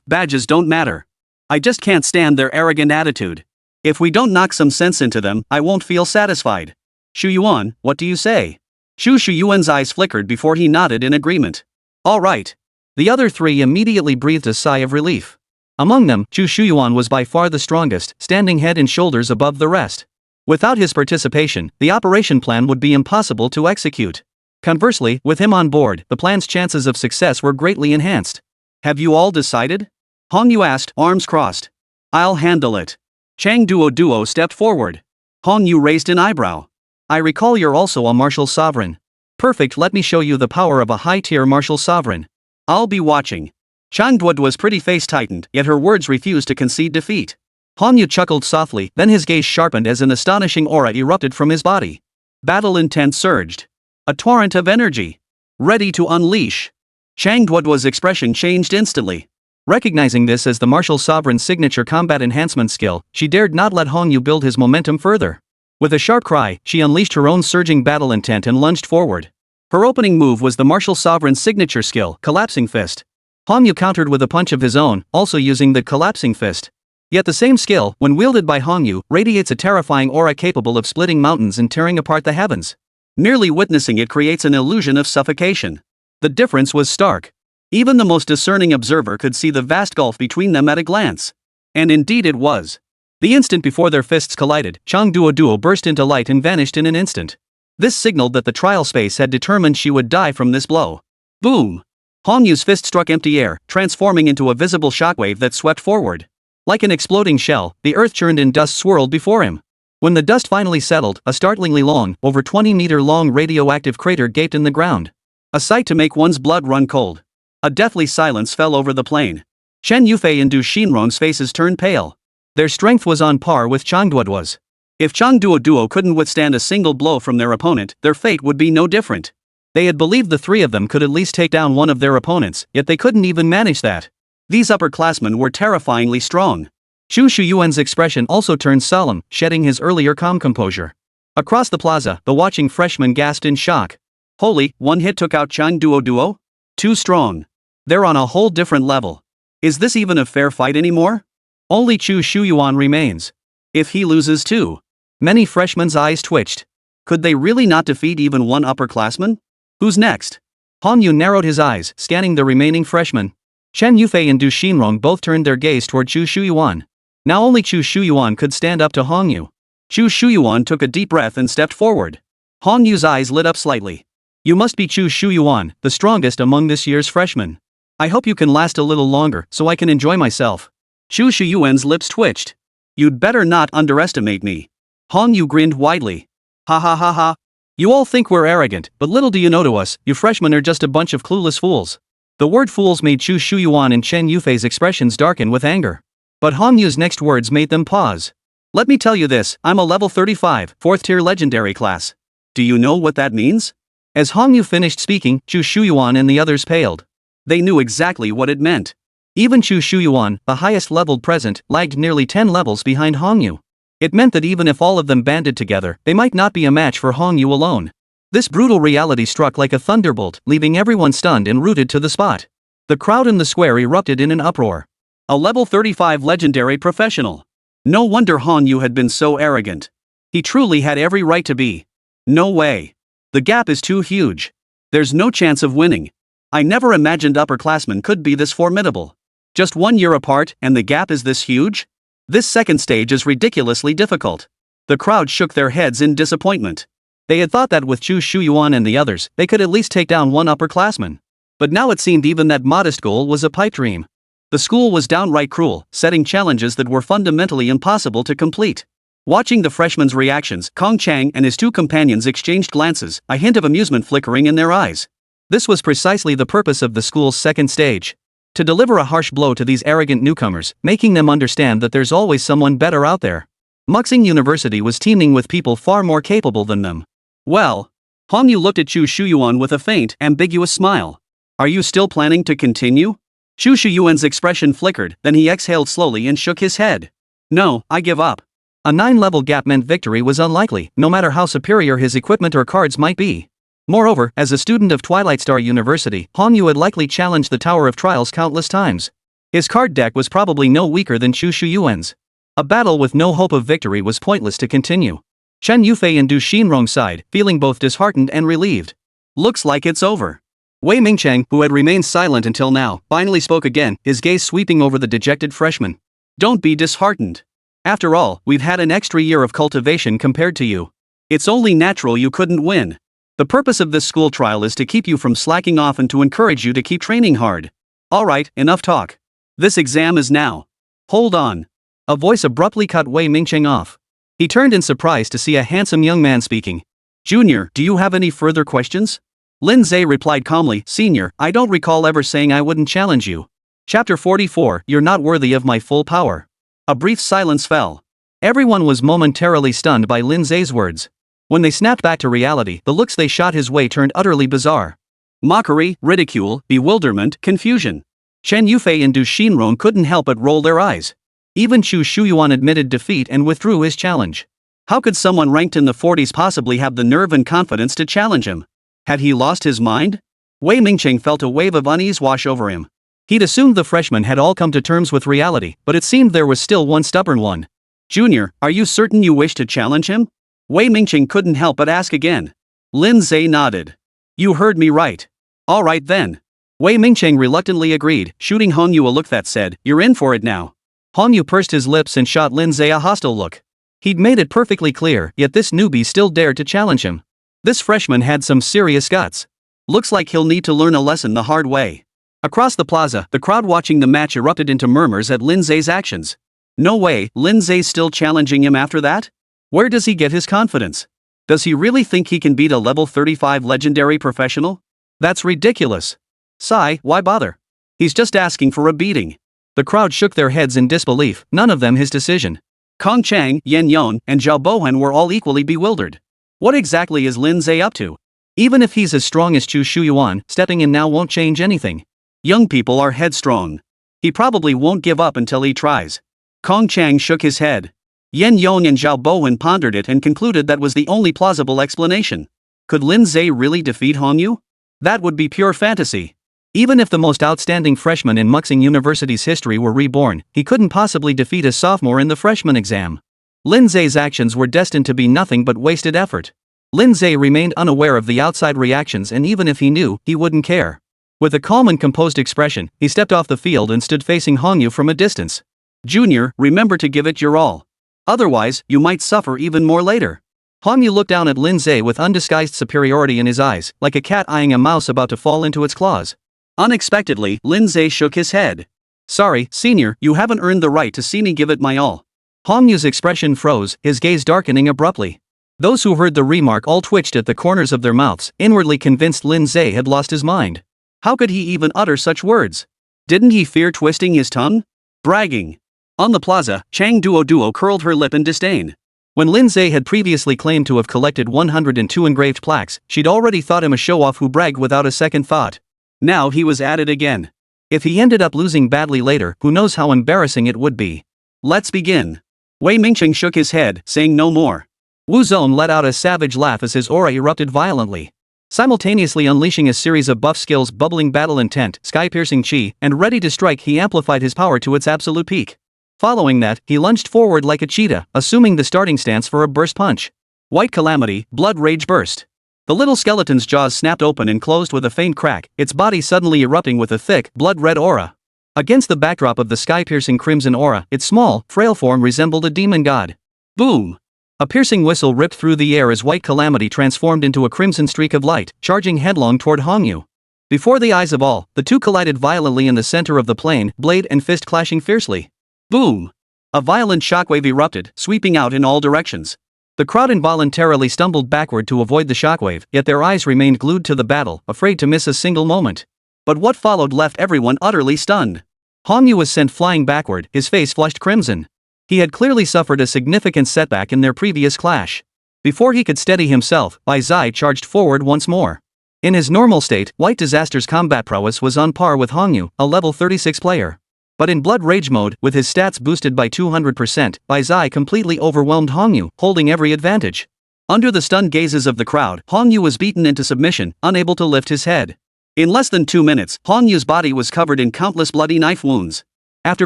Badges don't matter. I just can't stand their arrogant attitude. If we don't knock some sense into them, I won't feel satisfied. Shuyuan, what do you say? Chu Shuyuan's eyes flickered before he nodded in agreement. All right. The other 3 immediately breathed a sigh of relief. Among them, Chu Shuyuan was by far the strongest, standing head and shoulders above the rest. Without his participation, the operation plan would be impossible to execute. Conversely, with him on board, the plan's chances of success were greatly enhanced. Have you all decided? Hong Yu asked, arms crossed. I'll handle it. Chang Duo stepped forward. Hong Yu raised an eyebrow. I recall you're also a martial sovereign. Perfect, let me show you the power of a high-tier martial sovereign. I'll be watching. Chang Duo's pretty face tightened, yet her words refused to concede defeat. Hong Yu chuckled softly, then his gaze sharpened as an astonishing aura erupted from his body. Battle intent surged. A torrent of energy. Ready to unleash. Chang Duo's expression changed instantly. Recognizing this as the martial sovereign's signature combat enhancement skill, she dared not let Hong Yu build his momentum further. With a sharp cry, she unleashed her own surging battle intent and lunged forward. Her opening move was the martial sovereign's signature skill, Collapsing Fist. Hong Yu countered with a punch of his own, also using the Collapsing Fist. Yet the same skill, when wielded by Hong Yu, radiates a terrifying aura capable of splitting mountains and tearing apart the heavens. Merely witnessing it creates an illusion of suffocation. The difference was stark. Even the most discerning observer could see the vast gulf between them at a glance. And indeed it was. The instant before their fists collided, Chang Duo burst into light and vanished in an instant. This signaled that the trial space had determined she would die from this blow. Boom! Hong Yu's fist struck empty air, transforming into a visible shockwave that swept forward. Like an exploding shell, the earth churned and dust swirled before him. When the dust finally settled, a startlingly long, over 20-meter-long radioactive crater gaped in the ground. A sight to make one's blood run cold. A deathly silence fell over the plain. Chen Yufei and Du Xinrong's faces turned pale. Their strength was on par with Chang Duo's. If Chang Duo couldn't withstand a single blow from their opponent, their fate would be no different. They had believed the 3 of them could at least take down one of their opponents, yet they couldn't even manage that. These upperclassmen were terrifyingly strong. Chu Shuyuan's expression also turned solemn, shedding his earlier calm composure. Across the plaza, the watching freshmen gasped in shock. Holy, one hit took out Chang Duo? Too strong. They're on a whole different level. Is this even a fair fight anymore? Only Chu Shuyuan remains. If he loses too. Many freshmen eyes twitched. Could they really not defeat even one upperclassman? Who's next? Hong Yu narrowed his eyes, scanning the remaining freshmen. Chen Yufei and Du Xinrong both turned their gaze toward Chu Shuyuan. Now only Chu Shuyuan could stand up to Hong Yu. Chu Shuyuan took a deep breath and stepped forward. Hong Yu's eyes lit up slightly. You must be Chu Shuyuan, the strongest among this year's freshmen. I hope you can last a little longer so I can enjoy myself. Chu Shuyuan's lips twitched. You'd better not underestimate me. Hong Yu grinned widely. Ha ha ha ha. You all think we're arrogant, but little do you know to us, you freshmen are just a bunch of clueless fools. The word fools made Chu Shuyuan and Chen Yufei's expressions darken with anger. But Hong Yu's next words made them pause. Let me tell you this, I'm a level 35, 4th tier legendary class. Do you know what that means? As Hong Yu finished speaking, Chu Shuyuan and the others paled. They knew exactly what it meant. Even Chu Shuyuan, the highest leveled present, lagged nearly 10 levels behind Hong Yu. It meant that even if all of them banded together, they might not be a match for Hong Yu alone. This brutal reality struck like a thunderbolt, leaving everyone stunned and rooted to the spot. The crowd in the square erupted in an uproar. A level 35 legendary professional. No wonder Hong Yu had been so arrogant. He truly had every right to be. No way. The gap is too huge. There's no chance of winning. I never imagined upperclassmen could be this formidable. Just 1 year apart, and the gap is this huge? This second stage is ridiculously difficult. The crowd shook their heads in disappointment. They had thought that with Chu Shuyuan and the others, they could at least take down one upperclassman. But now it seemed even that modest goal was a pipe dream. The school was downright cruel, setting challenges that were fundamentally impossible to complete. Watching the freshmen's reactions, Kong Chang and his two companions exchanged glances, a hint of amusement flickering in their eyes. This was precisely the purpose of the school's second stage. To deliver a harsh blow to these arrogant newcomers, making them understand that there's always someone better out there. Muxing University was teeming with people far more capable than them. Well, Hong Yu looked at Chu Shuyuan with a faint, ambiguous smile. Are you still planning to continue? Chu Shuyuan's expression flickered, then he exhaled slowly and shook his head. No, I give up. A 9-level gap meant victory was unlikely, no matter how superior his equipment or cards might be. Moreover, as a student of Twilight Star University, Hong Yu had likely challenged the Tower of Trials countless times. His card deck was probably no weaker than Chu Shuyuan's. A battle with no hope of victory was pointless to continue. Chen Yufei and Du Xinrong sighed, feeling both disheartened and relieved. Looks like it's over. Wei Mingcheng, who had remained silent until now, finally spoke again, his gaze sweeping over the dejected freshman. Don't be disheartened. After all, we've had an extra year of cultivation compared to you. It's only natural you couldn't win. The purpose of this school trial is to keep you from slacking off and to encourage you to keep training hard. Alright, enough talk. This exam is now. Hold on. A voice abruptly cut Wei Mingcheng off. He turned in surprise to see a handsome young man speaking. Junior, do you have any further questions? Lin Ze replied calmly, Senior, I don't recall ever saying I wouldn't challenge you. Chapter 44, You're not worthy of my full power. A brief silence fell. Everyone was momentarily stunned by Lin Ze's words. When they snapped back to reality, the looks they shot his way turned utterly bizarre. Mockery, ridicule, bewilderment, confusion. Chen Yufei and Du Xinrong couldn't help but roll their eyes. Even Chu Shuyuan admitted defeat and withdrew his challenge. How could someone ranked in the 40s possibly have the nerve and confidence to challenge him? Had he lost his mind? Wei Mingcheng felt a wave of unease wash over him. He'd assumed the freshmen had all come to terms with reality, but it seemed there was still one stubborn one. Junior, are you certain you wish to challenge him? Wei Mingcheng couldn't help but ask again. Lin Ze nodded. You heard me right. Alright then. Wei Mingcheng reluctantly agreed, shooting Hong Yu a look that said, You're in for it now. Hong Yu pursed his lips and shot Lin Ze a hostile look. He'd made it perfectly clear, yet this newbie still dared to challenge him. This freshman had some serious guts. Looks like he'll need to learn a lesson the hard way. Across the plaza, the crowd watching the match erupted into murmurs at Lin Ze's actions. No way, Lin Ze's still challenging him after that? Where does he get his confidence? Does he really think he can beat a level 35 legendary professional? That's ridiculous. Sigh, why bother? He's just asking for a beating. The crowd shook their heads in disbelief, none of them his decision. Kong Chang, Yen Yon, and Zhao Bohan were all equally bewildered. What exactly is Lin Ze up to? Even if he's as strong as Chu Shuyuan, stepping in now won't change anything. Young people are headstrong. He probably won't give up until he tries. Kong Chang shook his head. Yen Yon and Zhao Bohan pondered it and concluded that was the only plausible explanation. Could Lin Ze really defeat Hong Yu? That would be pure fantasy. Even if the most outstanding freshman in Muxing University's history were reborn, he couldn't possibly defeat a sophomore in the freshman exam. Lin Ze's actions were destined to be nothing but wasted effort. Lin Ze remained unaware of the outside reactions, and even if he knew, he wouldn't care. With a calm and composed expression, he stepped off the field and stood facing Hong Yu from a distance. Junior, remember to give it your all. Otherwise, you might suffer even more later. Hong Yu looked down at Lin Ze with undisguised superiority in his eyes, like a cat eyeing a mouse about to fall into its claws. Unexpectedly, Lin Ze shook his head. Sorry, Senior, you haven't earned the right to see me give it my all. Hong Yu's expression froze, his gaze darkening abruptly. Those who heard the remark all twitched at the corners of their mouths, inwardly convinced Lin Ze had lost his mind. How could he even utter such words? Didn't he fear twisting his tongue? Bragging. On the plaza, Chang Duo curled her lip in disdain. When Lin Ze had previously claimed to have collected 102 engraved plaques, she'd already thought him a show-off who bragged without a second thought. Now he was at it again. If he ended up losing badly later, who knows how embarrassing it would be. Let's begin. Wei Mingcheng shook his head, saying no more. Wu Zong let out a savage laugh as his aura erupted violently. Simultaneously unleashing a series of buff skills, bubbling battle intent, sky-piercing chi, and ready to strike, he amplified his power to its absolute peak. Following that, he lunged forward like a cheetah, assuming the starting stance for a burst punch. White calamity, blood rage burst. The little skeleton's jaws snapped open and closed with a faint crack, its body suddenly erupting with a thick, blood-red aura. Against the backdrop of the sky-piercing crimson aura, its small, frail form resembled a demon god. Boom! A piercing whistle ripped through the air as White Calamity transformed into a crimson streak of light, charging headlong toward Hongyu. Before the eyes of all, the two collided violently in the center of the plane, blade and fist clashing fiercely. Boom! A violent shockwave erupted, sweeping out in all directions. The crowd involuntarily stumbled backward to avoid the shockwave, yet their eyes remained glued to the battle, afraid to miss a single moment. But what followed left everyone utterly stunned. Hongyu was sent flying backward, his face flushed crimson. He had clearly suffered a significant setback in their previous clash. Before he could steady himself, Bai Zai charged forward once more. In his normal state, White Disaster's combat prowess was on par with Hongyu, a level 36 player. But in Blood Rage mode, with his stats boosted by 200%, Bai Zai completely overwhelmed Hongyu, holding every advantage. Under the stunned gazes of the crowd, Hongyu was beaten into submission, unable to lift his head. In less than 2 minutes, Hongyu's body was covered in countless bloody knife wounds. After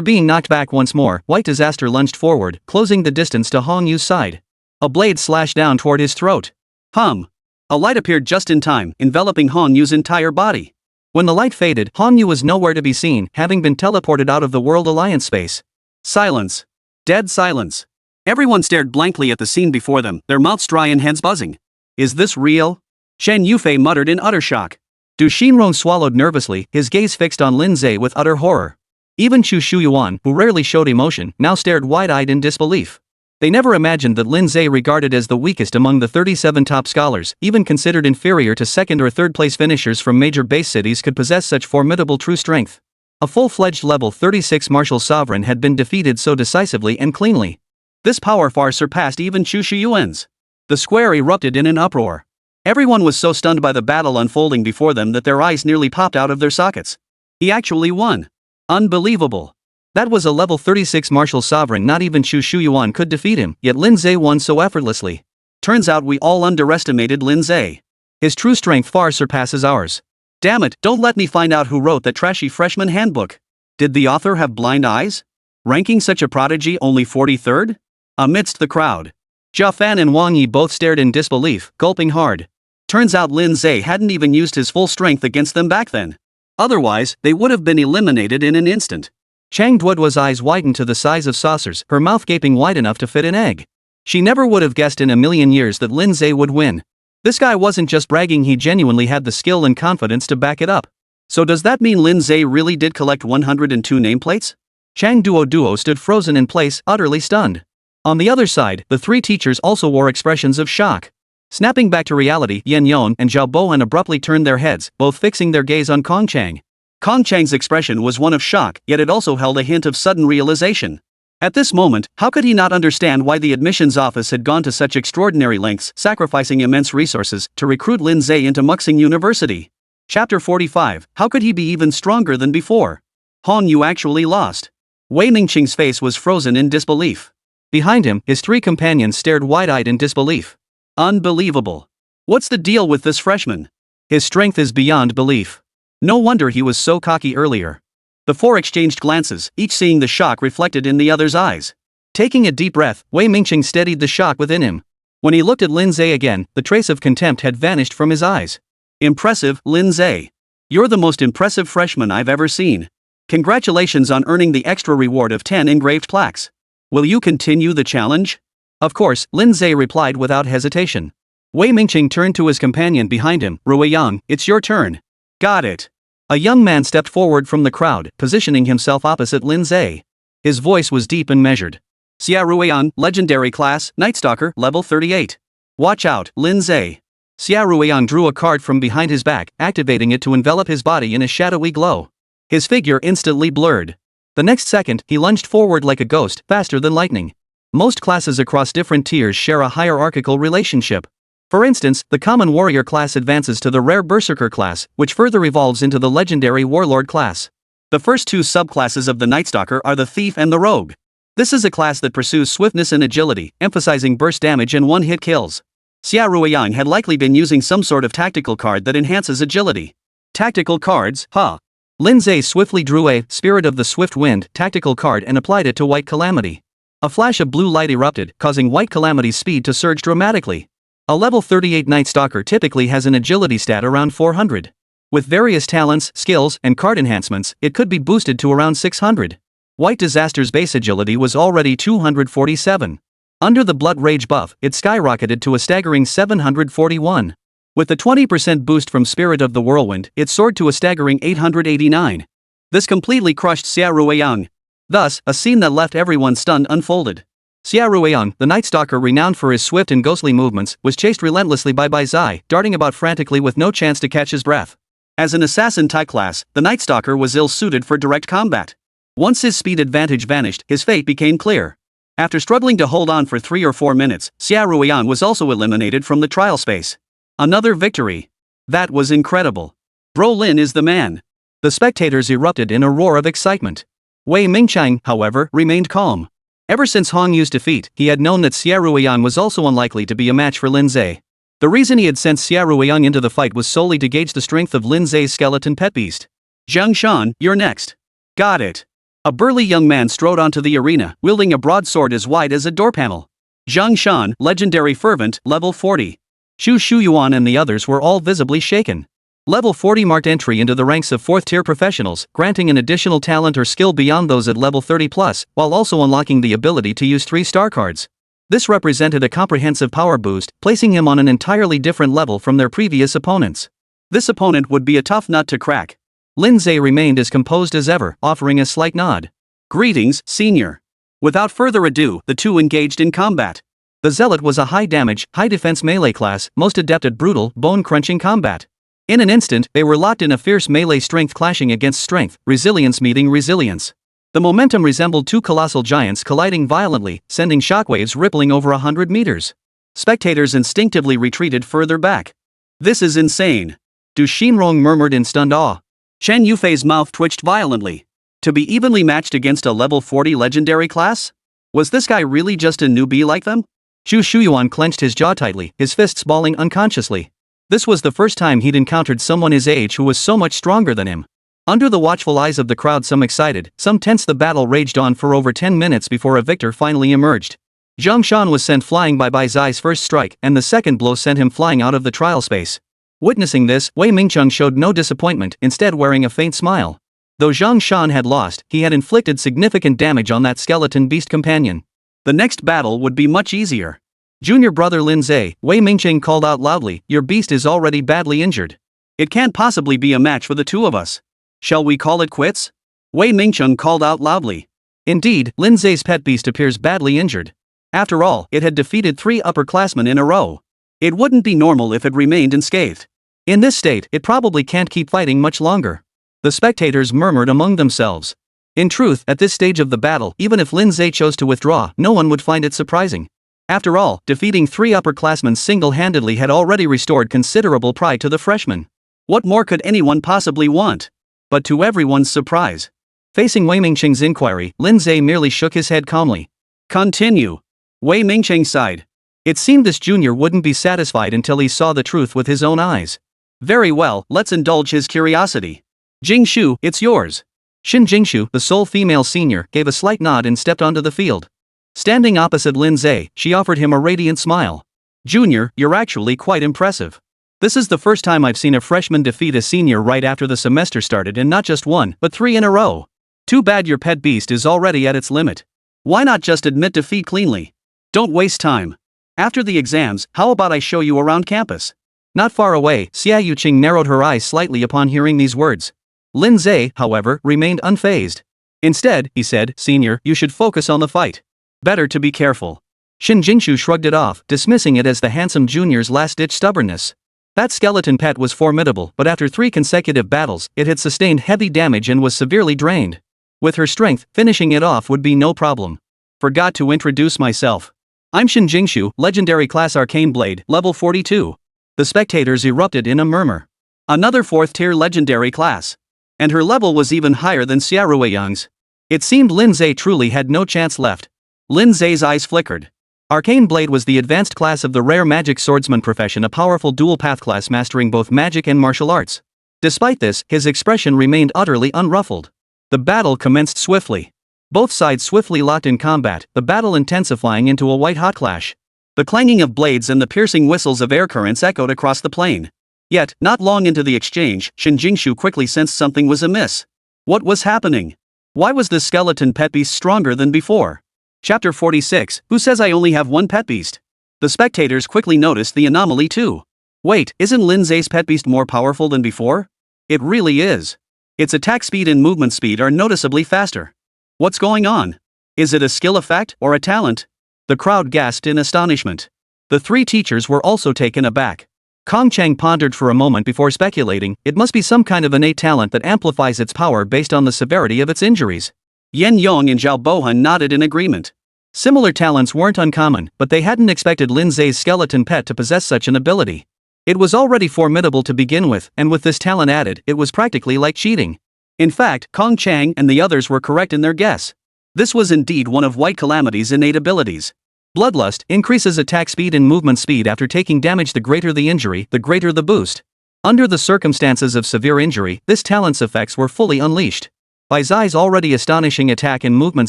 being knocked back once more, White Disaster lunged forward, closing the distance to Hongyu's side. A blade slashed down toward his throat. A light appeared just in time, enveloping Hongyu's entire body. When the light faded, Hongyu was nowhere to be seen, having been teleported out of the World Alliance space. Silence. Dead silence. Everyone stared blankly at the scene before them, their mouths dry and heads buzzing. Is this real? Shen Yufei muttered in utter shock. Du Shinron swallowed nervously, his gaze fixed on Lin Ze with utter horror. Even Chu Shuyuan, who rarely showed emotion, now stared wide-eyed in disbelief. They never imagined that Lin Ze, regarded as the weakest among the 37 top scholars, even considered inferior to second or third place finishers from major base cities, could possess such formidable true strength. A full-fledged level 36 martial sovereign had been defeated so decisively and cleanly. This power far surpassed even Chu Shuyuan's. The square erupted in an uproar. Everyone was so stunned by the battle unfolding before them that their eyes nearly popped out of their sockets. He actually won. Unbelievable. That was a level 36 martial sovereign, not even Chu Shuyuan could defeat him, yet Lin Ze won so effortlessly. Turns out we all underestimated Lin Ze. His true strength far surpasses ours. Damn it, don't let me find out who wrote that trashy freshman handbook. Did the author have blind eyes? Ranking such a prodigy only 43rd? Amidst the crowd, Jia Fan and Wang Yi both stared in disbelief, gulping hard. Turns out Lin Ze hadn't even used his full strength against them back then. Otherwise, they would have been eliminated in an instant. Chang Duoduo's eyes widened to the size of saucers, her mouth gaping wide enough to fit an egg. She never would have guessed in a million years that Lin Ze would win. This guy wasn't just bragging, he genuinely had the skill and confidence to back it up. So does that mean Lin Ze really did collect 102 nameplates? Chang Duoduo stood frozen in place, utterly stunned. On the other side, the three teachers also wore expressions of shock. Snapping back to reality, Yan Yon and Zhao Bohan abruptly turned their heads, both fixing their gaze on Kong Chang. Kong Chang's expression was one of shock, yet it also held a hint of sudden realization. At this moment, how could he not understand why the admissions office had gone to such extraordinary lengths, sacrificing immense resources, to recruit Lin Ze into Muxing University? Chapter 45, how could he be even stronger than before? Hongyu actually lost. Wei Mingqing's face was frozen in disbelief. Behind him, his three companions stared wide-eyed in disbelief. Unbelievable. What's the deal with this freshman? His strength is beyond belief. No wonder he was so cocky earlier. The four exchanged glances, each seeing the shock reflected in the other's eyes. Taking a deep breath, Wei Mingqing steadied the shock within him. When he looked at Lin Ze again, the trace of contempt had vanished from his eyes. Impressive, Lin Ze. You're the most impressive freshman I've ever seen. Congratulations on earning the extra reward of 10 engraved plaques. Will you continue the challenge? Of course, Lin Ze replied without hesitation. Wei Mingqing turned to his companion behind him. Ruiyang, it's your turn. Got it. A young man stepped forward from the crowd, positioning himself opposite Lin Ze. His voice was deep and measured. Xia Ruiyang, legendary class, Night Stalker, level 38. Watch out, Lin Ze. Xia Ruiyang drew a card from behind his back, activating it to envelop his body in a shadowy glow. His figure instantly blurred. The next second, he lunged forward like a ghost, faster than lightning. Most classes across different tiers share a hierarchical relationship. For instance, the common warrior class advances to the rare berserker class, which further evolves into the legendary warlord class. The first two subclasses of the Night Stalker are the thief and the rogue. This is a class that pursues swiftness and agility, emphasizing burst damage and one-hit kills. Xia Ruiyang had likely been using some sort of tactical card that enhances agility. Tactical cards, huh? Lin Ze swiftly drew a Spirit of the Swift Wind tactical card and applied it to White Calamity. A flash of blue light erupted, causing White Calamity's speed to surge dramatically. A level 38 Night Stalker typically has an agility stat around 400. With various talents, skills, and card enhancements, it could be boosted to around 600. White Disaster's base agility was already 247. Under the blood rage buff, it skyrocketed to a staggering 741. With the 20% boost from Spirit of the Whirlwind, it soared to a staggering 889. This completely crushed Xia Ruiyang. Thus, a scene that left everyone stunned unfolded. Xia Ruiyang, the Night Stalker renowned for his swift and ghostly movements, was chased relentlessly by Bai Zai, darting about frantically with no chance to catch his breath. As an assassin type class, the Night Stalker was ill-suited for direct combat. Once his speed advantage vanished, his fate became clear. After struggling to hold on for 3 or 4 minutes, Xia Ruiyang was also eliminated from the trial space. Another victory. That was incredible. Bro Lin is the man. The spectators erupted in a roar of excitement. Wei Mingqiang, however, remained calm. Ever since Hong Yu's defeat, he had known that Xia Ruiyang was also unlikely to be a match for Lin Ze. The reason he had sent Xia Ruiyang into the fight was solely to gauge the strength of Lin Ze's skeleton pet beast. Zhang Shan, you're next. Got it. A burly young man strode onto the arena, wielding a broadsword as wide as a door panel. Zhang Shan, legendary fervent, level 40. Xu Shuyuan and the others were all visibly shaken. Level 40 marked entry into the ranks of 4th-tier professionals, granting an additional talent or skill beyond those at level 30+, while also unlocking the ability to use 3-star cards. This represented a comprehensive power boost, placing him on an entirely different level from their previous opponents. This opponent would be a tough nut to crack. Lin Ze remained as composed as ever, offering a slight nod. Greetings, senior. Without further ado, the two engaged in combat. The Zealot was a high-damage, high-defense melee class, most adept at brutal, bone-crunching combat. In an instant, they were locked in a fierce melee strength clashing against strength, resilience meeting resilience. The momentum resembled two colossal giants colliding violently, sending shockwaves rippling over 100 meters. Spectators instinctively retreated further back. This is insane. Du Xinrong murmured in stunned awe. Chen Yufei's mouth twitched violently. To be evenly matched against a level 40 legendary class? Was this guy really just a newbie like them? Xu Shuyuan clenched his jaw tightly, his fists balling unconsciously. This was the first time he'd encountered someone his age who was so much stronger than him. Under the watchful eyes of the crowd, some excited, some tense, the battle raged on for over 10 minutes before a victor finally emerged. Zhang Shan was sent flying by Bai Zai's first strike, and the second blow sent him flying out of the trial space. Witnessing this, Wei Mingqiang showed no disappointment, instead wearing a faint smile. Though Zhang Shan had lost, he had inflicted significant damage on that skeleton beast companion. The next battle would be much easier. Junior brother Lin Ze, Wei Mingqiang called out loudly, your beast is already badly injured. It can't possibly be a match for the two of us. Shall we call it quits? Wei Mingqiang called out loudly. Indeed, Lin Ze's pet beast appears badly injured. After all, it had defeated 3 upperclassmen in a row. It wouldn't be normal if it remained unscathed. In this state, it probably can't keep fighting much longer. The spectators murmured among themselves. In truth, at this stage of the battle, even if Lin Ze chose to withdraw, no one would find it surprising. After all, defeating 3 upperclassmen single-handedly had already restored considerable pride to the freshman. What more could anyone possibly want? But to everyone's surprise, facing Wei Mingqiang's inquiry, Lin Ze merely shook his head calmly. Continue. Wei Mingqiang sighed. It seemed this junior wouldn't be satisfied until he saw the truth with his own eyes. Very well, let's indulge his curiosity. Jingshu, it's yours. Xin Jingshu, the sole female senior, gave a slight nod and stepped onto the field. Standing opposite Lin Ze, she offered him a radiant smile. Junior, you're actually quite impressive. This is the first time I've seen a freshman defeat a senior right after the semester started, and not just 1, but 3 in a row. Too bad your pet beast is already at its limit. Why not just admit defeat cleanly? Don't waste time. After the exams, how about I show you around campus? Not far away, Xia Yuqing narrowed her eyes slightly upon hearing these words. Lin Ze, however, remained unfazed. Instead, he said, Senior, you should focus on the fight. Better to be careful. Xin Jingshu shrugged it off, dismissing it as the handsome junior's last-ditch stubbornness. That skeleton pet was formidable, but after 3 consecutive battles, it had sustained heavy damage and was severely drained. With her strength, finishing it off would be no problem. Forgot to introduce myself. I'm Xin Jingshu, legendary class arcane blade, level 42. The spectators erupted in a murmur. Another 4th-tier legendary class. And her level was even higher than Xia Ruiyang's. It seemed Lin Ze truly had no chance left. Lin Ze's eyes flickered. Arcane Blade was the advanced class of the rare magic swordsman profession, a powerful dual-path class mastering both magic and martial arts. Despite this, his expression remained utterly unruffled. The battle commenced swiftly. Both sides swiftly locked in combat, the battle intensifying into a white-hot clash. The clanging of blades and the piercing whistles of air currents echoed across the plain. Yet, not long into the exchange, Xin Jingshu quickly sensed something was amiss. What was happening? Why was the skeleton pet beast stronger than before? Chapter 46, Who says I only have one pet beast? The spectators quickly noticed the anomaly too. Wait, isn't Lin Ze's pet beast more powerful than before? It really is. Its attack speed and movement speed are noticeably faster. What's going on? Is it a skill effect or a talent? The crowd gasped in astonishment. The three teachers were also taken aback. Kong Chang pondered for a moment before speculating, it must be some kind of innate talent that amplifies its power based on the severity of its injuries. Yen Yong and Zhao Bohan nodded in agreement. Similar talents weren't uncommon, but they hadn't expected Lin Ze's skeleton pet to possess such an ability. It was already formidable to begin with, and with this talent added, it was practically like cheating. In fact, Kong Chang and the others were correct in their guess. This was indeed one of White Calamity's innate abilities. Bloodlust increases attack speed and movement speed after taking damage. The greater the injury, the greater the boost. Under the circumstances of severe injury, this talent's effects were fully unleashed. Bai Zai's already astonishing attack and movement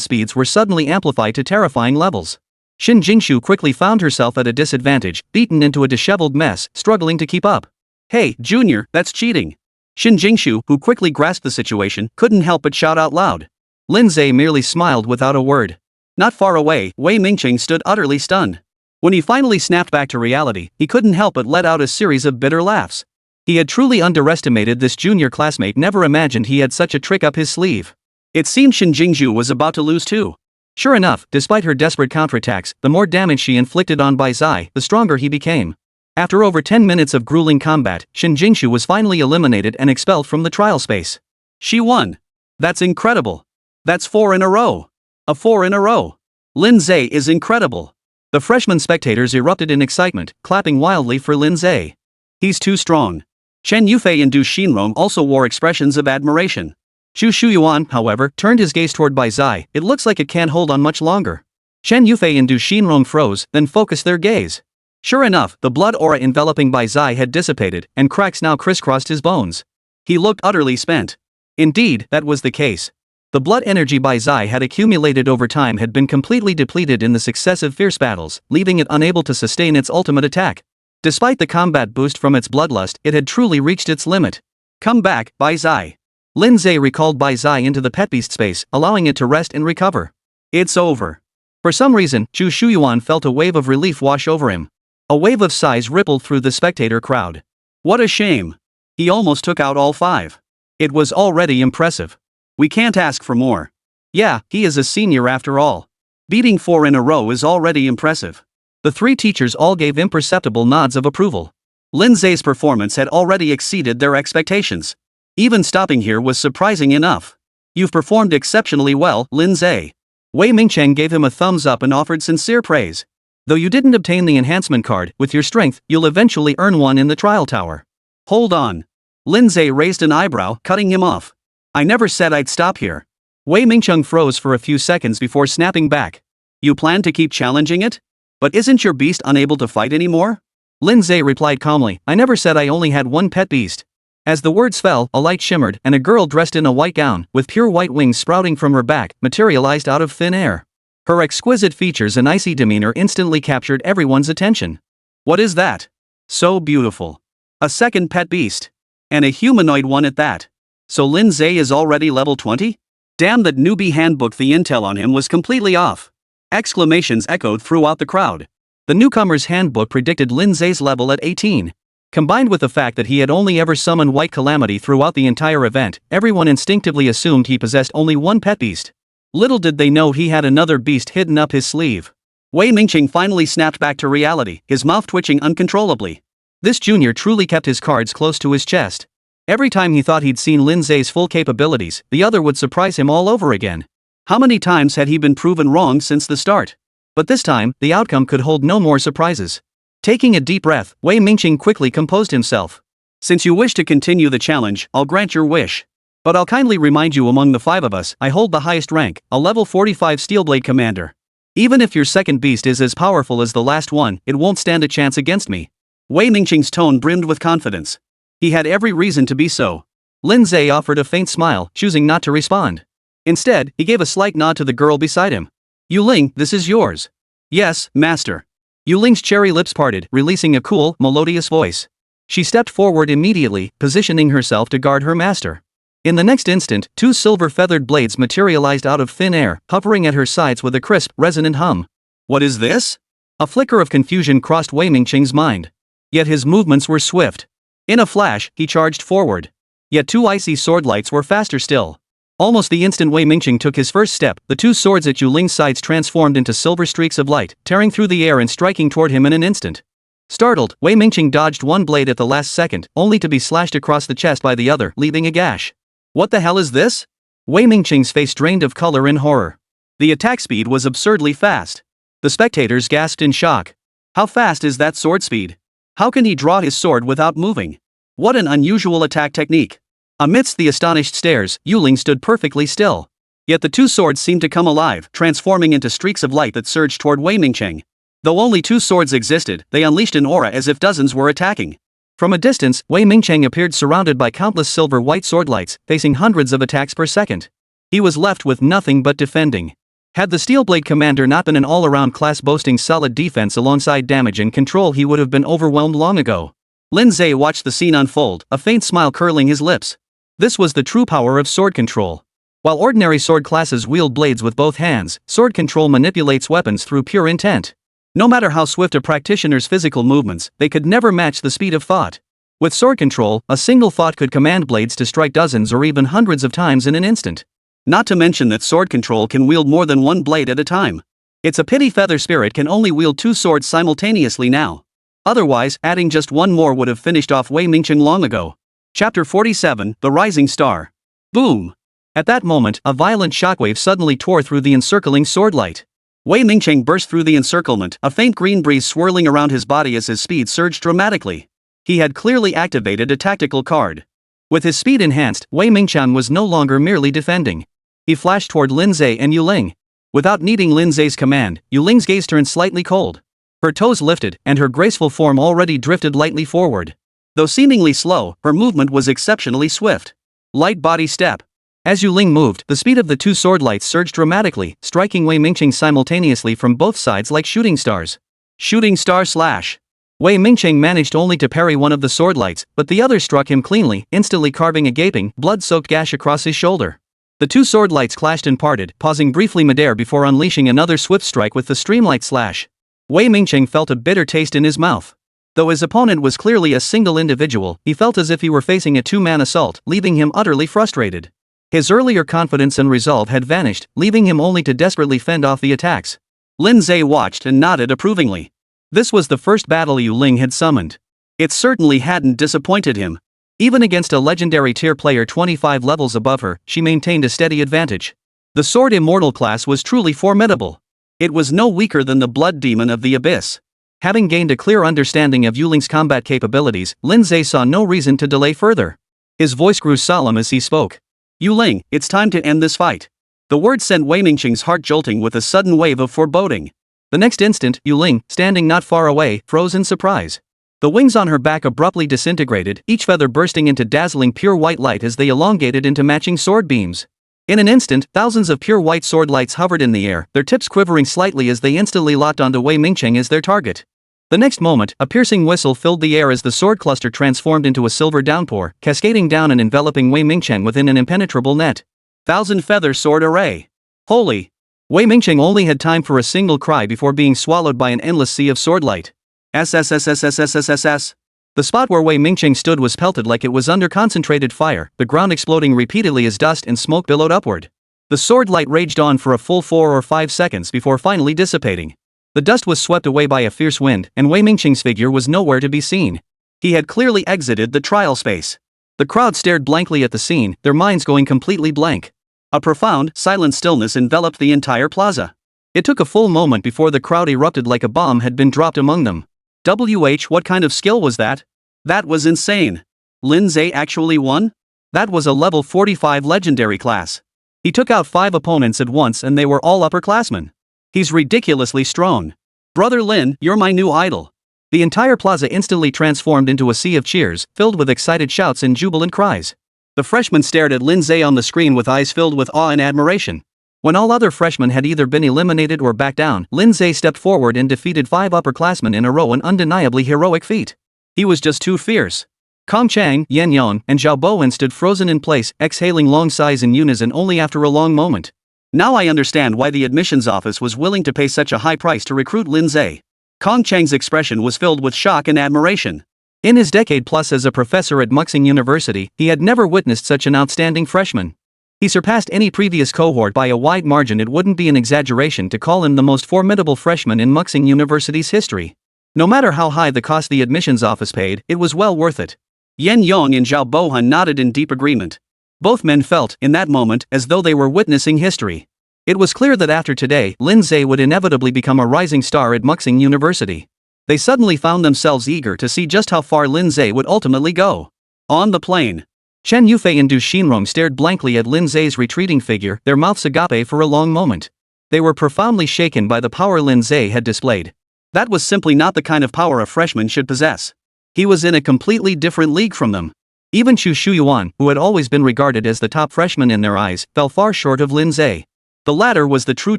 speeds were suddenly amplified to terrifying levels. Xin Jingshu quickly found herself at a disadvantage, beaten into a disheveled mess, struggling to keep up. Hey, Junior, that's cheating. Xin Jingshu, who quickly grasped the situation, couldn't help but shout out loud. Lin Ze merely smiled without a word. Not far away, Wei Mingqing stood utterly stunned. When he finally snapped back to reality, he couldn't help but let out a series of bitter laughs. He had truly underestimated this junior classmate, never imagined he had such a trick up his sleeve. It seemed Xin Jingzhu was about to lose too. Sure enough, despite her desperate counterattacks, the more damage she inflicted on Bai Zai, the stronger he became. After over 10 minutes of grueling combat, Xin Jingshu was finally eliminated and expelled from the trial space. She won. That's incredible. That's 4 in a row. A 4 in a row. Lin Ze is incredible. The freshman spectators erupted in excitement, clapping wildly for Lin Ze. He's too strong. Chen Yufei and Du Xinrong also wore expressions of admiration. Zhu Shuyuan, however, turned his gaze toward Bai Zai. It looks like it can't hold on much longer. Chen Yufei and Du Xinrong froze, then focused their gaze. Sure enough, the blood aura enveloping Bai Zai had dissipated, and cracks now crisscrossed his bones. He looked utterly spent. Indeed, that was the case. The blood energy Bai Zai had accumulated over time had been completely depleted in the successive fierce battles, leaving it unable to sustain its ultimate attack. Despite the combat boost from its bloodlust, it had truly reached its limit. Come back, Bai Zai. Lin Ze recalled Bai Zai into the pet beast space, allowing it to rest and recover. It's over. For some reason, Zhu Shuyuan felt a wave of relief wash over him. A wave of sighs rippled through the spectator crowd. What a shame. He almost took out all 5. It was already impressive. We can't ask for more. Yeah, he is a senior after all. Beating 4 in a row is already impressive. The 3 teachers all gave imperceptible nods of approval. Lin Ze's performance had already exceeded their expectations. Even stopping here was surprising enough. You've performed exceptionally well, Lin Ze. Wei Mingcheng gave him a thumbs up and offered sincere praise. Though you didn't obtain the enhancement card, with your strength, you'll eventually earn one in the trial tower. Hold on. Lin Ze raised an eyebrow, cutting him off. I never said I'd stop here. Wei Mingcheng froze for a few seconds before snapping back. You plan to keep challenging it? But isn't your beast unable to fight anymore? Lin Ze replied calmly, I never said I only had one pet beast. As the words fell, a light shimmered, and a girl dressed in a white gown, with pure white wings sprouting from her back, materialized out of thin air. Her exquisite features and icy demeanor instantly captured everyone's attention. What is that? So beautiful. A second pet beast. And a humanoid one at that. So Lin Ze is already level 20? Damn, that newbie handbook, the intel on him was completely off. Exclamations echoed throughout the crowd. The newcomer's handbook predicted Lin Ze's level at 18. Combined with the fact that he had only ever summoned White Calamity throughout the entire event, everyone instinctively assumed he possessed only one pet beast. Little did they know he had another beast hidden up his sleeve. Wei Mingqing finally snapped back to reality, his mouth twitching uncontrollably. This junior truly kept his cards close to his chest. Every time he thought he'd seen Lin Ze's full capabilities, the other would surprise him all over again. How many times had he been proven wrong since the start? But this time, the outcome could hold no more surprises. Taking a deep breath, Wei Mingqing quickly composed himself. Since you wish to continue the challenge, I'll grant your wish. But I'll kindly remind you, among the 5 of us, I hold the highest rank, a level 45 Steelblade commander. Even if your second beast is as powerful as the last one, it won't stand a chance against me. Wei Mingqing's tone brimmed with confidence. He had every reason to be so. Lin Ze offered a faint smile, choosing not to respond. Instead, he gave a slight nod to the girl beside him. Yuling, this is yours. Yes, master. Yuling's cherry lips parted, releasing a cool, melodious voice. She stepped forward immediately, positioning herself to guard her master. In the next instant, two silver-feathered blades materialized out of thin air, hovering at her sides with a crisp, resonant hum. What is this? A flicker of confusion crossed Wei Mingqing's mind. Yet his movements were swift. In a flash, he charged forward. Yet two icy sword lights were faster still. Almost the instant Wei Mingqing took his first step, the two swords at Yu Ling's sides transformed into silver streaks of light, tearing through the air and striking toward him in an instant. Startled, Wei Mingqing dodged one blade at the last second, only to be slashed across the chest by the other, leaving a gash. What the hell is this? Wei Mingqing's face drained of color in horror. The attack speed was absurdly fast. The spectators gasped in shock. How fast is that sword speed? How can he draw his sword without moving? What an unusual attack technique. Amidst the astonished stares, Yu Ling stood perfectly still. Yet the two swords seemed to come alive, transforming into streaks of light that surged toward Wei Mingqing. Though only two swords existed, they unleashed an aura as if dozens were attacking. From a distance, Wei Mingqing appeared surrounded by countless silver-white sword lights, facing hundreds of attacks per second. He was left with nothing but defending. Had the Steelblade Commander not been an all-around class boasting solid defense alongside damage and control, he would have been overwhelmed long ago. Lin Ze watched the scene unfold, a faint smile curling his lips. This was the true power of sword control. While ordinary sword classes wield blades with both hands, sword control manipulates weapons through pure intent. No matter how swift a practitioner's physical movements, they could never match the speed of thought. With sword control, a single thought could command blades to strike dozens or even hundreds of times in an instant. Not to mention that sword control can wield more than one blade at a time. It's a pity Feather Spirit can only wield two swords simultaneously now. Otherwise, adding just one more would have finished off Wei Mingqing long ago. Chapter 47, The Rising Star. Boom! At that moment, a violent shockwave suddenly tore through the encircling sword light. Wei Mingqing burst through the encirclement, a faint green breeze swirling around his body as his speed surged dramatically. He had clearly activated a tactical card. With his speed enhanced, Wei Mingqiang was no longer merely defending. He flashed toward Lin Ze and Yu Ling. Without needing Lin Ze's command, Yu Ling's gaze turned slightly cold. Her toes lifted, and her graceful form already drifted lightly forward. Though seemingly slow, her movement was exceptionally swift. Light body step. As Yu Ling moved, the speed of the two sword lights surged dramatically, striking Wei Mingqing simultaneously from both sides like shooting stars. Shooting star slash. Wei Mingqing managed only to parry one of the sword lights, but the other struck him cleanly, instantly carving a gaping, blood-soaked gash across his shoulder. The two sword lights clashed and parted, pausing briefly midair before unleashing another swift strike with the streamlight slash. Wei Mingqing felt a bitter taste in his mouth. Though his opponent was clearly a single individual, he felt as if he were facing a two-man assault, leaving him utterly frustrated. His earlier confidence and resolve had vanished, leaving him only to desperately fend off the attacks. Lin Ze watched and nodded approvingly. This was the first battle Yu Ling had summoned. It certainly hadn't disappointed him. Even against a legendary tier player 25 levels above her, she maintained a steady advantage. The Sword Immortal class was truly formidable. It was no weaker than the Blood Demon of the Abyss. Having gained a clear understanding of Yu Ling's combat capabilities, Lin Ze saw no reason to delay further. His voice grew solemn as he spoke. Yu Ling, it's time to end this fight. The words sent Wei Mingqing's heart jolting with a sudden wave of foreboding. The next instant, Yu Ling, standing not far away, froze in surprise. The wings on her back abruptly disintegrated, each feather bursting into dazzling pure white light as they elongated into matching sword beams. In an instant, thousands of pure white sword lights hovered in the air, their tips quivering slightly as they instantly locked onto Wei Mingqing as their target. The next moment, a piercing whistle filled the air as the sword cluster transformed into a silver downpour, cascading down and enveloping Wei Mingqing within an impenetrable net. Thousand feather sword array. Holy! Wei Mingqing only had time for a single cry before being swallowed by an endless sea of sword light. SSSSSSSSS. The spot where Wei Mingqing stood was pelted like it was under concentrated fire, the ground exploding repeatedly as dust and smoke billowed upward. The sword light raged on for a full 4 or 5 seconds before finally dissipating. The dust was swept away by a fierce wind, and Wei Mingqing's figure was nowhere to be seen. He had clearly exited the trial space. The crowd stared blankly at the scene, their minds going completely blank. A profound, silent stillness enveloped the entire plaza. It took a full moment before the crowd erupted like a bomb had been dropped among them. What kind of skill was that? That was insane. Lin Ze actually won? That was a level 45 legendary class. He took out 5 opponents at once and they were all upperclassmen. He's ridiculously strong. Brother Lin, you're my new idol. The entire plaza instantly transformed into a sea of cheers, filled with excited shouts and jubilant cries. The freshmen stared at Lin Ze on the screen with eyes filled with awe and admiration. When all other freshmen had either been eliminated or backed down, Lin Ze stepped forward and defeated 5 upperclassmen in a row, an undeniably heroic feat. He was just too fierce. Kong Chang, Yan Yon, and Zhao Bowen stood frozen in place, exhaling long sighs in unison only after a long moment. Now I understand why the admissions office was willing to pay such a high price to recruit Lin Ze. Kong Chang's expression was filled with shock and admiration. In his decade plus as a professor at Muxing University, he had never witnessed such an outstanding freshman. He surpassed any previous cohort by a wide margin. It wouldn't be an exaggeration to call him the most formidable freshman in Muxing University's history. No matter how high the cost the admissions office paid, it was well worth it. Yan Yong and Zhao Bohan nodded in deep agreement. Both men felt, in that moment, as though they were witnessing history. It was clear that after today, Lin Ze would inevitably become a rising star at Muxing University. They suddenly found themselves eager to see just how far Lin Ze would ultimately go. On the plane, Chen Yufei and Du Xinrong stared blankly at Lin Ze's retreating figure, their mouths agape for a long moment. They were profoundly shaken by the power Lin Ze had displayed. That was simply not the kind of power a freshman should possess. He was in a completely different league from them. Even Chu Shuyuan, who had always been regarded as the top freshman in their eyes, fell far short of Lin Ze. The latter was the true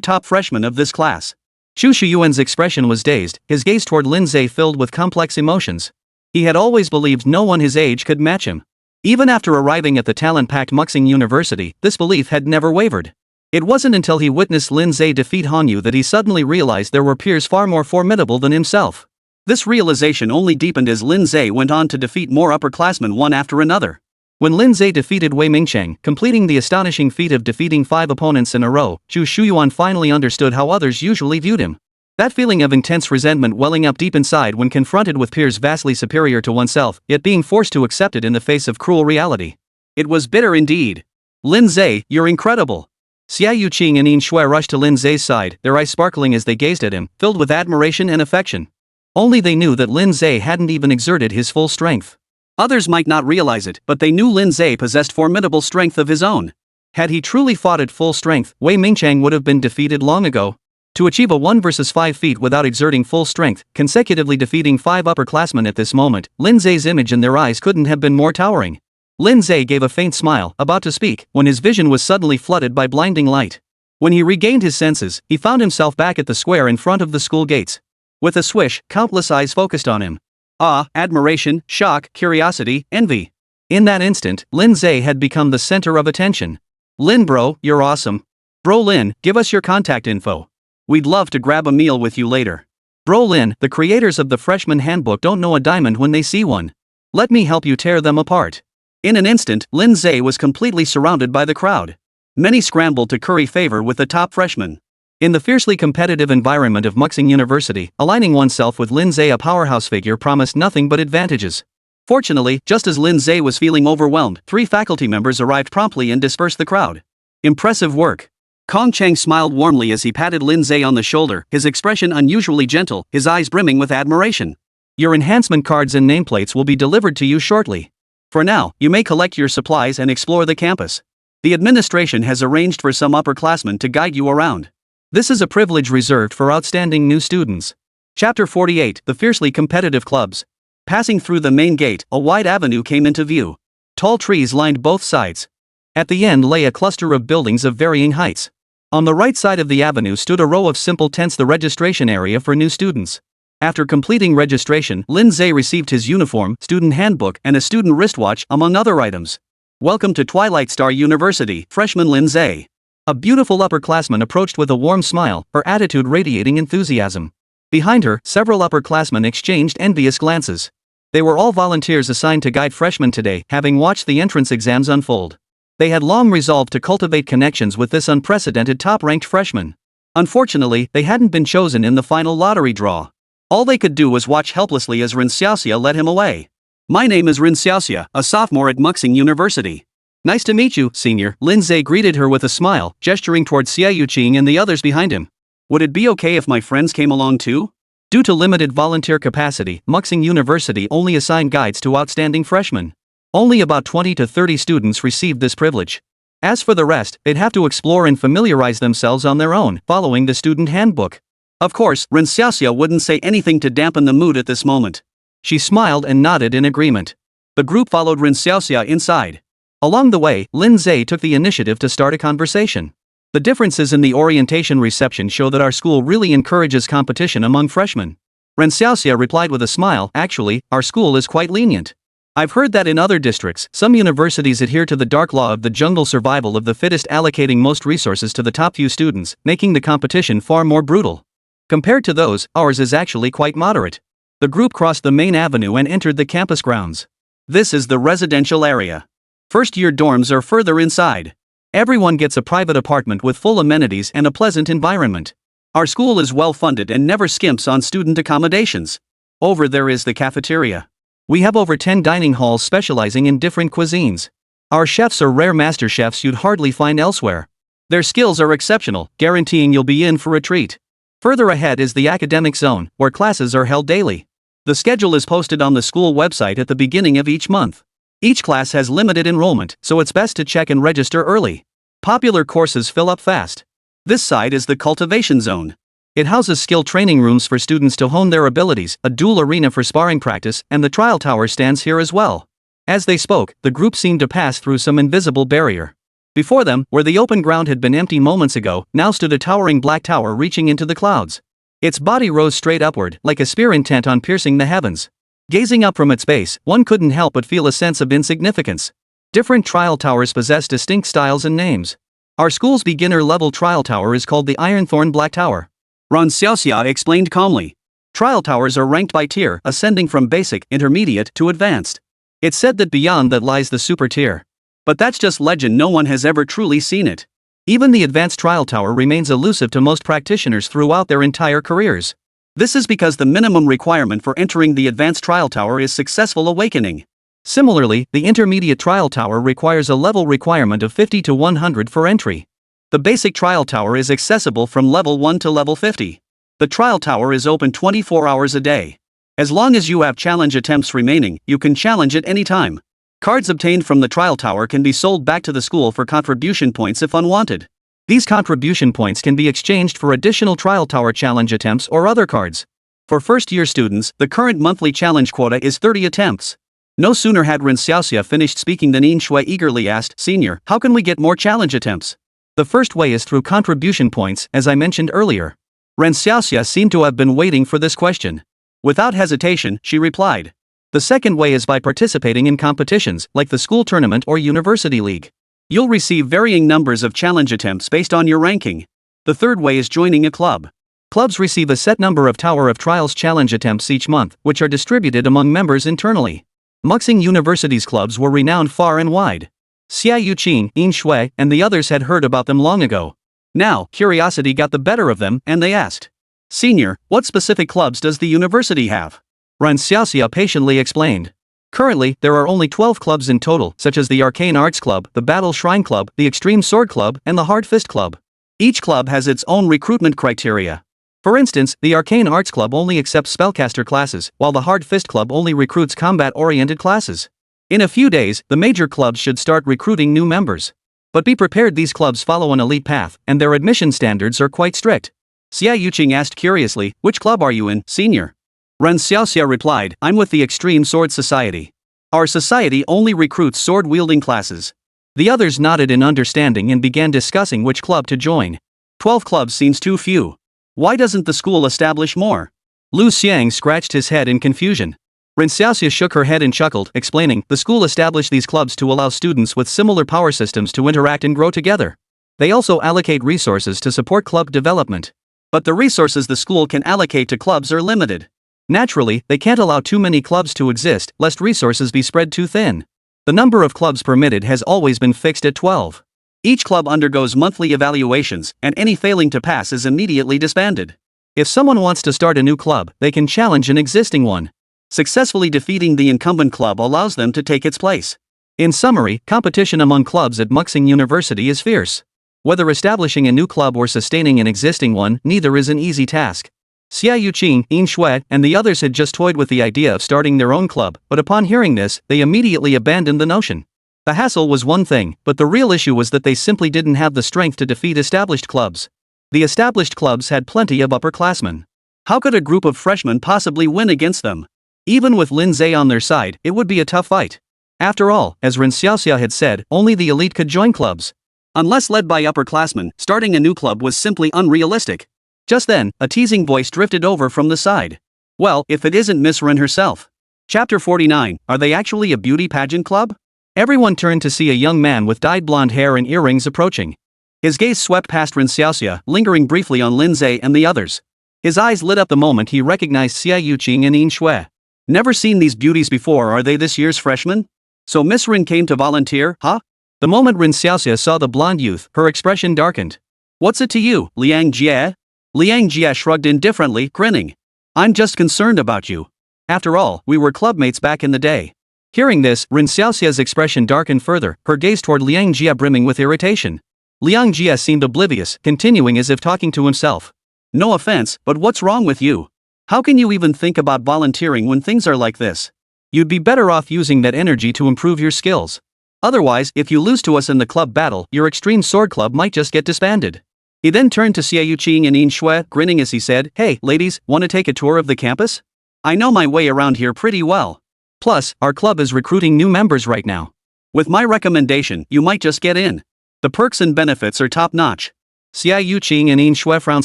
top freshman of this class. Chu Shuyuan's expression was dazed, his gaze toward Lin Ze filled with complex emotions. He had always believed no one his age could match him. Even after arriving at the talent-packed Muxing University, this belief had never wavered. It wasn't until he witnessed Lin Ze defeat Han Yu that he suddenly realized there were peers far more formidable than himself. This realization only deepened as Lin Ze went on to defeat more upperclassmen one after another. When Lin Ze defeated Wei Mingcheng, completing the astonishing feat of defeating 5 opponents in a row, Chu Shuyuan finally understood how others usually viewed him. That feeling of intense resentment welling up deep inside when confronted with peers vastly superior to oneself, yet being forced to accept it in the face of cruel reality. It was bitter indeed. Lin Ze, you're incredible. Xia Yuqing and Yin Shui rushed to Lin Ze's side, their eyes sparkling as they gazed at him, filled with admiration and affection. Only they knew that Lin Ze hadn't even exerted his full strength. Others might not realize it, but they knew Lin Ze possessed formidable strength of his own. Had he truly fought at full strength, Wei Mingcheng would have been defeated long ago. To achieve a 1 versus 5 feat without exerting full strength, consecutively defeating 5 upperclassmen at this moment, Lin Ze's image in their eyes couldn't have been more towering. Lin Ze gave a faint smile, about to speak, when his vision was suddenly flooded by blinding light. When he regained his senses, he found himself back at the square in front of the school gates. With a swish, countless eyes focused on him. Awe, admiration, shock, curiosity, envy. In that instant, Lin Ze had become the center of attention. Lin bro, you're awesome. Bro Lin, give us your contact info. We'd love to grab a meal with you later. Bro Lin, the creators of the freshman handbook don't know a diamond when they see one. Let me help you tear them apart. In an instant, Lin Ze was completely surrounded by the crowd. Many scrambled to curry favor with the top freshman. In the fiercely competitive environment of Muxing University, aligning oneself with Lin Ze, a powerhouse figure, promised nothing but advantages. Fortunately, just as Lin Ze was feeling overwhelmed, 3 faculty members arrived promptly and dispersed the crowd. Impressive work. Kong Chang smiled warmly as he patted Lin Ze on the shoulder, his expression unusually gentle, his eyes brimming with admiration. Your enhancement cards and nameplates will be delivered to you shortly. For now, you may collect your supplies and explore the campus. The administration has arranged for some upperclassmen to guide you around. This is a privilege reserved for outstanding new students. Chapter 48, The Fiercely Competitive Clubs. Passing through the main gate, a wide avenue came into view. Tall trees lined both sides. At the end lay a cluster of buildings of varying heights. On the right side of the avenue stood a row of simple tents, the registration area for new students. After completing registration, Lin Ze received his uniform, student handbook, and a student wristwatch, among other items. Welcome to Twilight Star University, freshman Lin Ze. A beautiful upperclassman approached with a warm smile, her attitude radiating enthusiasm. Behind her, several upperclassmen exchanged envious glances. They were all volunteers assigned to guide freshmen today, having watched the entrance exams unfold. They had long resolved to cultivate connections with this unprecedented top-ranked freshman. Unfortunately, they hadn't been chosen in the final lottery draw. All they could do was watch helplessly as Rin Xiaoxia led him away. My name is Rin Xiaoxia, a sophomore at Muxing University. Nice to meet you, senior. Lin Ze greeted her with a smile, gesturing toward Xia Yuqing and the others behind him. Would it be okay if my friends came along too? Due to limited volunteer capacity, Muxing University only assigned guides to outstanding freshmen. Only about 20 to 30 students received this privilege. As for the rest, they'd have to explore and familiarize themselves on their own, following the student handbook. Of course, Rin Xiaoxia wouldn't say anything to dampen the mood at this moment. She smiled and nodded in agreement. The group followed Rin Xiaoxia inside. Along the way, Lin Ze took the initiative to start a conversation. The differences in the orientation reception show that our school really encourages competition among freshmen. Rin Xiaoxia replied with a smile, actually, our school is quite lenient. I've heard that in other districts, some universities adhere to the dark law of the jungle survival of the fittest, allocating most resources to the top few students, making the competition far more brutal. Compared to those, ours is actually quite moderate. The group crossed the main avenue and entered the campus grounds. This is the residential area. First-year dorms are further inside. Everyone gets a private apartment with full amenities and a pleasant environment. Our school is well-funded and never skimps on student accommodations. Over there is the cafeteria. We have over 10 dining halls specializing in different cuisines. Our chefs are rare master chefs you'd hardly find elsewhere. Their skills are exceptional, guaranteeing you'll be in for a treat. Further ahead is the academic zone, where classes are held daily. The schedule is posted on the school website at the beginning of each month. Each class has limited enrollment, so it's best to check and register early. Popular courses fill up fast. This side is the cultivation zone. It houses skill training rooms for students to hone their abilities, a dual arena for sparring practice, and the trial tower stands here as well. As they spoke, the group seemed to pass through some invisible barrier. Before them, where the open ground had been empty moments ago, now stood a towering black tower reaching into the clouds. Its body rose straight upward, like a spear intent on piercing the heavens. Gazing up from its base, one couldn't help but feel a sense of insignificance. Different trial towers possess distinct styles and names. Our school's beginner-level trial tower is called the Ironthorn Black Tower. Ran Xiaoxia explained calmly. Trial towers are ranked by tier, ascending from basic, intermediate, to advanced. It's said that beyond that lies the super tier. But that's just legend, no one has ever truly seen it. Even the advanced trial tower remains elusive to most practitioners throughout their entire careers. This is because the minimum requirement for entering the advanced trial tower is successful awakening. Similarly, the intermediate trial tower requires a level requirement of 50 to 100 for entry. The basic trial tower is accessible from level 1 to level 50. The trial tower is open 24 hours a day. As long as you have challenge attempts remaining, you can challenge at any time. Cards obtained from the trial tower can be sold back to the school for contribution points if unwanted. These contribution points can be exchanged for additional trial tower challenge attempts or other cards. For first-year students, the current monthly challenge quota is 30 attempts. No sooner had Ren Xiaoxia finished speaking than Yin Shui eagerly asked, "Senior, how can we get more challenge attempts?" The first way is through contribution points, as I mentioned earlier. Ren Xiaoxia seemed to have been waiting for this question. Without hesitation, she replied. The second way is by participating in competitions, like the school tournament or university league. You'll receive varying numbers of challenge attempts based on your ranking. The third way is joining a club. Clubs receive a set number of Tower of Trials challenge attempts each month, which are distributed among members internally. Muxing University's clubs were renowned far and wide. Xia Yuqing, Yin Shui, and the others had heard about them long ago. Now, curiosity got the better of them, and they asked, "Senior, what specific clubs does the university have?" Ran Xiaoxia patiently explained. Currently, there are only 12 clubs in total, such as the Arcane Arts Club, the Battle Shrine Club, the Extreme Sword Club, and the Hard Fist Club. Each club has its own recruitment criteria. For instance, the Arcane Arts Club only accepts spellcaster classes, while the Hard Fist Club only recruits combat-oriented classes. In a few days, the major clubs should start recruiting new members. But be prepared, these clubs follow an elite path, and their admission standards are quite strict. Xia Yuqing asked curiously, "Which club are you in, senior?" Ren Xiaoxia replied, "I'm with the Extreme Sword Society. Our society only recruits sword-wielding classes." The others nodded in understanding and began discussing which club to join. 12 clubs seems too few. Why doesn't the school establish more? Lu Xiang scratched his head in confusion. Ren Xiaoxia shook her head and chuckled, explaining, "The school established these clubs to allow students with similar power systems to interact and grow together. They also allocate resources to support club development. But the resources the school can allocate to clubs are limited. Naturally, they can't allow too many clubs to exist, lest resources be spread too thin. The number of clubs permitted has always been fixed at 12. Each club undergoes monthly evaluations, and any failing to pass is immediately disbanded. If someone wants to start a new club, they can challenge an existing one. Successfully defeating the incumbent club allows them to take its place. In summary, competition among clubs at Muxing University is fierce. Whether establishing a new club or sustaining an existing one, neither is an easy task. Xia Yuqing, Yin Shui, and the others had just toyed with the idea of starting their own club, but upon hearing this, they immediately abandoned the notion. The hassle was one thing, but the real issue was that they simply didn't have the strength to defeat established clubs. The established clubs had plenty of upperclassmen. How could a group of freshmen possibly win against them? Even with Lin Ze on their side, it would be a tough fight. After all, as Ren Xiaoxia had said, only the elite could join clubs. Unless led by upperclassmen, starting a new club was simply unrealistic. Just then, a teasing voice drifted over from the side. "Well, if it isn't Miss Ren herself." Chapter 49, Are they actually a beauty pageant club? Everyone turned to see a young man with dyed blonde hair and earrings approaching. His gaze swept past Rin Xiaoxia, lingering briefly on Lin Ze and the others. His eyes lit up the moment he recognized Xia Yuqing and Yin Shui. Never seen these beauties before. Are they this year's freshmen? So Miss Rin came to volunteer, huh? The moment Rin Xiaoxia saw the blonde youth, her expression darkened. What's it to you, Liang Jie? Liang Jie shrugged indifferently, grinning. I'm just concerned about you. After all, we were clubmates back in the day. Hearing this, Rin Xiaoxia's expression darkened further, her gaze toward Liang Jie brimming with irritation. Liang Jie seemed oblivious, continuing as if talking to himself. No offense, but what's wrong with you? How can you even think about volunteering when things are like this? You'd be better off using that energy to improve your skills. Otherwise, if you lose to us in the club battle, your extreme sword club might just get disbanded. He then turned to Xia Yuqing and Yin Shui, grinning as he said, Hey, ladies, want to take a tour of the campus? I know my way around here pretty well. Plus, our club is recruiting new members right now. With my recommendation, you might just get in. The perks and benefits are top-notch. Xia Yuqing and Yin Shui frowned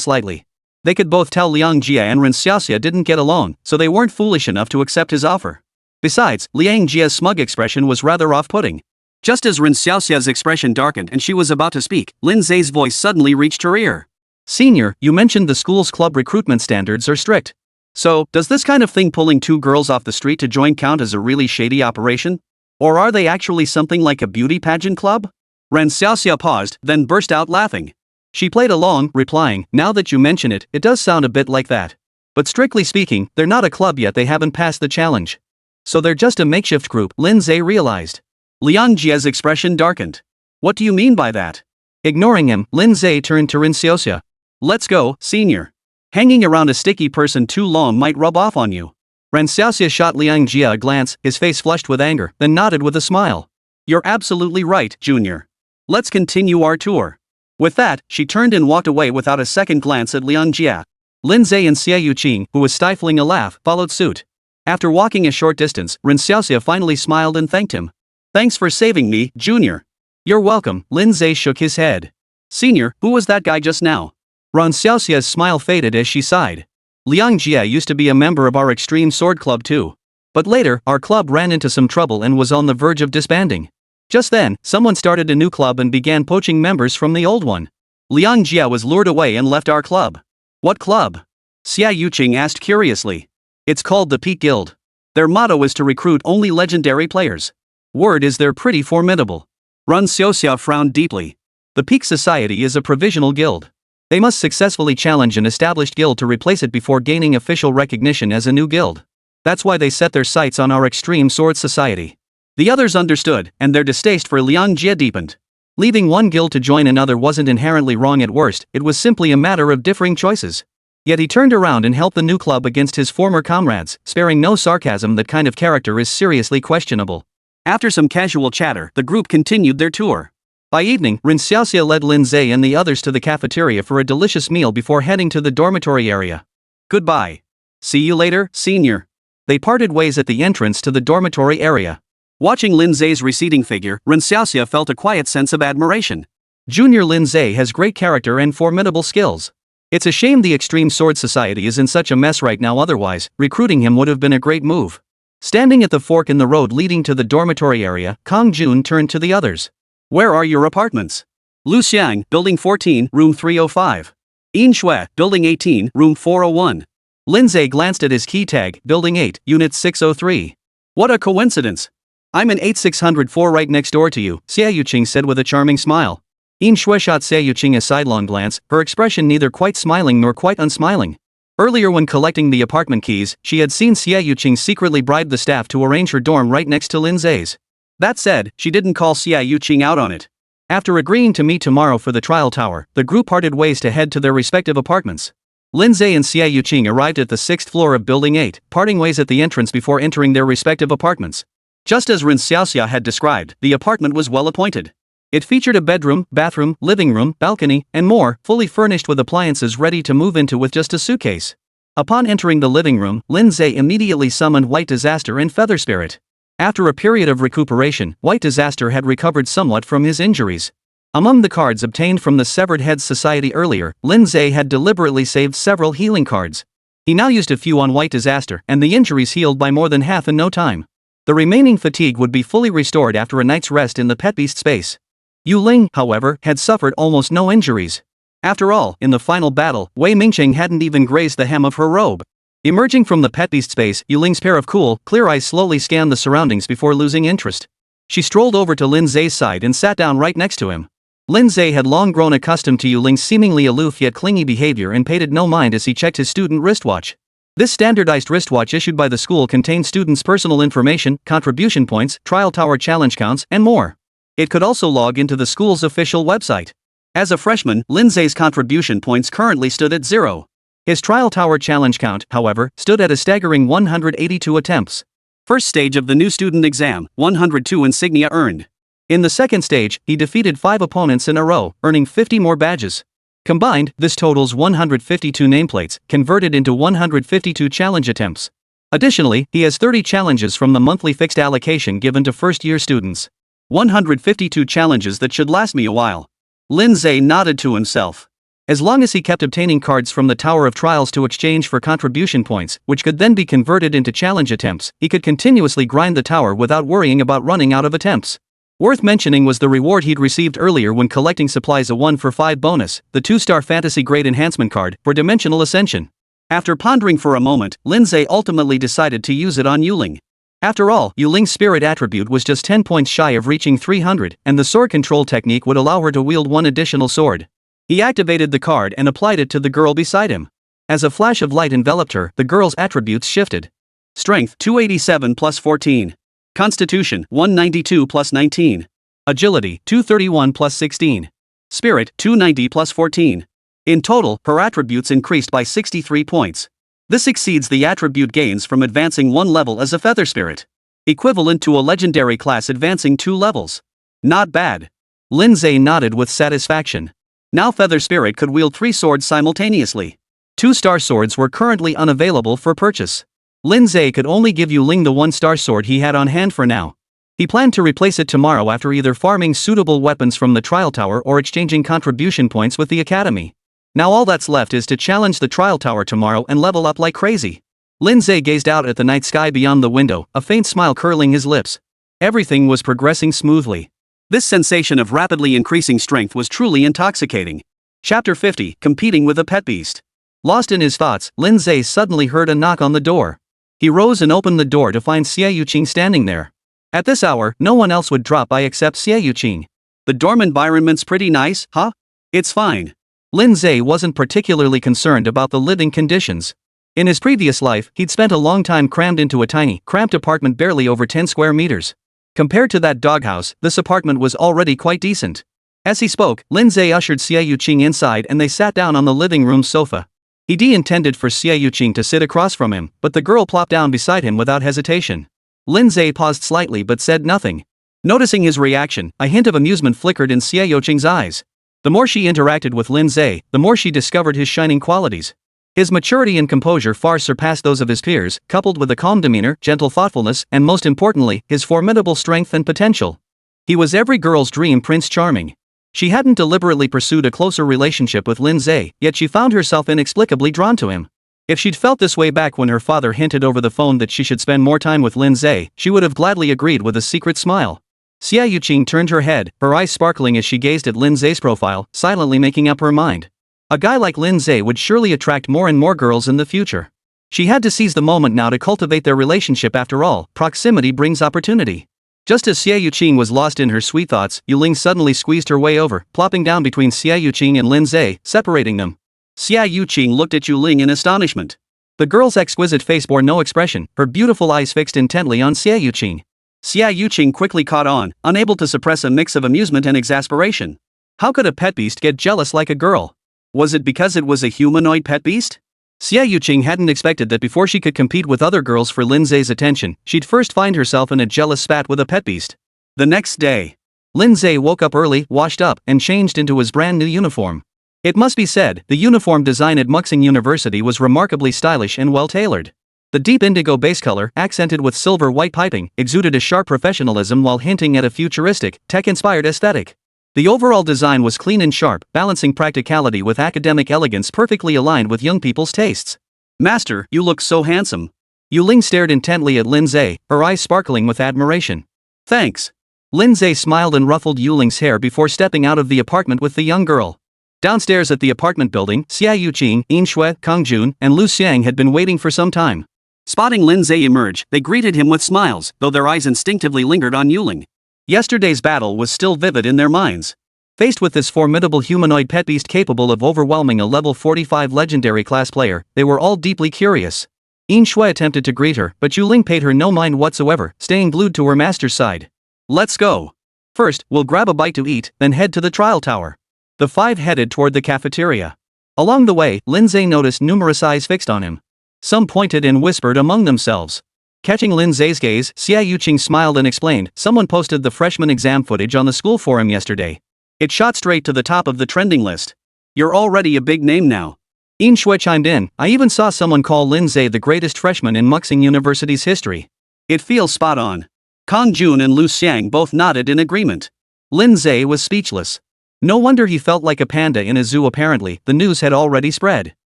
slightly. They could both tell Liang Jie and Rin Xiaoxia didn't get along, so they weren't foolish enough to accept his offer. Besides, Liang Jie's smug expression was rather off-putting. Just as Rin Xiaoxia's expression darkened and she was about to speak, Lin Ze's voice suddenly reached her ear. Senior, you mentioned the school's club recruitment standards are strict. So, does this kind of thing, pulling two girls off the street to join, count as a really shady operation? Or are they actually something like a beauty pageant club? Rin Xiaoxia paused, then burst out laughing. She played along, replying, Now that you mention it, it does sound a bit like that. But strictly speaking, they're not a club yet, they haven't passed the challenge. So they're just a makeshift group, Lin Ze realized. Liang Jie's expression darkened. What do you mean by that? Ignoring him, Lin Ze turned to Rin Xiaoxia. Let's go, senior. Hanging around a sticky person too long might rub off on you. Rin Xiaoxia shot Liang Jie a glance, his face flushed with anger, then nodded with a smile. You're absolutely right, Junior. Let's continue our tour. With that, she turned and walked away without a second glance at Liang Jie. Lin Ze and Xia Yuqing, who was stifling a laugh, followed suit. After walking a short distance, Rin Xiaoxia finally smiled and thanked him. Thanks for saving me, Junior. You're welcome, Lin Ze shook his head. Senior, who was that guy just now? Rin Xiaoxia's smile faded as she sighed. Liang Jie used to be a member of our extreme sword club too. But later, our club ran into some trouble and was on the verge of disbanding. Just then, someone started a new club and began poaching members from the old one. Liang Jie was lured away and left our club. What club? Xia Yuqing asked curiously. It's called the Peak Guild. Their motto is to recruit only legendary players. Word is they're pretty formidable. Rin Xiaoxia frowned deeply. The Peak Society is a provisional guild. They must successfully challenge an established guild to replace it before gaining official recognition as a new guild. That's why they set their sights on our extreme sword society. The others understood, and their distaste for Liang Jie deepened. Leaving one guild to join another wasn't inherently wrong at worst, it was simply a matter of differing choices. Yet he turned around and helped the new club against his former comrades, sparing no sarcasm. That kind of character is seriously questionable. After some casual chatter, the group continued their tour. By evening, Rin Xiaoxia led Lin Ze and the others to the cafeteria for a delicious meal before heading to the dormitory area. Goodbye. See you later, senior. They parted ways at the entrance to the dormitory area. Watching Lin Ze's receding figure, Rin Xiaoxia felt a quiet sense of admiration. Junior Lin Ze has great character and formidable skills. It's a shame the Extreme Sword Society is in such a mess right now, otherwise, recruiting him would have been a great move. Standing at the fork in the road leading to the dormitory area, Kang Jun turned to the others. Where are your apartments? Lu Xiang, Building 14, Room 305. Yin Shui, Building 18, Room 401. Lin Ze glanced at his key tag, Building 8, Unit 603. What a coincidence. I'm in 8604 right next door to you, Xia Yuqing said with a charming smile. Yin Shui shot Xia Yuqing a sidelong glance, her expression neither quite smiling nor quite unsmiling. Earlier when collecting the apartment keys, she had seen Xia Yuqing secretly bribe the staff to arrange her dorm right next to Lin Ze's. That said, she didn't call Xia Yuqing out on it. After agreeing to meet tomorrow for the trial tower, the group parted ways to head to their respective apartments. Lin Ze and Xia Yuqing arrived at the 6th floor of Building 8, parting ways at the entrance before entering their respective apartments. Just as Rin Xiaoxia had described, the apartment was well appointed. It featured a bedroom, bathroom, living room, balcony, and more, fully furnished with appliances ready to move into with just a suitcase. Upon entering the living room, Lin Ze immediately summoned White Disaster and Feather Spirit. After a period of recuperation, White Disaster had recovered somewhat from his injuries. Among the cards obtained from the Severed Heads Society earlier, Lin Ze had deliberately saved several healing cards. He now used a few on White Disaster, and the injuries healed by more than half in no time. The remaining fatigue would be fully restored after a night's rest in the pet beast space. Yu Ling, however, had suffered almost no injuries. After all, in the final battle, Wei Mingqing hadn't even grazed the hem of her robe. Emerging from the pet beast space, Yu Ling's pair of cool, clear eyes slowly scanned the surroundings before losing interest. She strolled over to Lin Ze's side and sat down right next to him. Lin Ze had long grown accustomed to Yu Ling's seemingly aloof yet clingy behavior and paid it no mind as he checked his student wristwatch. This standardized wristwatch issued by the school contained students' personal information, contribution points, trial tower challenge counts, and more. It could also log into the school's official website. As a freshman, Lin Ze's contribution points currently stood at 0. His trial tower challenge count, however, stood at a staggering 182 attempts. First stage of the new student exam, 102 insignia earned. In the second stage, he defeated 5 opponents in a row, earning 50 more badges. Combined, this totals 152 nameplates, converted into 152 challenge attempts. Additionally, he has 30 challenges from the monthly fixed allocation given to first-year students. 152 challenges that should last me a while. Lin Ze nodded to himself. As long as he kept obtaining cards from the Tower of Trials to exchange for contribution points, which could then be converted into challenge attempts, he could continuously grind the tower without worrying about running out of attempts. Worth mentioning was the reward he'd received earlier when collecting supplies: a 1 for 5 bonus, the 2-star fantasy grade enhancement card, for Dimensional Ascension. After pondering for a moment, Lin Ze ultimately decided to use it on Yu Ling. After all, Yu Ling's spirit attribute was just 10 points shy of reaching 300, and the sword control technique would allow her to wield 1 additional sword. He activated the card and applied it to the girl beside him. As a flash of light enveloped her, the girl's attributes shifted. Strength 287 plus 14. Constitution 192 plus 19. Agility 231 plus 16. Spirit 290 plus 14. In total, her attributes increased by 63 points. This exceeds the attribute gains from advancing 1 level as a feather spirit. Equivalent to a legendary class advancing 2 levels. Not bad. Lin Ze nodded with satisfaction. Now Feather Spirit could wield 3 swords simultaneously. 2-star swords were currently unavailable for purchase. Lin Ze could only give Yu Ling the 1-star sword he had on hand for now. He planned to replace it tomorrow after either farming suitable weapons from the trial tower or exchanging contribution points with the academy. Now all that's left is to challenge the trial tower tomorrow and level up like crazy. Lin Ze gazed out at the night sky beyond the window, a faint smile curling his lips. Everything was progressing smoothly. This sensation of rapidly increasing strength was truly intoxicating. Chapter 50, Competing with a Pet Beast. Lost in his thoughts, Lin Ze suddenly heard a knock on the door. He rose and opened the door to find Xie Yuqing standing there. At this hour, no one else would drop by except Xie Yuqing. The dorm environment's pretty nice, huh? It's fine. Lin Ze wasn't particularly concerned about the living conditions. In his previous life, he'd spent a long time crammed into a tiny, cramped apartment barely over 10 square meters. Compared to that doghouse, this apartment was already quite decent. As he spoke, Lin Ze ushered Xie Yuqing inside and they sat down on the living room sofa. He'd intended for Xie Yuqing to sit across from him, but the girl plopped down beside him without hesitation. Lin Ze paused slightly but said nothing. Noticing his reaction, a hint of amusement flickered in Xie Yuqing's eyes. The more she interacted with Lin Ze, the more she discovered his shining qualities. His maturity and composure far surpassed those of his peers, coupled with a calm demeanor, gentle thoughtfulness, and most importantly, his formidable strength and potential. He was every girl's dream Prince Charming. She hadn't deliberately pursued a closer relationship with Lin Ze, yet she found herself inexplicably drawn to him. If she'd felt this way back when her father hinted over the phone that she should spend more time with Lin Ze, she would have gladly agreed with a secret smile. Xie Yuqing turned her head, her eyes sparkling as she gazed at Lin Ze's profile, silently making up her mind. A guy like Lin Ze would surely attract more and more girls in the future. She had to seize the moment now to cultivate their relationship. After all, proximity brings opportunity. Just as Xie Yuqing was lost in her sweet thoughts, Yu Ling suddenly squeezed her way over, plopping down between Xie Yuqing and Lin Ze, separating them. Xie Yuqing looked at Yu Ling in astonishment. The girl's exquisite face bore no expression, her beautiful eyes fixed intently on Xie Yuqing. Xie Yuqing quickly caught on, unable to suppress a mix of amusement and exasperation. How could a pet beast get jealous like a girl? Was it because it was a humanoid pet beast? Xie Yuqing hadn't expected that before she could compete with other girls for Lin Ze's attention, she'd first find herself in a jealous spat with a pet beast. The next day, Lin Ze woke up early, washed up, and changed into his brand new uniform. It must be said, the uniform design at Muxing University was remarkably stylish and well-tailored. The deep indigo base color, accented with silver white piping, exuded a sharp professionalism while hinting at a futuristic, tech-inspired aesthetic. The overall design was clean and sharp, balancing practicality with academic elegance, perfectly aligned with young people's tastes. Master, you look so handsome. Ling stared intently at Lin Ze, her eyes sparkling with admiration. Thanks. Lin Ze smiled and ruffled Ling's hair before stepping out of the apartment with the young girl. Downstairs at the apartment building, Xia Yuqing, Yin Shui, Kang Jun, and Lu Xiang had been waiting for some time. Spotting Lin Ze emerge, they greeted him with smiles, though their eyes instinctively lingered on Ling. Yesterday's battle was still vivid in their minds. Faced with this formidable humanoid pet beast capable of overwhelming a level 45 legendary class player, they were all deeply curious. Yin Shui attempted to greet her, but Ling paid her no mind whatsoever, staying glued to her master's side. Let's go. First, we'll grab a bite to eat, then head to the trial tower. The five headed toward the cafeteria. Along the way, Lin Ze noticed numerous eyes fixed on him. Some pointed and whispered among themselves. Catching Lin Ze's gaze, Xia Yuqing smiled and explained, someone posted the freshman exam footage on the school forum yesterday. It shot straight to the top of the trending list. You're already a big name now. Yin Shui chimed in, I even saw someone call Lin Ze the greatest freshman in Muxing University's history. It feels spot on. Kang Jun and Lu Xiang both nodded in agreement. Lin Ze was speechless. No wonder he felt like a panda in a zoo. Apparently, the news had already spread.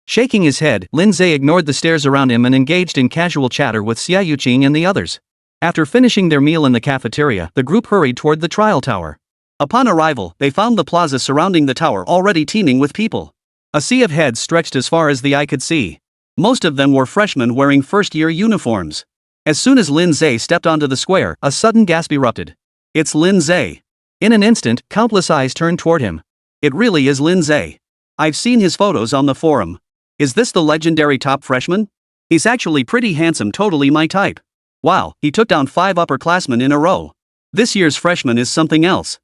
Shaking his head, Lin Ze ignored the stares around him and engaged in casual chatter with Xia Yuqing and the others. After finishing their meal in the cafeteria, the group hurried toward the trial tower. Upon arrival, they found the plaza surrounding the tower already teeming with people. A sea of heads stretched as far as the eye could see. Most of them were freshmen wearing first-year uniforms. As soon as Lin Ze stepped onto the square, a sudden gasp erupted. It's Lin Ze. In an instant, countless eyes turned toward him. It really is Lin Ze. I've seen his photos on the forum. Is this the legendary top freshman? He's actually pretty handsome, totally my type. Wow, he took down 5 upperclassmen in a row. This year's freshman is something else.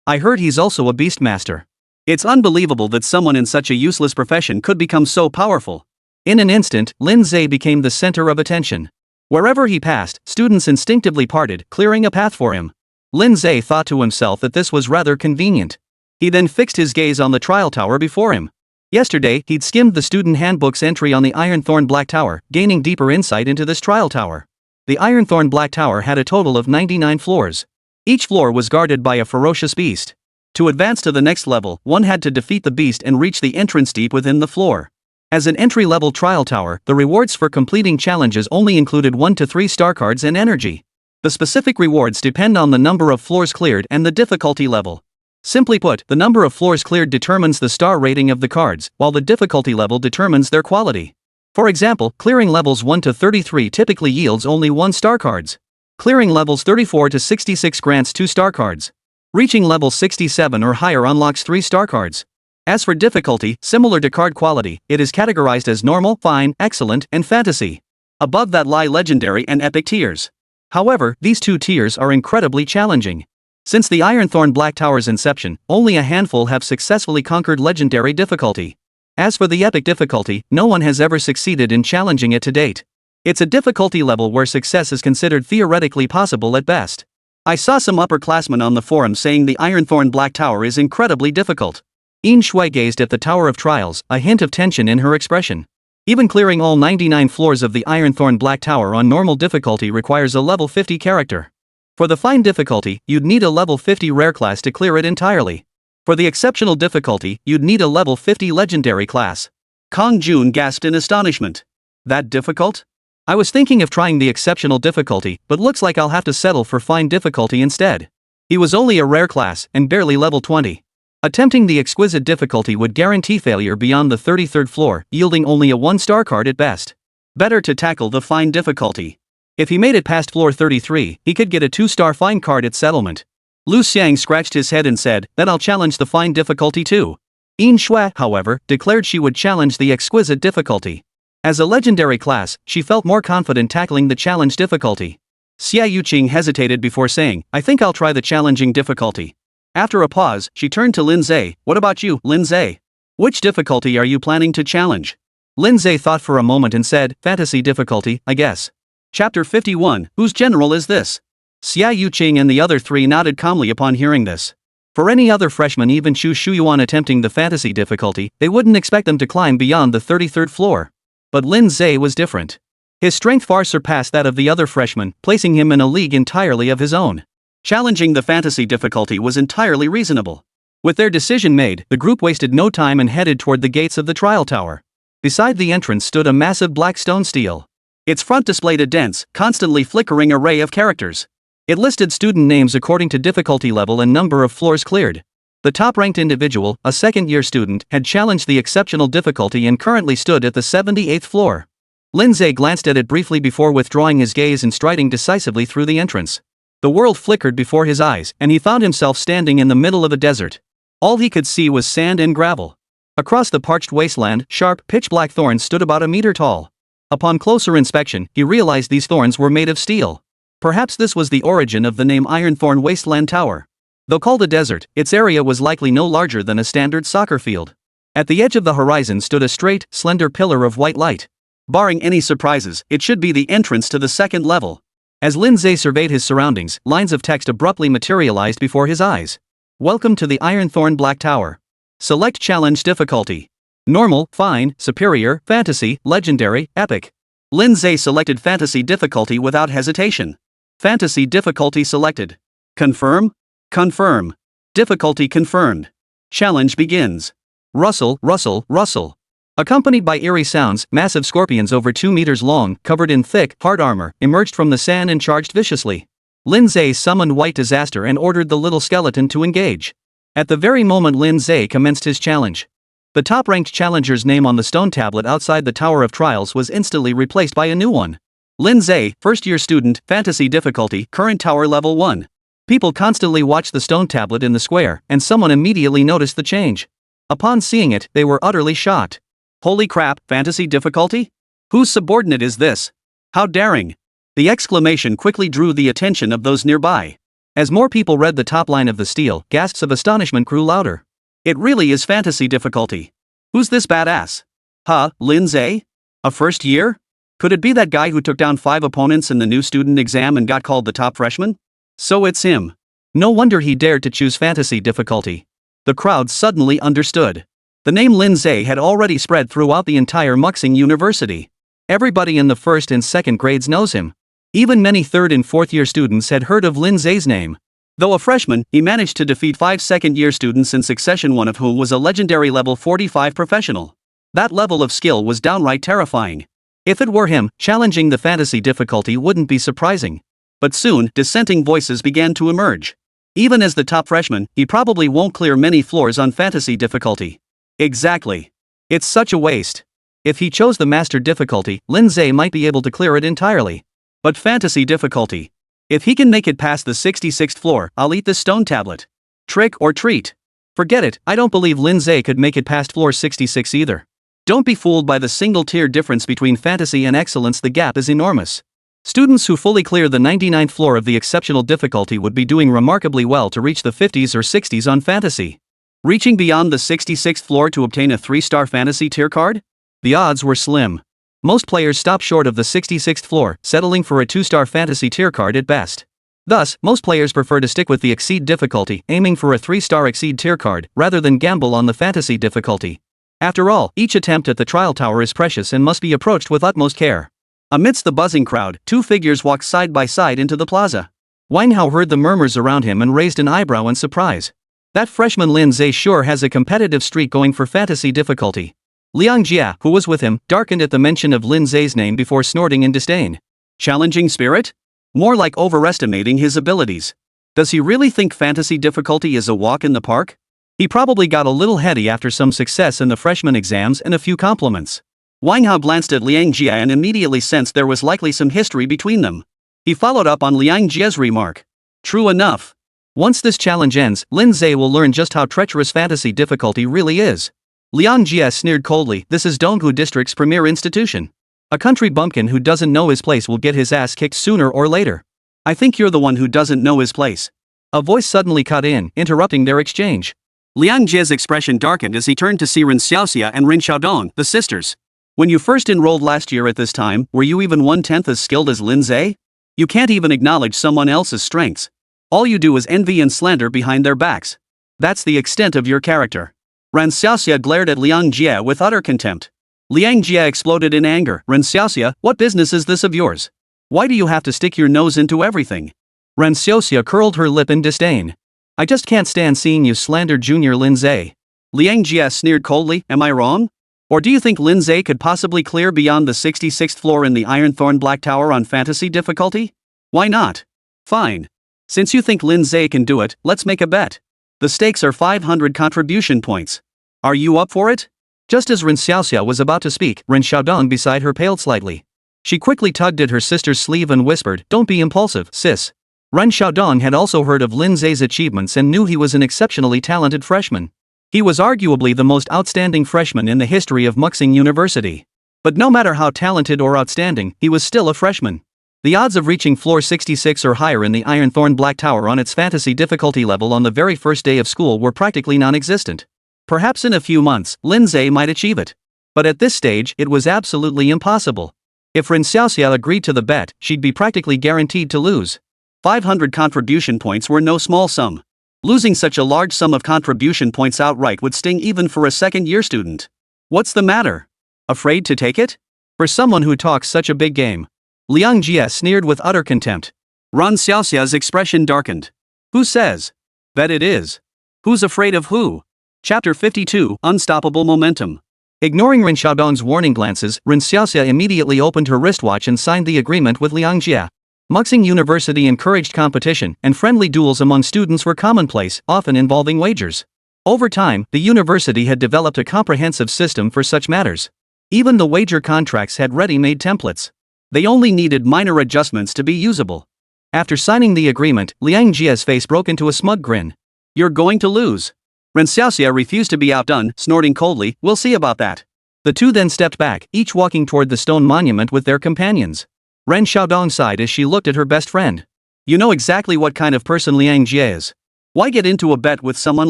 I heard he's also a beastmaster. It's unbelievable that someone in such a useless profession could become so powerful. In an instant, Lin Ze became the center of attention. Wherever he passed, students instinctively parted, clearing a path for him. Lin Ze thought to himself that this was rather convenient. He then fixed his gaze on the trial tower before him. Yesterday, he'd skimmed the student handbook's entry on the Ironthorn Black Tower, gaining deeper insight into this trial tower. The Ironthorn Black Tower had a total of 99 floors. Each floor was guarded by a ferocious beast. To advance to the next level, one had to defeat the beast and reach the entrance deep within the floor. As an entry-level trial tower, the rewards for completing challenges only included 1 to 3 star cards and energy. The specific rewards depend on the number of floors cleared and the difficulty level. Simply put, the number of floors cleared determines the star rating of the cards, while the difficulty level determines their quality. For example, clearing levels 1 to 33 typically yields only 1 star cards. Clearing levels 34 to 66 grants 2 star cards. Reaching level 67 or higher unlocks 3 star cards. As for difficulty, similar to card quality, it is categorized as normal, fine, excellent, and fantasy. Above that lie legendary and epic tiers. However, these 2 tiers are incredibly challenging. Since the Ironthorn Black Tower's inception, only a handful have successfully conquered legendary difficulty. As for the epic difficulty, no one has ever succeeded in challenging it to date. It's a difficulty level where success is considered theoretically possible at best. I saw some upperclassmen on the forum saying the Ironthorn Black Tower is incredibly difficult. Yin Shui gazed at the Tower of Trials, a hint of tension in her expression. Even clearing all 99 floors of the Ironthorn Black Tower on normal difficulty requires a level 50 character. For the fine difficulty, you'd need a level 50 rare class to clear it entirely. For the exceptional difficulty, you'd need a level 50 legendary class. Kang Jun gasped in astonishment. That difficult? I was thinking of trying the exceptional difficulty, but looks like I'll have to settle for fine difficulty instead. He was only a rare class, and barely level 20. Attempting the exquisite difficulty would guarantee failure beyond the 33rd floor, yielding only a 1-star card at best. Better to tackle the fine difficulty. If he made it past floor 33, he could get a 2-star fine card at settlement. Lu Xiang scratched his head and said, then I'll challenge the fine difficulty too. Yin Shui, however, declared she would challenge the exquisite difficulty. As a legendary class, she felt more confident tackling the challenge difficulty. Xia Yuqing hesitated before saying, I think I'll try the challenging difficulty. After a pause, she turned to Lin Ze. What about you, Lin Ze? Which difficulty are you planning to challenge? Lin Ze thought for a moment and said, fantasy difficulty, I guess. Chapter 51, Whose general is this? Xia Yuqing and the other 3 nodded calmly upon hearing this. For any other freshman, even Chu Shuyuan attempting the fantasy difficulty, they wouldn't expect them to climb beyond the 33rd floor. But Lin Ze was different. His strength far surpassed that of the other freshmen, placing him in a league entirely of his own. Challenging the fantasy difficulty was entirely reasonable. With their decision made, the group wasted no time and headed toward the gates of the trial tower. Beside the entrance stood a massive black stone stele. Its front displayed a dense, constantly flickering array of characters. It listed student names according to difficulty level and number of floors cleared. The top-ranked individual, a second-year student, had challenged the exceptional difficulty and currently stood at the 78th floor. Lin Ze glanced at it briefly before withdrawing his gaze and striding decisively through the entrance. The world flickered before his eyes, and he found himself standing in the middle of a desert. All he could see was sand and gravel. Across the parched wasteland, sharp, pitch-black thorns stood about a meter tall. Upon closer inspection, he realized these thorns were made of steel. Perhaps this was the origin of the name Ironthorn Wasteland Tower. Though called a desert, its area was likely no larger than a standard soccer field. At the edge of the horizon stood a straight, slender pillar of white light. Barring any surprises, it should be the entrance to the second level. As Lin Ze surveyed his surroundings, lines of text abruptly materialized before his eyes. Welcome to the Ironthorn Black Tower. Select challenge difficulty. Normal, fine, superior, fantasy, legendary, epic. Lin Ze selected fantasy difficulty without hesitation. Fantasy difficulty selected. Confirm? Confirm. Difficulty confirmed. Challenge begins. Rustle, rustle, rustle. Accompanied by eerie sounds, massive scorpions over 2 meters long, covered in thick, hard armor, emerged from the sand and charged viciously. Lin Ze summoned White Disaster and ordered the little skeleton to engage. At the very moment Lin Ze commenced his challenge, the top-ranked challenger's name on the stone tablet outside the Tower of Trials was instantly replaced by a new one. Lin Ze, first-year student, fantasy difficulty, current tower level 1. People constantly watched the stone tablet in the square, and someone immediately noticed the change. Upon seeing it, they were utterly shocked. Holy crap, fantasy difficulty? Whose subordinate is this? How daring! The exclamation quickly drew the attention of those nearby. As more people read the top line of the stele, gasps of astonishment grew louder. It really is fantasy difficulty. Who's this badass? Huh, Lin Ze? A first year? Could it be that guy who took down 5 opponents in the new student exam and got called the top freshman? So it's him. No wonder he dared to choose fantasy difficulty. The crowd suddenly understood. The name Lin Ze had already spread throughout the entire Muxing University. Everybody in the first and second grades knows him. Even many third and fourth year students had heard of Lin Ze's name. Though a freshman, he managed to defeat 5 second-year students in succession, one of whom was a legendary level 45 professional. That level of skill was downright terrifying. If it were him, challenging the fantasy difficulty wouldn't be surprising. But soon, dissenting voices began to emerge. Even as the top freshman, he probably won't clear many floors on fantasy difficulty. Exactly. It's such a waste. If he chose the master difficulty, Lin Ze might be able to clear it entirely. But fantasy difficulty. If he can make it past the 66th floor, I'll eat this stone tablet. Trick or treat. Forget it, I don't believe Lin Ze could make it past floor 66 either. Don't be fooled by the single-tier difference between fantasy and excellence, the gap is enormous. Students who fully clear the 99th floor of the exceptional difficulty would be doing remarkably well to reach the 50s or 60s on fantasy. Reaching beyond the 66th floor to obtain a 3-star fantasy tier card? The odds were slim. Most players stop short of the 66th floor, settling for a 2-star fantasy tier card at best. Thus, most players prefer to stick with the exceed difficulty, aiming for a 3-star exceed tier card, rather than gamble on the fantasy difficulty. After all, each attempt at the trial tower is precious and must be approached with utmost care. Amidst the buzzing crowd, 2 figures walked side by side into the plaza. Wanghao heard the murmurs around him and raised an eyebrow in surprise. That freshman Lin Ze sure has a competitive streak going for fantasy difficulty. Liang Jia, who was with him, darkened at the mention of Lin Ze's name before snorting in disdain. Challenging spirit? More like overestimating his abilities. Does he really think fantasy difficulty is a walk in the park? He probably got a little heady after some success in the freshman exams and a few compliments. Wanghao glanced at Liang Jia and immediately sensed there was likely some history between them. He followed up on Liang Jia's remark. True enough. Once this challenge ends, Lin Ze will learn just how treacherous fantasy difficulty really is. Liang Jia sneered coldly, this is Donghu District's premier institution. A country bumpkin who doesn't know his place will get his ass kicked sooner or later. I think you're the one who doesn't know his place. A voice suddenly cut in, interrupting their exchange. Liang Jia's expression darkened as he turned to see Ren Xiaoxia and Ren Xiaodong, the sisters. When you first enrolled last year at this time, were you even 1/10 as skilled as Lin Ze? You can't even acknowledge someone else's strengths. All you do is envy and slander behind their backs. That's the extent of your character. Ren Xiaoxia glared at Liang Jia with utter contempt. Liang Jia exploded in anger. Ren Xiaoxia, what business is this of yours? Why do you have to stick your nose into everything? Ren Xiaoxia curled her lip in disdain. I just can't stand seeing you slander junior Lin Ze. Liang Jia sneered coldly, am I wrong? Or do you think Lin Ze could possibly clear beyond the 66th floor in the Ironthorn Black Tower on fantasy difficulty? Why not? Fine. Since you think Lin Ze can do it, let's make a bet. The stakes are 500 contribution points. Are you up for it? Just as Ren Xiaoxia was about to speak, Ren Xiaodong beside her paled slightly. She quickly tugged at her sister's sleeve and whispered, "Don't be impulsive, sis." Ren Xiaodong had also heard of Lin Ze's achievements and knew he was an exceptionally talented freshman. He was arguably the most outstanding freshman in the history of Muxing University. But no matter how talented or outstanding, he was still a freshman. The odds of reaching floor 66 or higher in the Ironthorn Black Tower on its fantasy difficulty level on the very first day of school were practically non-existent. Perhaps in a few months, Lin Ze might achieve it. But at this stage, it was absolutely impossible. If Ren Xiaoxia agreed to the bet, she'd be practically guaranteed to lose. 500 contribution points were no small sum. Losing such a large sum of contribution points outright would sting even for a second-year student. What's the matter? Afraid to take it? For someone who talks such a big game. Liang Jie sneered with utter contempt. Ren Xiaoxia's expression darkened. Who says? Bet it is. Who's afraid of who? Chapter 52, Unstoppable Momentum. Ignoring Ren Xiaodong's warning glances, Ren Xiaoxia immediately opened her wristwatch and signed the agreement with Liang Jie. Muxing University encouraged competition, and friendly duels among students were commonplace, often involving wagers. Over time, the university had developed a comprehensive system for such matters. Even the wager contracts had ready-made templates. They only needed minor adjustments to be usable. After signing the agreement, Liang Jie's face broke into a smug grin. You're going to lose. Ren Xiaoxia refused to be outdone, snorting coldly, "We'll see about that." The two then stepped back, each walking toward the stone monument with their companions. Ren Xiaodong sighed as she looked at her best friend. You know exactly what kind of person Liang Jie is. Why get into a bet with someone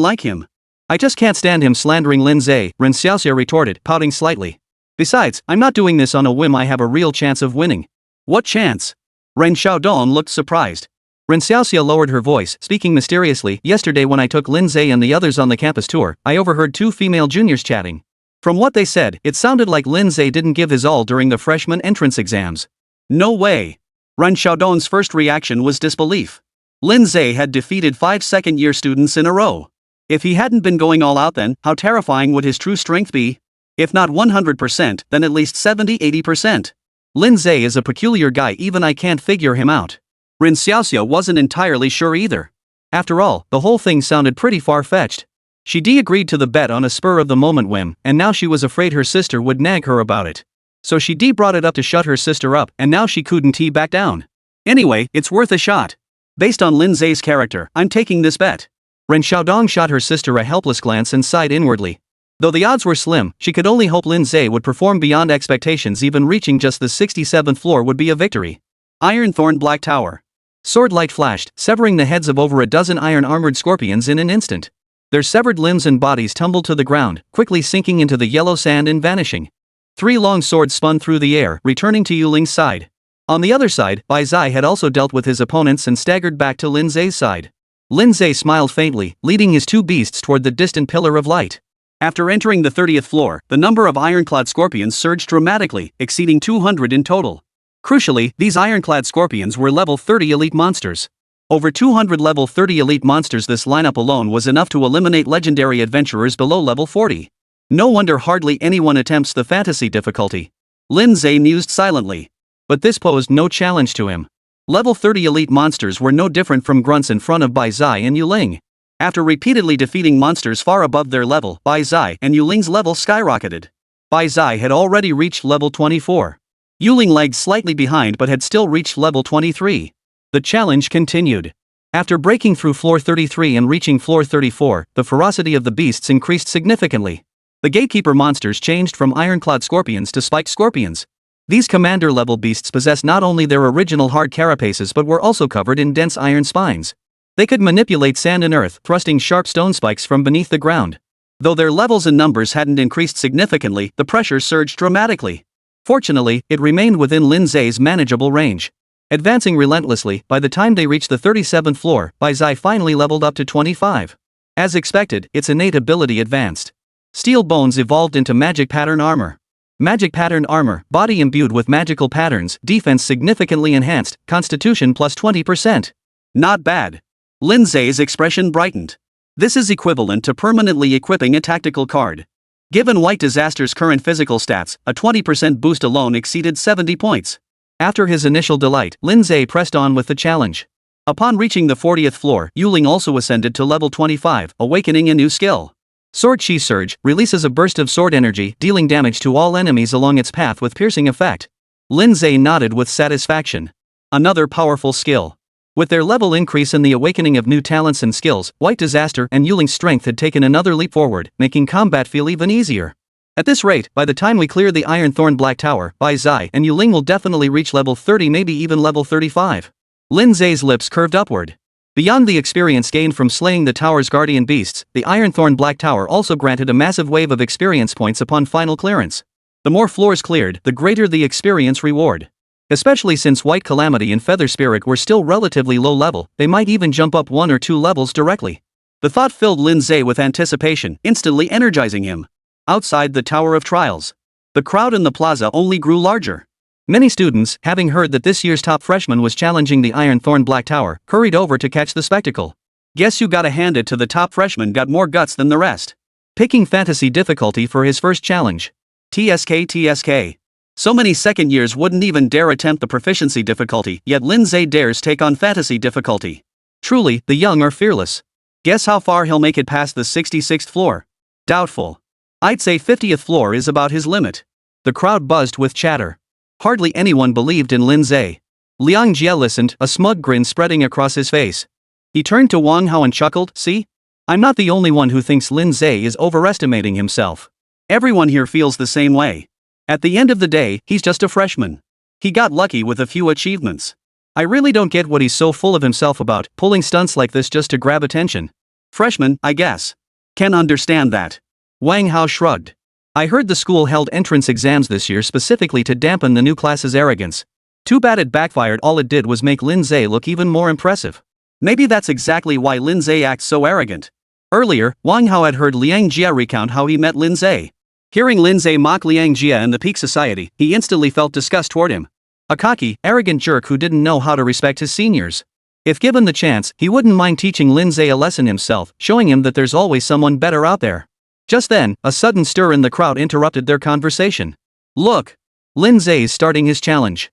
like him? I just can't stand him slandering Lin Ze, Ren Xiaoxia retorted, pouting slightly. Besides, I'm not doing this on a whim. I have a real chance of winning. What chance? Ren Xiaodong looked surprised. Ren Xiaoxia lowered her voice, speaking mysteriously. Yesterday when I took Lin Ze and the others on the campus tour, I overheard two female juniors chatting. From what they said, it sounded like Lin Ze didn't give his all during the freshman entrance exams. No way. Ren Xiaodong's first reaction was disbelief. Lin Ze had defeated 5 second-year students in a row. If he hadn't been going all out then, how terrifying would his true strength be? If not 100%, then at least 70-80%. Lin Ze is a peculiar guy, even I can't figure him out. Ren Xiaoxia wasn't entirely sure either. After all, the whole thing sounded pretty far-fetched. She agreed to the bet on a spur-of-the-moment whim, and now she was afraid her sister would nag her about it. So she brought it up to shut her sister up, and now she couldn't back down. Anyway, it's worth a shot. Based on Lin Ze's character, I'm taking this bet. Ren Xiaodong shot her sister a helpless glance and sighed inwardly. Though the odds were slim, she could only hope Lin Ze would perform beyond expectations. Even reaching just the 67th floor would be a victory. Ironthorn Black Tower. Sword light flashed, severing the heads of over a dozen iron-armored scorpions in an instant. Their severed limbs and bodies tumbled to the ground, quickly sinking into the yellow sand and vanishing. 3 long swords spun through the air, returning to Yuling's side. On the other side, Bai Zai had also dealt with his opponents and staggered back to Lin Ze's side. Lin Ze smiled faintly, leading his 2 beasts toward the distant pillar of light. After entering the 30th floor, the number of ironclad scorpions surged dramatically, exceeding 200 in total. Crucially, these ironclad scorpions were level 30 elite monsters. Over 200 level 30 elite monsters. This lineup alone was enough to eliminate legendary adventurers below level 40. No wonder hardly anyone attempts the fantasy difficulty. Lin Ze mused silently. But this posed no challenge to him. Level 30 elite monsters were no different from grunts in front of Bai Zai and Yuling. After repeatedly defeating monsters far above their level, Bai Zai and Yuling's level skyrocketed. Bai Zai had already reached level 24. Yuling lagged slightly behind but had still reached level 23. The challenge continued. After breaking through floor 33 and reaching floor 34, the ferocity of the beasts increased significantly. The gatekeeper monsters changed from ironclad scorpions to spiked scorpions. These commander-level beasts possessed not only their original hard carapaces but were also covered in dense iron spines. They could manipulate sand and earth, thrusting sharp stone spikes from beneath the ground. Though their levels and numbers hadn't increased significantly, the pressure surged dramatically. Fortunately, it remained within Lin Ze's manageable range. Advancing relentlessly, by the time they reached the 37th floor, Bai Zai finally leveled up to 25. As expected, its innate ability advanced. Steel bones evolved into magic pattern armor. Magic pattern armor, body imbued with magical patterns, defense significantly enhanced, constitution plus 20%. Not bad. Lin Ze's expression brightened. This is equivalent to permanently equipping a tactical card. Given White Disaster's current physical stats, a 20% boost alone exceeded 70 points. After his initial delight, Lin Ze pressed on with the challenge. Upon reaching the 40th floor, Yuling also ascended to level 25, awakening a new skill. Sword Chi Surge releases a burst of sword energy, dealing damage to all enemies along its path with piercing effect. Lin Ze nodded with satisfaction. Another powerful skill. With their level increase and the awakening of new talents and skills, White Disaster and Yuling's strength had taken another leap forward, making combat feel even easier. At this rate, by the time we clear the Iron Thorn Black Tower, Bai Zai and Yuling will definitely reach level 30, maybe even level 35. Lin Ze's lips curved upward. Beyond the experience gained from slaying the tower's guardian beasts, the Iron Thorn Black Tower also granted a massive wave of experience points upon final clearance. The more floors cleared, the greater the experience reward. Especially since White Calamity and Feather Spirit were still relatively low level, they might even jump up 1 or 2 levels directly. The thought filled Lin Ze with anticipation, instantly energizing him. Outside the Tower of Trials, the crowd in the plaza only grew larger. Many students, having heard that this year's top freshman was challenging the Iron Thorn Black Tower, hurried over to catch the spectacle. Guess you gotta hand it to the top freshman, got more guts than the rest. Picking fantasy difficulty for his first challenge. TSK. So many second years wouldn't even dare attempt the proficiency difficulty, yet Lin Ze dares take on fantasy difficulty. Truly, the young are fearless. Guess how far he'll make it past the 66th floor? Doubtful. I'd say 50th floor is about his limit. The crowd buzzed with chatter. Hardly anyone believed in Lin Ze. Liang Jie listened, a smug grin spreading across his face. He turned to Wang Hao and chuckled, "See? I'm not the only one who thinks Lin Ze is overestimating himself. Everyone here feels the same way. At the end of the day, he's just a freshman. He got lucky with a few achievements. I really don't get what he's so full of himself about, pulling stunts like this just to grab attention. Freshman, I guess. Can understand that." Wang Hao shrugged. I heard the school held entrance exams this year specifically to dampen the new class's arrogance. Too bad it backfired. All it did was make Lin Ze look even more impressive. Maybe that's exactly why Lin Ze acts so arrogant. Earlier, Wang Hao had heard Liang Jie recount how he met Lin Ze. Hearing Lin Ze mock Liang Jie in the Peak Society, he instantly felt disgust toward him. A cocky, arrogant jerk who didn't know how to respect his seniors. If given the chance, he wouldn't mind teaching Lin Ze a lesson himself, showing him that there's always someone better out there. Just then, a sudden stir in the crowd interrupted their conversation. Look! Lin Ze's starting his challenge.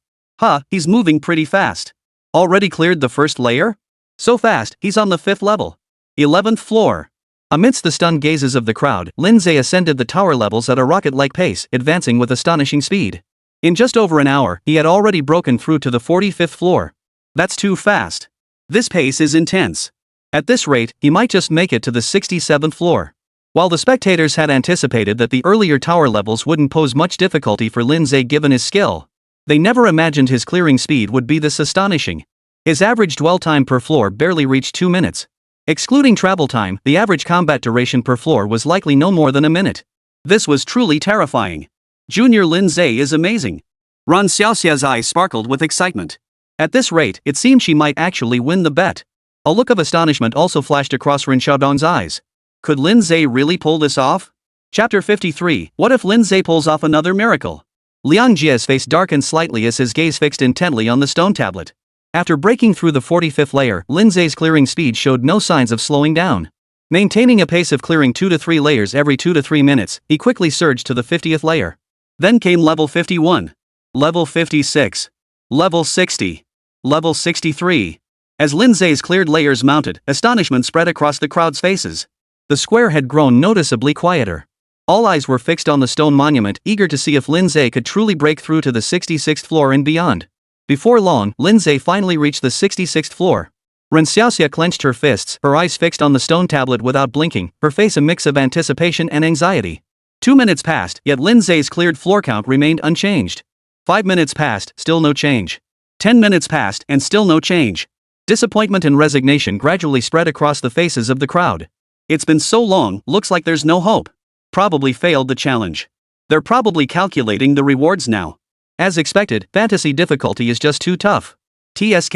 He's moving pretty fast. Already cleared the first layer? So fast, he's on the 5th level. 11th floor. Amidst the stunned gazes of the crowd, Lin Ze ascended the tower levels at a rocket-like pace, advancing with astonishing speed. In just over an hour, he had already broken through to the 45th floor. That's too fast. This pace is intense. At this rate, he might just make it to the 67th floor. While the spectators had anticipated that the earlier tower levels wouldn't pose much difficulty for Lin Ze given his skill, they never imagined his clearing speed would be this astonishing. His average dwell time per floor barely reached 2 minutes. Excluding travel time, the average combat duration per floor was likely no more than a minute. This was truly terrifying. Junior Lin Ze is amazing. Ran Xiaoxia's eyes sparkled with excitement. At this rate, it seemed she might actually win the bet. A look of astonishment also flashed across Ren Xiaodong's eyes. Could Lin Ze really pull this off? Chapter 53, what if Lin Ze pulls off another miracle? Liang Jie's face darkened slightly as his gaze fixed intently on the stone tablet. After breaking through the 45th layer, Lin Ze's clearing speed showed no signs of slowing down. Maintaining a pace of clearing 2 to 3 layers every 2 to 3 minutes, he quickly surged to the 50th layer. Then came level 51. Level 56. Level 60. Level 63. As Lin Ze's cleared layers mounted, astonishment spread across the crowd's faces. The square had grown noticeably quieter. All eyes were fixed on the stone monument, eager to see if Lin Ze could truly break through to the 66th floor and beyond. Before long, Lin Ze finally reached the 66th floor. Ren Xiaoxia clenched her fists, her eyes fixed on the stone tablet without blinking, her face a mix of anticipation and anxiety. 2 minutes passed, yet Lin Ze's cleared floor count remained unchanged. 5 minutes passed, still no change. 10 minutes passed, and still no change. Disappointment and resignation gradually spread across the faces of the crowd. It's been so long, looks like there's no hope. Probably failed the challenge. They're probably calculating the rewards now. As expected, fantasy difficulty is just too tough. TSK.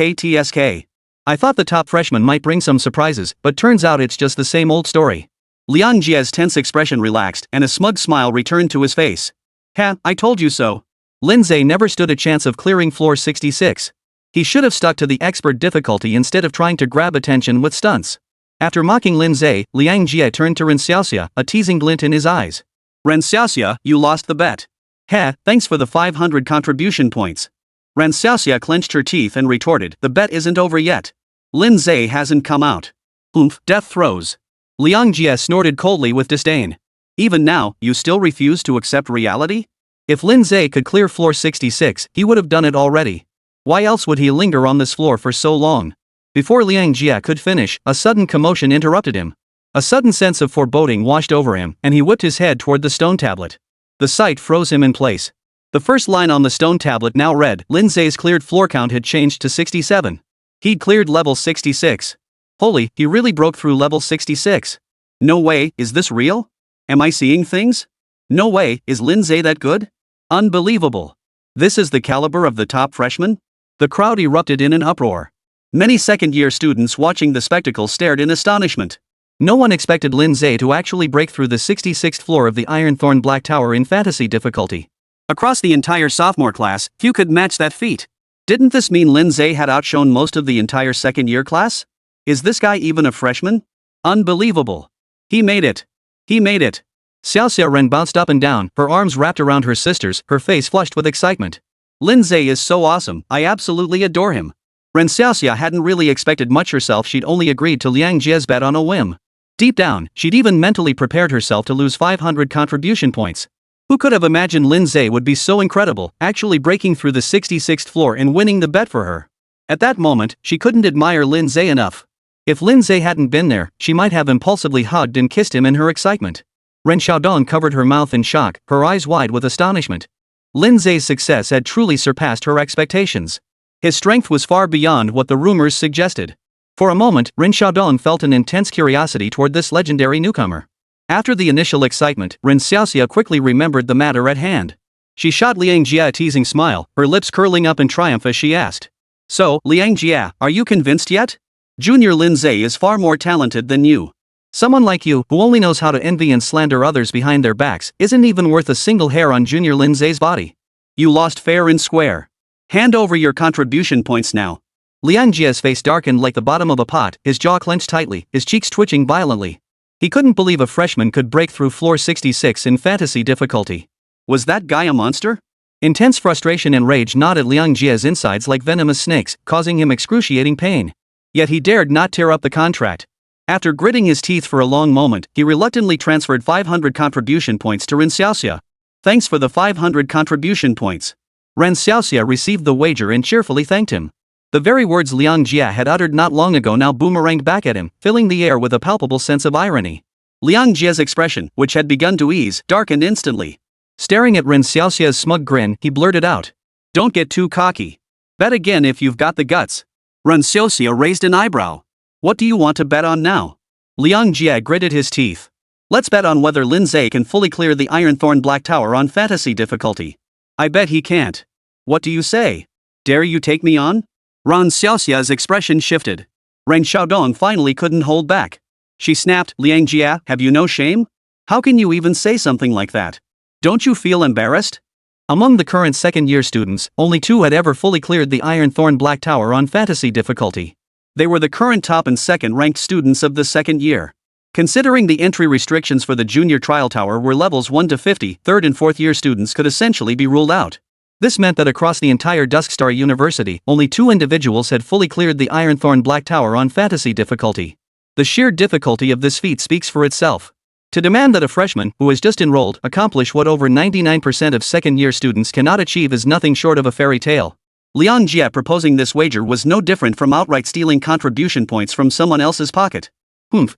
I thought the top freshman might bring some surprises, but turns out it's just the same old story. Liang Jie's tense expression relaxed, and a smug smile returned to his face. I told you so. Lin Ze never stood a chance of clearing floor 66. He should have stuck to the expert difficulty instead of trying to grab attention with stunts. After mocking Lin Ze, Liang Jie turned to Ren Xiaoxia, a teasing glint in his eyes. Ren Xiaoxia, you lost the bet. Heh, thanks for the 500 contribution points. Ren Xiaoxia clenched her teeth and retorted, the bet isn't over yet. Lin Ze hasn't come out. Oomph, death throes. Liang Jie snorted coldly with disdain. Even now, you still refuse to accept reality? If Lin Ze could clear floor 66, he would have done it already. Why else would he linger on this floor for so long? Before Liang Jie could finish, a sudden commotion interrupted him. A sudden sense of foreboding washed over him, and he whipped his head toward the stone tablet. The sight froze him in place. The first line on the stone tablet now read, Lin Ze's cleared floor count had changed to 67. He'd cleared level 66. Holy, he really broke through level 66. No way, is this real? Am I seeing things? No way, is Lin Ze that good? Unbelievable. This is the caliber of the top freshman? The crowd erupted in an uproar. Many second-year students watching the spectacle stared in astonishment. No one expected Lin Ze to actually break through the 66th floor of the Ironthorn Black Tower in fantasy difficulty. Across the entire sophomore class, few could match that feat. Didn't this mean Lin Ze had outshone most of the entire second-year class? Is this guy even a freshman? Unbelievable. He made it. He made it. Xiaoxia Ren bounced up and down, her arms wrapped around her sisters, her face flushed with excitement. Lin Ze is so awesome, I absolutely adore him. Ren Xiaoxia hadn't really expected much herself, she'd only agreed to Liang Jie's bet on a whim. Deep down, she'd even mentally prepared herself to lose 500 contribution points. Who could have imagined Lin Ze would be so incredible, actually breaking through the 66th floor and winning the bet for her? At that moment, she couldn't admire Lin Ze enough. If Lin Ze hadn't been there, she might have impulsively hugged and kissed him in her excitement. Ren Xiaodong covered her mouth in shock, her eyes wide with astonishment. Lin Ze's success had truly surpassed her expectations. His strength was far beyond what the rumors suggested. For a moment, Ren Xiaodong felt an intense curiosity toward this legendary newcomer. After the initial excitement, Ren Xiaoxia quickly remembered the matter at hand. She shot Liang Jie a teasing smile, her lips curling up in triumph as she asked. So, Liang Jie, are you convinced yet? Junior Lin Ze is far more talented than you. Someone like you, who only knows how to envy and slander others behind their backs, isn't even worth a single hair on Junior Lin Ze's body. You lost fair and square. Hand over your contribution points now. Liang Jie's face darkened like the bottom of a pot, his jaw clenched tightly, his cheeks twitching violently. He couldn't believe a freshman could break through floor 66 in fantasy difficulty. Was that guy a monster? Intense frustration and rage gnawed at Liang Jie's insides like venomous snakes, causing him excruciating pain. Yet he dared not tear up the contract. After gritting his teeth for a long moment, he reluctantly transferred 500 contribution points to Ren Xiaoxia. Thanks for the 500 contribution points. Ren Xiaoxia received the wager and cheerfully thanked him. The very words Liang Jie had uttered not long ago now boomeranged back at him, filling the air with a palpable sense of irony. Liang Jie's expression, which had begun to ease, darkened instantly. Staring at Ren Xiaoxia's smug grin, he blurted out. Don't get too cocky. Bet again if you've got the guts. Ren Xiaoxia raised an eyebrow. What do you want to bet on now? Liang Jie gritted his teeth. Let's bet on whether Lin Ze can fully clear the Ironthorn Black Tower on fantasy difficulty. I bet he can't. What do you say? Dare you take me on? Ren Xiaoxia's expression shifted. Ren Xiaodong finally couldn't hold back. She snapped, Liang Jie, have you no shame? How can you even say something like that? Don't you feel embarrassed? Among the current second-year students, only 2 had ever fully cleared the Ironthorn Black Tower on fantasy difficulty. They were the current top and second-ranked students of the second year. Considering the entry restrictions for the junior trial tower were levels 1 to 50, third and fourth-year students could essentially be ruled out. This meant that across the entire Duskstar University, only 2 individuals had fully cleared the Ironthorn Black Tower on fantasy difficulty. The sheer difficulty of this feat speaks for itself. To demand that a freshman, who has just enrolled, accomplish what over 99% of second-year students cannot achieve is nothing short of a fairy tale. Liang Jie proposing this wager was no different from outright stealing contribution points from someone else's pocket.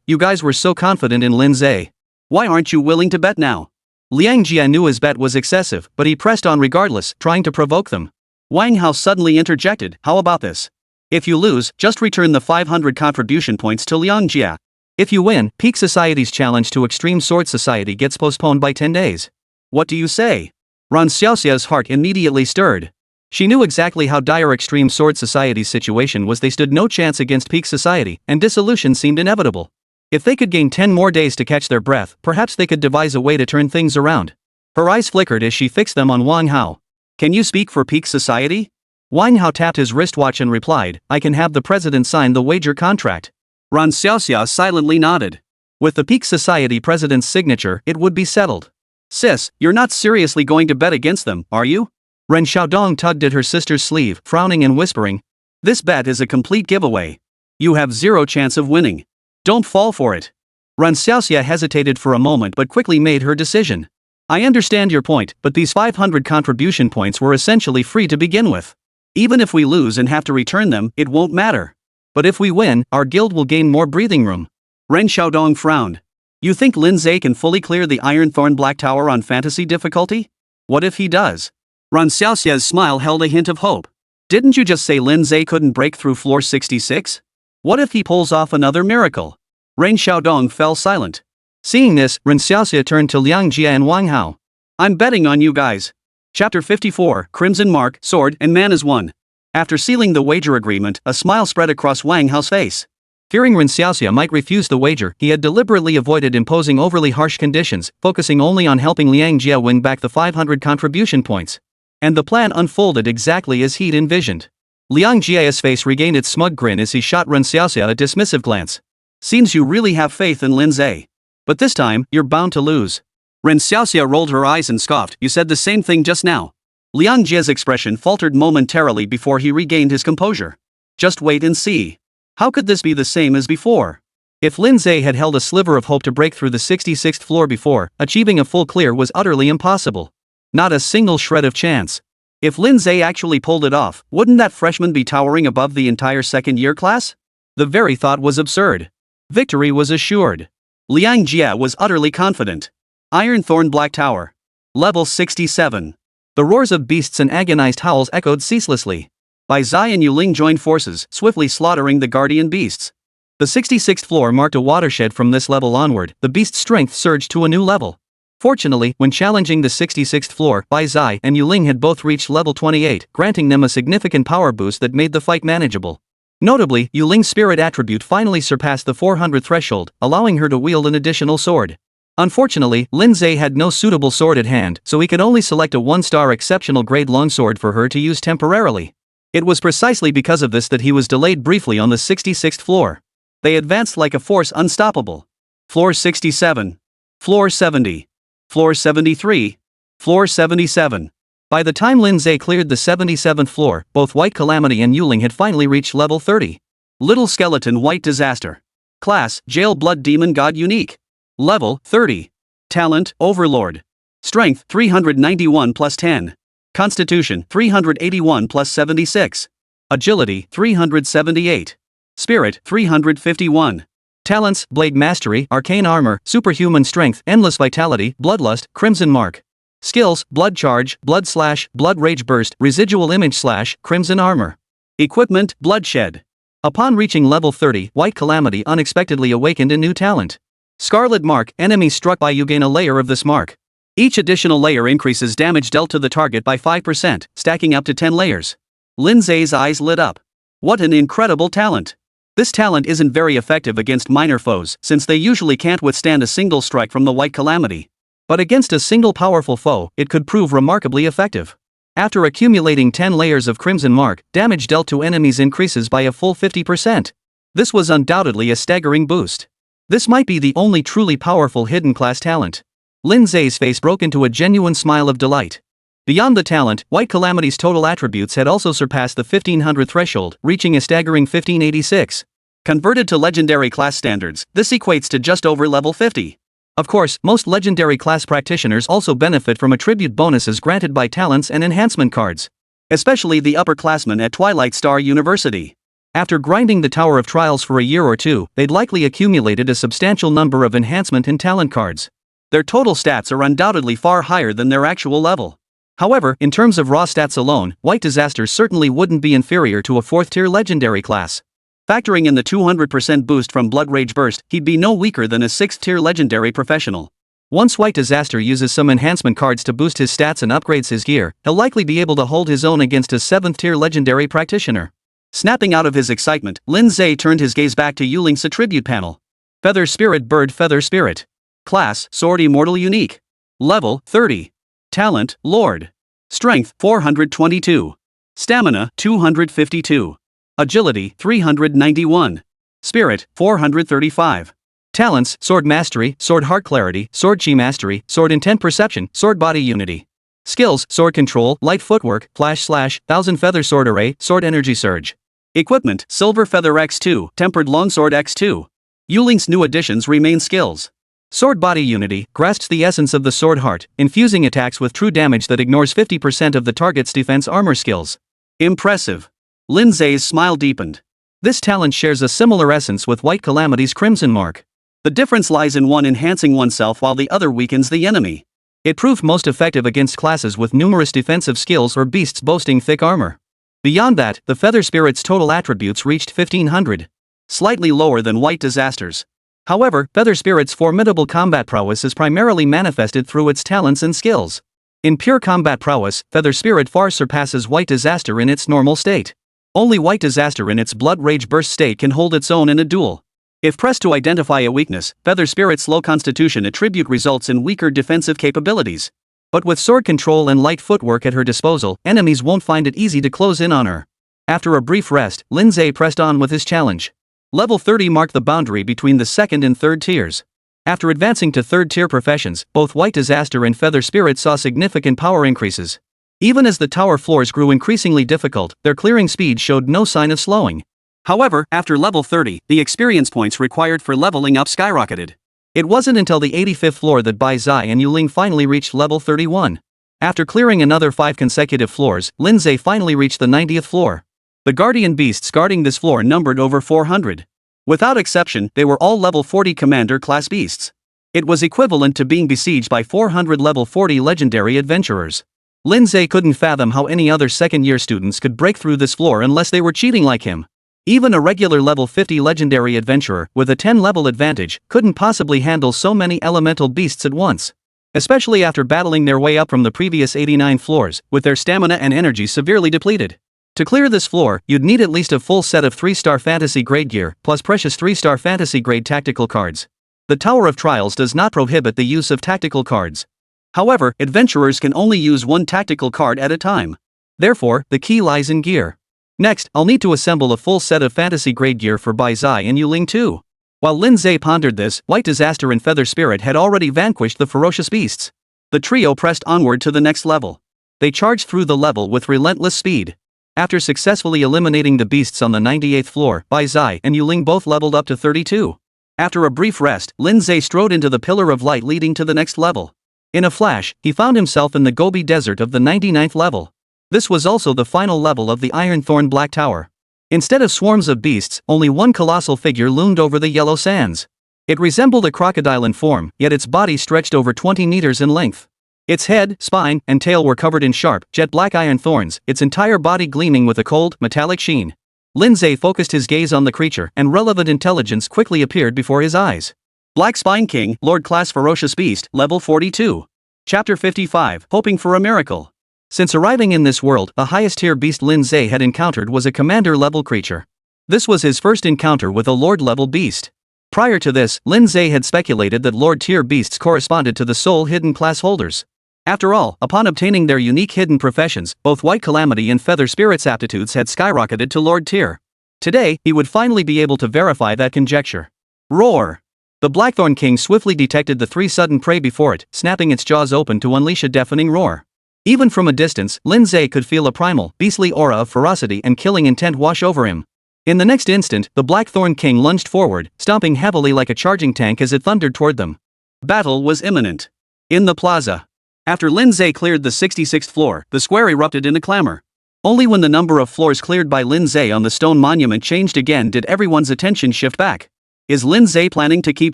You guys were so confident in Lin Ze. Why aren't you willing to bet now? Liang Jie knew his bet was excessive, but he pressed on regardless, trying to provoke them. Wang Hao suddenly interjected, how about this? If you lose, just return the 500 contribution points to Liang Jie. If you win, Peak Society's challenge to Extreme Sword Society gets postponed by 10 days. What do you say? Ren Xiaoxia's heart immediately stirred. She knew exactly how dire Extreme Sword Society's situation was. They stood no chance against Peak Society, and dissolution seemed inevitable. If they could gain 10 more days to catch their breath, perhaps they could devise a way to turn things around. Her eyes flickered as she fixed them on Wang Hao. Can you speak for Peak Society? Wang Hao tapped his wristwatch and replied, I can have the president sign the wager contract. Ren Xiaoxia silently nodded. With the Peak Society president's signature, it would be settled. Sis, you're not seriously going to bet against them, are you? Ren Xiaodong tugged at her sister's sleeve, frowning and whispering. This bet is a complete giveaway. You have zero chance of winning. Don't fall for it. Ren Xiaoxia hesitated for a moment but quickly made her decision. I understand your point, but these 500 contribution points were essentially free to begin with. Even if we lose and have to return them, it won't matter. But if we win, our guild will gain more breathing room. Ren Xiaodong frowned. You think Lin Ze can fully clear the Iron Thorn Black Tower on fantasy difficulty? What if he does? Ren Xiaoxia's smile held a hint of hope. Didn't you just say Lin Ze couldn't break through floor 66? What if he pulls off another miracle? Ren Xiaodong fell silent. Seeing this, Ren Xiaoxia turned to Liang Jia and Wang Hao. I'm betting on you guys. Chapter 54, Crimson Mark, Sword, and Man is One. After sealing the wager agreement, a smile spread across Wang Hao's face. Fearing Ren Xiaoxia might refuse the wager, he had deliberately avoided imposing overly harsh conditions, focusing only on helping Liang Jia win back the 500 contribution points. And the plan unfolded exactly as he'd envisioned. Liang Jia's face regained its smug grin as he shot Ren Xiaoxia a dismissive glance. Seems you really have faith in Lin Ze. But this time, you're bound to lose. Ren Xiaoxia rolled her eyes and scoffed. You said the same thing just now. Liang Jia's expression faltered momentarily before he regained his composure. Just wait and see. How could this be the same as before? If Lin Ze had held a sliver of hope to break through the 66th floor before, achieving a full clear was utterly impossible. Not a single shred of chance. If Lin Ze actually pulled it off, wouldn't that freshman be towering above the entire second-year class? The very thought was absurd. Victory was assured. Liang Jia was utterly confident. Iron Thorn Black Tower. Level 67. The roars of beasts and agonized howls echoed ceaselessly. Bai Zai and Yuling joined forces, swiftly slaughtering the guardian beasts. The 66th floor marked a watershed. From this level onward, the beast's strength surged to a new level. Fortunately, when challenging the 66th floor, Bai Zai and Yuling had both reached level 28, granting them a significant power boost that made the fight manageable. Notably, Yuling's spirit attribute finally surpassed the 400 threshold, allowing her to wield an additional sword. Unfortunately, Lin Ze had no suitable sword at hand, so he could only select a 1-star exceptional grade longsword for her to use temporarily. It was precisely because of this that he was delayed briefly on the 66th floor. They advanced like a force unstoppable. Floor 67. Floor 70. Floor 73. Floor 77. By the time Lin Ze cleared the 77th floor, both White Calamity and Yuling had finally reached level 30. Little Skeleton White Disaster. Class, Jail Blood Demon God Unique. Level, 30. Talent, Overlord. Strength, 391 plus 10. Constitution, 381 plus 76. Agility, 378. Spirit, 351. Talents, Blade Mastery, Arcane Armor, Superhuman Strength, Endless Vitality, Bloodlust, Crimson Mark. Skills, Blood Charge, Blood Slash, Blood Rage Burst, Residual Image Slash, Crimson Armor. Equipment, Bloodshed. Upon reaching level 30, White Calamity unexpectedly awakened a new talent. Scarlet Mark. Enemies struck by you gain a layer of this mark. Each additional layer increases damage dealt to the target by 5%, stacking up to 10 layers. Lin Ze's eyes lit up. What an incredible talent. This talent isn't very effective against minor foes, since they usually can't withstand a single strike from the White Calamity. But against a single powerful foe, it could prove remarkably effective. After accumulating 10 layers of Crimson Mark, damage dealt to enemies increases by a full 50%. This was undoubtedly a staggering boost. This might be the only truly powerful hidden class talent. Lin Ze's face broke into a genuine smile of delight. Beyond the talent, White Calamity's total attributes had also surpassed the 1500 threshold, reaching a staggering 1586. Converted to legendary class standards, this equates to just over level 50. Of course, most legendary class practitioners also benefit from attribute bonuses granted by talents and enhancement cards. Especially the upperclassmen at Twilight Star University. After grinding the Tower of Trials for a year or two, they'd likely accumulated a substantial number of enhancement and talent cards. Their total stats are undoubtedly far higher than their actual level. However, in terms of raw stats alone, White Disaster certainly wouldn't be inferior to a 4th-tier legendary class. Factoring in the 200% boost from Blood Rage Burst, he'd be no weaker than a 6th-tier legendary professional. Once White Disaster uses some enhancement cards to boost his stats and upgrades his gear, he'll likely be able to hold his own against a 7th-tier legendary practitioner. Snapping out of his excitement, Lin Ze turned his gaze back to Yuling's attribute panel. Feather Spirit Bird Feather Spirit. Class, Sword Immortal Unique. Level, 30. Talent, Lord. Strength, 422. Stamina, 252. Agility, 391. Spirit, 435. Talents: Sword Mastery, Sword Heart Clarity, Sword Chi Mastery, Sword Intent Perception, Sword Body Unity. Skills: Sword Control, Light Footwork, Flash Slash, Thousand Feather Sword Array, Sword Energy Surge. Equipment: Silver Feather X2, Tempered Longsword X2. Yuling's new additions remain skills. Sword Body Unity grasps the essence of the sword heart, infusing attacks with true damage that ignores 50% of the target's defense armor skills. Impressive. Lin Ze's smile deepened. This talent shares a similar essence with White Calamity's Crimson Mark. The difference lies in one enhancing oneself while the other weakens the enemy. It proved most effective against classes with numerous defensive skills or beasts boasting thick armor. Beyond that, the Feather Spirit's total attributes reached 1500. Slightly lower than White Disaster's. However, Feather Spirit's formidable combat prowess is primarily manifested through its talents and skills. In pure combat prowess, Feather Spirit far surpasses White Disaster in its normal state. Only White Disaster in its Blood Rage Burst state can hold its own in a duel. If pressed to identify a weakness, Feather Spirit's low constitution attribute results in weaker defensive capabilities. But with sword control and light footwork at her disposal, enemies won't find it easy to close in on her. After a brief rest, Lin Ze pressed on with his challenge. Level 30 marked the boundary between the second and third tiers. After advancing to third tier professions, both White Disaster and Feather Spirit saw significant power increases. Even as the tower floors grew increasingly difficult, their clearing speed showed no sign of slowing. However, after level 30, the experience points required for leveling up skyrocketed. It wasn't until the 85th floor that Bai Zai and Yuling finally reached level 31. After clearing another 5 consecutive floors, Lin Ze finally reached the 90th floor. The guardian beasts guarding this floor numbered over 400. Without exception, they were all level 40 commander class beasts. It was equivalent to being besieged by 400 level 40 legendary adventurers. Lin Ze couldn't fathom how any other second-year students could break through this floor unless they were cheating like him. Even a regular level 50 legendary adventurer, with a 10-level advantage, couldn't possibly handle so many elemental beasts at once. Especially after battling their way up from the previous 89 floors, with their stamina and energy severely depleted. To clear this floor, you'd need at least a full set of 3-star fantasy grade gear, plus precious 3-star fantasy grade tactical cards. The Tower of Trials does not prohibit the use of tactical cards. However, adventurers can only use one tactical card at a time. Therefore, the key lies in gear. Next, I'll need to assemble a full set of fantasy grade gear for Bai Zai and Yuling too. While Lin Ze pondered this, White Disaster and Feather Spirit had already vanquished the ferocious beasts. The trio pressed onward to the next level. They charged through the level with relentless speed. After successfully eliminating the beasts on the 98th floor, Bai Zai and Yuling both leveled up to 32. After a brief rest, Lin Ze strode into the pillar of light leading to the next level. In a flash, he found himself in the Gobi Desert of the 99th level. This was also the final level of the Iron Thorn Black Tower. Instead of swarms of beasts, only one colossal figure loomed over the yellow sands. It resembled a crocodile in form, yet its body stretched over 20 meters in length. Its head, spine, and tail were covered in sharp, jet-black iron thorns, its entire body gleaming with a cold, metallic sheen. Lin Ze focused his gaze on the creature, and relevant intelligence quickly appeared before his eyes. Black Spine King, Lord Class Ferocious Beast, Level 42. Chapter 55, Hoping for a Miracle. Since arriving in this world, the highest-tier beast Lin Ze had encountered was a commander-level creature. This was his first encounter with a lord-level beast. Prior to this, Lin Ze had speculated that lord-tier beasts corresponded to the sole hidden class holders. After all, upon obtaining their unique hidden professions, both White Calamity and Feather Spirit's aptitudes had skyrocketed to Lord Tier. Today, he would finally be able to verify that conjecture. Roar! The Blackthorn King swiftly detected the 3 sudden prey before it, snapping its jaws open to unleash a deafening roar. Even from a distance, Lin Ze could feel a primal, beastly aura of ferocity and killing intent wash over him. In the next instant, the Blackthorn King lunged forward, stomping heavily like a charging tank as it thundered toward them. Battle was imminent. In the plaza. After Lin Ze cleared the 66th floor, the square erupted into clamor. Only when the number of floors cleared by Lin Ze on the stone monument changed again did everyone's attention shift back. Is Lin Ze planning to keep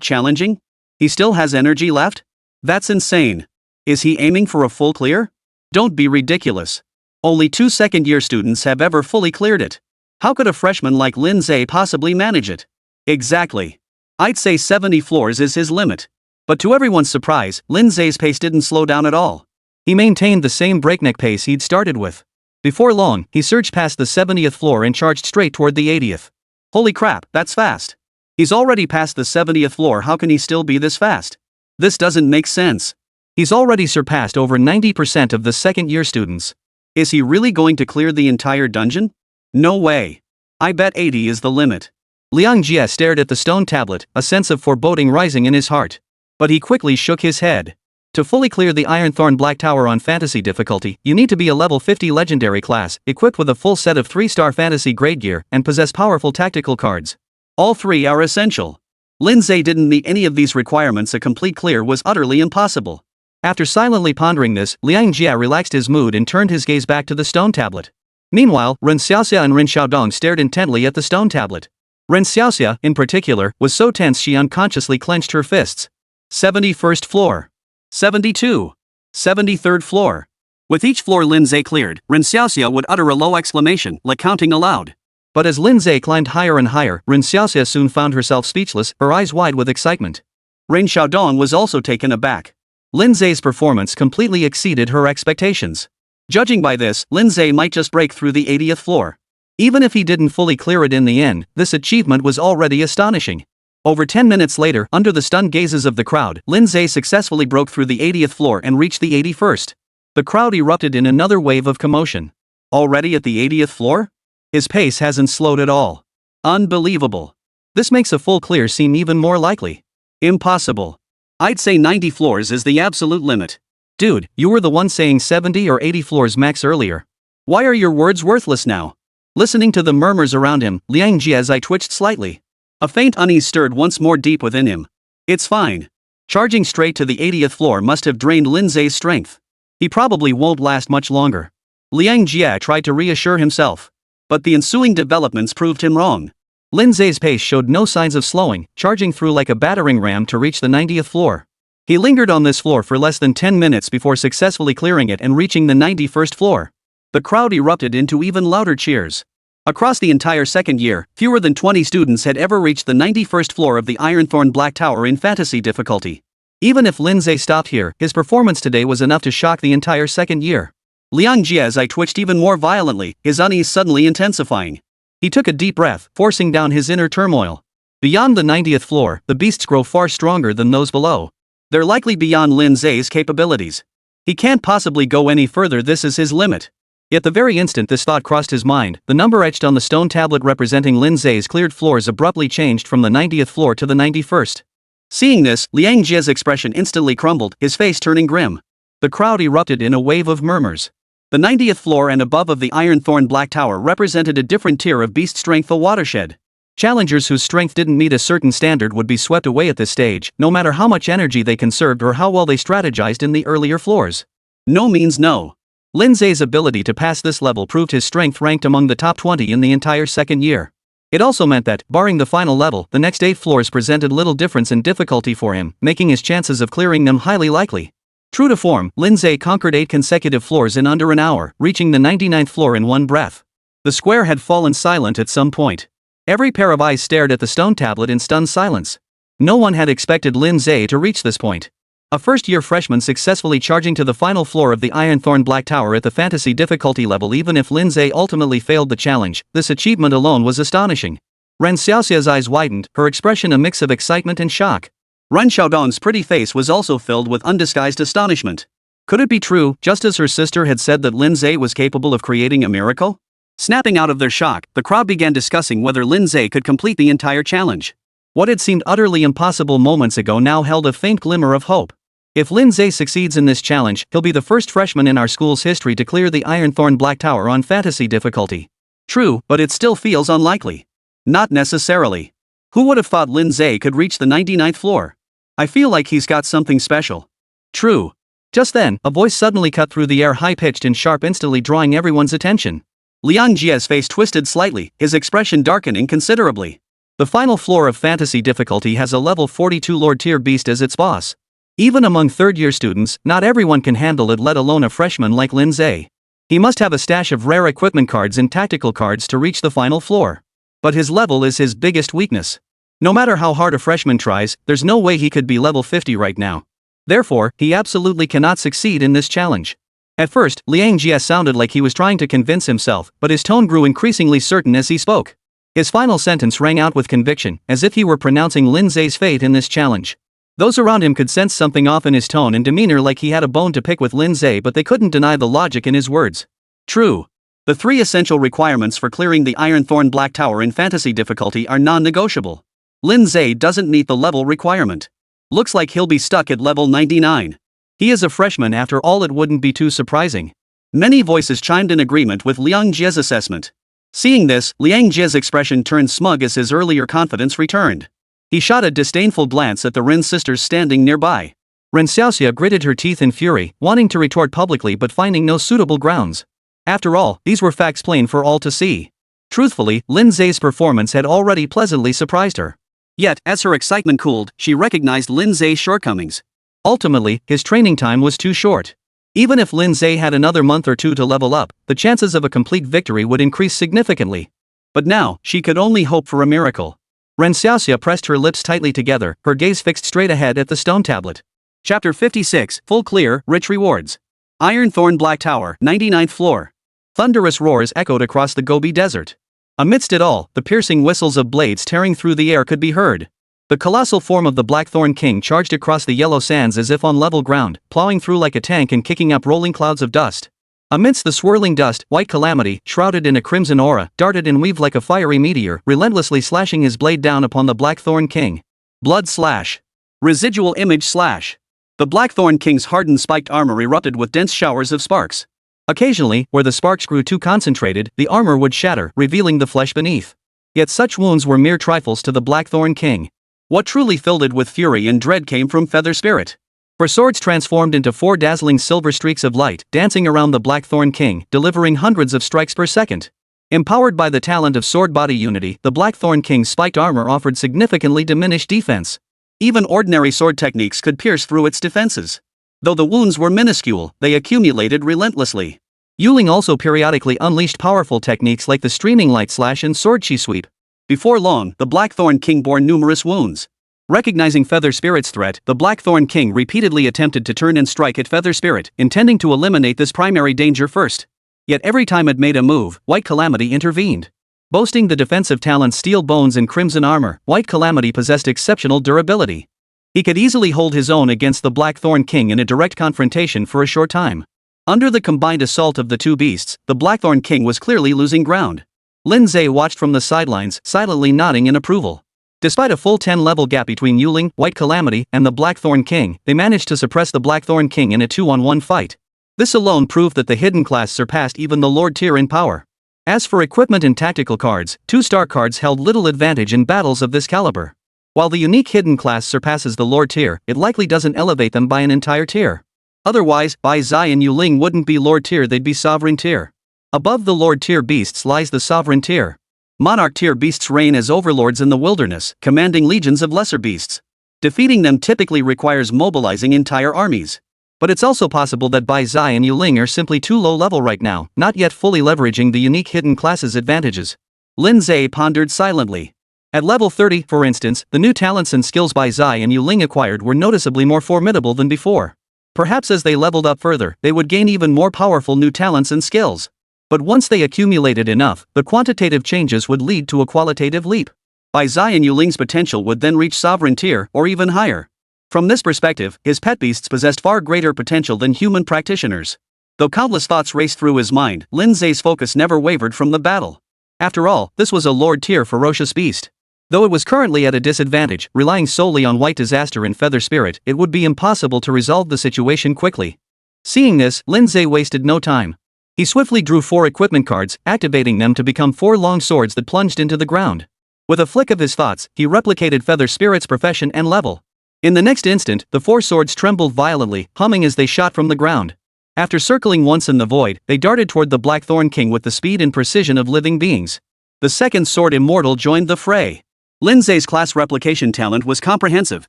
challenging? He still has energy left? That's insane. Is he aiming for a full clear? Don't be ridiculous. Only 2 second-year students have ever fully cleared it. How could a freshman like Lin Ze possibly manage it? Exactly. I'd say 70 floors is his limit. But to everyone's surprise, Lin Ze's pace didn't slow down at all. He maintained the same breakneck pace he'd started with. Before long, he surged past the 70th floor and charged straight toward the 80th. Holy crap, that's fast. He's already past the 70th floor, how can he still be this fast? This doesn't make sense. He's already surpassed over 90% of the second-year students. Is he really going to clear the entire dungeon? No way. I bet 80 is the limit. Liang Jie stared at the stone tablet, a sense of foreboding rising in his heart. But he quickly shook his head. To fully clear the Ironthorn Black Tower on fantasy difficulty, you need to be a level 50 legendary class, equipped with a full set of 3-star fantasy grade gear, and possess powerful tactical cards. All three are essential. Lin Ze didn't meet any of these requirements. A complete clear was utterly impossible. After silently pondering this, Liang Jie relaxed his mood and turned his gaze back to the stone tablet. Meanwhile, Ren Xiaoxia and Ren Xiaodong stared intently at the stone tablet. Ren Xiaoxia, in particular, was so tense she unconsciously clenched her fists. 71st floor. 72. 73rd floor. With each floor Lin Ze cleared, Ren Xiaoxia would utter a low exclamation, like counting aloud. But as Lin Ze climbed higher and higher, Ren Xiaoxia soon found herself speechless, her eyes wide with excitement. Ren Xiaodong was also taken aback. Lin Ze's performance completely exceeded her expectations. Judging by this, Lin Ze might just break through the 80th floor. Even if he didn't fully clear it in the end, this achievement was already astonishing. Over 10 minutes later, under the stunned gazes of the crowd, Lin Ze successfully broke through the 80th floor and reached the 81st. The crowd erupted in another wave of commotion. Already at the 80th floor? His pace hasn't slowed at all. Unbelievable. This makes a full clear seem even more likely. Impossible. I'd say 90 floors is the absolute limit. Dude, you were the one saying 70 or 80 floors max earlier. Why are your words worthless now? Listening to the murmurs around him, Liang Jie's eye twitched slightly. A faint unease stirred once more deep within him. It's fine. Charging straight to the 80th floor must have drained Lin Ze's strength. He probably won't last much longer. Liang Jie tried to reassure himself. But the ensuing developments proved him wrong. Lin Ze's pace showed no signs of slowing, charging through like a battering ram to reach the 90th floor. He lingered on this floor for less than 10 minutes before successfully clearing it and reaching the 91st floor. The crowd erupted into even louder cheers. Across the entire second year, fewer than 20 students had ever reached the 91st floor of the Ironthorn Black Tower in fantasy difficulty. Even if Lin Ze stopped here, his performance today was enough to shock the entire second year. Liang Jie's eye twitched even more violently, his unease suddenly intensifying. He took a deep breath, forcing down his inner turmoil. Beyond the 90th floor, the beasts grow far stronger than those below. They're likely beyond Lin Ze's capabilities. He can't possibly go any further. This is his limit. Yet the very instant this thought crossed his mind, the number etched on the stone tablet representing Lin Ze's cleared floors abruptly changed from the 90th floor to the 91st. Seeing this, Liang Jie's expression instantly crumbled, his face turning grim. The crowd erupted in a wave of murmurs. The 90th floor and above of the Ironthorn Black Tower represented a different tier of beast strength, a watershed. Challengers whose strength didn't meet a certain standard would be swept away at this stage, no matter how much energy they conserved or how well they strategized in the earlier floors. No means no. Lin Ze's ability to pass this level proved his strength ranked among the top 20 in the entire second year. It also meant that, barring the final level, the next 8 floors presented little difference in difficulty for him, making his chances of clearing them highly likely. True to form, Lin Ze conquered 8 consecutive floors in under an hour, reaching the 99th floor in one breath. The square had fallen silent at some point. Every pair of eyes stared at the stone tablet in stunned silence. No one had expected Lin Ze to reach this point. A first-year freshman successfully charging to the final floor of the Ironthorn Black Tower at the fantasy difficulty level. Even if Lin Ze ultimately failed the challenge, this achievement alone was astonishing. Ren Xiaoxia's eyes widened, her expression a mix of excitement and shock. Ren Xiaodong's pretty face was also filled with undisguised astonishment. Could it be true, just as her sister had said, that Lin Ze was capable of creating a miracle? Snapping out of their shock, the crowd began discussing whether Lin Ze could complete the entire challenge. What had seemed utterly impossible moments ago now held a faint glimmer of hope. If Lin Ze succeeds in this challenge, he'll be the first freshman in our school's history to clear the Ironthorn Black Tower on fantasy difficulty. True, but it still feels unlikely. Not necessarily. Who would have thought Lin Ze could reach the 99th floor? I feel like he's got something special. True. Just then, a voice suddenly cut through the air, high-pitched and sharp, instantly drawing everyone's attention. Liang Jie's face twisted slightly, his expression darkening considerably. The final floor of fantasy difficulty has a level 42 Lord tier beast as its boss. Even among third-year students, not everyone can handle it, let alone a freshman like Lin Ze. He must have a stash of rare equipment cards and tactical cards to reach the final floor. But his level is his biggest weakness. No matter how hard a freshman tries, there's no way he could be level 50 right now. Therefore, he absolutely cannot succeed in this challenge. At first, Liang Jie sounded like he was trying to convince himself, but his tone grew increasingly certain as he spoke. His final sentence rang out with conviction, as if he were pronouncing Lin Ze's fate in this challenge. Those around him could sense something off in his tone and demeanor, like he had a bone to pick with Lin Ze, but they couldn't deny the logic in his words. True. The 3 essential requirements for clearing the Ironthorn Black Tower in fantasy difficulty are non-negotiable. Lin Ze doesn't meet the level requirement. Looks like he'll be stuck at level 99. He is a freshman after all, it wouldn't be too surprising. Many voices chimed in agreement with Liang Jie's assessment. Seeing this, Liang Jie's expression turned smug as his earlier confidence returned. He shot a disdainful glance at the Ren sisters standing nearby. Ren Xiaoxia gritted her teeth in fury, wanting to retort publicly but finding no suitable grounds. After all, these were facts plain for all to see. Truthfully, Lin Ze's performance had already pleasantly surprised her. Yet, as her excitement cooled, she recognized Lin Ze's shortcomings. Ultimately, his training time was too short. Even if Lin Ze had another month or two to level up, the chances of a complete victory would increase significantly. But now, she could only hope for a miracle. Ren Xiaoxia pressed her lips tightly together, her gaze fixed straight ahead at the stone tablet. Chapter 56, Full Clear, Rich Rewards. Ironthorn Black Tower, 99th floor. Thunderous roars echoed across the Gobi Desert. Amidst it all, the piercing whistles of blades tearing through the air could be heard. The colossal form of the Blackthorn King charged across the yellow sands as if on level ground, plowing through like a tank and kicking up rolling clouds of dust. Amidst the swirling dust, White Calamity, shrouded in a crimson aura, darted and weaved like a fiery meteor, relentlessly slashing his blade down upon the Blackthorn King. Blood slash. Residual image slash. The Blackthorn King's hardened spiked armor erupted with dense showers of sparks. Occasionally, where the sparks grew too concentrated, the armor would shatter, revealing the flesh beneath. Yet such wounds were mere trifles to the Blackthorn King. What truly filled it with fury and dread came from Feather Spirit. Her swords transformed into 4 dazzling silver streaks of light, dancing around the Blackthorn King, delivering hundreds of strikes per second. Empowered by the talent of sword-body unity, the Blackthorn King's spiked armor offered significantly diminished defense. Even ordinary sword techniques could pierce through its defenses. Though the wounds were minuscule, they accumulated relentlessly. Yuling also periodically unleashed powerful techniques like the streaming light slash and sword chi sweep. Before long, the Blackthorn King bore numerous wounds. Recognizing Feather Spirit's threat, the Blackthorn King repeatedly attempted to turn and strike at Feather Spirit, intending to eliminate this primary danger first. Yet every time it made a move, White Calamity intervened. Boasting the defensive talents Steel Bones and Crimson Armor, White Calamity possessed exceptional durability. He could easily hold his own against the Blackthorn King in a direct confrontation for a short time. Under the combined assault of the two beasts, the Blackthorn King was clearly losing ground. Lin Ze watched from the sidelines, silently nodding in approval. Despite a full 10-level gap between Yuling, White Calamity, and the Blackthorn King, they managed to suppress the Blackthorn King in a 2-on-1 fight. This alone proved that the hidden class surpassed even the Lord tier in power. As for equipment and tactical cards, 2-star cards held little advantage in battles of this caliber. While the unique hidden class surpasses the Lord tier, it likely doesn't elevate them by an entire tier. Otherwise, Bai Zai and Yuling wouldn't be Lord tier, they'd be Sovereign tier. Above the Lord tier beasts lies the Sovereign tier. Monarch tier beasts reign as overlords in the wilderness, commanding legions of lesser beasts. Defeating them typically requires mobilizing entire armies. But it's also possible that Bai Zai and Yuling are simply too low level right now, not yet fully leveraging the unique hidden class's advantages. Lin Ze pondered silently. At level 30, for instance, the new talents and skills Bai Zai and Yuling acquired were noticeably more formidable than before. Perhaps as they leveled up further, they would gain even more powerful new talents and skills. But once they accumulated enough, the quantitative changes would lead to a qualitative leap. Bai Zai and Yuling's potential would then reach Sovereign tier, or even higher. From this perspective, his pet beasts possessed far greater potential than human practitioners. Though countless thoughts raced through his mind, Lin Ze's focus never wavered from the battle. After all, this was a Lord tier ferocious beast. Though it was currently at a disadvantage, relying solely on White Disaster and Feather Spirit, it would be impossible to resolve the situation quickly. Seeing this, Lin Ze wasted no time. He swiftly drew 4 equipment cards, activating them to become 4 long swords that plunged into the ground. With a flick of his thoughts, he replicated Feather Spirit's profession and level. In the next instant, the 4 swords trembled violently, humming as they shot from the ground. After circling once in the void, they darted toward the Blackthorn King with the speed and precision of living beings. The second sword immortal joined the fray. Lin Ze's class replication talent was comprehensive,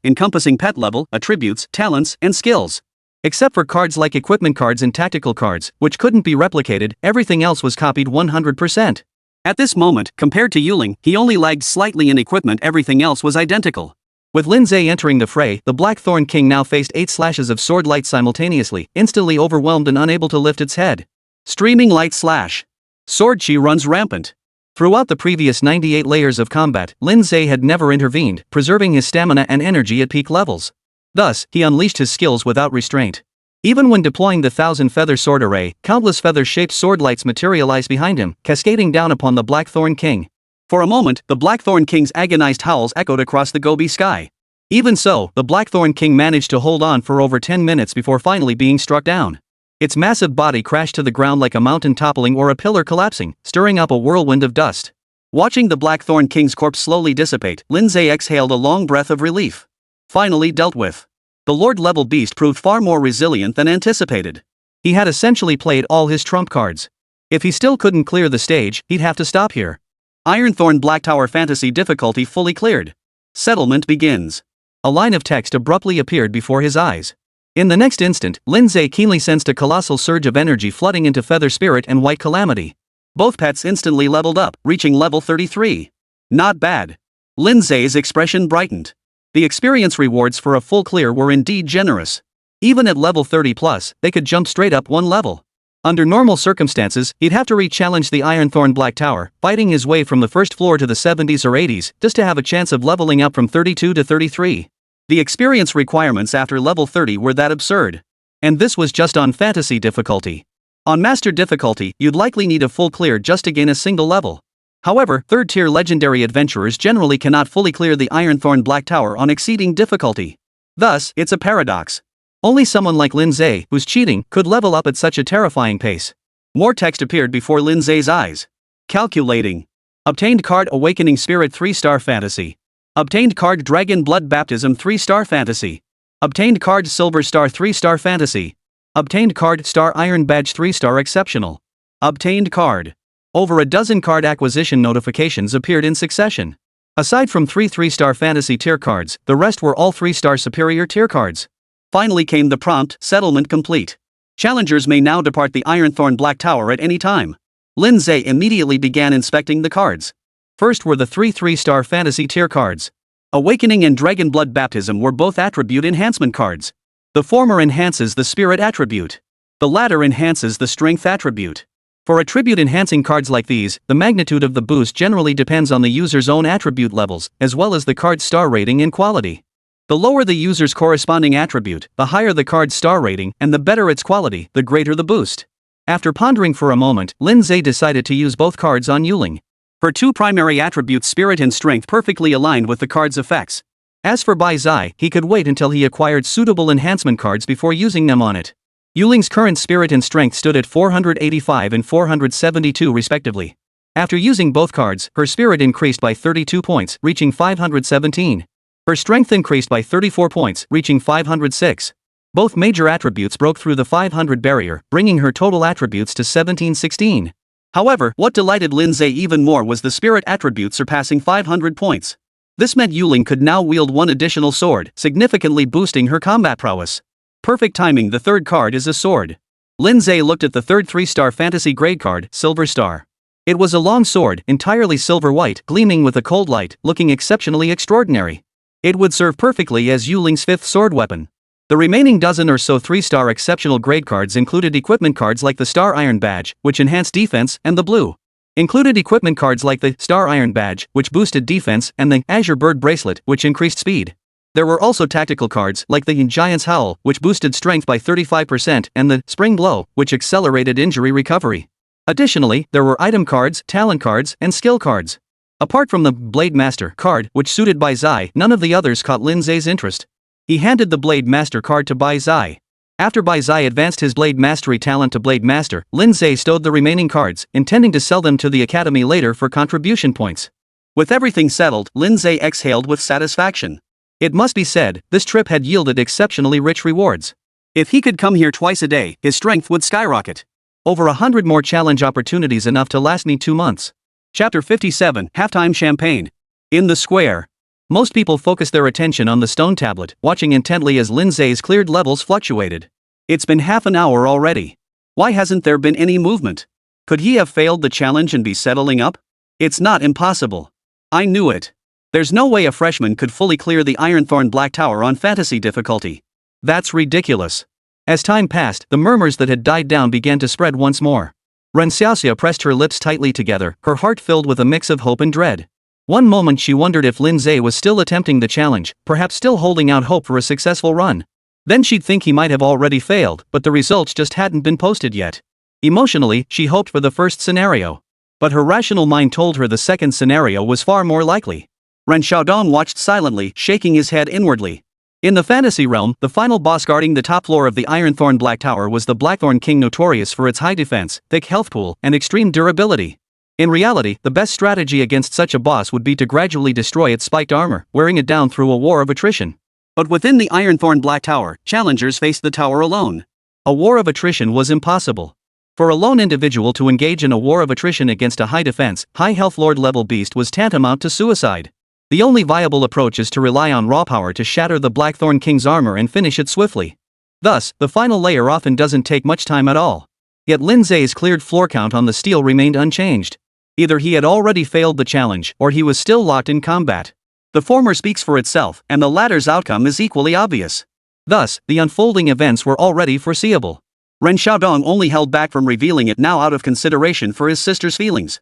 encompassing pet level, attributes, talents, and skills. Except for cards like equipment cards and tactical cards, which couldn't be replicated, everything else was copied 100%. At this moment, compared to Yuling, he only lagged slightly in equipment, everything else was identical. With Lin Ze entering the fray, the Blackthorn King now faced 8 slashes of sword light simultaneously, instantly overwhelmed and unable to lift its head. Streaming light slash. Sword chi runs rampant. Throughout the previous 98 layers of combat, Lin Ze had never intervened, preserving his stamina and energy at peak levels. Thus, he unleashed his skills without restraint. Even when deploying the 1,000-feather sword array, countless feather-shaped sword lights materialized behind him, cascading down upon the Blackthorn King. For a moment, the Blackthorn King's agonized howls echoed across the Gobi sky. Even so, the Blackthorn King managed to hold on for over 10 minutes before finally being struck down. Its massive body crashed to the ground like a mountain toppling or a pillar collapsing, stirring up a whirlwind of dust. Watching the Blackthorn King's corpse slowly dissipate, Lin Ze exhaled a long breath of relief. Finally dealt with. The Lord-level beast proved far more resilient than anticipated. He had essentially played all his trump cards. If he still couldn't clear the stage, he'd have to stop here. Ironthorn Black Tower Fantasy difficulty fully cleared. Settlement begins. A line of text abruptly appeared before his eyes. In the next instant, Lin Ze keenly sensed a colossal surge of energy flooding into Feather Spirit and White Calamity. Both pets instantly leveled up, reaching level 33. Not bad. Lin Ze's expression brightened. The experience rewards for a full clear were indeed generous. Even at level 30+, they could jump straight up one level. Under normal circumstances, he'd have to re-challenge the Ironthorn Black Tower, fighting his way from the first floor to the 70s or 80s, just to have a chance of leveling up from 32 to 33. The experience requirements after level 30 were that absurd. And this was just on fantasy difficulty. On master difficulty, you'd likely need a full clear just to gain a single level. However, third-tier legendary adventurers generally cannot fully clear the Ironthorn Black Tower on exceeding difficulty. Thus, it's a paradox. Only someone like Lin Ze, who's cheating, could level up at such a terrifying pace. More text appeared before Lin Ze's eyes. Calculating. Obtained card Awakening Spirit 3-star Fantasy. Obtained card Dragon Blood Baptism 3-star Fantasy. Obtained card Silver Star 3-star Fantasy. Obtained card Star Iron Badge 3-star Exceptional. Obtained card. Over a dozen card acquisition notifications appeared in succession. Aside from 3 3-star fantasy tier cards, the rest were all 3-star superior tier cards. Finally came the prompt, settlement complete. Challengers may now depart the Ironthorn Black Tower at any time. Lin Ze immediately began inspecting the cards. First were the 3 3-star fantasy tier cards. Awakening and Dragon Blood Baptism were both attribute enhancement cards. The former enhances the spirit attribute. The latter enhances the strength attribute. For attribute-enhancing cards like these, the magnitude of the boost generally depends on the user's own attribute levels, as well as the card's star rating and quality. The lower the user's corresponding attribute, the higher the card's star rating, and the better its quality, the greater the boost. After pondering for a moment, Lin Ze decided to use both cards on Yuling. Her two primary attributes, spirit and strength, perfectly aligned with the card's effects. As for Bai Zai, he could wait until he acquired suitable enhancement cards before using them on it. Yuling's current spirit and strength stood at 485 and 472 respectively. After using both cards, her spirit increased by 32 points, reaching 517. Her strength increased by 34 points, reaching 506. Both major attributes broke through the 500 barrier, bringing her total attributes to 1716. However, what delighted Lin Ze even more was the spirit attribute surpassing 500 points. This meant Yuling could now wield one additional sword, significantly boosting her combat prowess. Perfect timing. The third card is a sword. Lin Ze looked at the third 3-star fantasy grade card, Silver Star. It was a long sword, entirely silver-white, gleaming with a cold light, looking exceptionally extraordinary. It would serve perfectly as Yuling's 5th sword weapon. The remaining dozen or so 3-star exceptional grade cards included equipment cards like the Star Iron Badge, which enhanced defense, and the blue. Included equipment cards like the Star Iron Badge, which boosted defense, and the Azure Bird Bracelet, which increased speed. There were also tactical cards like the Giant's Howl, which boosted strength by 35%, and the Spring Blow, which accelerated injury recovery. Additionally, there were item cards, talent cards, and skill cards. Apart from the Blade Master card, which suited Bai Zai, none of the others caught Lin Ze's interest. He handed the Blade Master card to Bai Zai. After Bai Zai advanced his Blade Mastery talent to Blade Master, Lin Ze stowed the remaining cards, intending to sell them to the Academy later for contribution points. With everything settled, Lin Ze exhaled with satisfaction. It must be said, this trip had yielded exceptionally rich rewards. If he could come here twice a day, his strength would skyrocket. Over 100 more challenge opportunities, enough to last me 2 months. Chapter 57, Halftime Champagne. In the square. Most people focused their attention on the stone tablet, watching intently as Lin Ze's cleared levels fluctuated. It's been half an hour already. Why hasn't there been any movement? Could he have failed the challenge and be settling up? It's not impossible. I knew it. There's no way a freshman could fully clear the Ironthorn Black Tower on fantasy difficulty. That's ridiculous. As time passed, the murmurs that had died down began to spread once more. Ren Xiaoxia pressed her lips tightly together, her heart filled with a mix of hope and dread. One moment she wondered if Lin Ze was still attempting the challenge, perhaps still holding out hope for a successful run. Then she'd think he might have already failed, but the results just hadn't been posted yet. Emotionally, she hoped for the first scenario. But her rational mind told her the second scenario was far more likely. Ren Xiaodong watched silently, shaking his head inwardly. In the fantasy realm, the final boss guarding the top floor of the Ironthorn Black Tower was the Blackthorn King, notorious for its high defense, thick health pool, and extreme durability. In reality, the best strategy against such a boss would be to gradually destroy its spiked armor, wearing it down through a war of attrition. But within the Ironthorn Black Tower, challengers faced the tower alone. A war of attrition was impossible. For a lone individual to engage in a war of attrition against a high defense, high health lord level beast was tantamount to suicide. The only viable approach is to rely on raw power to shatter the Blackthorn King's armor and finish it swiftly. Thus, the final layer often doesn't take much time at all. Yet Lin Ze's cleared floor count on the steel remained unchanged. Either he had already failed the challenge, or he was still locked in combat. The former speaks for itself, and the latter's outcome is equally obvious. Thus, the unfolding events were already foreseeable. Ren Xiaodong only held back from revealing it now out of consideration for his sister's feelings.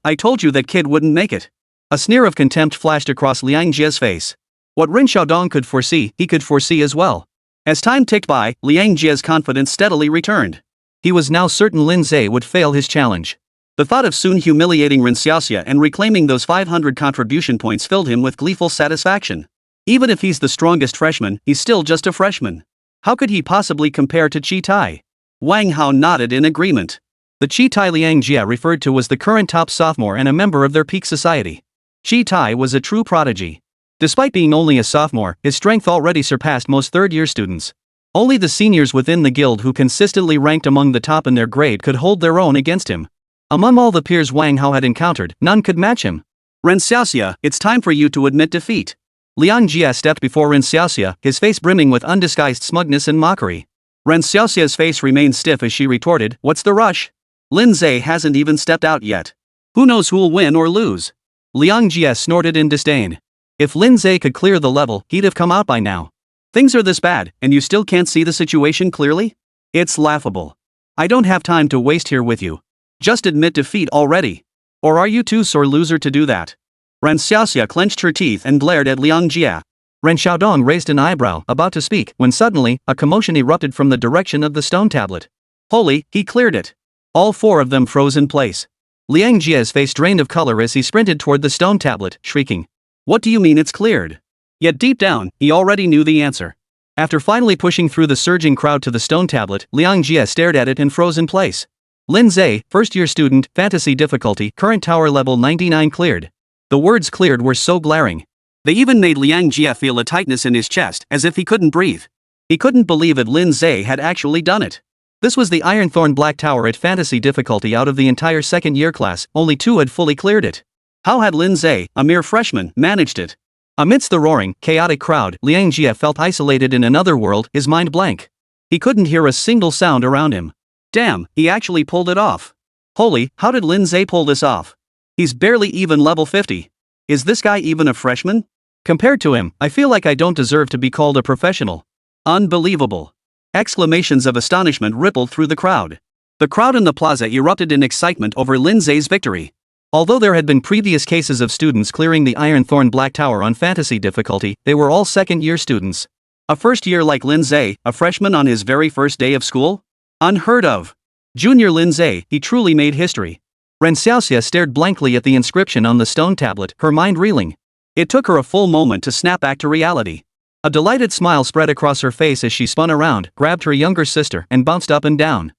I told you that kid wouldn't make it. A sneer of contempt flashed across Liang Jie's face. What Ren Xiaodong could foresee, he could foresee as well. As time ticked by, Liang Jie's confidence steadily returned. He was now certain Lin Ze would fail his challenge. The thought of soon humiliating Ren Xiaoxia and reclaiming those 500 contribution points filled him with gleeful satisfaction. Even if he's the strongest freshman, he's still just a freshman. How could he possibly compare to Qi Tai? Wang Hao nodded in agreement. The Qi Tai Liang Jie referred to was the current top sophomore and a member of their peak society. Qi Tai was a true prodigy. Despite being only a sophomore, his strength already surpassed most third-year students. Only the seniors within the guild who consistently ranked among the top in their grade could hold their own against him. Among all the peers Wang Hao had encountered, none could match him. Ren Xiaoxia, it's time for you to admit defeat. Liang Jie stepped before Ren Xiaoxia, his face brimming with undisguised smugness and mockery. Ren Xiaoxia's face remained stiff as she retorted, "What's the rush? Lin Ze hasn't even stepped out yet. Who knows who'll win or lose?" Liang Jie snorted in disdain. If Lin Ze could clear the level, he'd have come out by now. Things are this bad, and you still can't see the situation clearly? It's laughable. I don't have time to waste here with you. Just admit defeat already. Or are you too sore loser to do that? Ren Xiaoxia clenched her teeth and glared at Liang Jie. Ren Xiaodong raised an eyebrow, about to speak, when suddenly, a commotion erupted from the direction of the stone tablet. Holy, he cleared it. All four of them froze in place. Liang Jie's face drained of color as he sprinted toward the stone tablet, shrieking. What do you mean it's cleared? Yet deep down, he already knew the answer. After finally pushing through the surging crowd to the stone tablet, Liang Jie stared at it and froze in place. Lin Ze, first-year student, fantasy difficulty, current tower level 99 cleared. The words cleared were so glaring. They even made Liang Jie feel a tightness in his chest, as if he couldn't breathe. He couldn't believe it. Lin Ze had actually done it. This was the Ironthorn Black Tower at fantasy difficulty. Out of the entire second-year class, only 2 had fully cleared it. How had Lin Ze, a mere freshman, managed it? Amidst the roaring, chaotic crowd, Liang Jie felt isolated in another world, his mind blank. He couldn't hear a single sound around him. Damn, he actually pulled it off. Holy, how did Lin Ze pull this off? He's barely even level 50. Is this guy even a freshman? Compared to him, I feel like I don't deserve to be called a professional. Unbelievable. Exclamations of astonishment rippled through the crowd. The crowd in the plaza erupted in excitement over Lin Ze's victory. Although there had been previous cases of students clearing the Ironthorn Black Tower on fantasy difficulty, they were all second-year students. A first year like Lin Ze, a freshman on his very first day of school? Unheard of. Junior Lin Ze, he truly made history. Ren Xiaoxia stared blankly at the inscription on the stone tablet, her mind reeling. It took her a full moment to snap back to reality. A delighted smile spread across her face as she spun around, grabbed her younger sister, and bounced up and down.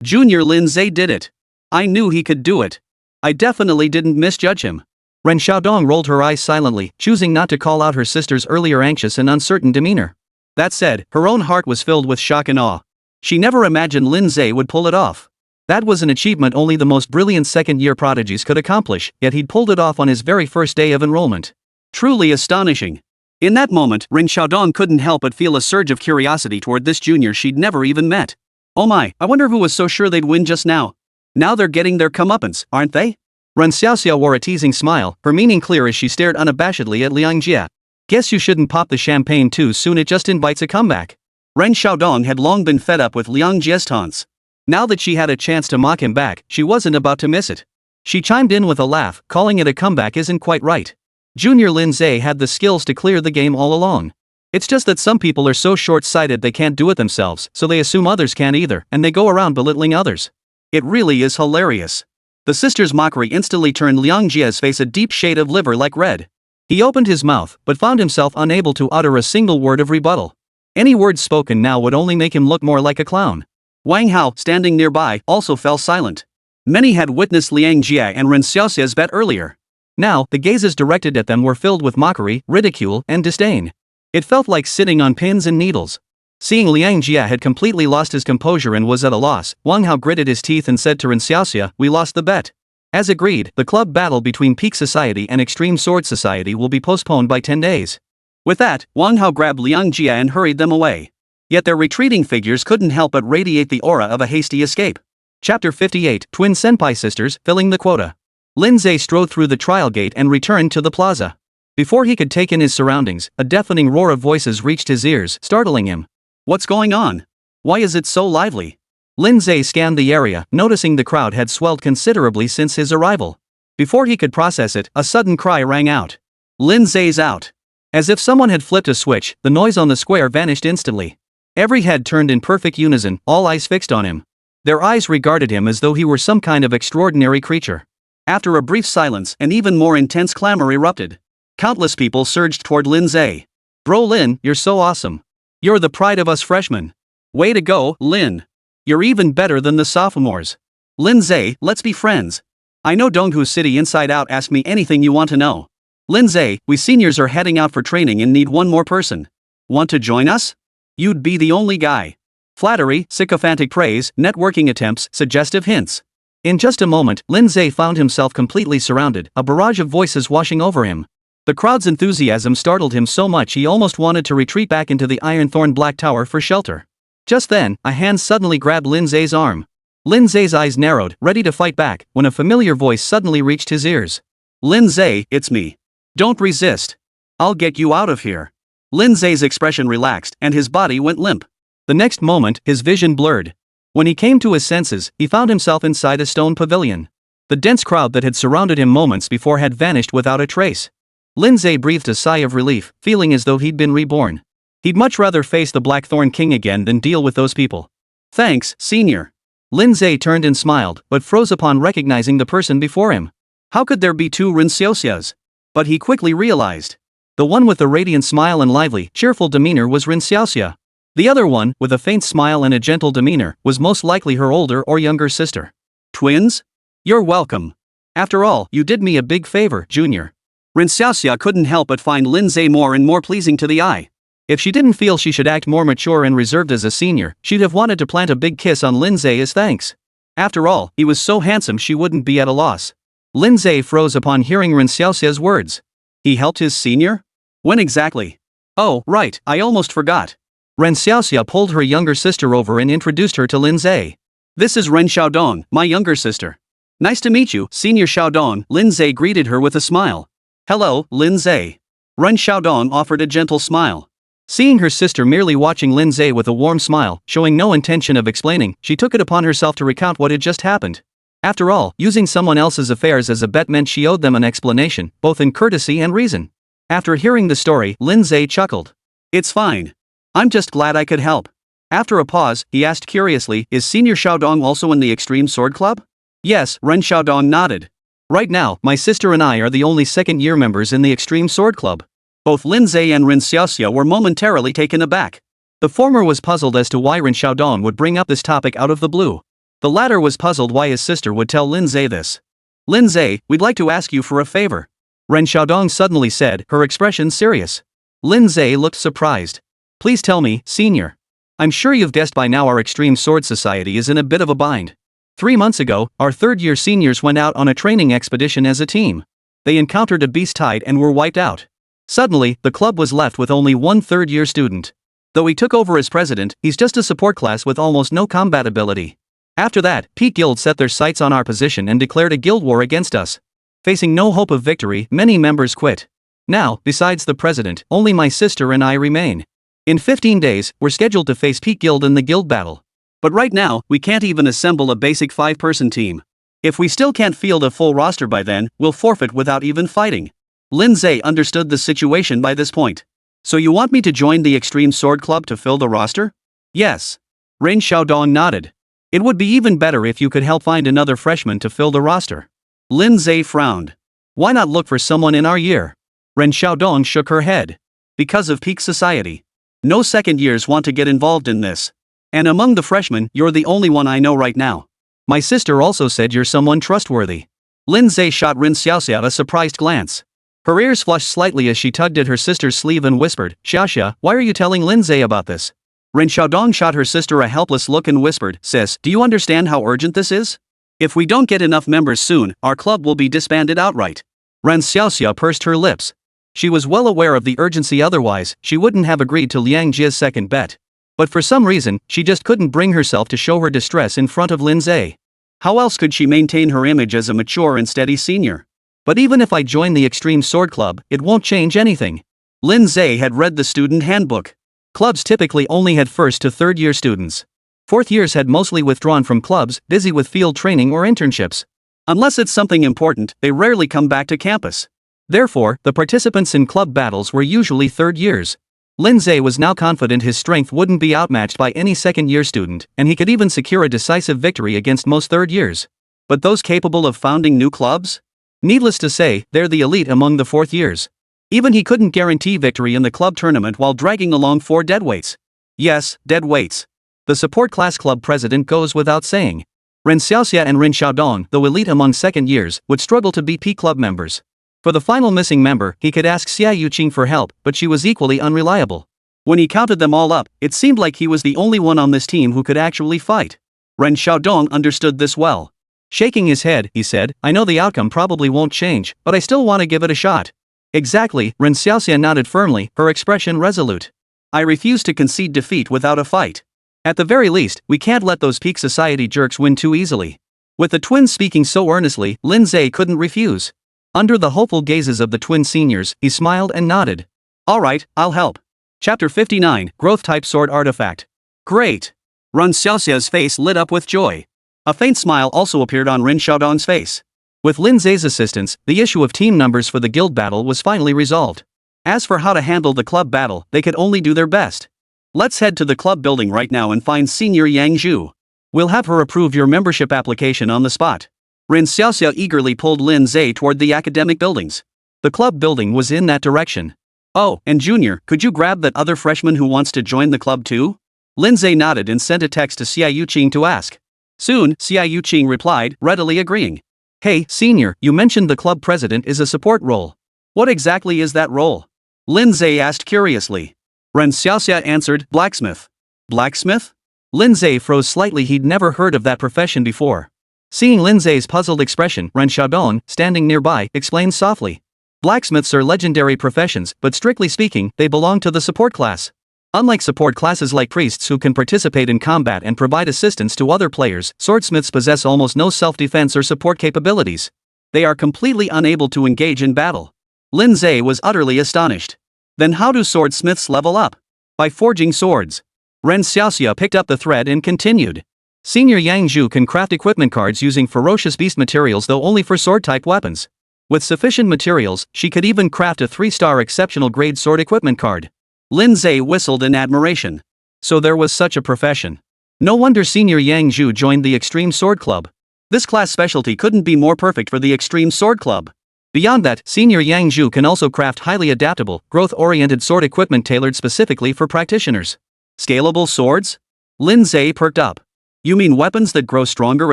Junior Lin Ze did it. I knew he could do it. I definitely didn't misjudge him. Ren Xiaodong rolled her eyes silently, choosing not to call out her sister's earlier anxious and uncertain demeanor. That said, her own heart was filled with shock and awe. She never imagined Lin Ze would pull it off. That was an achievement only the most brilliant second-year prodigies could accomplish, yet he'd pulled it off on his very first day of enrollment. Truly astonishing. In that moment, Ren Xiaodong couldn't help but feel a surge of curiosity toward this junior she'd never even met. Oh my, I wonder who was so sure they'd win just now. Now they're getting their comeuppance, aren't they? Ren Xiaoxia wore a teasing smile, her meaning clear as she stared unabashedly at Liang Jie. Guess you shouldn't pop the champagne too soon, it just invites a comeback. Ren Xiaodong had long been fed up with Liang Jie's taunts. Now that she had a chance to mock him back, she wasn't about to miss it. She chimed in with a laugh, calling it a comeback isn't quite right. Junior Lin Ze had the skills to clear the game all along. It's just that some people are so short-sighted they can't do it themselves, so they assume others can't either, and they go around belittling others. It really is hilarious. The sister's mockery instantly turned Liang Jie's face a deep shade of liver-like red. He opened his mouth, but found himself unable to utter a single word of rebuttal. Any words spoken now would only make him look more like a clown. Wang Hao, standing nearby, also fell silent. Many had witnessed Liang Jie and Ren Xiaoxia's bet earlier. Now, the gazes directed at them were filled with mockery, ridicule, and disdain. It felt like sitting on pins and needles. Seeing Liang Jie had completely lost his composure and was at a loss, Wang Hao gritted his teeth and said to Ren Xiaoxia, "We lost the bet. As agreed, the club battle between Peak Society and Extreme Sword Society will be postponed by 10 days. With that, Wang Hao grabbed Liang Jie and hurried them away. Yet their retreating figures couldn't help but radiate the aura of a hasty escape. Chapter 58, Twin Senpai Sisters, filling the quota. Lin Ze strode through the trial gate and returned to the plaza. Before he could take in his surroundings, a deafening roar of voices reached his ears, startling him. What's going on? Why is it so lively? Lin Ze scanned the area, noticing the crowd had swelled considerably since his arrival. Before he could process it, a sudden cry rang out. Lin Ze's out. As if someone had flipped a switch, the noise on the square vanished instantly. Every head turned in perfect unison, all eyes fixed on him. Their eyes regarded him as though he were some kind of extraordinary creature. After a brief silence, an even more intense clamor erupted. Countless people surged toward Lin Ze. Bro Lin, you're so awesome. You're the pride of us freshmen. Way to go, Lin. You're even better than the sophomores. Lin Ze, let's be friends. I know Donghu City inside out. Ask me anything you want to know. Lin Ze, we seniors are heading out for training and need one more person. Want to join us? You'd be the only guy. Flattery, sycophantic praise, networking attempts, suggestive hints. In just a moment, Lin Ze found himself completely surrounded, a barrage of voices washing over him. The crowd's enthusiasm startled him so much he almost wanted to retreat back into the Ironthorn Black Tower for shelter. Just then, a hand suddenly grabbed Lin Ze's arm. Lin Ze's eyes narrowed, ready to fight back, when a familiar voice suddenly reached his ears. Lin Ze, it's me. Don't resist. I'll get you out of here. Lin Ze's expression relaxed and his body went limp. The next moment, his vision blurred. When he came to his senses, he found himself inside a stone pavilion. The dense crowd that had surrounded him moments before had vanished without a trace. Lin Ze breathed a sigh of relief, feeling as though he'd been reborn. He'd much rather face the Blackthorn King again than deal with those people. Thanks, senior. Lin Ze turned and smiled, but froze upon recognizing the person before him. How could there be two Ren Xiaoxias? But he quickly realized. The one with the radiant smile and lively, cheerful demeanor was Ren Xiaoxia. The other one, with a faint smile and a gentle demeanor, was most likely her older or younger sister. Twins? You're welcome. After all, you did me a big favor, Junior. Ren Xiaoxia couldn't help but find Lin Ze more and more pleasing to the eye. If she didn't feel she should act more mature and reserved as a senior, she'd have wanted to plant a big kiss on Lin Ze as thanks. After all, he was so handsome she wouldn't be at a loss. Lin Ze froze upon hearing Ren Xiaoxia's words. He helped his senior? When exactly? Oh, right, I almost forgot. Ren Xiaoxia pulled her younger sister over and introduced her to Lin Ze. This is Ren Xiaodong, my younger sister. Nice to meet you, Senior Xiaodong. Lin Ze greeted her with a smile. Hello, Lin Ze. Ren Xiaodong offered a gentle smile. Seeing her sister merely watching Lin Ze with a warm smile, showing no intention of explaining, she took it upon herself to recount what had just happened. After all, using someone else's affairs as a bet meant she owed them an explanation, both in courtesy and reason. After hearing the story, Lin Ze chuckled. It's fine. I'm just glad I could help. After a pause, he asked curiously, is Senior Xiaodong also in the Extreme Sword Club? Yes, Ren Xiaodong nodded. Right now, my sister and I are the only second-year members in the Extreme Sword Club. Both Lin Ze and Ren Xiaoxia were momentarily taken aback. The former was puzzled as to why Ren Xiaodong would bring up this topic out of the blue. The latter was puzzled why his sister would tell Lin Ze this. Lin Ze, we'd like to ask you for a favor. Ren Xiaodong suddenly said, her expression serious. Lin Ze looked surprised. Please tell me, senior. I'm sure you've guessed by now our Extreme Sword Society is in a bit of a bind. 3 months ago, our third-year seniors went out on a training expedition as a team. They encountered a beast tide and were wiped out. Suddenly, the club was left with only one third-year student. Though he took over as president, he's just a support class with almost no combat ability. After that, Peak Guild set their sights on our position and declared a guild war against us. Facing no hope of victory, many members quit. Now, besides the president, only my sister and I remain. In 15 days, we're scheduled to face Peak Guild in the guild battle. But right now, we can't even assemble a basic 5-person team. If we still can't field a full roster by then, we'll forfeit without even fighting. Lin Ze understood the situation by this point. So you want me to join the Extreme Sword Club to fill the roster? Yes. Ren Xiaodong nodded. It would be even better if you could help find another freshman to fill the roster. Lin Ze frowned. Why not look for someone in our year? Ren Xiaodong shook her head. Because of peak society. No second years want to get involved in this. And among the freshmen, you're the only one I know right now. My sister also said you're someone trustworthy. Lin Ze shot Ren Xiaoxia a surprised glance. Her ears flushed slightly as she tugged at her sister's sleeve and whispered, Xiaoxia, why are you telling Lin Ze about this? Ren Xiaodong shot her sister a helpless look and whispered, Sis, do you understand how urgent this is? If we don't get enough members soon, our club will be disbanded outright. Ren Xiaoxia pursed her lips. She was well aware of the urgency, otherwise, she wouldn't have agreed to Liang Jie's second bet. But for some reason, she just couldn't bring herself to show her distress in front of Lin Ze. How else could she maintain her image as a mature and steady senior? But even if I join the Extreme Sword Club, it won't change anything. Lin Ze had read the student handbook. Clubs typically only had first to third year students. Fourth years had mostly withdrawn from clubs, busy with field training or internships. Unless it's something important, they rarely come back to campus. Therefore, the participants in club battles were usually third years. Lin Ze was now confident his strength wouldn't be outmatched by any second-year student, and he could even secure a decisive victory against most third years. But those capable of founding new clubs? Needless to say, they're the elite among the fourth years. Even he couldn't guarantee victory in the club tournament while dragging along 4 deadweights. Yes, deadweights. The support class club president goes without saying. Ren Xiaoxia and Ren Xiaodong, though elite among second years, would struggle to beat P club members. For the final missing member, he could ask Xia Yuqing for help, but she was equally unreliable. When he counted them all up, it seemed like he was the only one on this team who could actually fight. Ren Xiaodong understood this well. Shaking his head, he said, I know the outcome probably won't change, but I still want to give it a shot. Exactly, Ren Xiaoxia nodded firmly, her expression resolute. I refuse to concede defeat without a fight. At the very least, we can't let those peak society jerks win too easily. With the twins speaking so earnestly, Lin Ze couldn't refuse. Under the hopeful gazes of the twin seniors, he smiled and nodded. Alright, I'll help. Chapter 59, Growth-type Sword Artifact. Great! Ren Xiaoxia's face lit up with joy. A faint smile also appeared on Ren Xiaodong's face. With Lin Ze's assistance, the issue of team numbers for the guild battle was finally resolved. As for how to handle the club battle, they could only do their best. Let's head to the club building right now and find Senior Yang Zhu. We'll have her approve your membership application on the spot. Ren Xiaoxia eagerly pulled Lin Ze toward the academic buildings. The club building was in that direction. Oh, and Junior, could you grab that other freshman who wants to join the club too? Lin Ze nodded and sent a text to Xia Yuqing to ask. Soon, Xia Yuqing replied, readily agreeing. Hey, Senior, you mentioned the club president is a support role. What exactly is that role? Lin Ze asked curiously. Ren Xiaoxia answered, blacksmith. Blacksmith? Lin Ze froze slightly, he'd never heard of that profession before. Seeing Lin Ze's puzzled expression, Ren Xiaodong, standing nearby, explained softly. Blacksmiths are legendary professions, but strictly speaking, they belong to the support class. Unlike support classes like priests who can participate in combat and provide assistance to other players, swordsmiths possess almost no self-defense or support capabilities. They are completely unable to engage in battle. Lin Ze was utterly astonished. Then how do swordsmiths level up? By forging swords. Ren Xiaoxia picked up the thread and continued. Senior Yang Zhu can craft equipment cards using ferocious beast materials, though only for sword-type weapons. With sufficient materials, she could even craft a 3-star exceptional grade sword equipment card. Lin Ze whistled in admiration. So there was such a profession. No wonder Senior Yang Zhu joined the Extreme Sword Club. This class specialty couldn't be more perfect for the Extreme Sword Club. Beyond that, Senior Yang Zhu can also craft highly adaptable, growth-oriented sword equipment tailored specifically for practitioners. Scalable swords? Lin Ze perked up. You mean weapons that grow stronger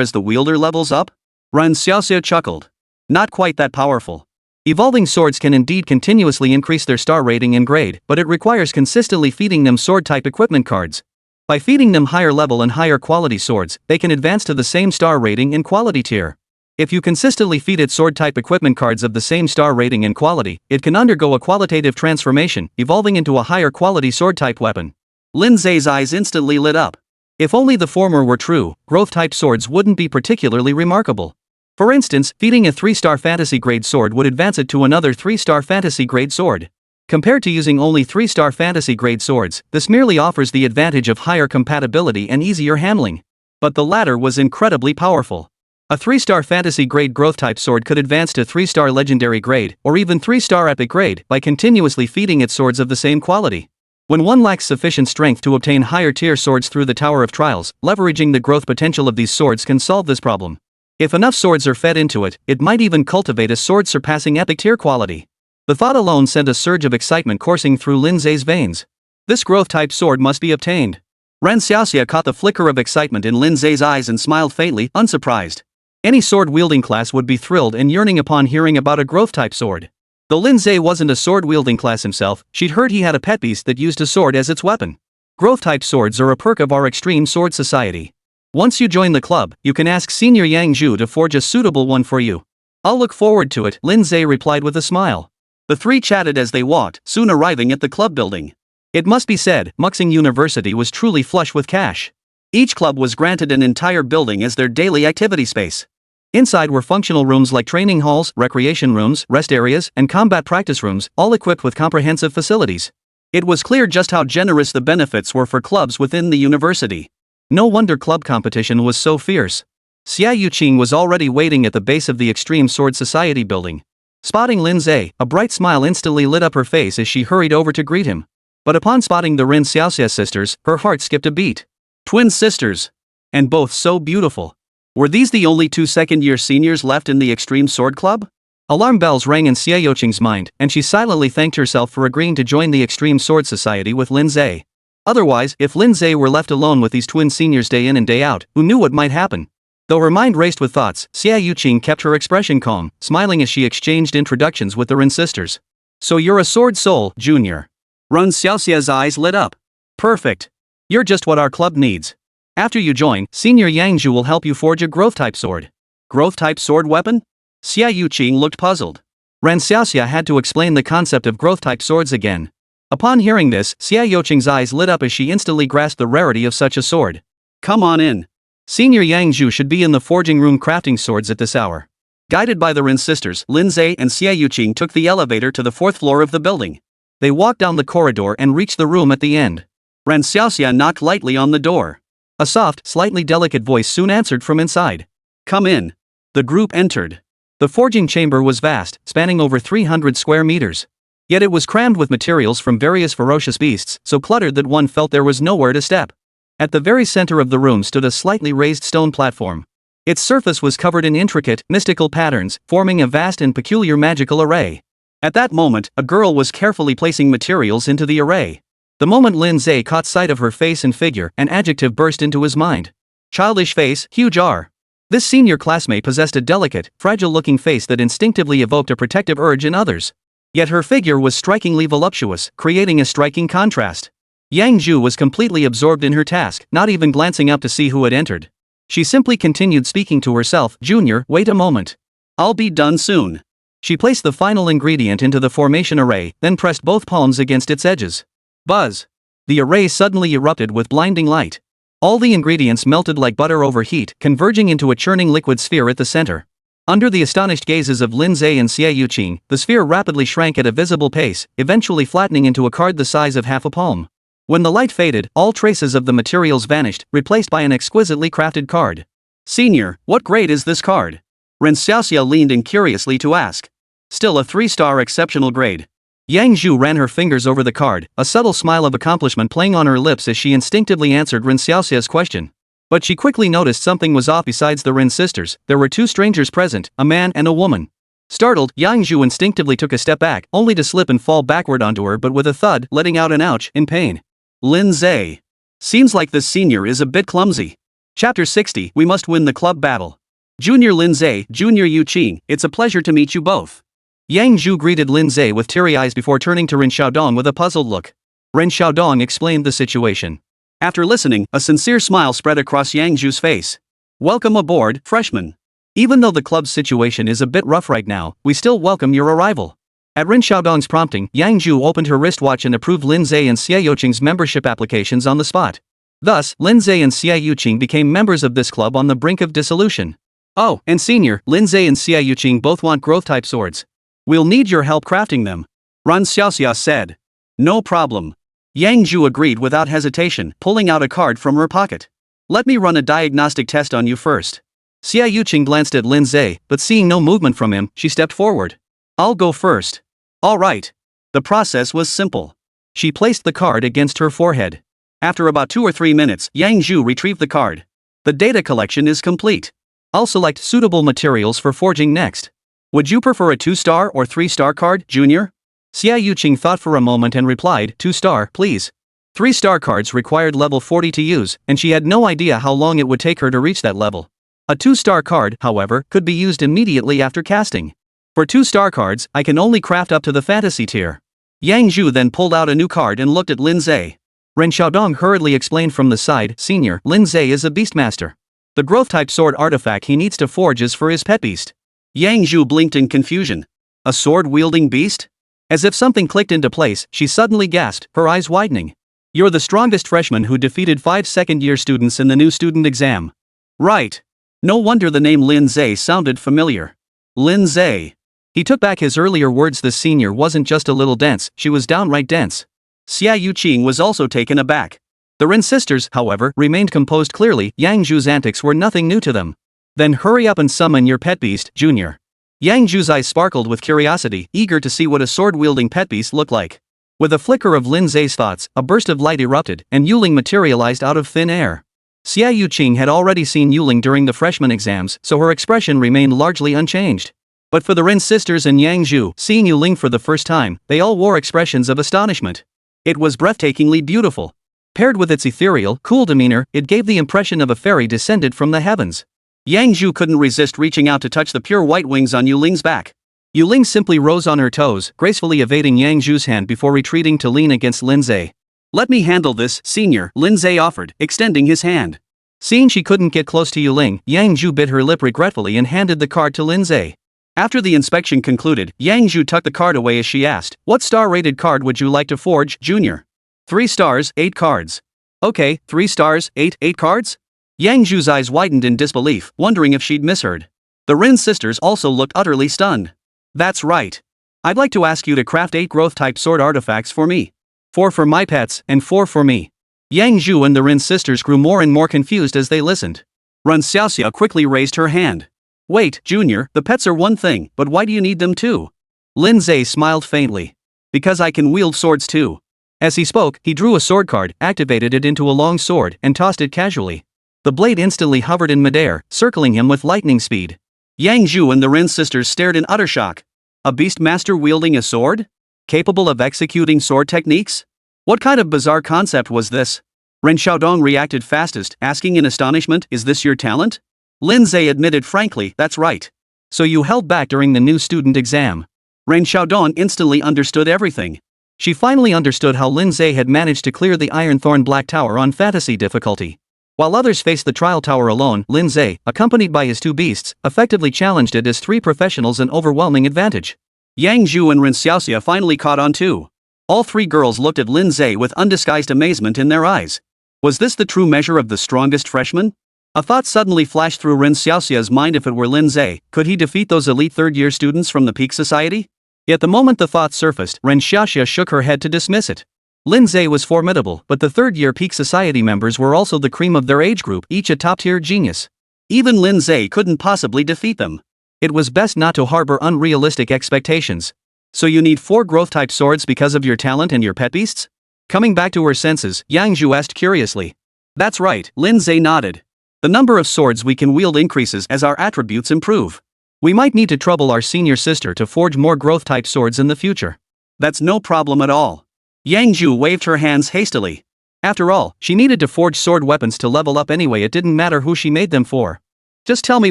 as the wielder levels up? Ren Xiaoxia chuckled. Not quite that powerful. Evolving swords can indeed continuously increase their star rating and grade, but it requires consistently feeding them sword-type equipment cards. By feeding them higher level and higher quality swords, they can advance to the same star rating and quality tier. If you consistently feed it sword-type equipment cards of the same star rating and quality, it can undergo a qualitative transformation, evolving into a higher quality sword-type weapon. Lin Ze's eyes instantly lit up. If only the former were true, growth-type swords wouldn't be particularly remarkable. For instance, feeding a 3-star fantasy-grade sword would advance it to another 3-star fantasy-grade sword. Compared to using only 3-star fantasy-grade swords, this merely offers the advantage of higher compatibility and easier handling. But the latter was incredibly powerful. A 3-star fantasy grade growth type sword could advance to 3-star legendary grade, or even 3-star epic grade, by continuously feeding it swords of the same quality. When one lacks sufficient strength to obtain higher tier swords through the Tower of Trials, leveraging the growth potential of these swords can solve this problem. If enough swords are fed into it, it might even cultivate a sword surpassing epic tier quality. The thought alone sent a surge of excitement coursing through Lin Ze's veins. This growth type sword must be obtained. Ren Xiaoxia caught the flicker of excitement in Lin Ze's eyes and smiled faintly, unsurprised. Any sword-wielding class would be thrilled and yearning upon hearing about a growth-type sword. Though Lin Ze wasn't a sword-wielding class himself, she'd heard he had a pet beast that used a sword as its weapon. Growth-type swords are a perk of our extreme sword society. Once you join the club, you can ask Senior Yang Zhu to forge a suitable one for you. I'll look forward to it, Lin Ze replied with a smile. The three chatted as they walked, soon arriving at the club building. It must be said, Muxing University was truly flush with cash. Each club was granted an entire building as their daily activity space. Inside were functional rooms like training halls, recreation rooms, rest areas, and combat practice rooms, all equipped with comprehensive facilities. It was clear just how generous the benefits were for clubs within the university. No wonder club competition was so fierce. Xia Yuqing was already waiting at the base of the Extreme Sword Society building. Spotting Lin Ze, a bright smile instantly lit up her face as she hurried over to greet him. But upon spotting the Ren Xiaoxia sisters, her heart skipped a beat. Twin sisters. And both so beautiful. Were these the only two second-year seniors left in the Extreme Sword Club? Alarm bells rang in Xia Yuqing's mind, and she silently thanked herself for agreeing to join the Extreme Sword Society with Lin Ze. Otherwise, if Lin Ze were left alone with these twin seniors day in and day out, who knew what might happen? Though her mind raced with thoughts, Xia Yuqing kept her expression calm, smiling as she exchanged introductions with the Ren sisters. So you're a sword soul, Junior. Ren Xiaoxia's eyes lit up. Perfect. You're just what our club needs. After you join, Senior Yang Zhu will help you forge a growth-type sword. Growth-type sword weapon? Xia Yuqing looked puzzled. Ren Xiaoxia had to explain the concept of growth-type swords again. Upon hearing this, Xia Yuqing's eyes lit up as she instantly grasped the rarity of such a sword. Come on in. Senior Yang Zhu should be in the forging room crafting swords at this hour. Guided by the Ren sisters, Lin Ze and Xia Yuqing took the elevator to the 4th floor of the building. They walked down the corridor and reached the room at the end. Ren Xiaoxia knocked lightly on the door. A soft, slightly delicate voice soon answered from inside. Come in. The group entered. The forging chamber was vast, spanning over 300 square meters. Yet it was crammed with materials from various ferocious beasts, so cluttered that one felt there was nowhere to step. At the very center of the room stood a slightly raised stone platform. Its surface was covered in intricate, mystical patterns, forming a vast and peculiar magical array. At that moment, a girl was carefully placing materials into the array. The moment Lin Ze caught sight of her face and figure, an adjective burst into his mind. Childish face, huge R. This senior classmate possessed a delicate, fragile-looking face that instinctively evoked a protective urge in others. Yet her figure was strikingly voluptuous, creating a striking contrast. Yang Zhu was completely absorbed in her task, not even glancing up to see who had entered. She simply continued speaking to herself, Junior, wait a moment. I'll be done soon. She placed the final ingredient into the formation array, then pressed both palms against its edges. Buzz. The array suddenly erupted with blinding light. All the ingredients melted like butter over heat, converging into a churning liquid sphere at the center. Under the astonished gazes of Lin Ze and Xia Yuqing, the sphere rapidly shrank at a visible pace, eventually flattening into a card the size of half a palm. When the light faded, all traces of the materials vanished, replaced by an exquisitely crafted card. Senior, what grade is this card? Ren Xiaoxia leaned in curiously to ask. Still a 3-star exceptional grade. Yang Zhu ran her fingers over the card, a subtle smile of accomplishment playing on her lips as she instinctively answered Ren Xiaoxia's question. But she quickly noticed something was off. Besides the Ren sisters, there were two strangers present, a man and a woman. Startled, Yang Zhu instinctively took a step back, only to slip and fall backward onto her but with a thud, letting out an ouch in pain. Lin Ze. Seems like this senior is a bit clumsy. Chapter 60, We must win the club battle. Junior Lin Ze, Junior Yuqing, it's a pleasure to meet you both. Yang Zhu greeted Lin Ze with teary eyes before turning to Ren Xiaodong with a puzzled look. Ren Xiaodong explained the situation. After listening, a sincere smile spread across Yang Zhu's face. Welcome aboard, freshman. Even though the club's situation is a bit rough right now, we still welcome your arrival. At Ren Xiaodong's prompting, Yang Zhu opened her wristwatch and approved Lin Ze and Xia Yuqing's membership applications on the spot. Thus, Lin Ze and Xia Yuqing became members of this club on the brink of dissolution. Oh, and senior, Lin Ze and Xia Yuqing both want growth-type swords. We'll need your help crafting them. Ren Xiaoxia said. No problem. Yang Zhu agreed without hesitation, pulling out a card from her pocket. Let me run a diagnostic test on you first. Xia Yuqing glanced at Lin Ze, but seeing no movement from him, she stepped forward. I'll go first. All right. The process was simple. She placed the card against her forehead. After about 2 or 3 minutes, Yang Zhu retrieved the card. The data collection is complete. I'll select suitable materials for forging next. Would you prefer a 2-star or 3-star card, Junior? Xia Yuqing thought for a moment and replied, 2-star, please. 3-star cards required level 40 to use, and she had no idea how long it would take her to reach that level. A 2-star card, however, could be used immediately after casting. For 2-star cards, I can only craft up to the fantasy tier. Yang Zhu then pulled out a new card and looked at Lin Ze. Ren Xiaodong hurriedly explained from the side, Senior, Lin Ze is a beastmaster. The growth-type sword artifact he needs to forge is for his pet beast. Yang Zhu blinked in confusion. A sword-wielding beast? As if something clicked into place, she suddenly gasped, her eyes widening. You're the strongest freshman who defeated 5 second-year students in the new student exam. Right. No wonder the name Lin Ze sounded familiar. Lin Ze. He took back his earlier words. The senior wasn't just a little dense, she was downright dense. Xia Yuqing was also taken aback. The Rin sisters, however, remained composed. Clearly, Yang Zhu's antics were nothing new to them. Then hurry up and summon your pet beast, Junior. Yang Zhu's eyes sparkled with curiosity, eager to see what a sword-wielding pet beast looked like. With a flicker of Lin Ze's thoughts, a burst of light erupted, and Yuling materialized out of thin air. Xia Yuqing had already seen Yuling during the freshman exams, so her expression remained largely unchanged. But for the Rin sisters and Yang Zhu, seeing Yuling for the first time, they all wore expressions of astonishment. It was breathtakingly beautiful. Paired with its ethereal, cool demeanor, it gave the impression of a fairy descended from the heavens. Yang Zhu couldn't resist reaching out to touch the pure white wings on Yuling's back. Yuling simply rose on her toes, gracefully evading Yang Zhu's hand before retreating to lean against Lin Ze. Let me handle this, Senior, Lin Ze offered, extending his hand. Seeing she couldn't get close to Yuling, Yang Zhu bit her lip regretfully and handed the card to Lin Ze. After the inspection concluded, Yang Zhu tucked the card away as she asked, what star-rated card would you like to forge, Junior? 3 stars, 8 cards. Okay, 3 stars, 8 cards? Yang Zhu's eyes widened in disbelief, wondering if she'd misheard. The Rin sisters also looked utterly stunned. That's right. I'd like to ask you to craft 8 growth-type sword artifacts for me. 4 for my pets, and 4 for me. Yang Zhu and the Rin sisters grew more and more confused as they listened. Ren Xiaoxia quickly raised her hand. Wait, Junior, the pets are one thing, but why do you need them too? Lin Ze smiled faintly. Because I can wield swords too. As he spoke, he drew a sword card, activated it into a long sword, and tossed it casually. The blade instantly hovered in midair, circling him with lightning speed. Yang Zhu and the Rin sisters stared in utter shock. A beastmaster wielding a sword? Capable of executing sword techniques? What kind of bizarre concept was this? Ren Xiaodong reacted fastest, asking in astonishment, is this your talent? Lin Ze admitted frankly, that's right. So you held back during the new student exam. Ren Xiaodong instantly understood everything. She finally understood how Lin Ze had managed to clear the Ironthorn Black Tower on fantasy difficulty. While others faced the trial tower alone, Lin Ze, accompanied by his 2 beasts, effectively challenged it as 3 professionals, an overwhelming advantage. Yang Zhu and Ren Xiaoxia finally caught on too. All 3 girls looked at Lin Ze with undisguised amazement in their eyes. Was this the true measure of the strongest freshman? A thought suddenly flashed through Ren Xiaoxia's mind. If it were Lin Ze, could he defeat those elite third-year students from the Peak Society? Yet the moment the thought surfaced, Ren Xiaoxia shook her head to dismiss it. Lin Ze was formidable, but the third-year Peak Society members were also the cream of their age group, each a top-tier genius. Even Lin Ze couldn't possibly defeat them. It was best not to harbor unrealistic expectations. So you need 4 growth-type swords because of your talent and your pet beasts? Coming back to her senses, Yang Zhu asked curiously. That's right, Lin Ze nodded. The number of swords we can wield increases as our attributes improve. We might need to trouble our senior sister to forge more growth-type swords in the future. That's no problem at all. Yang Zhu waved her hands hastily. After all, she needed to forge sword weapons to level up anyway. It didn't matter who she made them for. Just tell me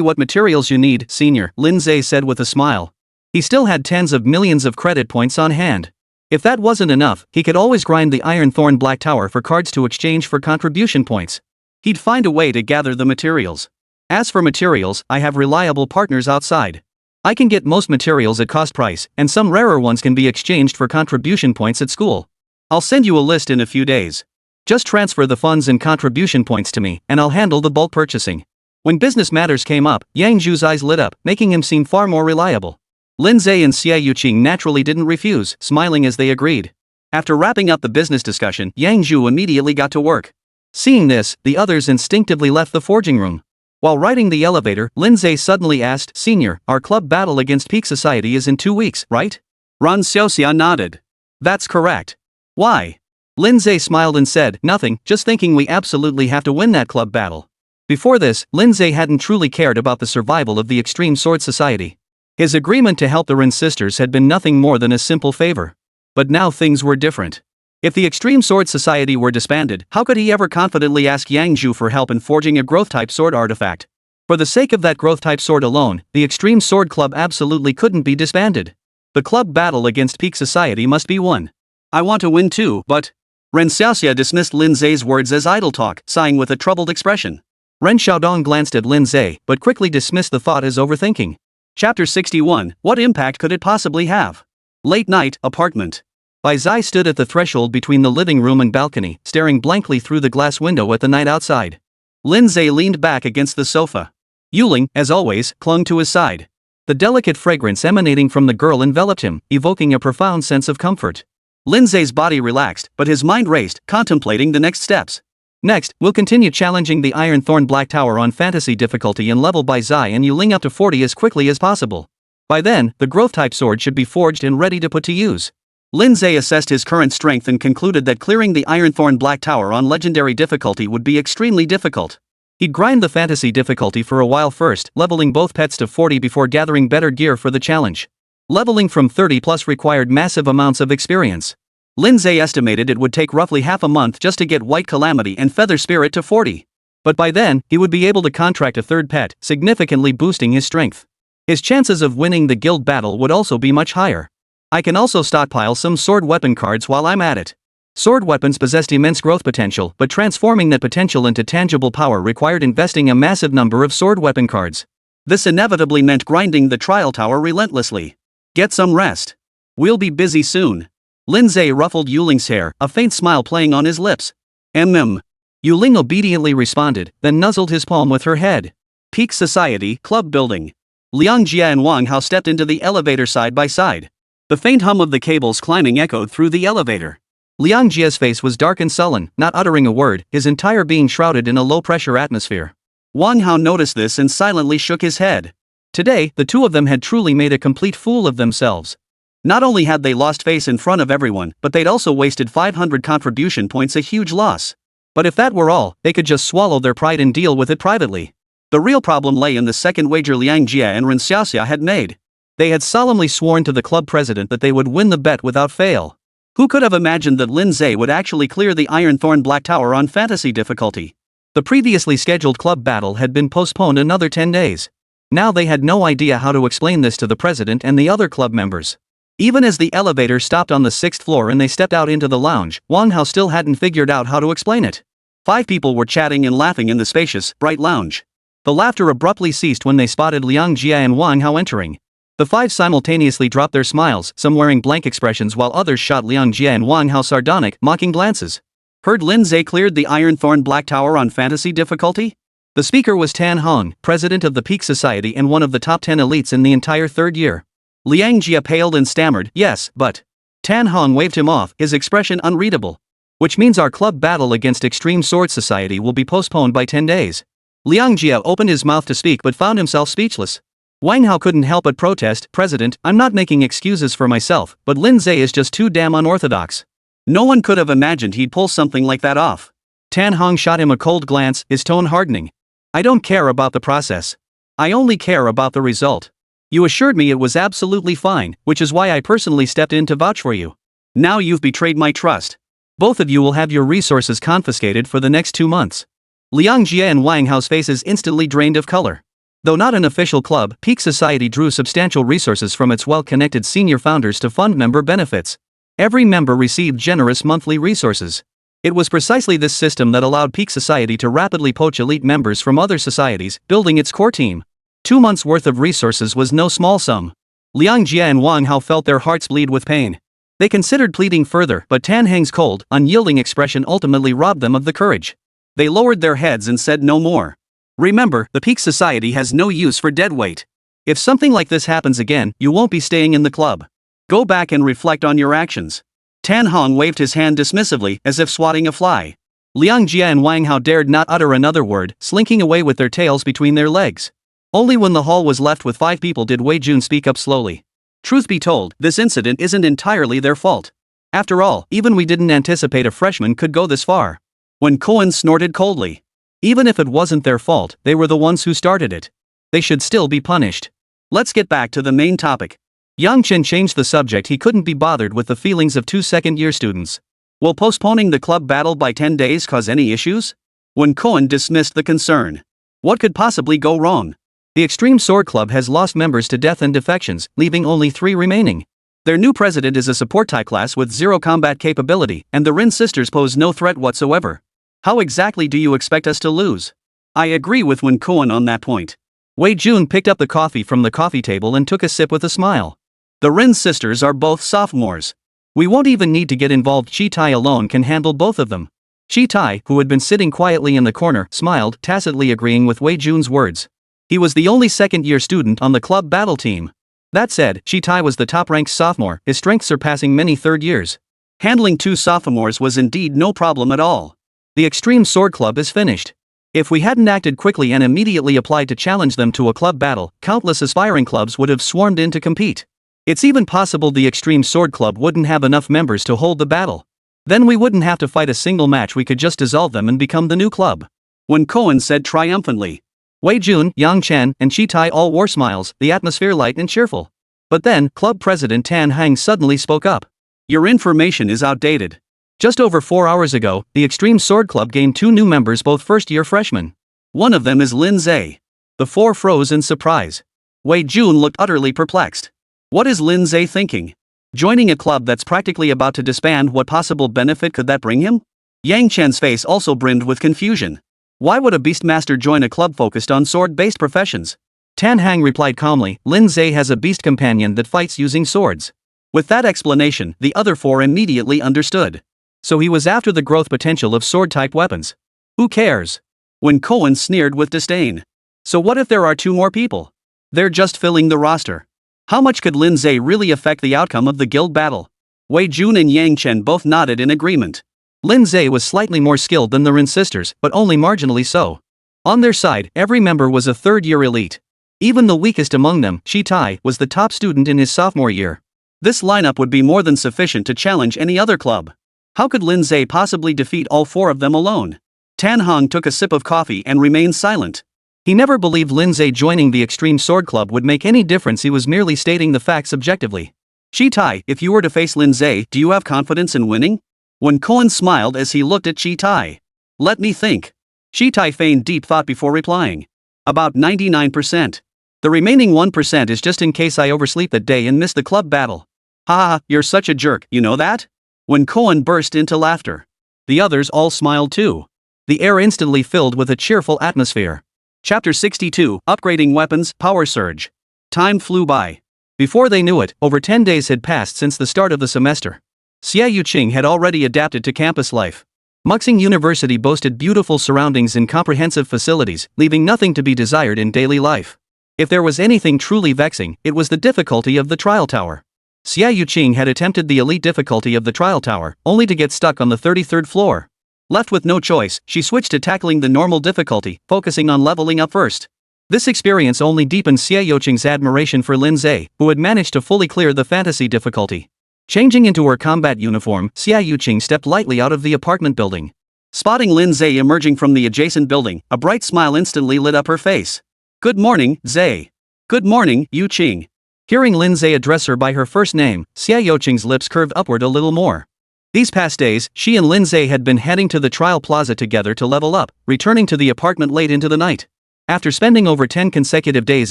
what materials you need, senior, Lin Ze said with a smile. He still had tens of millions of credit points on hand. If that wasn't enough, he could always grind the Ironthorn Black Tower for cards to exchange for contribution points. He'd find a way to gather the materials. As for materials, I have reliable partners outside. I can get most materials at cost price, and some rarer ones can be exchanged for contribution points at school. I'll send you a list in a few days. Just transfer the funds and contribution points to me, and I'll handle the bulk purchasing. When business matters came up, Yang Zhu's eyes lit up, making him seem far more reliable. Lin Ze and Xia Yuqing naturally didn't refuse, smiling as they agreed. After wrapping up the business discussion, Yang Zhu immediately got to work. Seeing this, the others instinctively left the forging room. While riding the elevator, Lin Ze suddenly asked, "Senior, our club battle against Peak Society is in 2 weeks, right?" Ran Xiaoxia nodded. "That's correct." Why? Lin Ze smiled and said, "Nothing, just thinking we absolutely have to win that club battle." Before this, Lin Ze hadn't truly cared about the survival of the Extreme Sword Society. His agreement to help the Rin sisters had been nothing more than a simple favor. But now things were different. If the Extreme Sword Society were disbanded, how could he ever confidently ask Yang Zhu for help in forging a growth-type sword artifact? For the sake of that growth-type sword alone, the Extreme Sword Club absolutely couldn't be disbanded. The club battle against Peak Society must be won. I want to win too, but... Ren Xiaoxia dismissed Lin Ze's words as idle talk, sighing with a troubled expression. Ren Xiaodong glanced at Lin Ze, but quickly dismissed the thought as overthinking. Chapter 61, What impact could it possibly have? Late night, apartment. Bai Zai stood at the threshold between the living room and balcony, staring blankly through the glass window at the night outside. Lin Ze leaned back against the sofa. Yuling, as always, clung to his side. The delicate fragrance emanating from the girl enveloped him, evoking a profound sense of comfort. Lin Ze's body relaxed, but his mind raced, contemplating the next steps. Next, we'll continue challenging the Iron Thorn Black Tower on fantasy difficulty and level Bai Zai and Yuling up to 40 as quickly as possible. By then, the growth-type sword should be forged and ready to put to use. Lin Ze assessed his current strength and concluded that clearing the Iron Thorn Black Tower on legendary difficulty would be extremely difficult. He'd grind the fantasy difficulty for a while first, leveling both pets to 40 before gathering better gear for the challenge. Leveling from 30 plus required massive amounts of experience. Lin Ze estimated it would take roughly half a month just to get White Calamity and Feather Spirit to 40. But by then, he would be able to contract a third pet, significantly boosting his strength. His chances of winning the guild battle would also be much higher. I can also stockpile some sword weapon cards while I'm at it. Sword weapons possessed immense growth potential, but transforming that potential into tangible power required investing a massive number of sword weapon cards. This inevitably meant grinding the trial tower relentlessly. Get some rest. We'll be busy soon. Lin Ze ruffled Yuling's hair, a faint smile playing on his lips. Yuling obediently responded, then nuzzled his palm with her head. Peak Society, Club Building. Liang Jia and Wang Hao stepped into the elevator side by side. The faint hum of the cables climbing echoed through the elevator. Liang Jia's face was dark and sullen, not uttering a word, his entire being shrouded in a low-pressure atmosphere. Wang Hao noticed this and silently shook his head. Today, the two of them had truly made a complete fool of themselves. Not only had they lost face in front of everyone, but they'd also wasted 500 contribution points, a huge loss. But if that were all, they could just swallow their pride and deal with it privately. The real problem lay in the second wager Liang Jia and Ren Xiaoxia had made. They had solemnly sworn to the club president that they would win the bet without fail. Who could have imagined that Lin Ze would actually clear the Iron Thorn Black Tower on fantasy difficulty? The previously scheduled club battle had been postponed another 10 days. Now they had no idea how to explain this to the president and the other club members. Even as the elevator stopped on the 6th floor and they stepped out into the lounge, Wang Hao still hadn't figured out how to explain it. 5 people were chatting and laughing in the spacious, bright lounge. The laughter abruptly ceased when they spotted Liang Jia and Wang Hao entering. The 5 simultaneously dropped their smiles, some wearing blank expressions while others shot Liang Jia and Wang Hao sardonic, mocking glances. Heard Lin Ze cleared the Iron Thorn Black Tower on fantasy difficulty? The speaker was Tan Hong, president of the Peak Society and one of the top 10 elites in the entire 3rd year. Liang Jia paled and stammered, "Yes, but..." Tan Hong waved him off, his expression unreadable. "Which means our club battle against Extreme Sword Society will be postponed by 10 days. Liang Jia opened his mouth to speak but found himself speechless. Wang Hao couldn't help but protest, "President, I'm not making excuses for myself, but Lin Ze is just too damn unorthodox." No one could have imagined he'd pull something like that off. Tan Hong shot him a cold glance, his tone hardening. "I don't care about the process. I only care about the result. You assured me it was absolutely fine, which is why I personally stepped in to vouch for you. Now you've betrayed my trust. Both of you will have your resources confiscated for the next 2 months." Liang Jia and Wang Hao's faces instantly drained of color. Though not an official club, Peak Society drew substantial resources from its well-connected senior founders to fund member benefits. Every member received generous monthly resources. It was precisely this system that allowed Peak Society to rapidly poach elite members from other societies, building its core team. 2 months' worth of resources was no small sum. Liang Jia and Wang Hao felt their hearts bleed with pain. They considered pleading further, but Tan Heng's cold, unyielding expression ultimately robbed them of the courage. They lowered their heads and said no more. Remember, the Peak Society has no use for deadweight. If something like this happens again, you won't be staying in the club. Go back and reflect on your actions. Tan Hong waved his hand dismissively, as if swatting a fly. Liang Jia and Wang Hao dared not utter another word, slinking away with their tails between their legs. Only when the hall was left with 5 people did Wei Jun speak up slowly. Truth be told, this incident isn't entirely their fault. After all, even we didn't anticipate a freshman could go this far. Wen Cohen snorted coldly. Even if it wasn't their fault, they were the ones who started it. They should still be punished. Let's get back to the main topic. Yang Chen changed the subject. He couldn't be bothered with the feelings of 2 second-year students. Will postponing the club battle by 10 days cause any issues? Wen Cohen dismissed the concern. What could possibly go wrong? The Extreme Sword Club has lost members to death and defections, leaving only 3 remaining. Their new president is a support type class with 0 combat capability, and the Rin sisters pose no threat whatsoever. How exactly do you expect us to lose? I agree with Wen Cohen on that point. Wei Jun picked up the coffee from the coffee table and took a sip with a smile. The Rin sisters are both sophomores. We won't even need to get involved. Chi Tai alone can handle both of them. Chi Tai, who had been sitting quietly in the corner, smiled, tacitly agreeing with Wei Jun's words. He was the only second-year student on the club battle team. That said, Chi Tai was the top-ranked sophomore, his strength surpassing many third years. Handling 2 sophomores was indeed no problem at all. The Extreme Sword Club is finished. If we hadn't acted quickly and immediately applied to challenge them to a club battle, countless aspiring clubs would have swarmed in to compete. It's even possible the Extreme Sword Club wouldn't have enough members to hold the battle. Then we wouldn't have to fight a single match. We could just dissolve them and become the new club. Wen Cohen said triumphantly. Wei Jun, Yang Chen, and Chi Tai all wore smiles, the atmosphere light and cheerful. But then, club president Tan Hang suddenly spoke up. Your information is outdated. Just over 4 hours ago, the Extreme Sword Club gained 2 new members, both first-year freshmen. One of them is Lin Ze. The 4 froze in surprise. Wei Jun looked utterly perplexed. What is Lin Ze thinking? Joining a club that's practically about to disband, what possible benefit could that bring him? Yang Chen's face also brimmed with confusion. Why would a Beastmaster join a club focused on sword-based professions? Tan Hang replied calmly, Lin Ze has a beast companion that fights using swords. With that explanation, the other 4 immediately understood. So he was after the growth potential of sword-type weapons. Who cares? Wen Cohen sneered with disdain. So what if there are 2 more people? They're just filling the roster. How much could Lin Ze really affect the outcome of the guild battle? Wei Jun and Yang Chen both nodded in agreement. Lin Ze was slightly more skilled than the Rin sisters, but only marginally so. On their side, every member was a third-year elite. Even the weakest among them, Chi Tai, was the top student in his sophomore year. This lineup would be more than sufficient to challenge any other club. How could Lin Ze possibly defeat all 4 of them alone? Tan Hang took a sip of coffee and remained silent. He never believed Lin Ze joining the Extreme Sword Club would make any difference. He was merely stating the facts objectively. Chi Tai, if you were to face Lin Ze, do you have confidence in winning? Wen Cohen smiled as he looked at Chi Tai. Let me think. Chi Tai feigned deep thought before replying. About 99%. The remaining 1% is just in case I oversleep that day and miss the club battle. Ha ha, you're such a jerk, you know that? Wen Cohen burst into laughter. The others all smiled too. The air instantly filled with a cheerful atmosphere. Chapter 62, Upgrading Weapons, Power Surge. Time flew by. Before they knew it, over 10 days had passed since the start of the semester. Xia Yuqing had already adapted to campus life. Muxing University boasted beautiful surroundings and comprehensive facilities, leaving nothing to be desired in daily life. If there was anything truly vexing, it was the difficulty of the trial tower. Xia Yuqing had attempted the elite difficulty of the trial tower, only to get stuck on the 33rd floor. Left with no choice, she switched to tackling the normal difficulty, focusing on leveling up first. This experience only deepened Xia Yuqing's admiration for Lin Ze, who had managed to fully clear the fantasy difficulty. Changing into her combat uniform, Xia Yuqing stepped lightly out of the apartment building. Spotting Lin Ze emerging from the adjacent building, a bright smile instantly lit up her face. Good morning, Ze. Good morning, Yuqing. Hearing Lin Ze address her by her first name, Xia Yuqing's lips curved upward a little more. These past days, she and Lin Ze had been heading to the trial plaza together to level up, returning to the apartment late into the night. After spending over 10 consecutive days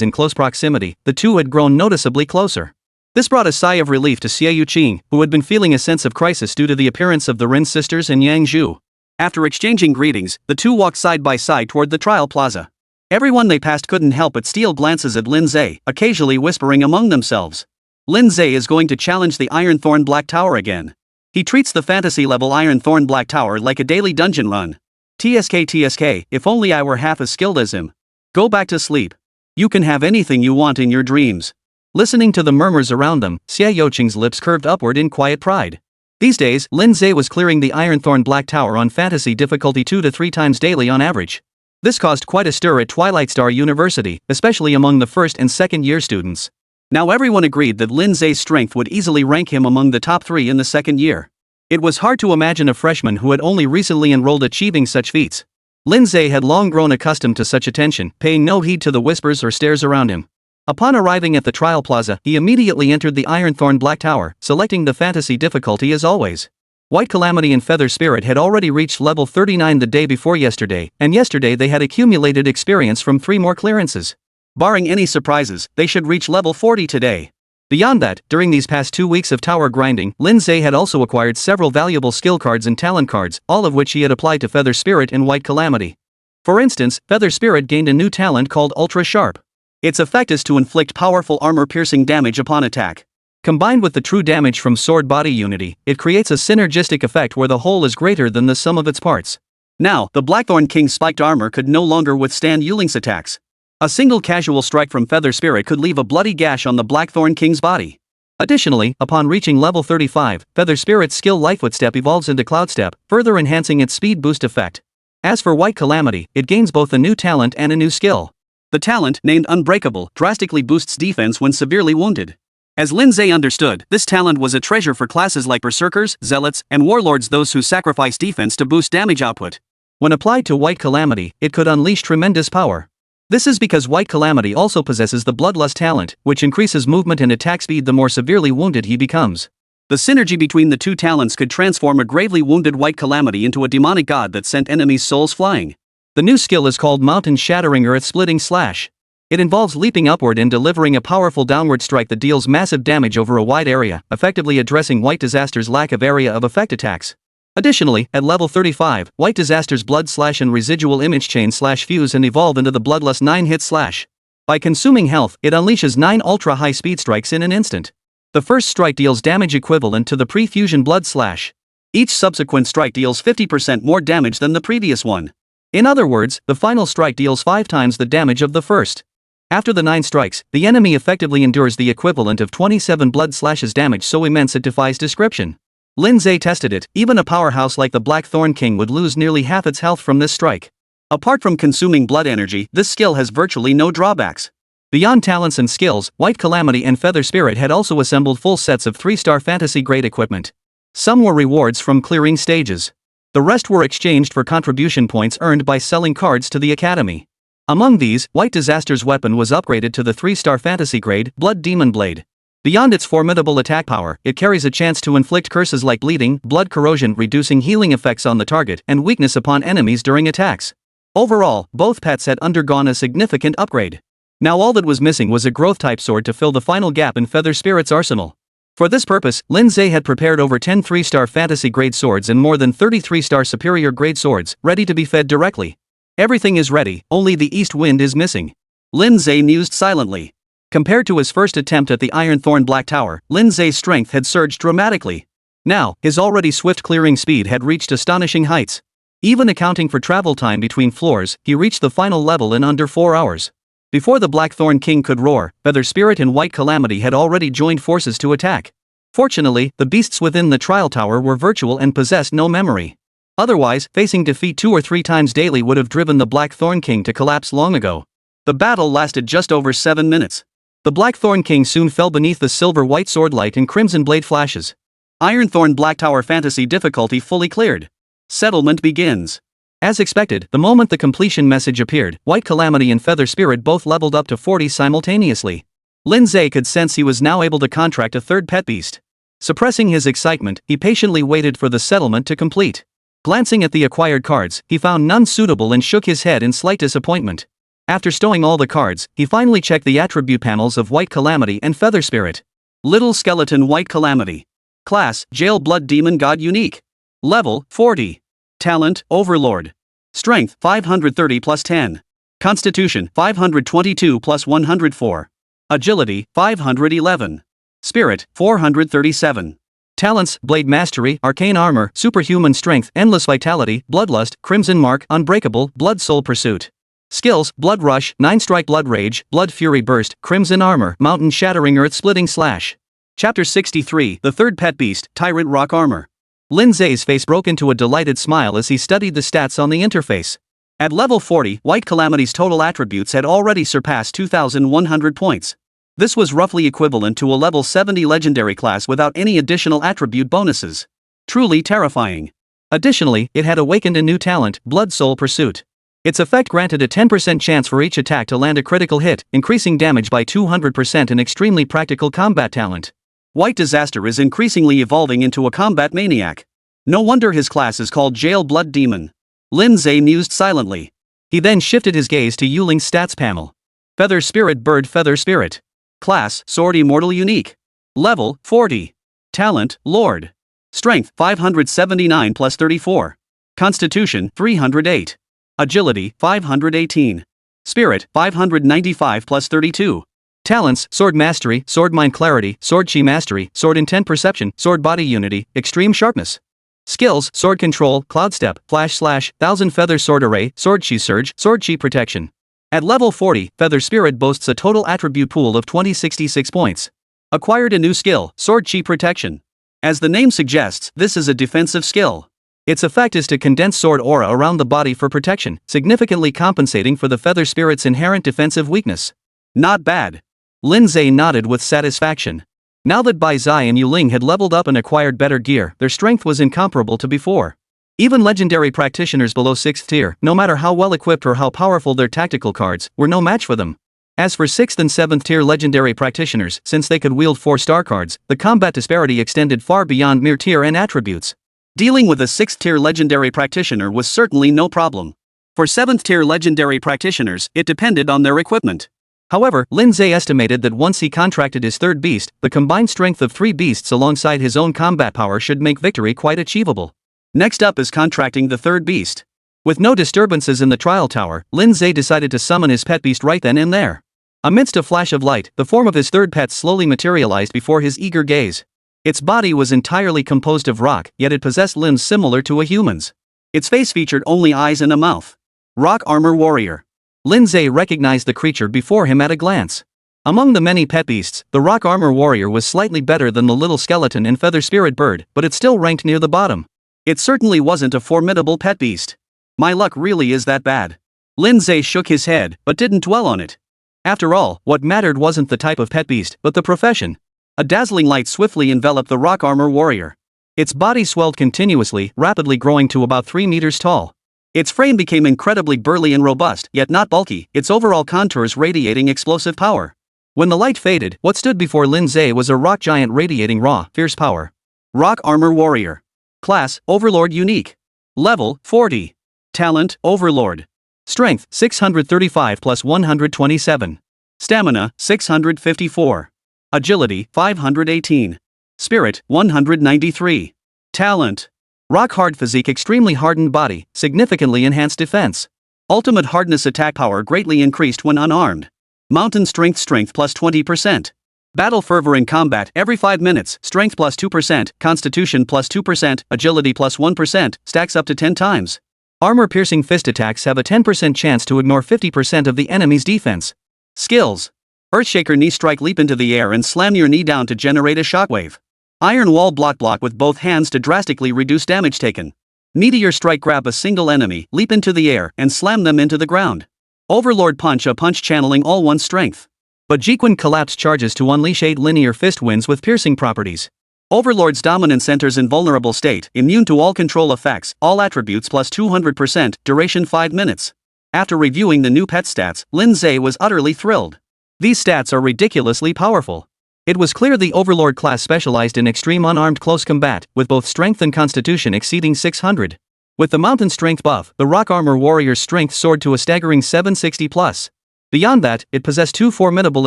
in close proximity, the two had grown noticeably closer. This brought a sigh of relief to Xia Yuqing, who had been feeling a sense of crisis due to the appearance of the Rin sisters and Yang Zhu. After exchanging greetings, the two walked side by side toward the trial plaza. Everyone they passed couldn't help but steal glances at Lin Ze, occasionally whispering among themselves. Lin Ze is going to challenge the Ironthorn Black Tower again. He treats the fantasy-level Ironthorn Black Tower like a daily dungeon run. TSK, if only I were half as skilled as him. Go back to sleep. You can have anything you want in your dreams. Listening to the murmurs around them, Xia Yuqing's lips curved upward in quiet pride. These days, Lin Ze was clearing the Ironthorn Black Tower on fantasy difficulty 2 to 3 times daily on average. This caused quite a stir at Twilight Star University, especially among the first and second year students. Now everyone agreed that Lin Ze's strength would easily rank him among the top 3 in the second year. It was hard to imagine a freshman who had only recently enrolled achieving such feats. Lin Ze had long grown accustomed to such attention, paying no heed to the whispers or stares around him. Upon arriving at the trial plaza, he immediately entered the Ironthorn Black Tower, selecting the fantasy difficulty as always. White Calamity and Feather Spirit had already reached level 39 the day before yesterday, and yesterday they had accumulated experience from 3 more clearances. Barring any surprises, they should reach level 40 today. Beyond that, during these past 2 weeks of tower grinding, Lin Ze had also acquired several valuable skill cards and talent cards, all of which he had applied to Feather Spirit and White Calamity. For instance, Feather Spirit gained a new talent called Ultra Sharp. Its effect is to inflict powerful armor-piercing damage upon attack. Combined with the true damage from sword body unity, it creates a synergistic effect where the whole is greater than the sum of its parts. Now, the Blackthorn King's spiked armor could no longer withstand Yuling's attacks. A single casual strike from Feather Spirit could leave a bloody gash on the Blackthorn King's body. Additionally, upon reaching level 35, Feather Spirit's skill Lightfoot Step evolves into Cloud Step, further enhancing its speed boost effect. As for White Calamity, it gains both a new talent and a new skill. The talent, named Unbreakable, drastically boosts defense when severely wounded. As Lin Ze understood, this talent was a treasure for classes like Berserkers, Zealots, and Warlords, those who sacrifice defense to boost damage output. When applied to White Calamity, it could unleash tremendous power. This is because White Calamity also possesses the Bloodlust talent, which increases movement and attack speed the more severely wounded he becomes. The synergy between the two talents could transform a gravely wounded White Calamity into a demonic god that sent enemies' souls flying. The new skill is called Mountain Shattering Earth-Splitting Slash. It involves leaping upward and delivering a powerful downward strike that deals massive damage over a wide area, effectively addressing White Disaster's lack of area of effect attacks. Additionally, at level 35, White Disaster's Blood Slash and Residual Image Chain Slash fuse and evolve into the Bloodlust 9-hit Slash. By consuming health, it unleashes 9 ultra-high speed strikes in an instant. The first strike deals damage equivalent to the pre-fusion Blood Slash. Each subsequent strike deals 50% more damage than the previous one. In other words, the final strike deals 5 times the damage of the first. After the 9 strikes, the enemy effectively endures the equivalent of 27 blood slashes damage so immense it defies description. Lin Ze tested it, even a powerhouse like the Blackthorn King would lose nearly half its health from this strike. Apart from consuming blood energy, this skill has virtually no drawbacks. Beyond talents and skills, White Calamity and Feather Spirit had also assembled full sets of 3-star fantasy-grade equipment. Some were rewards from clearing stages. The rest were exchanged for contribution points earned by selling cards to the Academy. Among these, White Disaster's weapon was upgraded to the 3-star fantasy grade Blood Demon Blade. Beyond its formidable attack power, it carries a chance to inflict curses like bleeding, blood corrosion, reducing healing effects on the target, and weakness upon enemies during attacks. Overall, both pets had undergone a significant upgrade. Now all that was missing was a growth-type sword to fill the final gap in Feather Spirit's arsenal. For this purpose, Lin Ze had prepared over 10 3-star fantasy-grade swords and more than 30 3-star superior-grade swords, ready to be fed directly. Everything is ready, only the east wind is missing. Lin Ze mused silently. Compared to his first attempt at the Ironthorn Black Tower, Lin Ze's strength had surged dramatically. Now, his already swift clearing speed had reached astonishing heights. Even accounting for travel time between floors, he reached the final level in under 4 hours. Before the Blackthorn King could roar, Feather Spirit and White Calamity had already joined forces to attack. Fortunately, the beasts within the trial tower were virtual and possessed no memory. Otherwise, facing defeat 2 or 3 times daily would have driven the Blackthorn King to collapse long ago. The battle lasted just over 7 minutes. The Blackthorn King soon fell beneath the silver-white sword light and crimson blade flashes. Ironthorn Black Tower fantasy difficulty fully cleared. Settlement begins. As expected, the moment the completion message appeared, White Calamity and Feather Spirit both leveled up to 40 simultaneously. Lin Ze could sense he was now able to contract a third pet beast. Suppressing his excitement, he patiently waited for the settlement to complete. Glancing at the acquired cards, he found none suitable and shook his head in slight disappointment. After stowing all the cards, he finally checked the attribute panels of White Calamity and Feather Spirit. Little Skeleton White Calamity. Class, Jail Blood Demon God Unique. Level, 40. Talent, Overlord. Strength, 530 plus 10. Constitution, 522 plus 104. Agility, 511. Spirit, 437. Talents, Blade Mastery, Arcane Armor, Superhuman Strength, Endless Vitality, Bloodlust, Crimson Mark, Unbreakable, Blood Soul Pursuit. Skills, Blood Rush, 9-strike Blood Rage, Blood Fury Burst, Crimson Armor, Mountain Shattering Earth Splitting Slash. Chapter 63, The Third Pet Beast, Tyrant Rock Armor. Lin Ze's face broke into a delighted smile as he studied the stats on the interface. At level 40, White Calamity's total attributes had already surpassed 2,100 points. This was roughly equivalent to a level 70 legendary class without any additional attribute bonuses. Truly terrifying. Additionally, it had awakened a new talent, Blood Soul Pursuit. Its effect granted a 10% chance for each attack to land a critical hit, increasing damage by 200%, an extremely practical combat talent. White Disaster is increasingly evolving into a combat maniac. No wonder his class is called Jail Blood Demon. Lin Ze mused silently. He then shifted his gaze to Yuling's stats panel. Feather Spirit Bird Feather Spirit. Class, Sword Immortal Unique. Level, 40. Talent, Lord. Strength, 579 plus 34. Constitution, 308. Agility, 518. Spirit, 595 plus 32. Talents, Sword Mastery, Sword Mind Clarity, Sword Chi Mastery, Sword Intent Perception, Sword Body Unity, Extreme Sharpness. Skills, Sword Control, Cloud Step, Flash Slash, Thousand Feather Sword Array, Sword Chi Surge, Sword Chi Protection. At level 40, Feather Spirit boasts a total attribute pool of 2066 points. Acquired a new skill, Sword Chi Protection. As the name suggests, this is a defensive skill. Its effect is to condense sword aura around the body for protection, significantly compensating for the Feather Spirit's inherent defensive weakness. Not bad. Lin Ze nodded with satisfaction. Now that Bai Zai and Yuling had leveled up and acquired better gear, their strength was incomparable to before. Even legendary practitioners below 6th tier, no matter how well equipped or how powerful their tactical cards, were no match for them. As for 6th and 7th tier legendary practitioners, since they could wield 4-star cards, the combat disparity extended far beyond mere tier and attributes. Dealing with a 6th tier legendary practitioner was certainly no problem. For 7th tier legendary practitioners, it depended on their equipment. However, Lin Ze estimated that once he contracted his third beast, the combined strength of 3 beasts alongside his own combat power should make victory quite achievable. Next up is contracting the third beast. With no disturbances in the trial tower, Lin Ze decided to summon his pet beast right then and there. Amidst a flash of light, the form of his third pet slowly materialized before his eager gaze. Its body was entirely composed of rock, yet it possessed limbs similar to a human's. Its face featured only eyes and a mouth. Rock Armor Warrior. Lin Ze recognized the creature before him at a glance. Among the many pet beasts, the Rock Armor Warrior was slightly better than the little skeleton and Feather Spirit Bird, but it still ranked near the bottom. It certainly wasn't a formidable pet beast. My luck really is that bad. Lin Ze shook his head, but didn't dwell on it. After all, what mattered wasn't the type of pet beast, but the profession. A dazzling light swiftly enveloped the Rock Armor Warrior. Its body swelled continuously, rapidly growing to about 3 meters tall. Its frame became incredibly burly and robust, yet not bulky, its overall contours radiating explosive power. When the light faded, what stood before Lin Ze was a rock giant radiating raw, fierce power. Rock Armor Warrior. Class, Overlord Unique. Level, 40. Talent, Overlord. Strength, 635 plus 127. Stamina, 654. Agility, 518. Spirit, 193. Talent. Rock hard physique, extremely hardened body, significantly enhanced defense. Ultimate hardness, attack power greatly increased when unarmed. Mountain strength plus 20%. Battle fervor in combat every 5 minutes, strength plus 2%, constitution plus 2%, agility plus 1%, stacks up to 10 times. Armor-piercing fist attacks have a 10% chance to ignore 50% of the enemy's defense. Skills. Earthshaker knee strike, leap into the air and slam your knee down to generate a shockwave. Iron wall block with both hands to drastically reduce damage taken. Meteor strike, grab a single enemy, leap into the air, and slam them into the ground. Overlord punch, a punch channeling all one's strength. Bajiquan collapse charges to unleash 8 linear fist winds with piercing properties. Overlord's dominance enters invulnerable state, immune to all control effects, all attributes plus 200%, duration 5 minutes. After reviewing the new pet stats, Lin Ze was utterly thrilled. These stats are ridiculously powerful. It was clear the Overlord class specialized in extreme unarmed close combat, with both strength and constitution exceeding 600. With the mountain strength buff, the Rock Armor Warrior's strength soared to a staggering 760 plus. Beyond that, it possessed 2 formidable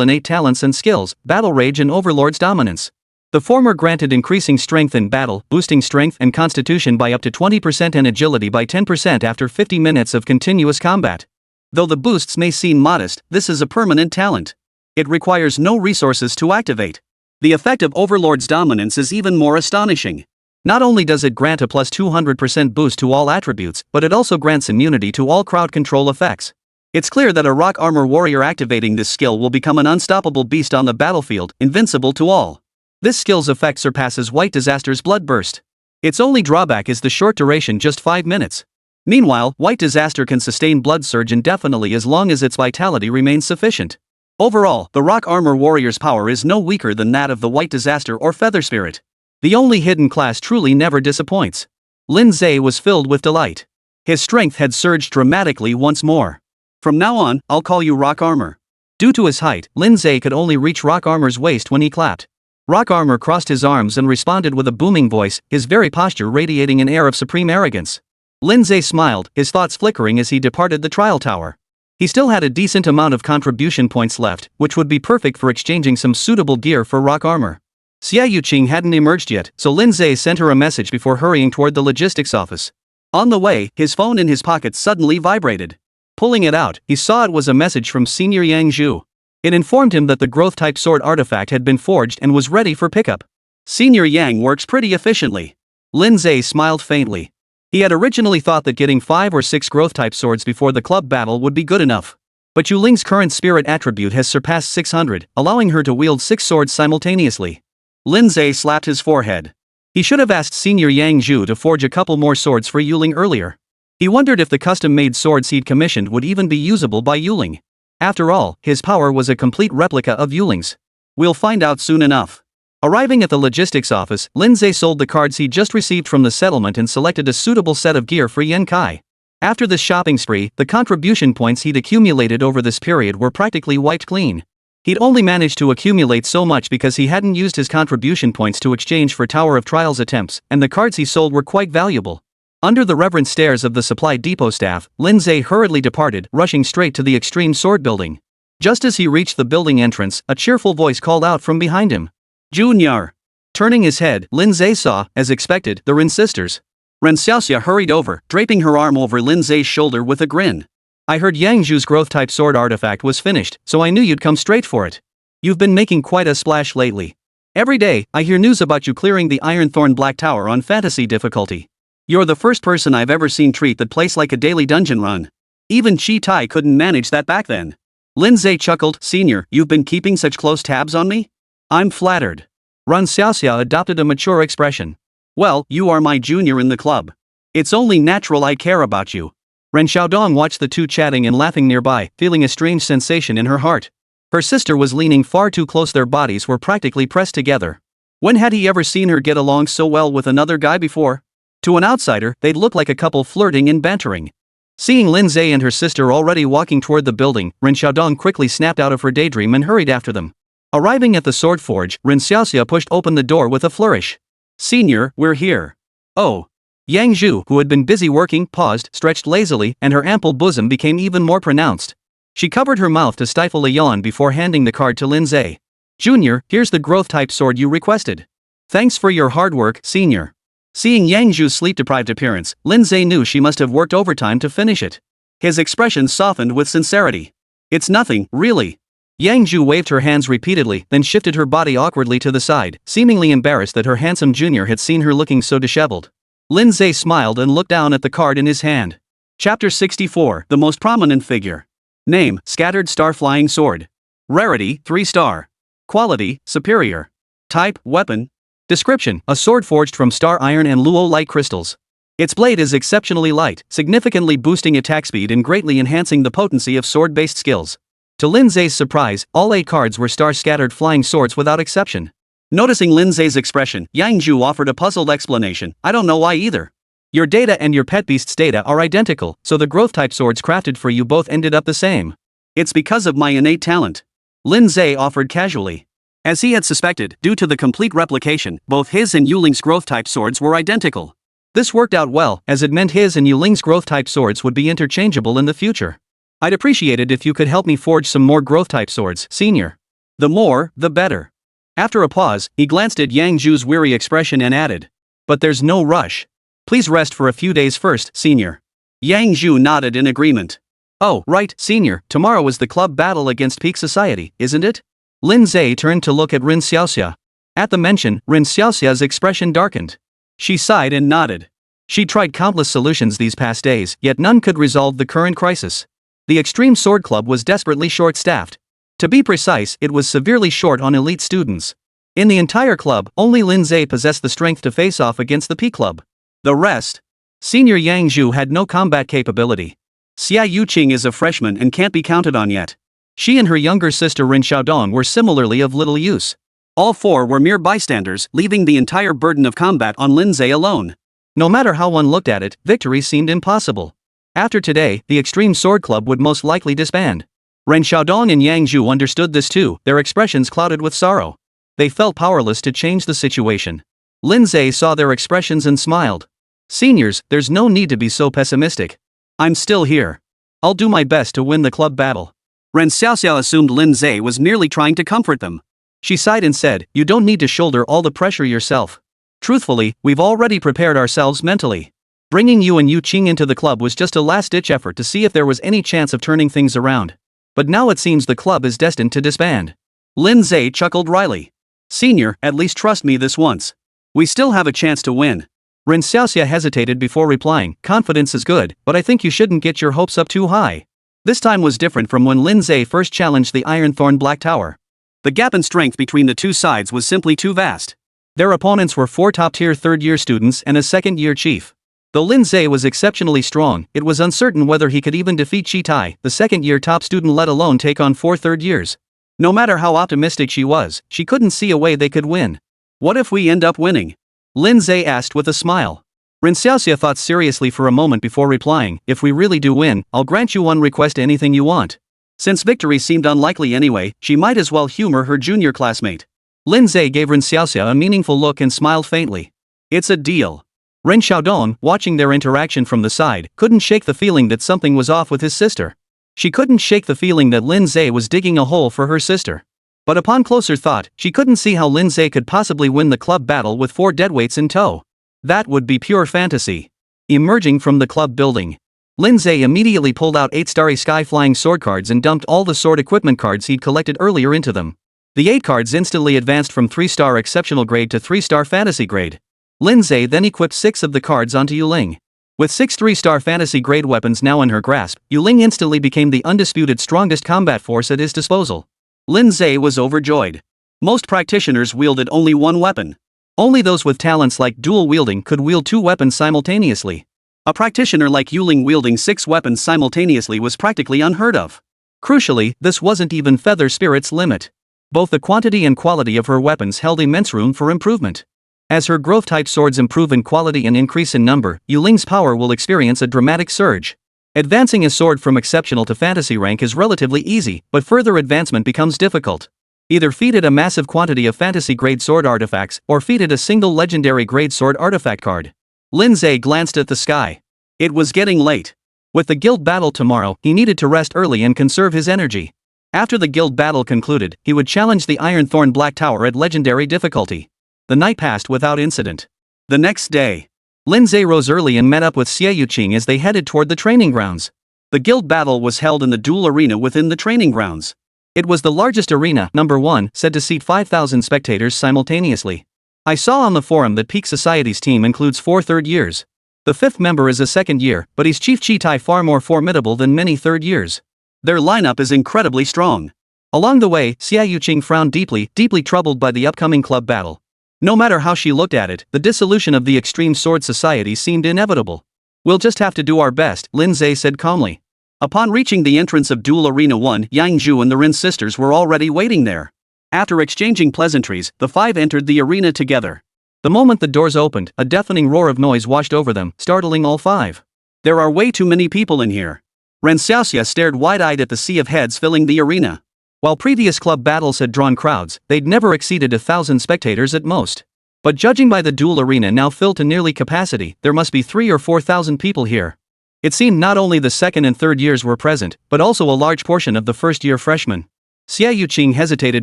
innate talents and skills, Battle Rage and Overlord's Dominance. The former granted increasing strength in battle, boosting strength and constitution by up to 20% and agility by 10% after 50 minutes of continuous combat. Though the boosts may seem modest, this is a permanent talent. It requires no resources to activate. The effect of Overlord's Dominance is even more astonishing. Not only does it grant a plus 200% boost to all attributes, but it also grants immunity to all crowd control effects. It's clear that a Rock Armor Warrior activating this skill will become an unstoppable beast on the battlefield, invincible to all. This skill's effect surpasses White Disaster's Blood Burst. Its only drawback is the short duration, just 5 minutes. Meanwhile, White Disaster can sustain Blood Surge indefinitely as long as its vitality remains sufficient. Overall, the Rock Armor Warrior's power is no weaker than that of the White Disaster or Feather Spirit. The only hidden class truly never disappoints. Lin Ze was filled with delight. His strength had surged dramatically once more. From now on, I'll call you Rock Armor. Due to his height, Lin Ze could only reach Rock Armor's waist when he clapped. Rock Armor crossed his arms and responded with a booming voice, his very posture radiating an air of supreme arrogance. Lin Ze smiled, his thoughts flickering as he departed the trial tower. He still had a decent amount of contribution points left, which would be perfect for exchanging some suitable gear for Rock Armor. Xia Yuqing hadn't emerged yet, so Lin Ze sent her a message before hurrying toward the logistics office. On the way, his phone in his pocket suddenly vibrated. Pulling it out, he saw it was a message from Senior Yang Zhu. It informed him that the growth-type sword artifact had been forged and was ready for pickup. Senior Yang works pretty efficiently. Lin Ze smiled faintly. He had originally thought that getting 5 or 6 growth-type swords before the club battle would be good enough. But Yuling's current spirit attribute has surpassed 600, allowing her to wield 6 swords simultaneously. Lin Ze slapped his forehead. He should have asked Senior Yang Zhu to forge a couple more swords for Yuling earlier. He wondered if the custom-made swords he'd commissioned would even be usable by Yuling. After all, his power was a complete replica of Yuling's. We'll find out soon enough. Arriving at the logistics office, Lin Ze sold the cards he'd just received from the settlement and selected a suitable set of gear for Yen Kai. After this shopping spree, the contribution points he'd accumulated over this period were practically wiped clean. He'd only managed to accumulate so much because he hadn't used his contribution points to exchange for Tower of Trials attempts, and the cards he sold were quite valuable. Under the reverent stares of the supply depot staff, Lin Ze hurriedly departed, rushing straight to the Extreme Sword Building. Just as he reached the building entrance, a cheerful voice called out from behind him. Junior! Turning his head, Lin Ze saw, as expected, the Rin sisters. Ren Xiaoxia hurried over, draping her arm over Lin Ze's shoulder with a grin. I heard Yang Zhu's growth-type sword artifact was finished, so I knew you'd come straight for it. You've been making quite a splash lately. Every day, I hear news about you clearing the Ironthorn Black Tower on fantasy difficulty. You're the first person I've ever seen treat that place like a daily dungeon run. Even Chi Tai couldn't manage that back then. Lin Ze chuckled, Senior, you've been keeping such close tabs on me? I'm flattered. Ren Xiaoxia adopted a mature expression. Well, you are my junior in the club. It's only natural I care about you. Ren Xiaodong watched the two chatting and laughing nearby, feeling a strange sensation in her heart. Her sister was leaning far too close, their bodies were practically pressed together. When had he ever seen her get along so well with another guy before? To an outsider, they'd look like a couple flirting and bantering. Seeing Lin Ze and her sister already walking toward the building, Ren Xiaodong quickly snapped out of her daydream and hurried after them. Arriving at the sword forge, Ren Xiaoxia pushed open the door with a flourish. Senior, we're here. Oh. Yang Zhu, who had been busy working, paused, stretched lazily, and her ample bosom became even more pronounced. She covered her mouth to stifle a yawn before handing the card to Lin Ze. Junior, here's the growth-type sword you requested. Thanks for your hard work, Senior. Seeing Yang Zhu's sleep-deprived appearance, Lin Ze knew she must have worked overtime to finish it. His expression softened with sincerity. It's nothing, really. Yang Zhu waved her hands repeatedly, then shifted her body awkwardly to the side, seemingly embarrassed that her handsome junior had seen her looking so disheveled. Lin Ze smiled and looked down at the card in his hand. Chapter 64, The Most Prominent Figure. Name, Scattered Star Flying Sword. Rarity, 3 star. Quality, Superior. Type, Weapon. Description, a sword forged from star iron and luo-like crystals. Its blade is exceptionally light, significantly boosting attack speed and greatly enhancing the potency of sword-based skills. To Lin Ze's surprise, all 8 cards were star-scattered flying swords without exception. Noticing Lin Ze's expression, Yang Zhu offered a puzzled explanation, I don't know why either. Your data and your pet beast's data are identical, so the growth-type swords crafted for you both ended up the same. It's because of my innate talent. Lin Ze offered casually. As he had suspected, due to the complete replication, both his and Yuling's growth-type swords were identical. This worked out well, as it meant his and Yuling's growth-type swords would be interchangeable in the future. I'd appreciate it if you could help me forge some more growth-type swords, Senior. The more, the better. After a pause, he glanced at Yang Zhu's weary expression and added. But there's no rush. Please rest for a few days first, Senior. Yang Zhu nodded in agreement. Oh, right, Senior, tomorrow is the club battle against Peak Society, isn't it? Lin Ze turned to look at Ren Xiaoxia. At the mention, Ren Xiaoxia's expression darkened. She sighed and nodded. She tried countless solutions these past days, yet none could resolve the current crisis. The Extreme Sword Club was desperately short-staffed. To be precise, it was severely short on elite students. In the entire club, only Lin Ze possessed the strength to face off against the P Club. The rest. Senior Yang Zhu had no combat capability. Xia Yuqing is a freshman and can't be counted on yet. She and her younger sister Rin Xiaodong were similarly of little use. All four were mere bystanders, leaving the entire burden of combat on Lin Ze alone. No matter how one looked at it, victory seemed impossible. After today, the Extreme Sword Club would most likely disband. Ren Xiaodong and Yang Zhu understood this too, their expressions clouded with sorrow. They felt powerless to change the situation. Lin Ze saw their expressions and smiled. Seniors, there's no need to be so pessimistic. I'm still here. I'll do my best to win the club battle. Ren Xiaoxiao assumed Lin Ze was merely trying to comfort them. She sighed and said, you don't need to shoulder all the pressure yourself. Truthfully, we've already prepared ourselves mentally. Bringing you and Yu Qing into the club was just a last-ditch effort to see if there was any chance of turning things around. But now it seems the club is destined to disband. Lin Ze chuckled wryly. Senior, at least trust me this once. We still have a chance to win. Ren Xiaoxia hesitated before replying, confidence is good, but I think you shouldn't get your hopes up too high. This time was different from when Lin Ze first challenged the Ironthorn Black Tower. The gap in strength between the two sides was simply too vast. Their opponents were 4 top-tier third-year students and a second-year chief. Though Lin Ze was exceptionally strong, it was uncertain whether he could even defeat Chi Tai, the second-year top student, let alone take on 4 third years. No matter how optimistic she was, she couldn't see a way they could win. What if we end up winning? Lin Ze asked with a smile. Ren Xiaoxia thought seriously for a moment before replying, if we really do win, I'll grant you one request, anything you want. Since victory seemed unlikely anyway, she might as well humor her junior classmate. Lin Ze gave Ren Xiaoxia a meaningful look and smiled faintly. It's a deal. Ren Xiaodong, watching their interaction from the side, couldn't shake the feeling that something was off with his sister. She couldn't shake the feeling that Lin Ze was digging a hole for her sister. But upon closer thought, she couldn't see how Lin Ze could possibly win the club battle with 4 deadweights in tow. That would be pure fantasy. Emerging from the club building, Lin Ze immediately pulled out 8 starry sky-flying sword cards and dumped all the sword equipment cards he'd collected earlier into them. The 8 cards instantly advanced from 3-star exceptional grade to 3-star fantasy grade. Lin Ze then equipped 6 of the cards onto Yuling. With 6 3-star fantasy grade weapons now in her grasp, Yuling instantly became the undisputed strongest combat force at his disposal. Lin Ze was overjoyed. Most practitioners wielded only one weapon. Only those with talents like dual wielding could wield 2 weapons simultaneously. A practitioner like Yuling wielding 6 weapons simultaneously was practically unheard of. Crucially, this wasn't even Feather Spirit's limit. Both the quantity and quality of her weapons held immense room for improvement. As her growth-type swords improve in quality and increase in number, Yuling's power will experience a dramatic surge. Advancing a sword from exceptional to fantasy rank is relatively easy, but further advancement becomes difficult. Either feed it a massive quantity of fantasy-grade sword artifacts, or feed it a single legendary-grade sword artifact card. Lin Ze glanced at the sky. It was getting late. With the guild battle tomorrow, he needed to rest early and conserve his energy. After the guild battle concluded, he would challenge the Ironthorn Black Tower at legendary difficulty. The night passed without incident. The next day, Lin Ze rose early and met up with Xie Yuqing as they headed toward the training grounds. The guild battle was held in the duel arena within the training grounds. It was the largest arena, number 1, said to seat 5,000 spectators simultaneously. I saw on the forum that Peak Society's team includes 4 third years. The 5th member is a second year, but he's Chief Chi Tai, far more formidable than many third years. Their lineup is incredibly strong. Along the way, Xia Yuqing frowned deeply troubled by the upcoming club battle. No matter how she looked at it, the dissolution of the Extreme Sword Society seemed inevitable. We'll just have to do our best, Lin Ze said calmly. Upon reaching the entrance of Duel Arena 1, Yang Zhu and the Rin sisters were already waiting there. After exchanging pleasantries, the 5 entered the arena together. The moment the doors opened, a deafening roar of noise washed over them, startling all 5. There are way too many people in here. Ren Xiaoxia stared wide-eyed at the sea of heads filling the arena. While previous club battles had drawn crowds, they'd never exceeded 1,000 spectators at most. But judging by the duel arena now filled to nearly capacity, there must be 3,000 or 4,000 people here. It seemed not only the second and third years were present, but also a large portion of the first-year freshmen. Xia Yuqing hesitated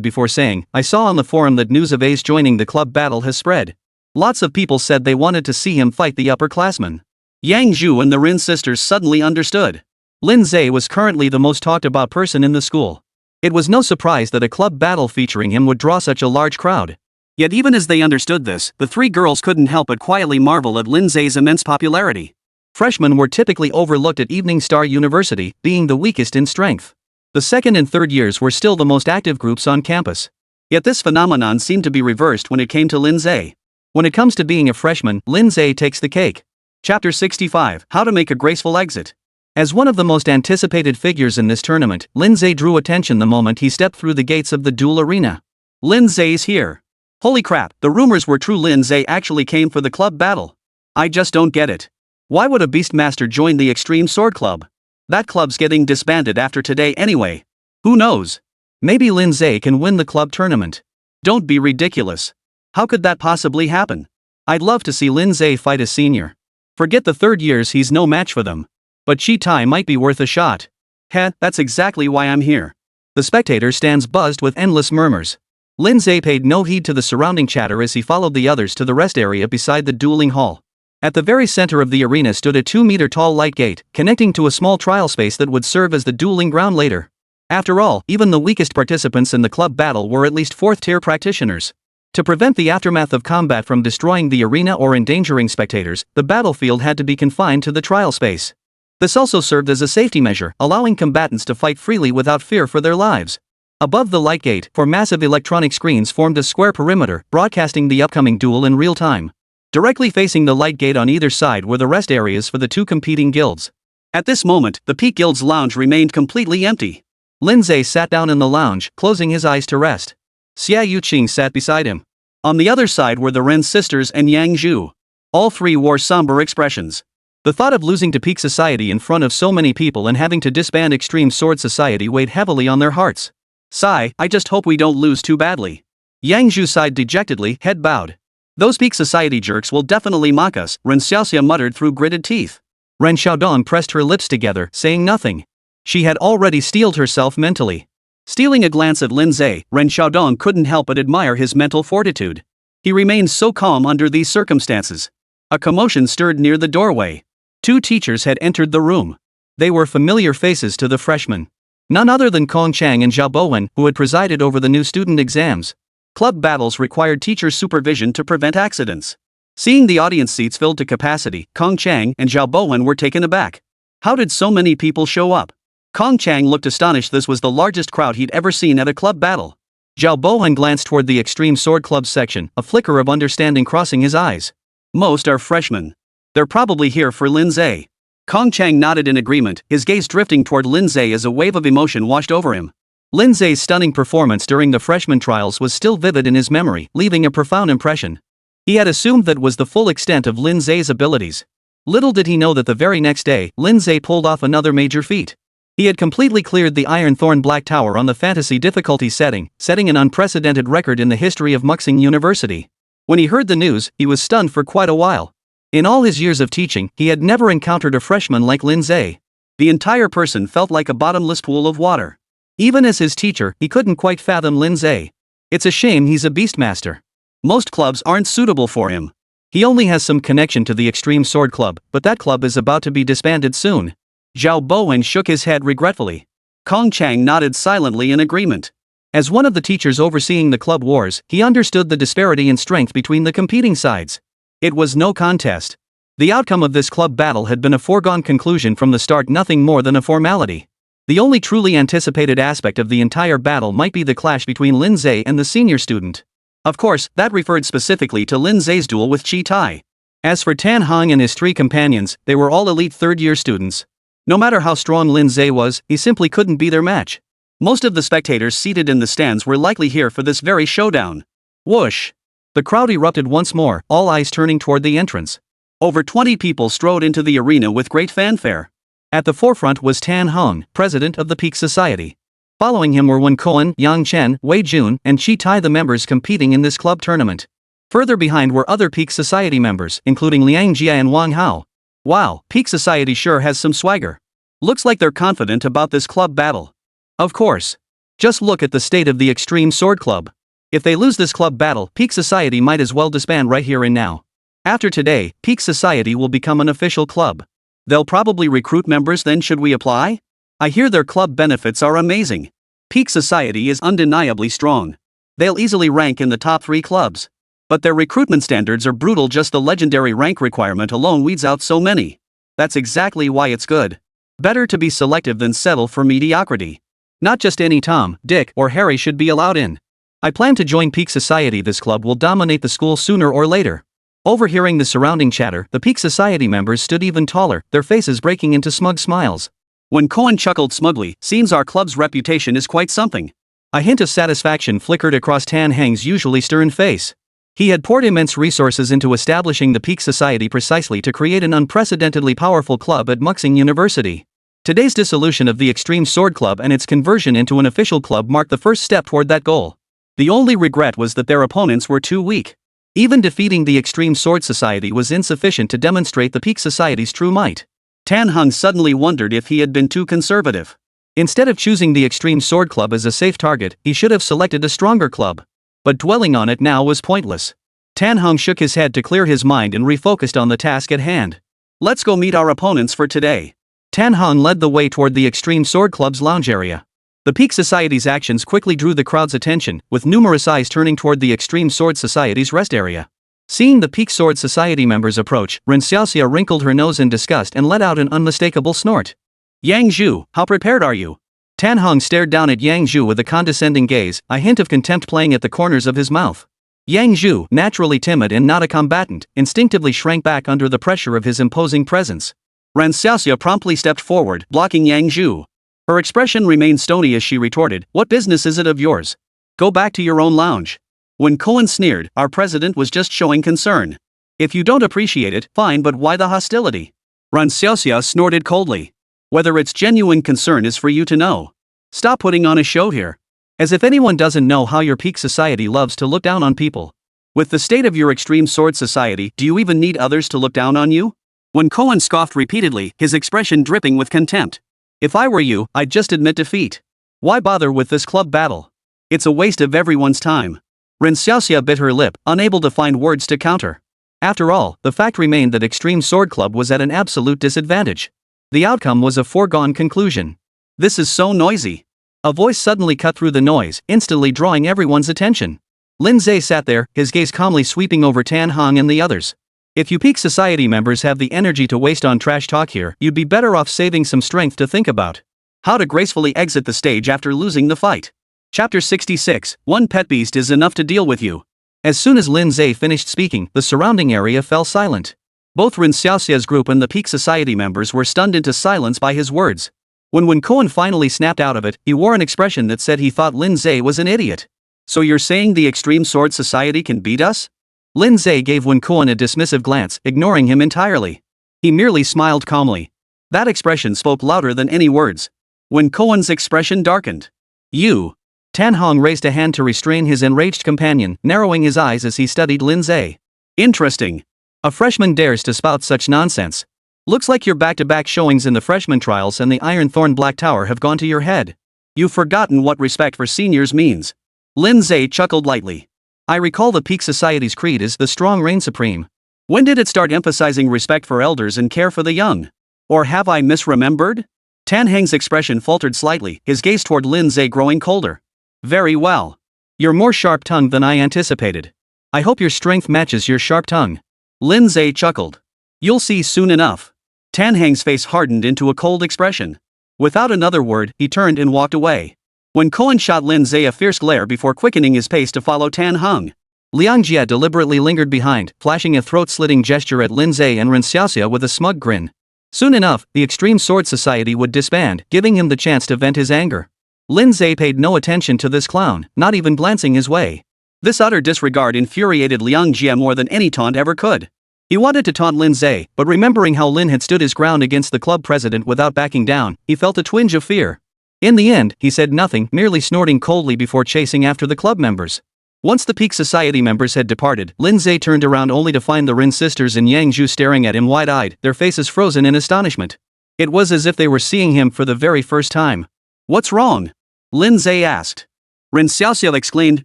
before saying, I saw on the forum that news of Ace joining the club battle has spread. Lots of people said they wanted to see him fight the upperclassmen. Yang Zhu and the Rin sisters suddenly understood. Lin Ze was currently the most talked about person in the school. It was no surprise that a club battle featuring him would draw such a large crowd. Yet even as they understood this, the 3 girls couldn't help but quietly marvel at Lin Ze's immense popularity. Freshmen were typically overlooked at Evening Star University, being the weakest in strength. The second and third years were still the most active groups on campus. Yet this phenomenon seemed to be reversed when it came to Lin Ze. When it comes to being a freshman, Lin Ze takes the cake. Chapter 65, How to Make a Graceful Exit. As one of the most anticipated figures in this tournament, Lin Ze drew attention the moment he stepped through the gates of the duel arena. Lin Ze's here. Holy crap, the rumors were true. Lin Ze actually came for the club battle. I just don't get it. Why would a Beastmaster join the Extreme Sword Club? That club's getting disbanded after today anyway. Who knows? Maybe Lin Ze can win the club tournament. Don't be ridiculous. How could that possibly happen? I'd love to see Lin Ze fight a senior. Forget the third years, he's no match for them. But Chi Tai might be worth a shot. Heh, that's exactly why I'm here. The spectator stands buzzed with endless murmurs. Lin Ze paid no heed to the surrounding chatter as he followed the others to the rest area beside the dueling hall. At the very center of the arena stood a 2-meter-tall light gate, connecting to a small trial space that would serve as the dueling ground later. After all, even the weakest participants in the club battle were at least 4th-tier practitioners. To prevent the aftermath of combat from destroying the arena or endangering spectators, the battlefield had to be confined to the trial space. This also served as a safety measure, allowing combatants to fight freely without fear for their lives. Above the light gate, 4 massive electronic screens formed a square perimeter, broadcasting the upcoming duel in real time. Directly facing the light gate on either side were the rest areas for the 2 competing guilds. At this moment, the Peak Guild's lounge remained completely empty. Lin Ze sat down in the lounge, closing his eyes to rest. Xia Yuqing sat beside him. On the other side were the Ren sisters and Yang Zhu. All three wore somber expressions. The thought of losing to Peak Society in front of so many people and having to disband Extreme Sword Society weighed heavily on their hearts. Sigh, I just hope we don't lose too badly. Yang Zhu sighed dejectedly, head bowed. Those Peak Society jerks will definitely mock us, Ren Xiaoxia muttered through gritted teeth. Ren Xiaodong pressed her lips together, saying nothing. She had already steeled herself mentally. Stealing a glance at Lin Ze, Ren Xiaodong couldn't help but admire his mental fortitude. He remained so calm under these circumstances. A commotion stirred near the doorway. 2 teachers had entered the room. They were familiar faces to the freshmen. None other than Kong Chang and Zhao Bowen, who had presided over the new student exams. Club battles required teacher supervision to prevent accidents. Seeing the audience seats filled to capacity, Kong Chang and Zhao Bowen were taken aback. How did so many people show up? Kong Chang looked astonished. This was the largest crowd he'd ever seen at a club battle. Zhao Bowen glanced toward the Extreme Sword Club section, a flicker of understanding crossing his eyes. Most are freshmen. They're probably here for Lin Ze. Kong Chang nodded in agreement, his gaze drifting toward Lin Ze as a wave of emotion washed over him. Lin Ze's stunning performance during the freshman trials was still vivid in his memory, leaving a profound impression. He had assumed that was the full extent of Lin Ze's abilities. Little did he know that the very next day, Lin Ze pulled off another major feat. He had completely cleared the Iron Thorn Black Tower on the fantasy difficulty setting, setting an unprecedented record in the history of Muxing University. When he heard the news, he was stunned for quite a while. In all his years of teaching, he had never encountered a freshman like Lin Ze. The entire person felt like a bottomless pool of water. Even as his teacher, he couldn't quite fathom Lin Ze. It's a shame he's a Beastmaster. Most clubs aren't suitable for him. He only has some connection to the Extreme Sword Club, but that club is about to be disbanded soon. Zhao Bowen shook his head regretfully. Kong Chang nodded silently in agreement. As one of the teachers overseeing the club wars, he understood the disparity in strength between the competing sides. It was no contest. The outcome of this club battle had been a foregone conclusion from the start, nothing more than a formality. The only truly anticipated aspect of the entire battle might be the clash between Lin Ze and the senior student. Of course, that referred specifically to Lin Ze's duel with Chi Tai. As for Tan Hong and his 3 companions, they were all elite third-year students. No matter how strong Lin Ze was, he simply couldn't be their match. Most of the spectators seated in the stands were likely here for this very showdown. Whoosh! The crowd erupted once more, all eyes turning toward the entrance. Over 20 people strode into the arena with great fanfare. At the forefront was Tan Hong, president of the Peak Society. Following him were Wen Koan, Yang Chen, Wei Jun, and Chi Tai, the members competing in this club tournament. Further behind were other Peak Society members, including Liang Jia and Wang Hao. Wow, Peak Society sure has some swagger. Looks like they're confident about this club battle. Of course. Just look at the state of the Extreme Sword Club. If they lose this club battle, Peak Society might as well disband right here and now. After today, Peak Society will become an official club. They'll probably recruit members. Then should we apply? I hear their club benefits are amazing. Peak Society is undeniably strong. They'll easily rank in the top 3 clubs. But their recruitment standards are brutal. Just the legendary rank requirement alone weeds out so many. That's exactly why it's good. Better to be selective than settle for mediocrity. Not just any Tom, Dick, or Harry should be allowed in. I plan to join Peak Society. This club will dominate the school sooner or later. Overhearing the surrounding chatter, the Peak Society members stood even taller, their faces breaking into smug smiles. When Koan chuckled smugly, seems our club's reputation is quite something. A hint of satisfaction flickered across Tan Heng's usually stern face. He had poured immense resources into establishing the Peak Society precisely to create an unprecedentedly powerful club at Muxing University. Today's dissolution of the Extreme Sword Club and its conversion into an official club marked the first step toward that goal. The only regret was that their opponents were too weak. Even defeating the Extreme Sword Society was insufficient to demonstrate the Peak Society's true might. Tan Heng suddenly wondered if he had been too conservative. Instead of choosing the Extreme Sword Club as a safe target, he should have selected a stronger club. But dwelling on it now was pointless. Tan Heng shook his head to clear his mind and refocused on the task at hand. Let's go meet our opponents for today. Tan Heng led the way toward the Extreme Sword Club's lounge area. The Peak Society's actions quickly drew the crowd's attention, with numerous eyes turning toward the Extreme Sword Society's rest area. Seeing the Peak Sword Society members approach, Ren Xiaoxia wrinkled her nose in disgust and let out an unmistakable snort. Yang Zhu, how prepared are you? Tan Heng stared down at Yang Zhu with a condescending gaze, a hint of contempt playing at the corners of his mouth. Yang Zhu, naturally timid and not a combatant, instinctively shrank back under the pressure of his imposing presence. Ren Xiaoxia promptly stepped forward, blocking Yang Zhu. Her expression remained stony as she retorted, "What business is it of yours? Go back to your own lounge." When Koan sneered, "Our president was just showing concern. If you don't appreciate it, fine, but why the hostility?" Ren Xiaoxia snorted coldly. "Whether it's genuine concern is for you to know. Stop putting on a show here. As if anyone doesn't know how your Peak Society loves to look down on people. With the state of your Extreme Sword Society, do you even need others to look down on you?" When Koan scoffed repeatedly, his expression dripping with contempt. "If I were you, I'd just admit defeat. Why bother with this club battle? It's a waste of everyone's time." Ren Xiaoxia bit her lip, unable to find words to counter. After all, the fact remained that Extreme Sword Club was at an absolute disadvantage. The outcome was a foregone conclusion. "This is so noisy." A voice suddenly cut through the noise, instantly drawing everyone's attention. Lin Ze sat there, his gaze calmly sweeping over Tan Heng and the others. "If you Peak Society members have the energy to waste on trash talk here, you'd be better off saving some strength to think about how to gracefully exit the stage after losing the fight." Chapter 66, One Pet Beast is Enough to Deal with You. As soon as Lin Ze finished speaking, the surrounding area fell silent. Both Ren Xiaoxia's group and the Peak Society members were stunned into silence by his words. When Koan finally snapped out of it, he wore an expression that said he thought Lin Ze was an idiot. "So you're saying the Extreme Sword Society can beat us?" Lin Ze gave Wen Koan a dismissive glance, ignoring him entirely. He merely smiled calmly. That expression spoke louder than any words. Wen Koan's expression darkened. "You." Tan Heng raised a hand to restrain his enraged companion, narrowing his eyes as he studied Lin Ze. "Interesting. A freshman dares to spout such nonsense. Looks like your back-to-back showings in the freshman trials and the Iron Thorn Black Tower have gone to your head. You've forgotten what respect for seniors means." Lin Ze chuckled lightly. "I recall the Peak Society's creed is the strong reign supreme. When did it start emphasizing respect for elders and care for the young? Or have I misremembered?" Tan Heng's expression faltered slightly, his gaze toward Lin Ze growing colder. "Very well. You're more sharp-tongued than I anticipated. I hope your strength matches your sharp tongue." Lin Ze chuckled. "You'll see soon enough." Tan Heng's face hardened into a cold expression. Without another word, he turned and walked away. When Koan shot Lin Ze a fierce glare before quickening his pace to follow Tan Heng. Liang Jie deliberately lingered behind, flashing a throat-slitting gesture at Lin Ze and Ren Xiaoxia with a smug grin. Soon enough, the Extreme Sword Society would disband, giving him the chance to vent his anger. Lin Ze paid no attention to this clown, not even glancing his way. This utter disregard infuriated Liang Jie more than any taunt ever could. He wanted to taunt Lin Ze, but remembering how Lin had stood his ground against the club president without backing down, he felt a twinge of fear. In the end, he said nothing, merely snorting coldly before chasing after the club members. Once the Peak Society members had departed, Lin Ze turned around only to find the Rin sisters and Yang Zhu staring at him wide-eyed, their faces frozen in astonishment. It was as if they were seeing him for the very first time. "What's wrong?" Lin Ze asked. Ren Xiaoxia exclaimed,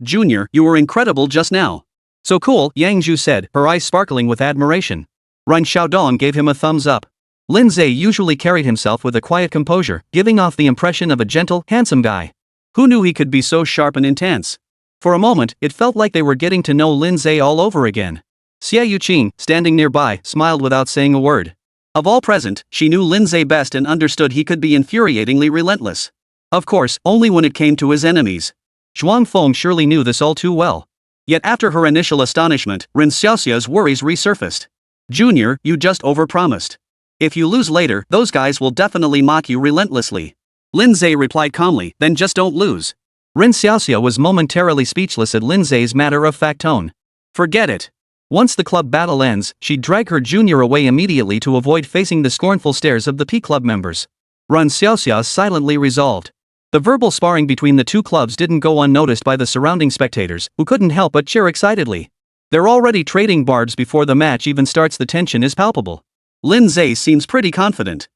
"Junior, you were incredible just now." "So cool," Yang Zhu said, her eyes sparkling with admiration. Ren Xiaodong gave him a thumbs up. Lin Ze usually carried himself with a quiet composure, giving off the impression of a gentle, handsome guy. Who knew he could be so sharp and intense? For a moment, it felt like they were getting to know Lin Ze all over again. Xia Yuqing, standing nearby, smiled without saying a word. Of all present, she knew Lin Ze best and understood he could be infuriatingly relentless. Of course, only when it came to his enemies. Zhuang Feng surely knew this all too well. Yet after her initial astonishment, Ren Xiaoxia's worries resurfaced. Junior, you just overpromised. If you lose later, those guys will definitely mock you relentlessly. Lin Ze replied calmly, then just don't lose. Ren Xiaoxia was momentarily speechless at Lin Ze's matter-of-fact tone. Forget it. Once the club battle ends, she'd drag her junior away immediately to avoid facing the scornful stares of the P Club members. Ren Xiaoxia silently resolved. The verbal sparring between the two clubs didn't go unnoticed by the surrounding spectators, who couldn't help but cheer excitedly. They're already trading barbs before the match even starts. The tension is palpable. Lin Ze seems pretty confident.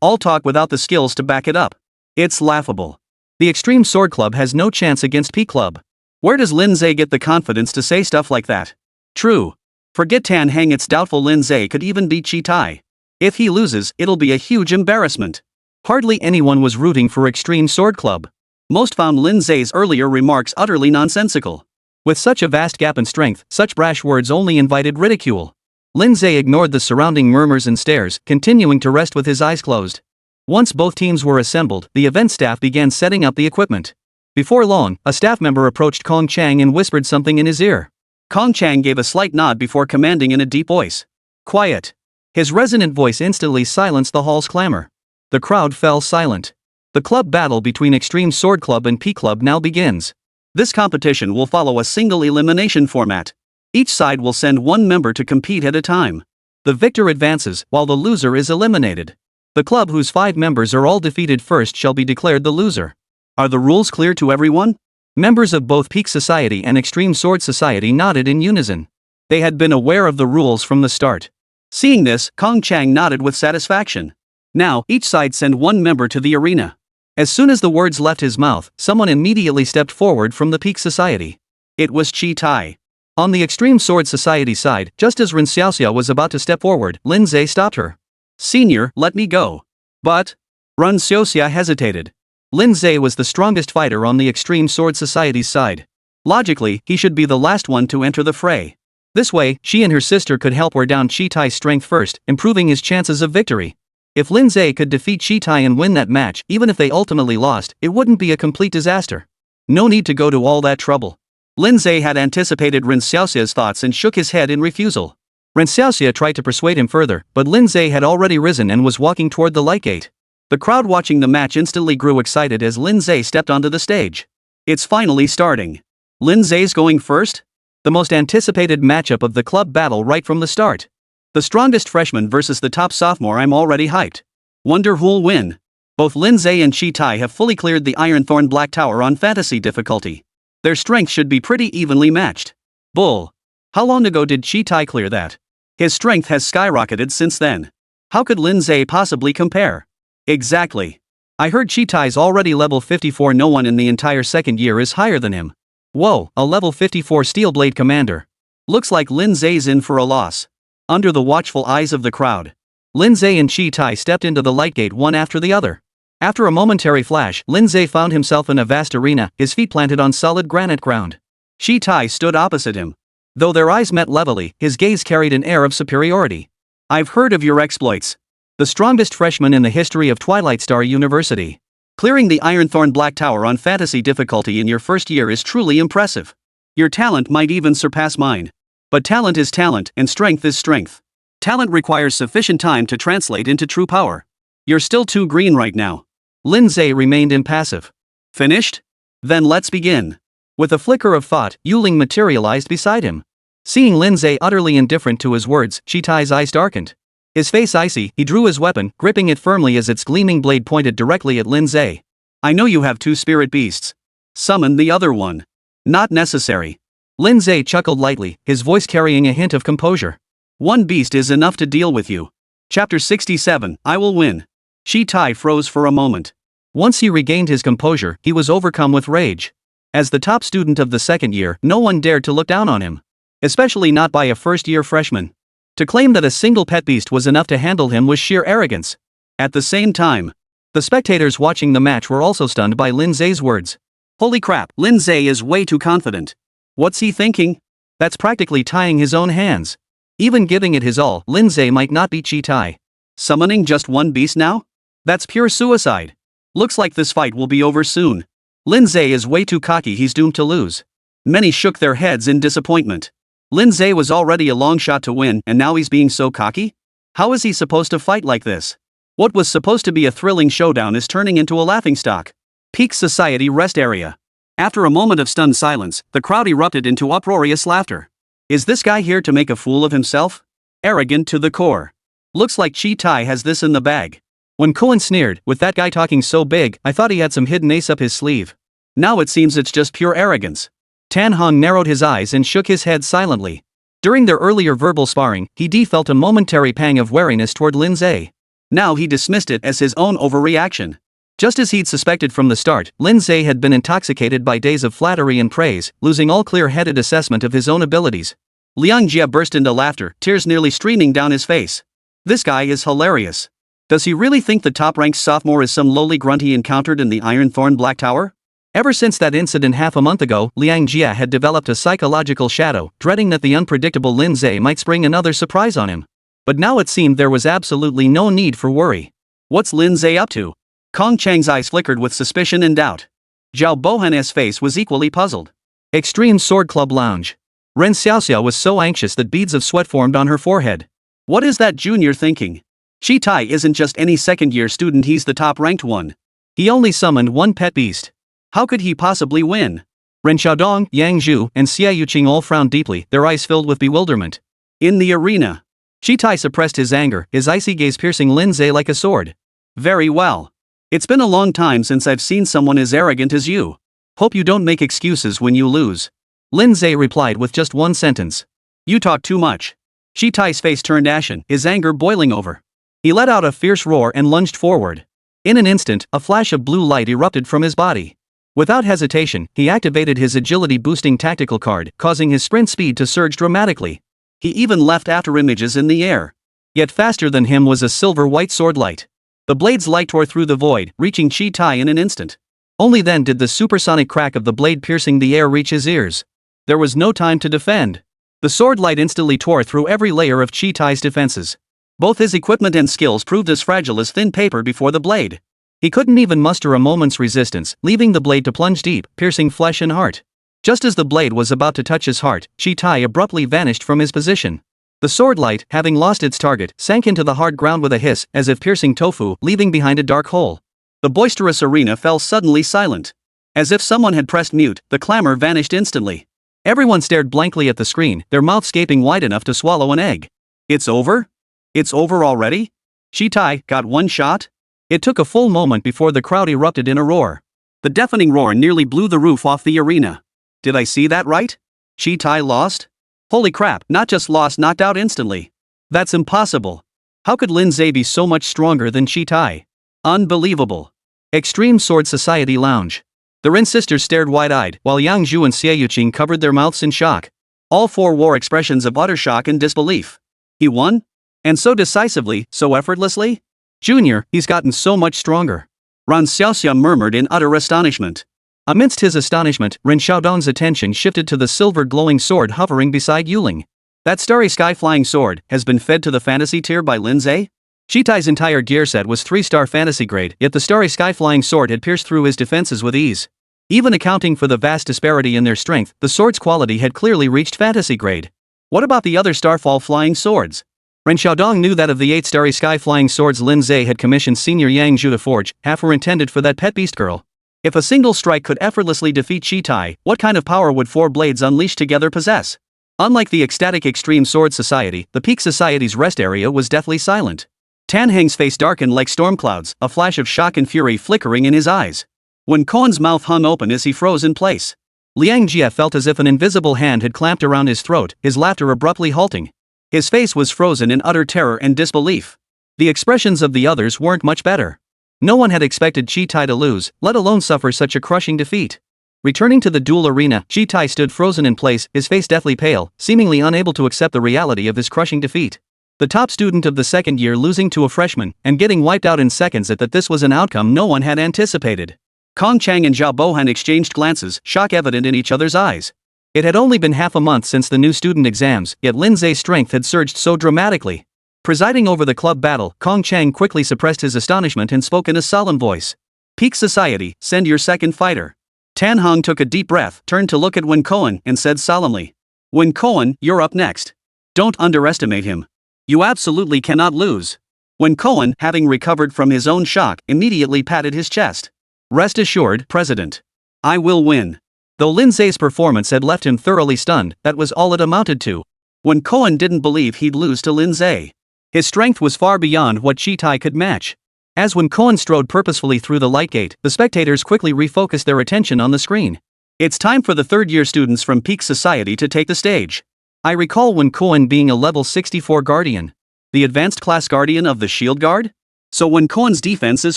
All talk without the skills to back it up. It's laughable. The Extreme Sword Club has no chance against P Club. Where does Lin Ze get the confidence to say stuff like that? True. Forget Tan Hang, it's doubtful Lin Ze could even beat Chi Tai. If he loses, it'll be a huge embarrassment. Hardly anyone was rooting for Extreme Sword Club. Most found Lin Ze's earlier remarks utterly nonsensical. With such a vast gap in strength, such brash words only invited ridicule. Lin Ze ignored the surrounding murmurs and stares, continuing to rest with his eyes closed. Once both teams were assembled, the event staff began setting up the equipment. Before long, a staff member approached Kong Chang and whispered something in his ear. Kong Chang gave a slight nod before commanding in a deep voice. Quiet. His resonant voice instantly silenced the hall's clamor. The crowd fell silent. The club battle between Extreme Sword Club and P Club now begins. This competition will follow a single elimination format. Each side will send one member to compete at a time. The victor advances, while the loser is eliminated. The club whose 5 members are all defeated first shall be declared the loser. Are the rules clear to everyone? Members of both Peak Society and Extreme Sword Society nodded in unison. They had been aware of the rules from the start. Seeing this, Kong Chang nodded with satisfaction. Now, each side send one member to the arena. As soon as the words left his mouth, someone immediately stepped forward from the Peak Society. It was Chi Tai. On the Extreme Sword Society side, just as Ren Xiaoxia was about to step forward, Lin Ze stopped her. Senior, let me go. But Ren Xiaoxia hesitated. Lin Ze was the strongest fighter on the Extreme Sword Society's side. Logically, he should be the last one to enter the fray. This way, she and her sister could help wear down Chi Tai's strength first, improving his chances of victory. If Lin Ze could defeat Chi Tai and win that match, even if they ultimately lost, it wouldn't be a complete disaster. No need to go to all that trouble. Lin Ze had anticipated Ren Xiaoxia's thoughts and shook his head in refusal. Ren Xiaoxia tried to persuade him further, but Lin Ze had already risen and was walking toward the light gate. The crowd watching the match instantly grew excited as Lin Ze stepped onto the stage. It's finally starting. Lin Ze's going first? The most anticipated matchup of the club battle right from the start. The strongest freshman versus the top sophomore. I'm already hyped. Wonder who'll win. Both Lin Ze and Chi Tai have fully cleared the Ironthorn Black Tower on fantasy difficulty. Their strength should be pretty evenly matched. Bull. How long ago did Chi Tai clear that? His strength has skyrocketed since then. How could Lin Ze possibly compare? Exactly. I heard Chi Tai's already level 54. No one in the entire second year is higher than him. Whoa, a level 54 Steelblade commander. Looks like Lin Ze's in for a loss. Under the watchful eyes of the crowd, Lin Ze and Chi Tai stepped into the light gate one after the other. After a momentary flash, Lin Ze found himself in a vast arena, his feet planted on solid granite ground. Chi Tai stood opposite him. Though their eyes met levelly, his gaze carried an air of superiority. I've heard of your exploits. The strongest freshman in the history of Twilight Star University. Clearing the Ironthorn Black Tower on fantasy difficulty in your first year is truly impressive. Your talent might even surpass mine. But talent is talent, and strength is strength. Talent requires sufficient time to translate into true power. You're still too green right now. Lin Ze remained impassive. Finished? Then let's begin. With a flicker of thought, Yuling materialized beside him. Seeing Lin Ze utterly indifferent to his words, Chi Tai's eyes darkened. His face icy, he drew his weapon, gripping it firmly as its gleaming blade pointed directly at Lin Ze. I know you have 2 spirit beasts. Summon the other one. Not necessary. Lin Ze chuckled lightly, his voice carrying a hint of composure. 1 beast is enough to deal with you. Chapter 67, I will win. Chi Tai froze for a moment. Once he regained his composure, he was overcome with rage. As the top student of the second year, no one dared to look down on him. Especially not by a first-year freshman. To claim that a single pet beast was enough to handle him was sheer arrogance. At the same time, the spectators watching the match were also stunned by Lin Ze's words. Holy crap, Lin Ze is way too confident. What's he thinking? That's practically tying his own hands. Even giving it his all, Lin Ze might not beat Chi Tai. Summoning just 1 beast now? That's pure suicide. Looks like this fight will be over soon. Lin Ze is way too cocky, he's doomed to lose. Many shook their heads in disappointment. Lin Ze was already a long shot to win and now he's being so cocky? How is he supposed to fight like this? What was supposed to be a thrilling showdown is turning into a laughingstock. Peak Society Rest Area. After a moment of stunned silence, the crowd erupted into uproarious laughter. Is this guy here to make a fool of himself? Arrogant to the core. Looks like Chi Tai has this in the bag. When Cohen sneered, with that guy talking so big, I thought he had some hidden ace up his sleeve. Now it seems it's just pure arrogance. Tan Hong narrowed his eyes and shook his head silently. During their earlier verbal sparring, he felt a momentary pang of wariness toward Lin Ze. Now he dismissed it as his own overreaction. Just as he'd suspected from the start, Lin Ze had been intoxicated by days of flattery and praise, losing all clear-headed assessment of his own abilities. Liang Jia burst into laughter, tears nearly streaming down his face. This guy is hilarious. Does he really think the top-ranked sophomore is some lowly grunt he encountered in the Iron Thorn Black Tower? Ever since that incident half a month ago, Liang Jia had developed a psychological shadow, dreading that the unpredictable Lin Ze might spring another surprise on him. But now it seemed there was absolutely no need for worry. What's Lin Ze up to? Kong Chang's eyes flickered with suspicion and doubt. Zhao Bohan's face was equally puzzled. Extreme Sword Club Lounge. Ren Xiaoxiao was so anxious that beads of sweat formed on her forehead. What is that junior thinking? Chi Tai isn't just any second-year student, he's the top-ranked one. He only summoned one pet beast. How could he possibly win? Ren Xiaodong, Yang Zhu, and Xia Yuqing all frowned deeply, their eyes filled with bewilderment. In the arena. Chi Tai suppressed his anger, his icy gaze piercing Lin Ze like a sword. Very well. It's been a long time since I've seen someone as arrogant as you. Hope you don't make excuses when you lose. Lin Ze replied with just one sentence. You talk too much. Chi Tai's face turned ashen, his anger boiling over. He let out a fierce roar and lunged forward. In an instant, a flash of blue light erupted from his body. Without hesitation, he activated his agility-boosting tactical card, causing his sprint speed to surge dramatically. He even left after images in the air. Yet faster than him was a silver-white sword light. The blade's light tore through the void, reaching Chi Tai in an instant. Only then did the supersonic crack of the blade piercing the air reach his ears. There was no time to defend. The sword light instantly tore through every layer of Chi Tai's defenses. Both his equipment and skills proved as fragile as thin paper before the blade. He couldn't even muster a moment's resistance, leaving the blade to plunge deep, piercing flesh and heart. Just as the blade was about to touch his heart, Chi Tai abruptly vanished from his position. The sword light, having lost its target, sank into the hard ground with a hiss, as if piercing tofu, leaving behind a dark hole. The boisterous arena fell suddenly silent. As if someone had pressed mute, the clamor vanished instantly. Everyone stared blankly at the screen, their mouths gaping wide enough to swallow an egg. It's over? It's over already? Chi Tai got one shot? It took a full moment before the crowd erupted in a roar. The deafening roar nearly blew the roof off the arena. Did I see that right? Chi Tai lost? Holy crap, not just lost, knocked out instantly. That's impossible. How could Lin Ze be so much stronger than Chi Tai? Unbelievable. Extreme Sword Society Lounge. The Ren sisters stared wide-eyed, while Yang Zhu and Xie Yuqing covered their mouths in shock. All four wore expressions of utter shock and disbelief. He won? And so decisively, so effortlessly? Junior, he's gotten so much stronger. Ran Xiaoxia murmured in utter astonishment. Amidst his astonishment, Ren Xiaodong's attention shifted to the silver glowing sword hovering beside Yuling. That starry sky-flying sword has been fed to the fantasy tier by Lin Ze? Chi Tai's entire gear set was 3-star fantasy grade, yet the starry sky-flying sword had pierced through his defenses with ease. Even accounting for the vast disparity in their strength, the sword's quality had clearly reached fantasy grade. What about the other starfall flying swords? Ren Xiaodong knew that of the 8 starry sky-flying swords Lin Ze had commissioned senior Yang Zhu to forge, half were intended for that pet beast girl. If a single strike could effortlessly defeat Chi Tai, what kind of power would 4 blades unleashed together possess? Unlike the ecstatic Extreme Sword Society, the Peak Society's rest area was deathly silent. Tan Heng's face darkened like storm clouds, a flash of shock and fury flickering in his eyes. When Koan's mouth hung open as he froze in place. Liang Jia felt as if an invisible hand had clamped around his throat, his laughter abruptly halting. His face was frozen in utter terror and disbelief. The expressions of the others weren't much better. No one had expected Chi Tai to lose, let alone suffer such a crushing defeat. Returning to the duel arena, Chi Tai stood frozen in place, his face deathly pale, seemingly unable to accept the reality of his crushing defeat. The top student of the second year losing to a freshman, and getting wiped out in seconds at that this was an outcome no one had anticipated. Kong Chang and Zhao Bohan exchanged glances, shock evident in each other's eyes. It had only been half a month since the new student exams, yet Lin Ze's strength had surged so dramatically. Presiding over the club battle, Kong Chang quickly suppressed his astonishment and spoke in a solemn voice. Peak Society, send your second fighter. Tan Hong took a deep breath, turned to look at Wen Koan, and said solemnly, Wen Koan, you're up next. Don't underestimate him. You absolutely cannot lose. Wen Koan, having recovered from his own shock, immediately patted his chest. Rest assured, President. I will win. Though Lin Ze's performance had left him thoroughly stunned, that was all it amounted to. Wen Koan didn't believe he'd lose to Lin Ze. His strength was far beyond what Chi-Tai could match. As Wen Koan strode purposefully through the light gate, the spectators quickly refocused their attention on the screen. It's time for the third-year students from Peak Society to take the stage. I recall Wen Koan being a level 64 guardian. The advanced class guardian of the Shield Guard? So Wen Koan's defense is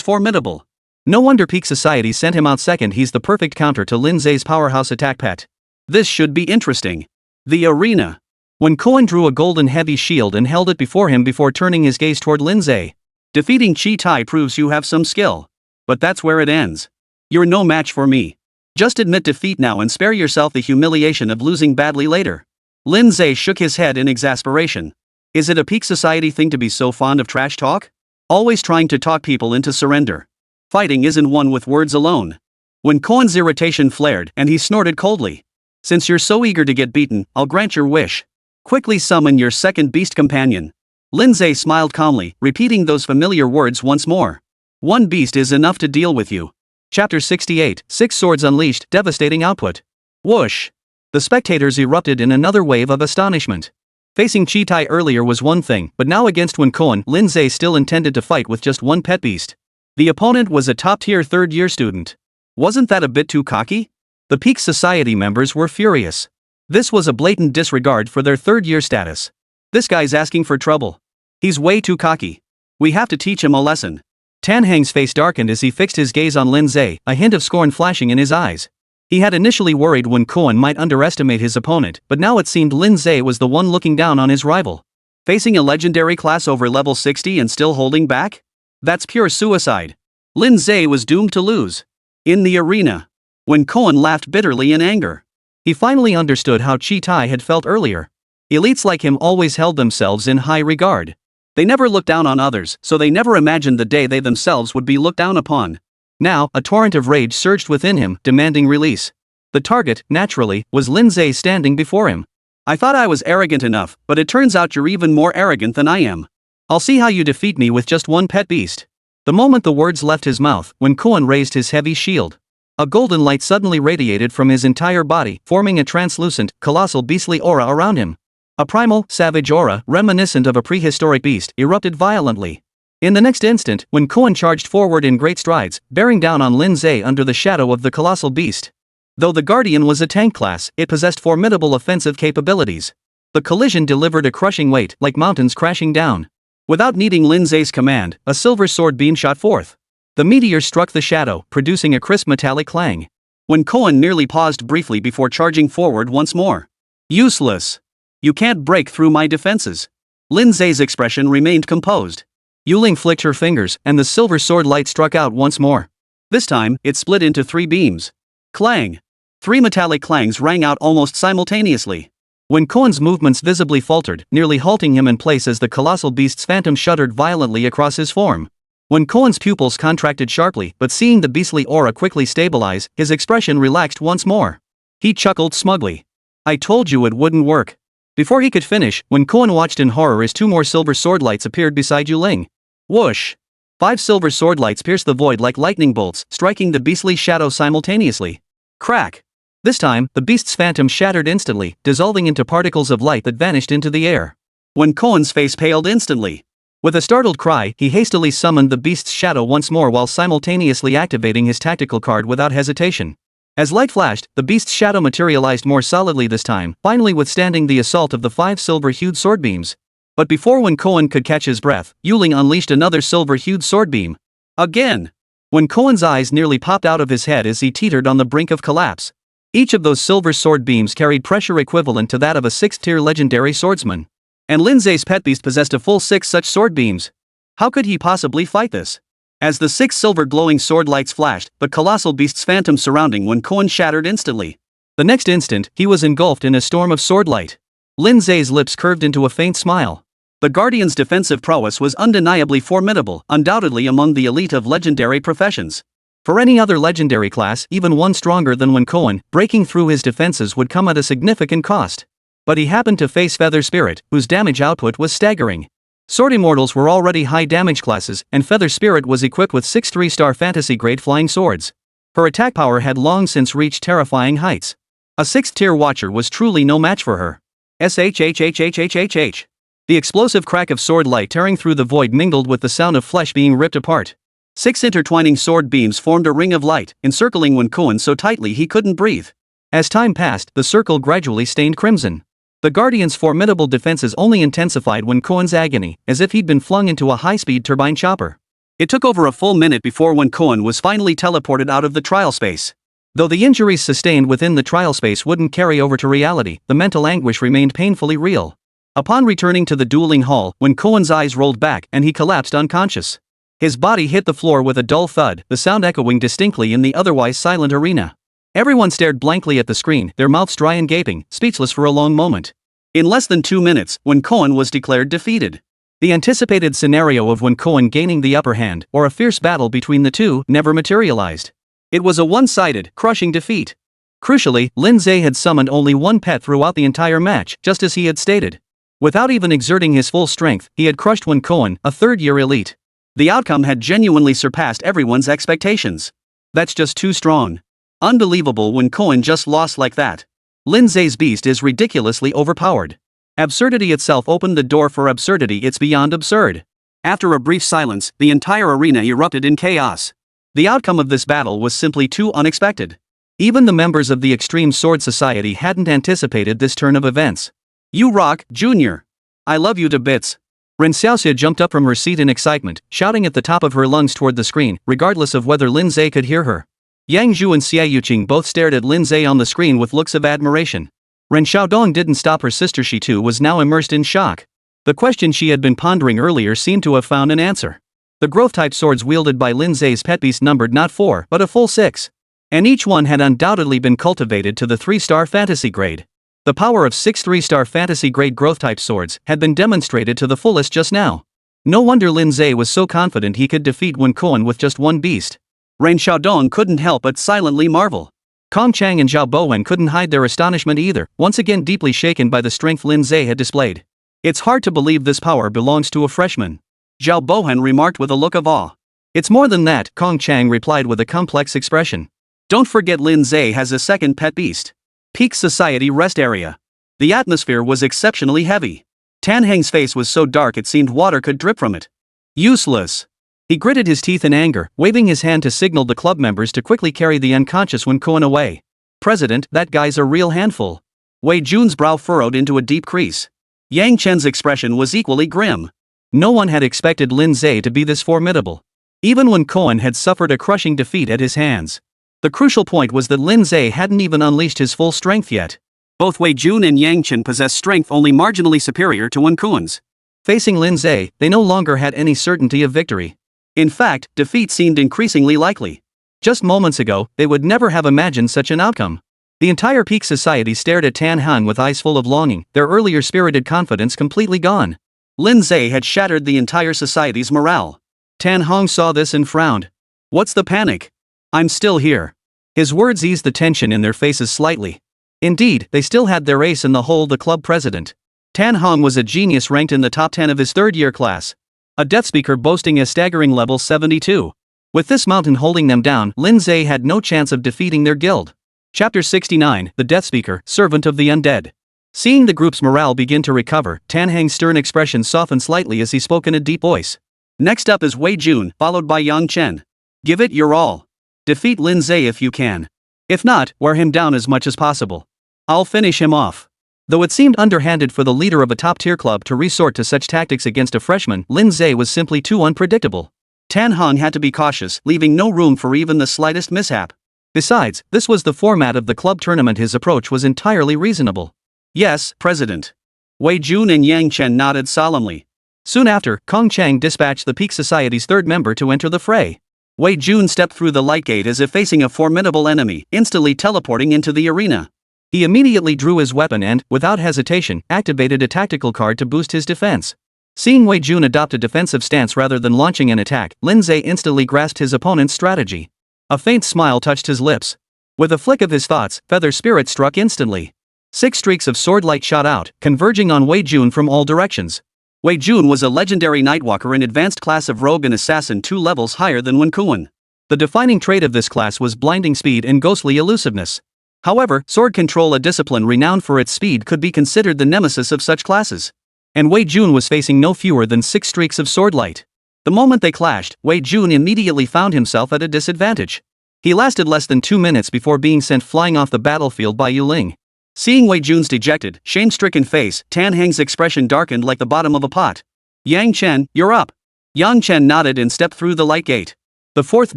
formidable. No wonder Peak Society sent him out second. He's the perfect counter to Lin Ze's powerhouse attack pet. This should be interesting. The arena. Wen Koan drew a golden heavy shield and held it before him before turning his gaze toward Lin Ze. Defeating Chi-Tai proves you have some skill. But that's where it ends. You're no match for me. Just admit defeat now and spare yourself the humiliation of losing badly later. Lin Ze shook his head in exasperation. Is it a Peak Society thing to be so fond of trash talk? Always trying to talk people into surrender. Fighting isn't won with words alone. Wen Koan's irritation flared and he snorted coldly. Since you're so eager to get beaten, I'll grant your wish. Quickly summon your second beast companion. Lin Ze smiled calmly, repeating those familiar words once more. One beast is enough to deal with you. Chapter 68, Six Swords Unleashed, Devastating Output. Whoosh! The spectators erupted in another wave of astonishment. Facing Chi-Tai earlier was one thing, but now against Wen Koan, Lin Ze still intended to fight with just one pet beast. The opponent was a top-tier third-year student. Wasn't that a bit too cocky? The Peak Society members were furious. This was a blatant disregard for their third-year status. This guy's asking for trouble. He's way too cocky. We have to teach him a lesson. Tan Heng's face darkened as he fixed his gaze on Lin Ze, a hint of scorn flashing in his eyes. He had initially worried Wen Koan might underestimate his opponent, but now it seemed Lin Ze was the one looking down on his rival. Facing a legendary class over level 60 and still holding back? That's pure suicide. Lin Ze was doomed to lose. In the arena, Wen Koan laughed bitterly in anger. He finally understood how Chi-Tai had felt earlier. Elites like him always held themselves in high regard. They never looked down on others, so they never imagined the day they themselves would be looked down upon. Now, a torrent of rage surged within him, demanding release. The target, naturally, was Lin Ze standing before him. I thought I was arrogant enough, but it turns out you're even more arrogant than I am. I'll see how you defeat me with just one pet beast. The moment the words left his mouth, Wen Koan raised his heavy shield. A golden light suddenly radiated from his entire body, forming a translucent, colossal beastly aura around him. A primal, savage aura, reminiscent of a prehistoric beast, erupted violently. In the next instant, Wen Koan charged forward in great strides, bearing down on Lin Ze under the shadow of the colossal beast. Though the Guardian was a tank class, it possessed formidable offensive capabilities. The collision delivered a crushing weight, like mountains crashing down. Without needing Lin Ze's command, a silver sword beam shot forth. The meteor struck the shadow, producing a crisp metallic clang. Wen Koan nearly paused briefly before charging forward once more. Useless. You can't break through my defenses. Lin Ze's expression remained composed. Yuling flicked her fingers, and the silver sword light struck out once more. This time, it split into 3 beams. Clang! 3 metallic clangs rang out almost simultaneously. Wen Koan's movements visibly faltered, nearly halting him in place as the colossal beast's phantom shuddered violently across his form. Wen Koan's pupils contracted sharply, but seeing the beastly aura quickly stabilize, his expression relaxed once more. He chuckled smugly. I told you it wouldn't work. Before he could finish, Wen Koan watched in horror as 2 more silver sword lights appeared beside Yuling. Whoosh! 5 silver sword lights pierced the void like lightning bolts, striking the beastly shadow simultaneously. Crack! This time, the beast's phantom shattered instantly, dissolving into particles of light that vanished into the air. Wen Koan's face paled instantly. With a startled cry, he hastily summoned the beast's shadow once more while simultaneously activating his tactical card without hesitation. As light flashed, the beast's shadow materialized more solidly this time, finally withstanding the assault of the 5 silver-hued sword beams. But before Wen Koan could catch his breath, Yuling unleashed another silver-hued sword beam. Again! Wen Koan's eyes nearly popped out of his head as he teetered on the brink of collapse. Each of those silver sword beams carried pressure equivalent to that of a 6th-tier legendary swordsman. And Lin Ze's pet beast possessed a full 6 such sword beams. How could he possibly fight this? As the 6 silver glowing sword lights flashed, the colossal beast's phantom surrounding Wen Koan shattered instantly. The next instant, he was engulfed in a storm of sword light. Lin Ze's lips curved into a faint smile. The Guardian's defensive prowess was undeniably formidable, undoubtedly among the elite of legendary professions. For any other legendary class, even one stronger than Wenkoan, breaking through his defenses would come at a significant cost. But he happened to face Feather Spirit, whose damage output was staggering. Sword Immortals were already high damage classes, and Feather Spirit was equipped with 6 3-star fantasy grade flying swords. Her attack power had long since reached terrifying heights. A 6th tier watcher was truly no match for her. SHHHHHHH. The explosive crack of sword light tearing through the void mingled with the sound of flesh being ripped apart. 6 intertwining sword beams formed a ring of light, encircling Wenkoan so tightly he couldn't breathe. As time passed, the circle gradually stained crimson. The Guardian's formidable defenses only intensified Wenkoan's agony, as if he'd been flung into a high-speed turbine chopper. It took over a full minute before Wenkoan was finally teleported out of the trial space. Though the injuries sustained within the trial space wouldn't carry over to reality, the mental anguish remained painfully real. Upon returning to the dueling hall, Wenkoan's eyes rolled back and he collapsed unconscious. His body hit the floor with a dull thud, the sound echoing distinctly in the otherwise silent arena. Everyone stared blankly at the screen, their mouths dry and gaping, speechless for a long moment. In less than 2 minutes, Wenkoan was declared defeated. The anticipated scenario of Wenkoan gaining the upper hand, or a fierce battle between the two, never materialized. It was a one-sided, crushing defeat. Crucially, Lin Ze had summoned only one pet throughout the entire match, just as he had stated. Without even exerting his full strength, he had crushed Wenkoan, a third-year elite. The outcome had genuinely surpassed everyone's expectations. That's just too strong. Unbelievable, Wenkoan just lost like that. Lin Ze's beast is ridiculously overpowered. Absurdity itself opened the door for absurdity, it's beyond absurd. After a brief silence, the entire arena erupted in chaos. The outcome of this battle was simply too unexpected. Even the members of the Extreme Sword Society hadn't anticipated this turn of events. You rock, Junior. I love you to bits. Ren Xiaoxia jumped up from her seat in excitement, shouting at the top of her lungs toward the screen, regardless of whether Lin Ze could hear her. Yang Zhu and Xia Yuqing both stared at Lin Ze on the screen with looks of admiration. Ren Xiaodong didn't stop her sister, she too was now immersed in shock. The question she had been pondering earlier seemed to have found an answer. The growth-type swords wielded by Lin Ze's pet beast numbered not 4, but a full 6. And each one had undoubtedly been cultivated to the 3-star fantasy grade. The power of 6 3-star fantasy grade growth-type swords had been demonstrated to the fullest just now. No wonder Lin Ze was so confident he could defeat Wenkoan with just one beast. Ren Xiaodong couldn't help but silently marvel. Kong Chang and Zhao Bowen couldn't hide their astonishment either, once again deeply shaken by the strength Lin Ze had displayed. It's hard to believe this power belongs to a freshman. Zhao Bowen remarked with a look of awe. It's more than that, Kong Chang replied with a complex expression. Don't forget Lin Ze has a second pet beast. Peak Society Rest Area. The atmosphere was exceptionally heavy. Tan Heng's face was so dark it seemed water could drip from it. Useless. He gritted his teeth in anger, waving his hand to signal the club members to quickly carry the unconscious Wenkoan away. President, that guy's a real handful. Wei Jun's brow furrowed into a deep crease. Yang Chen's expression was equally grim. No one had expected Lin Ze to be this formidable. Even Wenkoan had suffered a crushing defeat at his hands. The crucial point was that Lin Ze hadn't even unleashed his full strength yet. Both Wei Jun and Yang Chen possessed strength only marginally superior to Wenkoan's. Facing Lin Ze, they no longer had any certainty of victory. In fact, defeat seemed increasingly likely. Just moments ago, they would never have imagined such an outcome. The entire Peak Society stared at Tan Han with eyes full of longing, their earlier spirited confidence completely gone. Lin Ze had shattered the entire society's morale. Tan Hong saw this and frowned. What's the panic? I'm still here. His words eased the tension in their faces slightly. Indeed, they still had their ace in the hole, the club president. Tan Hong was a genius ranked in the top 10 of his third-year class. A death speaker boasting a staggering level 72. With this mountain holding them down, Lin Ze had no chance of defeating their guild. Chapter 69, The Death Speaker, Servant of the Undead. Seeing the group's morale begin to recover, Tan Heng's stern expression softened slightly as he spoke in a deep voice. Next up is Wei Jun, followed by Yang Chen. Give it your all. Defeat Lin Ze if you can. If not, wear him down as much as possible. I'll finish him off. Though it seemed underhanded for the leader of a top-tier club to resort to such tactics against a freshman, Lin Ze was simply too unpredictable. Tan Hong had to be cautious, leaving no room for even the slightest mishap. Besides, this was the format of the club tournament. His approach was entirely reasonable. Yes, President. Wei Jun and Yang Chen nodded solemnly. Soon after, Kong Chang dispatched the Peak Society's third member to enter the fray. Wei Jun stepped through the light gate as if facing a formidable enemy, instantly teleporting into the arena. He immediately drew his weapon and, without hesitation, activated a tactical card to boost his defense. Seeing Wei Jun adopt a defensive stance rather than launching an attack, Lin Ze instantly grasped his opponent's strategy. A faint smile touched his lips. With a flick of his thoughts, Feather Spirit struck instantly. 6 streaks of sword light shot out, converging on Wei Jun from all directions. Wei Jun was a legendary Nightwalker in advanced class of rogue and assassin 2 levels higher than Wen Kuan. The defining trait of this class was blinding speed and ghostly elusiveness. However, sword control, a discipline renowned for its speed, could be considered the nemesis of such classes. And Wei Jun was facing no fewer than 6 streaks of sword light. The moment they clashed, Wei Jun immediately found himself at a disadvantage. He lasted less than 2 minutes before being sent flying off the battlefield by Yu Ling. Seeing Wei Jun's dejected, shame-stricken face, Tan Heng's expression darkened like the bottom of a pot. Yang Chen, you're up. Yang Chen nodded and stepped through the light gate. The 4th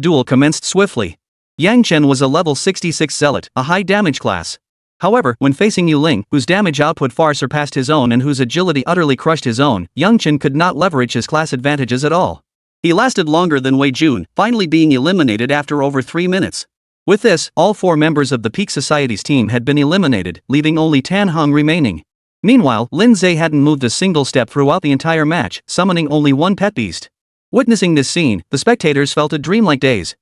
duel commenced swiftly. Yang Chen was a level 66 zealot, a high damage class. However, when facing Yu Ling, whose damage output far surpassed his own and whose agility utterly crushed his own, Yang Chen could not leverage his class advantages at all. He lasted longer than Wei Jun, finally being eliminated after over 3 minutes. With this, all 4 members of the Peak Society's team had been eliminated, leaving only Tan Heng remaining. Meanwhile, Lin Ze hadn't moved a single step throughout the entire match, summoning only one pet beast. Witnessing this scene, the spectators felt a dreamlike daze.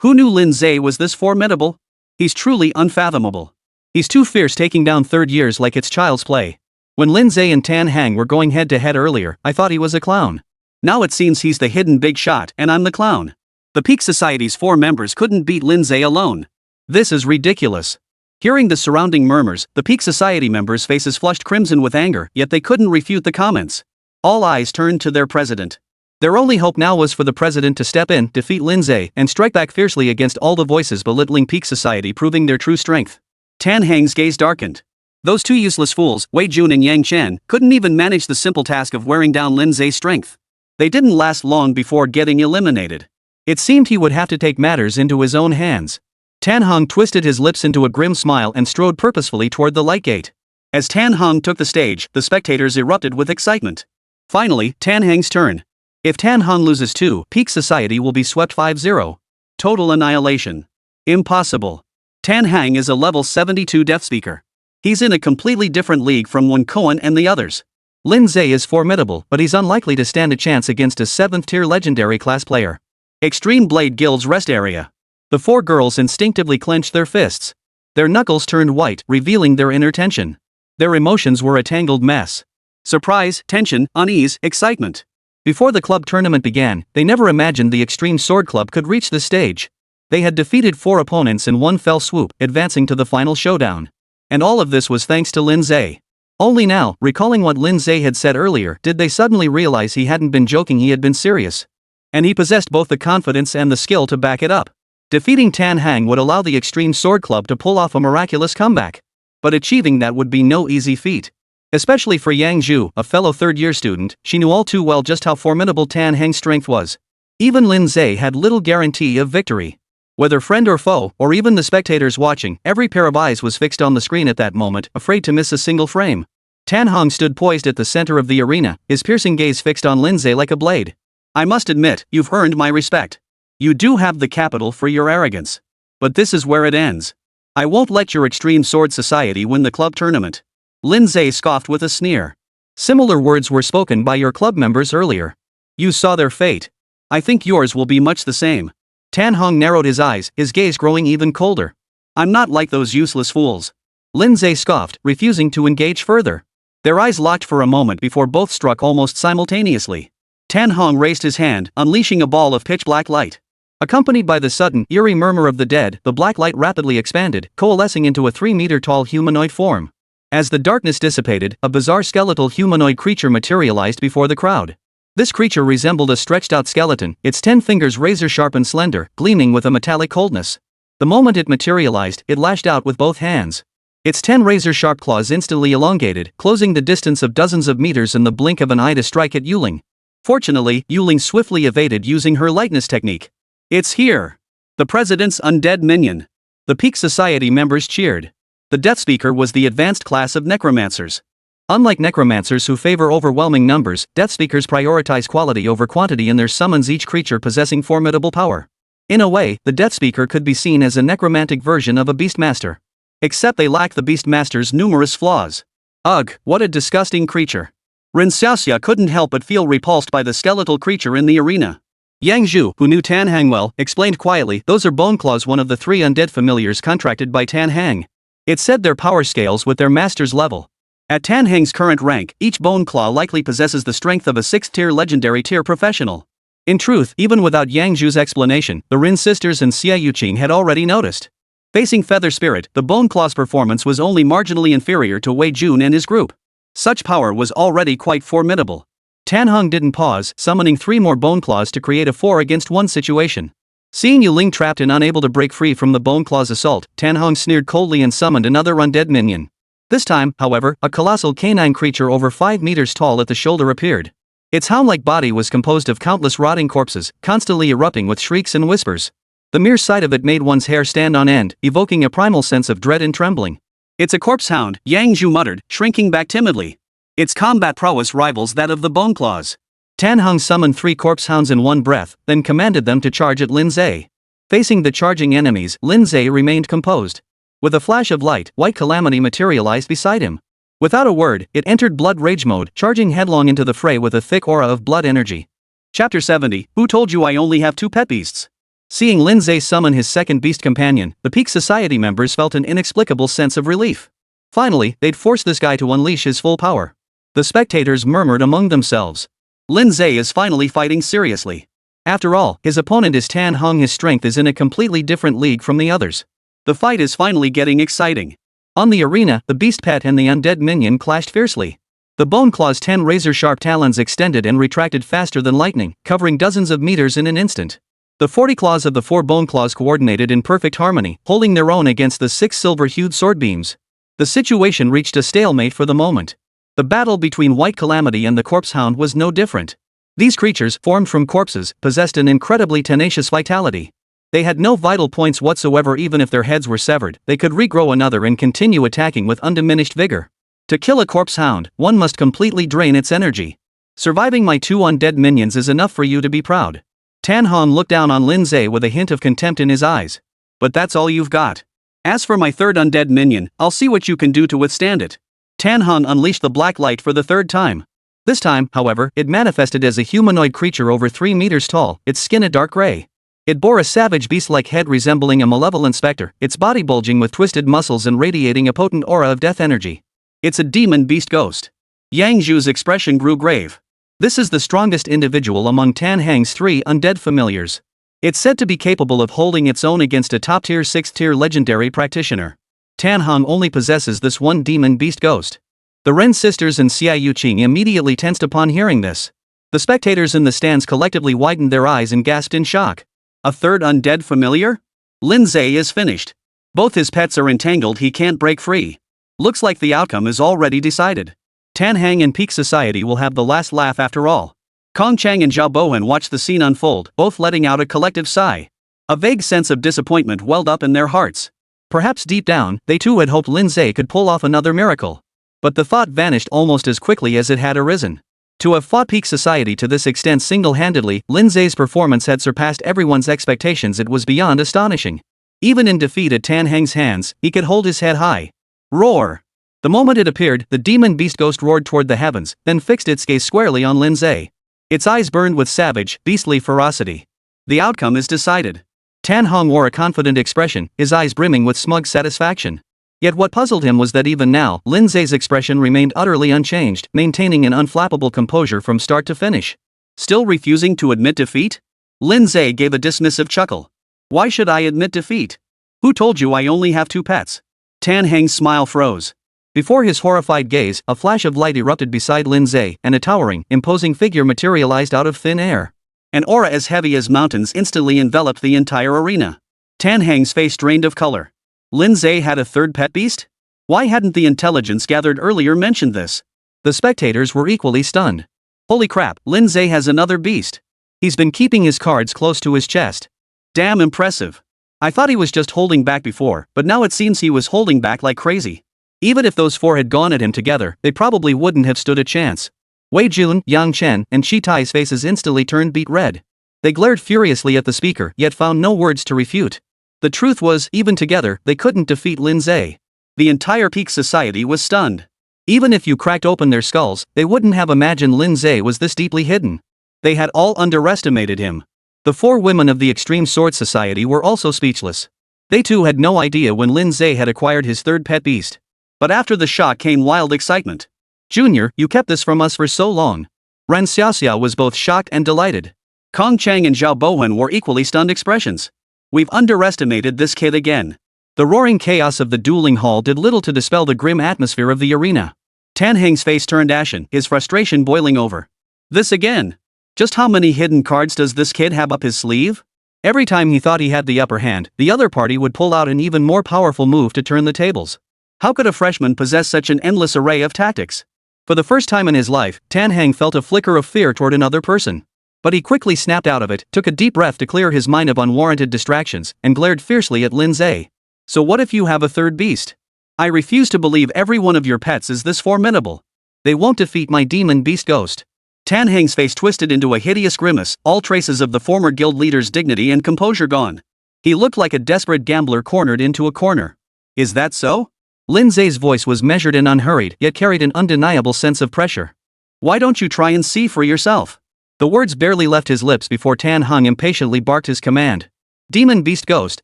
Who knew Lin Ze was this formidable? He's truly unfathomable. He's too fierce, taking down 3rd years like it's child's play. When Lin Ze and Tan Heng were going head to head earlier, I thought he was a clown. Now it seems he's the hidden big shot and I'm the clown. The Peak Society's 4 members couldn't beat Lin Ze alone. This is ridiculous. Hearing the surrounding murmurs, the Peak Society members' faces flushed crimson with anger, yet they couldn't refute the comments. All eyes turned to their president. Their only hope now was for the president to step in, defeat Lin Ze, and strike back fiercely against all the voices belittling Peak Society, proving their true strength. Tan Heng's gaze darkened. Those 2 useless fools, Wei Jun and Yang Chen, couldn't even manage the simple task of wearing down Lin Ze's strength. They didn't last long before getting eliminated. It seemed he would have to take matters into his own hands. Tan Heng twisted his lips into a grim smile and strode purposefully toward the light gate. As Tan Heng took the stage, the spectators erupted with excitement. Finally, Tan Heng's turn. If Tan Heng loses too, Peak Society will be swept 5-0. Total annihilation. Impossible. Tan Heng is a level 72 Death Speaker. He's in a completely different league from Wen Kuan and the others. Lin Ze is formidable, but he's unlikely to stand a chance against a 7th-tier legendary class player. Extreme Blade Guild's rest area. The 4 girls instinctively clenched their fists. Their knuckles turned white, revealing their inner tension. Their emotions were a tangled mess. Surprise, tension, unease, excitement. Before the club tournament began, they never imagined the Extreme Sword Club could reach this stage. They had defeated 4 opponents in one fell swoop, advancing to the final showdown. And all of this was thanks to Lin Ze. Only now, recalling what Lin Ze had said earlier, did they suddenly realize he hadn't been joking, he had been serious. And he possessed both the confidence and the skill to back it up. Defeating Tan Heng would allow the Extreme Sword Club to pull off a miraculous comeback. But achieving that would be no easy feat. Especially for Yang Zhu, a fellow 3rd-year student, she knew all too well just how formidable Tan Heng's strength was. Even Lin Ze had little guarantee of victory. Whether friend or foe, or even the spectators watching, every pair of eyes was fixed on the screen at that moment, afraid to miss a single frame. Tan Heng stood poised at the center of the arena, his piercing gaze fixed on Lin Ze like a blade. I must admit, you've earned my respect. You do have the capital for your arrogance. But this is where it ends. I won't let your Extreme Sword Society win the club tournament. Lin Ze scoffed with a sneer. Similar words were spoken by your club members earlier. You saw their fate. I think yours will be much the same. Tan Heng narrowed his eyes, his gaze growing even colder. I'm not like those useless fools. Lin Ze scoffed, refusing to engage further. Their eyes locked for a moment before both struck almost simultaneously. Tan Heng raised his hand, unleashing a ball of pitch-black light. Accompanied by the sudden, eerie murmur of the dead, the black light rapidly expanded, coalescing into a 3-meter-tall humanoid form. As the darkness dissipated, a bizarre skeletal humanoid creature materialized before the crowd. This creature resembled a stretched-out skeleton, its 10 fingers razor-sharp and slender, gleaming with a metallic coldness. The moment it materialized, it lashed out with both hands. Its 10 razor-sharp claws instantly elongated, closing the distance of dozens of meters in the blink of an eye to strike at Yu Ling. Fortunately, Yu Ling swiftly evaded using her lightness technique. It's here! The president's undead minion. The Peak Society members cheered. The Death Speaker was the advanced class of necromancers. Unlike necromancers who favor overwhelming numbers, Death Speakers prioritize quality over quantity in their summons, each creature possessing formidable power. In a way, the Death Speaker could be seen as a necromantic version of a Beastmaster. Except they lack the Beastmaster's numerous flaws. Ugh, what a disgusting creature. Rin Xiaxia couldn't help but feel repulsed by the skeletal creature in the arena. Yang Zhu, who knew Tan Hang well, explained quietly, those are bone claws, one of the 3 undead familiars contracted by Tan Hang. It said their power scales with their master's level. At Tan Hang's current rank, each bone claw likely possesses the strength of a 6th tier legendary tier professional. In truth, even without Yang Zhu's explanation, the Rin sisters and Xia Yuqing had already noticed. Facing Feather Spirit, the bone claw's performance was only marginally inferior to Wei Jun and his group. Such power was already quite formidable. Tan Heng didn't pause, summoning 3 more bone claws to create a 4 against 1 situation. Seeing Yu Ling trapped and unable to break free from the bone claw's assault, Tan Heng sneered coldly and summoned another undead minion. This time, however, a colossal canine creature over 5 meters tall at the shoulder appeared. Its hound-like body was composed of countless rotting corpses, constantly erupting with shrieks and whispers. The mere sight of it made one's hair stand on end, evoking a primal sense of dread and trembling. It's a corpse hound, Yang Zhu muttered, shrinking back timidly. Its combat prowess rivals that of the bone claws. Tan Heng summoned 3 corpse hounds in one breath, then commanded them to charge at Lin Ze. Facing the charging enemies, Lin Ze remained composed. With a flash of light, White Calamity materialized beside him. Without a word, it entered blood rage mode, charging headlong into the fray with a thick aura of blood energy. Chapter 70, Who told you I only have 2 pet beasts? Seeing Lin Ze summon his second beast companion, the Peak Society members felt an inexplicable sense of relief. Finally, they'd forced this guy to unleash his full power. The spectators murmured among themselves. Lin Ze is finally fighting seriously. After all, his opponent is Tan Heng. His strength is in a completely different league from the others. The fight is finally getting exciting. On the arena, the beast pet and the undead minion clashed fiercely. The bone claw's 10 razor-sharp talons extended and retracted faster than lightning, covering dozens of meters in an instant. The 40 claws of the 4 bone claws coordinated in perfect harmony, holding their own against the 6 silver-hued sword beams. The situation reached a stalemate for the moment. The battle between White Calamity and the corpse hound was no different. These creatures, formed from corpses, possessed an incredibly tenacious vitality. They had no vital points whatsoever. Even if their heads were severed, they could regrow another and continue attacking with undiminished vigor. To kill a corpse hound, one must completely drain its energy. Surviving my 2 undead minions is enough for you to be proud. Tan Heng looked down on Lin Ze with a hint of contempt in his eyes. But that's all you've got. As for my 3rd undead minion, I'll see what you can do to withstand it. Tan Heng unleashed the black light for the 3rd time. This time, however, it manifested as a humanoid creature over 3 meters tall, its skin a dark gray. It bore a savage beast-like head resembling a malevolent specter, its body bulging with twisted muscles and radiating a potent aura of death energy. It's a demon beast ghost. Yang Zhu's expression grew grave. This is the strongest individual among Tan Heng's 3 undead familiars. It's said to be capable of holding its own against a top-tier 6th-tier legendary practitioner. Tan Heng only possesses this one demon beast ghost. The Ren sisters and Xia Yuqing immediately tensed upon hearing this. The spectators in the stands collectively widened their eyes and gasped in shock. A 3rd undead familiar? Lin Ze is finished. Both his pets are entangled, he can't break free. Looks like the outcome is already decided. Tan Heng and Peak Society will have the last laugh after all. Kong Chang and Zhao Bohan watched the scene unfold, both letting out a collective sigh. A vague sense of disappointment welled up in their hearts. Perhaps deep down, they too had hoped Lin Ze could pull off another miracle. But the thought vanished almost as quickly as it had arisen. To have fought Peak Society to this extent single-handedly, Lin Ze's performance had surpassed everyone's expectations. It was beyond astonishing. Even in defeat at Tan Heng's hands, he could hold his head high. Roar! The moment it appeared, the demon beast ghost roared toward the heavens, then fixed its gaze squarely on Lin Ze. Its eyes burned with savage, beastly ferocity. The outcome is decided. Tan Heng wore a confident expression, his eyes brimming with smug satisfaction. Yet what puzzled him was that even now, Lin Ze's expression remained utterly unchanged, maintaining an unflappable composure from start to finish. Still refusing to admit defeat? Lin Ze gave a dismissive chuckle. Why should I admit defeat? Who told you I only have 2 pets? Tan Heng's smile froze. Before his horrified gaze, a flash of light erupted beside Lin Ze, and a towering, imposing figure materialized out of thin air. An aura as heavy as mountains instantly enveloped the entire arena. Tan Heng's face drained of color. Lin Ze had a 3rd pet beast? Why hadn't the intelligence gathered earlier mentioned this? The spectators were equally stunned. Holy crap, Lin Ze has another beast. He's been keeping his cards close to his chest. Damn impressive. I thought he was just holding back before, but now it seems he was holding back like crazy. Even if those 4 had gone at him together, they probably wouldn't have stood a chance. Wei Jun, Yang Chen, and Shi Tai's faces instantly turned beet red. They glared furiously at the speaker, yet found no words to refute. The truth was, even together, they couldn't defeat Lin Ze. The entire Peak Society was stunned. Even if you cracked open their skulls, they wouldn't have imagined Lin Ze was this deeply hidden. They had all underestimated him. The 4 women of the Extreme Sword Society were also speechless. They too had no idea when Lin Ze had acquired his 3rd pet beast. But after the shock came wild excitement. "Junior, you kept this from us for so long." Ran Xiaoxia was both shocked and delighted. Kong Chang and Zhao Bowen wore equally stunned expressions. "We've underestimated this kid again." The roaring chaos of the dueling hall did little to dispel the grim atmosphere of the arena. Tan Heng's face turned ashen, his frustration boiling over. This again? Just how many hidden cards does this kid have up his sleeve? Every time he thought he had the upper hand, the other party would pull out an even more powerful move to turn the tables. How could a freshman possess such an endless array of tactics? For the first time in his life, Tan Heng felt a flicker of fear toward another person. But he quickly snapped out of it, took a deep breath to clear his mind of unwarranted distractions, and glared fiercely at Lin Ze. "So what if you have a 3rd beast? I refuse to believe every one of your pets is this formidable. They won't defeat my demon beast ghost." Tan Heng's face twisted into a hideous grimace, all traces of the former guild leader's dignity and composure gone. He looked like a desperate gambler cornered into a corner. "Is that so?" Lin Ze's voice was measured and unhurried, yet carried an undeniable sense of pressure. "Why don't you try and see for yourself?" The words barely left his lips before Tan Heng impatiently barked his command. "Demon beast ghost,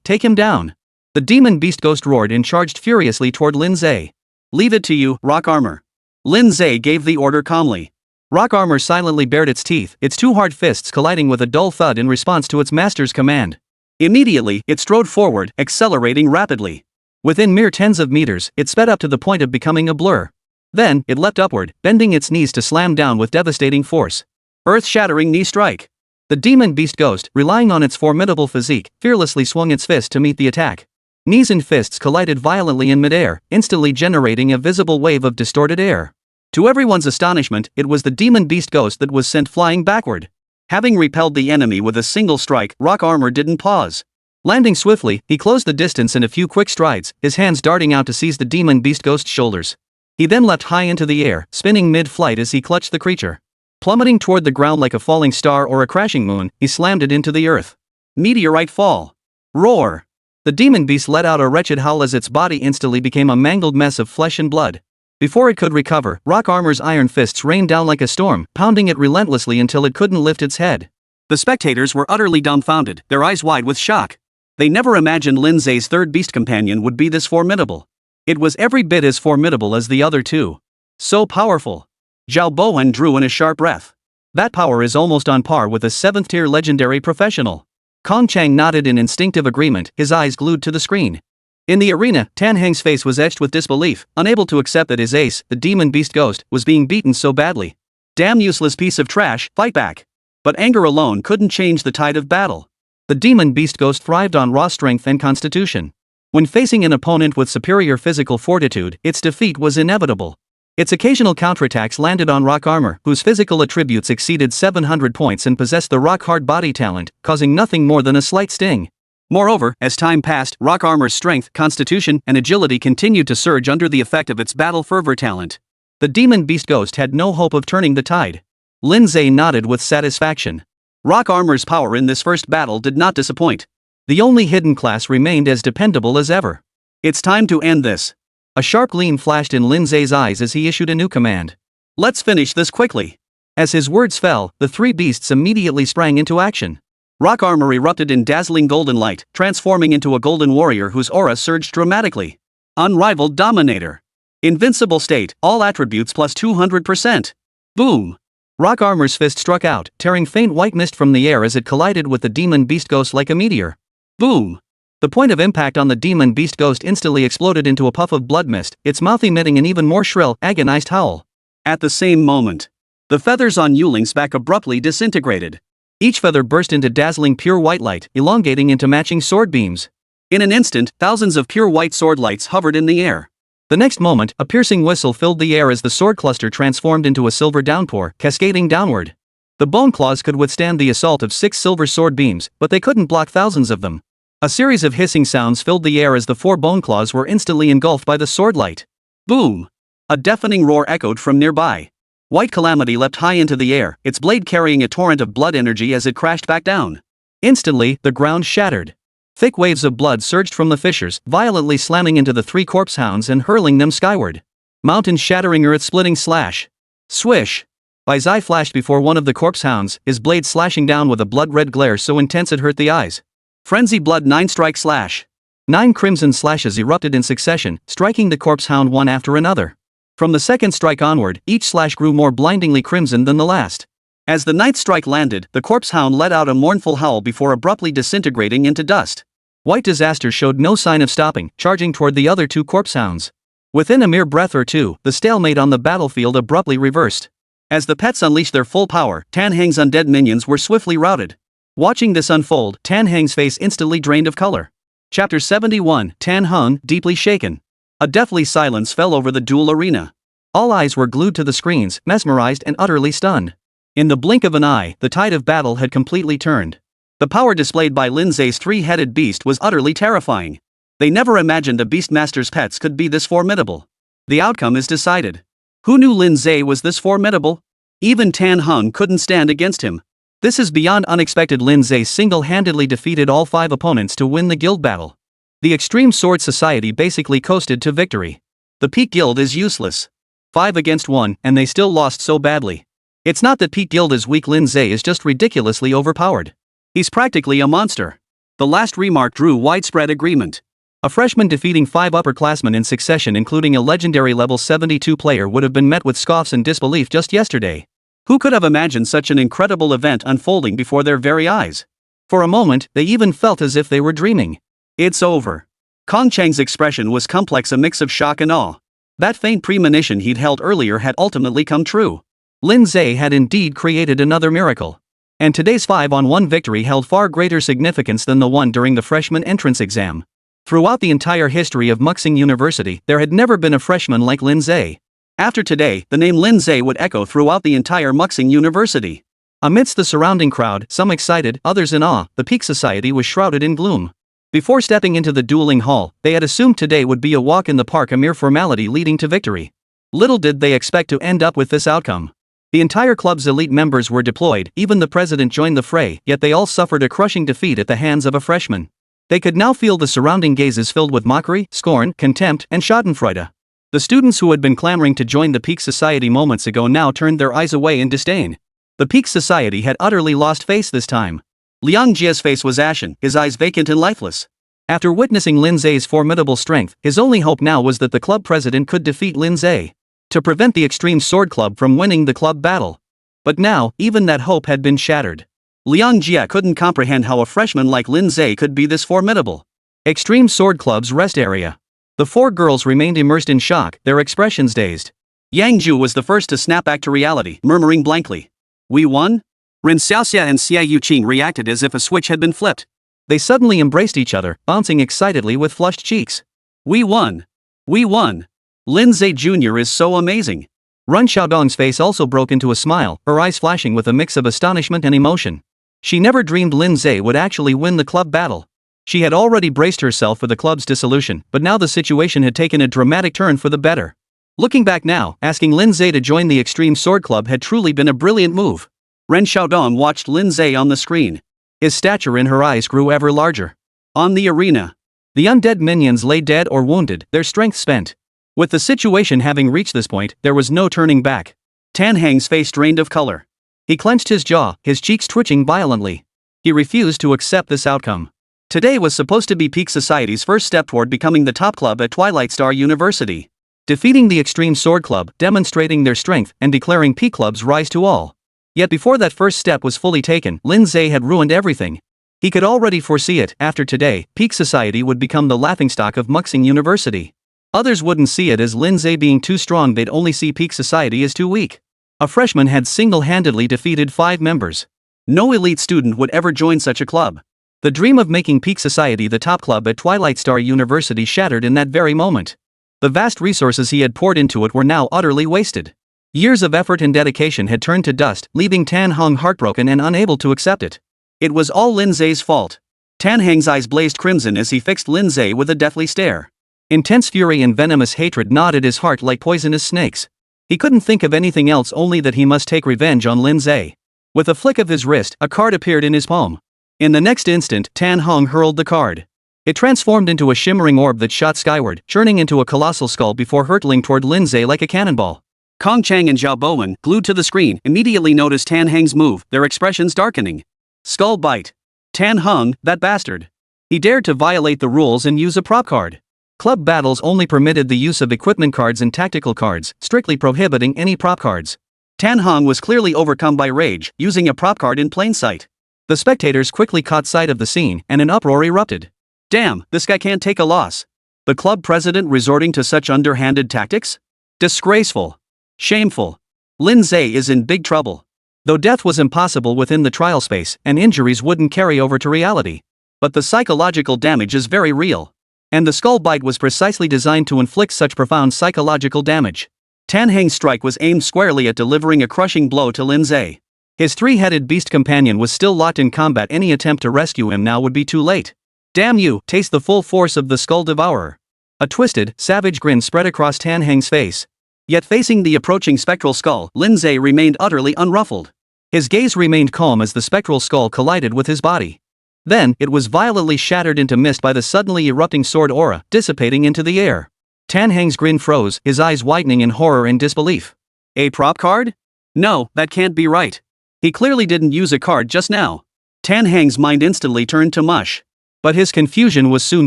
take him down." The demon beast ghost roared and charged furiously toward Lin Ze. "Leave it to you, Rock Armor." Lin Ze gave the order calmly. Rock Armor silently bared its teeth, its 2 hard fists colliding with a dull thud in response to its master's command. Immediately, it strode forward, accelerating rapidly. Within mere tens of meters, it sped up to the point of becoming a blur. Then, it leapt upward, bending its knees to slam down with devastating force. Earth-shattering knee strike. The demon beast ghost, relying on its formidable physique, fearlessly swung its fist to meet the attack. Knees and fists collided violently in midair, instantly generating a visible wave of distorted air. To everyone's astonishment, it was the demon beast ghost that was sent flying backward. Having repelled the enemy with a single strike, Rock Armor didn't pause. Landing swiftly, he closed the distance in a few quick strides, his hands darting out to seize the demon beast ghost's shoulders. He then leapt high into the air, spinning mid-flight as he clutched the creature. Plummeting toward the ground like a falling star or a crashing moon, he slammed it into the earth. Meteorite fall. Roar. The demon beast let out a wretched howl as its body instantly became a mangled mess of flesh and blood. Before it could recover, Rock Armor's iron fists rained down like a storm, pounding it relentlessly until it couldn't lift its head. The spectators were utterly dumbfounded, their eyes wide with shock. They never imagined Lin Ze's 3rd beast companion would be this formidable. It was every bit as formidable as the other 2. So powerful. Zhao Bowen drew in a sharp breath. That power is almost on par with a 7th-tier legendary professional. Kong Chang nodded in instinctive agreement, his eyes glued to the screen. In the arena, Tan Heng's face was etched with disbelief, unable to accept that his ace, the demon beast ghost, was being beaten so badly. Damn useless piece of trash, fight back. But anger alone couldn't change the tide of battle. The demon beast ghost thrived on raw strength and constitution. When facing an opponent with superior physical fortitude, its defeat was inevitable. Its occasional counterattacks landed on Rock Armor, whose physical attributes exceeded 700 points and possessed the rock-hard body talent, causing nothing more than a slight sting. Moreover, as time passed, Rock Armor's strength, constitution, and agility continued to surge under the effect of its battle fervor talent. The demon beast ghost had no hope of turning the tide. Lin Ze nodded with satisfaction. Rock Armor's power in this first battle did not disappoint. The only hidden class remained as dependable as ever. It's time to end this. A sharp gleam flashed in Lin Ze's eyes as he issued a new command. Let's finish this quickly. As his words fell, the 3 beasts immediately sprang into action. Rock Armor erupted in dazzling golden light, transforming into a golden warrior whose aura surged dramatically. Unrivaled Dominator. Invincible state, all attributes plus 200%. Boom. Rock Armor's fist struck out, tearing faint white mist from the air as it collided with the demon beast ghost like a meteor. Boom. The point of impact on the demon beast ghost instantly exploded into a puff of blood mist, its mouth emitting an even more shrill, agonized howl. At the same moment, the feathers on Yuling's back abruptly disintegrated. Each feather burst into dazzling pure white light, elongating into matching sword beams. In an instant, thousands of pure white sword lights hovered in the air. The next moment, a piercing whistle filled the air as the sword cluster transformed into a silver downpour, cascading downward. The bone claws could withstand the assault of 6 silver sword beams, but they couldn't block thousands of them. A series of hissing sounds filled the air as the 4 bone claws were instantly engulfed by the sword light. Boom! A deafening roar echoed from nearby. White Calamity leapt high into the air, its blade carrying a torrent of blood energy as it crashed back down. Instantly, the ground shattered. Thick waves of blood surged from the fissures, violently slamming into the 3 corpse hounds and hurling them skyward. Mountain-shattering earth-splitting slash. Swish! Bai flashed before one of the corpse hounds, his blade slashing down with a blood-red glare so intense it hurt the eyes. Frenzy blood 9 strike slash. 9 crimson slashes erupted in succession, striking the corpse hound one after another. From the second strike onward, each slash grew more blindingly crimson than the last. As the ninth strike landed, the corpse hound let out a mournful howl before abruptly disintegrating into dust. White Disaster showed no sign of stopping, charging toward the other 2 corpse hounds. Within a mere breath or two, the stalemate on the battlefield abruptly reversed. As the pets unleashed their full power, Tan Heng's undead minions were swiftly routed. Watching this unfold, Tan Heng's face instantly drained of color. Chapter 71, Tan Heng, deeply shaken. A deathly silence fell over the duel arena. All eyes were glued to the screens, mesmerized and utterly stunned. In the blink of an eye, the tide of battle had completely turned. The power displayed by Lin Ze's 3-headed beast was utterly terrifying. They never imagined the Beastmaster's pets could be this formidable. The outcome is decided. Who knew Lin Ze was this formidable? Even Tan Heng couldn't stand against him. This is beyond unexpected. Lin Ze single-handedly defeated all 5 opponents to win the guild battle. The Extreme Sword Society basically coasted to victory. The Peak Guild is useless. 5 against 1, and they still lost so badly. It's not that Peak Guild is weak, Lin Ze is just ridiculously overpowered. He's practically a monster. The last remark drew widespread agreement. A freshman defeating 5 upperclassmen in succession, including a legendary level 72 player, would have been met with scoffs and disbelief just yesterday. Who could have imagined such an incredible event unfolding before their very eyes? For a moment, they even felt as if they were dreaming. It's over. Kong Chang's expression was complex, a mix of shock and awe. That faint premonition he'd held earlier had ultimately come true. Lin Ze had indeed created another miracle. And today's 5-on-1 victory held far greater significance than the one during the freshman entrance exam. Throughout the entire history of Muxing University, there had never been a freshman like Lin Ze. After today, the name Lin Ze would echo throughout the entire Muxing University. Amidst the surrounding crowd, some excited, others in awe, the Peak Society was shrouded in gloom. Before stepping into the dueling hall, they had assumed today would be a walk in the park, a mere formality leading to victory. Little did they expect to end up with this outcome. The entire club's elite members were deployed, even the president joined the fray, yet they all suffered a crushing defeat at the hands of a freshman. They could now feel the surrounding gazes filled with mockery, scorn, contempt, and schadenfreude. The students who had been clamoring to join the Peak Society moments ago now turned their eyes away in disdain. The Peak Society had utterly lost face this time. Liang Jie's face was ashen, his eyes vacant and lifeless. After witnessing Lin Ze's formidable strength, his only hope now was that the club president could defeat Lin Ze to prevent the Extreme Sword Club from winning the club battle. But now, even that hope had been shattered. Liang Jie couldn't comprehend how a freshman like Lin Ze could be this formidable. Extreme Sword Club's rest area. The 4 girls remained immersed in shock, their expressions dazed. Yang Ju was the first to snap back to reality, murmuring blankly, "We won?" Ren Xiaoxia and Xia Yuqing reacted as if a switch had been flipped. They suddenly embraced each other, bouncing excitedly with flushed cheeks. "We won! We won! Lin Ze Jr. is so amazing!" Run Xiaodong's face also broke into a smile, her eyes flashing with a mix of astonishment and emotion. She never dreamed Lin Ze would actually win the club battle. She had already braced herself for the club's dissolution, but now the situation had taken a dramatic turn for the better. Looking back now, asking Lin Ze to join the Extreme Sword Club had truly been a brilliant move. Ren Xiaodong watched Lin Ze on the screen. His stature in her eyes grew ever larger. On the arena, the undead minions lay dead or wounded, their strength spent. With the situation having reached this point, there was no turning back. Tan Heng's face drained of color. He clenched his jaw, his cheeks twitching violently. He refused to accept this outcome. Today was supposed to be Peak Society's first step toward becoming the top club at Twilight Star University. Defeating the Extreme Sword Club, demonstrating their strength, and declaring Peak Club's rise to all. Yet before that first step was fully taken, Lin Ze had ruined everything. He could already foresee it. After today, Peak Society would become the laughingstock of Muxing University. Others wouldn't see it as Lin Ze being too strong, they'd only see Peak Society as too weak. A freshman had single-handedly defeated 5 members. No elite student would ever join such a club. The dream of making Peak Society the top club at Twilight Star University shattered in that very moment. The vast resources he had poured into it were now utterly wasted. Years of effort and dedication had turned to dust, leaving Tan Heng heartbroken and unable to accept it. It was all Lin Ze's fault. Tan Heng's eyes blazed crimson as he fixed Lin Ze with a deathly stare. Intense fury and venomous hatred gnawed at his heart like poisonous snakes. He couldn't think of anything else, only that he must take revenge on Lin Ze. With a flick of his wrist, a card appeared in his palm. In the next instant, Tan Heng hurled the card. It transformed into a shimmering orb that shot skyward, churning into a colossal skull before hurtling toward Lin Ze like a cannonball. Kong Chang and Zhao Bowen, glued to the screen, immediately noticed Tan Heng's move, their expressions darkening. Skull bite. Tan Heng, that bastard. He dared to violate the rules and use a prop card. Club battles only permitted the use of equipment cards and tactical cards, strictly prohibiting any prop cards. Tan Heng was clearly overcome by rage, using a prop card in plain sight. The spectators quickly caught sight of the scene, and an uproar erupted. Damn, this guy can't take a loss. The club president resorting to such underhanded tactics? Disgraceful. Shameful. Lin Ze is in big trouble. Though death was impossible within the trial space, and injuries wouldn't carry over to reality. But the psychological damage is very real. And the skull bite was precisely designed to inflict such profound psychological damage. Tan Heng's strike was aimed squarely at delivering a crushing blow to Lin Ze. His three-headed beast companion was still locked in combat. Any attempt to rescue him now would be too late. Damn you, taste the full force of the skull devourer. A twisted, savage grin spread across Tan Heng's face. Yet facing the approaching spectral skull, Lin Ze remained utterly unruffled. His gaze remained calm as the spectral skull collided with his body. Then, it was violently shattered into mist by the suddenly erupting sword aura, dissipating into the air. Tan Heng's grin froze, his eyes widening in horror and disbelief. A prop card? No, that can't be right. He clearly didn't use a card just now. Tan Heng's mind instantly turned to mush. But his confusion was soon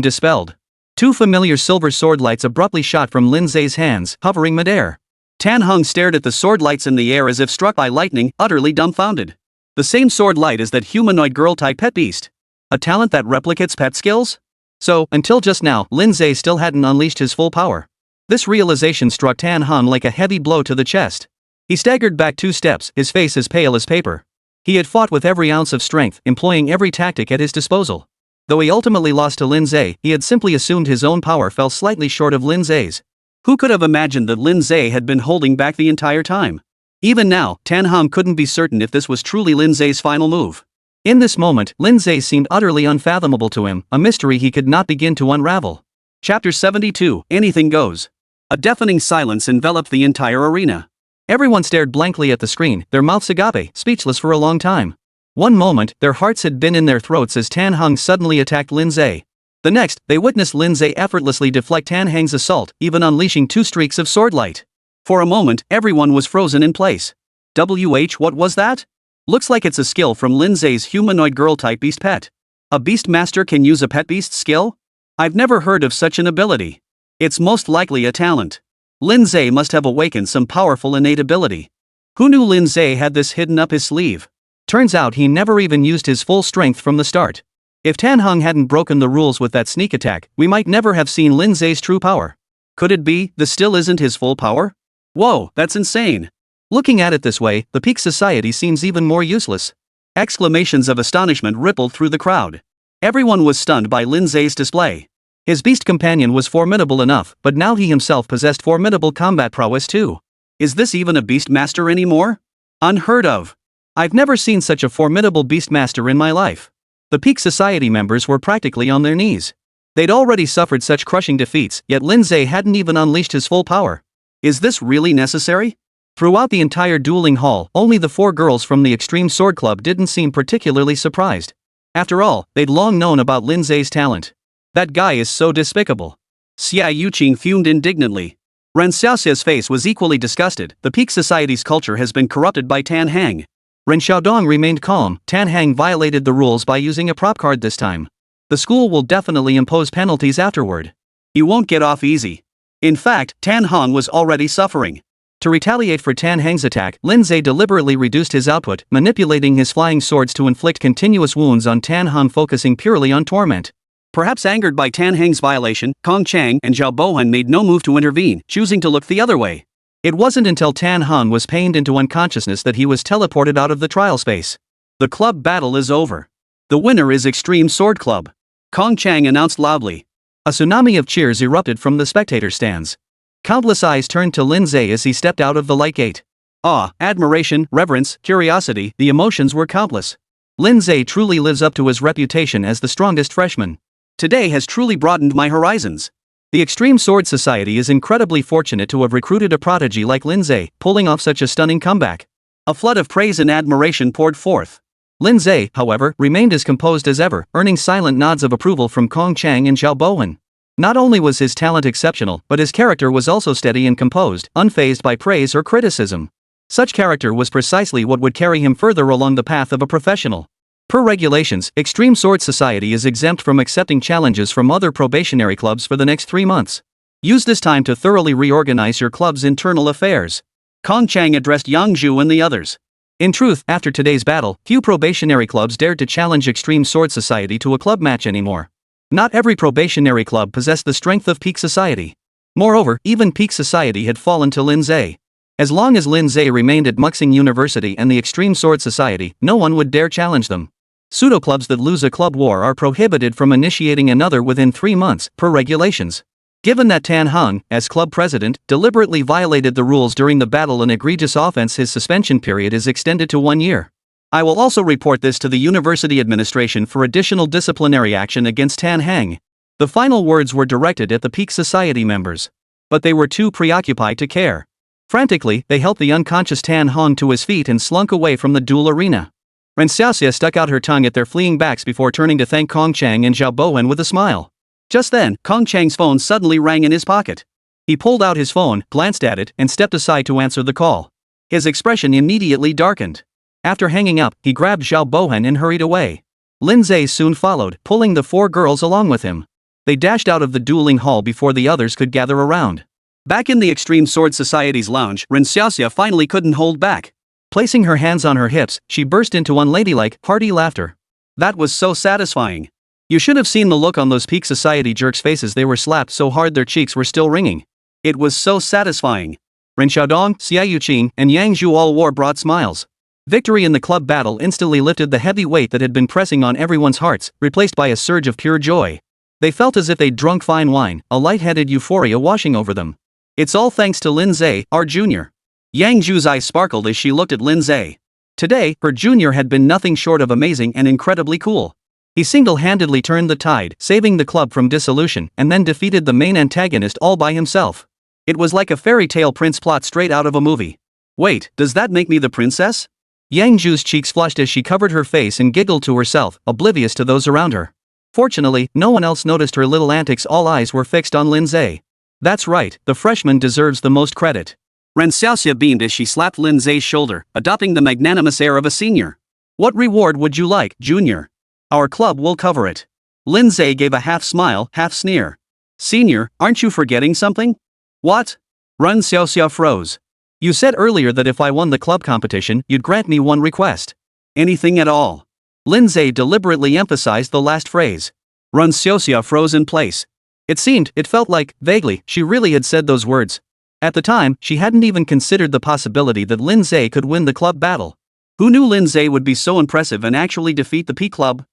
dispelled. Two familiar silver sword lights abruptly shot from Lin Ze's hands, hovering midair. Tan Heng stared at the sword lights in the air as if struck by lightning, utterly dumbfounded. The same sword light as that humanoid girl-type pet beast. A talent that replicates pet skills? So, until just now, Lin Ze still hadn't unleashed his full power. This realization struck Tan Heng like a heavy blow to the chest. He staggered back 2 steps, his face as pale as paper. He had fought with every ounce of strength, employing every tactic at his disposal. Though he ultimately lost to Lin Ze, he had simply assumed his own power fell slightly short of Lin Ze's. Who could have imagined that Lin Ze had been holding back the entire time? Even now, Tan Heng couldn't be certain if this was truly Lin Ze's final move. In this moment, Lin Ze seemed utterly unfathomable to him, a mystery he could not begin to unravel. Chapter 72, Anything Goes. A deafening silence enveloped the entire arena. Everyone stared blankly at the screen, their mouths agape, speechless for a long time. One moment, their hearts had been in their throats as Tan Heng suddenly attacked Lin Ze. The next, they witnessed Lin Ze effortlessly deflect Tan Heng's assault, even unleashing 2 streaks of sword light. For a moment, everyone was frozen in place. What was that? Looks like it's a skill from Lin Ze's humanoid girl-type beast pet. A Beastmaster can use a pet beast skill? I've never heard of such an ability. It's most likely a talent. Lin Ze must have awakened some powerful innate ability. Who knew Lin Ze had this hidden up his sleeve? Turns out he never even used his full strength from the start. If Tan Heng hadn't broken the rules with that sneak attack, we might never have seen Lin Ze's true power. Could it be, this still isn't his full power? Whoa, that's insane. Looking at it this way, the peak society seems even more useless. Exclamations of astonishment rippled through the crowd. Everyone was stunned by Lin Ze's display. His beast companion was formidable enough, but now he himself possessed formidable combat prowess too. Is this even a Beastmaster anymore? Unheard of. I've never seen such a formidable Beastmaster in my life. The peak society members were practically on their knees. They'd already suffered such crushing defeats, yet Lin Ze hadn't even unleashed his full power. Is this really necessary? Throughout the entire dueling hall, only the 4 girls from the Extreme Sword Club didn't seem particularly surprised. After all, they'd long known about Lin Ze's talent. That guy is so despicable. Xia Yuqing fumed indignantly. Ren Xiaoxia's face was equally disgusted. The peak society's culture has been corrupted by Tan Heng. Ren Xiaodong remained calm. Tan Heng violated the rules by using a prop card this time. The school will definitely impose penalties afterward. You won't get off easy. In fact, Tan Heng was already suffering. To retaliate for Tan Heng's attack, Lin Ze deliberately reduced his output, manipulating his flying swords to inflict continuous wounds on Tan Heng, focusing purely on torment. Perhaps angered by Tan Heng's violation, Kong Chang and Zhao Bowen made no move to intervene, choosing to look the other way. It wasn't until Tan Heng was pained into unconsciousness that he was teleported out of the trial space. The club battle is over. The winner is Extreme Sword Club. Kong Chang announced loudly. A tsunami of cheers erupted from the spectator stands. Countless eyes turned to Lin Ze as he stepped out of the light gate. Awe, admiration, reverence, curiosity, the emotions were countless. Lin Ze truly lives up to his reputation as the strongest freshman. Today has truly broadened my horizons. The Extreme Sword Society is incredibly fortunate to have recruited a prodigy like Lin Ze, pulling off such a stunning comeback. A flood of praise and admiration poured forth. Lin Ze, however, remained as composed as ever, earning silent nods of approval from Kong Chang and Zhao Bowen. Not only was his talent exceptional, but his character was also steady and composed, unfazed by praise or criticism. Such character was precisely what would carry him further along the path of a professional. Per regulations, Extreme Sword Society is exempt from accepting challenges from other probationary clubs for the next 3 months. Use this time to thoroughly reorganize your club's internal affairs. Kong Chang addressed Yang Zhu and the others. In truth, after today's battle, few probationary clubs dared to challenge Extreme Sword Society to a club match anymore. Not every probationary club possessed the strength of Peak Society. Moreover, even Peak Society had fallen to Lin Ze. As long as Lin Ze remained at Muxing University and the Extreme Sword Society, no one would dare challenge them. Pseudo-clubs that lose a club war are prohibited from initiating another within 3 months, per regulations. Given that Tan Heng, as club president, deliberately violated the rules during the battle, an egregious offense, his suspension period is extended to 1 year. I will also report this to the university administration for additional disciplinary action against Tan Heng. The final words were directed at the Peak Society members. But they were too preoccupied to care. Frantically, they helped the unconscious Tan Heng to his feet and slunk away from the duel arena. Ren Xiaoxia stuck out her tongue at their fleeing backs before turning to thank Kong Chang and Zhao Bowen with a smile. Just then, Kong Chang's phone suddenly rang in his pocket. He pulled out his phone, glanced at it, and stepped aside to answer the call. His expression immediately darkened. After hanging up, he grabbed Zhao Bowen and hurried away. Lin Ze soon followed, pulling the 4 girls along with him. They dashed out of the dueling hall before the others could gather around. Back in the Extreme Sword Society's lounge, Ren Xiaoxia finally couldn't hold back. Placing her hands on her hips, she burst into unladylike, hearty laughter. That was so satisfying. You should have seen the look on those Peak Society jerks' faces. They were slapped so hard their cheeks were still ringing. It was so satisfying. Ren Xiaodong, Xia Yuqing, and Yang Zhu all wore broad smiles. Victory in the club battle instantly lifted the heavy weight that had been pressing on everyone's hearts, replaced by a surge of pure joy. They felt as if they'd drunk fine wine, a light-headed euphoria washing over them. It's all thanks to Lin Ze, our junior. Yang Zhu's eyes sparkled as she looked at Lin Ze. Today, her junior had been nothing short of amazing and incredibly cool. He single-handedly turned the tide, saving the club from dissolution, and then defeated the main antagonist all by himself. It was like a fairy tale prince plot straight out of a movie. Wait, does that make me the princess? Yang Zhu's cheeks flushed as she covered her face and giggled to herself, oblivious to those around her. Fortunately, no one else noticed her little antics. All eyes were fixed on Lin Ze. That's right, the freshman deserves the most credit. Ren Xiaoxia beamed as she slapped Lin Ze's shoulder, adopting the magnanimous air of a senior. What reward would you like, junior? Our club will cover it. Lin Ze gave a half smile, half sneer. Senior, aren't you forgetting something? What? Ren Xiaoxia froze. You said earlier that if I won the club competition, you'd grant me one request. Anything at all. Lin Ze deliberately emphasized the last phrase. Ren Xiaoxia froze in place. It felt like, vaguely, she really had said those words. At the time, she hadn't even considered the possibility that Lin Ze could win the club battle. Who knew Lin Ze would be so impressive and actually defeat the P Club?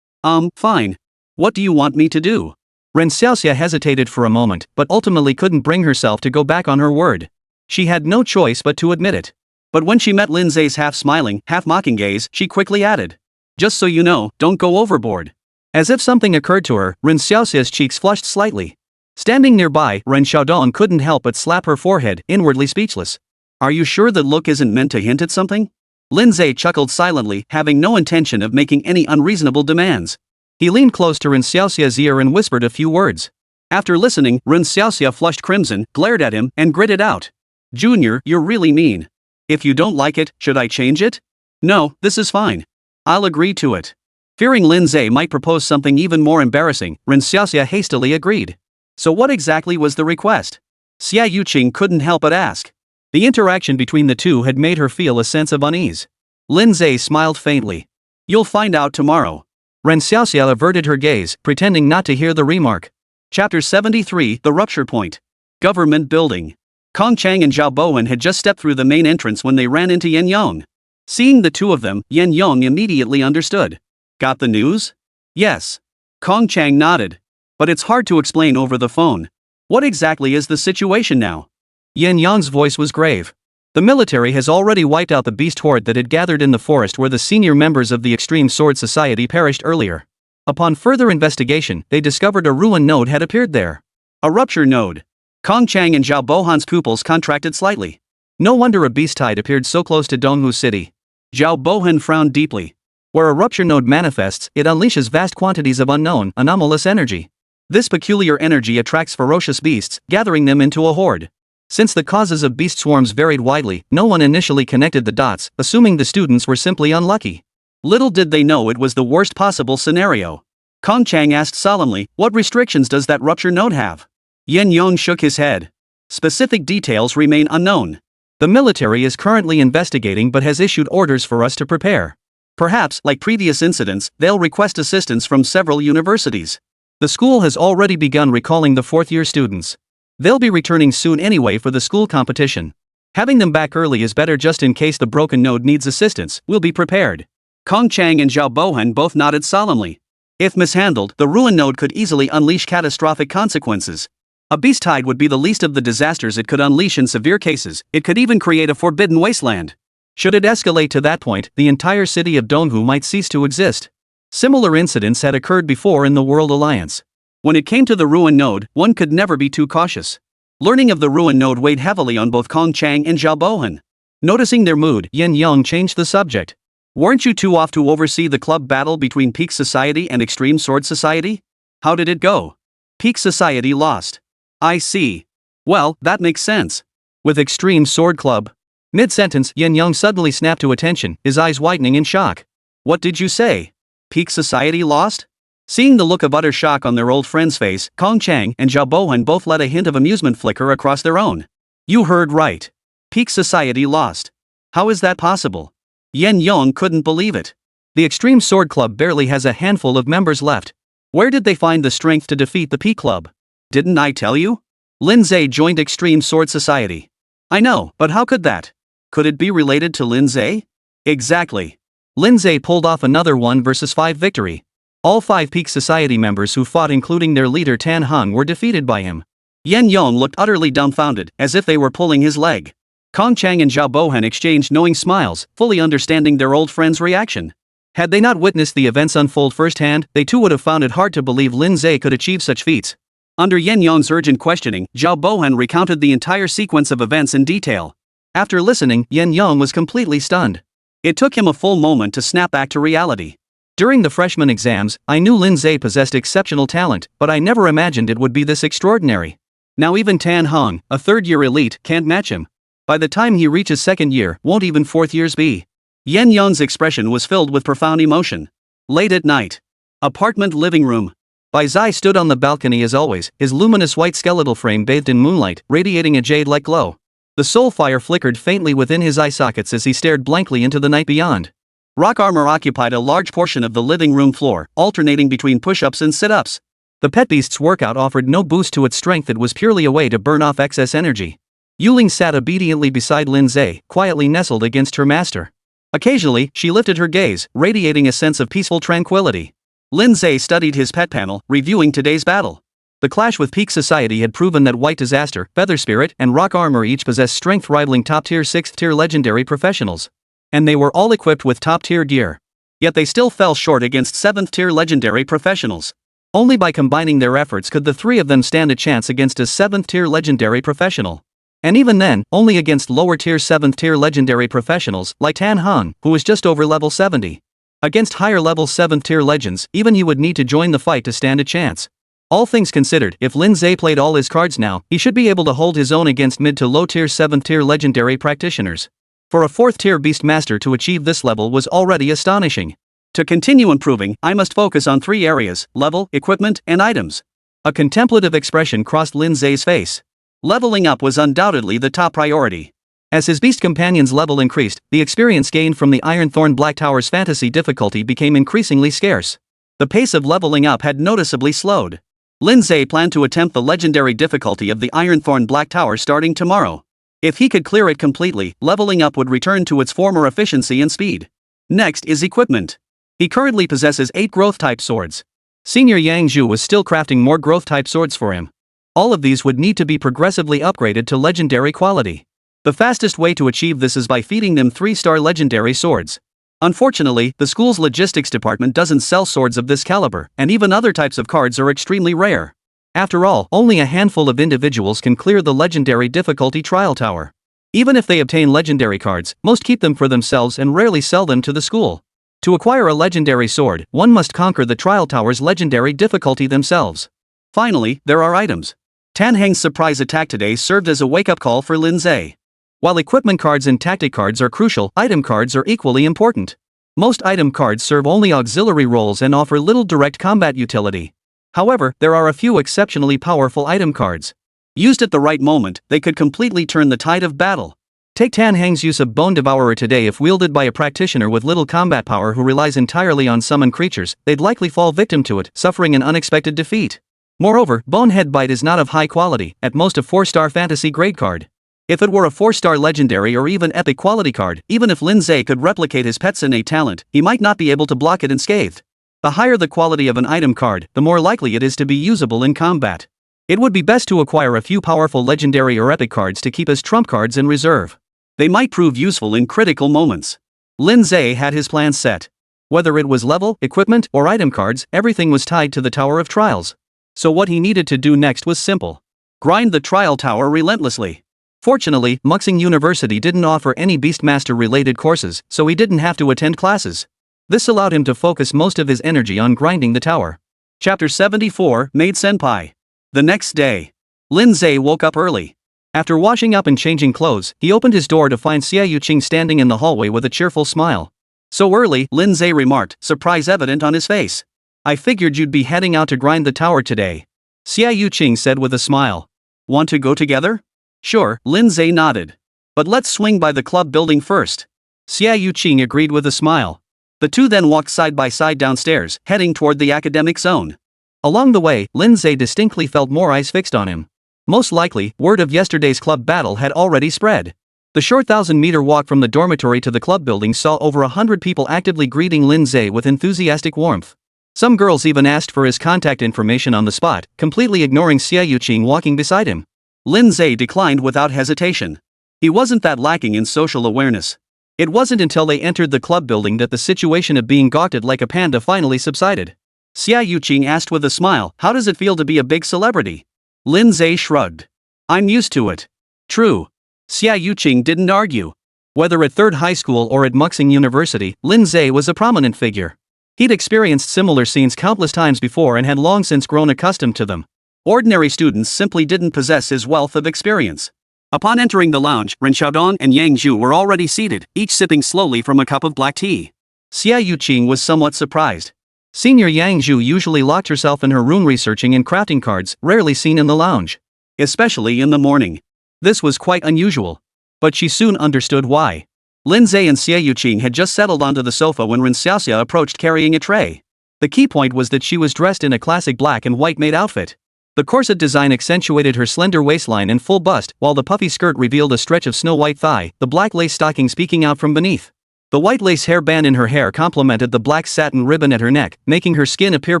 Fine. What do you want me to do? Ren Xiaoxia hesitated for a moment, but ultimately couldn't bring herself to go back on her word. She had no choice but to admit it. But when she met Lin Ze's half-smiling, half-mocking gaze, she quickly added. Just so you know, don't go overboard. As if something occurred to her, Ren Xiaoxia's cheeks flushed slightly. Standing nearby, Ren Xiaodong couldn't help but slap her forehead, inwardly speechless. Are you sure that look isn't meant to hint at something? Lin Ze chuckled silently, having no intention of making any unreasonable demands. He leaned close to Ren Xiaoxia's ear and whispered a few words. After listening, Ren Xiaoxia flushed crimson, glared at him, and gritted out. Junior, you're really mean. If you don't like it, should I change it? No, this is fine. I'll agree to it. Fearing Lin Ze might propose something even more embarrassing, Ren Xiaoxia hastily agreed. So what exactly was the request? Xia Yuqing couldn't help but ask. The interaction between the two had made her feel a sense of unease. Lin Ze smiled faintly. You'll find out tomorrow. Ren Xiaoxia averted her gaze, pretending not to hear the remark. Chapter 73, The Rupture Point. Government Building. Kong Chang and Zhao Bowen had just stepped through the main entrance when they ran into Yan Yong. Seeing the two of them, Yan Yong immediately understood. Got the news? Yes. Kong Chang nodded. But it's hard to explain over the phone. What exactly is the situation now? Yan Yong's voice was grave. The military has already wiped out the beast horde that had gathered in the forest where the senior members of the Extreme Sword Society perished earlier. Upon further investigation, they discovered a ruin node had appeared there. A rupture node. Kong Chang and Zhao Bohan's pupils contracted slightly. No wonder a beast tide appeared so close to Donghu City. Zhao Bohan frowned deeply. Where a rupture node manifests, it unleashes vast quantities of unknown, anomalous energy. This peculiar energy attracts ferocious beasts, gathering them into a horde. Since the causes of beast swarms varied widely, no one initially connected the dots, assuming the students were simply unlucky. Little did they know it was the worst possible scenario. Kong Chang asked solemnly, "What restrictions does that rupture node have?" Yen Yong shook his head. Specific details remain unknown. The military is currently investigating but has issued orders for us to prepare. Perhaps, like previous incidents, they'll request assistance from several universities. The school has already begun recalling the fourth-year students. They'll be returning soon anyway for the school competition. Having them back early is better just in case the broken node needs assistance. We'll be prepared. Kong Chang and Zhao Bohan both nodded solemnly. If mishandled, the ruin node could easily unleash catastrophic consequences. A beast tide would be the least of the disasters it could unleash in severe cases. It could even create a forbidden wasteland. Should it escalate to that point, the entire city of Donghu might cease to exist. Similar incidents had occurred before in the World Alliance. When it came to the ruin node, one could never be too cautious. Learning of the ruin node weighed heavily on both Kong Chang and Zhao Bohan. Noticing their mood, Yen Yong changed the subject. "Weren't you two off to oversee the club battle between Peak Society and Extreme Sword Society? How did it go?" "Peak Society lost." "I see. Well, that makes sense. With Extreme Sword Club." Mid-sentence, Yen Yong suddenly snapped to attention, his eyes widening in shock. "What did you say? Peak Society lost?" Seeing the look of utter shock on their old friend's face, Kong Chang and Zhao Bohan both let a hint of amusement flicker across their own. "You heard right. Peak Society lost. How is that possible?" Yen Yong couldn't believe it. The Extreme Sword Club barely has a handful of members left. Where did they find the strength to defeat the Peak Club? "Didn't I tell you? Lin Ze joined Extreme Sword Society." "I know, but how could that? Could it be related to Lin Ze?" "Exactly. Lin Ze pulled off another 1-versus-5 victory. All 5 Peak Society members who fought, including their leader Tan Hung, were defeated by him." Yen Yong looked utterly dumbfounded, as if they were pulling his leg. Kong Chang and Zhao Bohan exchanged knowing smiles, fully understanding their old friend's reaction. Had they not witnessed the events unfold firsthand, they too would have found it hard to believe Lin Ze could achieve such feats. Under Yen Yong's urgent questioning, Zhao Bohan recounted the entire sequence of events in detail. After listening, Yen Yong was completely stunned. It took him a full moment to snap back to reality. "During the freshman exams, I knew Lin Ze possessed exceptional talent, but I never imagined it would be this extraordinary. Now even Tan Hung, a third-year elite, can't match him. By the time he reaches second year, won't even fourth years be?" Yen Yong's expression was filled with profound emotion. Late at night. Apartment living room. Bai Zai stood on the balcony as always, his luminous white skeletal frame bathed in moonlight, radiating a jade-like glow. The soul fire flickered faintly within his eye sockets as he stared blankly into the night beyond. Rock armor occupied a large portion of the living room floor, alternating between push-ups and sit-ups. The pet beast's workout offered no boost to its strength, it was purely a way to burn off excess energy. Yuling sat obediently beside Lin Ze, quietly nestled against her master. Occasionally, she lifted her gaze, radiating a sense of peaceful tranquility. Lin Ze studied his pet panel, reviewing today's battle. The clash with Peak Society had proven that White Disaster, Feather Spirit, and Rock Armor each possessed strength rivaling top-tier 6th-tier legendary professionals. And they were all equipped with top-tier gear. Yet they still fell short against 7th-tier legendary professionals. Only by combining their efforts could the three of them stand a chance against a 7th-tier legendary professional. And even then, only against lower-tier 7th-tier legendary professionals, like Tan Hung, who was just over level 70. Against higher-level 7th-tier legends, even he would need to join the fight to stand a chance. All things considered, if Lin Ze played all his cards now, he should be able to hold his own against mid to low-tier 7th-tier legendary practitioners. For a 4th-tier Beastmaster to achieve this level was already astonishing. To continue improving, I must focus on 3 areas: level, equipment, and items. A contemplative expression crossed Lin Ze's face. Leveling up was undoubtedly the top priority. As his beast companion's level increased, the experience gained from the Ironthorn Black Tower's fantasy difficulty became increasingly scarce. The pace of leveling up had noticeably slowed. Lin Ze planned to attempt the legendary difficulty of the Ironthorn Black Tower starting tomorrow. If he could clear it completely, leveling up would return to its former efficiency and speed. Next is equipment. He currently possesses 8 growth-type swords. Senior Yang Zhu was still crafting more growth-type swords for him. All of these would need to be progressively upgraded to legendary quality. The fastest way to achieve this is by feeding them 3-star legendary swords. Unfortunately, the school's logistics department doesn't sell swords of this caliber, and even other types of cards are extremely rare. After all, only a handful of individuals can clear the legendary difficulty trial tower. Even if they obtain legendary cards, most keep them for themselves and rarely sell them to the school. To acquire a legendary sword, one must conquer the trial tower's legendary difficulty themselves. Finally, there are items. Tan Heng's surprise attack today served as a wake-up call for Lin Ze. While equipment cards and tactic cards are crucial, item cards are equally important. Most item cards serve only auxiliary roles and offer little direct combat utility. However, there are a few exceptionally powerful item cards. Used at the right moment, they could completely turn the tide of battle. Take Tan Heng's use of Bone Devourer today. If wielded by a practitioner with little combat power who relies entirely on summoned creatures, they'd likely fall victim to it, suffering an unexpected defeat. Moreover, Bonehead Bite is not of high quality, at most a 4-star fantasy grade card. If it were a 4-star legendary or even epic quality card, even if Lin Ze could replicate his pet's innate talent, he might not be able to block it unscathed. The higher the quality of an item card, the more likely it is to be usable in combat. It would be best to acquire a few powerful legendary or epic cards to keep as trump cards in reserve. They might prove useful in critical moments. Lin Ze had his plans set. Whether it was level, equipment, or item cards, everything was tied to the Tower of Trials. So what he needed to do next was simple. Grind the Trial Tower relentlessly. Fortunately, Muxing University didn't offer any Beastmaster-related courses, so he didn't have to attend classes. This allowed him to focus most of his energy on grinding the tower. Chapter 74, Maid Senpai. The next day, Lin Ze woke up early. After washing up and changing clothes, he opened his door to find Xia Yuqing standing in the hallway with a cheerful smile. So early, Lin Ze remarked, surprise evident on his face. I figured you'd be heading out to grind the tower today. Xia Yuqing said with a smile. Want to go together? Sure, Lin Ze nodded. But let's swing by the club building first. Xia Yuqing agreed with a smile. The two then walked side by side downstairs, heading toward the academic zone. Along the way, Lin Ze distinctly felt more eyes fixed on him. Most likely, word of yesterday's club battle had already spread. The short 1,000-meter walk from the dormitory to the club building saw over 100 people actively greeting Lin Ze with enthusiastic warmth. Some girls even asked for his contact information on the spot, completely ignoring Xia Yuqing walking beside him. Lin Ze declined without hesitation. He wasn't that lacking in social awareness. It wasn't until they entered the club building that the situation of being gawked at like a panda finally subsided. Xia Yuqing asked with a smile, how does it feel to be a big celebrity? Lin Ze shrugged. I'm used to it. True. Xia Yuqing didn't argue. Whether at Third High School or at Muxing University, Lin Ze was a prominent figure. He'd experienced similar scenes countless times before and had long since grown accustomed to them. Ordinary students simply didn't possess his wealth of experience. Upon entering the lounge, Ren Xiaodong and Yang Zhu were already seated, each sipping slowly from a cup of black tea. Xia Yuqing was somewhat surprised. Senior Yang Zhu usually locked herself in her room researching and crafting cards, rarely seen in the lounge. Especially in the morning. This was quite unusual. But she soon understood why. Lin Ze and Xia Yuqing had just settled onto the sofa when Ren Xiaoxia approached carrying a tray. The key point was that she was dressed in a classic black and white maid outfit. The corset design accentuated her slender waistline and full bust, while the puffy skirt revealed a stretch of snow-white thigh, the black lace stockings peeking out from beneath. The white lace hairband in her hair complemented the black satin ribbon at her neck, making her skin appear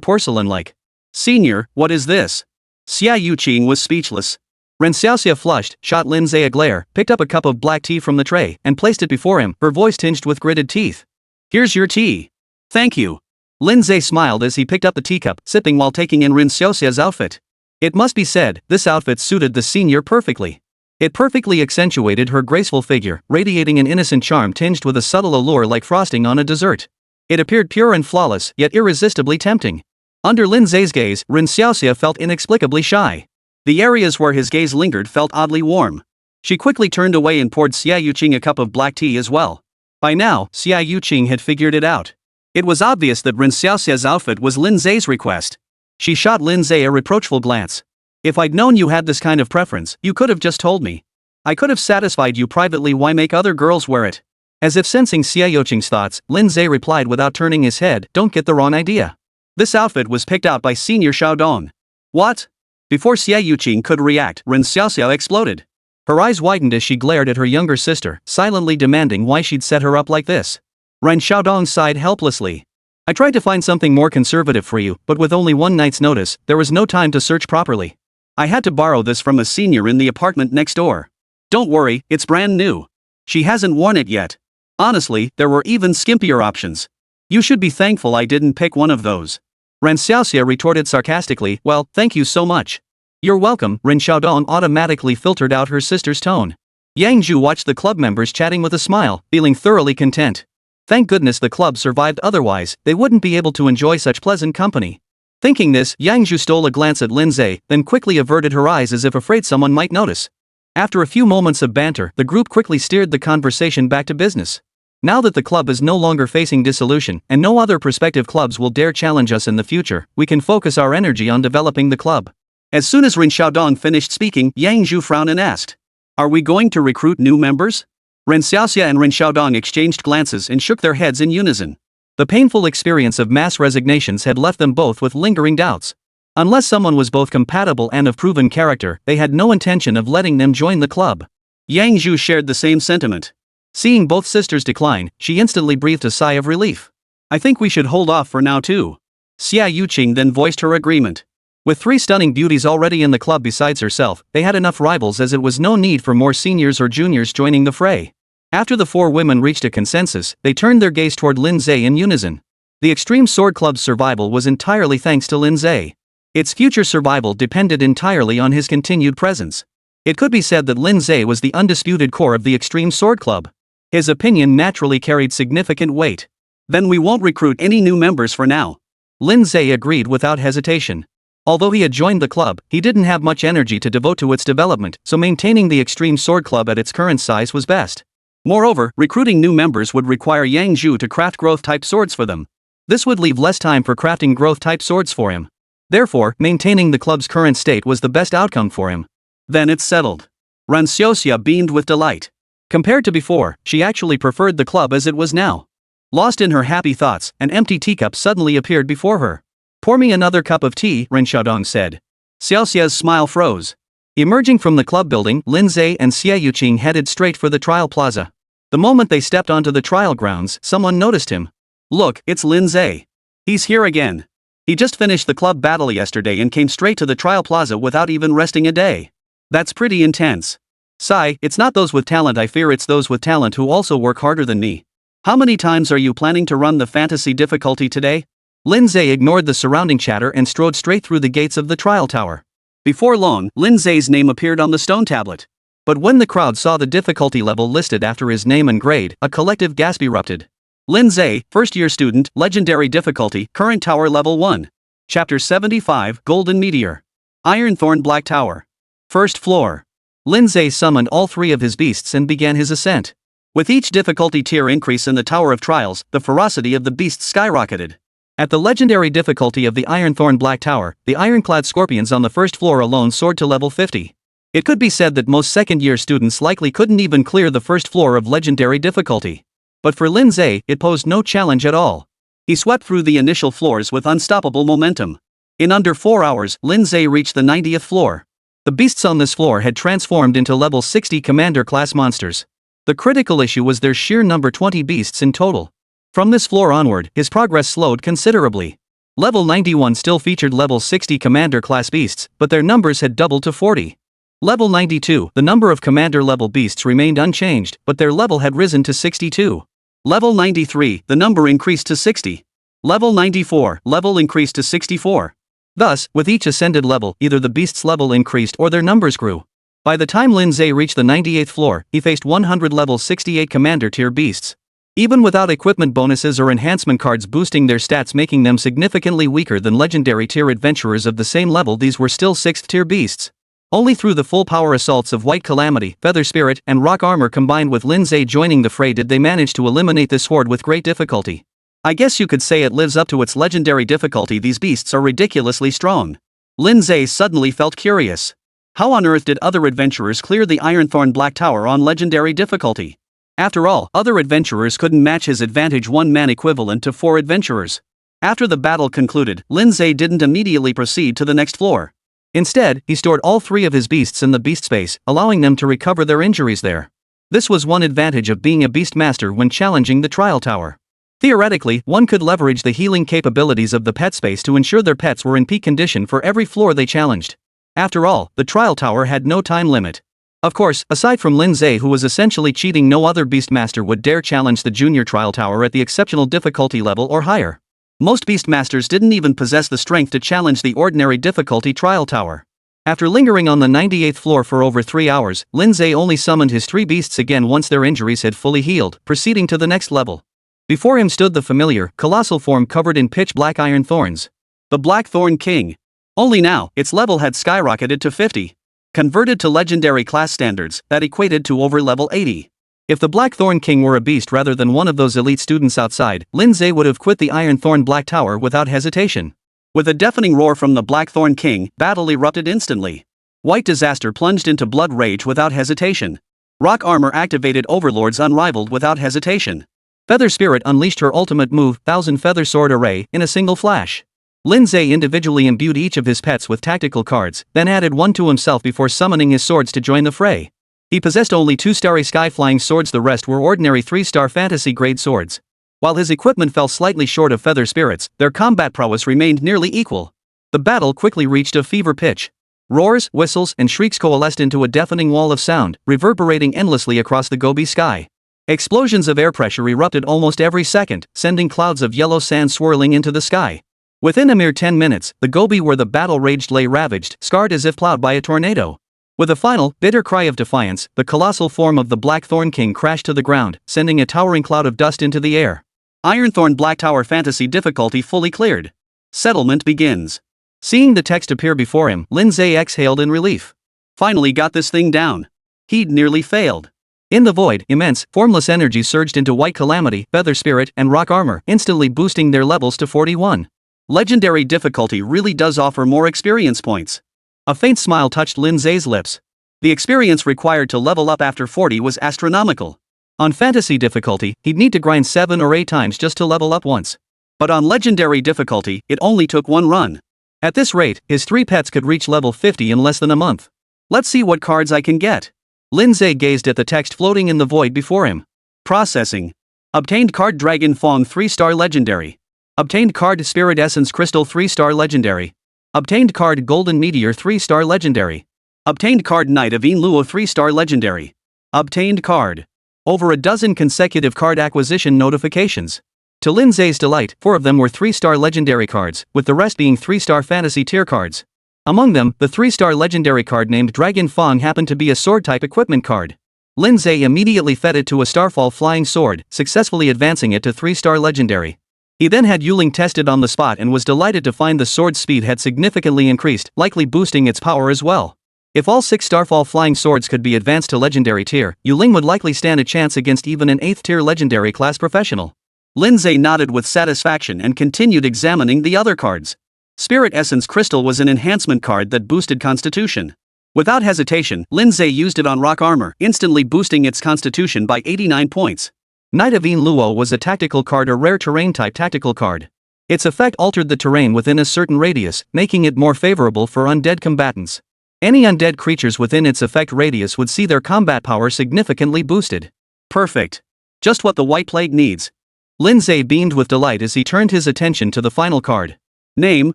porcelain-like. Senior, what is this? Xia Yuqing was speechless. Ren Xiaoxia flushed, shot Lin Ze a glare, picked up a cup of black tea from the tray, and placed it before him, her voice tinged with gritted teeth. Here's your tea. Thank you. Lin Ze smiled as he picked up the teacup, sipping while taking in Ren Xiaoxia's outfit. It must be said, this outfit suited the senior perfectly. It perfectly accentuated her graceful figure, radiating an innocent charm tinged with a subtle allure like frosting on a dessert. It appeared pure and flawless, yet irresistibly tempting. Under Lin Ze's gaze, Ren Xiaoxia felt inexplicably shy. The areas where his gaze lingered felt oddly warm. She quickly turned away and poured Xia Yuqing a cup of black tea as well. By now, Xia Yuqing had figured it out. It was obvious that Ren Xiaoxia's outfit was Lin Ze's request. She shot Lin Ze a reproachful glance. If I'd known you had this kind of preference, you could have just told me. I could have satisfied you privately. Why make other girls wear it? As if sensing Xia Yuqing's thoughts, Lin Ze replied without turning his head, don't get the wrong idea. This outfit was picked out by Senior Xiaodong. What? Before Xia Yuqing could react, Ren Xiaoxia exploded. Her eyes widened as she glared at her younger sister, silently demanding why she'd set her up like this. Ren Xiaodong sighed helplessly. I tried to find something more conservative for you, but with only one night's notice, there was no time to search properly. I had to borrow this from a senior in the apartment next door. Don't worry, it's brand new. She hasn't worn it yet. Honestly, there were even skimpier options. You should be thankful I didn't pick one of those. Ren Xiaoxia retorted sarcastically, well, thank you so much. You're welcome. Ren Xiaodong automatically filtered out her sister's tone. Yang Zhu watched the club members chatting with a smile, feeling thoroughly content. Thank goodness the club survived, otherwise, they wouldn't be able to enjoy such pleasant company. Thinking this, Yang Zhu stole a glance at Lin Ze, then quickly averted her eyes as if afraid someone might notice. After a few moments of banter, the group quickly steered the conversation back to business. Now that the club is no longer facing dissolution, and no other prospective clubs will dare challenge us in the future, we can focus our energy on developing the club. As soon as Ren Xiaodong finished speaking, Yang Zhu frowned and asked, "Are we going to recruit new members?" Ren Xiaoxia and Ren Xiaodong exchanged glances and shook their heads in unison. The painful experience of mass resignations had left them both with lingering doubts. Unless someone was both compatible and of proven character, they had no intention of letting them join the club. Yang Zhu shared the same sentiment. Seeing both sisters decline, she instantly breathed a sigh of relief. "I think we should hold off for now too." Xia Yuqing then voiced her agreement. With 3 stunning beauties already in the club besides herself, they had enough rivals as it was no need for more seniors or juniors joining the fray. After the 4 women reached a consensus, they turned their gaze toward Lin Ze in unison. The Extreme Sword Club's survival was entirely thanks to Lin Ze. Its future survival depended entirely on his continued presence. It could be said that Lin Ze was the undisputed core of the Extreme Sword Club. His opinion naturally carried significant weight. "Then we won't recruit any new members for now." Lin Ze agreed without hesitation. Although he had joined the club, he didn't have much energy to devote to its development, so maintaining the Extreme Sword Club at its current size was best. Moreover, recruiting new members would require Yang Zhu to craft growth-type swords for them. This would leave less time for crafting growth-type swords for him. Therefore, maintaining the club's current state was the best outcome for him. "Then it's settled." Ran Xiaoxia beamed with delight. Compared to before, she actually preferred the club as it was now. Lost in her happy thoughts, an empty teacup suddenly appeared before her. "Pour me another cup of tea," Ren Xiaodong said. Xiaoxia's smile froze. Emerging from the club building, Lin Ze and Xia Yuqing headed straight for the trial plaza. The moment they stepped onto the trial grounds, someone noticed him. "Look, it's Lin Ze. He's here again. He just finished the club battle yesterday and came straight to the trial plaza without even resting a day. That's pretty intense." "Sigh, it's not those with talent, I fear it's those with talent who also work harder than me. How many times are you planning to run the fantasy difficulty today?" Lin Ze ignored the surrounding chatter and strode straight through the gates of the trial tower. Before long, Lin Ze's name appeared on the stone tablet. But when the crowd saw the difficulty level listed after his name and grade, a collective gasp erupted. Lin Ze, first-year student, legendary difficulty, current tower level 1. Chapter 75, Golden Meteor. Ironthorn Black Tower. First floor. Lin Ze summoned all 3 of his beasts and began his ascent. With each difficulty tier increase in the Tower of Trials, the ferocity of the beasts skyrocketed. At the legendary difficulty of the Ironthorn Black Tower, the ironclad scorpions on the first floor alone soared to level 50. It could be said that most second-year students likely couldn't even clear the first floor of legendary difficulty. But for Lin Ze, it posed no challenge at all. He swept through the initial floors with unstoppable momentum. In under 4 hours, Lin Ze reached the 90th floor. The beasts on this floor had transformed into level 60 commander-class monsters. The critical issue was their sheer number: 20 beasts in total. From this floor onward, his progress slowed considerably. Level 91 still featured level 60 commander-class beasts, but their numbers had doubled to 40. Level 92, the number of commander-level beasts remained unchanged, but their level had risen to 62. Level 93, the number increased to 60. Level 94, level increased to 64. Thus, with each ascended level, either the beast's level increased or their numbers grew. By the time Lin Ze reached the 98th floor, he faced 100 level 68 commander-tier beasts. Even without equipment bonuses or enhancement cards boosting their stats, making them significantly weaker than legendary-tier adventurers of the same level, these were still 6th-tier beasts. Only through the full power assaults of White Calamity, Feather Spirit, and Rock Armor combined with Lin Ze joining the fray did they manage to eliminate this horde with great difficulty. I guess you could say it lives up to its legendary difficulty. These beasts are ridiculously strong. Lin Ze suddenly felt curious. How on earth did other adventurers clear the Ironthorn Black Tower on legendary difficulty? After all, other adventurers couldn't match his advantage, one-man equivalent to 4 adventurers. After the battle concluded, Lin Ze didn't immediately proceed to the next floor. Instead, he stored all 3 of his beasts in the beast space, allowing them to recover their injuries there. This was one advantage of being a Beastmaster when challenging the trial tower. Theoretically, one could leverage the healing capabilities of the pet space to ensure their pets were in peak condition for every floor they challenged. After all, the trial tower had no time limit. Of course, aside from Lin Ze, who was essentially cheating, no other Beastmaster would dare challenge the junior trial tower at the exceptional difficulty level or higher. Most Beastmasters didn't even possess the strength to challenge the ordinary difficulty trial tower. After lingering on the 98th floor for over 3 hours, Lin Ze only summoned his 3 beasts again once their injuries had fully healed, proceeding to the next level. Before him stood the familiar, colossal form covered in pitch black iron thorns. The Blackthorn King. Only now, its level had skyrocketed to 50. Converted to legendary class standards, that equated to over level 80. If the Blackthorn King were a beast rather than one of those elite students outside, Lin Ze would have quit the Ironthorn Black Tower without hesitation. With a deafening roar from the Blackthorn King, battle erupted instantly. White Disaster plunged into blood rage without hesitation. Rock Armor activated Overlords Unrivaled without hesitation. Feather Spirit unleashed her ultimate move, Thousand Feather Sword Array, in a single flash. Lin Ze individually imbued each of his pets with tactical cards, then added one to himself before summoning his swords to join the fray. He possessed only 2 starry sky-flying swords, the rest were ordinary 3-star fantasy-grade swords. While his equipment fell slightly short of Feather Spirits, their combat prowess remained nearly equal. The battle quickly reached a fever pitch. Roars, whistles, and shrieks coalesced into a deafening wall of sound, reverberating endlessly across the Gobi sky. Explosions of air pressure erupted almost every second, sending clouds of yellow sand swirling into the sky. Within a mere 10 minutes, the Gobi where the battle raged lay ravaged, scarred as if plowed by a tornado. With a final, bitter cry of defiance, the colossal form of the Blackthorn King crashed to the ground, sending a towering cloud of dust into the air. Ironthorn Black Tower Fantasy difficulty fully cleared. Settlement begins. Seeing the text appear before him, Lin Ze exhaled in relief. Finally got this thing down. He'd nearly failed. In the void, immense, formless energy surged into White Calamity, Feather Spirit, and Rock Armor, instantly boosting their levels to 41. Legendary difficulty really does offer more experience points. A faint smile touched Lin Ze's lips. The experience required to level up after 40 was astronomical. On fantasy difficulty, he'd need to grind 7 or 8 times just to level up once. But on legendary difficulty, it only took one run. At this rate, his 3 pets could reach level 50 in less than a month. Let's see what cards I can get. Lin Ze gazed at the text floating in the void before him. Processing. Obtained card Dragon Fong 3-star legendary. Obtained card Spirit Essence Crystal 3-star legendary. Obtained card Golden Meteor 3-star legendary. Obtained card Knight of Yin Luo 3-star legendary. Obtained card. Over a dozen consecutive card acquisition notifications. To Lin Ze's delight, 4 of them were 3-star legendary cards, with the rest being 3-star fantasy tier cards. Among them, the 3-star legendary card named Dragon Fong happened to be a sword-type equipment card. Lin Ze immediately fed it to a Starfall flying sword, successfully advancing it to 3-star legendary. He then had Yuling tested on the spot and was delighted to find the sword's speed had significantly increased, likely boosting its power as well. If all 6 Starfall flying swords could be advanced to legendary tier, Yuling would likely stand a chance against even an 8th tier legendary class professional. Lin Ze nodded with satisfaction and continued examining the other cards. Spirit Essence Crystal was an enhancement card that boosted Constitution. Without hesitation, Lin Ze used it on Rock Armor, instantly boosting its Constitution by 89 points. Knight of Yin Luo was a tactical card, a rare terrain-type tactical card. Its effect altered the terrain within a certain radius, making it more favorable for undead combatants. Any undead creatures within its effect radius would see their combat power significantly boosted. Perfect. Just what the White Plague needs. Lin Ze beamed with delight as he turned his attention to the final card. Name,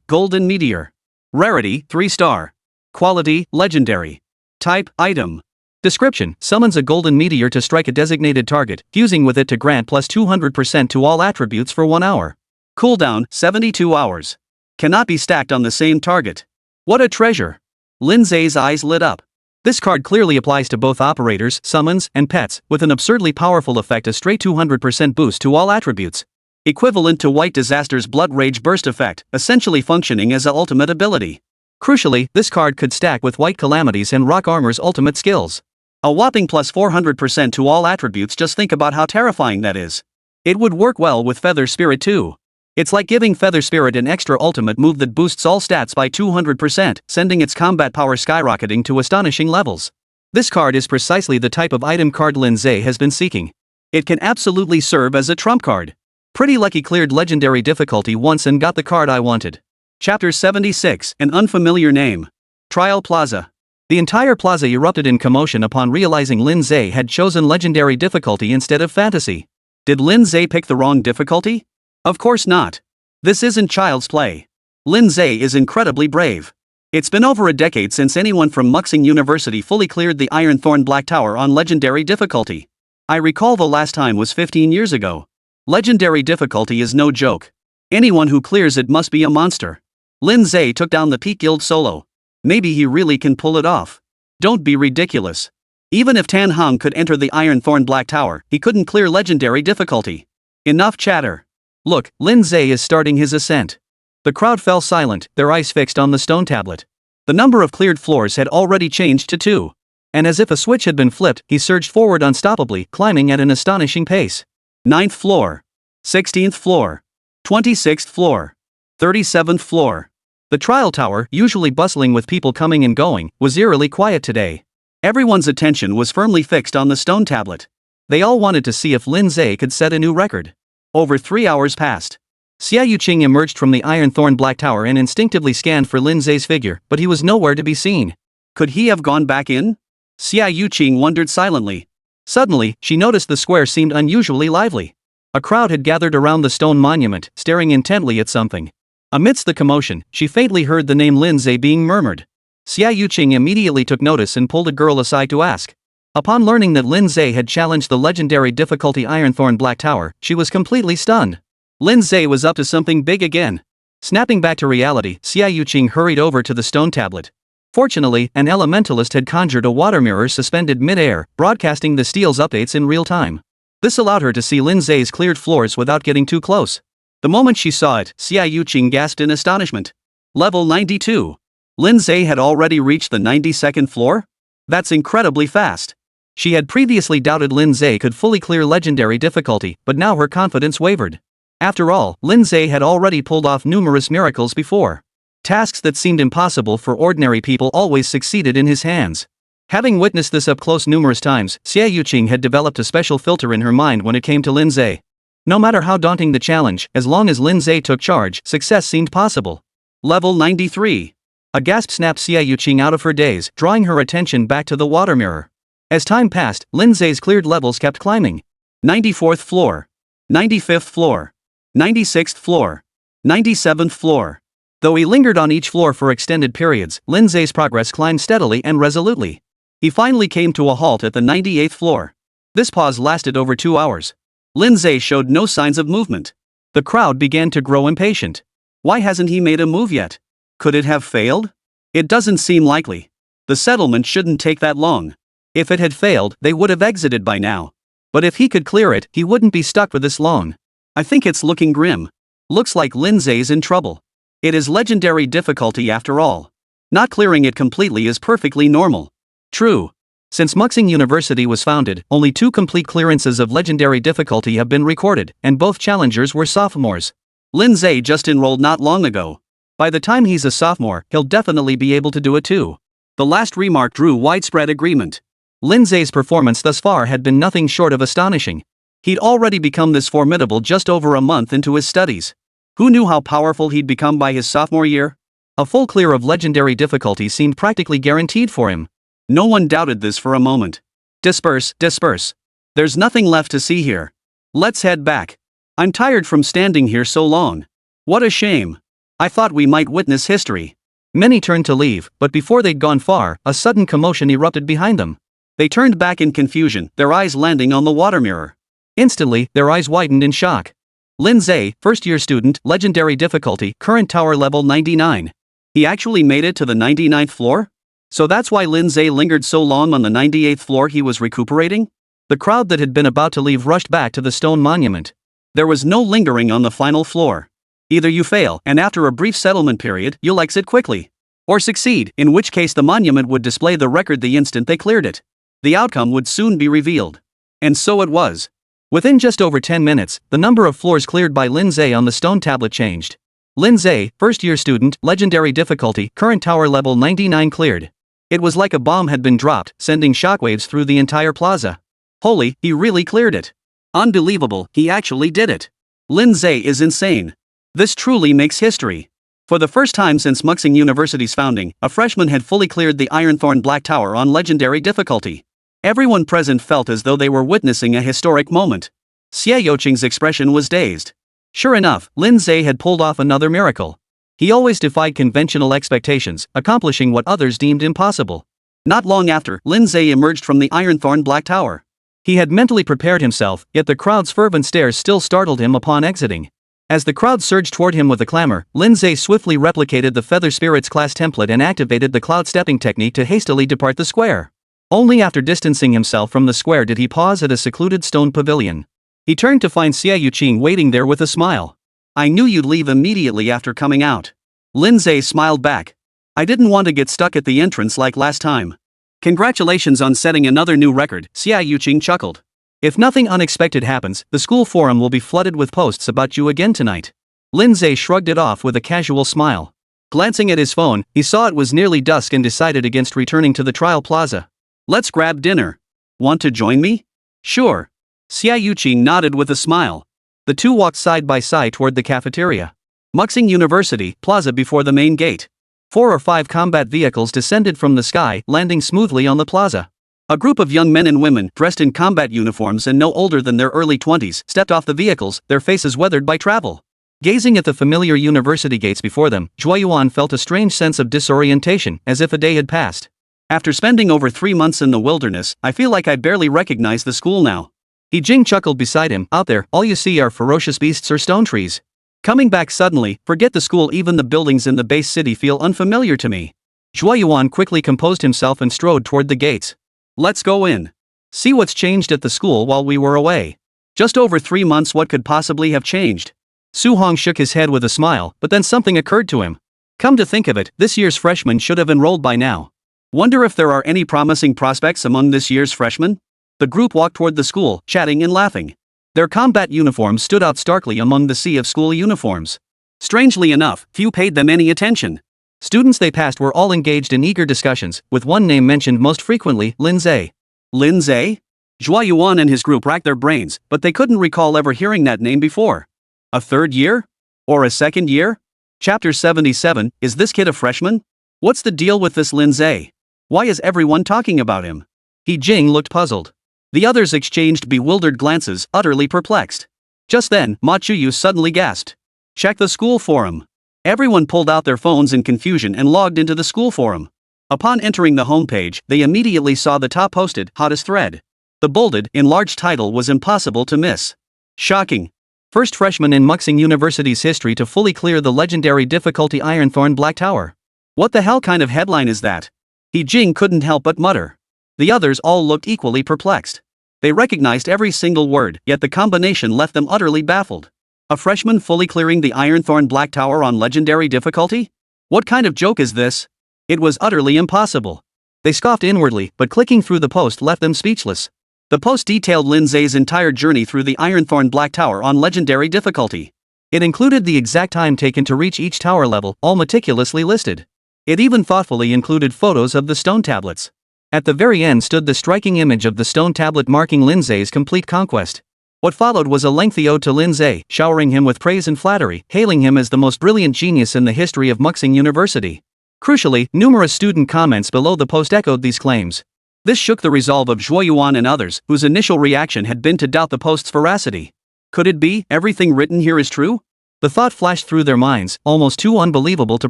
Golden Meteor. Rarity, 3-star. Quality, Legendary. Type, Item. Description: summons a golden meteor to strike a designated target, fusing with it to grant plus 200% to all attributes for 1 hour. Cooldown, 72 hours. Cannot be stacked on the same target. What a treasure! Lin Ze's eyes lit up. This card clearly applies to both operators, summons, and pets, with an absurdly powerful effect, a straight 200% boost to all attributes. Equivalent to White Disaster's Blood Rage Burst effect, essentially functioning as an ultimate ability. Crucially, this card could stack with White Calamity's and Rock Armor's ultimate skills. A whopping plus 400% to all attributes. Just think about how terrifying that is. It would work well with Feather Spirit too. It's like giving Feather Spirit an extra ultimate move that boosts all stats by 200%, sending its combat power skyrocketing to astonishing levels. This card is precisely the type of item card Lin Ze has been seeking. It can absolutely serve as a trump card. Pretty lucky cleared legendary difficulty once and got the card I wanted. Chapter 76, An Unfamiliar Name. Trial Plaza. The entire plaza erupted in commotion upon realizing Lin Ze had chosen legendary difficulty instead of fantasy. Did Lin Ze pick the wrong difficulty? Of course not. This isn't child's play. Lin Ze is incredibly brave. It's been over a decade since anyone from Muxing University fully cleared the Ironthorn Black Tower on legendary difficulty. I recall the last time was 15 years ago. Legendary difficulty is no joke. Anyone who clears it must be a monster. Lin Ze took down the Peak Guild solo. Maybe he really can pull it off. Don't be ridiculous. Even if Tan Hong could enter the Ironthorn Black Tower, he couldn't clear legendary difficulty. Enough chatter. Look, Lin Ze is starting his ascent. The crowd fell silent, their eyes fixed on the stone tablet. The number of cleared floors had already changed to 2. And as if a switch had been flipped, he surged forward unstoppably, climbing at an astonishing pace. 9th floor. 16th floor. 26th floor. 37th floor. The trial tower, usually bustling with people coming and going, was eerily quiet today. Everyone's attention was firmly fixed on the stone tablet. They all wanted to see if Lin Ze could set a new record. Over 3 hours passed. Xia Yuqing emerged from the Iron Thorn Black Tower and instinctively scanned for Lin Ze's figure, but he was nowhere to be seen. Could he have gone back in? Xia Yuqing wondered silently. Suddenly, she noticed the square seemed unusually lively. A crowd had gathered around the stone monument, staring intently at something. Amidst the commotion, she faintly heard the name Lin Ze being murmured. Xia Yuqing immediately took notice and pulled a girl aside to ask. Upon learning that Lin Ze had challenged the legendary difficulty Ironthorn Black Tower, she was completely stunned. Lin Ze was up to something big again. Snapping back to reality, Xia Yuqing hurried over to the stone tablet. Fortunately, an elementalist had conjured a water mirror suspended mid-air, broadcasting the steel's updates in real time. This allowed her to see Lin Ze's cleared floors without getting too close. The moment she saw it, Xia Yuqing gasped in astonishment. Level 92. Lin Ze had already reached the 92nd floor? That's incredibly fast. She had previously doubted Lin Ze could fully clear legendary difficulty, but now her confidence wavered. After all, Lin Ze had already pulled off numerous miracles before. Tasks that seemed impossible for ordinary people always succeeded in his hands. Having witnessed this up close numerous times, Xia Yuqing had developed a special filter in her mind when it came to Lin Ze. No matter how daunting the challenge, as long as Lin Ze took charge, success seemed possible. Level 93. A gasp snapped Xia Yuqing out of her daze, drawing her attention back to the water mirror. As time passed, Lin Ze's cleared levels kept climbing. 94th floor. 95th floor. 96th floor. 97th floor. Though he lingered on each floor for extended periods, Lin Ze's progress climbed steadily and resolutely. He finally came to a halt at the 98th floor. This pause lasted over 2 hours. Lin Ze showed no signs of movement. The crowd began to grow impatient. Why hasn't he made a move yet? Could it have failed? It doesn't seem likely. The settlement shouldn't take that long. If it had failed, they would have exited by now. But if he could clear it, he wouldn't be stuck for this long. I think it's looking grim. Looks like Lin Ze's in trouble. It is legendary difficulty after all. Not clearing it completely is perfectly normal. True. Since Muxing University was founded, only 2 complete clearances of legendary difficulty have been recorded, and both challengers were sophomores. Lin Ze just enrolled not long ago. By the time he's a sophomore, he'll definitely be able to do it too. The last remark drew widespread agreement. Lin Ze's performance thus far had been nothing short of astonishing. He'd already become this formidable just over a month into his studies. Who knew how powerful he'd become by his sophomore year? A full clear of legendary difficulty seemed practically guaranteed for him. No one doubted this for a moment. Disperse, disperse. There's nothing left to see here. Let's head back. I'm tired from standing here so long. What a shame. I thought we might witness history. Many turned to leave, but before they'd gone far, a sudden commotion erupted behind them. They turned back in confusion, their eyes landing on the water mirror. Instantly, their eyes widened in shock. Lin Ze, first-year student, legendary difficulty, current tower level 99. He actually made it to the 99th floor? So that's why Lin Ze lingered so long on the 98th floor. He was recuperating? The crowd that had been about to leave rushed back to the stone monument. There was no lingering on the final floor. Either you fail, and after a brief settlement period, you'll exit quickly. Or succeed, in which case the monument would display the record the instant they cleared it. The outcome would soon be revealed. And so it was. Within just over 10 minutes, the number of floors cleared by Lin Ze on the stone tablet changed. Lin Ze, first-year student, legendary difficulty, current tower level 99 cleared. It was like a bomb had been dropped, sending shockwaves through the entire plaza. Holy, he really cleared it. Unbelievable, he actually did it. Lin Ze is insane. This truly makes history. For the first time since Muxing University's founding, a freshman had fully cleared the Ironthorn Black Tower on legendary difficulty. Everyone present felt as though they were witnessing a historic moment. Xia Yuqing's expression was dazed. Sure enough, Lin Ze had pulled off another miracle. He always defied conventional expectations, accomplishing what others deemed impossible. Not long after, Lin Ze emerged from the Ironthorn Black Tower. He had mentally prepared himself, yet the crowd's fervent stares still startled him upon exiting. As the crowd surged toward him with a clamor, Lin Ze swiftly replicated the Feather Spirits class template and activated the cloud stepping technique to hastily depart the square. Only after distancing himself from the square did he pause at a secluded stone pavilion. He turned to find Xia Yuqing waiting there with a smile. I knew you'd leave immediately after coming out. Lin Ze smiled back. I didn't want to get stuck at the entrance like last time. Congratulations on setting another new record, Xia Yuqing chuckled. If nothing unexpected happens, the school forum will be flooded with posts about you again tonight. Lin Ze shrugged it off with a casual smile. Glancing at his phone, he saw it was nearly dusk and decided against returning to the trial plaza. Let's grab dinner. Want to join me? Sure. Xia Yuqing nodded with a smile. The two walked side by side toward the cafeteria. Muxing University Plaza before the main gate. 4 or 5 combat vehicles descended from the sky, landing smoothly on the plaza. A group of young men and women, dressed in combat uniforms and no older than their early 20s, stepped off the vehicles, their faces weathered by travel. Gazing at the familiar university gates before them, Zhuoyuan felt a strange sense of disorientation, as if a day had passed. After spending over 3 months in the wilderness, I feel like I barely recognize the school now. Jing chuckled beside him. Out there, all you see are ferocious beasts or stone trees. Coming back suddenly, forget the school, even the buildings in the base city feel unfamiliar to me. Zhuoyuan quickly composed himself and strode toward the gates. Let's go in. See what's changed at the school while we were away. Just over 3 months, what could possibly have changed? Su Hong shook his head with a smile, but then something occurred to him. Come to think of it, this year's freshmen should have enrolled by now. Wonder if there are any promising prospects among this year's freshmen? The group walked toward the school, chatting and laughing. Their combat uniforms stood out starkly among the sea of school uniforms. Strangely enough, few paid them any attention. Students they passed were all engaged in eager discussions, with one name mentioned most frequently, Lin Ze. Lin Ze? Zhuoyuan and his group racked their brains, but they couldn't recall ever hearing that name before. A third year? Or a second year? Chapter 77, is this kid a freshman? What's the deal with this Lin Ze? Why is everyone talking about him? Jing looked puzzled. The others exchanged bewildered glances, utterly perplexed. Just then, Ma Chuyu suddenly gasped. Check the school forum. Everyone pulled out their phones in confusion and logged into the school forum. Upon entering the homepage, they immediately saw the top posted, hottest thread. The bolded, enlarged title was impossible to miss. Shocking. First freshman in Muxing University's history to fully clear the legendary difficulty Ironthorn Black Tower. What the hell kind of headline is that? Jing couldn't help but mutter. The others all looked equally perplexed. They recognized every single word, yet the combination left them utterly baffled. A freshman fully clearing the Ironthorn Black Tower on legendary difficulty? What kind of joke is this? It was utterly impossible. They scoffed inwardly, but clicking through the post left them speechless. The post detailed Lin Ze's entire journey through the Ironthorn Black Tower on legendary difficulty. It included the exact time taken to reach each tower level, all meticulously listed. It even thoughtfully included photos of the stone tablets. At the very end stood the striking image of the stone tablet marking Lin Ze's complete conquest. What followed was a lengthy ode to Lin Ze, showering him with praise and flattery, hailing him as the most brilliant genius in the history of Muxing University. Crucially, numerous student comments below the post echoed these claims. This shook the resolve of Zhuoyuan and others, whose initial reaction had been to doubt the post's veracity. Could it be, everything written here is true? The thought flashed through their minds, almost too unbelievable to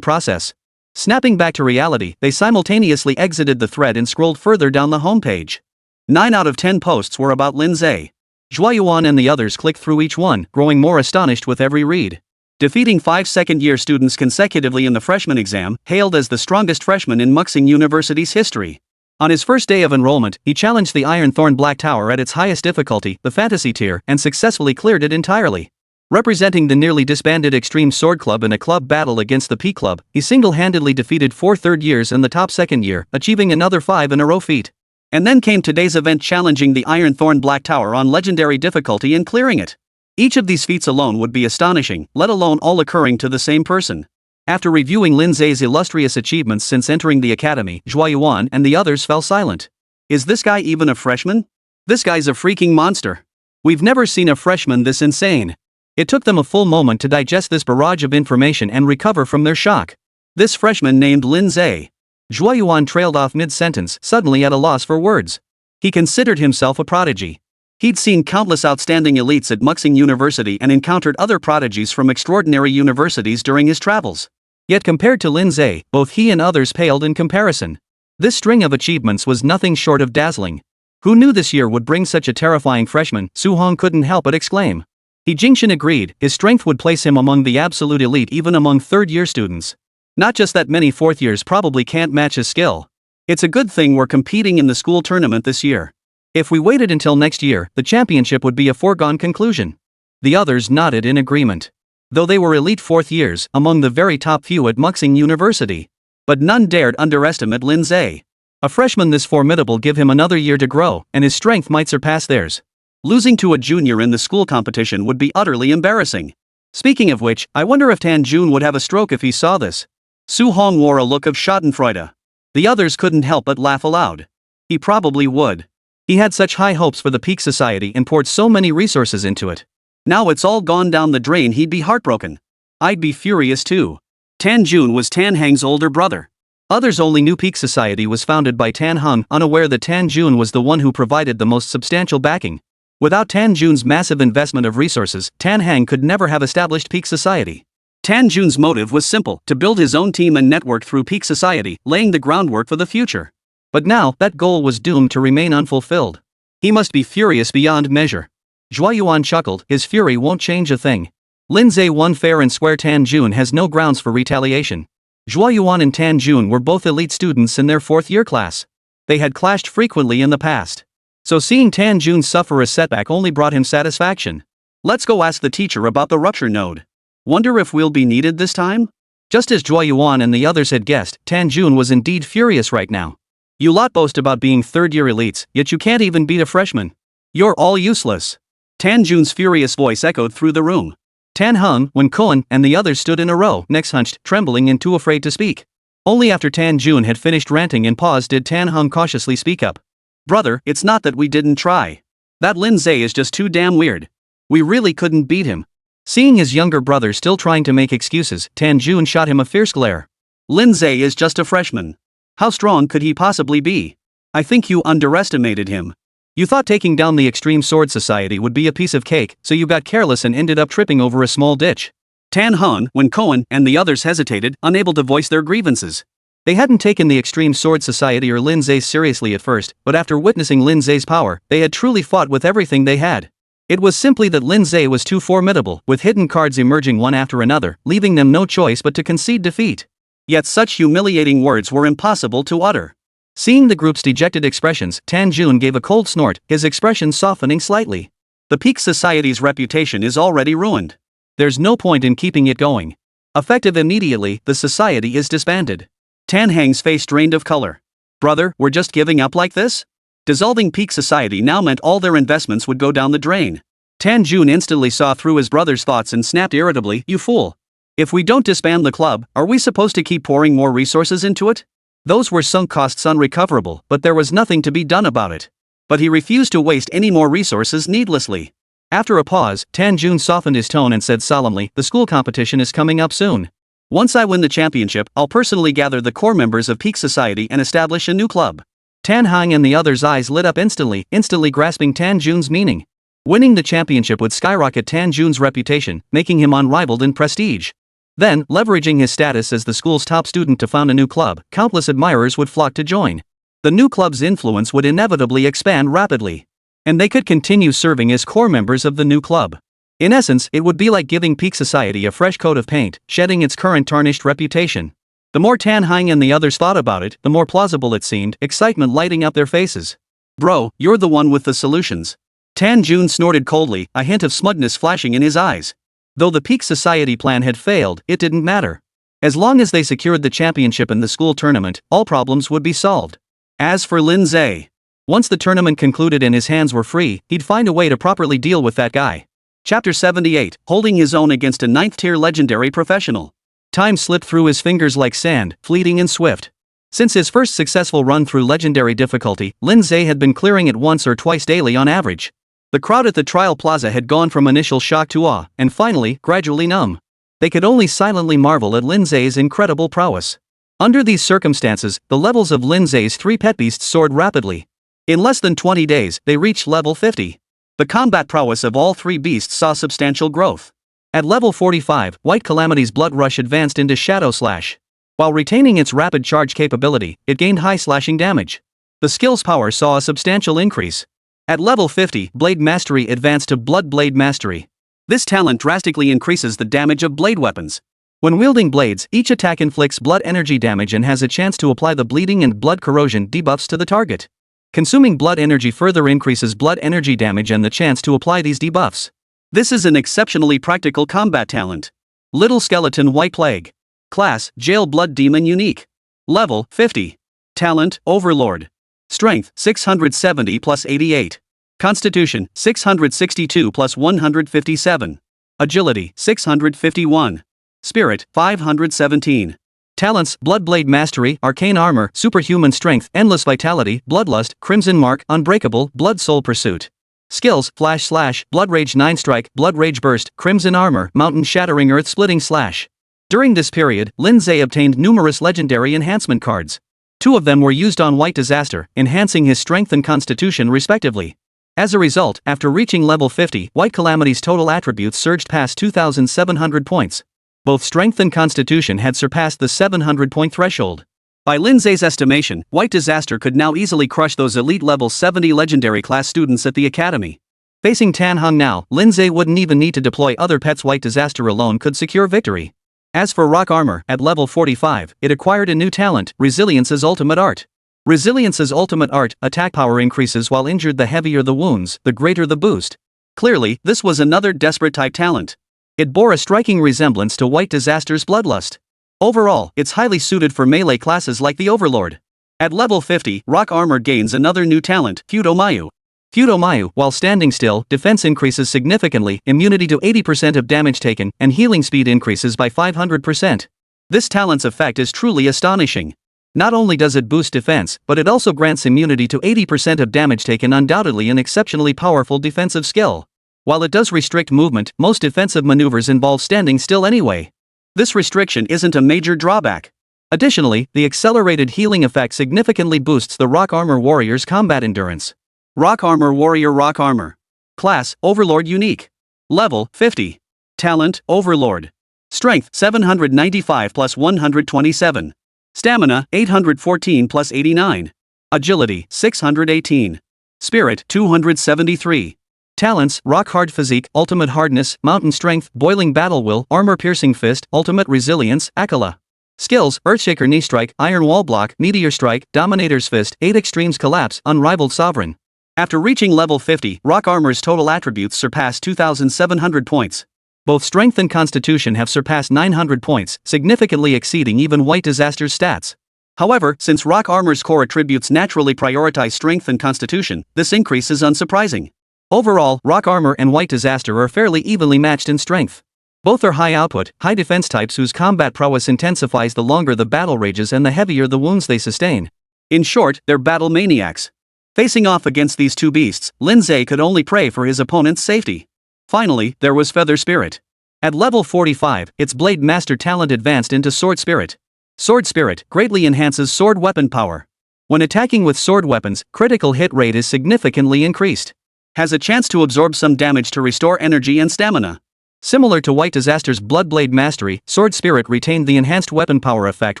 process. Snapping back to reality, they simultaneously exited the thread and scrolled further down the homepage. 9 out of 10 posts were about Lin Ze. Zhuoyuan and the others clicked through each one, growing more astonished with every read. Defeating 5 second-year students consecutively in the freshman exam, hailed as the strongest freshman in Muxing University's history. On his first day of enrollment, he challenged the Ironthorn Black Tower at its highest difficulty, the fantasy tier, and successfully cleared it entirely. Representing the nearly disbanded Extreme Sword Club in a club battle against the P Club, he single-handedly defeated 4 third years and the top second year, achieving another 5-in-a-row feat. And then came today's event challenging the Ironthorn Black Tower on legendary difficulty and clearing it. Each of these feats alone would be astonishing, let alone all occurring to the same person. After reviewing Lin Ze's illustrious achievements since entering the academy, Zhuoyuan and the others fell silent. Is this guy even a freshman? This guy's a freaking monster. We've never seen a freshman this insane. It took them a full moment to digest this barrage of information and recover from their shock. This freshman named Lin Ze. Zhuoyuan trailed off mid-sentence, suddenly at a loss for words. He considered himself a prodigy. He'd seen countless outstanding elites at Muxing University and encountered other prodigies from extraordinary universities during his travels. Yet compared to Lin Ze, both he and others paled in comparison. This string of achievements was nothing short of dazzling. Who knew this year would bring such a terrifying freshman? Su Hong couldn't help but exclaim. Jingshan agreed, his strength would place him among the absolute elite even among third-year students. Not just that many fourth years probably can't match his skill. It's a good thing we're competing in the school tournament this year. If we waited until next year, the championship would be a foregone conclusion. The others nodded in agreement. though they were elite fourth years among the very top few at Muxing University. But none dared underestimate Lin Ze. A freshman this formidable give him another year to grow, and his strength might surpass theirs. Losing to a junior in the school competition would be utterly embarrassing. Speaking of which, I wonder if Tan Jun would have a stroke if he saw this. Su Hong wore a look of schadenfreude. The others couldn't help but laugh aloud. He probably would. He had such high hopes for the Peak Society and poured so many resources into it. Now it's all gone down the drain, he'd be heartbroken. I'd be furious too. Tan Jun was Tan Hang's older brother. Others only knew Peak Society was founded by Tan Hung, unaware that Tan Jun was the one who provided the most substantial backing. Without Tan Jun's massive investment of resources, Tan Hang could never have established Peak Society. Tan Jun's motive was simple, to build his own team and network through Peak Society, laying the groundwork for the future. But now, that goal was doomed to remain unfulfilled. He must be furious beyond measure. Zhua Yuan chuckled, his fury won't change a thing. Lin Ze won fair and square. Tan Jun has no grounds for retaliation. Zhua Yuan and Tan Jun were both elite students in their fourth-year class. They had clashed frequently in the past. So seeing Tan Jun suffer a setback only brought him satisfaction. Let's go ask the teacher about the rupture node. Wonder if we'll be needed this time? Just as Zhua Yuan and the others had guessed, Tan Jun was indeed furious right now. You lot boast about being third-year elites, yet you can't even beat a freshman. You're all useless. Tan Jun's furious voice echoed through the room. Tan Hung, Wen Koan, and the others stood in a row, necks hunched, trembling and too afraid to speak. Only after Tan Jun had finished ranting and paused did Tan Hung cautiously speak up. Brother, it's not that we didn't try. That Lin Ze is just too damn weird. We really couldn't beat him. Seeing his younger brother still trying to make excuses, Tan Jun shot him a fierce glare. Lin Ze is just a freshman. How strong could he possibly be? I think you underestimated him. You thought taking down the Extreme Sword Society would be a piece of cake, so you got careless and ended up tripping over a small ditch. Tan Hung, Wen Koan, and the others hesitated, unable to voice their grievances. They hadn't taken the Extreme Sword Society or Lin Ze seriously at first, but after witnessing Lin Ze's power, they had truly fought with everything they had. It was simply that Lin Ze was too formidable, with hidden cards emerging one after another, leaving them no choice but to concede defeat. Yet such humiliating words were impossible to utter. Seeing the group's dejected expressions, Tan Jun gave a cold snort, his expression softening slightly. The Peak Society's reputation is already ruined. There's no point in keeping it going. Effective immediately, the society is disbanded. Tan Hang's face drained of color. Brother, we're just giving up like this? Dissolving Peak Society now meant all their investments would go down the drain. Tan Jun instantly saw through his brother's thoughts and snapped irritably, you fool. If we don't disband the club, are we supposed to keep pouring more resources into it? Those were sunk costs unrecoverable, but there was nothing to be done about it. But he refused to waste any more resources needlessly. After a pause, Tan Jun softened his tone and said solemnly, the school competition is coming up soon. Once I win the championship, I'll personally gather the core members of Peak Society and establish a new club. Tan Hang and the others' eyes lit up instantly grasping Tan Jun's meaning. Winning the championship would skyrocket Tan Jun's reputation, making him unrivaled in prestige. Then, leveraging his status as the school's top student to found a new club, countless admirers would flock to join. The new club's influence would inevitably expand rapidly. And they could continue serving as core members of the new club. In essence, it would be like giving Peak Society a fresh coat of paint, shedding its current tarnished reputation. The more Tan Hang and the others thought about it, the more plausible it seemed, excitement lighting up their faces. Bro, you're the one with the solutions. Tan Jun snorted coldly, a hint of smugness flashing in his eyes. Though the Peak Society plan had failed, it didn't matter. As long as they secured the championship in the school tournament, all problems would be solved. As for Lin Ze, once the tournament concluded and his hands were free, he'd find a way to properly deal with that guy. Chapter 78, holding his own against a 9th-tier legendary professional. Time slipped through his fingers like sand, fleeting and swift. Since his first successful run through legendary difficulty, Lin Ze had been clearing it once or twice daily on average. The crowd at the trial plaza had gone from initial shock to awe, and finally, gradually numb. They could only silently marvel at Lin Ze's incredible prowess. Under these circumstances, the levels of Lin Ze's 3 pet beasts soared rapidly. In less than 20 days, they reached level 50. The combat prowess of all 3 beasts saw substantial growth. At level 45, White Calamity's Blood Rush advanced into Shadow Slash. While retaining its rapid charge capability, it gained high slashing damage. The skill's power saw a substantial increase. At level 50, Blade Mastery advanced to Blood Blade Mastery. This talent drastically increases the damage of blade weapons. When wielding blades, each attack inflicts blood energy damage and has a chance to apply the bleeding and blood corrosion debuffs to the target. Consuming blood energy further increases blood energy damage and the chance to apply these debuffs. This is an exceptionally practical combat talent. Little Skeleton White Plague. Class, Jail Blood Demon Unique. Level, 50. Talent, Overlord. Strength, 670 plus 88. Constitution, 662 plus 157. Agility, 651. Spirit, 517. Talents: Bloodblade Mastery, Arcane Armor, Superhuman Strength, Endless Vitality, Bloodlust, Crimson Mark, Unbreakable, Blood Soul Pursuit. Skills: Flash Slash, Blood Rage 9 Strike, Blood Rage Burst, Crimson Armor, Mountain Shattering, Earth Splitting Slash. During this period, Lin Ze obtained numerous legendary enhancement cards. 2 of them were used on White Disaster, enhancing his strength and constitution respectively. As a result, after reaching level 50, White Calamity's total attributes surged past 2,700 points. Both strength and constitution had surpassed the 700-point threshold. By Lin Ze's estimation, White Disaster could now easily crush those elite level 70 legendary class students at the academy. Facing Tan Hung now, Lin Ze wouldn't even need to deploy other pets. White Disaster alone could secure victory. As for Rock Armor, at level 45, it acquired a new talent, Resilience's Ultimate Art. Resilience's Ultimate Art, attack power increases while injured. The heavier the wounds, the greater the boost. Clearly, this was another desperate type talent. It bore a striking resemblance to White Disaster's Bloodlust. Overall, it's highly suited for melee classes like the Overlord. At level 50, Rock Armor gains another new talent, Fudomayu. Fudomayu, while standing still, defense increases significantly, immunity to 80% of damage taken, and healing speed increases by 500%. This talent's effect is truly astonishing. Not only does it boost defense, but it also grants immunity to 80% of damage taken, undoubtedly an exceptionally powerful defensive skill. While it does restrict movement, most defensive maneuvers involve standing still anyway. This restriction isn't a major drawback. Additionally, the accelerated healing effect significantly boosts the Rock Armor Warrior's combat endurance. Rock Armor Warrior. Rock Armor. Class, Overlord Unique. Level, 50. Talent, Overlord. Strength, 795 plus 127. Stamina, 814 plus 89. Agility, 618. Spirit, 273. Talents: Rock Hard Physique, Ultimate Hardness, Mountain Strength, Boiling Battle Will, Armor Piercing Fist, Ultimate Resilience, Akala. Skills: Earthshaker Knee Strike, Iron Wall Block, Meteor Strike, Dominator's Fist, 8 Extremes Collapse, Unrivaled Sovereign. After reaching level 50, Rock Armor's total attributes surpass 2,700 points. Both Strength and Constitution have surpassed 900 points, significantly exceeding even White Disaster's stats. However, since Rock Armor's core attributes naturally prioritize Strength and Constitution, this increase is unsurprising. Overall, Rock Armor and White Disaster are fairly evenly matched in strength. Both are high output, high defense types whose combat prowess intensifies the longer the battle rages and the heavier the wounds they sustain. In short, they're battle maniacs. Facing off against these two beasts, Lin Ze could only pray for his opponent's safety. Finally, there was Feather Spirit. At level 45, its Blade Master talent advanced into Sword Spirit. Sword Spirit greatly enhances sword weapon power. When attacking with sword weapons, critical hit rate is significantly increased. Has a chance to absorb some damage to restore energy and stamina. Similar to White Disaster's Bloodblade Mastery, Sword Spirit retained the enhanced weapon power effect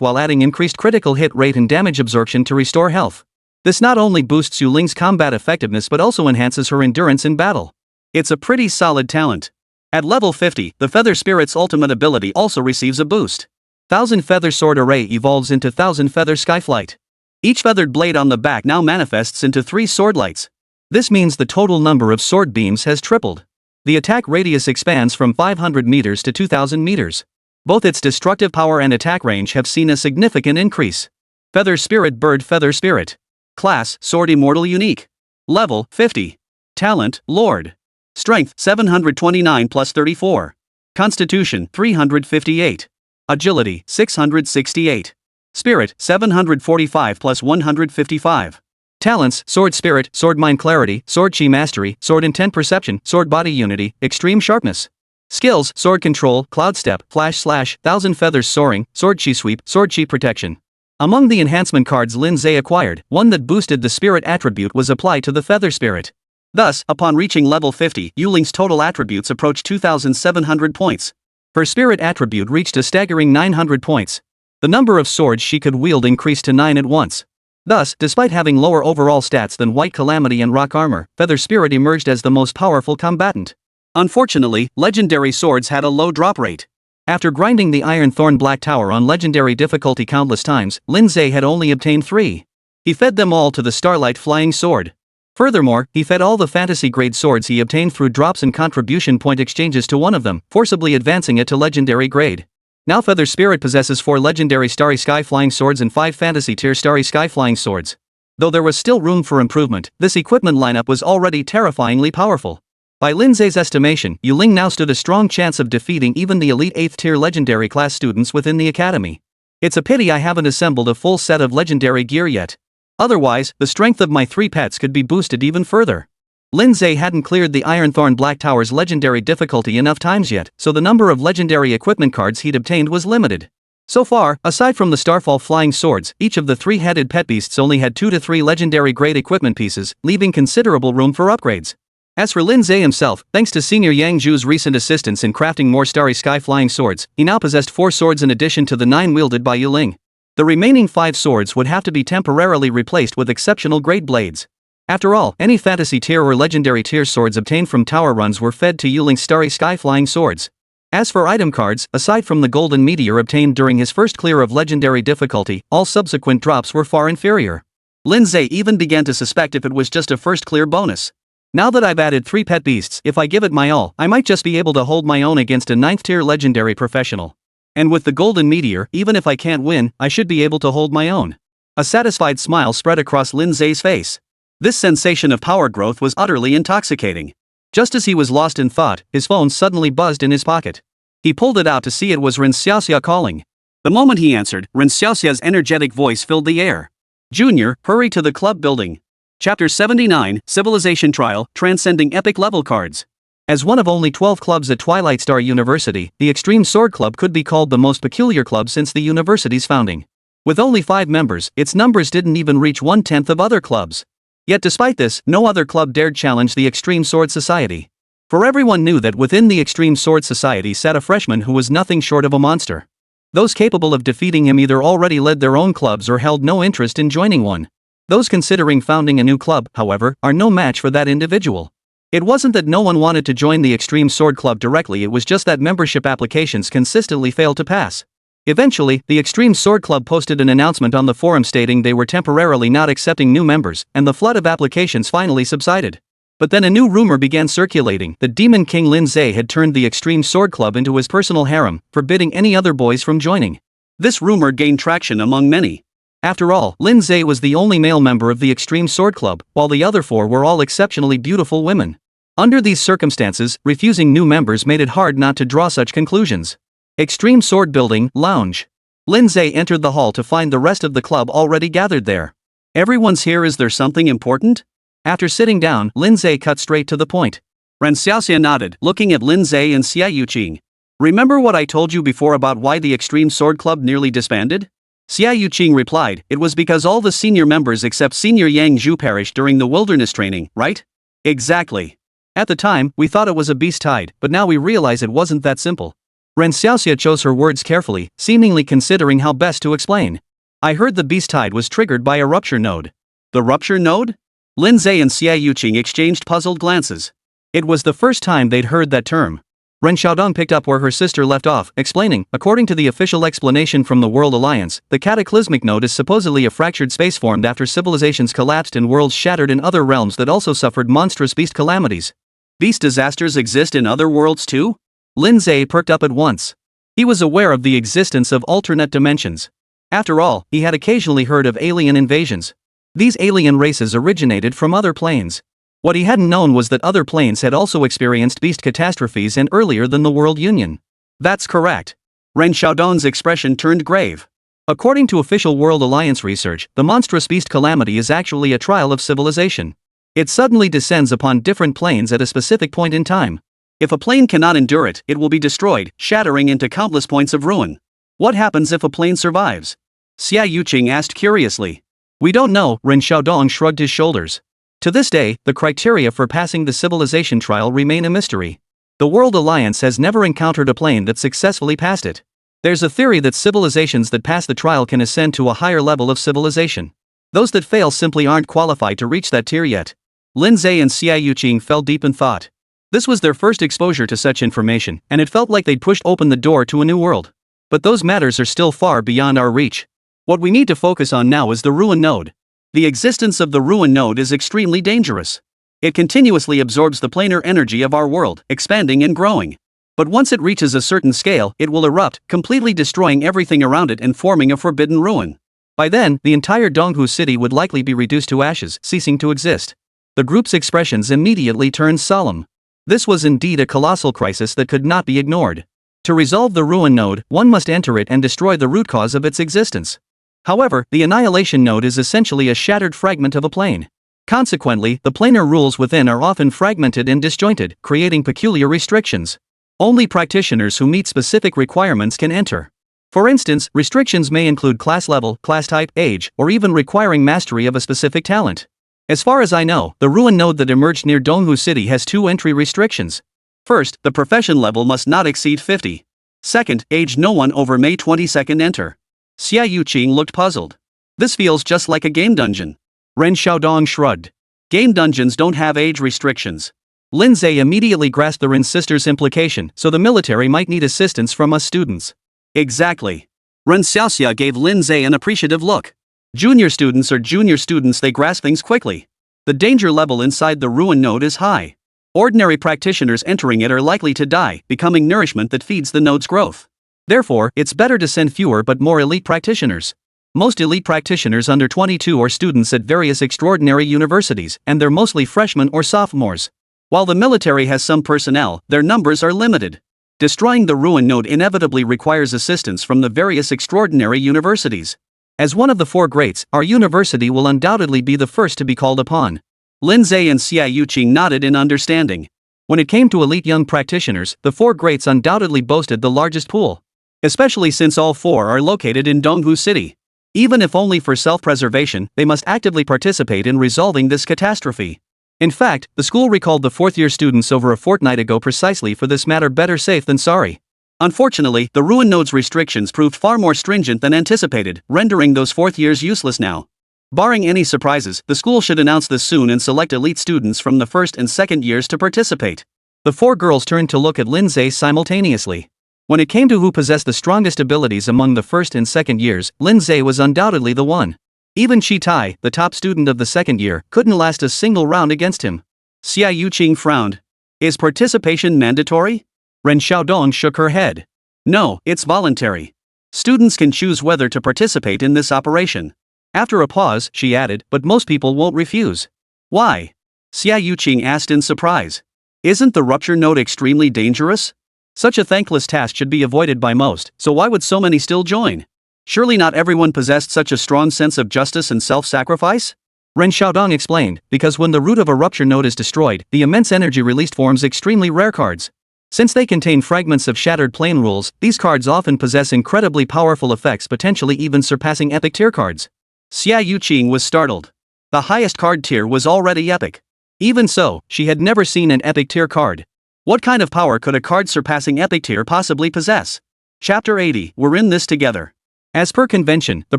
while adding increased critical hit rate and damage absorption to restore health. This not only boosts Yu Ling's combat effectiveness but also enhances her endurance in battle. It's a pretty solid talent. At level 50, the Feather Spirit's ultimate ability also receives a boost. 1000 Feather Sword Array evolves into 1000 Feather Skyflight. Each feathered blade on the back now manifests into 3 sword lights. This means the total number of sword beams has tripled. The attack radius expands from 500 meters to 2,000 meters. Both its destructive power and attack range have seen a significant increase. Feather Spirit Bird. Feather Spirit. Class, Sword Immortal Unique. Level, 50. Talent, Lord. Strength, 729 plus 34. Constitution, 358. Agility, 668. Spirit, 745 plus 155. Talents: Sword Spirit, Sword Mind Clarity, Sword Chi Mastery, Sword Intent Perception, Sword Body Unity, Extreme Sharpness. Skills: Sword Control, Cloud Step, Flash Slash, 1000 Feathers Soaring, Sword Chi Sweep, Sword Chi Protection. Among the enhancement cards Lin Ze acquired, one that boosted the Spirit attribute was applied to the Feather Spirit. Thus, upon reaching level 50, Yu Ling's total attributes approached 2,700 points. Her Spirit attribute reached a staggering 900 points. The number of swords she could wield increased to 9 at once. Thus, despite having lower overall stats than White Calamity and Rock Armor, Feather Spirit emerged as the most powerful combatant. Unfortunately, legendary swords had a low drop rate. After grinding the Iron Thorn Black Tower on legendary difficulty countless times, Lin Ze had only obtained 3. He fed them all to the Starlight Flying Sword. Furthermore, he fed all the fantasy-grade swords he obtained through drops and contribution point exchanges to one of them, forcibly advancing it to legendary grade. Now Feather Spirit possesses 4 legendary Starry Sky Flying Swords and 5 fantasy tier Starry Sky Flying Swords. Though there was still room for improvement, this equipment lineup was already terrifyingly powerful. By Lin Ze's estimation, Ling now stood a strong chance of defeating even the elite 8th tier legendary class students within the academy. It's a pity I haven't assembled a full set of legendary gear yet. Otherwise, the strength of my 3 pets could be boosted even further. Lin Ze hadn't cleared the Ironthorn Black Tower's legendary difficulty enough times yet, so the number of legendary equipment cards he'd obtained was limited. So far, aside from the Starfall Flying Swords, each of the 3-headed pet beasts only had 2 to 3 legendary grade equipment pieces, leaving considerable room for upgrades. As for Lin Ze himself, thanks to Senior Yang Zhu's recent assistance in crafting more Starry Sky Flying Swords, he now possessed 4 swords in addition to the 9 wielded by Ling. The remaining 5 swords would have to be temporarily replaced with exceptional grade blades. After all, any fantasy tier or legendary tier swords obtained from tower runs were fed to Ling's Starry Sky Flying Swords. As for item cards, aside from the golden meteor obtained during his first clear of legendary difficulty, all subsequent drops were far inferior. Lin Ze even began to suspect if it was just a first clear bonus. Now that I've added 3 pet beasts, if I give it my all, I might just be able to hold my own against a 9th tier legendary professional. And with the golden meteor, even if I can't win, I should be able to hold my own. A satisfied smile spread across Lin Ze's face. This sensation of power growth was utterly intoxicating. Just as he was lost in thought, his phone suddenly buzzed in his pocket. He pulled it out to see it was Ren Xiaoxia calling. The moment he answered, Ren Xiaoxia's energetic voice filled the air. "Junior, hurry to the club building." Chapter 79, Civilization Trial, Transcending Epic Level Cards. As one of only 12 clubs at Twilight Star University, the Extreme Sword Club could be called the most peculiar club since the university's founding. With only 5 members, its numbers didn't even reach 1/10 of other clubs. Yet despite this, no other club dared challenge the Extreme Sword Society. For everyone knew that within the Extreme Sword Society sat a freshman who was nothing short of a monster. Those capable of defeating him either already led their own clubs or held no interest in joining one. Those considering founding a new club, however, are no match for that individual. It wasn't that no one wanted to join the Extreme Sword Club directly, it was just that membership applications consistently failed to pass. Eventually, the Extreme Sword Club posted an announcement on the forum stating they were temporarily not accepting new members, and the flood of applications finally subsided. But then a new rumor began circulating that Demon King Lin Ze had turned the Extreme Sword Club into his personal harem, forbidding any other boys from joining. This rumor gained traction among many. After all, Lin Ze was the only male member of the Extreme Sword Club, while the other 4 were all exceptionally beautiful women. Under these circumstances, refusing new members made it hard not to draw such conclusions. Extreme Sword Building, Lounge. Lin Ze entered the hall to find the rest of the club already gathered there. "Everyone's here, is there something important?" After sitting down, Lin Ze cut straight to the point. Ren Xiaoxia nodded, looking at Lin Ze and Xia Yuqing. "Remember what I told you before about why the Extreme Sword Club nearly disbanded?" Xia Yuqing replied, "It was because all the senior members except Senior Yang Zhu perished during the wilderness training, right?" "Exactly. At the time, we thought it was a beast tide, but now we realize it wasn't that simple." Ren Xiaoxia chose her words carefully, seemingly considering how best to explain. "I heard the beast tide was triggered by a rupture node." "The rupture node?" Lin Ze and Xia Yuqing exchanged puzzled glances. It was the first time they'd heard that term. Ren Xiaodong picked up where her sister left off, explaining, according to the official explanation from the World Alliance, the cataclysmic node is supposedly a fractured space formed after civilizations collapsed and worlds shattered in other realms that also suffered monstrous beast calamities. Beast disasters exist in other worlds too? Lin Ze perked up at once. He was aware of the existence of alternate dimensions. After all, he had occasionally heard of alien invasions. These alien races originated from other planes. What he hadn't known was that other planes had also experienced beast catastrophes and earlier than the World Union. That's correct. Ren Xiaodong's expression turned grave. According to official World Alliance research, the monstrous beast calamity is actually a trial of civilization. It suddenly descends upon different planes at a specific point in time. If a plane cannot endure it, it will be destroyed, shattering into countless points of ruin. What happens if a plane survives? Xia Yuqing asked curiously. We don't know, Ren Xiaodong shrugged his shoulders. To this day, the criteria for passing the civilization trial remain a mystery. The World Alliance has never encountered a plane that successfully passed it. There's a theory that civilizations that pass the trial can ascend to a higher level of civilization. Those that fail simply aren't qualified to reach that tier yet. Lin Ze and Xia Yuqing fell deep in thought. This was their first exposure to such information, and it felt like they'd pushed open the door to a new world. But those matters are still far beyond our reach. What we need to focus on now is the ruin node. The existence of the ruin node is extremely dangerous. It continuously absorbs the planar energy of our world, expanding and growing. But once it reaches a certain scale, it will erupt, completely destroying everything around it and forming a forbidden ruin. By then, the entire Donghu city would likely be reduced to ashes, ceasing to exist. The group's expressions immediately turned solemn. This was indeed a colossal crisis that could not be ignored. To resolve the ruin node, one must enter it and destroy the root cause of its existence. However, the annihilation node is essentially a shattered fragment of a plane. Consequently, the planar rules within are often fragmented and disjointed, creating peculiar restrictions. Only practitioners who meet specific requirements can enter. For instance, restrictions may include class level, class type, age, or even requiring mastery of a specific talent. As far as I know, the ruin node that emerged near Donghu City has 2 entry restrictions. First, the profession level must not exceed 50. Second, age no one over May 22nd enter. Xia Yuqing looked puzzled. This feels just like a game dungeon. Ren Xiaodong shrugged. Game dungeons don't have age restrictions. Lin Ze immediately grasped the Ren sister's implication, so the military might need assistance from us students. Exactly. Ren Xiaoxia gave Lin Ze an appreciative look. Junior students are junior students, they grasp things quickly. The danger level inside the ruin node is high. Ordinary practitioners entering it are likely to die, becoming nourishment that feeds the node's growth. Therefore, it's better to send fewer but more elite practitioners. Most elite practitioners under 22 are students at various extraordinary universities, and they're mostly freshmen or sophomores. While the military has some personnel, their numbers are limited. Destroying the ruin node inevitably requires assistance from the various extraordinary universities. As one of the 4 greats, our university will undoubtedly be the first to be called upon. Lin Ze and Xia Yuqing nodded in understanding. When it came to elite young practitioners, the 4 greats undoubtedly boasted the largest pool. Especially since all 4 are located in Donghu City. Even if only for self-preservation, they must actively participate in resolving this catastrophe. In fact, the school recalled the 4th-year students over a fortnight ago precisely for this matter. Better safe than sorry. Unfortunately, the ruin node's restrictions proved far more stringent than anticipated, rendering those 4th years useless now. Barring any surprises, the school should announce this soon and select elite students from the 1st and 2nd years to participate. The 4 girls turned to look at Lin Ze simultaneously. When it came to who possessed the strongest abilities among the 1st and 2nd years, Lin Ze was undoubtedly the one. Even Chi Tai, the top student of the 2nd year, couldn't last a single round against him. Xia Yuqing frowned. Is participation mandatory? Ren Xiaodong shook her head. No, it's voluntary. Students can choose whether to participate in this operation. After a pause, she added, but most people won't refuse. Why? Xia Yuqing asked in surprise. Isn't the rupture node extremely dangerous? Such a thankless task should be avoided by most, so why would so many still join? Surely not everyone possessed such a strong sense of justice and self-sacrifice? Ren Xiaodong explained, because when the root of a rupture node is destroyed, the immense energy released forms extremely rare cards. Since they contain fragments of shattered plane rules, these cards often possess incredibly powerful effects, potentially even surpassing epic tier cards. Xia Yuqing was startled. The highest card tier was already epic. Even so, she had never seen an epic tier card. What kind of power could a card surpassing epic tier possibly possess? Chapter 80, we're in this together. As per convention, the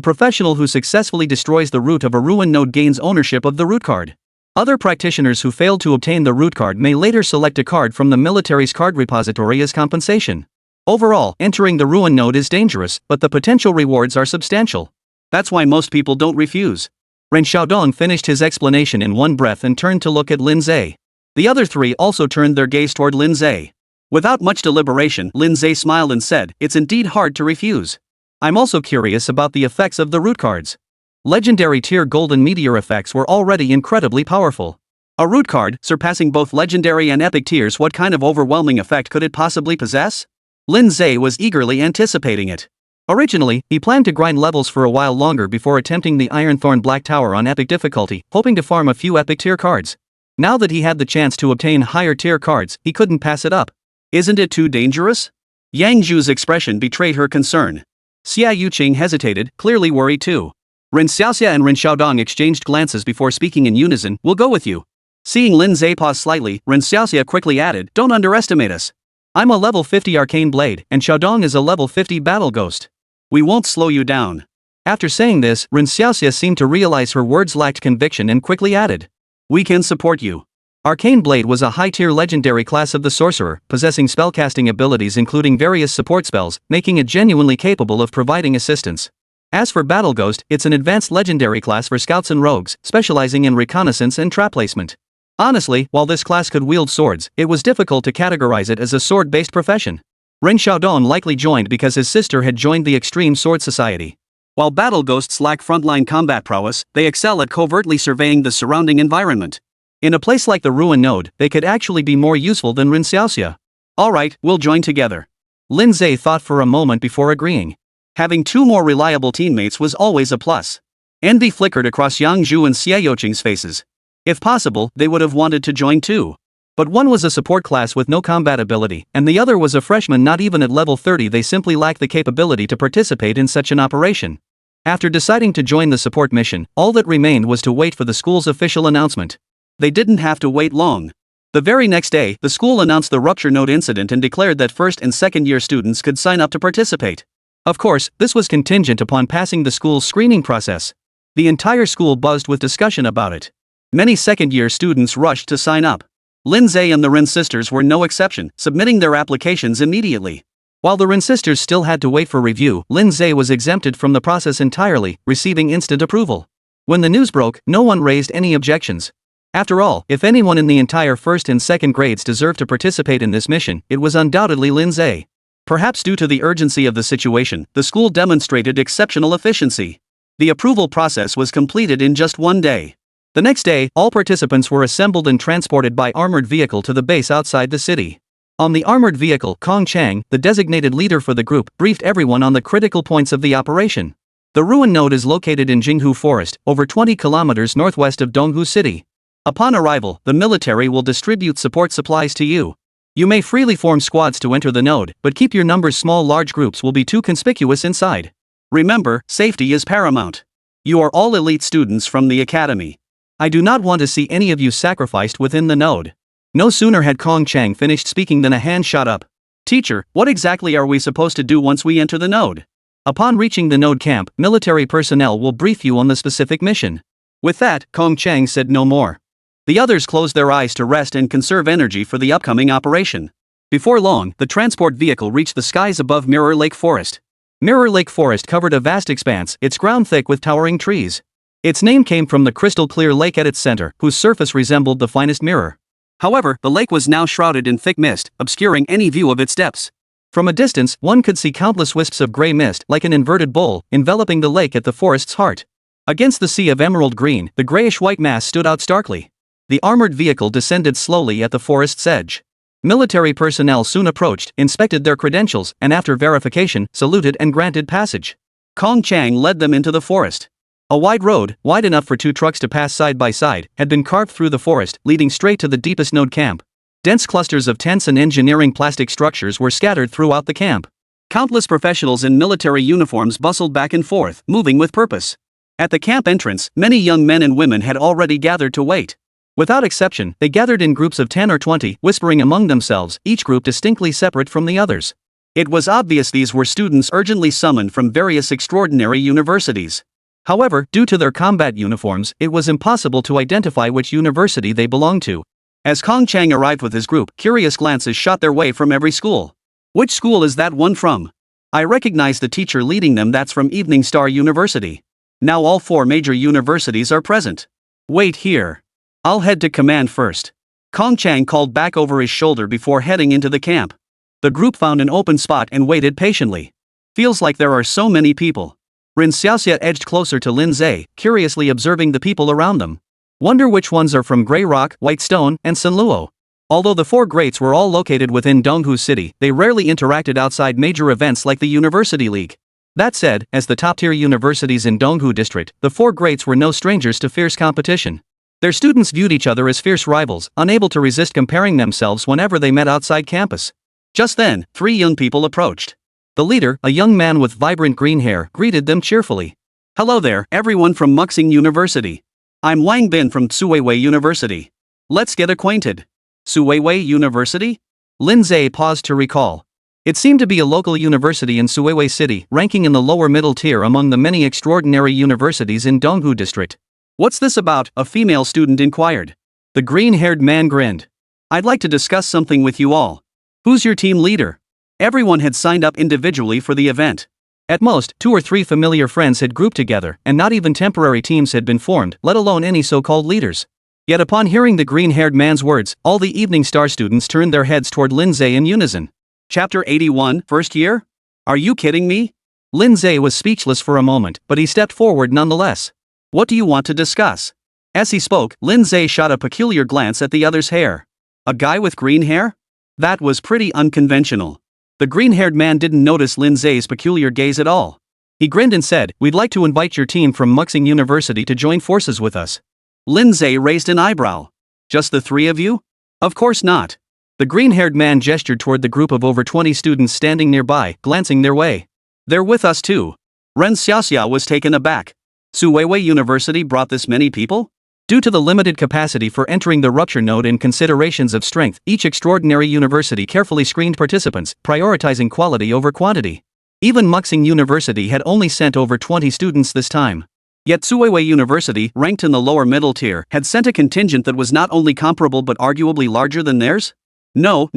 professional who successfully destroys the root of a ruin node gains ownership of the root card. Other practitioners who fail to obtain the root card may later select a card from the military's card repository as compensation. Overall, entering the ruin node is dangerous, but the potential rewards are substantial. That's why most people don't refuse. Ren Xiaodong finished his explanation in one breath and turned to look at Lin Ze. The other 3 also turned their gaze toward Lin Ze. Without much deliberation, Lin Ze smiled and said, it's indeed hard to refuse. I'm also curious about the effects of the root cards. Legendary tier golden meteor effects were already incredibly powerful. A root card, surpassing both legendary and epic tiers, what kind of overwhelming effect could it possibly possess? Lin Ze was eagerly anticipating it. Originally, he planned to grind levels for a while longer before attempting the Ironthorn Black Tower on epic difficulty, hoping to farm a few epic tier cards. Now that he had the chance to obtain higher tier cards, he couldn't pass it up. Isn't it too dangerous? Yang Zhu's expression betrayed her concern. Xia Yuqing hesitated, clearly worried too. Ren Xiaoxia and Ren Xiaodong exchanged glances before speaking in unison, we'll go with you. Seeing Lin Ze pause slightly, Ren Xiaoxia quickly added, don't underestimate us. I'm a level 50 arcane blade, and Xiaodong is a level 50 battle ghost. We won't slow you down. After saying this, Ren Xiaoxia seemed to realize her words lacked conviction and quickly added. We can support you. Arcane Blade was a high-tier legendary class of the sorcerer, possessing spellcasting abilities including various support spells, making it genuinely capable of providing assistance. As for Battle Ghost, it's an advanced legendary class for scouts and rogues, specializing in reconnaissance and trap placement. Honestly, while this class could wield swords, it was difficult to categorize it as a sword-based profession. Ren Xiaodong likely joined because his sister had joined the Extreme Sword Society. While Battle Ghosts lack frontline combat prowess, they excel at covertly surveying the surrounding environment. In a place like the Ruin Node, they could actually be more useful than Rin Xiaoxia. Alright, we'll join together. Lin Ze thought for a moment before agreeing. Having two more reliable teammates was always a plus. Envy flickered across Yang Zhu and Xie Youqing's faces. If possible, they would have wanted to join too. But one was a support class with no combat ability, and the other was a freshman not even at level 30. They simply lacked the capability to participate in such an operation. After deciding to join the support mission, all that remained was to wait for the school's official announcement. They didn't have to wait long. The very next day, the school announced the rupture node incident and declared that first and second year students could sign up to participate. Of course, this was contingent upon passing the school's screening process. The entire school buzzed with discussion about it. Many second-year students rushed to sign up. Lin Ze and the Rin sisters were no exception, submitting their applications immediately. While the Rin sisters still had to wait for review, Lin Ze was exempted from the process entirely, receiving instant approval. When the news broke, no one raised any objections. After all, if anyone in the entire first and second grades deserved to participate in this mission, it was undoubtedly Lin Ze. Perhaps due to the urgency of the situation, the school demonstrated exceptional efficiency. The approval process was completed in just one day. The next day, all participants were assembled and transported by armored vehicle to the base outside the city. On the armored vehicle, Kong Chang, the designated leader for the group, briefed everyone on the critical points of the operation. The ruin node is located in Jinghu Forest, over 20 kilometers northwest of Donghu City. Upon arrival, the military will distribute support supplies to you. You may freely form squads to enter the node, but keep your numbers small. Large groups will be too conspicuous inside. Remember, safety is paramount. You are all elite students from the academy. I do not want to see any of you sacrificed within the node. No sooner had Kong Chang finished speaking than a hand shot up. Teacher, what exactly are we supposed to do once we enter the node? Upon reaching the node camp, military personnel will brief you on the specific mission. With that, Kong Chang said no more. The others closed their eyes to rest and conserve energy for the upcoming operation. Before long, the transport vehicle reached the skies above Mirror Lake Forest. Mirror Lake Forest covered a vast expanse, its ground thick with towering trees. Its name came from the crystal-clear lake at its center, whose surface resembled the finest mirror. However, the lake was now shrouded in thick mist, obscuring any view of its depths. From a distance, one could see countless wisps of gray mist, like an inverted bowl, enveloping the lake at the forest's heart. Against the sea of emerald green, the grayish-white mass stood out starkly. The armored vehicle descended slowly at the forest's edge. Military personnel soon approached, inspected their credentials, and after verification, saluted and granted passage. Kong Chang led them into the forest. A wide road, wide enough for 2 trucks to pass side by side, had been carved through the forest, leading straight to the deepest node camp. Dense clusters of tents and engineering plastic structures were scattered throughout the camp. Countless professionals in military uniforms bustled back and forth, moving with purpose. At the camp entrance, many young men and women had already gathered to wait. Without exception, they gathered in groups of 10 or 20, whispering among themselves, each group distinctly separate from the others. It was obvious these were students urgently summoned from various extraordinary universities. However, due to their combat uniforms, it was impossible to identify which university they belonged to. As Kong Chang arrived with his group, curious glances shot their way from every school. Which school is that one from? I recognize the teacher leading them. That's from Evening Star University. Now all 4 major universities are present. Wait here. I'll head to command first. Kong Chang called back over his shoulder before heading into the camp. The group found an open spot and waited patiently. Feels like there are so many people. Rin Xiaoxia edged closer to Lin Ze, curiously observing the people around them. Wonder which ones are from Grey Rock, White Stone, and Sunluo. Although the 4 greats were all located within Donghu City, they rarely interacted outside major events like the University League. That said, as the top-tier universities in Donghu District, the 4 greats were no strangers to fierce competition. Their students viewed each other as fierce rivals, unable to resist comparing themselves whenever they met outside campus. Just then, 3 young people approached. The leader, a young man with vibrant green hair, greeted them cheerfully. Hello there, everyone from Muxing University. I'm Wang Bin from Tsuweiwei University. Let's get acquainted. Tsuweiwei University? Lin Ze paused to recall. It seemed to be a local university in Tsuweiwei City, ranking in the lower middle tier among the many extraordinary universities in Donghu District. What's this about? A female student inquired. The green-haired man grinned. I'd like to discuss something with you all. Who's your team leader? Everyone had signed up individually for the event. At most, 2 or 3 familiar friends had grouped together, and not even temporary teams had been formed, let alone any so-called leaders. Yet upon hearing the green-haired man's words, all the Evening Star students turned their heads toward Lin Ze in unison. Chapter 81, First Year? Are you kidding me? Lin Ze was speechless for a moment, but he stepped forward nonetheless. What do you want to discuss? As he spoke, Lin Ze shot a peculiar glance at the other's hair. A guy with green hair? That was pretty unconventional. The green-haired man didn't notice Lin Ze's peculiar gaze at all. He grinned and said, "We'd like to invite your team from Muxing University to join forces with us." Lin Ze raised an eyebrow. Just the 3 of you? Of course not. The green-haired man gestured toward the group of over 20 students standing nearby, glancing their way. They're with us too. Ren Xiaoxia was taken aback. Suweiwei University brought this many people? Due to the limited capacity for entering the rupture node and considerations of strength, each extraordinary university carefully screened participants, prioritizing quality over quantity. Even Muxing University had only sent over 20 students this time. Yet Suweiwei University, ranked in the lower middle tier, had sent a contingent that was not only comparable but arguably larger than theirs? No.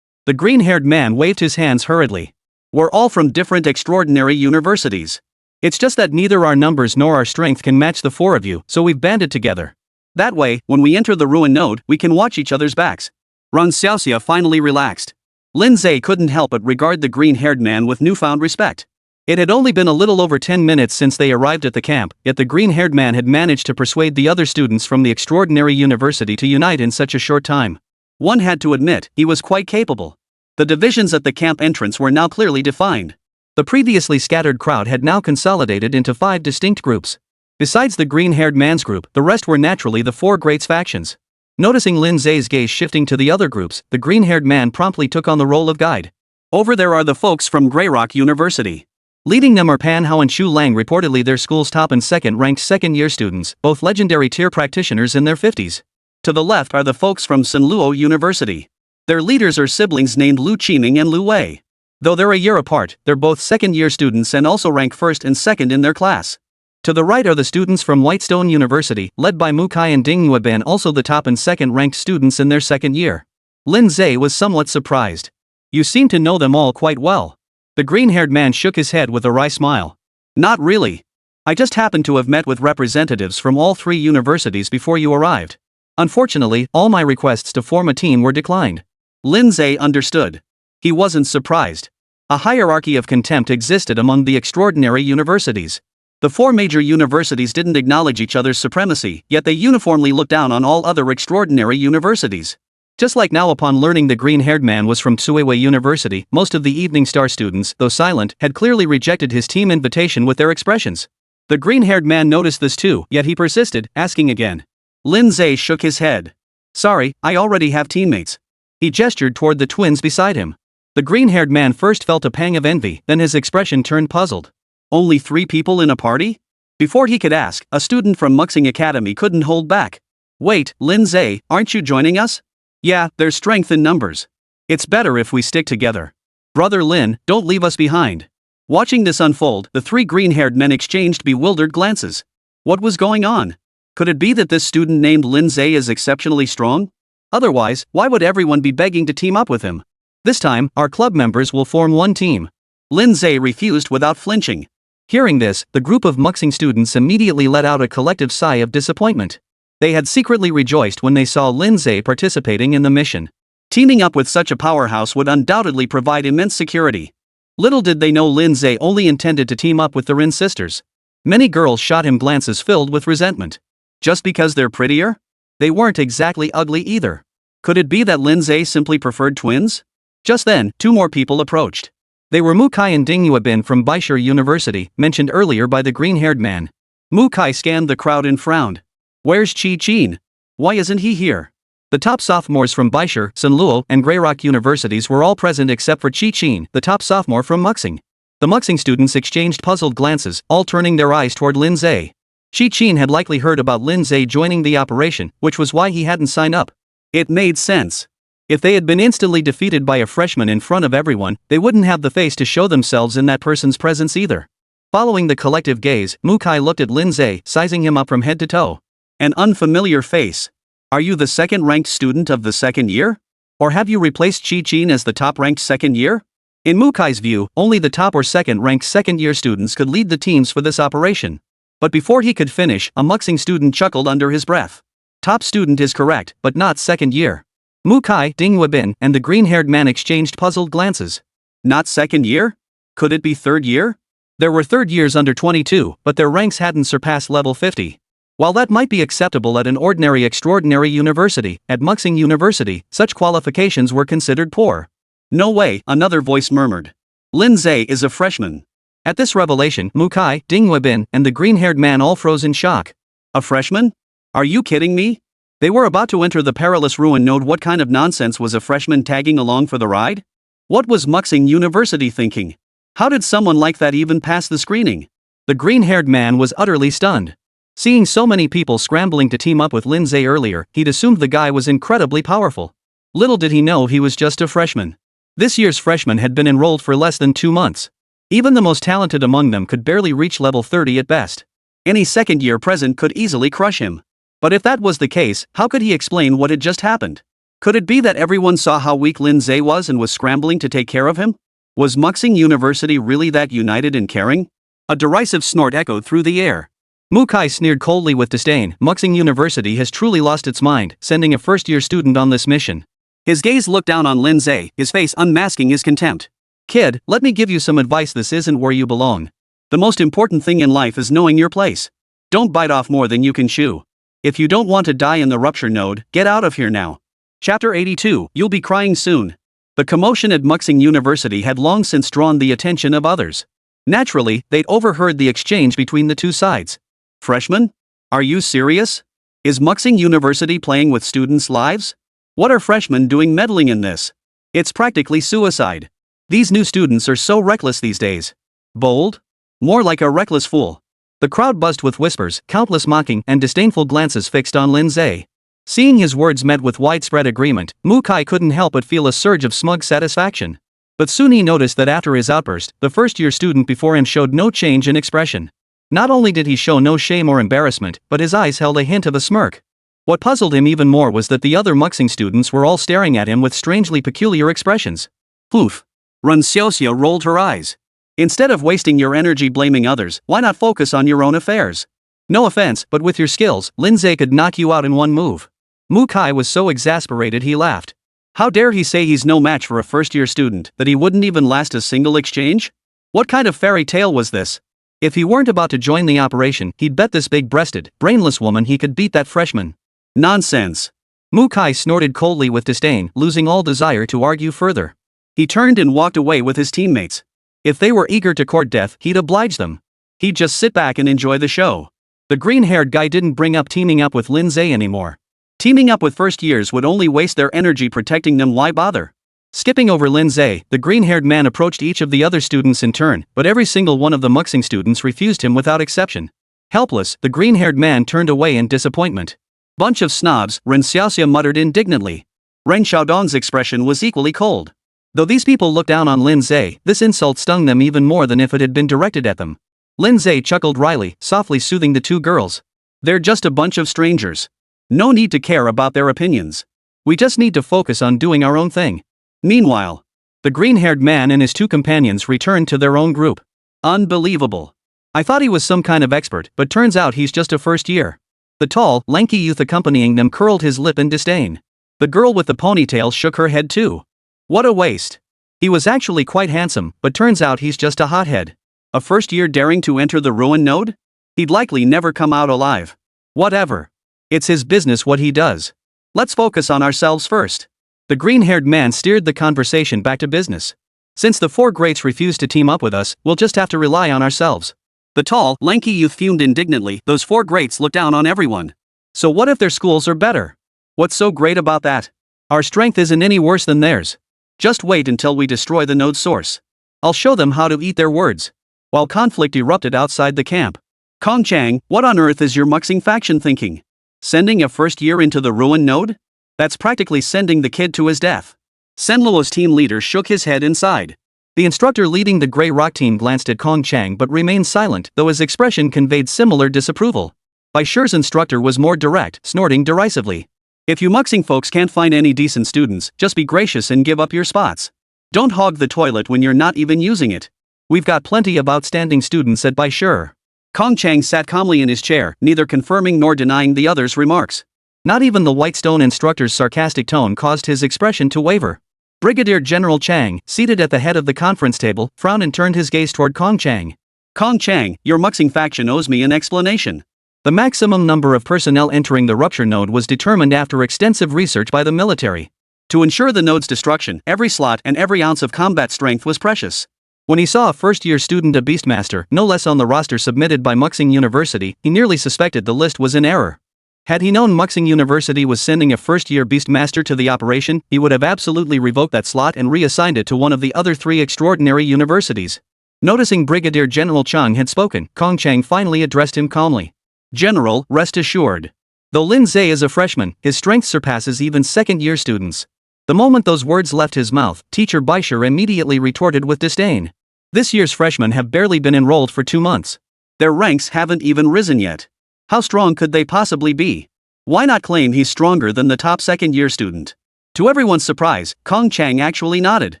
The green-haired man waved his hands hurriedly. We're all from different extraordinary universities. It's just that neither our numbers nor our strength can match the 4 of you, so we've banded together. That way, when we enter the ruin node, we can watch each other's backs. Ren Xiaoxia finally relaxed. Lin Ze couldn't help but regard the green-haired man with newfound respect. It had only been a little over 10 minutes since they arrived at the camp, yet the green-haired man had managed to persuade the other students from the extraordinary university to unite in such a short time. One had to admit, he was quite capable. The divisions at the camp entrance were now clearly defined. The previously scattered crowd had now consolidated into 5 distinct groups. Besides the green-haired man's group, the rest were naturally the 4 greats factions. Noticing Lin Ze's gaze shifting to the other groups, the green-haired man promptly took on the role of guide. Over there are the folks from Greyrock University. Leading them are Pan Hao and Shu Lang, reportedly their school's top and second-ranked second-year students, both legendary tier practitioners in their 50s. To the left are the folks from Sunluo University. Their leaders are siblings named Lu Qiming and Lu Wei. Though they're a year apart, they're both second-year students and also rank first and second in their class. To the right are the students from Whitestone University, led by Mu Kai and Ding Yueben, also the top and second-ranked students in their second year. Lin Ze was somewhat surprised. "You seem to know them all quite well." The green-haired man shook his head with a wry smile. "Not really. I just happened to have met with representatives from all 3 universities before you arrived. Unfortunately, all my requests to form a team were declined." Lin Ze understood. He wasn't surprised. A hierarchy of contempt existed among the extraordinary universities. The 4 major universities didn't acknowledge each other's supremacy, yet they uniformly looked down on all other extraordinary universities. Just like now, upon learning the green-haired man was from Suweiwei University, most of the Evening Star students, though silent, had clearly rejected his team invitation with their expressions. The green-haired man noticed this too, yet he persisted, asking again. Lin Ze shook his head. "Sorry, I already have teammates." He gestured toward the twins beside him. The green-haired man first felt a pang of envy, then his expression turned puzzled. Only 3 people in a party? Before he could ask, a student from Muxing Academy couldn't hold back. "Wait, Lin Ze, aren't you joining us?" "Yeah, there's strength in numbers. It's better if we stick together. Brother Lin, don't leave us behind." Watching this unfold, the 3 green-haired men exchanged bewildered glances. What was going on? Could it be that this student named Lin Ze is exceptionally strong? Otherwise, why would everyone be begging to team up with him? "This time, our club members will form one team." Lin Ze refused without flinching. Hearing this, the group of Muxing students immediately let out a collective sigh of disappointment. They had secretly rejoiced when they saw Lin Ze participating in the mission. Teaming up with such a powerhouse would undoubtedly provide immense security. Little did they know Lin Ze only intended to team up with the Rin sisters. Many girls shot him glances filled with resentment. Just because they're prettier? They weren't exactly ugly either. Could it be that Lin Ze simply preferred twins? Just then, 2 more people approached. They were Mu Kai and Ding Yueben from Baishur University, mentioned earlier by the green-haired man. Mu Kai scanned the crowd and frowned. "Where's Qi Qin? Why isn't he here?" The top sophomores from Baishur, Sunluo, and Greyrock universities were all present except for Qi Qin, the top sophomore from Muxing. The Muxing students exchanged puzzled glances, all turning their eyes toward Lin Ze. Qi Qin had likely heard about Lin Ze joining the operation, which was why he hadn't signed up. It made sense. If they had been instantly defeated by a freshman in front of everyone, they wouldn't have the face to show themselves in that person's presence either. Following the collective gaze, Mu Kai looked at Lin Ze, sizing him up from head to toe. An unfamiliar face. Are you the second-ranked student of the second year? Or have you replaced Qi Qin as the top-ranked second year? In Mukai's view, only the top or second-ranked second-year students could lead the teams for this operation. But before he could finish, a muxing student chuckled under his breath. Top student is correct, but not second year. Mukai, Dinghua and the green-haired man exchanged puzzled glances. Not second year? Could it be third year? There were third years under 22, but their ranks hadn't surpassed level 50. While that might be acceptable at an ordinary extraordinary university, at Muxing University, such qualifications were considered poor. No way, another voice murmured. Lin Ze is a freshman. At this revelation, Mukai, Dinghua and the green-haired man all froze in shock. A freshman? Are you kidding me? They were about to enter the perilous ruin node. What kind of nonsense was a freshman tagging along for the ride? What was Muxing University thinking? How did someone like that even pass the screening? The green-haired man was utterly stunned. Seeing so many people scrambling to team up with Lin Ze earlier, he'd assumed the guy was incredibly powerful. Little did he know he was just a freshman. This year's freshmen had been enrolled for less than 2 months. Even the most talented among them could barely reach level 30 at best. Any second-year present could easily crush him. But if that was the case, how could he explain what had just happened? Could it be that everyone saw how weak Lin Ze was and was scrambling to take care of him? Was Muxing University really that united and caring? A derisive snort echoed through the air. Mukai sneered coldly with disdain. Muxing University has truly lost its mind, sending a first-year student on this mission. His gaze looked down on Lin Ze, his face unmasking his contempt. Kid, let me give you some advice. This isn't where you belong. The most important thing in life is knowing your place. Don't bite off more than you can chew. If you don't want to die in the rupture node, get out of here now. Chapter 82, You'll be crying soon. The commotion at Muxing University had long since drawn the attention of others. Naturally, they'd overheard the exchange between the two sides. Freshmen? Are you serious? Is Muxing University playing with students' lives? What are freshmen doing meddling in this? It's practically suicide. These new students are so reckless these days. Bold? More like a reckless fool. The crowd buzzed with whispers, countless mocking and disdainful glances fixed on Lin Ze. Seeing his words met with widespread agreement, Mukai couldn't help but feel a surge of smug satisfaction. But soon he noticed that after his outburst, the first-year student before him showed no change in expression. Not only did he show no shame or embarrassment, but his eyes held a hint of a smirk. What puzzled him even more was that the other Muxing students were all staring at him with strangely peculiar expressions. Poof. Run Xiaoxia rolled her eyes. Instead of wasting your energy blaming others, why not focus on your own affairs? No offense, but with your skills, Lin Ze could knock you out in one move. Mukai was so exasperated he laughed. How dare he say he's no match for a first-year student, that he wouldn't even last a single exchange? What kind of fairy tale was this? If he weren't about to join the operation, he'd bet this big-breasted, brainless woman he could beat that freshman. Nonsense. Mukai snorted coldly with disdain, losing all desire to argue further. He turned and walked away with his teammates. If they were eager to court death, he'd oblige them. He'd just sit back and enjoy the show. The green-haired guy didn't bring up teaming up with Lin Ze anymore. Teaming up with first years would only waste their energy protecting them. Why bother? Skipping over Lin Ze, the green-haired man approached each of the other students in turn, but every single one of the Muxing students refused him without exception. Helpless, the green-haired man turned away in disappointment. Bunch of snobs, Ren Xiaoxia muttered indignantly. Ren Xiaodong's expression was equally cold. Though these people looked down on Lin Ze, this insult stung them even more than if it had been directed at them. Lin Ze chuckled wryly, softly soothing the two girls. They're just a bunch of strangers. No need to care about their opinions. We just need to focus on doing our own thing. Meanwhile, the green-haired man and his two companions returned to their own group. Unbelievable. I thought he was some kind of expert, but turns out he's just a first year. The tall, lanky youth accompanying them curled his lip in disdain. The girl with the ponytail shook her head too. What a waste. He was actually quite handsome, but turns out he's just a hothead. A first year daring to enter the ruin node? He'd likely never come out alive. Whatever. It's his business what he does. Let's focus on ourselves first. The green-haired man steered the conversation back to business. Since the four greats refused to team up with us, we'll just have to rely on ourselves. The tall, lanky youth fumed indignantly. Those four greats look down on everyone. So what if their schools are better? What's so great about that? Our strength isn't any worse than theirs. Just wait until we destroy the node source. I'll show them how to eat their words. While conflict erupted outside the camp. Kong Chang, what on earth is your Muxing faction thinking? Sending a first year into the ruin node? That's practically sending the kid to his death. Senluo's team leader shook his head inside. The instructor leading the Grey Rock team glanced at Kong Chang but remained silent, though his expression conveyed similar disapproval. Bai Shi's instructor was more direct, snorting derisively. If you Muxing folks can't find any decent students, just be gracious and give up your spots. Don't hog the toilet when you're not even using it. We've got plenty of outstanding students at Bai Shi. Kong Chang sat calmly in his chair, neither confirming nor denying the other's remarks. Not even the Whitestone instructor's sarcastic tone caused his expression to waver. Brigadier General Chang, seated at the head of the conference table, frowned and turned his gaze toward Kong Chang. Kong Chang, your Muxing faction owes me an explanation. The maximum number of personnel entering the rupture node was determined after extensive research by the military. To ensure the node's destruction, every slot and every ounce of combat strength was precious. When he saw a first-year student, a Beastmaster, no less, on the roster submitted by Muxing University, he nearly suspected the list was in error. Had he known Muxing University was sending a first-year Beastmaster to the operation, he would have absolutely revoked that slot and reassigned it to one of the other 3 extraordinary universities. Noticing Brigadier General Chang had spoken, Kong Chang finally addressed him calmly. General, rest assured. Though Lin Ze is a freshman, his strength surpasses even second-year students. The moment those words left his mouth, Teacher Bai Shi immediately retorted with disdain. This year's freshmen have barely been enrolled for 2 months. Their ranks haven't even risen yet. How strong could they possibly be? Why not claim he's stronger than the top second-year student? To everyone's surprise, Kong Chang actually nodded.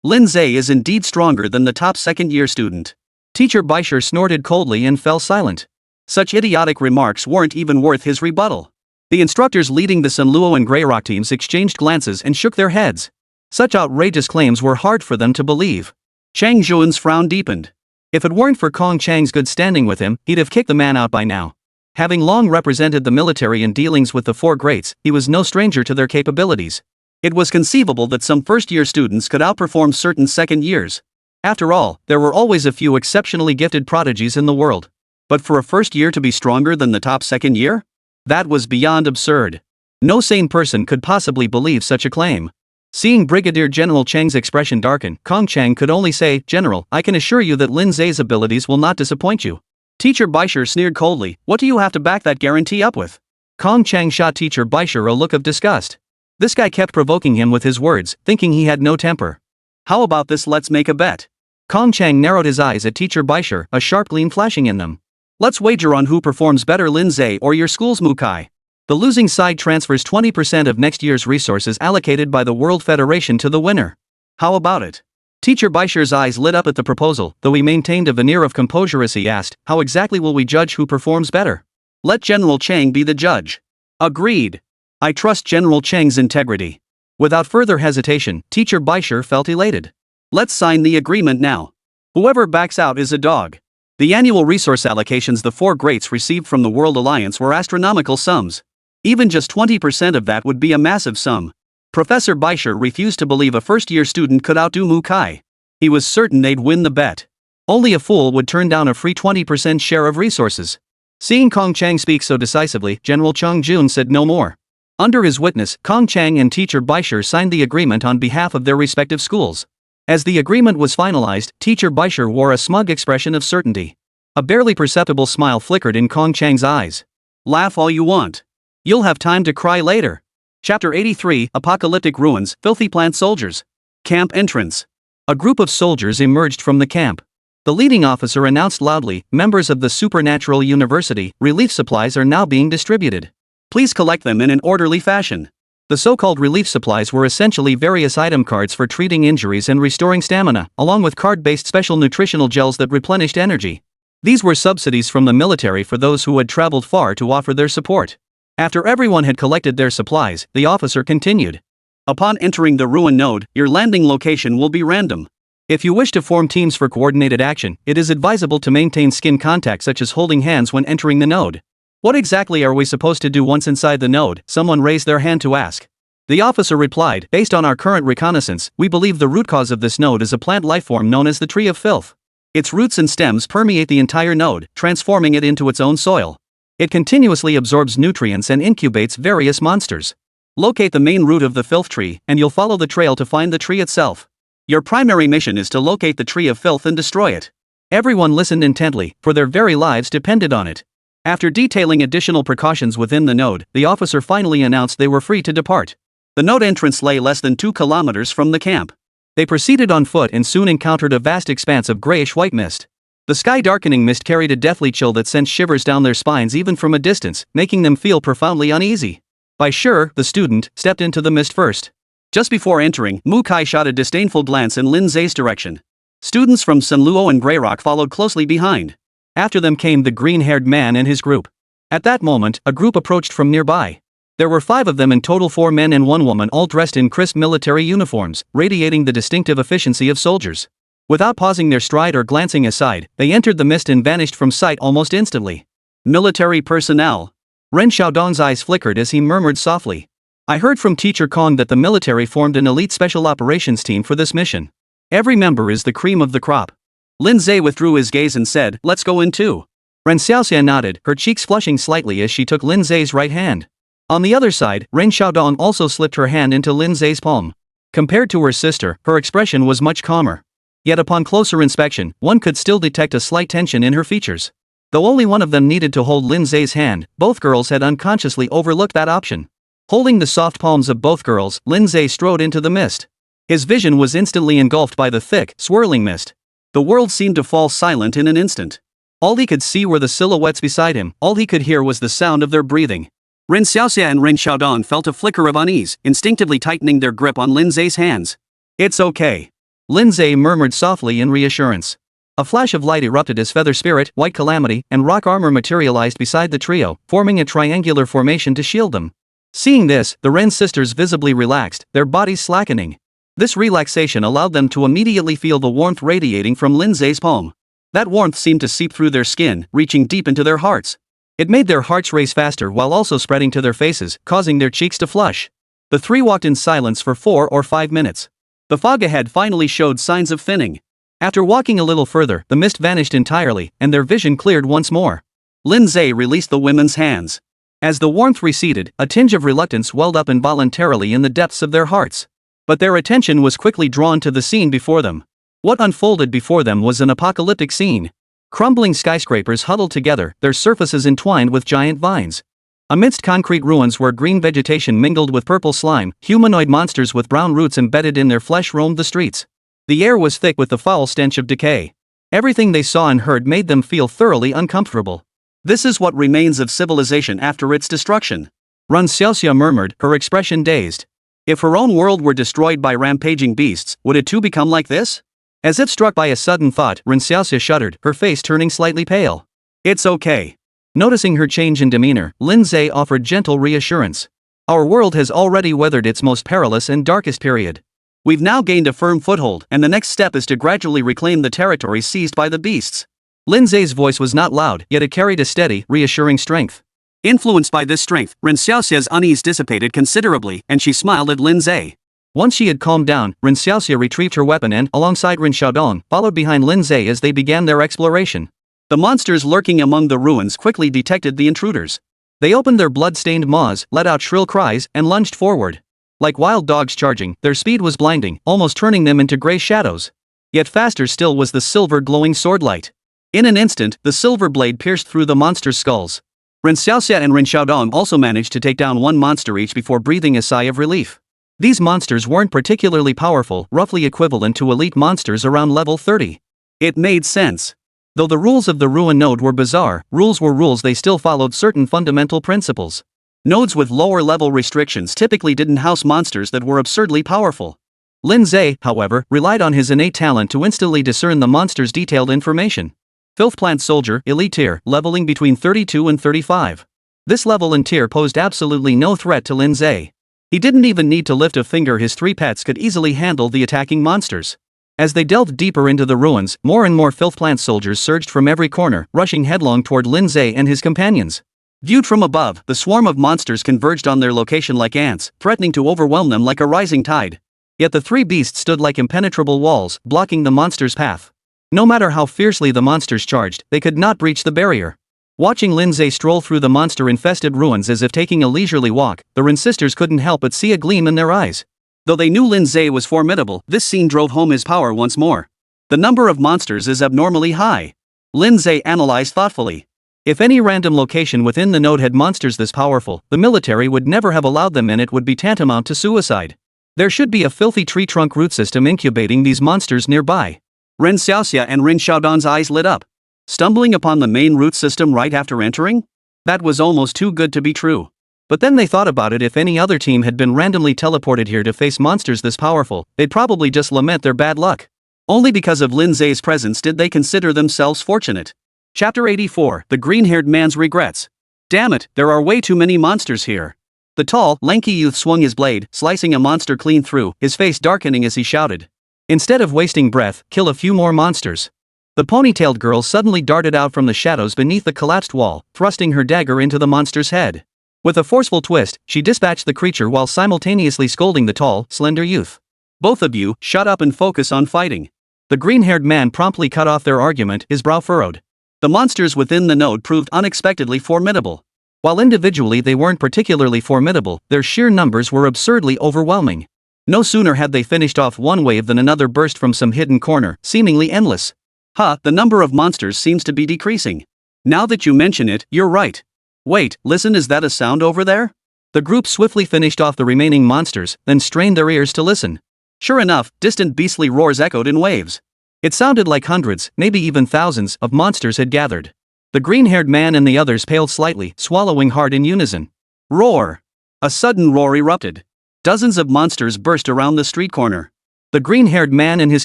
Lin Ze is indeed stronger than the top second-year student. Teacher Bai Shi snorted coldly and fell silent. Such idiotic remarks weren't even worth his rebuttal. The instructors leading the Sunluo and Grey Rock teams exchanged glances and shook their heads. Such outrageous claims were hard for them to believe. Chang Zhuan's frown deepened. If it weren't for Kong Chang's good standing with him, he'd have kicked the man out by now. Having long represented the military in dealings with the 4 greats, he was no stranger to their capabilities. It was conceivable that some first-year students could outperform certain second years. After all, there were always a few exceptionally gifted prodigies in the world. But for a first year to be stronger than the top second year? That was beyond absurd. No sane person could possibly believe such a claim. Seeing Brigadier General Chang's expression darken, Kong Chang could only say, "General, I can assure you that Lin Ze's abilities will not disappoint you." Teacher Bai Shi sneered coldly, "What do you have to back that guarantee up with?" Kong Chang shot Teacher Bai Shi a look of disgust. This guy kept provoking him with his words, thinking he had no temper. "How about this, let's make a bet." Kong Chang narrowed his eyes at Teacher Bai Shi, a sharp gleam flashing in them. "Let's wager on who performs better, Lin Ze or your school's Mukai." The losing side transfers 20% of next year's resources allocated by the World Federation to the winner. "How about it?" Teacher Bai Shi's eyes lit up at the proposal, though he maintained a veneer of composure as he asked, "How exactly will we judge who performs better?" "Let General Chang be the judge." "Agreed. I trust General Chang's integrity." Without further hesitation, Teacher Bai Shi felt elated. "Let's sign the agreement now. Whoever backs out is a dog." The annual resource allocations the 4 greats received from the World Alliance were astronomical sums. Even just 20% of that would be a massive sum. Professor Bai Shi refused to believe a first-year student could outdo Mukai. He was certain they'd win the bet. Only a fool would turn down a free 20% share of resources. Seeing Kong Chang speak so decisively, General Chang Jun said no more. Under his witness, Kong Chang and Teacher Bai Shi signed the agreement on behalf of their respective schools. As the agreement was finalized, Teacher Bai Shi wore a smug expression of certainty. A barely perceptible smile flickered in Kong Chang's eyes. "Laugh all you want. You'll have time to cry later." Chapter 83, Apocalyptic Ruins, Filthy Plant Soldiers. Camp entrance. A group of soldiers emerged from the camp. The leading officer announced loudly, "Members of the Supernatural University, relief supplies are now being distributed. Please collect them in an orderly fashion." The so-called relief supplies were essentially various item cards for treating injuries and restoring stamina, along with card-based special nutritional gels that replenished energy. These were subsidies from the military for those who had traveled far to offer their support. After everyone had collected their supplies, the officer continued. "Upon entering the ruin node, your landing location will be random. If you wish to form teams for coordinated action, it is advisable to maintain skin contact such as holding hands when entering the node." "What exactly are we supposed to do once inside the node?" someone raised their hand to ask. The officer replied, "Based on our current reconnaissance, we believe the root cause of this node is a plant lifeform known as the Tree of Filth. Its roots and stems permeate the entire node, transforming it into its own soil. It continuously absorbs nutrients and incubates various monsters. Locate the main root of the filth tree, and you'll follow the trail to find the tree itself. Your primary mission is to locate the Tree of Filth and destroy it." Everyone listened intently, for their very lives depended on it. After detailing additional precautions within the node, the officer finally announced they were free to depart. The node entrance lay less than 2 kilometers from the camp. They proceeded on foot and soon encountered a vast expanse of grayish-white mist. The sky-darkening mist carried a deathly chill that sent shivers down their spines even from a distance, making them feel profoundly uneasy. Bai Shi, the student, stepped into the mist first. Just before entering, Mu Kai shot a disdainful glance in Lin Ze's direction. Students from Sunluo and Greyrock followed closely behind. After them came the green-haired man and his group. At that moment, a group approached from nearby. There were 5 of them in total, 4 men and 1 woman, all dressed in crisp military uniforms, radiating the distinctive efficiency of soldiers. Without pausing their stride or glancing aside, they entered the mist and vanished from sight almost instantly. Military personnel. Ren Xiaodong's eyes flickered as he murmured softly. I heard from Teacher Kong that the military formed an elite special operations team for this mission. Every member is the cream of the crop. Lin Ze withdrew his gaze and said, let's go in too. Ren Xiaoxia nodded, her cheeks flushing slightly as she took Lin Ze's right hand. On the other side, Ren Xiaodong also slipped her hand into Lin Ze's palm. Compared to her sister, her expression was much calmer. Yet upon closer inspection, one could still detect a slight tension in her features. Though only one of them needed to hold Lin Ze's hand, both girls had unconsciously overlooked that option. Holding the soft palms of both girls, Lin Ze strode into the mist. His vision was instantly engulfed by the thick, swirling mist. The world seemed to fall silent in an instant. All he could see were the silhouettes beside him, all he could hear was the sound of their breathing. Ren Xiaoxia and Ren Xiaodong felt a flicker of unease, instinctively tightening their grip on Lin Ze's hands. It's okay. Lin Ze murmured softly in reassurance. A flash of light erupted as Feather Spirit, White Calamity, and Rock Armor materialized beside the trio, forming a triangular formation to shield them. Seeing this, the Ren sisters visibly relaxed, their bodies slackening. This relaxation allowed them to immediately feel the warmth radiating from Lin Ze's palm. That warmth seemed to seep through their skin, reaching deep into their hearts. It made their hearts race faster while also spreading to their faces, causing their cheeks to flush. The 3 walked in silence for 4 or 5 minutes. The fog ahead finally showed signs of thinning. After walking a little further, the mist vanished entirely, and their vision cleared once more. Lin Ze released the women's hands. As the warmth receded, a tinge of reluctance welled up involuntarily in the depths of their hearts. But their attention was quickly drawn to the scene before them. What unfolded before them was an apocalyptic scene. Crumbling skyscrapers huddled together, their surfaces entwined with giant vines. Amidst concrete ruins where green vegetation mingled with purple slime, humanoid monsters with brown roots embedded in their flesh roamed the streets. The air was thick with the foul stench of decay. Everything they saw and heard made them feel thoroughly uncomfortable. This is what remains of civilization after its destruction. Ren Xiaoxia murmured, her expression dazed. If her own world were destroyed by rampaging beasts, would it too become like this? As if struck by a sudden thought, Ren Xiaoxia shuddered, her face turning slightly pale. It's okay. Noticing her change in demeanor, Lin Ze offered gentle reassurance. Our world has already weathered its most perilous and darkest period. We've now gained a firm foothold, and the next step is to gradually reclaim the territory seized by the beasts. Lin Ze's voice was not loud, yet it carried a steady, reassuring strength. Influenced by this strength, Ren Xiaoxia's unease dissipated considerably, and she smiled at Lin Ze. Once she had calmed down, Ren Xiaoxia retrieved her weapon and, alongside Ren Xiaodong, followed behind Lin Ze as they began their exploration. The monsters lurking among the ruins quickly detected the intruders. They opened their blood-stained maws, let out shrill cries, and lunged forward. Like wild dogs charging, their speed was blinding, almost turning them into gray shadows. Yet faster still was the silver glowing swordlight. In an instant, the silver blade pierced through the monsters' skulls. Ren Xiaoxia and Ren Xiaodong also managed to take down 1 monster each before breathing a sigh of relief. These monsters weren't particularly powerful, roughly equivalent to elite monsters around level 30. It made sense. Though the rules of the Ruin Node were bizarre, rules were rules, they still followed certain fundamental principles. Nodes with lower level restrictions typically didn't house monsters that were absurdly powerful. Lin Ze, however, relied on his innate talent to instantly discern the monster's detailed information. Filth Plant Soldier, Elite Tier, leveling between 32 and 35. This level and tier posed absolutely no threat to Lin Ze. He didn't even need to lift a finger, his 3 pets could easily handle the attacking monsters. As they delved deeper into the ruins, more and more Filth Plant Soldiers surged from every corner, rushing headlong toward Lin Ze and his companions. Viewed from above, the swarm of monsters converged on their location like ants, threatening to overwhelm them like a rising tide. Yet the 3 beasts stood like impenetrable walls, blocking the monsters' path. No matter how fiercely the monsters charged, they could not breach the barrier. Watching Lin Ze stroll through the monster-infested ruins as if taking a leisurely walk, the Ren sisters couldn't help but see a gleam in their eyes. Though they knew Lin Ze was formidable, this scene drove home his power once more. The number of monsters is abnormally high. Lin Ze analyzed thoughtfully. If any random location within the node had monsters this powerful, the military would never have allowed them in. It would be tantamount to suicide. There should be a filthy tree trunk root system incubating these monsters nearby. Ren Xiaoxia and Ren Xiaodong's eyes lit up. Stumbling upon the main root system right after entering? That was almost too good to be true. But then they thought about it: if any other team had been randomly teleported here to face monsters this powerful, they'd probably just lament their bad luck. Only because of Lin Ze's presence did they consider themselves fortunate. Chapter 84, The Green-Haired Man's Regrets. Damn it, there are way too many monsters here. The tall, lanky youth swung his blade, slicing a monster clean through, his face darkening as he shouted. Instead of wasting breath, kill a few more monsters. The ponytailed girl suddenly darted out from the shadows beneath the collapsed wall, thrusting her dagger into the monster's head. With a forceful twist, she dispatched the creature while simultaneously scolding the tall, slender youth. Both of you, shut up and focus on fighting. The green-haired man promptly cut off their argument, his brow furrowed. The monsters within the node proved unexpectedly formidable. While individually they weren't particularly formidable, their sheer numbers were absurdly overwhelming. No sooner had they finished off one wave than another burst from some hidden corner, seemingly endless. The number of monsters seems to be decreasing. Now that you mention it, you're right. Wait, listen, is that a sound over there? The group swiftly finished off the remaining monsters, then strained their ears to listen. Sure enough, distant beastly roars echoed in waves. It sounded like hundreds, maybe even thousands, of monsters had gathered. The green-haired man and the others paled slightly, swallowing hard in unison. Roar! A sudden roar erupted. Dozens of monsters burst around the street corner. The green-haired man and his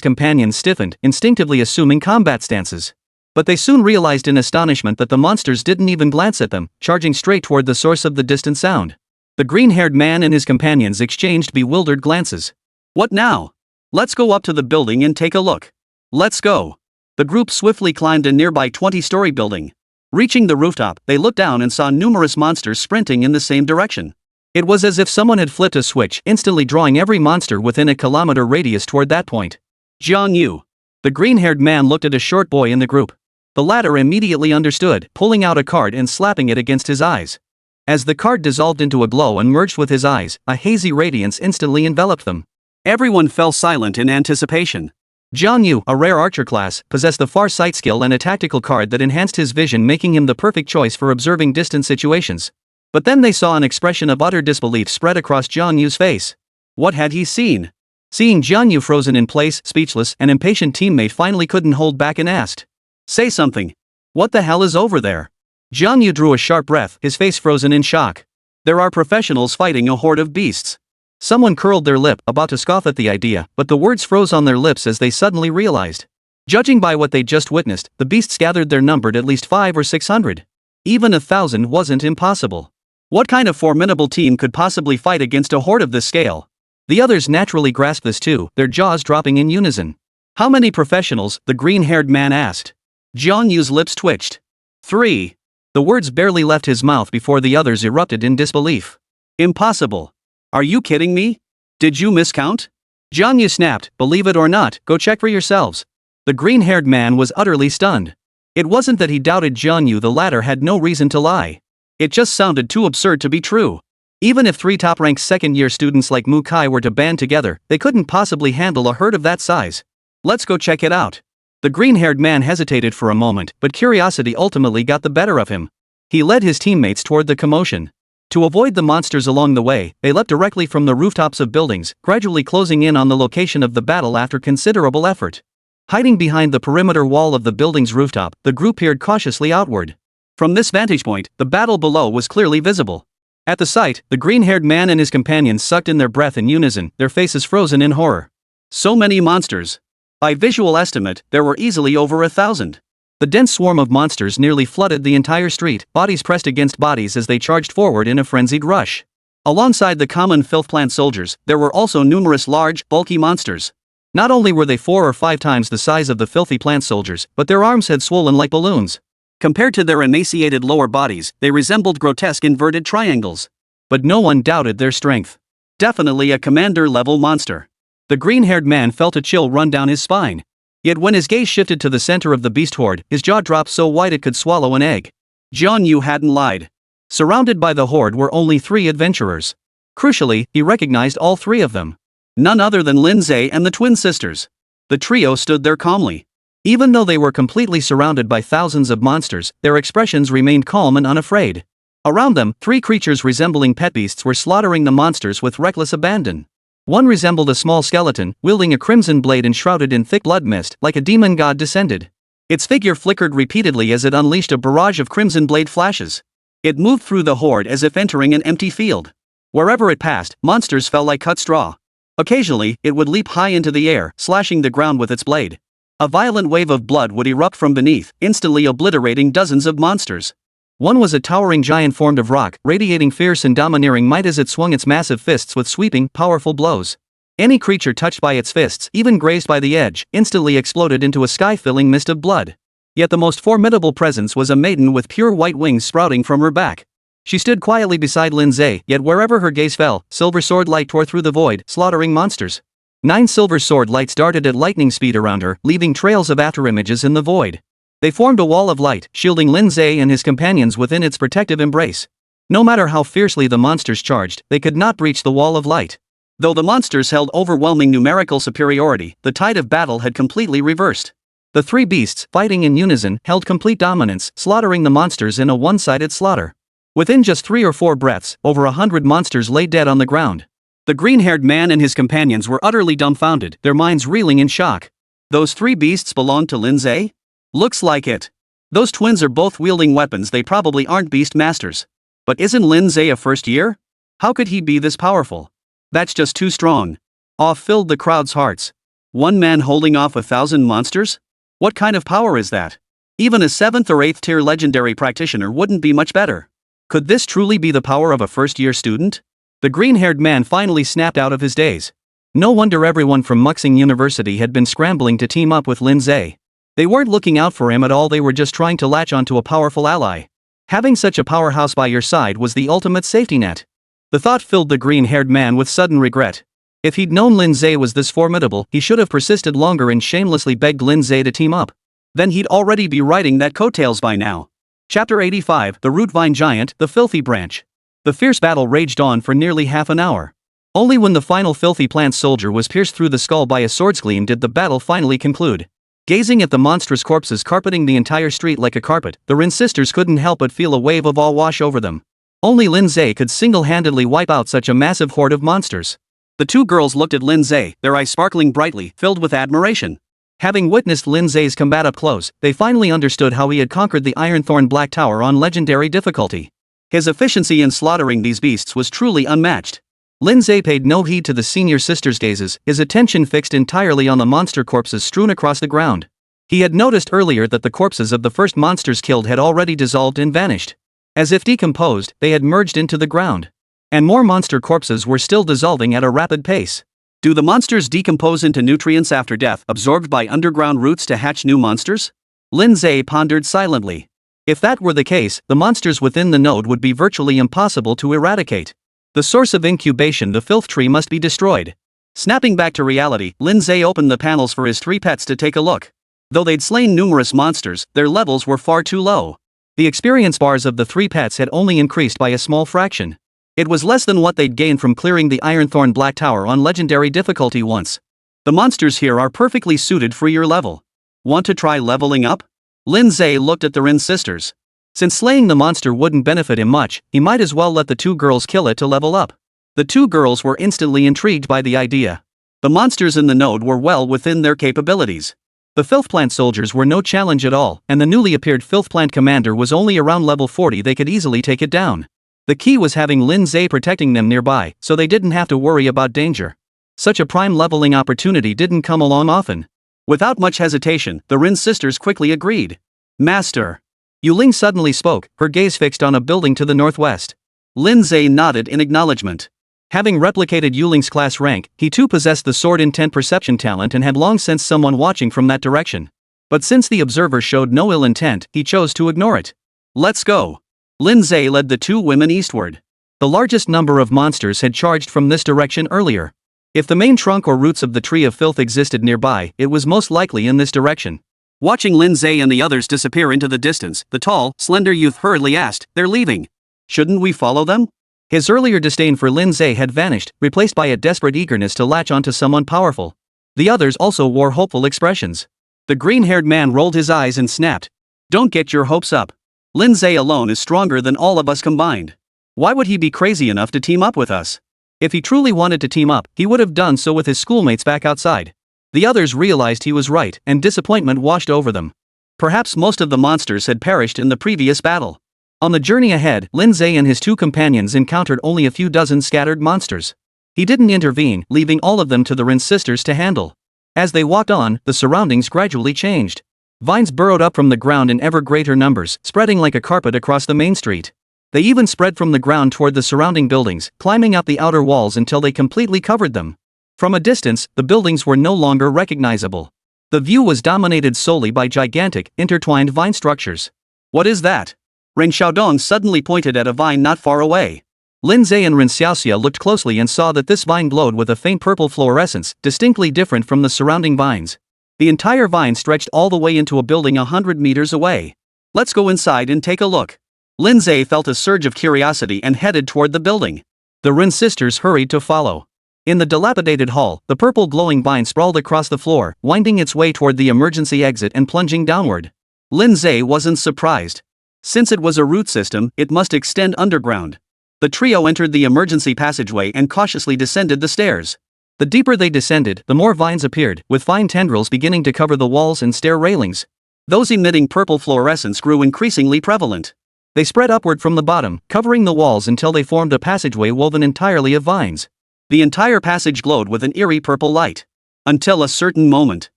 companions stiffened, instinctively assuming combat stances. But they soon realized in astonishment that the monsters didn't even glance at them, charging straight toward the source of the distant sound. The green-haired man and his companions exchanged bewildered glances. What now? Let's go up to the building and take a look. Let's go. The group swiftly climbed a nearby 20-story building. Reaching the rooftop, they looked down and saw numerous monsters sprinting in the same direction. It was as if someone had flipped a switch, instantly drawing every monster within a kilometer radius toward that point. Jiang Yu. The green-haired man looked at a short boy in the group. The latter immediately understood, pulling out a card and slapping it against his eyes. As the card dissolved into a glow and merged with his eyes, a hazy radiance instantly enveloped them. Everyone fell silent in anticipation. Jiang Yu, a rare archer class, possessed the far sight skill and a tactical card that enhanced his vision, making him the perfect choice for observing distant situations. But then they saw an expression of utter disbelief spread across Jiang Yu's face. What had he seen? Seeing Jiang Yu frozen in place, speechless, an impatient teammate finally couldn't hold back and asked. Say something. What the hell is over there? Jiang Yu drew a sharp breath, his face frozen in shock. There are professionals fighting a horde of beasts. Someone curled their lip, about to scoff at the idea, but the words froze on their lips as they suddenly realized. Judging by what they'd just witnessed, the beasts gathered there numbered at least 500 or 600. Even 1,000 wasn't impossible. What kind of formidable team could possibly fight against a horde of this scale? The others naturally grasped this too, their jaws dropping in unison. How many professionals? The green-haired man asked. Jiang Yu's lips twitched. 3. The words barely left his mouth before the others erupted in disbelief. Impossible. Are you kidding me? Did you miscount? Jiang Yu snapped, believe it or not, go check for yourselves. The green-haired man was utterly stunned. It wasn't that he doubted Jiang Yu, the latter had no reason to lie. It just sounded too absurd to be true. Even if 3 top-ranked second-year students like Mu Kai were to band together, they couldn't possibly handle a herd of that size. Let's go check it out. The green-haired man hesitated for a moment, but curiosity ultimately got the better of him. He led his teammates toward the commotion. To avoid the monsters along the way, they leapt directly from the rooftops of buildings, gradually closing in on the location of the battle after considerable effort. Hiding behind the perimeter wall of the building's rooftop, the group peered cautiously outward. From this vantage point, the battle below was clearly visible. At the sight, the green-haired man and his companions sucked in their breath in unison, their faces frozen in horror. So many monsters. By visual estimate, there were easily over 1,000. The dense swarm of monsters nearly flooded the entire street, bodies pressed against bodies as they charged forward in a frenzied rush. Alongside the common filth plant soldiers, there were also numerous large, bulky monsters. Not only were they 4 or 5 times the size of the filthy plant soldiers, but their arms had swollen like balloons. Compared to their emaciated lower bodies, they resembled grotesque inverted triangles. But no one doubted their strength. Definitely a commander-level monster. The green-haired man felt a chill run down his spine. Yet when his gaze shifted to the center of the beast horde, his jaw dropped so wide it could swallow an egg. Jiang Yu hadn't lied. Surrounded by the horde were only 3 adventurers. Crucially, he recognized all 3 of them. None other than Lin Ze and the twin sisters. The trio stood there calmly. Even though they were completely surrounded by thousands of monsters, their expressions remained calm and unafraid. Around them, 3 creatures resembling pet beasts were slaughtering the monsters with reckless abandon. One resembled a small skeleton, wielding a crimson blade and shrouded in thick blood mist, like a demon god descended. Its figure flickered repeatedly as it unleashed a barrage of crimson blade flashes. It moved through the horde as if entering an empty field. Wherever it passed, monsters fell like cut straw. Occasionally, it would leap high into the air, slashing the ground with its blade. A violent wave of blood would erupt from beneath, instantly obliterating dozens of monsters. One was a towering giant formed of rock, radiating fierce and domineering might as it swung its massive fists with sweeping, powerful blows. Any creature touched by its fists, even grazed by the edge, instantly exploded into a sky-filling mist of blood. Yet the most formidable presence was a maiden with pure white wings sprouting from her back. She stood quietly beside Lin Ze, yet wherever her gaze fell, silver sword light tore through the void, slaughtering monsters. 9 silver sword lights darted at lightning speed around her, leaving trails of afterimages in the void. They formed a wall of light, shielding Lin Ze and his companions within its protective embrace. No matter how fiercely the monsters charged, they could not breach the wall of light. Though the monsters held overwhelming numerical superiority, the tide of battle had completely reversed. The 3 beasts, fighting in unison, held complete dominance, slaughtering the monsters in a one-sided slaughter. Within just 3 or 4 breaths, over 100 monsters lay dead on the ground. The green-haired man and his companions were utterly dumbfounded, their minds reeling in shock. Those 3 beasts belonged to Lin Ze? Looks like it. Those twins are both wielding weapons they probably aren't beastmasters. But isn't Lin Ze a first year? How could he be this powerful? That's just too strong. Awe filled the crowd's hearts. One man holding off 1,000 monsters? What kind of power is that? Even a 7th or 8th tier legendary practitioner wouldn't be much better. Could this truly be the power of a first-year student? The green-haired man finally snapped out of his daze. No wonder everyone from Muxing University had been scrambling to team up with Lin Ze. They weren't looking out for him at all, they were just trying to latch onto a powerful ally. Having such a powerhouse by your side was the ultimate safety net. The thought filled the green-haired man with sudden regret. If he'd known Lin Ze was this formidable, he should have persisted longer and shamelessly begged Lin Ze to team up. Then he'd already be riding that coattails by now. Chapter 85, The Root-Vine Giant, The Filthy Branch. The fierce battle raged on for nearly half an hour. Only when the final filthy plant soldier was pierced through the skull by a sword's gleam did the battle finally conclude. Gazing at the monstrous corpses carpeting the entire street like a carpet, the Rin sisters couldn't help but feel a wave of awe wash over them. Only Lin Ze could single-handedly wipe out such a massive horde of monsters. The 2 girls looked at Lin Ze, their eyes sparkling brightly, filled with admiration. Having witnessed Lin Ze's combat up close, they finally understood how he had conquered the Ironthorn Black Tower on legendary difficulty. His efficiency in slaughtering these beasts was truly unmatched. Lin Ze paid no heed to the senior sister's gazes, his attention fixed entirely on the monster corpses strewn across the ground. He had noticed earlier that the corpses of the first monsters killed had already dissolved and vanished. As if decomposed, they had merged into the ground. And more monster corpses were still dissolving at a rapid pace. Do the monsters decompose into nutrients after death, absorbed by underground roots to hatch new monsters? Lin Ze pondered silently. If that were the case, the monsters within the node would be virtually impossible to eradicate. The source of incubation, the filth tree, must be destroyed. Snapping back to reality, Lin Ze opened the panels for his 3 pets to take a look. Though they'd slain numerous monsters, their levels were far too low. The experience bars of the 3 pets had only increased by a small fraction. It was less than what they'd gained from clearing the Ironthorn Black Tower on legendary difficulty once. The monsters here are perfectly suited for your level. Want to try leveling up? Lin Ze looked at the Rin sisters. Since slaying the monster wouldn't benefit him much, he might as well let the 2 girls kill it to level up. The 2 girls were instantly intrigued by the idea. The monsters in the node were well within their capabilities. The filth plant soldiers were no challenge at all, and the newly appeared filth plant commander was only around level 40. They could easily take it down. The key was having Lin Ze protecting them nearby, so they didn't have to worry about danger. Such a prime leveling opportunity didn't come along often. Without much hesitation, the Rin sisters quickly agreed. Master. Yuling suddenly spoke, her gaze fixed on a building to the northwest. Lin Ze nodded in acknowledgement. Having replicated Yuling's class rank, he too possessed the sword intent perception talent and had long sensed someone watching from that direction. But since the observer showed no ill intent, he chose to ignore it. Let's go. Lin Ze led the 2 women eastward. The largest number of monsters had charged from this direction earlier. If the main trunk or roots of the Tree of Filth existed nearby, it was most likely in this direction. Watching Lin Ze and the others disappear into the distance, the tall, slender youth hurriedly asked, "They're leaving. Shouldn't we follow them?" His earlier disdain for Lin Ze had vanished, replaced by a desperate eagerness to latch onto someone powerful. The others also wore hopeful expressions. The green-haired man rolled his eyes and snapped. "Don't get your hopes up. Lin Ze alone is stronger than all of us combined. Why would he be crazy enough to team up with us? If he truly wanted to team up, he would have done so with his schoolmates back outside." The others realized he was right, and disappointment washed over them. Perhaps most of the monsters had perished in the previous battle. On the journey ahead, Lin Ze and his two companions encountered only a few dozen scattered monsters. He didn't intervene, leaving all of them to the Rin sisters to handle. As they walked on, the surroundings gradually changed. Vines burrowed up from the ground in ever greater numbers, spreading like a carpet across the main street. They even spread from the ground toward the surrounding buildings, climbing up the outer walls until they completely covered them. From a distance, the buildings were no longer recognizable. The view was dominated solely by gigantic, intertwined vine structures. What is that? Ren Xiaodong suddenly pointed at a vine not far away. Lin Ze and Ren Xiaoxia looked closely and saw that this vine glowed with a faint purple fluorescence, distinctly different from the surrounding vines. The entire vine stretched all the way into a building 100 meters away. Let's go inside and take a look. Lin Ze felt a surge of curiosity and headed toward the building. The Rin sisters hurried to follow. In the dilapidated hall, the purple glowing vine sprawled across the floor, winding its way toward the emergency exit and plunging downward. Lin Ze wasn't surprised. Since it was a root system, it must extend underground. The trio entered the emergency passageway and cautiously descended the stairs. The deeper they descended, the more vines appeared, with fine tendrils beginning to cover the walls and stair railings. Those emitting purple fluorescence grew increasingly prevalent. They spread upward from the bottom, covering the walls until they formed a passageway woven entirely of vines. The entire passage glowed with an eerie purple light. Until a certain moment.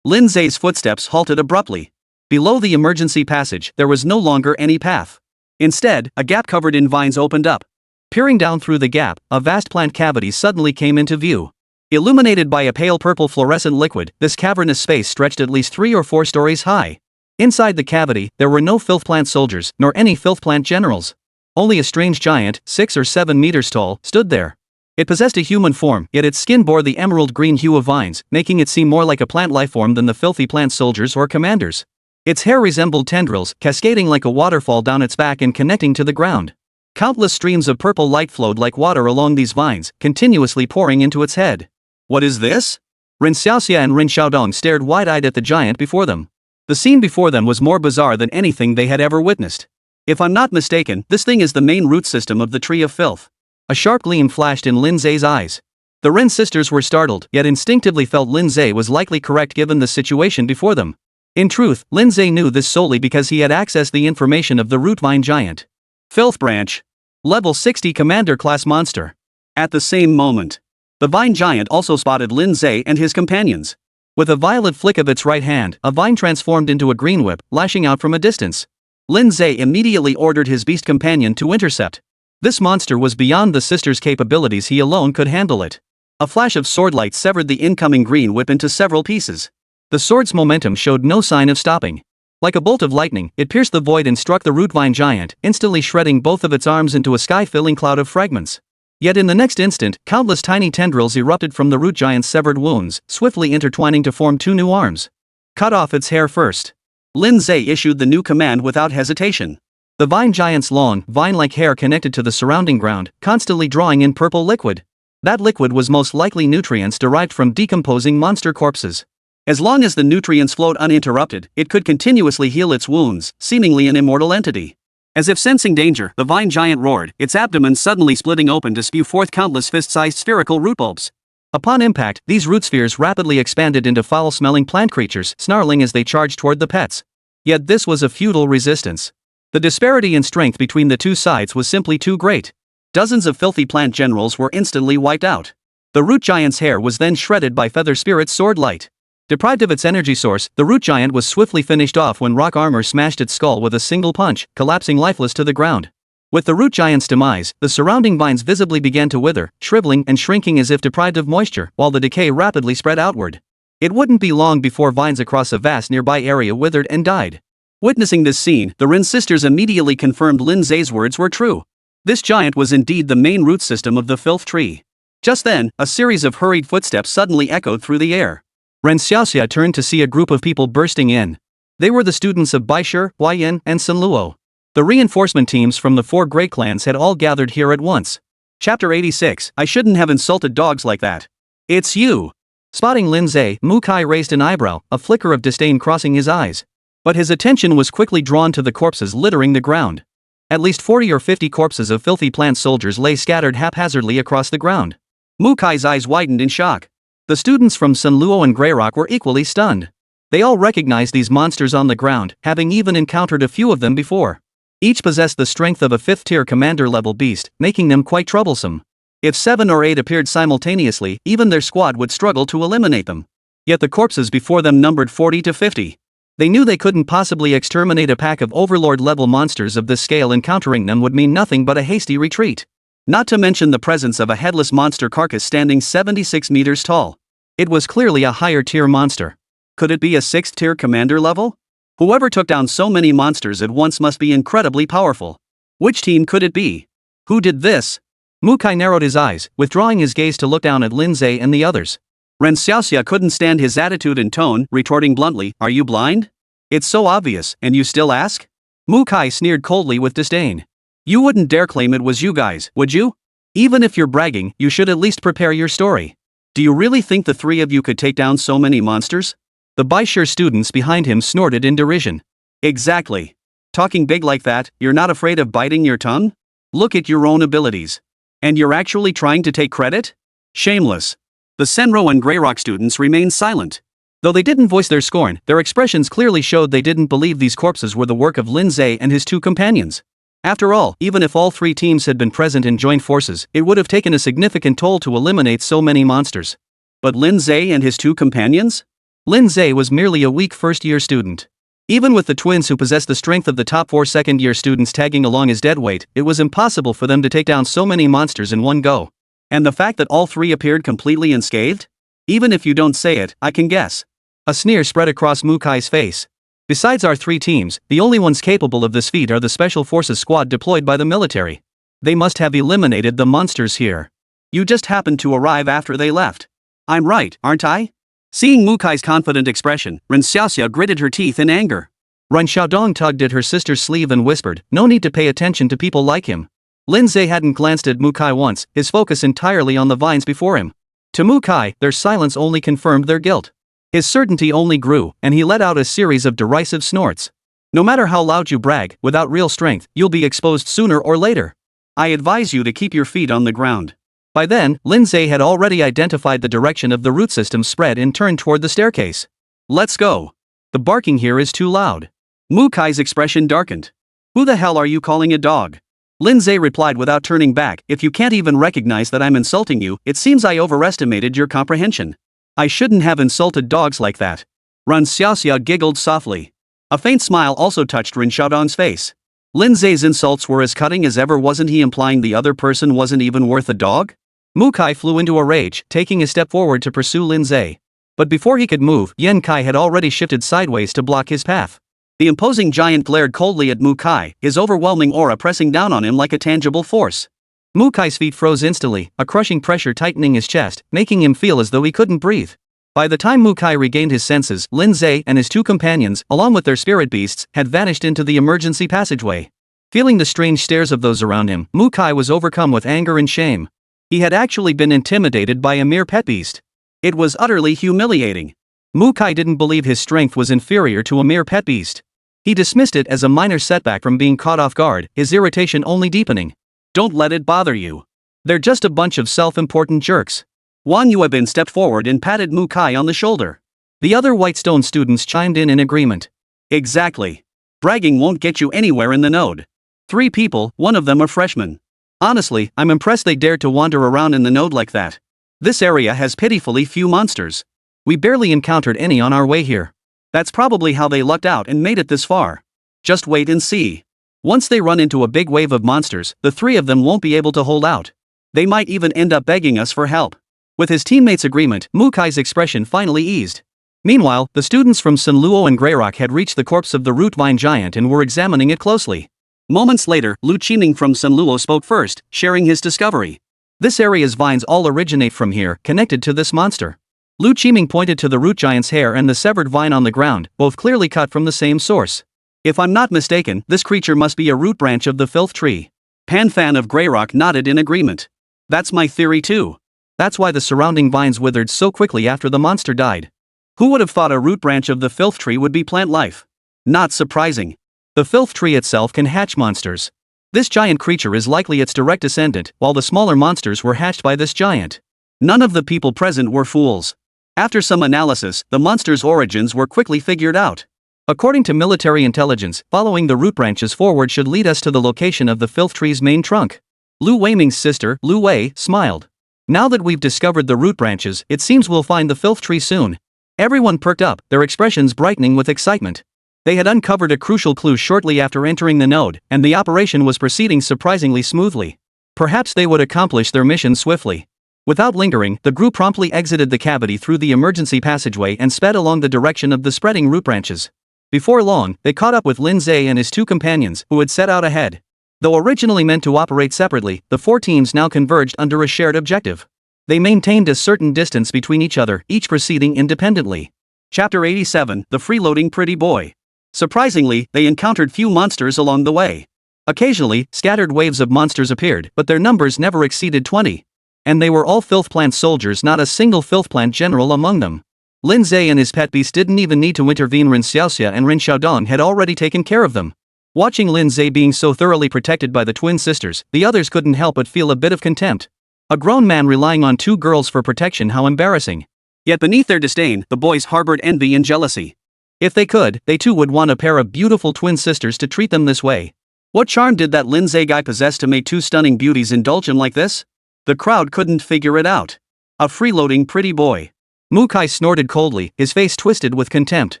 Lin Ze's footsteps halted abruptly. Below the emergency passage, there was no longer any path. Instead, a gap covered in vines opened up. Peering down through the gap, a vast plant cavity suddenly came into view. Illuminated by a pale purple fluorescent liquid, this cavernous space stretched at least 3 or 4 stories high. Inside the cavity, there were no filth plant soldiers, nor any filth plant generals. Only a strange giant, 6 or 7 meters tall, stood there. It possessed a human form, yet its skin bore the emerald green hue of vines, making it seem more like a plant lifeform than the filthy plant soldiers or commanders. Its hair resembled tendrils, cascading like a waterfall down its back and connecting to the ground. Countless streams of purple light flowed like water along these vines, continuously pouring into its head. What is this? Ren Xiaoxia and Ren Xiaodong stared wide-eyed at the giant before them. The scene before them was more bizarre than anything they had ever witnessed. If I'm not mistaken, this thing is the main root system of the Tree of Filth. A sharp gleam flashed in Lin Ze's eyes. The Ren sisters were startled, yet instinctively felt Lin Ze was likely correct given the situation before them. In truth, Lin Ze knew this solely because he had accessed the information of the root vine giant. Filth branch. Level 60 commander class monster. At the same moment, the vine giant also spotted Lin Ze and his companions. With a violent flick of its right hand, a vine transformed into a green whip, lashing out from a distance. Lin Ze immediately ordered his beast companion to intercept. This monster was beyond the sisters' capabilities, he alone could handle it. A flash of swordlight severed the incoming green whip into several pieces. The sword's momentum showed no sign of stopping. Like a bolt of lightning, it pierced the void and struck the root vine giant, instantly shredding both of its arms into a sky-filling cloud of fragments. Yet in the next instant, countless tiny tendrils erupted from the root giant's severed wounds, swiftly intertwining to form 2 new arms. Cut off its hair first. Lin Ze issued the new command without hesitation. The vine giant's long, vine-like hair connected to the surrounding ground, constantly drawing in purple liquid. That liquid was most likely nutrients derived from decomposing monster corpses. As long as the nutrients flowed uninterrupted, it could continuously heal its wounds, seemingly an immortal entity. As if sensing danger, the vine giant roared, its abdomen suddenly splitting open to spew forth countless fist-sized spherical root bulbs. Upon impact, these root spheres rapidly expanded into foul-smelling plant creatures, snarling as they charged toward the pets. Yet this was a futile resistance. The disparity in strength between the two sides was simply too great. Dozens of filthy plant generals were instantly wiped out. The root giant's hair was then shredded by Feather Spirit's sword light. Deprived of its energy source, the root giant was swiftly finished off when rock armor smashed its skull with a single punch, collapsing lifeless to the ground. With the root giant's demise, the surrounding vines visibly began to wither, shriveling and shrinking as if deprived of moisture, while the decay rapidly spread outward. It wouldn't be long before vines across a vast nearby area withered and died. Witnessing this scene, the Rin sisters immediately confirmed Lin Ze's words were true. This giant was indeed the main root system of the filth tree. Just then, a series of hurried footsteps suddenly echoed through the air. Ren Xiaoxia turned to see a group of people bursting in. They were the students of Baishir, Huayan, and Sunluo. The reinforcement teams from the 4 great clans had all gathered here at once. Chapter 86, I shouldn't have insulted dogs like that. It's you. Spotting Lin Ze, Mu Kai raised an eyebrow, a flicker of disdain crossing his eyes. But his attention was quickly drawn to the corpses littering the ground. At least 40 or 50 corpses of filthy plant soldiers lay scattered haphazardly across the ground. Mu Kai's eyes widened in shock. The students from Sunluo and Greyrock were equally stunned. They all recognized these monsters on the ground, having even encountered a few of them before. Each possessed the strength of a 5th-tier commander-level beast, making them quite troublesome. If 7 or 8 appeared simultaneously, even their squad would struggle to eliminate them. Yet the corpses before them numbered 40 to 50. They knew they couldn't possibly exterminate a pack of overlord-level monsters of this scale. Encountering them would mean nothing but a hasty retreat. Not to mention the presence of a headless monster carcass standing 76 meters tall. It was clearly a higher-tier monster. Could it be a 6th-tier commander level? Whoever took down so many monsters at once must be incredibly powerful. Which team could it be? Who did this? Mukai narrowed his eyes, withdrawing his gaze to look down at Lin Ze and the others. Ren Xiaoxia couldn't stand his attitude and tone, retorting bluntly, "Are you blind? It's so obvious, and you still ask?" Mukai sneered coldly with disdain. "You wouldn't dare claim it was you guys, would you? Even if you're bragging, you should at least prepare your story. Do you really think the 3 of you could take down so many monsters?" The Baishir students behind him snorted in derision. "Exactly. Talking big like that, you're not afraid of biting your tongue? Look at your own abilities. And you're actually trying to take credit? Shameless." The Senro and Greyrock students remained silent. Though they didn't voice their scorn, their expressions clearly showed they didn't believe these corpses were the work of Lin Ze and his 2 companions. After all, even if all 3 teams had been present in joint forces, it would have taken a significant toll to eliminate so many monsters. But Lin Ze and his 2 companions? Lin Ze was merely a weak first-year student. Even with the twins who possessed the strength of the top 4 second-year students tagging along as deadweight, it was impossible for them to take down so many monsters in one go. And the fact that all 3 appeared completely unscathed? Even if you don't say it, I can guess. A sneer spread across Mukai's face. Besides our 3 teams, the only ones capable of this feat are the Special Forces squad deployed by the military. They must have eliminated the monsters here. You just happened to arrive after they left. I'm right, aren't I? Seeing Mukai's confident expression, Ren Xiaoxia gritted her teeth in anger. Ren Xiaodong tugged at her sister's sleeve and whispered, "No need to pay attention to people like him." Lin Ze hadn't glanced at Mukai once, his focus entirely on the vines before him. To Mukai, their silence only confirmed their guilt. His certainty only grew, and he let out a series of derisive snorts. "No matter how loud you brag, without real strength, you'll be exposed sooner or later. I advise you to keep your feet on the ground." By then, Lin Ze had already identified the direction of the root system spread and turned toward the staircase. "Let's go. The barking here is too loud." Mukai's expression darkened. "Who the hell are you calling a dog?" Lin Ze replied without turning back, "If you can't even recognize that I'm insulting you, it seems I overestimated your comprehension. I shouldn't have insulted dogs like that." Ren Xiaoxia giggled softly. A faint smile also touched Ren Xiaodong's face. Lin Ze's insults were as cutting as ever. Wasn't he implying the other person wasn't even worth a dog? Mukai flew into a rage, taking a step forward to pursue Lin Ze. But before he could move, Yen Kai had already shifted sideways to block his path. The imposing giant glared coldly at Mukai, his overwhelming aura pressing down on him like a tangible force. Mukai's feet froze instantly, a crushing pressure tightening his chest, making him feel as though he couldn't breathe. By the time Mukai regained his senses, Lin Ze and his 2 companions, along with their spirit beasts, had vanished into the emergency passageway. Feeling the strange stares of those around him, Mukai was overcome with anger and shame. He had actually been intimidated by a mere pet beast. It was utterly humiliating. Mukai didn't believe his strength was inferior to a mere pet beast. He dismissed it as a minor setback from being caught off guard, his irritation only deepening. "Don't let it bother you. They're just a bunch of self-important jerks." Wang Yuebin stepped forward and patted Mukai on the shoulder. The other Whitestone students chimed in agreement. "Exactly. Bragging won't get you anywhere in the node. 3 people, one of them a freshman. Honestly, I'm impressed they dared to wander around in the node like that. This area has pitifully few monsters. We barely encountered any on our way here. That's probably how they lucked out and made it this far. Just wait and see. Once they run into a big wave of monsters, the 3 of them won't be able to hold out. They might even end up begging us for help." With his teammates' agreement, Mukai's expression finally eased. Meanwhile, the students from Sunluo and Greyrock had reached the corpse of the root vine giant and were examining it closely. Moments later, Lu Qiming from Sunluo spoke first, sharing his discovery. "This area's vines all originate from here, connected to this monster." Lu Qiming pointed to the root giant's hair and the severed vine on the ground, both clearly cut from the same source. "If I'm not mistaken, this creature must be a root branch of the filth tree." Pan Fan of Greyrock nodded in agreement. "That's my theory too. That's why the surrounding vines withered so quickly after the monster died. Who would have thought a root branch of the filth tree would be plant life? Not surprising. The filth tree itself can hatch monsters. This giant creature is likely its direct descendant, while the smaller monsters were hatched by this giant. None of the people present were fools. After some analysis, the monster's origins were quickly figured out. According to military intelligence, following the root branches forward should lead us to the location of the filth tree's main trunk. Lu Weiming's sister, Lu Wei, smiled. Now that we've discovered the root branches, it seems we'll find the filth tree soon. Everyone perked up, their expressions brightening with excitement. They had uncovered a crucial clue shortly after entering the node, and the operation was proceeding surprisingly smoothly. Perhaps they would accomplish their mission swiftly. Without lingering, the group promptly exited the cavity through the emergency passageway and sped along the direction of the spreading root branches. Before long, they caught up with Lin Ze and his two companions, who had set out ahead. Though originally meant to operate separately, the four teams now converged under a shared objective. They maintained a certain distance between each other, each proceeding independently. Chapter 87, The Freeloading Pretty Boy. Surprisingly, they encountered few monsters along the way. Occasionally, scattered waves of monsters appeared, but their numbers never exceeded 20. And they were all filth plant soldiers, not a single filth plant general among them. Lin Ze and his pet beast didn't even need to intervene. Ren Xiaoxia and Ren Xiaodong had already taken care of them. Watching Lin Ze being so thoroughly protected by the twin sisters, the others couldn't help but feel a bit of contempt. A grown man relying on two girls for protection, how embarrassing. Yet beneath their disdain, the boys harbored envy and jealousy. If they could, they too would want a pair of beautiful twin sisters to treat them this way. What charm did that Lin Ze guy possess to make two stunning beauties indulge him like this? The crowd couldn't figure it out. A freeloading pretty boy. Mukai snorted coldly, his face twisted with contempt.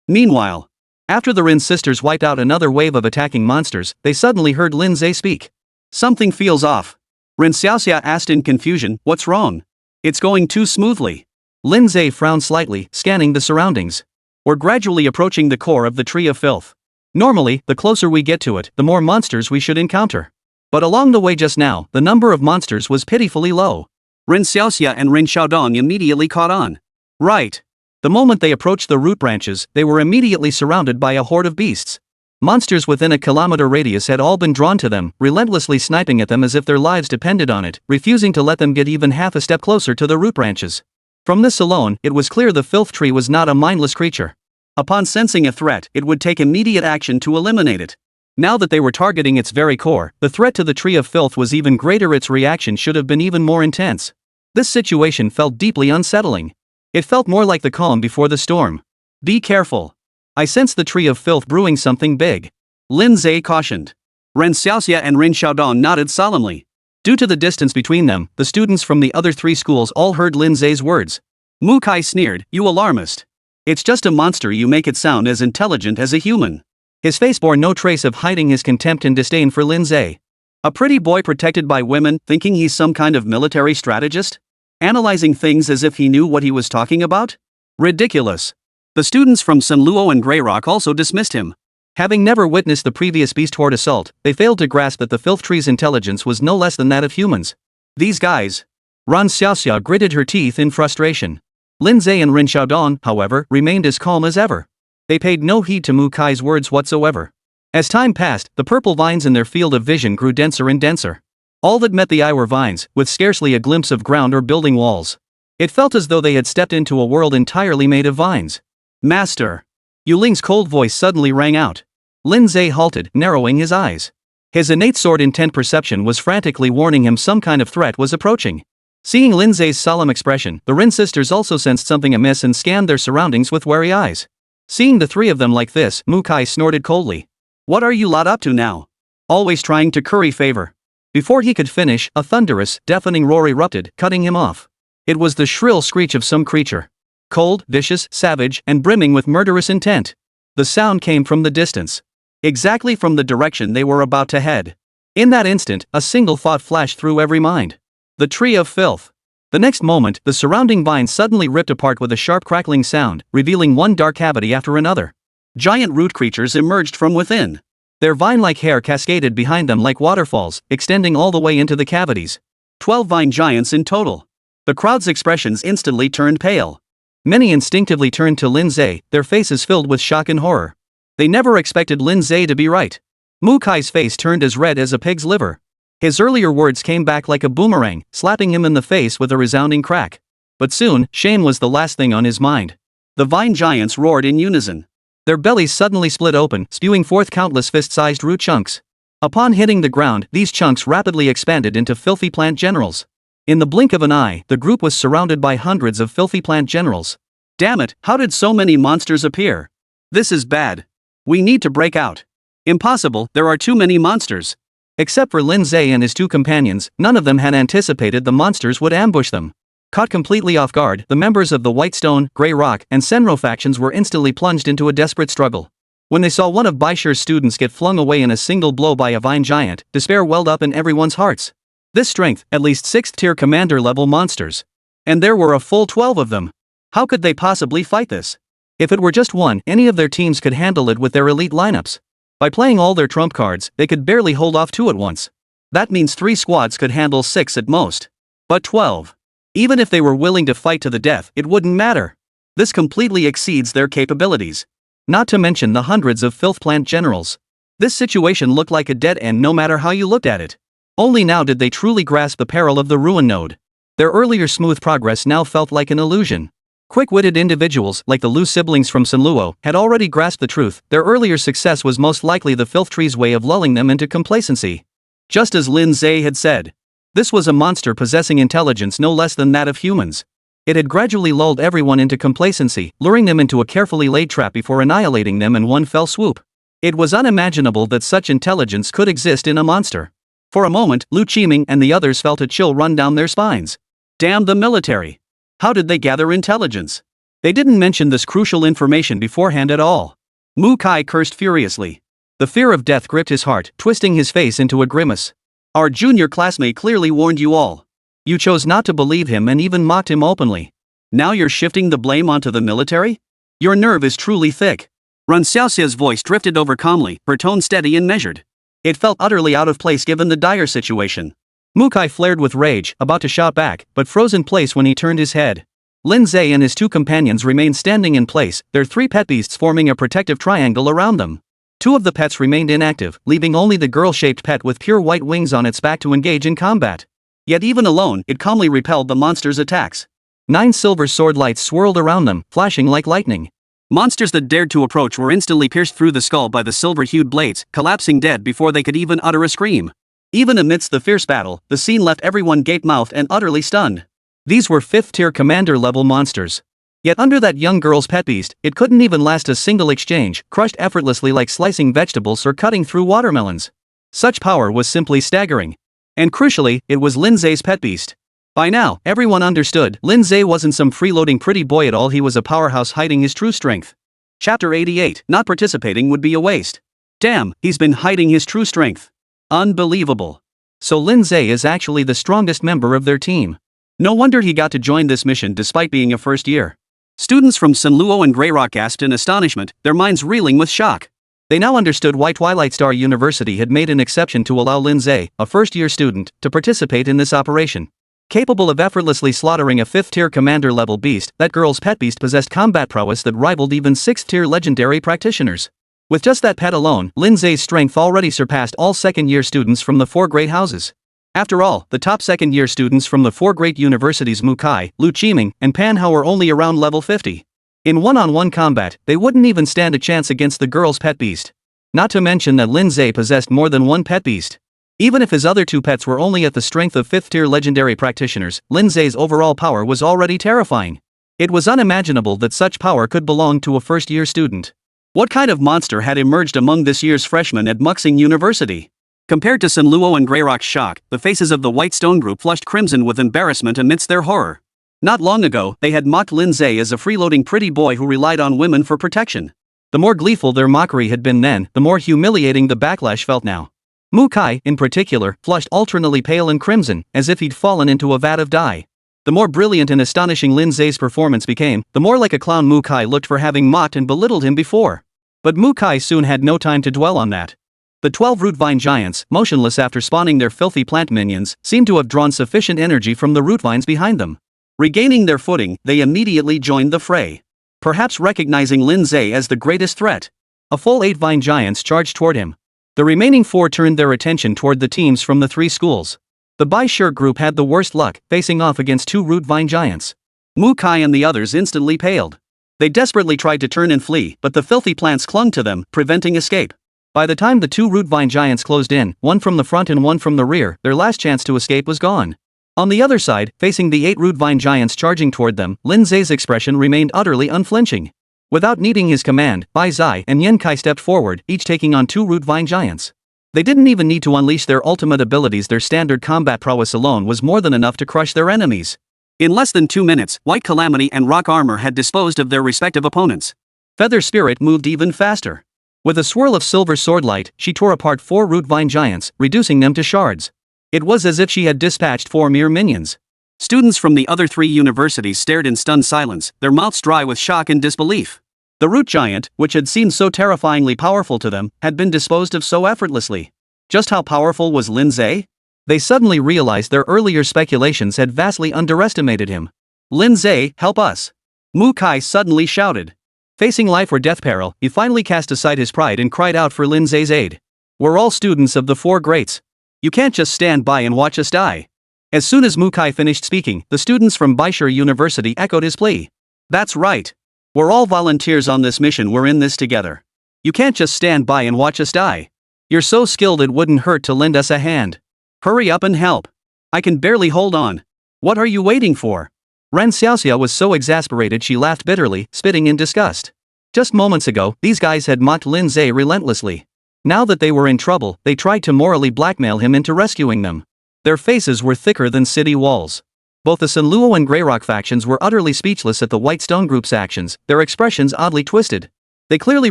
Meanwhile, after the Rin sisters wiped out another wave of attacking monsters, they suddenly heard Lin Ze speak. Something feels off. Ren Xiaoxia asked in confusion, what's wrong? It's going too smoothly. Lin Ze frowned slightly, scanning the surroundings. We're gradually approaching the core of the Tree of Filth. Normally, the closer we get to it, the more monsters we should encounter. But along the way just now, the number of monsters was pitifully low. Ren Xiaoxia and Ren Xiaodong immediately caught on. Right. The moment they approached the root branches, they were immediately surrounded by a horde of beasts. Monsters within a kilometer radius had all been drawn to them, relentlessly sniping at them as if their lives depended on it, refusing to let them get even half a step closer to the root branches. From this alone, it was clear the filth tree was not a mindless creature. Upon sensing a threat, it would take immediate action to eliminate it. Now that they were targeting its very core, the threat to the Tree of Filth was even greater. Its reaction should have been even more intense. This situation felt deeply unsettling. It felt more like the calm before the storm. Be careful. I sense the Tree of Filth brewing something big. Lin Ze cautioned. Ren Xiaoxia and Ren Xiaodong nodded solemnly. Due to the distance between them, the students from the other three schools all heard Lin Ze's words. Mukai sneered, you alarmist. It's just a monster, you make it sound as intelligent as a human. His face bore no trace of hiding his contempt and disdain for Lin Ze. A pretty boy protected by women, thinking he's some kind of military strategist? Analyzing things as if he knew what he was talking about? Ridiculous. The students from Sunluo and Greyrock also dismissed him. Having never witnessed the previous beast horde assault, they failed to grasp that the filth tree's intelligence was no less than that of humans. These guys. Ren Xiaoxia gritted her teeth in frustration. Lin Ze and Ren Xiaodong, however, remained as calm as ever. They paid no heed to Mukai's words whatsoever. As time passed, the purple vines in their field of vision grew denser and denser. All that met the eye were vines, with scarcely a glimpse of ground or building walls. It felt as though they had stepped into a world entirely made of vines. Master! Yu Ling's cold voice suddenly rang out. Lin Ze halted, narrowing his eyes. His innate sword-intent perception was frantically warning him some kind of threat was approaching. Seeing Lin Ze's solemn expression, the Rin sisters also sensed something amiss and scanned their surroundings with wary eyes. Seeing the three of them like this, Mukai snorted coldly. What are you lot up to now? Always trying to curry favor. Before he could finish, a thunderous, deafening roar erupted, cutting him off. It was the shrill screech of some creature. Cold, vicious, savage, and brimming with murderous intent. The sound came from the distance. Exactly from the direction they were about to head. In that instant, a single thought flashed through every mind. The Tree of Filth. The next moment, the surrounding vines suddenly ripped apart with a sharp crackling sound, revealing one dark cavity after another. Giant root creatures emerged from within. Their vine-like hair cascaded behind them like waterfalls, extending all the way into the cavities. 12 vine giants in total. The crowd's expressions instantly turned pale. Many instinctively turned to Lin Ze, their faces filled with shock and horror. They never expected Lin Ze to be right. Mukai's face turned as red as a pig's liver. His earlier words came back like a boomerang, slapping him in the face with a resounding crack. But soon, shame was the last thing on his mind. The vine giants roared in unison. Their bellies suddenly split open, spewing forth countless fist-sized root chunks. Upon hitting the ground, these chunks rapidly expanded into filthy plant generals. In the blink of an eye, the group was surrounded by hundreds of filthy plant generals. Damn it, how did so many monsters appear? This is bad. We need to break out. Impossible, there are too many monsters. Except for Lin Ze and his two companions, none of them had anticipated the monsters would ambush them. Caught completely off guard, the members of the Whitestone, Grey Rock, and Senro factions were instantly plunged into a desperate struggle. When they saw one of Baishir's students get flung away in a single blow by a vine giant, despair welled up in everyone's hearts. This strength, at least 6th tier commander level monsters. And there were a full 12 of them. How could they possibly fight this? If it were just one, any of their teams could handle it with their elite lineups. By playing all their trump cards, they could barely hold off 2 at once. That means 3 squads could handle 6 at most. But 12. Even if they were willing to fight to the death, it wouldn't matter. This completely exceeds their capabilities. Not to mention the hundreds of filth plant generals. This situation looked like a dead end no matter how you looked at it. Only now did they truly grasp the peril of the ruin node. Their earlier smooth progress now felt like an illusion. Quick-witted individuals, like the Lu siblings from Sanluo, had already grasped the truth. Their earlier success was most likely the filth tree's way of lulling them into complacency. Just as Lin Ze had said. This was a monster possessing intelligence no less than that of humans. It had gradually lulled everyone into complacency, luring them into a carefully laid trap before annihilating them in one fell swoop. It was unimaginable that such intelligence could exist in a monster. For a moment, Lu Qiming and the others felt a chill run down their spines. Damn the military! How did they gather intelligence? They didn't mention this crucial information beforehand at all. Mu Kai cursed furiously. The fear of death gripped his heart, twisting his face into a grimace. Our junior classmate clearly warned you all. You chose not to believe him and even mocked him openly. Now you're shifting the blame onto the military? Your nerve is truly thick. Ren Xiaoxia's voice drifted over calmly, her tone steady and measured. It felt utterly out of place given the dire situation. Mu Kai flared with rage, about to shout back, but froze in place when he turned his head. Lin Ze and his 2 companions remained standing in place, their 3 pet beasts forming a protective triangle around them. 2 of the pets remained inactive, leaving only the girl-shaped pet with pure white wings on its back to engage in combat. Yet even alone, it calmly repelled the monster's attacks. 9 silver sword lights swirled around them, flashing like lightning. Monsters that dared to approach were instantly pierced through the skull by the silver-hued blades, collapsing dead before they could even utter a scream. Even amidst the fierce battle, the scene left everyone gape-mouthed and utterly stunned. These were 5th tier commander-level monsters. Yet under that young girl's pet beast, it couldn't even last a single exchange, crushed effortlessly like slicing vegetables or cutting through watermelons. Such power was simply staggering. And crucially, it was Lin Ze's pet beast. By now, everyone understood, Lin Ze wasn't some freeloading pretty boy at all, he was a powerhouse hiding his true strength. Chapter 88, not participating would be a waste. Damn, he's been hiding his true strength. Unbelievable. So Lin Ze is actually the strongest member of their team. No wonder he got to join this mission despite being a first year. Students from Sanluo and Grey Rock gasped in astonishment, their minds reeling with shock. They now understood why Twilight Star University had made an exception to allow Lin Ze, a first-year student, to participate in this operation. Capable of effortlessly slaughtering a 5th-tier commander-level beast, that girl's pet beast possessed combat prowess that rivaled even 6th-tier legendary practitioners. With just that pet alone, Lin Ze's strength already surpassed all second-year students from the 4 great houses. After all, the top second-year students from the 4 great universities Mu Kai, Lu Qiming, and Manhwa were only around level 50. In one-on-one combat, they wouldn't even stand a chance against the girl's pet beast. Not to mention that Lin Ze possessed more than one pet beast. Even if his other 2 pets were only at the strength of 5th-tier legendary practitioners, Lin Ze's overall power was already terrifying. It was unimaginable that such power could belong to a first-year student. What kind of monster had emerged among this year's freshmen at Muxing University? Compared to Sanluo and Grey Rock's shock, the faces of the Whitestone group flushed crimson with embarrassment amidst their horror. Not long ago, they had mocked Lin Ze as a freeloading pretty boy who relied on women for protection. The more gleeful their mockery had been then, the more humiliating the backlash felt now. Mu Kai, in particular, flushed alternately pale and crimson, as if he'd fallen into a vat of dye. The more brilliant and astonishing Lin Ze's performance became, the more like a clown Mu Kai looked for having mocked and belittled him before. But Mu Kai soon had no time to dwell on that. The 12 root vine giants, motionless after spawning their filthy plant minions, seemed to have drawn sufficient energy from the root vines behind them. Regaining their footing, they immediately joined the fray. Perhaps recognizing Lin Ze as the greatest threat. A full 8 vine giants charged toward him. The remaining 4 turned their attention toward the teams from the 3 schools. The Baishir group had the worst luck, facing off against 2 root vine giants. Mu Kai and the others instantly paled. They desperately tried to turn and flee, but the filthy plants clung to them, preventing escape. By the time the 2 root vine giants closed in, one from the front and one from the rear, their last chance to escape was gone. On the other side, facing the 8 root vine giants charging toward them, Lin Ze's expression remained utterly unflinching. Without needing his command, Bai Zai and Yen Kai stepped forward, each taking on 2 root vine giants. They didn't even need to unleash their ultimate abilities, their standard combat prowess alone was more than enough to crush their enemies. In less than 2 minutes, White Calamity and Rock Armor had disposed of their respective opponents. Feather Spirit moved even faster. With a swirl of silver sword light, she tore apart 4 root vine giants, reducing them to shards. It was as if she had dispatched 4 mere minions. Students from the other 3 universities stared in stunned silence, their mouths dry with shock and disbelief. The root giant, which had seemed so terrifyingly powerful to them, had been disposed of so effortlessly. Just how powerful was Lin Ze? They suddenly realized their earlier speculations had vastly underestimated him. Lin Ze, help us! Mu Kai suddenly shouted. Facing life or death peril, he finally cast aside his pride and cried out for Lin Ze's aid. We're all students of the 4 greats. You can't just stand by and watch us die. As soon as Mu Kai finished speaking, the students from Baishur University echoed his plea. That's right. We're all volunteers on this mission, we're in this together. You can't just stand by and watch us die. You're so skilled it wouldn't hurt to lend us a hand. Hurry up and help. I can barely hold on. What are you waiting for? Ren Xiaoxia was so exasperated she laughed bitterly, spitting in disgust. Just moments ago, these guys had mocked Lin Ze relentlessly. Now that they were in trouble, they tried to morally blackmail him into rescuing them. Their faces were thicker than city walls. Both the Sunluo and Greyrock factions were utterly speechless at the White Stone Group's actions, their expressions oddly twisted. They clearly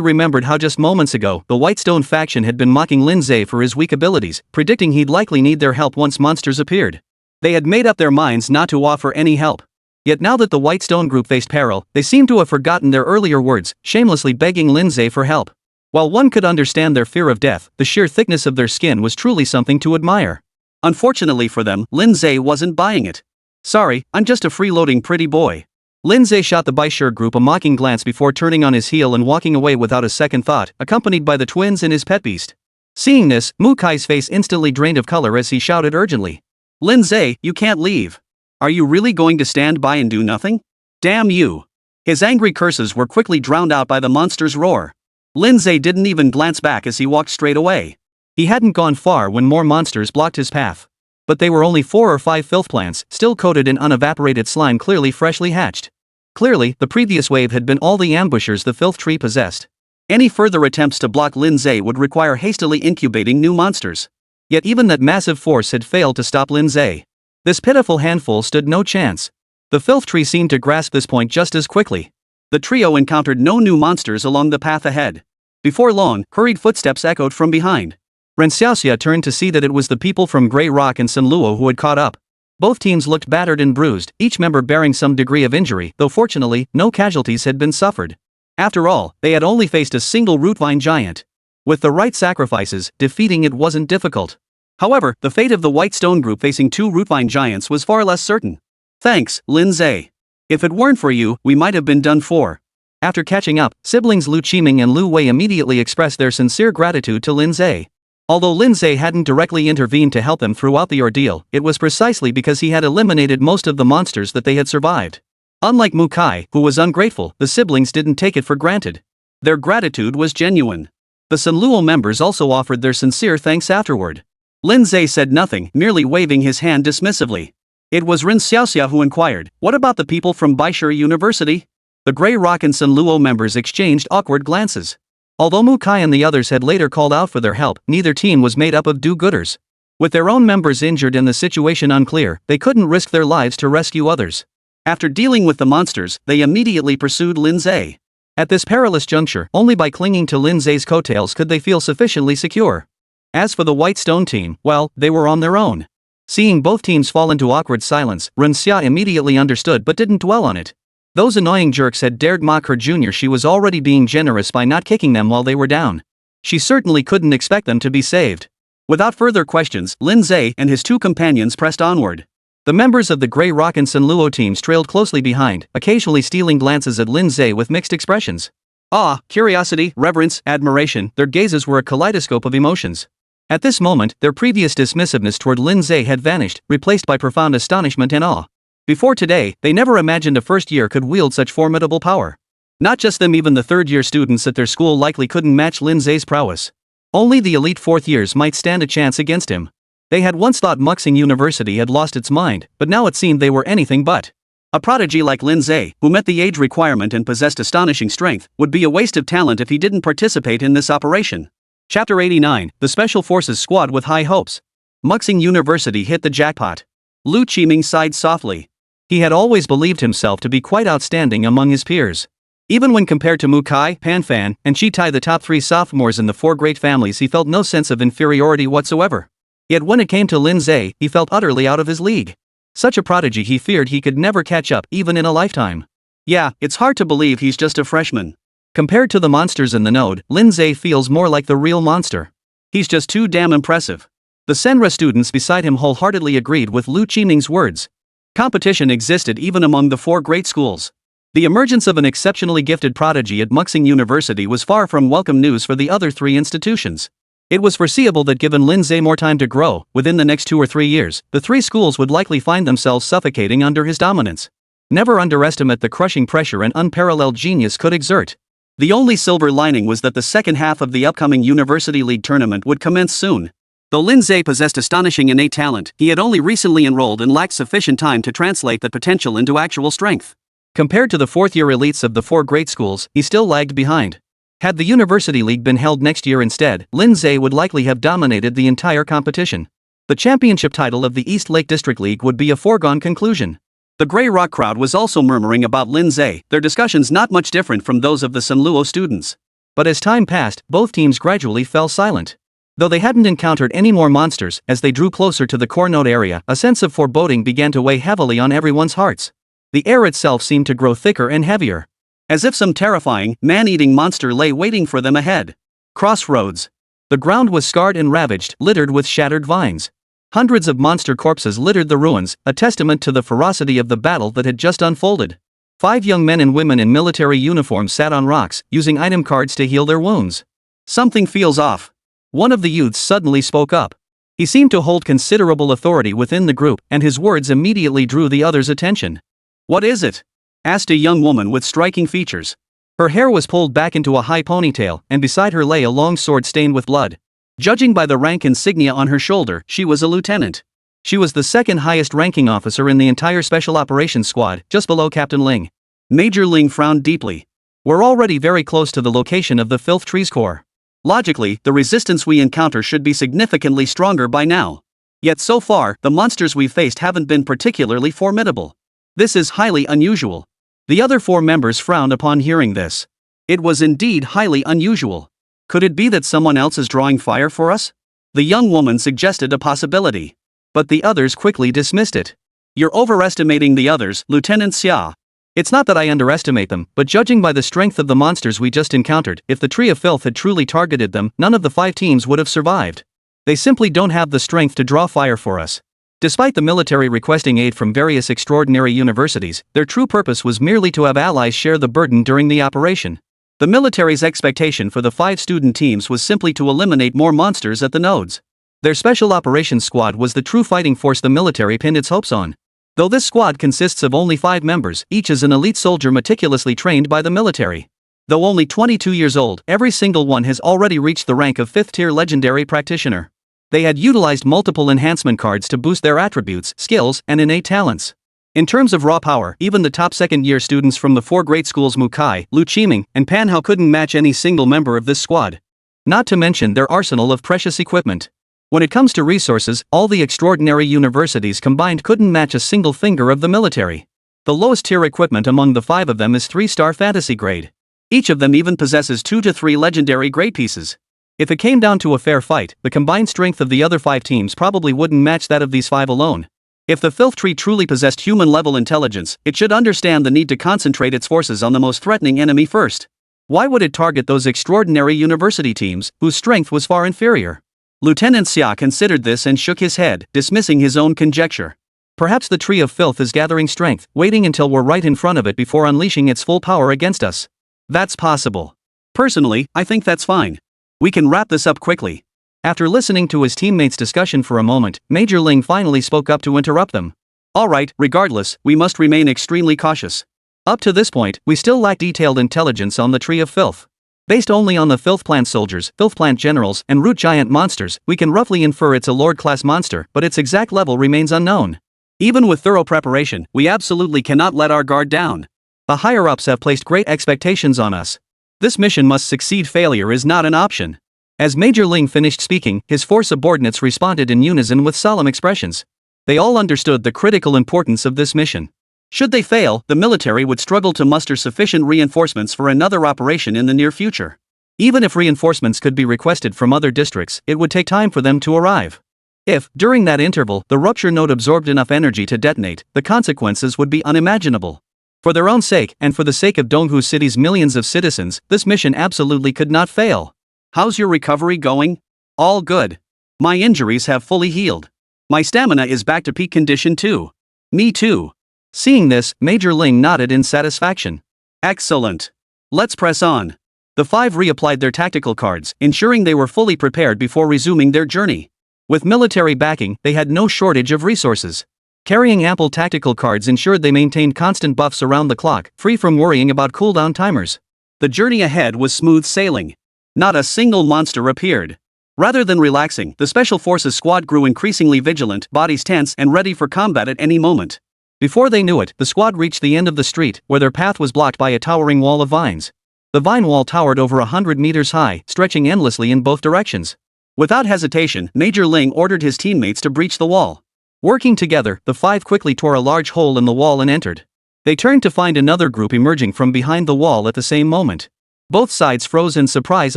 remembered how just moments ago, the White Stone faction had been mocking Lin Ze for his weak abilities, predicting he'd likely need their help once monsters appeared. They had made up their minds not to offer any help. Yet now that the White Stone Group faced peril, they seemed to have forgotten their earlier words, shamelessly begging Lin Ze for help. While one could understand their fear of death, the sheer thickness of their skin was truly something to admire. Unfortunately for them, Lin Ze wasn't buying it. Sorry, I'm just a freeloading pretty boy. Lin Ze shot the Baishur group a mocking glance before turning on his heel and walking away without a second thought, accompanied by the twins and his pet beast. Seeing this, Mu Kai's face instantly drained of color as he shouted urgently. Lin Ze, you can't leave. Are you really going to stand by and do nothing? Damn you. His angry curses were quickly drowned out by the monster's roar. Lin Ze didn't even glance back as he walked straight away. He hadn't gone far when more monsters blocked his path. But they were only 4 or 5 filth plants, still coated in unevaporated slime, clearly freshly hatched. Clearly, the previous wave had been all the ambushers the filth tree possessed. Any further attempts to block Lin Ze would require hastily incubating new monsters. Yet even that massive force had failed to stop Lin Ze. This pitiful handful stood no chance. The filth tree seemed to grasp this point just as quickly. The trio encountered no new monsters along the path ahead. Before long, hurried footsteps echoed from behind. Ren Xiaoxia turned to see that it was the people from Grey Rock and Sunluo who had caught up. Both teams looked battered and bruised, each member bearing some degree of injury, though fortunately, no casualties had been suffered. After all, they had only faced a single rootvine giant. With the right sacrifices, defeating it wasn't difficult. However, the fate of the White Stone Group facing 2 rootvine giants was far less certain. Thanks, Lin Ze. If it weren't for you, we might have been done for. After catching up, siblings Lu Qiming and Lu Wei immediately expressed their sincere gratitude to Lin Ze. Although Lin Ze hadn't directly intervened to help them throughout the ordeal, it was precisely because he had eliminated most of the monsters that they had survived. Unlike Mu Kai, who was ungrateful, the siblings didn't take it for granted. Their gratitude was genuine. The Sunluo members also offered their sincere thanks afterward. Lin Ze said nothing, merely waving his hand dismissively. It was Ren Xiaoxia who inquired, "What about the people from Baishur University?" The Grey Rock and Sunluo members exchanged awkward glances. Although Mu Kai and the others had later called out for their help, neither team was made up of do-gooders. With their own members injured and the situation unclear, they couldn't risk their lives to rescue others. After dealing with the monsters, they immediately pursued Lin Ze. At this perilous juncture, only by clinging to Lin Ze's coattails could they feel sufficiently secure. As for the White Stone team, well, they were on their own. Seeing both teams fall into awkward silence, Ren Xia immediately understood but didn't dwell on it. Those annoying jerks had dared mock her junior. She was already being generous by not kicking them while they were down. She certainly couldn't expect them to be saved. Without further questions, Lin Ze and his 2 companions pressed onward. The members of the Grey Rock and Sunluo teams trailed closely behind, occasionally stealing glances at Lin Ze with mixed expressions. Awe, curiosity, reverence, admiration, their gazes were a kaleidoscope of emotions. At this moment, their previous dismissiveness toward Lin Ze had vanished, replaced by profound astonishment and awe. Before today, they never imagined a first year could wield such formidable power. Not just them, even the third-year students at their school likely couldn't match Lin Ze's prowess. Only the elite 4th years might stand a chance against him. They had once thought Muxing University had lost its mind, but now it seemed they were anything but. A prodigy like Lin Ze, who met the age requirement and possessed astonishing strength, would be a waste of talent if he didn't participate in this operation. Chapter 89, The Special Forces Squad with High Hopes. Muxing University hit the jackpot. Lu Qiming sighed softly. He had always believed himself to be quite outstanding among his peers. Even when compared to Mu Kai, Pan Fan, and Chi Tai, the top 3 sophomores in the 4 great families, he felt no sense of inferiority whatsoever. Yet when it came to Lin Ze, he felt utterly out of his league. Such a prodigy he feared he could never catch up, even in a lifetime. Yeah, it's hard to believe he's just a freshman. Compared to the monsters in the node, Lin Ze feels more like the real monster. He's just too damn impressive. The Senra students beside him wholeheartedly agreed with Lu Qiming's words. Competition existed even among the 4 great schools. The emergence of an exceptionally gifted prodigy at Muxing University was far from welcome news for the other 3 institutions. It was foreseeable that given Lin Ze more time to grow, within the next 2 or 3 years, the 3 schools would likely find themselves suffocating under his dominance. Never underestimate the crushing pressure an unparalleled genius could exert. The only silver lining was that the second half of the upcoming University League tournament would commence soon. Though Lin Ze possessed astonishing innate talent, he had only recently enrolled and lacked sufficient time to translate that potential into actual strength. Compared to the 4th-year elites of the 4 great schools, he still lagged behind. Had the University League been held next year instead, Lin Ze would likely have dominated the entire competition. The championship title of the East Lake District League would be a foregone conclusion. The Grey Rock crowd was also murmuring about Lin Ze, their discussions not much different from those of the Sanluo students. But as time passed, both teams gradually fell silent. Though they hadn't encountered any more monsters, as they drew closer to the core node area, a sense of foreboding began to weigh heavily on everyone's hearts. The air itself seemed to grow thicker and heavier. As if some terrifying, man-eating monster lay waiting for them ahead. Crossroads. The ground was scarred and ravaged, littered with shattered vines. Hundreds of monster corpses littered the ruins, a testament to the ferocity of the battle that had just unfolded. 5 young men and women in military uniforms sat on rocks, using item cards to heal their wounds. Something feels off. One of the youths suddenly spoke up. He seemed to hold considerable authority within the group, and his words immediately drew the others' attention. "What is it?" asked a young woman with striking features. Her hair was pulled back into a high ponytail, and beside her lay a long sword stained with blood. Judging by the rank insignia on her shoulder, she was a lieutenant. She was the 2nd highest ranking officer in the entire Special Operations Squad, just below Captain Ling. Major Ling frowned deeply. "We're already very close to the location of the Filth Tree's core. Logically, the resistance we encounter should be significantly stronger by now. Yet so far, the monsters we've faced haven't been particularly formidable. This is highly unusual." The other 4 members frowned upon hearing this. It was indeed highly unusual. Could it be that someone else is drawing fire for us? The young woman suggested a possibility. But the others quickly dismissed it. "You're overestimating the others, Lieutenant Xia." "It's not that I underestimate them, but judging by the strength of the monsters we just encountered, if the Tree of Filth had truly targeted them, none of the 5 teams would have survived. They simply don't have the strength to draw fire for us." Despite the military requesting aid from various extraordinary universities, their true purpose was merely to have allies share the burden during the operation. The military's expectation for the 5 student teams was simply to eliminate more monsters at the nodes. Their Special Operations Squad was the true fighting force the military pinned its hopes on. Though this squad consists of only 5 members, each is an elite soldier meticulously trained by the military. Though only 22 years old, every single one has already reached the rank of 5th-tier legendary practitioner. They had utilized multiple enhancement cards to boost their attributes, skills, and innate talents. In terms of raw power, even the top 2nd-year students from the 4 great schools Mu Kai, Lu Qiming, and Panhao couldn't match any single member of this squad. Not to mention their arsenal of precious equipment. When it comes to resources, all the extraordinary universities combined couldn't match a single finger of the military. The lowest tier equipment among the 5 of them is 3-star fantasy grade. Each of them even possesses 2 to 3 legendary grade pieces. If it came down to a fair fight, the combined strength of the other 5 teams probably wouldn't match that of these 5 alone. If the Filth Tree truly possessed human-level intelligence, it should understand the need to concentrate its forces on the most threatening enemy first. Why would it target those extraordinary university teams, whose strength was far inferior? Lieutenant Xia considered this and shook his head, dismissing his own conjecture. Perhaps the Tree of Filth is gathering strength, waiting until we're right in front of it before unleashing its full power against us. That's possible. Personally, I think that's fine. We can wrap this up quickly. After listening to his teammates' discussion for a moment, Major Ling finally spoke up to interrupt them. "Alright, regardless, we must remain extremely cautious. Up to this point, we still lack detailed intelligence on the Tree of Filth. Based only on the Filth Plant soldiers, Filth Plant generals, and root giant monsters, we can roughly infer it's a Lord-class monster, but its exact level remains unknown. Even with thorough preparation, we absolutely cannot let our guard down. The higher-ups have placed great expectations on us. This mission must succeed. Failure is not an option. As Major Ling finished speaking, his four subordinates responded in unison with solemn expressions. They all understood the critical importance of this mission. Should they fail, the military would struggle to muster sufficient reinforcements for another operation in the near future. Even if reinforcements could be requested from other districts, it would take time for them to arrive. If, during that interval, the rupture node absorbed enough energy to detonate, the consequences would be unimaginable. For their own sake, and for the sake of Donghu City's millions of citizens, this mission absolutely could not fail. How's your recovery going? All good. My injuries have fully healed. My stamina is back to peak condition too. Me too. Seeing this, Major Ling nodded in satisfaction. Excellent. Let's press on. The five reapplied their tactical cards, ensuring they were fully prepared before resuming their journey. With military backing, they had no shortage of resources. Carrying ample tactical cards ensured they maintained constant buffs around the clock, free from worrying about cooldown timers. The journey ahead was smooth sailing. Not a single monster appeared. Rather than relaxing, the Special Forces squad grew increasingly vigilant, bodies tense and ready for combat at any moment. Before they knew it, the squad reached the end of the street, where their path was blocked by a towering wall of vines. The vine wall towered over 100 meters high, stretching endlessly in both directions. Without hesitation, Major Ling ordered his teammates to breach the wall. Working together, the five quickly tore a large hole in the wall and entered. They turned to find another group emerging from behind the wall at the same moment. Both sides froze in surprise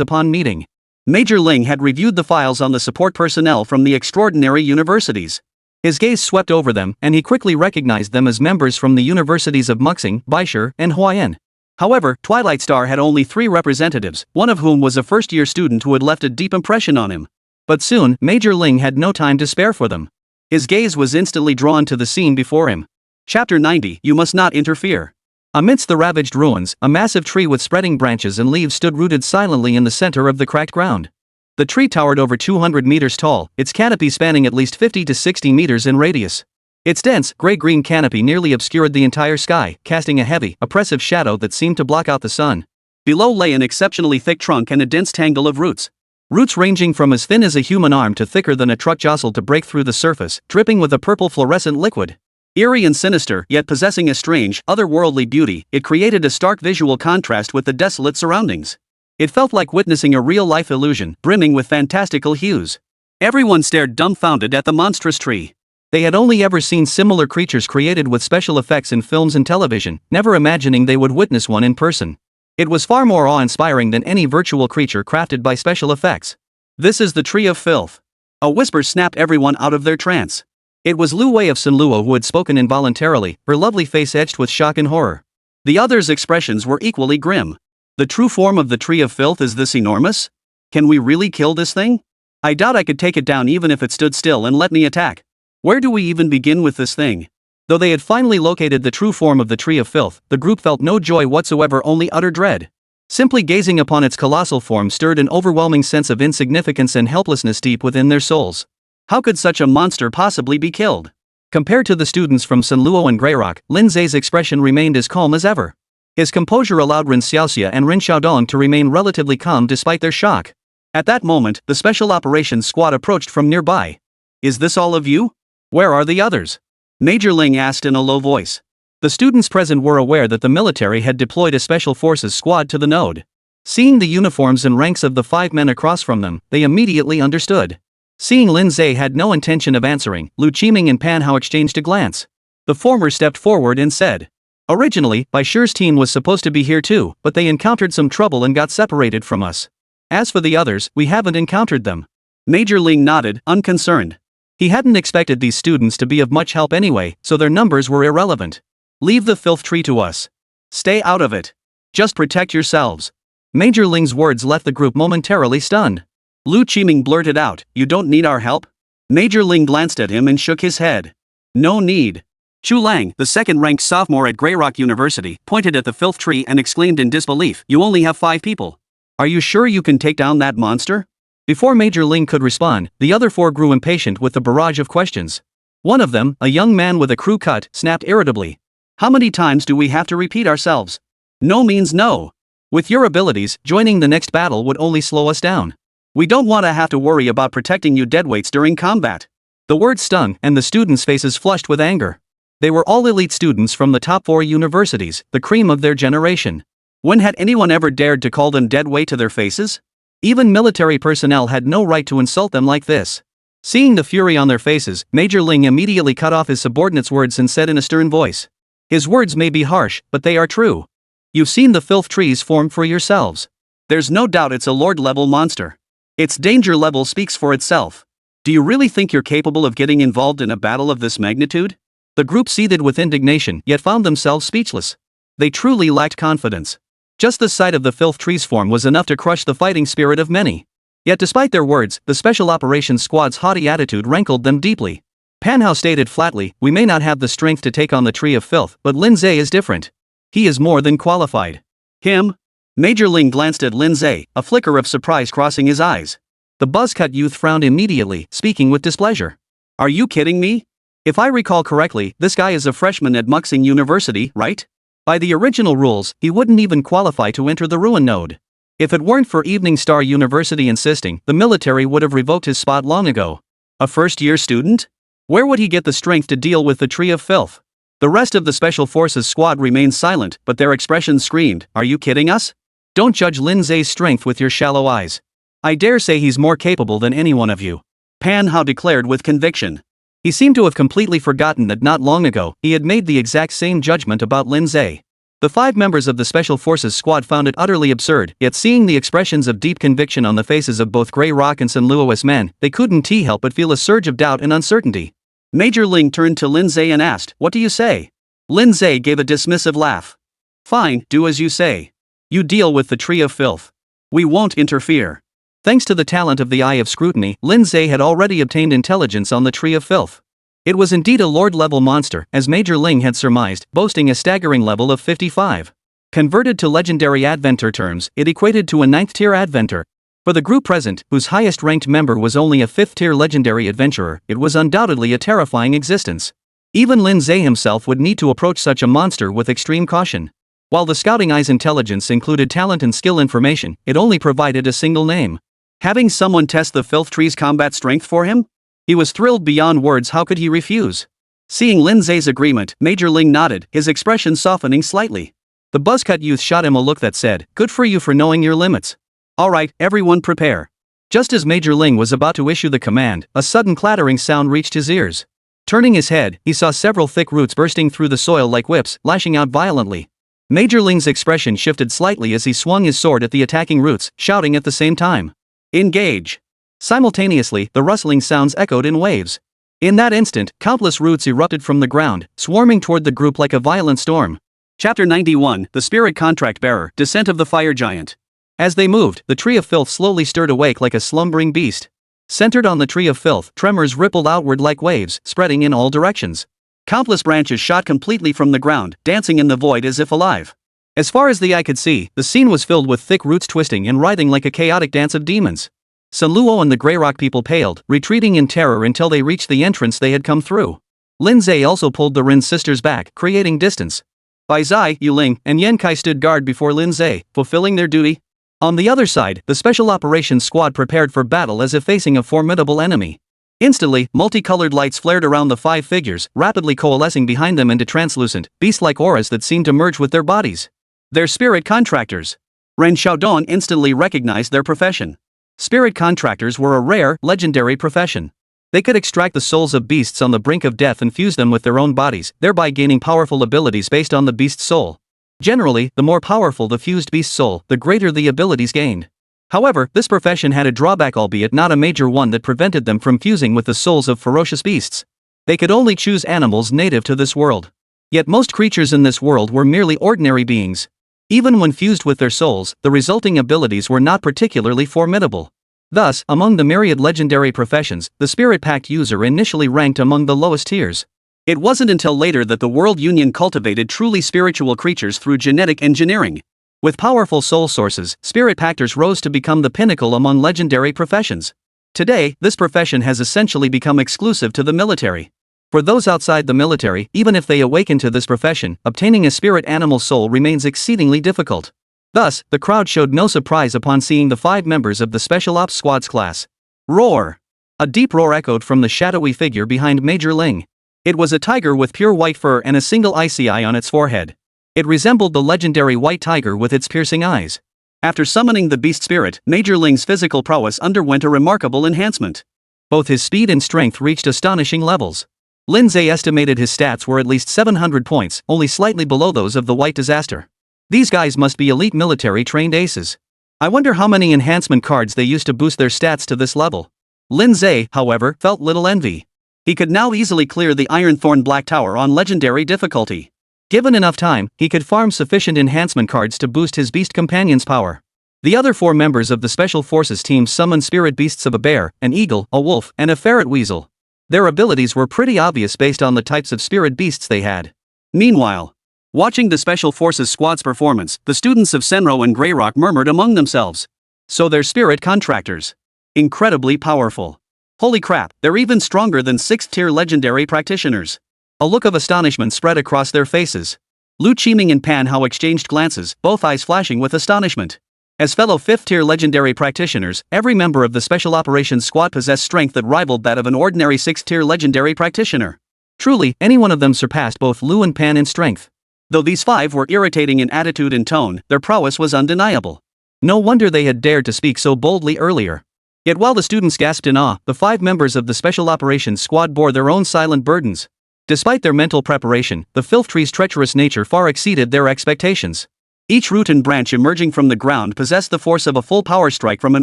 upon meeting. Major Ling had reviewed the files on the support personnel from the extraordinary universities. His gaze swept over them, and he quickly recognized them as members from the universities of Muxing, Baishur, and Huayan. However, Twilight Star had only 3 representatives, one of whom was a first-year student who had left a deep impression on him. But soon, Major Ling had no time to spare for them. His gaze was instantly drawn to the scene before him. Chapter 90, You Must Not Interfere. Amidst the ravaged ruins, a massive tree with spreading branches and leaves stood rooted silently in the center of the cracked ground. The tree towered over 200 meters tall, its canopy spanning at least 50 to 60 meters in radius. Its dense, gray-green canopy nearly obscured the entire sky, casting a heavy, oppressive shadow that seemed to block out the sun. Below lay an exceptionally thick trunk and a dense tangle of roots. Roots ranging from as thin as a human arm to thicker than a truck jostled to break through the surface, dripping with a purple fluorescent liquid. Eerie and sinister, yet possessing a strange, otherworldly beauty, it created a stark visual contrast with the desolate surroundings. It felt like witnessing a real-life illusion, brimming with fantastical hues. Everyone stared dumbfounded at the monstrous tree. They had only ever seen similar creatures created with special effects in films and television, never imagining they would witness one in person. It was far more awe-inspiring than any virtual creature crafted by special effects. This is the Tree of Filth. A whisper snapped everyone out of their trance. It was Lu Wei of Sinluo who had spoken involuntarily, her lovely face etched with shock and horror. The others' expressions were equally grim. The true form of the Tree of Filth is this enormous? Can we really kill this thing? I doubt I could take it down even if it stood still and let me attack. Where do we even begin with this thing? Though they had finally located the true form of the Tree of Filth, the group felt no joy whatsoever, only utter dread. Simply gazing upon its colossal form stirred an overwhelming sense of insignificance and helplessness deep within their souls. How could such a monster possibly be killed? Compared to the students from Sinluo and Greyrock, Lin Ze's expression remained as calm as ever. His composure allowed Rin Xiaoxia and Rin Xiaodong to remain relatively calm despite their shock. At that moment, the Special Operations Squad approached from nearby. Is this all of you? Where are the others? Major Ling asked in a low voice. The students present were aware that the military had deployed a Special Forces squad to the node. Seeing the uniforms and ranks of the 5 men across from them, they immediately understood. Seeing Lin Ze had no intention of answering, Lu Qiming and Pan Hao exchanged a glance. The former stepped forward and said, "Originally, Baishur's team was supposed to be here too, but they encountered some trouble and got separated from us. As for the others, we haven't encountered them." Major Ling nodded, unconcerned. He hadn't expected these students to be of much help anyway, so their numbers were irrelevant. Leave the filth tree to us. Stay out of it. Just protect yourselves. Major Ling's words left the group momentarily stunned. Lu Qiming blurted out, "You don't need our help?" Major Ling glanced at him and shook his head. "No need." Chu Lang, the second-ranked sophomore at Greyrock University, pointed at the filth tree and exclaimed in disbelief, "You only have 5 people. Are you sure you can take down that monster?" Before Major Ling could respond, the other 4 grew impatient with the barrage of questions. One of them, a young man with a crew cut, snapped irritably. "How many times do we have to repeat ourselves? No means no. With your abilities, joining the next battle would only slow us down. We don't want to have to worry about protecting you deadweights during combat." The word stung, and the students' faces flushed with anger. They were all elite students from the top 4 universities, the cream of their generation. When had anyone ever dared to call them dead weight to their faces? Even military personnel had no right to insult them like this. Seeing the fury on their faces, Major Ling immediately cut off his subordinate's words and said in a stern voice. His words may be harsh, but they are true. You've seen the filth trees form for yourselves. There's no doubt it's a lord-level monster. Its danger level speaks for itself. Do you really think you're capable of getting involved in a battle of this magnitude? The group seethed with indignation, yet found themselves speechless. They truly lacked confidence. Just the sight of the filth trees form was enough to crush the fighting spirit of many. Yet despite their words, the Special Operations Squad's haughty attitude rankled them deeply. Panhwa stated flatly, we may not have the strength to take on the Tree of Filth, but Lin Ze is different. He is more than qualified. Him? Major Ling glanced at Lin Ze, a flicker of surprise crossing his eyes. The buzzcut youth frowned immediately, speaking with displeasure. Are you kidding me? If I recall correctly, this guy is a freshman at Muxing University, right? By the original rules, he wouldn't even qualify to enter the Ruin Node. If it weren't for Evening Star University insisting, the military would have revoked his spot long ago. A first-year student? Where would he get the strength to deal with the Tree of Filth? The rest of the Special Forces squad remained silent, but their expressions screamed, are you kidding us? Don't judge Lin Ze's strength with your shallow eyes. I dare say he's more capable than any one of you. Panhwa declared with conviction. He seemed to have completely forgotten that not long ago, he had made the exact same judgment about Lin Ze. The 5 members of the Special Forces squad found it utterly absurd, yet seeing the expressions of deep conviction on the faces of both Grey Rock and San Luo's men, they couldn't help but feel a surge of doubt and uncertainty. Major Ling turned to Lin Ze and asked, what do you say? Lin Ze gave a dismissive laugh. Fine, do as you say. You deal with the Tree of Filth. We won't interfere. Thanks to the talent of the Eye of Scrutiny, Lin Ze had already obtained intelligence on the Tree of Filth. It was indeed a lord-level monster, as Major Ling had surmised, boasting a staggering level of 55. Converted to legendary adventure terms, it equated to a 9th-tier adventure. For the group present, whose highest-ranked member was only a 5th-tier legendary adventurer, it was undoubtedly a terrifying existence. Even Lin Ze himself would need to approach such a monster with extreme caution. While the Scouting Eye's intelligence included talent and skill information, it only provided a single name. Having someone test the Filth Tree's combat strength for him? He was thrilled beyond words. How could he refuse? Seeing Lin Ze's agreement, Major Ling nodded, his expression softening slightly. The buzzcut youth shot him a look that said, good for you for knowing your limits. Alright, everyone prepare. Just as Major Ling was about to issue the command, a sudden clattering sound reached his ears. Turning his head, he saw several thick roots bursting through the soil like whips, lashing out violently. Major Ling's expression shifted slightly as he swung his sword at the attacking roots, shouting at the same time. Engage! Simultaneously, the rustling sounds echoed in waves. In that instant, countless roots erupted from the ground, swarming toward the group like a violent storm. Chapter 91, The Spirit Contract Bearer, Descent of the Fire Giant. As they moved, the Tree of Filth slowly stirred awake like a slumbering beast. Centered on the Tree of Filth, tremors rippled outward like waves, spreading in all directions. Countless branches shot completely from the ground, dancing in the void as if alive. As far as the eye could see, the scene was filled with thick roots twisting and writhing like a chaotic dance of demons. San Luo and the Grey Rock people paled, retreating in terror until they reached the entrance they had come through. Lin Ze also pulled the Rin sisters back, creating distance. Bai Zai, Yuling, and Yen Kai stood guard before Lin Ze, fulfilling their duty. On the other side, the Special Operations Squad prepared for battle as if facing a formidable enemy. Instantly, multicolored lights flared around the 5 figures, rapidly coalescing behind them into translucent, beast-like auras that seemed to merge with their bodies. They're spirit contractors. Ren Xiaodong instantly recognized their profession. Spirit contractors were a rare, legendary profession. They could extract the souls of beasts on the brink of death and fuse them with their own bodies, thereby gaining powerful abilities based on the beast's soul. Generally, the more powerful the fused beast soul, the greater the abilities gained. However, this profession had a drawback, albeit not a major one, that prevented them from fusing with the souls of ferocious beasts. They could only choose animals native to this world. Yet most creatures in this world were merely ordinary beings. Even when fused with their souls, the resulting abilities were not particularly formidable. Thus, among the myriad legendary professions, the Spirit Pact user initially ranked among the lowest tiers. It wasn't until later that the World Union cultivated truly spiritual creatures through genetic engineering. With powerful soul sources, Spirit Pactors rose to become the pinnacle among legendary professions. Today, this profession has essentially become exclusive to the military. For those outside the military, even if they awaken to this profession, obtaining a spirit animal soul remains exceedingly difficult. Thus, the crowd showed no surprise upon seeing the 5 members of the Special Ops Squad's class. Roar! A deep roar echoed from the shadowy figure behind Major Ling. It was a tiger with pure white fur and a single icy eye on its forehead. It resembled the legendary white tiger with its piercing eyes. After summoning the beast spirit, Major Ling's physical prowess underwent a remarkable enhancement. Both his speed and strength reached astonishing levels. Lin Ze estimated his stats were at least 700 points, only slightly below those of the White Disaster. These guys must be elite military-trained aces. I wonder how many enhancement cards they used to boost their stats to this level. Lin Ze, however, felt little envy. He could now easily clear the Ironthorn Black Tower on legendary difficulty. Given enough time, he could farm sufficient enhancement cards to boost his beast companion's power. The other 4 members of the Special Forces team summoned spirit beasts of a bear, an eagle, a wolf, and a ferret weasel. Their abilities were pretty obvious based on the types of spirit beasts they had. Meanwhile, watching the Special Forces squad's performance, the students of Senro and Greyrock murmured among themselves. So they're spirit contractors. Incredibly powerful. Holy crap, they're even stronger than 6th-tier legendary practitioners. A look of astonishment spread across their faces. Lu Qiming and Pan Hao exchanged glances, both eyes flashing with astonishment. As fellow 5th-tier legendary practitioners, every member of the Special Operations Squad possessed strength that rivaled that of an ordinary 6th-tier legendary practitioner. Truly, any one of them surpassed both Lu and Pan in strength. Though these 5 were irritating in attitude and tone, their prowess was undeniable. No wonder they had dared to speak so boldly earlier. Yet while the students gasped in awe, the 5 members of the Special Operations Squad bore their own silent burdens. Despite their mental preparation, the filth tree's treacherous nature far exceeded their expectations. Each root and branch emerging from the ground possessed the force of a full power strike from an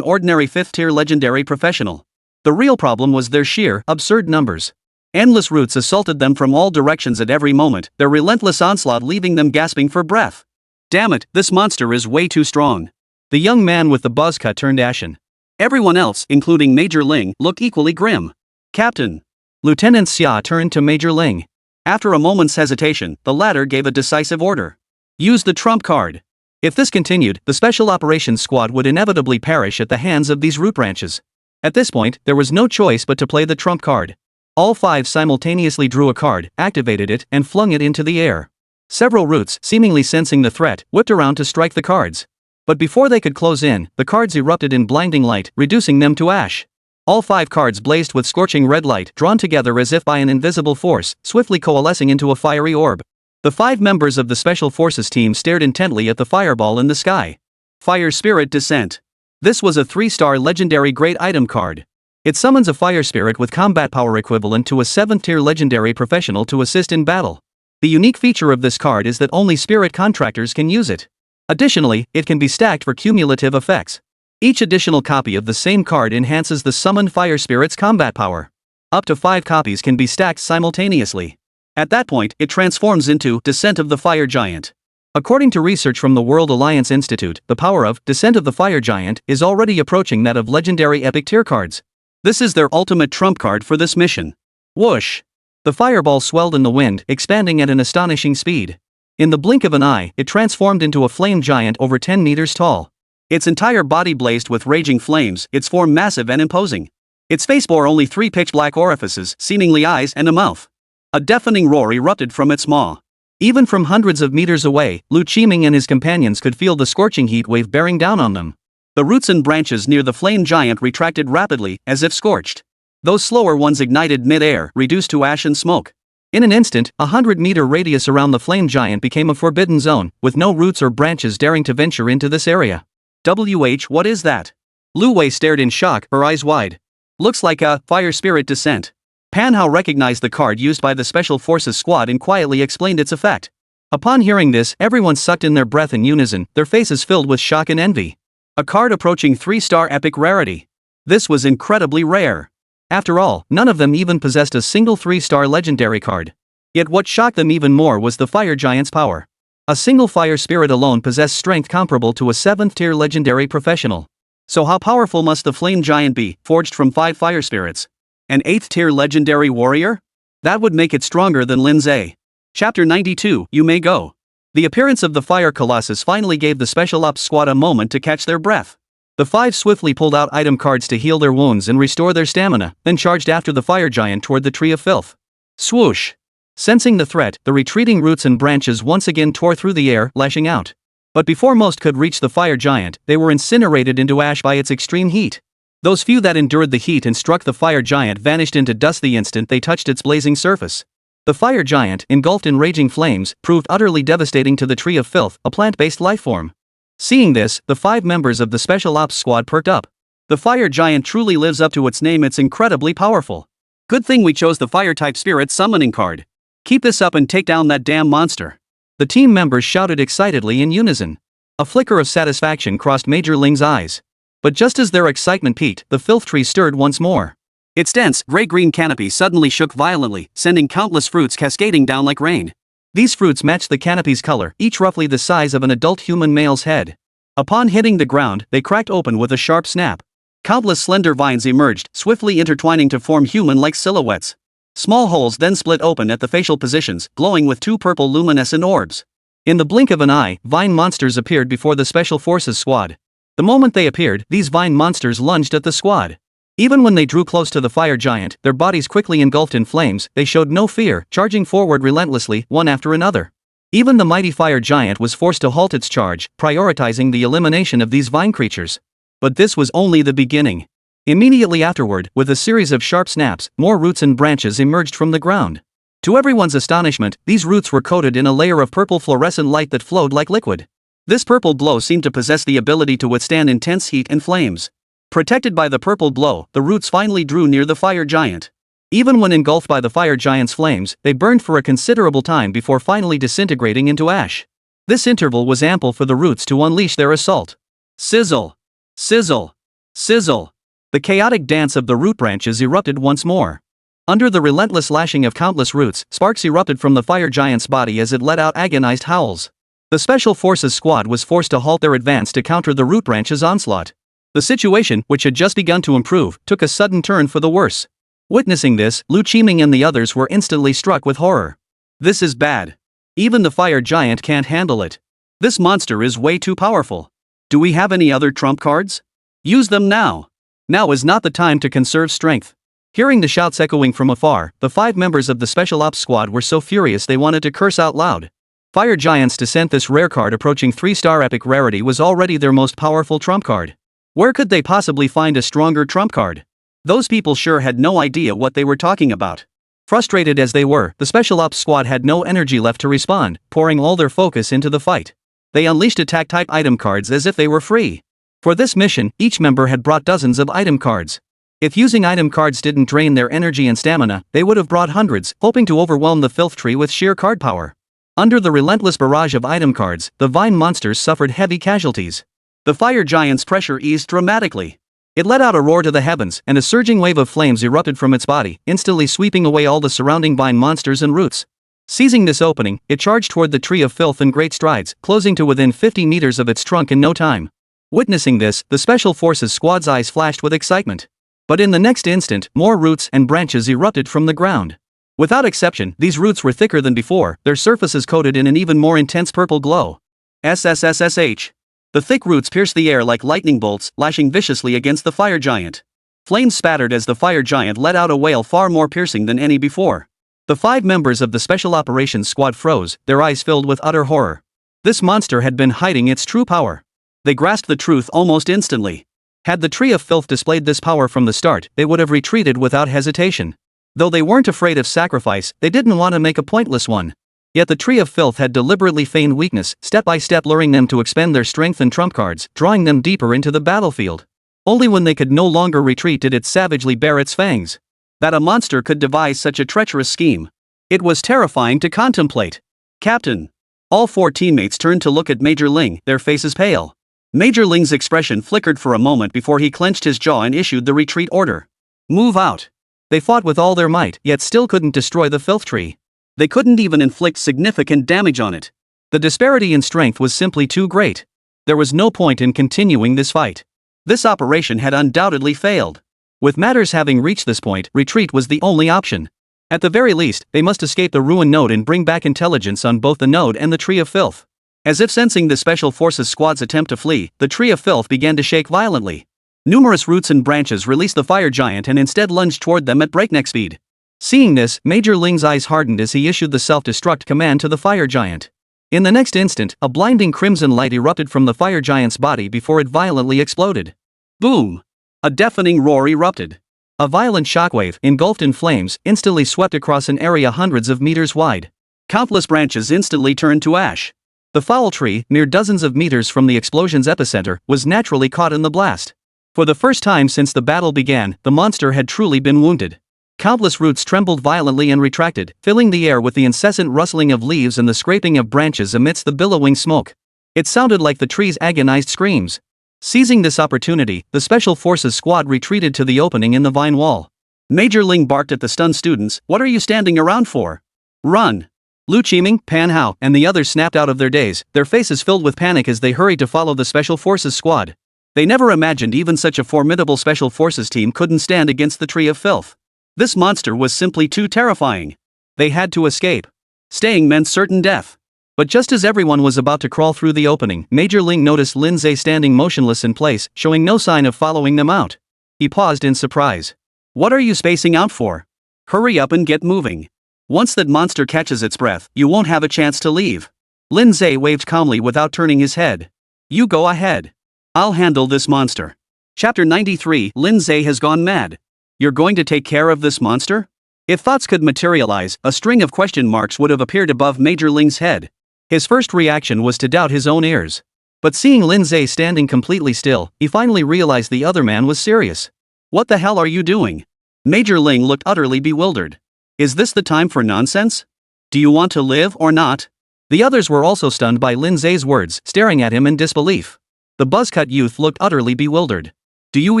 ordinary 5th-tier legendary professional. The real problem was their sheer, absurd numbers. Endless roots assaulted them from all directions at every moment, their relentless onslaught leaving them gasping for breath. Damn it, this monster is way too strong. The young man with the buzz cut turned ashen. Everyone else, including Major Ling, looked equally grim. Captain. Lieutenant Xia turned to Major Ling. After a moment's hesitation, the latter gave a decisive order. Use the trump card. If this continued, the Special Operations Squad would inevitably perish at the hands of these root branches. At this point, there was no choice but to play the trump card. All 5 simultaneously drew a card, activated it, and flung it into the air. Several roots, seemingly sensing the threat, whipped around to strike the cards. But before they could close in, the cards erupted in blinding light, reducing them to ash. All 5 cards blazed with scorching red light, drawn together as if by an invisible force, swiftly coalescing into a fiery orb. The 5 members of the Special Forces team stared intently at the fireball in the sky. Fire Spirit Descent. This was a 3-star legendary great item card. It summons a fire spirit with combat power equivalent to a 7th-tier legendary professional to assist in battle. The unique feature of this card is that only spirit contractors can use it. Additionally, it can be stacked for cumulative effects. Each additional copy of the same card enhances the summoned fire spirit's combat power. Up to 5 copies can be stacked simultaneously. At that point, it transforms into Descent of the Fire Giant. According to research from the World Alliance Institute, the power of Descent of the Fire Giant is already approaching that of legendary epic tier cards. This is their ultimate trump card for this mission. Whoosh! The fireball swelled in the wind, expanding at an astonishing speed. In the blink of an eye, it transformed into a flame giant over 10 meters tall. Its entire body blazed with raging flames, its form massive and imposing. Its face bore only 3 pitch-black orifices, seemingly eyes and a mouth. A deafening roar erupted from its maw. Even from hundreds of meters away, Lu Qiming and his companions could feel the scorching heat wave bearing down on them. The roots and branches near the flame giant retracted rapidly, as if scorched. Those slower ones ignited mid-air, reduced to ash and smoke. In an instant, a 100-meter radius around the flame giant became a forbidden zone, with no roots or branches daring to venture into this area. What is that? Lu Wei stared in shock, her eyes wide. Looks like a fire spirit descent. Pan Hao recognized the card used by the Special Forces squad and quietly explained its effect. Upon hearing this, everyone sucked in their breath in unison, their faces filled with shock and envy. A card approaching 3-star epic rarity. This was incredibly rare. After all, none of them even possessed a single 3-star legendary card. Yet what shocked them even more was the fire giant's power. A single fire spirit alone possessed strength comparable to a 7th-tier legendary professional. So how powerful must the flame giant be, forged from 5 fire spirits? An 8th-tier legendary warrior? That would make it stronger than Lin Ze. Chapter 92, You May Go. The appearance of the fire colossus finally gave the Special Ops squad a moment to catch their breath. The 5 swiftly pulled out item cards to heal their wounds and restore their stamina, then charged after the fire giant toward the Tree of Filth. Swoosh! Sensing the threat, the retreating roots and branches once again tore through the air, lashing out. But before most could reach the fire giant, they were incinerated into ash by its extreme heat. Those few that endured the heat and struck the fire giant vanished into dust the instant they touched its blazing surface. The fire giant, engulfed in raging flames, proved utterly devastating to the Tree of Filth, a plant-based lifeform. Seeing this, the 5 members of the Special Ops Squad perked up. The fire giant truly lives up to its name. It's incredibly powerful. Good thing we chose the fire-type spirit summoning card. Keep this up and take down that damn monster. The team members shouted excitedly in unison. A flicker of satisfaction crossed Major Ling's eyes. But just as their excitement peaked, the filth tree stirred once more. Its dense, gray-green canopy suddenly shook violently, sending countless fruits cascading down like rain. These fruits matched the canopy's color, each roughly the size of an adult human male's head. Upon hitting the ground, they cracked open with a sharp snap. Countless slender vines emerged, swiftly intertwining to form human-like silhouettes. Small holes then split open at the facial positions, glowing with 2 purple luminescent orbs. In the blink of an eye, vine monsters appeared before the Special Forces squad. The moment they appeared, these vine monsters lunged at the squad. Even when they drew close to the fire giant, their bodies quickly engulfed in flames, they showed no fear, charging forward relentlessly, one after another. Even the mighty fire giant was forced to halt its charge, prioritizing the elimination of these vine creatures. But this was only the beginning. Immediately afterward, with a series of sharp snaps, more roots and branches emerged from the ground. To everyone's astonishment, these roots were coated in a layer of purple fluorescent light that flowed like liquid. This purple glow seemed to possess the ability to withstand intense heat and flames. Protected by the purple glow, the roots finally drew near the fire giant. Even when engulfed by the fire giant's flames, they burned for a considerable time before finally disintegrating into ash. This interval was ample for the roots to unleash their assault. Sizzle! Sizzle! Sizzle! The chaotic dance of the root branches erupted once more. Under the relentless lashing of countless roots, sparks erupted from the fire giant's body as it let out agonized howls. The Special Forces squad was forced to halt their advance to counter the root branch's onslaught. The situation, which had just begun to improve, took a sudden turn for the worse. Witnessing this, Lu Qiming and the others were instantly struck with horror. This is bad. Even the fire giant can't handle it. This monster is way too powerful. Do we have any other trump cards? Use them now. Now is not the time to conserve strength. Hearing the shouts echoing from afar, the 5 members of the Special Ops squad were so furious they wanted to curse out loud. Fire Giant's Descent. This rare card approaching 3-star epic rarity was already their most powerful trump card. Where could they possibly find a stronger trump card? Those people sure had no idea what they were talking about. Frustrated as they were, the Special Ops squad had no energy left to respond, pouring all their focus into the fight. They unleashed attack-type item cards as if they were free. For this mission, each member had brought dozens of item cards. If using item cards didn't drain their energy and stamina, they would have brought hundreds, hoping to overwhelm the filth tree with sheer card power. Under the relentless barrage of item cards, the vine monsters suffered heavy casualties. The fire giant's pressure eased dramatically. It let out a roar to the heavens, and a surging wave of flames erupted from its body, instantly sweeping away all the surrounding vine monsters and roots. Seizing this opening, it charged toward the Tree of Filth in great strides, closing to within 50 meters of its trunk in no time. Witnessing this, the Special Forces squad's eyes flashed with excitement. But in the next instant, more roots and branches erupted from the ground. Without exception, these roots were thicker than before, their surfaces coated in an even more intense purple glow. SSSSH. The thick roots pierced the air like lightning bolts, lashing viciously against the fire giant. Flames spattered as the fire giant let out a wail far more piercing than any before. The 5 members of the Special Operations Squad froze, their eyes filled with utter horror. This monster had been hiding its true power. They grasped the truth almost instantly. Had the Tree of Filth displayed this power from the start, they would have retreated without hesitation. Though they weren't afraid of sacrifice, they didn't want to make a pointless one. Yet the Tree of Filth had deliberately feigned weakness, step by step luring them to expend their strength and trump cards, drawing them deeper into the battlefield. Only when they could no longer retreat did it savagely bare its fangs. That a monster could devise such a treacherous scheme. It was terrifying to contemplate. Captain. All 4 teammates turned to look at Major Ling, their faces pale. Major Ling's expression flickered for a moment before he clenched his jaw and issued the retreat order. Move out. They fought with all their might, yet still couldn't destroy the filth tree. They couldn't even inflict significant damage on it. The disparity in strength was simply too great. There was no point in continuing this fight. This operation had undoubtedly failed. With matters having reached this point, retreat was the only option. At the very least, they must escape the ruined node and bring back intelligence on both the node and the Tree of Filth. As if sensing the Special Forces squad's attempt to flee, the Tree of Filth began to shake violently. Numerous roots and branches released the fire giant and instead lunged toward them at breakneck speed. Seeing this, Major Ling's eyes hardened as he issued the self-destruct command to the fire giant. In the next instant, a blinding crimson light erupted from the fire giant's body before it violently exploded. Boom! A deafening roar erupted. A violent shockwave, engulfed in flames, instantly swept across an area hundreds of meters wide. Countless branches instantly turned to ash. The foul tree, mere dozens of meters from the explosion's epicenter, was naturally caught in the blast. For the first time since the battle began, the monster had truly been wounded. Countless roots trembled violently and retracted, filling the air with the incessant rustling of leaves and the scraping of branches amidst the billowing smoke. It sounded like the tree's agonized screams. Seizing this opportunity, the Special Forces squad retreated to the opening in the vine wall. Major Ling barked at the stunned students, "What are you standing around for? Run!" Lu Qiming, Pan Hao, and the others snapped out of their daze, their faces filled with panic as they hurried to follow the Special Forces squad. They never imagined even such a formidable Special Forces team couldn't stand against the Tree of Filth. This monster was simply too terrifying. They had to escape. Staying meant certain death. But just as everyone was about to crawl through the opening, Major Ling noticed Lin Ze standing motionless in place, showing no sign of following them out. He paused in surprise. "What are you spacing out for? Hurry up and get moving. Once that monster catches its breath, you won't have a chance to leave." Lin Ze waved calmly without turning his head. "You go ahead. I'll handle this monster." Chapter 93. Lin Ze has gone mad. You're going to take care of this monster? If thoughts could materialize, a string of question marks would have appeared above Major Ling's head. His first reaction was to doubt his own ears. But seeing Lin Ze standing completely still, he finally realized the other man was serious. "What the hell are you doing?" Major Ling looked utterly bewildered. "Is this the time for nonsense? Do you want to live or not?" The others were also stunned by Lin Ze's words, staring at him in disbelief. The buzzcut youth looked utterly bewildered. "Do you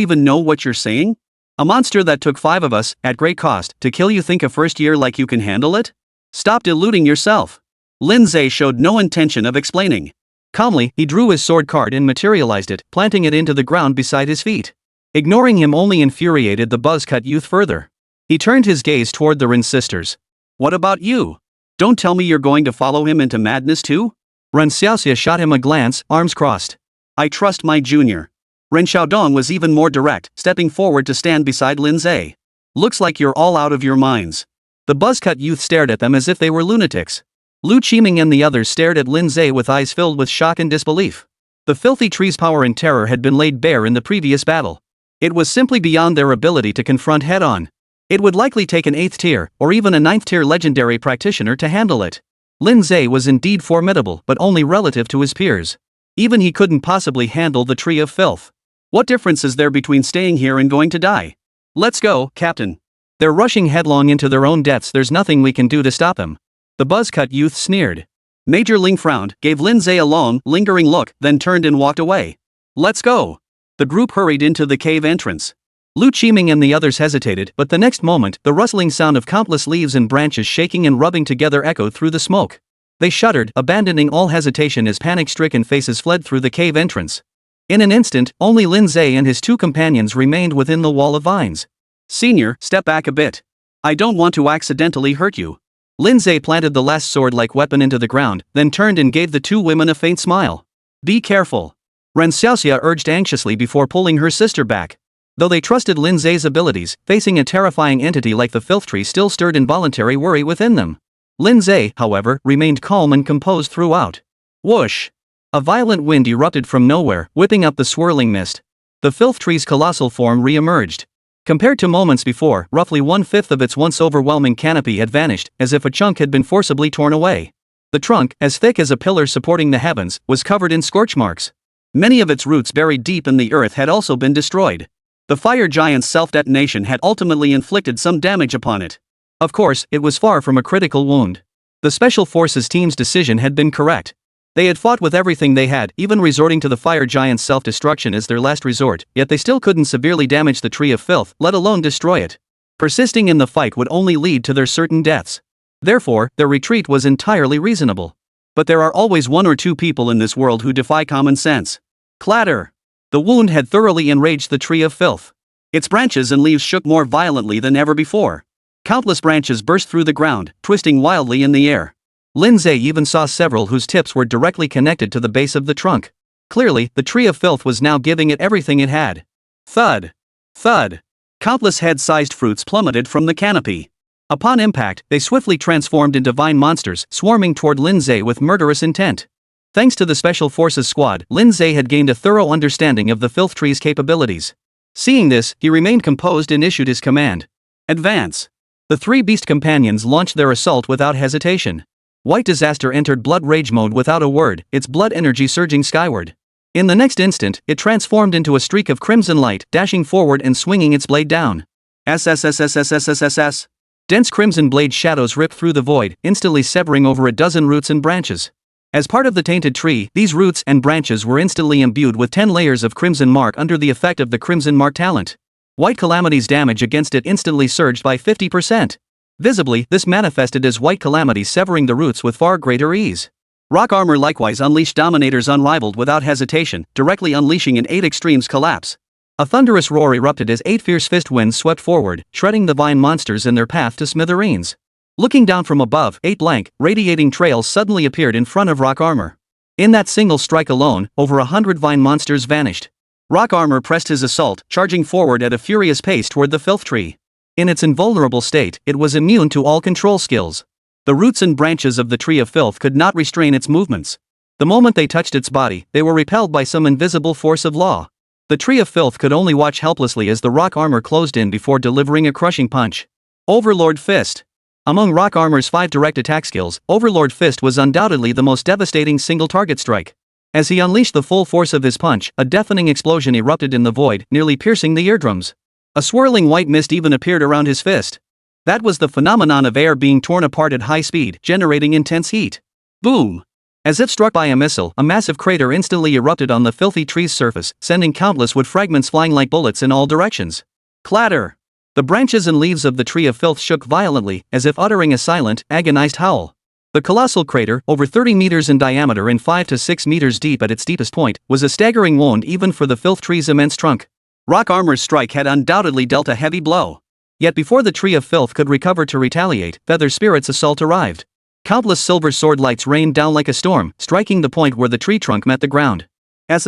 even know what you're saying? A monster that took 5 of us, at great cost, to kill you think a first year like you can handle it? Stop deluding yourself." Lin Ze showed no intention of explaining. Calmly, he drew his sword card and materialized it, planting it into the ground beside his feet. Ignoring him only infuriated the buzzcut youth further. He turned his gaze toward the Rin sisters. "What about you? Don't tell me you're going to follow him into madness too?" Ren Xiaoxia shot him a glance, arms crossed. "I trust my junior." Ren Xiaodong was even more direct, stepping forward to stand beside Lin Ze. "Looks like you're all out of your minds." The buzzcut youth stared at them as if they were lunatics. Lu Qiming and the others stared at Lin Ze with eyes filled with shock and disbelief. The filthy tree's power and terror had been laid bare in the previous battle. It was simply beyond their ability to confront head-on. It would likely take an 8th tier, or even a 9th tier legendary practitioner to handle it. Lin Ze was indeed formidable, but only relative to his peers. Even he couldn't possibly handle the Tree of Filth. "What difference is there between staying here and going to die? Let's go, Captain." "They're rushing headlong into their own deaths, there's nothing we can do to stop them." The buzzcut youth sneered. Major Ling frowned, gave Lin Ze a long, lingering look, then turned and walked away. "Let's go." The group hurried into the cave entrance. Lu Qiming and the others hesitated, but the next moment, the rustling sound of countless leaves and branches shaking and rubbing together echoed through the smoke. They shuddered, abandoning all hesitation as panic-stricken faces fled through the cave entrance. In an instant, only Lin Ze and his 2 companions remained within the wall of vines. "Senior, step back a bit. I don't want to accidentally hurt you." Lin Ze planted the last sword-like weapon into the ground, then turned and gave the 2 women a faint smile. "Be careful." Ren Xiaoxia urged anxiously before pulling her sister back. Though they trusted Lin Ze's abilities, facing a terrifying entity like the filth tree still stirred involuntary worry within them. Lin Ze, however, remained calm and composed throughout. Whoosh! A violent wind erupted from nowhere, whipping up the swirling mist. The filth tree's colossal form re-emerged. Compared to moments before, roughly 1/5 of its once overwhelming canopy had vanished, as if a chunk had been forcibly torn away. The trunk, as thick as a pillar supporting the heavens, was covered in scorch marks. Many of its roots buried deep in the earth had also been destroyed. The fire giant's self-detonation had ultimately inflicted some damage upon it. Of course, it was far from a critical wound. The Special Forces team's decision had been correct. They had fought with everything they had, even resorting to the fire giant's self-destruction as their last resort, yet they still couldn't severely damage the Tree of Filth, let alone destroy it. Persisting in the fight would only lead to their certain deaths. Therefore, their retreat was entirely reasonable. But there are always 1 or 2 people in this world who defy common sense. Clatter! The wound had thoroughly enraged the Tree of Filth. Its branches and leaves shook more violently than ever before. Countless branches burst through the ground, twisting wildly in the air. Lin Ze even saw several whose tips were directly connected to the base of the trunk. Clearly, the Tree of Filth was now giving it everything it had. Thud! Thud! Countless head-sized fruits plummeted from the canopy. Upon impact, they swiftly transformed into vine monsters, swarming toward Lin Ze with murderous intent. Thanks to the Special Forces squad, Lin Ze had gained a thorough understanding of the filth tree's capabilities. Seeing this, he remained composed and issued his command. Advance. The three beast companions launched their assault without hesitation. White Disaster entered blood rage mode without a word, its blood energy surging skyward. In the next instant, it transformed into a streak of crimson light, dashing forward and swinging its blade down. SSSSSSSSS. Dense crimson blade shadows ripped through the void, instantly severing over a dozen roots and branches. As part of the tainted tree, these roots and branches were instantly imbued with 10 layers of crimson mark under the effect of the crimson mark talent. White Calamity's damage against it instantly surged by 50%. Visibly, this manifested as White Calamity severing the roots with far greater ease. Rock Armor likewise unleashed Dominator's Unrivaled without hesitation, directly unleashing an 8 extremes collapse. A thunderous roar erupted as 8 fierce fist winds swept forward, shredding the vine monsters in their path to smithereens. Looking down from above, 8 blank, radiating trails suddenly appeared in front of Rock Armor. In that single strike alone, over 100 vine monsters vanished. Rock Armor pressed his assault, charging forward at a furious pace toward the filth tree. In its invulnerable state, it was immune to all control skills. The roots and branches of the Tree of Filth could not restrain its movements. The moment they touched its body, they were repelled by some invisible force of law. The Tree of Filth could only watch helplessly as the Rock Armor closed in before delivering a crushing punch. Overlord Fist. Among Rock Armor's 5 direct attack skills, Overlord Fist was undoubtedly the most devastating single target strike. As he unleashed the full force of his punch, a deafening explosion erupted in the void, nearly piercing the eardrums. A swirling white mist even appeared around his fist. That was the phenomenon of air being torn apart at high speed, generating intense heat. Boom! As if struck by a missile, a massive crater instantly erupted on the filthy tree's surface, sending countless wood fragments flying like bullets in all directions. Clatter! The branches and leaves of the Tree of Filth shook violently, as if uttering a silent, agonized howl. The colossal crater, over 30 meters in diameter and 5 to 6 meters deep at its deepest point, was a staggering wound even for the filth tree's immense trunk. Rock Armor's strike had undoubtedly dealt a heavy blow. Yet before the Tree of Filth could recover to retaliate, Feather Spirit's assault arrived. Countless silver sword lights rained down like a storm, striking the point where the tree trunk met the ground. A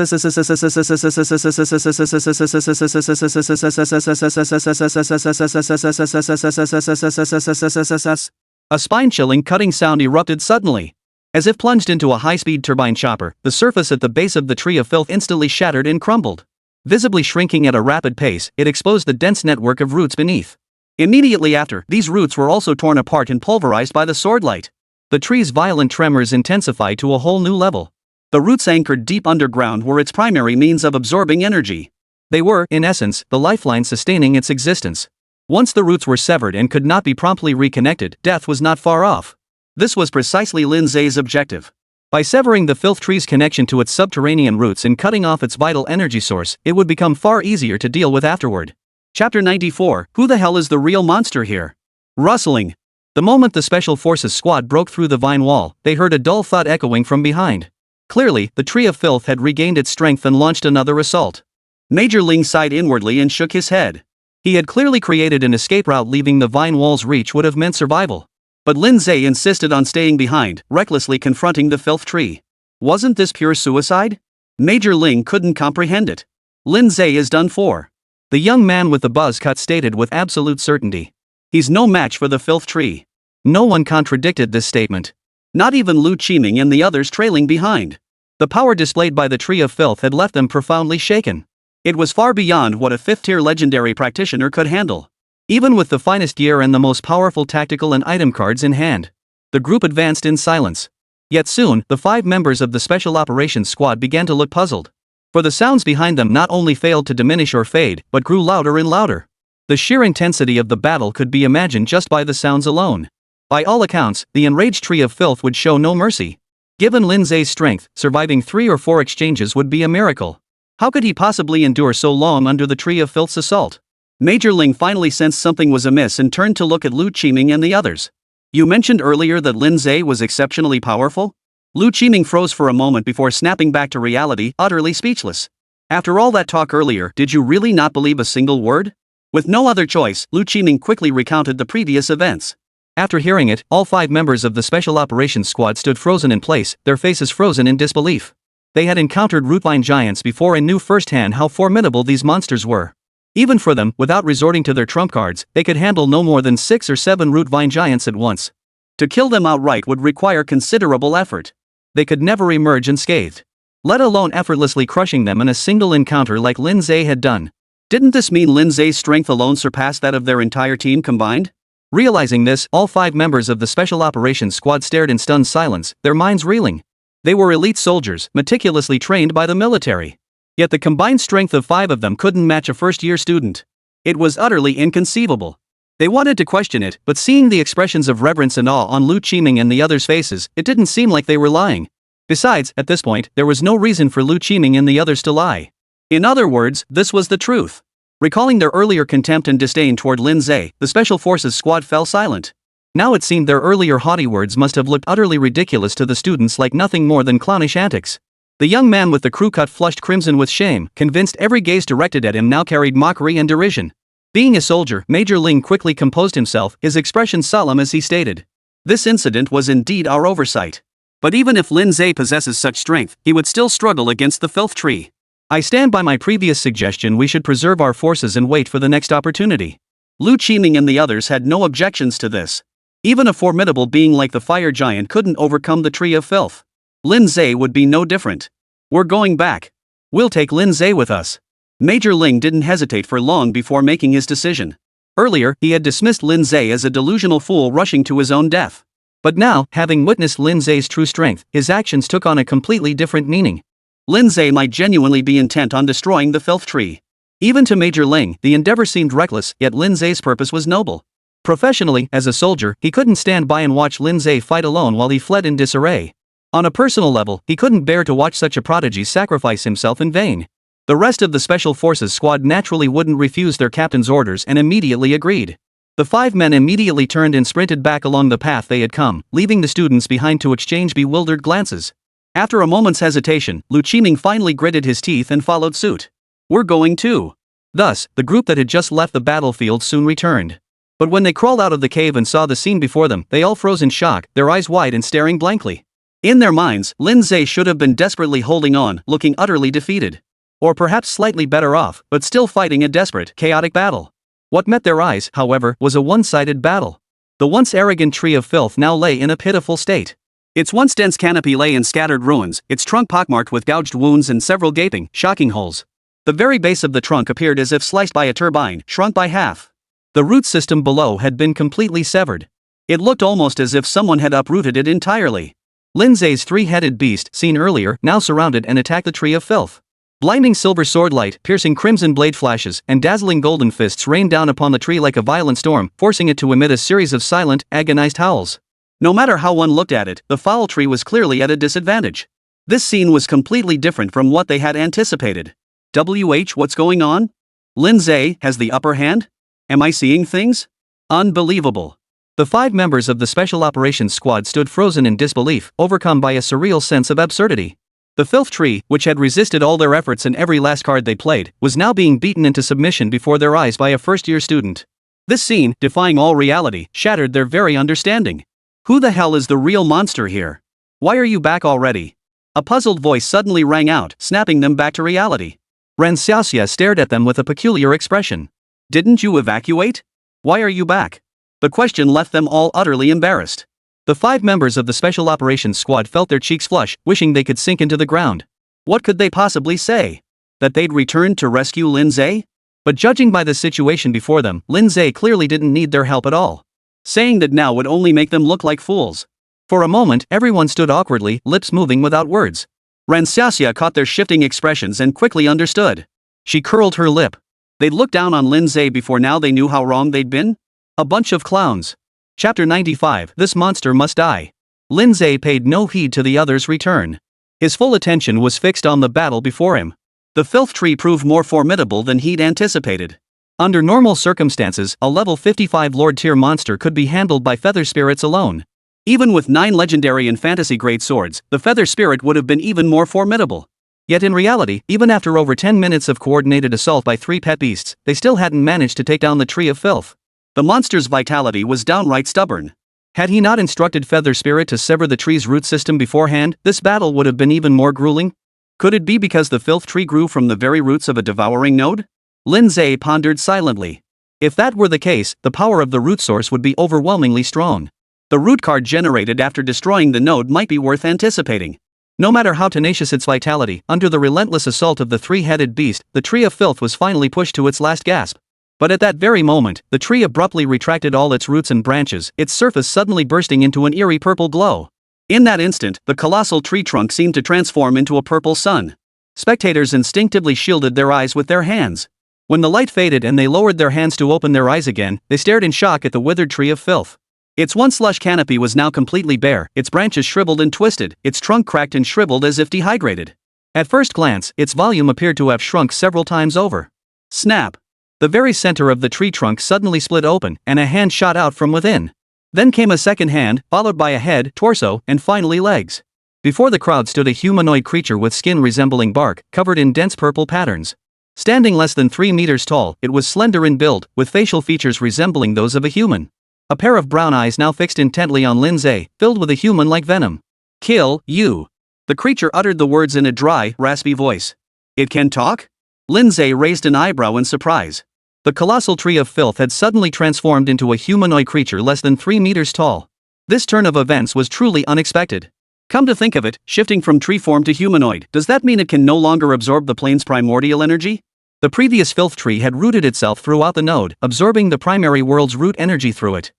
spine-chilling cutting sound erupted suddenly. As if plunged into a high-speed turbine chopper, the surface at the base of the Tree of Filth instantly shattered and crumbled. Visibly shrinking at a rapid pace, it exposed the dense network of roots beneath. Immediately after, these roots were also torn apart and pulverized by the sword light. The tree's violent tremors intensified to a whole new level. The roots anchored deep underground were its primary means of absorbing energy. They were, in essence, the lifeline sustaining its existence. Once the roots were severed and could not be promptly reconnected, death was not far off. This was precisely Lin Ze's objective. By severing the filth tree's connection to its subterranean roots and cutting off its vital energy source, it would become far easier to deal with afterward. Chapter 94, Who the hell is the real monster here? Rustling. The moment the Special Forces squad broke through the vine wall, they heard a dull thud echoing from behind. Clearly, the Tree of Filth had regained its strength and launched another assault. Major Ling sighed inwardly and shook his head. He had clearly created an escape route. Leaving the vine wall's reach would have meant survival. But Lin Ze insisted on staying behind, recklessly confronting the filth tree. Wasn't this pure suicide? Major Ling couldn't comprehend it. Lin Ze is done for. The young man with the buzz cut stated with absolute certainty. He's no match for the filth tree. No one contradicted this statement. Not even Lu Qiming and the others trailing behind. The power displayed by the Tree of Filth had left them profoundly shaken. It was far beyond what a 5th-tier legendary practitioner could handle. Even with the finest gear and the most powerful tactical and item cards in hand, the group advanced in silence. Yet soon, the 5 members of the Special Operations Squad began to look puzzled. For the sounds behind them not only failed to diminish or fade, but grew louder and louder. The sheer intensity of the battle could be imagined just by the sounds alone. By all accounts, the enraged Tree of Filth would show no mercy. Given Lin Ze's strength, surviving 3 or 4 exchanges would be a miracle. How could he possibly endure so long under the Tree of Filth's assault? Major Ling finally sensed something was amiss and turned to look at Lu Qiming and the others. You mentioned earlier that Lin Ze was exceptionally powerful? Lu Qiming froze for a moment before snapping back to reality, utterly speechless. After all that talk earlier, did you really not believe a single word? With no other choice, Lu Qiming quickly recounted the previous events. After hearing it, all 5 members of the Special Operations Squad stood frozen in place, their faces frozen in disbelief. They had encountered rootvine giants before and knew firsthand how formidable these monsters were. Even for them, without resorting to their trump cards, they could handle no more than 6 or 7 rootvine giants at once. To kill them outright would require considerable effort. They could never emerge unscathed. Let alone effortlessly crushing them in a single encounter like Lin Ze had done. Didn't this mean Lin Ze's strength alone surpassed that of their entire team combined? Realizing this, all 5 members of the Special Operations Squad stared in stunned silence, their minds reeling. They were elite soldiers, meticulously trained by the military. Yet the combined strength of 5 of them couldn't match a first-year student. It was utterly inconceivable. They wanted to question it, but seeing the expressions of reverence and awe on Lu Qiming and the others' faces, it didn't seem like they were lying. Besides, at this point, there was no reason for Lu Qiming and the others to lie. In other words, this was the truth. Recalling their earlier contempt and disdain toward Lin Ze, the Special Forces squad fell silent. Now it seemed their earlier haughty words must have looked utterly ridiculous to the students, like nothing more than clownish antics. The young man with the crew cut flushed crimson with shame, convinced every gaze directed at him now carried mockery and derision. Being a soldier, Major Ling quickly composed himself, his expression solemn as he stated. This incident was indeed our oversight. But even if Lin Ze possesses such strength, he would still struggle against the filth tree. I stand by my previous suggestion. We should preserve our forces and wait for the next opportunity. Lu Qiming and the others had no objections to this. Even a formidable being like the fire giant couldn't overcome the tree of filth. Lin Ze would be no different. We're going back. We'll take Lin Ze with us. Major Ling didn't hesitate for long before making his decision. Earlier, he had dismissed Lin Ze as a delusional fool rushing to his own death. But now, having witnessed Lin Ze's true strength, his actions took on a completely different meaning. Lin Ze might genuinely be intent on destroying the filth tree. Even to Major Ling, the endeavor seemed reckless, yet Lin Ze's purpose was noble. Professionally, as a soldier, he couldn't stand by and watch Lin Ze fight alone while he fled in disarray. On a personal level, he couldn't bear to watch such a prodigy sacrifice himself in vain. The rest of the Special Forces squad naturally wouldn't refuse their captain's orders and immediately agreed. The 5 men immediately turned and sprinted back along the path they had come, leaving the students behind to exchange bewildered glances. After a moment's hesitation, Lu Qiming finally gritted his teeth and followed suit. We're going too. Thus, the group that had just left the battlefield soon returned. But when they crawled out of the cave and saw the scene before them, they all froze in shock, their eyes wide and staring blankly. In their minds, Lin Ze should have been desperately holding on, looking utterly defeated. Or perhaps slightly better off, but still fighting a desperate, chaotic battle. What met their eyes, however, was a one-sided battle. The once arrogant tree of filth now lay in a pitiful state. Its once dense canopy lay in scattered ruins, its trunk pockmarked with gouged wounds and several gaping, shocking holes. The very base of the trunk appeared as if sliced by a turbine, shrunk by half. The root system below had been completely severed. It looked almost as if someone had uprooted it entirely. Lin Ze's 3-headed beast, seen earlier, now surrounded and attacked the tree of filth. Blinding silver sword light, piercing crimson blade flashes, and dazzling golden fists rained down upon the tree like a violent storm, forcing it to emit a series of silent, agonized howls. No matter how one looked at it, the foul tree was clearly at a disadvantage. This scene was completely different from what they had anticipated. What's going on? Lin Ze has the upper hand? Am I seeing things? Unbelievable. The 5 members of the Special Operations Squad stood frozen in disbelief, overcome by a surreal sense of absurdity. The filth tree, which had resisted all their efforts and every last card they played, was now being beaten into submission before their eyes by a first-year student. This scene, defying all reality, shattered their very understanding. Who the hell is the real monster here? Why are you back already? A puzzled voice suddenly rang out, snapping them back to reality. Ren Xiaoxia stared at them with a peculiar expression. Didn't you evacuate? Why are you back? The question left them all utterly embarrassed. The 5 members of the Special Operations Squad felt their cheeks flush, wishing they could sink into the ground. What could they possibly say? That they'd returned to rescue Lin Ze? But judging by the situation before them, Lin Ze clearly didn't need their help at all. Saying that now would only make them look like fools. For a moment, everyone stood awkwardly, lips moving without words. Ren Xiaoxia caught their shifting expressions and quickly understood. She curled her lip. They'd looked down on Lin Ze before now they knew how wrong they'd been? A bunch of clowns. Chapter 95, This Monster Must Die. Lin Ze paid no heed to the others' return. His full attention was fixed on the battle before him. The filth tree proved more formidable than he'd anticipated. Under normal circumstances, a level 55 Lord tier monster could be handled by feather spirits alone. Even with 9 legendary and fantasy grade swords, the feather spirit would have been even more formidable. Yet in reality, even after over 10 minutes of coordinated assault by 3 pet beasts, they still hadn't managed to take down the tree of filth. The monster's vitality was downright stubborn. Had he not instructed Feather Spirit to sever the tree's root system beforehand, this battle would have been even more grueling. Could it be because the filth tree grew from the very roots of a devouring node? Lin Ze pondered silently. If that were the case, the power of the root source would be overwhelmingly strong. The root card generated after destroying the node might be worth anticipating. No matter how tenacious its vitality, under the relentless assault of the three-headed beast, the tree of filth was finally pushed to its last gasp. But at that very moment, the tree abruptly retracted all its roots and branches, its surface suddenly bursting into an eerie purple glow. In that instant, the colossal tree trunk seemed to transform into a purple sun. Spectators instinctively shielded their eyes with their hands. When the light faded and they lowered their hands to open their eyes again, they stared in shock at the withered tree of filth. Its once lush canopy was now completely bare, its branches shriveled and twisted, its trunk cracked and shriveled as if dehydrated. At first glance, its volume appeared to have shrunk several times over. Snap! The very center of the tree trunk suddenly split open, and a hand shot out from within. Then came a second hand, followed by a head, torso, and finally legs. Before the crowd stood a humanoid creature with skin resembling bark, covered in dense purple patterns. Standing less than 3 meters tall, it was slender in build, with facial features resembling those of a human. A pair of brown eyes now fixed intently on Lin Ze, filled with a human-like venom. "Kill you." The creature uttered the words in a dry, raspy voice. "It can talk?" Lin Ze raised an eyebrow in surprise. The colossal tree of filth had suddenly transformed into a humanoid creature less than 3 meters tall. This turn of events was truly unexpected. Come to think of it, shifting from tree form to humanoid, does that mean it can no longer absorb the plane's primordial energy? The previous filth tree had rooted itself throughout the node, absorbing the primary world's root energy through it.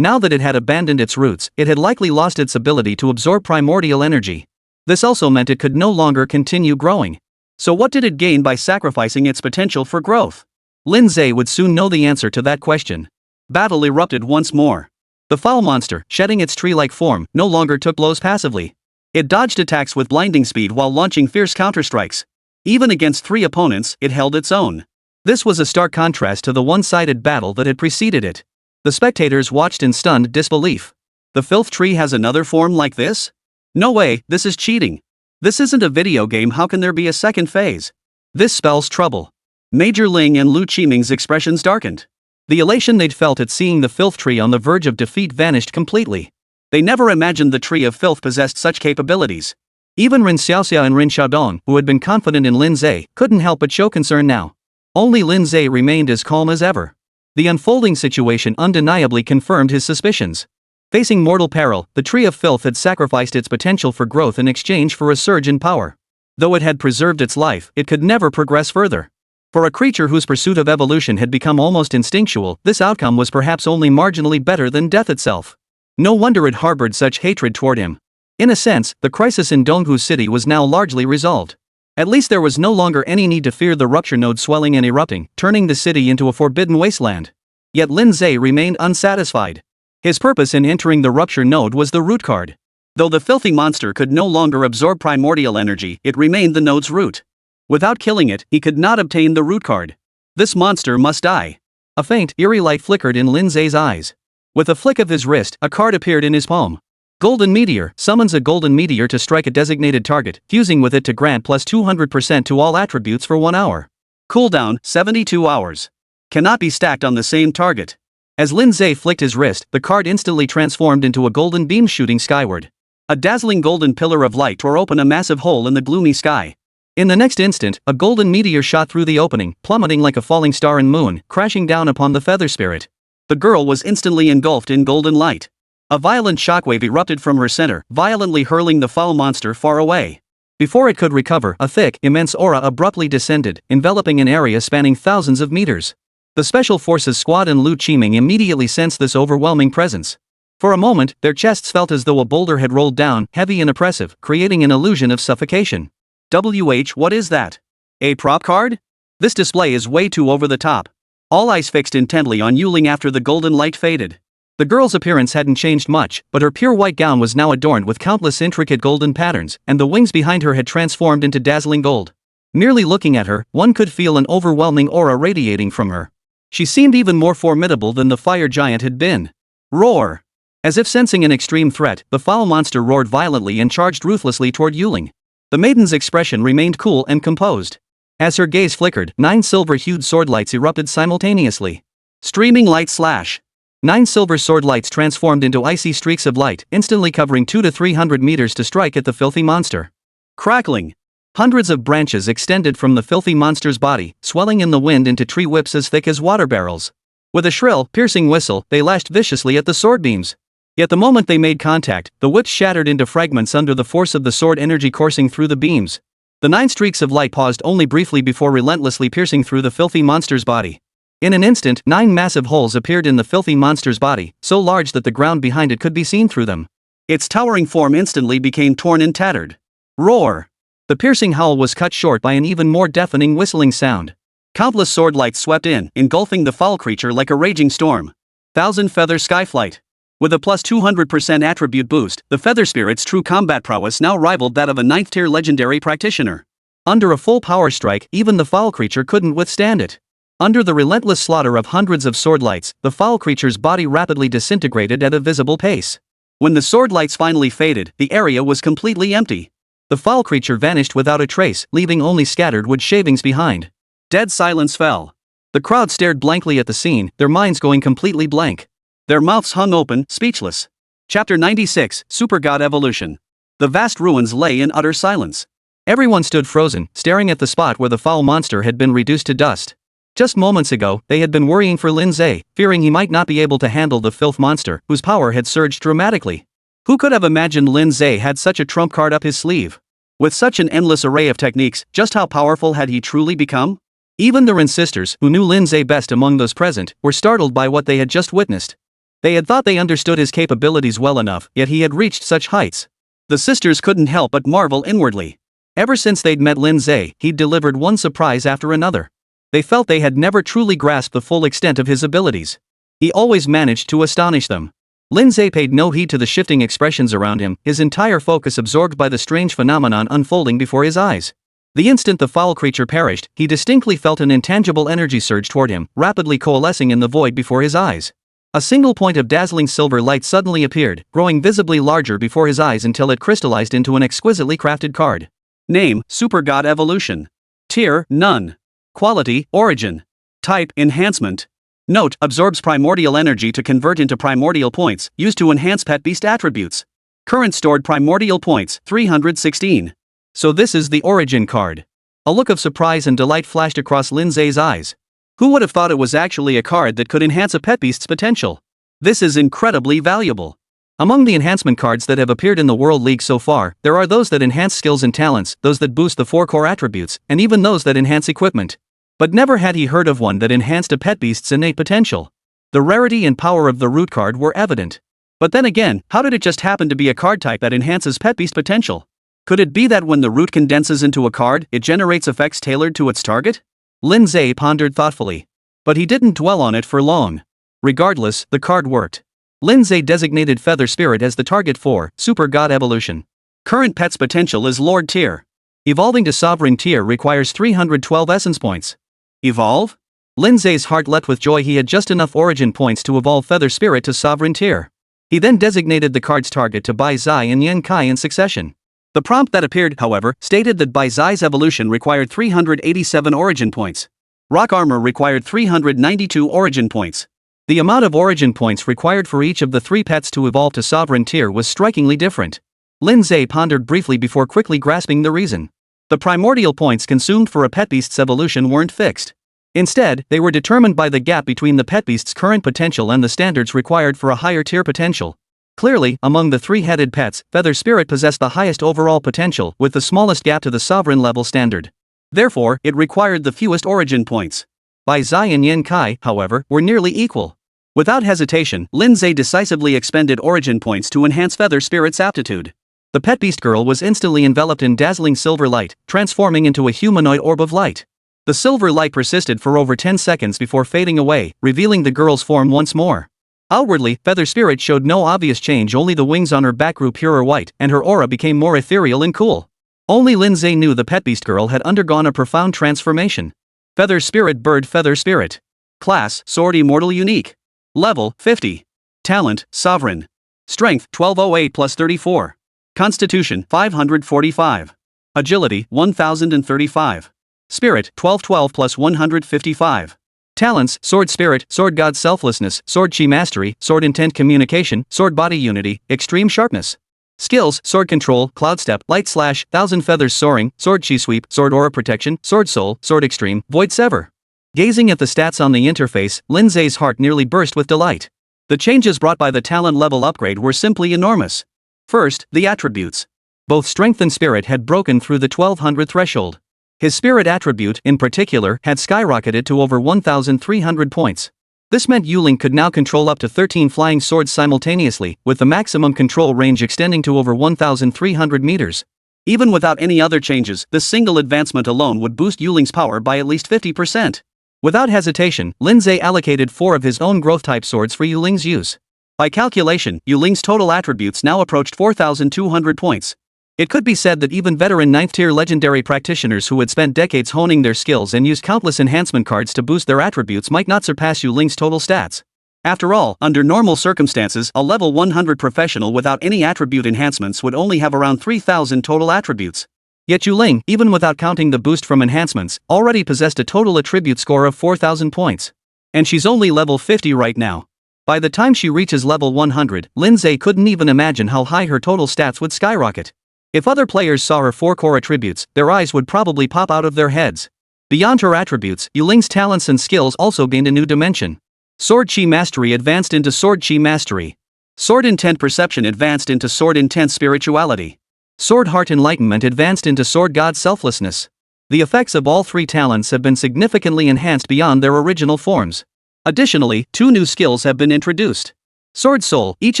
Now that it had abandoned its roots, it had likely lost its ability to absorb primordial energy. This also meant it could no longer continue growing. So what did it gain by sacrificing its potential for growth? Lin Ze would soon know the answer to that question. Battle erupted once more. The foul monster, shedding its tree-like form, no longer took blows passively. It dodged attacks with blinding speed while launching fierce counterstrikes. Even against 3 opponents, it held its own. This was a stark contrast to the one-sided battle that had preceded it. The spectators watched in stunned disbelief. The filth tree has another form like this? No way, this is cheating. This isn't a video game, how can there be a second phase? This spells trouble. Major Ling and Lu Qiming's expressions darkened. The elation they'd felt at seeing the filth tree on the verge of defeat vanished completely. They never imagined the tree of filth possessed such capabilities. Even Rin Xiaoxia and Rin Xiaodong, who had been confident in Lin Ze, couldn't help but show concern now. Only Lin Ze remained as calm as ever. The unfolding situation undeniably confirmed his suspicions. Facing mortal peril, the tree of filth had sacrificed its potential for growth in exchange for a surge in power. Though it had preserved its life, it could never progress further. For a creature whose pursuit of evolution had become almost instinctual, this outcome was perhaps only marginally better than death itself. No wonder it harbored such hatred toward him. In a sense, the crisis in Donghu City was now largely resolved. At least there was no longer any need to fear the rupture node swelling and erupting, turning the city into a forbidden wasteland. Yet Lin Ze remained unsatisfied. His purpose in entering the rupture node was the root card. Though the filthy monster could no longer absorb primordial energy, it remained the node's root. Without killing it, he could not obtain the root card. This monster must die. A faint, eerie light flickered in Lin Ze's eyes. With a flick of his wrist, a card appeared in his palm. Golden Meteor summons a golden meteor to strike a designated target, fusing with it to grant plus 200% to all attributes for 1 hour. Cooldown, 72 hours. Cannot be stacked on the same target. As Lin Ze flicked his wrist, the card instantly transformed into a golden beam shooting skyward. A dazzling golden pillar of light tore open a massive hole in the gloomy sky. In the next instant, a golden meteor shot through the opening, plummeting like a falling star and moon, crashing down upon the feather spirit. The girl was instantly engulfed in golden light. A violent shockwave erupted from her center, violently hurling the foul monster far away. Before it could recover, a thick, immense aura abruptly descended, enveloping an area spanning thousands of meters. The Special Forces Squad and Lu Qiming immediately sensed this overwhelming presence. For a moment, their chests felt as though a boulder had rolled down, heavy and oppressive, creating an illusion of suffocation. What is that? A prop card? This display is way too over the top. All eyes fixed intently on Yuling after the golden light faded. The girl's appearance hadn't changed much, but her pure white gown was now adorned with countless intricate golden patterns, and the wings behind her had transformed into dazzling gold. Merely looking at her, one could feel an overwhelming aura radiating from her. She seemed even more formidable than the fire giant had been. Roar! As if sensing an extreme threat, the foul monster roared violently and charged ruthlessly toward Yuling. The maiden's expression remained cool and composed. As her gaze flickered, 9 silver-hued sword lights erupted simultaneously. Streaming light slash. 9 silver sword lights transformed into icy streaks of light, instantly covering 200 to 300 meters to strike at the filthy monster. Crackling. Hundreds of branches extended from the filthy monster's body, swelling in the wind into tree whips as thick as water barrels. With a shrill, piercing whistle, they lashed viciously at the sword beams. Yet the moment they made contact, the whips shattered into fragments under the force of the sword energy coursing through the beams. The 9 streaks of light paused only briefly before relentlessly piercing through the filthy monster's body. In an instant, 9 massive holes appeared in the filthy monster's body, so large that the ground behind it could be seen through them. Its towering form instantly became torn and tattered. Roar! The piercing howl was cut short by an even more deafening whistling sound. Countless sword lights swept in, engulfing the foul creature like a raging storm. 1000 Feather Skyflight. With a plus 200% attribute boost, the Feather Spirit's true combat prowess now rivaled that of a 9th tier legendary practitioner. Under a full power strike, even the foul creature couldn't withstand it. Under the relentless slaughter of hundreds of sword lights, the foul creature's body rapidly disintegrated at a visible pace. When the sword lights finally faded, the area was completely empty. The foul creature vanished without a trace, leaving only scattered wood shavings behind. Dead silence fell. The crowd stared blankly at the scene, their minds going completely blank. Their mouths hung open, speechless. Chapter 96, Super God Evolution. The vast ruins lay in utter silence. Everyone stood frozen, staring at the spot where the foul monster had been reduced to dust. Just moments ago, they had been worrying for Lin Ze, fearing he might not be able to handle the filth monster, whose power had surged dramatically. Who could have imagined Lin Ze had such a trump card up his sleeve? With such an endless array of techniques, just how powerful had he truly become? Even the Rin sisters, who knew Lin Ze best among those present, were startled by what they had just witnessed. They had thought they understood his capabilities well enough, yet he had reached such heights. The sisters couldn't help but marvel inwardly. Ever since they'd met Lin Ze, he'd delivered one surprise after another. They felt they had never truly grasped the full extent of his abilities. He always managed to astonish them. Lin Ze paid no heed to the shifting expressions around him, his entire focus absorbed by the strange phenomenon unfolding before his eyes. The instant the foul creature perished, he distinctly felt an intangible energy surge toward him, rapidly coalescing in the void before his eyes. A single point of dazzling silver light suddenly appeared, growing visibly larger before his eyes until it crystallized into an exquisitely crafted card. Name: Super God Evolution. Tier: None. Quality: Origin. Type: Enhancement. Note: absorbs primordial energy to convert into primordial points, used to enhance pet beast attributes. Current stored primordial points: 316. So this is the Origin card. A look of surprise and delight flashed across Lin Ze's eyes. Who would have thought it was actually a card that could enhance a pet beast's potential? This is incredibly valuable. Among the enhancement cards that have appeared in the World League so far, there are those that enhance skills and talents, those that boost the 4 core attributes, and even those that enhance equipment. But never had he heard of one that enhanced a pet beast's innate potential. The rarity and power of the root card were evident. But then again, how did it just happen to be a card type that enhances pet beast potential? Could it be that when the root condenses into a card, it generates effects tailored to its target? Lin Ze pondered thoughtfully. But he didn't dwell on it for long. Regardless, the card worked. Lin Ze designated Feather Spirit as the target for Super God Evolution. Current pet's potential is Lord tier. Evolving to Sovereign tier requires 312 essence points. Evolve? Lin Ze's heart leapt with joy. He had just enough origin points to evolve Feather Spirit to Sovereign tier. He then designated the card's target to Bai Zai and Yen Kai in succession. The prompt that appeared, however, stated that Bai Zai's evolution required 387 origin points. Rock Armor required 392 origin points. The amount of origin points required for each of the 3 pets to evolve to Sovereign tier was strikingly different. Lin Ze pondered briefly before quickly grasping the reason. The primordial points consumed for a pet beast's evolution weren't fixed. Instead, they were determined by the gap between the pet beast's current potential and the standards required for a higher tier potential. Clearly, among the 3-headed pets, Feather Spirit possessed the highest overall potential, with the smallest gap to the sovereign level standard. Therefore, it required the fewest origin points. Bai Zai and Yen Kai, however, were nearly equal. Without hesitation, Lin Ze decisively expended origin points to enhance Feather Spirit's aptitude. The pet beast girl was instantly enveloped in dazzling silver light, transforming into a humanoid orb of light. The silver light persisted for over 10 seconds before fading away, revealing the girl's form once more. Outwardly, Feather Spirit showed no obvious change, only the wings on her back grew purer white, and her aura became more ethereal and cool. Only Lin Ze knew the pet beast girl had undergone a profound transformation. Feather Spirit Bird Feather Spirit. Class: Sword Immortal Unique. Level: 50. Talent: Sovereign. Strength: 1208 plus 34. Constitution: 545. Agility: 1035. Spirit: 1212 plus 155. Talents: Sword Spirit, Sword God Selflessness, Sword Chi Mastery, Sword Intent Communication, Sword Body Unity, Extreme Sharpness. Skills: Sword Control, Cloud Step, Light Slash, Thousand Feathers Soaring, Sword Chi Sweep, Sword Aura Protection, Sword Soul, Sword Extreme, Void Sever. Gazing at the stats on the interface, Lin Ze's heart nearly burst with delight. The changes brought by the talent level upgrade were simply enormous. First, the attributes. Both strength and spirit had broken through the 1200 threshold. His spirit attribute, in particular, had skyrocketed to over 1,300 points. This meant Yuling could now control up to 13 flying swords simultaneously, with the maximum control range extending to over 1,300 meters. Even without any other changes, this single advancement alone would boost Yuling's power by at least 50%. Without hesitation, Lin Ze allocated 4 of his own growth-type swords for Yuling's use. By calculation, Yuling's total attributes now approached 4,200 points. It could be said that even veteran 9th-tier legendary practitioners who had spent decades honing their skills and used countless enhancement cards to boost their attributes might not surpass Yuling's total stats. After all, under normal circumstances, a level 100 professional without any attribute enhancements would only have around 3,000 total attributes. Yet Yuling, even without counting the boost from enhancements, already possessed a total attribute score of 4,000 points. And she's only level 50 right now. By the time she reaches level 100, Lin Ze couldn't even imagine how high her total stats would skyrocket. If other players saw her 4 core attributes, their eyes would probably pop out of their heads. Beyond her attributes, Yuling's talents and skills also gained a new dimension. Sword Chi Mastery advanced into Sword Chi Mastery. Sword Intent Perception advanced into Sword Intent Spirituality. Sword Heart Enlightenment advanced into Sword God Selflessness. The effects of all 3 talents have been significantly enhanced beyond their original forms. Additionally, 2 new skills have been introduced. Sword Soul, each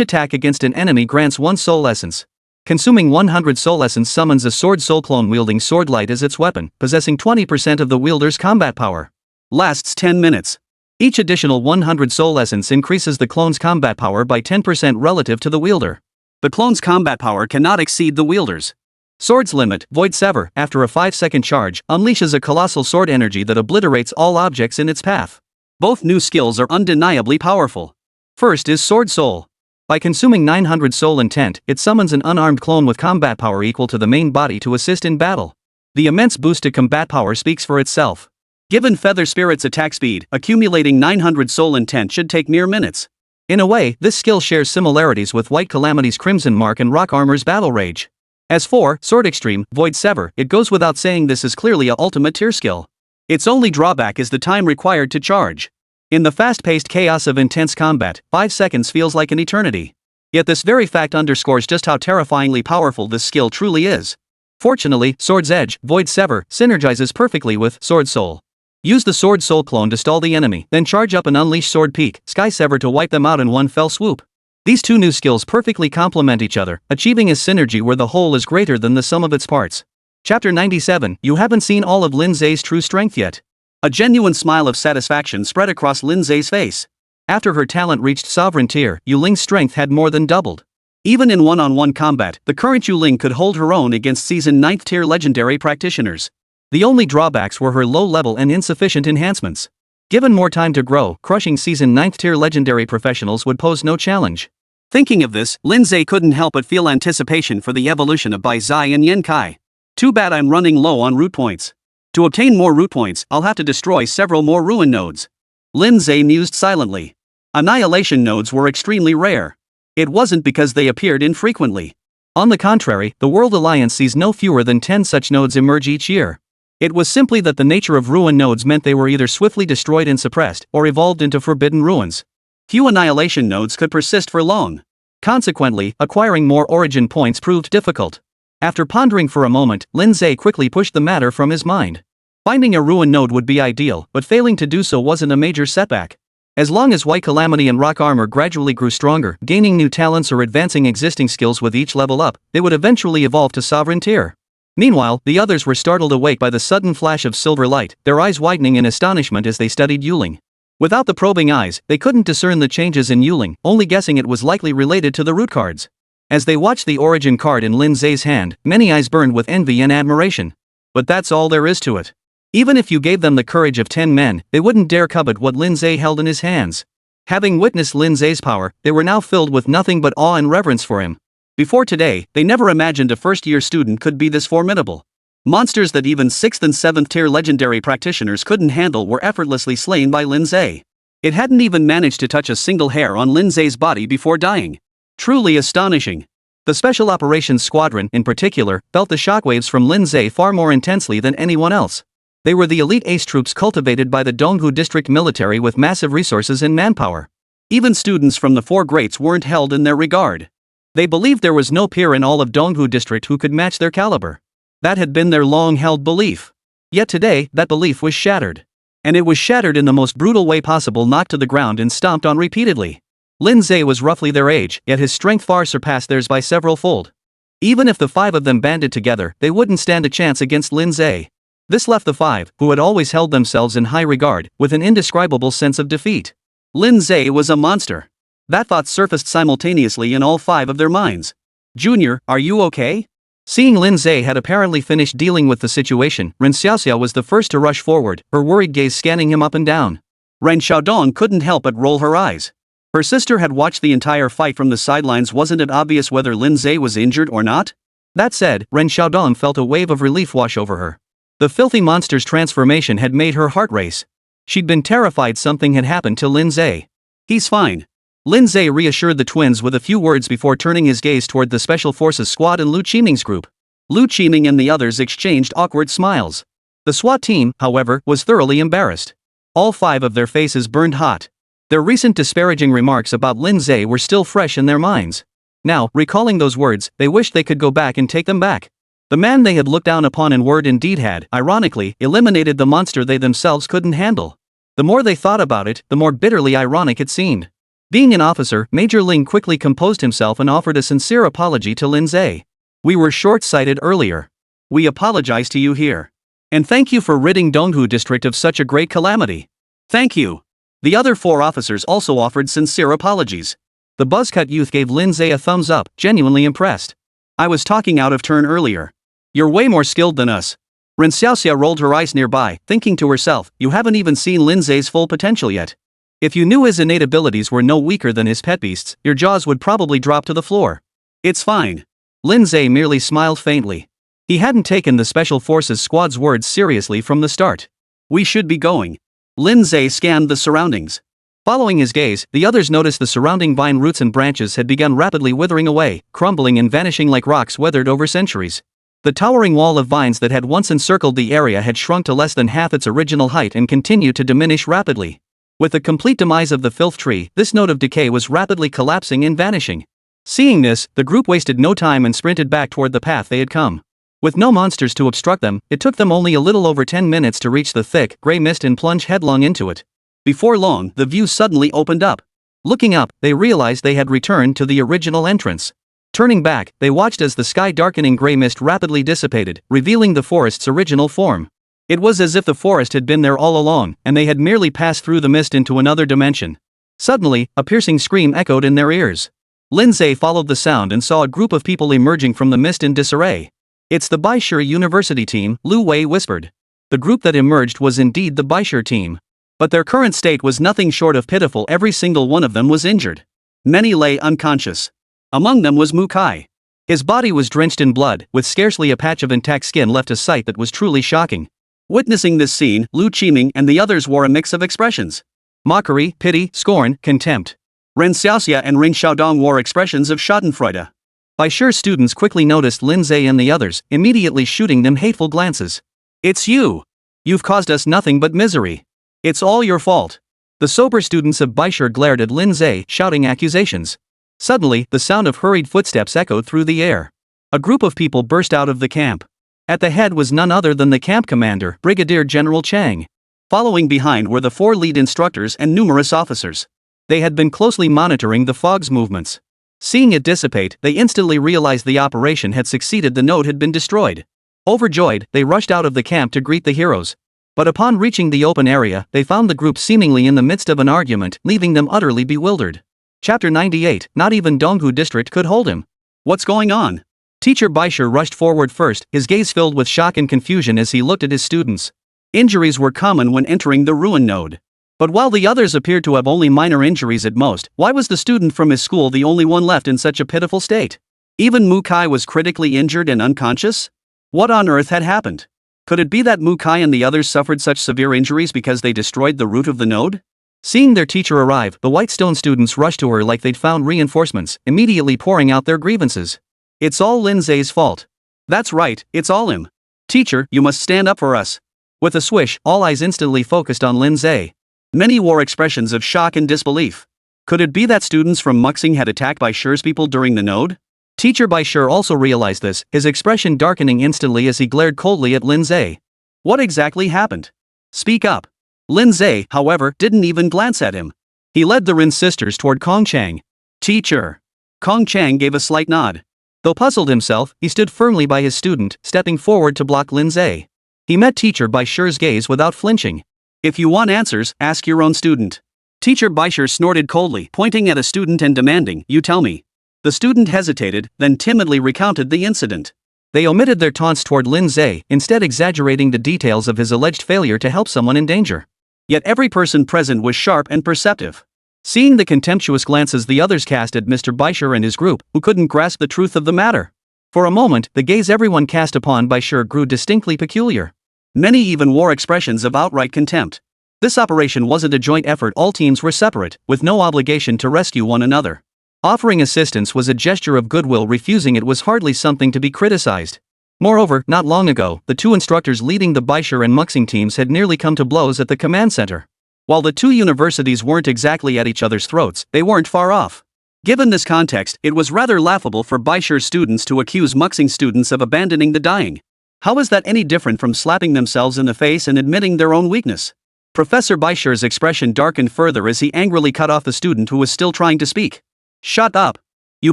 attack against an enemy grants 1 soul essence. Consuming 100 soul essence summons a sword soul clone wielding sword light as its weapon, possessing 20% of the wielder's combat power. Lasts 10 minutes. Each additional 100 soul essence increases the clone's combat power by 10% relative to the wielder. The clone's combat power cannot exceed the wielder's. Sword's Limit, Void Sever, after a 5-second charge, unleashes a colossal sword energy that obliterates all objects in its path. Both new skills are undeniably powerful. First is Sword Soul. By consuming 900 soul intent, it summons an unarmed clone with combat power equal to the main body to assist in battle. The immense boost to combat power speaks for itself. Given Feather Spirit's attack speed, accumulating 900 soul intent should take mere minutes. In a way, this skill shares similarities with White Calamity's Crimson Mark and Rock Armor's Battle Rage. As for Sword Extreme, Void Sever, it goes without saying this is clearly a ultimate tier skill. Its only drawback is the time required to charge. In the fast-paced chaos of intense combat, 5 seconds feels like an eternity. Yet this very fact underscores just how terrifyingly powerful this skill truly is. Fortunately, Sword's Edge, Void Sever, synergizes perfectly with Sword Soul. Use the Sword Soul clone to stall the enemy, then charge up and unleash Sword Peak, Sky Sever to wipe them out in one fell swoop. These 2 new skills perfectly complement each other, achieving a synergy where the whole is greater than the sum of its parts. Chapter 97, You haven't seen all of Lin Ze's true strength yet. A genuine smile of satisfaction spread across Lin Ze's face. After her talent reached sovereign tier, Yuling's strength had more than doubled. Even in one-on-one combat, the current Yuling could hold her own against seasoned 9th tier legendary practitioners. The only drawbacks were her low level and insufficient enhancements. Given more time to grow, crushing seasoned 9th tier legendary professionals would pose no challenge. Thinking of this, Lin Ze couldn't help but feel anticipation for the evolution of Bai Zai and Yen Kai. Too bad I'm running low on root points. To obtain more root points, I'll have to destroy several more ruin nodes. Lin Ze mused silently. Annihilation nodes were extremely rare. It wasn't because they appeared infrequently. On the contrary, the World Alliance sees no fewer than 10 such nodes emerge each year. It was simply that the nature of ruin nodes meant they were either swiftly destroyed and suppressed, or evolved into forbidden ruins. Few annihilation nodes could persist for long. Consequently, acquiring more origin points proved difficult. After pondering for a moment, Lin Ze quickly pushed the matter from his mind. Finding a ruin node would be ideal, but failing to do so wasn't a major setback. As long as White Calamity and Rock Armor gradually grew stronger, gaining new talents or advancing existing skills with each level up, they would eventually evolve to sovereign tier. Meanwhile, the others were startled awake by the sudden flash of silver light, their eyes widening in astonishment as they studied Yuling. Without the probing eyes, they couldn't discern the changes in Yuling, only guessing it was likely related to the root cards. As they watched the origin card in Lin Ze's hand, many eyes burned with envy and admiration. But that's all there is to it. Even if you gave them the courage of 10 men, they wouldn't dare covet what Lin Ze held in his hands. Having witnessed Lin Ze's power, they were now filled with nothing but awe and reverence for him. Before today, they never imagined a first-year student could be this formidable. Monsters that even 6th and 7th tier legendary practitioners couldn't handle were effortlessly slain by Lin Ze. It hadn't even managed to touch a single hair on Lin Ze's body before dying. Truly astonishing. The Special Operations Squadron, in particular, felt the shockwaves from Lin Ze far more intensely than anyone else. They were the elite ace troops cultivated by the Donghu district military with massive resources and manpower. Even students from the four greats weren't held in their regard. They believed there was no peer in all of Donghu district who could match their caliber. That had been their long-held belief. Yet today, that belief was shattered. And it was shattered in the most brutal way possible, knocked to the ground and stomped on repeatedly. Lin Ze was roughly their age, yet his strength far surpassed theirs by several fold. Even if the five of them banded together, they wouldn't stand a chance against Lin Ze. This left the five, who had always held themselves in high regard, with an indescribable sense of defeat. Lin Ze was a monster. That thought surfaced simultaneously in all five of their minds. Junior, are you okay? Seeing Lin Ze had apparently finished dealing with the situation, Ren Xiaoxia was the first to rush forward, her worried gaze scanning him up and down. Ren Xiaodong couldn't help but roll her eyes. Her sister had watched the entire fight from the sidelines. Wasn't it obvious whether Lin Ze was injured or not? That said, Ren Xiaodong felt a wave of relief wash over her. The filthy monster's transformation had made her heart race. She'd been terrified something had happened to Lin Ze. He's fine. Lin Ze reassured the twins with a few words before turning his gaze toward the Special Forces squad and Lu Qiming's group. Lu Qiming and the others exchanged awkward smiles. The SWAT team, however, was thoroughly embarrassed. All five of their faces burned hot. Their recent disparaging remarks about Lin Ze were still fresh in their minds. Now, recalling those words, they wished they could go back and take them back. The man they had looked down upon in word and deed had, ironically, eliminated the monster they themselves couldn't handle. The more they thought about it, the more bitterly ironic it seemed. Being an officer, Major Ling quickly composed himself and offered a sincere apology to Lin Ze. We were short-sighted earlier. We apologize to you here. And thank you for ridding Donghu district of such a great calamity. Thank you. The other four officers also offered sincere apologies. The buzzcut youth gave Lin Ze a thumbs up, genuinely impressed. I was talking out of turn earlier. You're way more skilled than us. Ren Xiaoxia rolled her eyes nearby, thinking to herself, you haven't even seen Lin Ze's full potential yet. If you knew his innate abilities were no weaker than his pet beasts, your jaws would probably drop to the floor. It's fine. Lin Ze merely smiled faintly. He hadn't taken the Special Forces squad's words seriously from the start. We should be going. Lin Ze scanned the surroundings. Following his gaze, the others noticed the surrounding vine roots and branches had begun rapidly withering away, crumbling and vanishing like rocks weathered over centuries. The towering wall of vines that had once encircled the area had shrunk to less than half its original height and continued to diminish rapidly. With the complete demise of the filth tree, this node of decay was rapidly collapsing and vanishing. Seeing this, the group wasted no time and sprinted back toward the path they had come. With no monsters to obstruct them, it took them only a little over 10 minutes to reach the thick, gray mist and plunge headlong into it. Before long, the view suddenly opened up. Looking up, they realized they had returned to the original entrance. Turning back, they watched as the sky-darkening gray mist rapidly dissipated, revealing the forest's original form. It was as if the forest had been there all along, and they had merely passed through the mist into another dimension. Suddenly, a piercing scream echoed in their ears. Lin Ze followed the sound and saw a group of people emerging from the mist in disarray. It's the Baishur University team, Lu Wei whispered. The group that emerged was indeed the Baishur team. But their current state was nothing short of pitiful. Every single one of them was injured. Many lay unconscious. Among them was Mukai. His body was drenched in blood, with scarcely a patch of intact skin left, a sight that was truly shocking. Witnessing this scene, Lu Qiming and the others wore a mix of expressions. Mockery, pity, scorn, contempt. Ren Xiaoxia and Ren Xiaodong wore expressions of schadenfreude. Baishur students quickly noticed Lin Ze and the others, immediately shooting them hateful glances. It's you! You've caused us nothing but misery. It's all your fault. The sober students of Baishur glared at Lin Ze, shouting accusations. Suddenly, the sound of hurried footsteps echoed through the air. A group of people burst out of the camp. At the head was none other than the camp commander, Brigadier General Chang. Following behind were the four lead instructors and numerous officers. They had been closely monitoring the fog's movements. Seeing it dissipate, they instantly realized the operation had succeeded. The node had been destroyed. Overjoyed, they rushed out of the camp to greet the heroes. But upon reaching the open area, they found the group seemingly in the midst of an argument, leaving them utterly bewildered. Chapter 98, not even Donghu district could hold him. What's going on? Teacher Baishur rushed forward first, his gaze filled with shock and confusion as he looked at his students. Injuries were common when entering the ruin node. But while the others appeared to have only minor injuries at most, why was the student from his school the only one left in such a pitiful state? Even Mukai was critically injured and unconscious? What on earth had happened? Could it be that Mukai and the others suffered such severe injuries because they destroyed the root of the node? Seeing their teacher arrive, the White Stone students rushed to her like they'd found reinforcements, immediately pouring out their grievances. It's all Lin Ze's fault. That's right, it's all him. Teacher, you must stand up for us. With a swish, all eyes instantly focused on Lin Ze. Many wore expressions of shock and disbelief. Could it be that students from Muxing had attacked Bai Shi's people during the node? Teacher Bai Shi also realized this, his expression darkening instantly as he glared coldly at Lin Ze. What exactly happened? Speak up. Lin Ze, however, didn't even glance at him. He led the Rin sisters toward Kong Chang. Teacher. Kong Chang gave a slight nod. Though puzzled himself, he stood firmly by his student, stepping forward to block Lin Ze. He met Teacher Bai Shi's gaze without flinching. If you want answers, ask your own student. Teacher Bai Shi snorted coldly, pointing at a student and demanding, "You tell me." The student hesitated, then timidly recounted the incident. They omitted their taunts toward Lin Ze, instead exaggerating the details of his alleged failure to help someone in danger. Yet every person present was sharp and perceptive. Seeing the contemptuous glances the others cast at Mr. Bai Shi and his group, who couldn't grasp the truth of the matter. For a moment, the gaze everyone cast upon Bai Shi grew distinctly peculiar. Many even wore expressions of outright contempt. This operation wasn't a joint effort, all teams were separate, with no obligation to rescue one another. Offering assistance was a gesture of goodwill, refusing it was hardly something to be criticized. Moreover, not long ago, the two instructors leading the Bai Shi and Muxing teams had nearly come to blows at the command center. While the two universities weren't exactly at each other's throats, they weren't far off. Given this context, it was rather laughable for Bai Shi's students to accuse Muxing students of abandoning the dying. How is that any different from slapping themselves in the face and admitting their own weakness? Professor Bai Shi's expression darkened further as he angrily cut off the student who was still trying to speak. "Shut up! You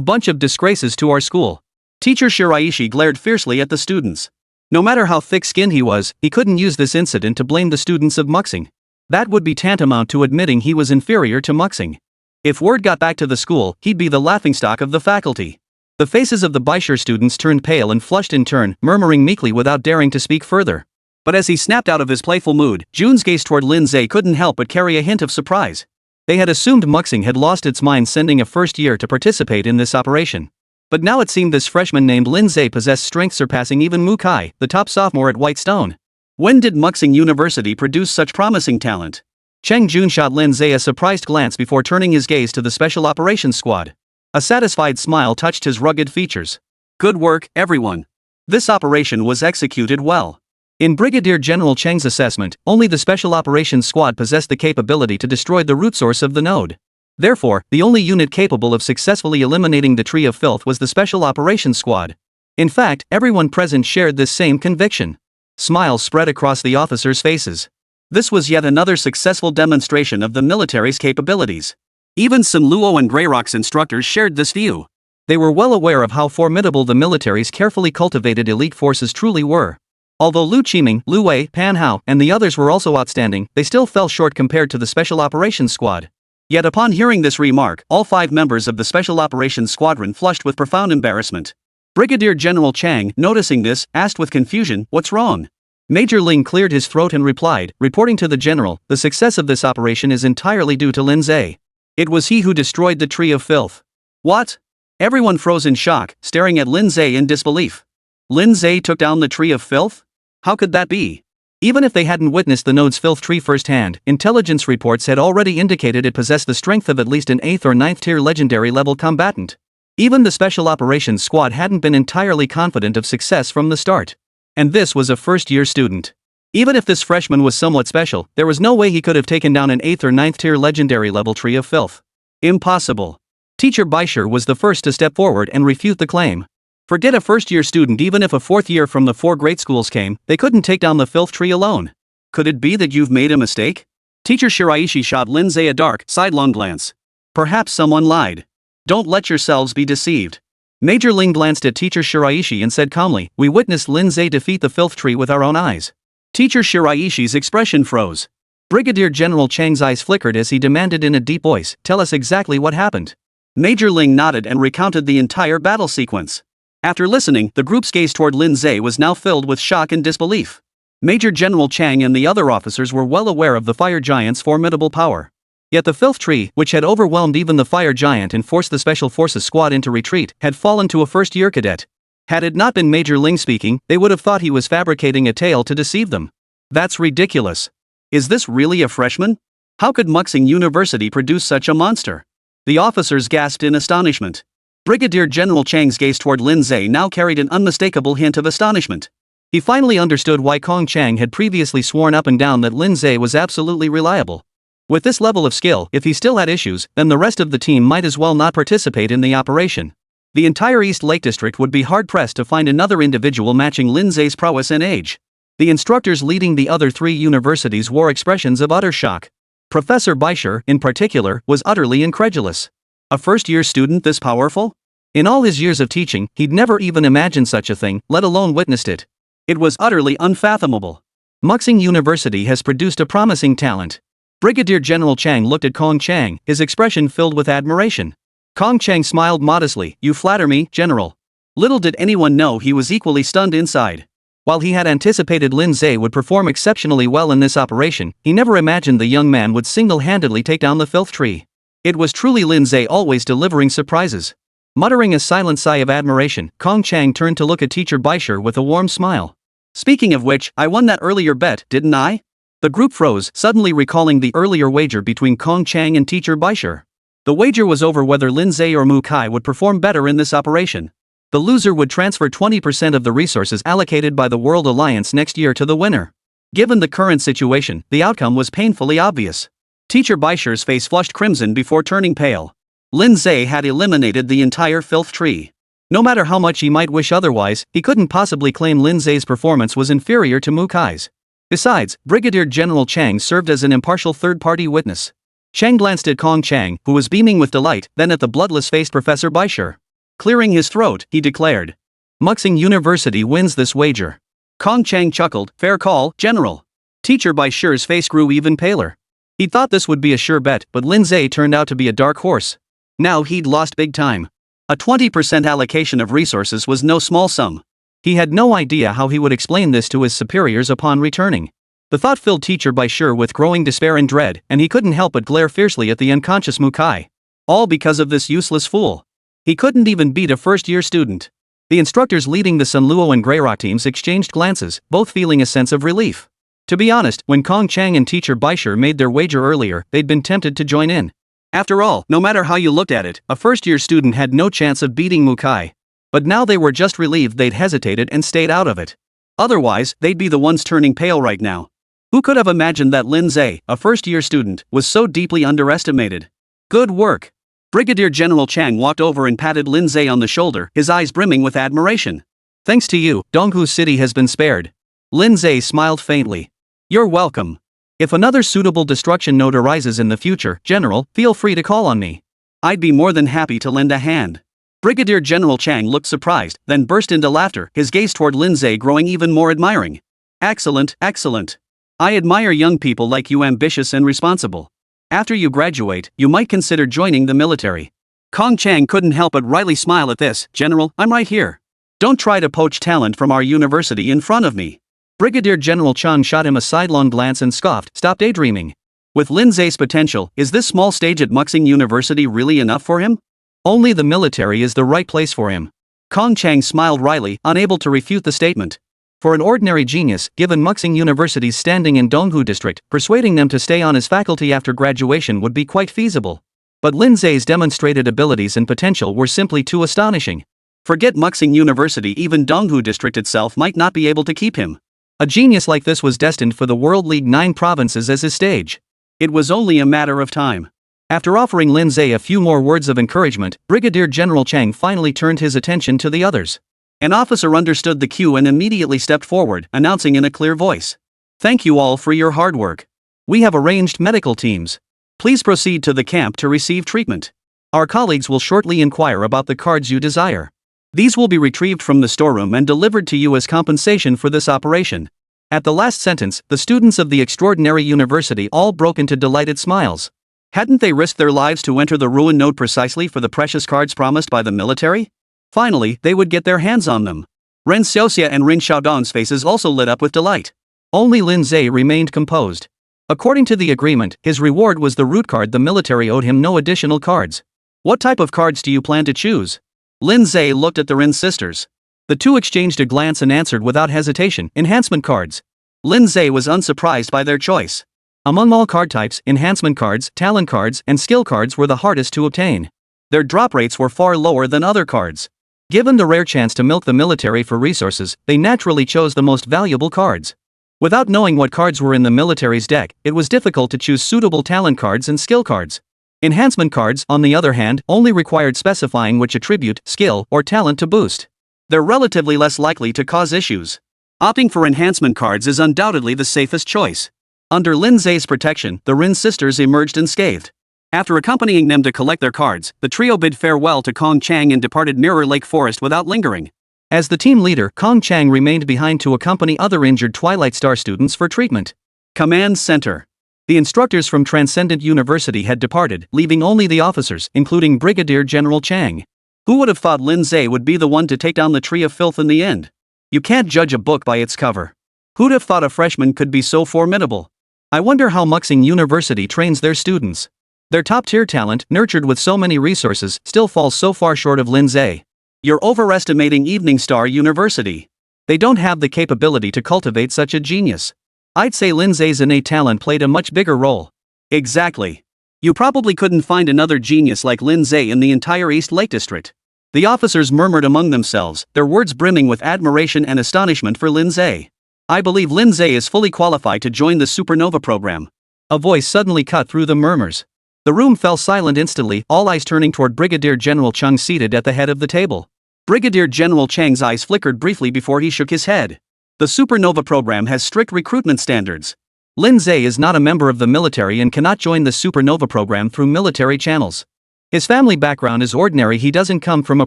bunch of disgraces to our school." Teacher Shiraishi glared fiercely at the students. No matter how thick-skinned he was, he couldn't use this incident to blame the students of Muxing. That would be tantamount to admitting he was inferior to Muxing. If word got back to the school, he'd be the laughingstock of the faculty. The faces of the Bai Shi students turned pale and flushed in turn, murmuring meekly without daring to speak further. But as he snapped out of his playful mood, Jun's gaze toward Lin Ze couldn't help but carry a hint of surprise. They had assumed Muxing had lost its mind sending a first year to participate in this operation. But now it seemed this freshman named Lin Ze possessed strength surpassing even Mu Kai, the top sophomore at Whitestone. When did Muxing University produce such promising talent? Cheng Jun shot Lin Ze a surprised glance before turning his gaze to the Special Operations Squad. A satisfied smile touched his rugged features. Good work, everyone. This operation was executed well. In Brigadier General Cheng's assessment, only the Special Operations Squad possessed the capability to destroy the root source of the node. Therefore, the only unit capable of successfully eliminating the Tree of Filth was the Special Operations Squad. In fact, everyone present shared this same conviction. Smiles spread across the officers' faces. This was yet another successful demonstration of the military's capabilities. Even some Luo and Greyrock's instructors shared this view. They were well aware of how formidable the military's carefully cultivated elite forces truly were. Although Lu Qiming, Lu Wei, Pan Hao, and the others were also outstanding, they still fell short compared to the Special Operations Squad. Yet upon hearing this remark, all 5 members of the Special Operations Squadron flushed with profound embarrassment. Brigadier General Chang, noticing this, asked with confusion, "What's wrong?" Major Ling cleared his throat and replied, reporting to the general, "The success of this operation is entirely due to Lin Ze. It was he who destroyed the Tree of Filth." What? Everyone froze in shock, staring at Lin Ze in disbelief. Lin Ze took down the Tree of Filth? How could that be? Even if they hadn't witnessed the node's filth tree firsthand, intelligence reports had already indicated it possessed the strength of at least an 8th or 9th tier legendary level combatant. Even the Special Operations Squad hadn't been entirely confident of success from the start. And this was a first-year student. Even if this freshman was somewhat special, there was no way he could have taken down an 8th or 9th tier legendary level Tree of Filth. Impossible. Teacher Bai Shi was the first to step forward and refute the claim. Forget a first-year student. Even if a 4th year from the 4 great schools came, they couldn't take down the filth tree alone. Could it be that you've made a mistake? Teacher Shiraishi shot Lin Ze a dark, sidelong glance. Perhaps someone lied. Don't let yourselves be deceived. Major Ling glanced at Teacher Shiraishi and said calmly, "We witnessed Lin Ze defeat the filth tree with our own eyes." Teacher Shiraishi's expression froze. Brigadier General Chang's eyes flickered as he demanded in a deep voice, "Tell us exactly what happened." Major Ling nodded and recounted the entire battle sequence. After listening, the group's gaze toward Lin Ze was now filled with shock and disbelief. Major General Chang and the other officers were well aware of the fire giant's formidable power. Yet the filth tree, which had overwhelmed even the fire giant and forced the Special Forces Squad into retreat, had fallen to a first-year cadet. Had it not been Major Ling speaking, they would have thought he was fabricating a tale to deceive them. That's ridiculous. Is this really a freshman? How could Muxing University produce such a monster? The officers gasped in astonishment. Brigadier General Chang's gaze toward Lin Ze now carried an unmistakable hint of astonishment. He finally understood why Kong Chang had previously sworn up and down that Lin Ze was absolutely reliable. With this level of skill, if he still had issues, then the rest of the team might as well not participate in the operation. The entire East Lake District would be hard-pressed to find another individual matching Lin Ze's prowess and age. The instructors leading the other 3 universities wore expressions of utter shock. Professor Baisher, in particular, was utterly incredulous. A first-year student this powerful? In all his years of teaching, he'd never even imagined such a thing, let alone witnessed it. It was utterly unfathomable. Muxing University has produced a promising talent. Brigadier General Chang looked at Kong Chang, his expression filled with admiration. Kong Chang smiled modestly. "You flatter me, General." Little did anyone know he was equally stunned inside. While he had anticipated Lin Ze would perform exceptionally well in this operation, he never imagined the young man would single-handedly take down the filth tree. It was truly Lin Ze always delivering surprises. Muttering a silent sigh of admiration, Kong Chang turned to look at Teacher Baisher with a warm smile. "Speaking of which, I won that earlier bet, didn't I?" The group froze, suddenly recalling the earlier wager between Kong Chang and Teacher Baisher. The wager was over whether Lin Ze or Mu Kai would perform better in this operation. The loser would transfer 20% of the resources allocated by the World Alliance next year to the winner. Given the current situation, the outcome was painfully obvious. Teacher Baisher's face flushed crimson before turning pale. Lin Ze had eliminated the entire filth tree. No matter how much he might wish otherwise, he couldn't possibly claim Lin Ze's performance was inferior to Mu Kai's. Besides, Brigadier General Chang served as an impartial third-party witness. Chang glanced at Kong Chang, who was beaming with delight, then at the bloodless-faced Professor Baisher. Clearing his throat, he declared, "Muxing University wins this wager." Kong Chang chuckled. "Fair call, General." Teacher Baisher's face grew even paler. He thought this would be a sure bet, but Lin Ze turned out to be a dark horse. Now he'd lost big time. A 20% allocation of resources was no small sum. He had no idea how he would explain this to his superiors upon returning. The thought filled Teacher Baisher with growing despair and dread, and he couldn't help but glare fiercely at the unconscious Mu Kai. All because of this useless fool. He couldn't even beat a first-year student. The instructors leading the Sunluo and Greyrock teams exchanged glances, both feeling a sense of relief. To be honest, when Kong Chang and Teacher Baisher made their wager earlier, they'd been tempted to join in. After all, no matter how you looked at it, a first-year student had no chance of beating Mu Kai. But now they were just relieved they'd hesitated and stayed out of it. Otherwise, they'd be the ones turning pale right now. Who could have imagined that Lin Ze, a first-year student, was so deeply underestimated? Good work. Brigadier General Chang walked over and patted Lin Ze on the shoulder, his eyes brimming with admiration. "Thanks to you, Donghu City has been spared." Lin Ze smiled faintly. "You're welcome. If another suitable destruction node arises in the future, General, feel free to call on me." "I'd be more than happy to lend a hand." Brigadier General Chang looked surprised, then burst into laughter, his gaze toward Lin Ze growing even more admiring. "Excellent, excellent. I admire young people like you, ambitious and responsible. After you graduate, you might consider joining the military." Kong Chang couldn't help but wryly smile at this. "General, I'm right here. Don't try to poach talent from our university in front of me." Brigadier General Chang shot him a sidelong glance and scoffed, "Stop daydreaming. With Lin Ze's potential, is this small stage at Muxing University really enough for him? Only the military is the right place for him." Kong Chang smiled wryly, unable to refute the statement. For an ordinary genius, given Muxing University's standing in Donghu District, persuading them to stay on as faculty after graduation would be quite feasible. But Lin Ze's demonstrated abilities and potential were simply too astonishing. Forget Muxing University, even Donghu District itself might not be able to keep him. A genius like this was destined for the World League 9 provinces as his stage. It was only a matter of time. After offering Lin Ze a few more words of encouragement, Brigadier General Chang finally turned his attention to the others. An officer understood the cue and immediately stepped forward, announcing in a clear voice, "Thank you all for your hard work. We have arranged medical teams. Please proceed to the camp to receive treatment. Our colleagues will shortly inquire about the cards you desire. These will be retrieved from the storeroom and delivered to you as compensation for this operation." At the last sentence, the students of the extraordinary university all broke into delighted smiles. Hadn't they risked their lives to enter the ruin node precisely for the precious cards promised by the military? Finally, they would get their hands on them. Ren Xiaoxia and Rin Xiaodong's faces also lit up with delight. Only Lin Ze remained composed. According to the agreement, his reward was the root card. The military owed him no additional cards. "What type of cards do you plan to choose?" Lin Ze looked at the Rin sisters. The two exchanged a glance and answered without hesitation, "Enhancement cards." Lin Ze was unsurprised by their choice. Among all card types, enhancement cards, talent cards, and skill cards were the hardest to obtain. Their drop rates were far lower than other cards. Given the rare chance to milk the military for resources, they naturally chose the most valuable cards. Without knowing what cards were in the military's deck, it was difficult to choose suitable talent cards and skill cards. Enhancement cards, on the other hand, only required specifying which attribute, skill, or talent to boost. They're relatively less likely to cause issues. Opting for enhancement cards is undoubtedly the safest choice. Under Lin Ze's protection, the Rin sisters emerged unscathed. After accompanying them to collect their cards, the trio bid farewell to Kong Chang and departed Mirror Lake Forest without lingering. As the team leader, Kong Chang remained behind to accompany other injured Twilight Star students for treatment. Command Center. The instructors from Transcendent University had departed, leaving only the officers, including Brigadier General Chang. Who would have thought Lin Ze would be the one to take down the Tree of Filth in the end? You can't judge a book by its cover. Who'd have thought a freshman could be so formidable? I wonder how Muxing University trains their students. Their top-tier talent, nurtured with so many resources, still falls so far short of Lin Ze. You're overestimating Evening Star University. They don't have the capability to cultivate such a genius. I'd say Lin Ze's innate talent played a much bigger role. Exactly. You probably couldn't find another genius like Lin Ze in the entire East Lake District. The officers murmured among themselves, their words brimming with admiration and astonishment for Lin Ze. I believe Lin Ze is fully qualified to join the Supernova program. A voice suddenly cut through the murmurs. The room fell silent instantly, all eyes turning toward Brigadier General Chang seated at the head of the table. Brigadier General Chang's eyes flickered briefly before he shook his head. The Supernova program has strict recruitment standards. Lin Ze is not a member of the military and cannot join the Supernova program through military channels. His family background is ordinary. He doesn't come from a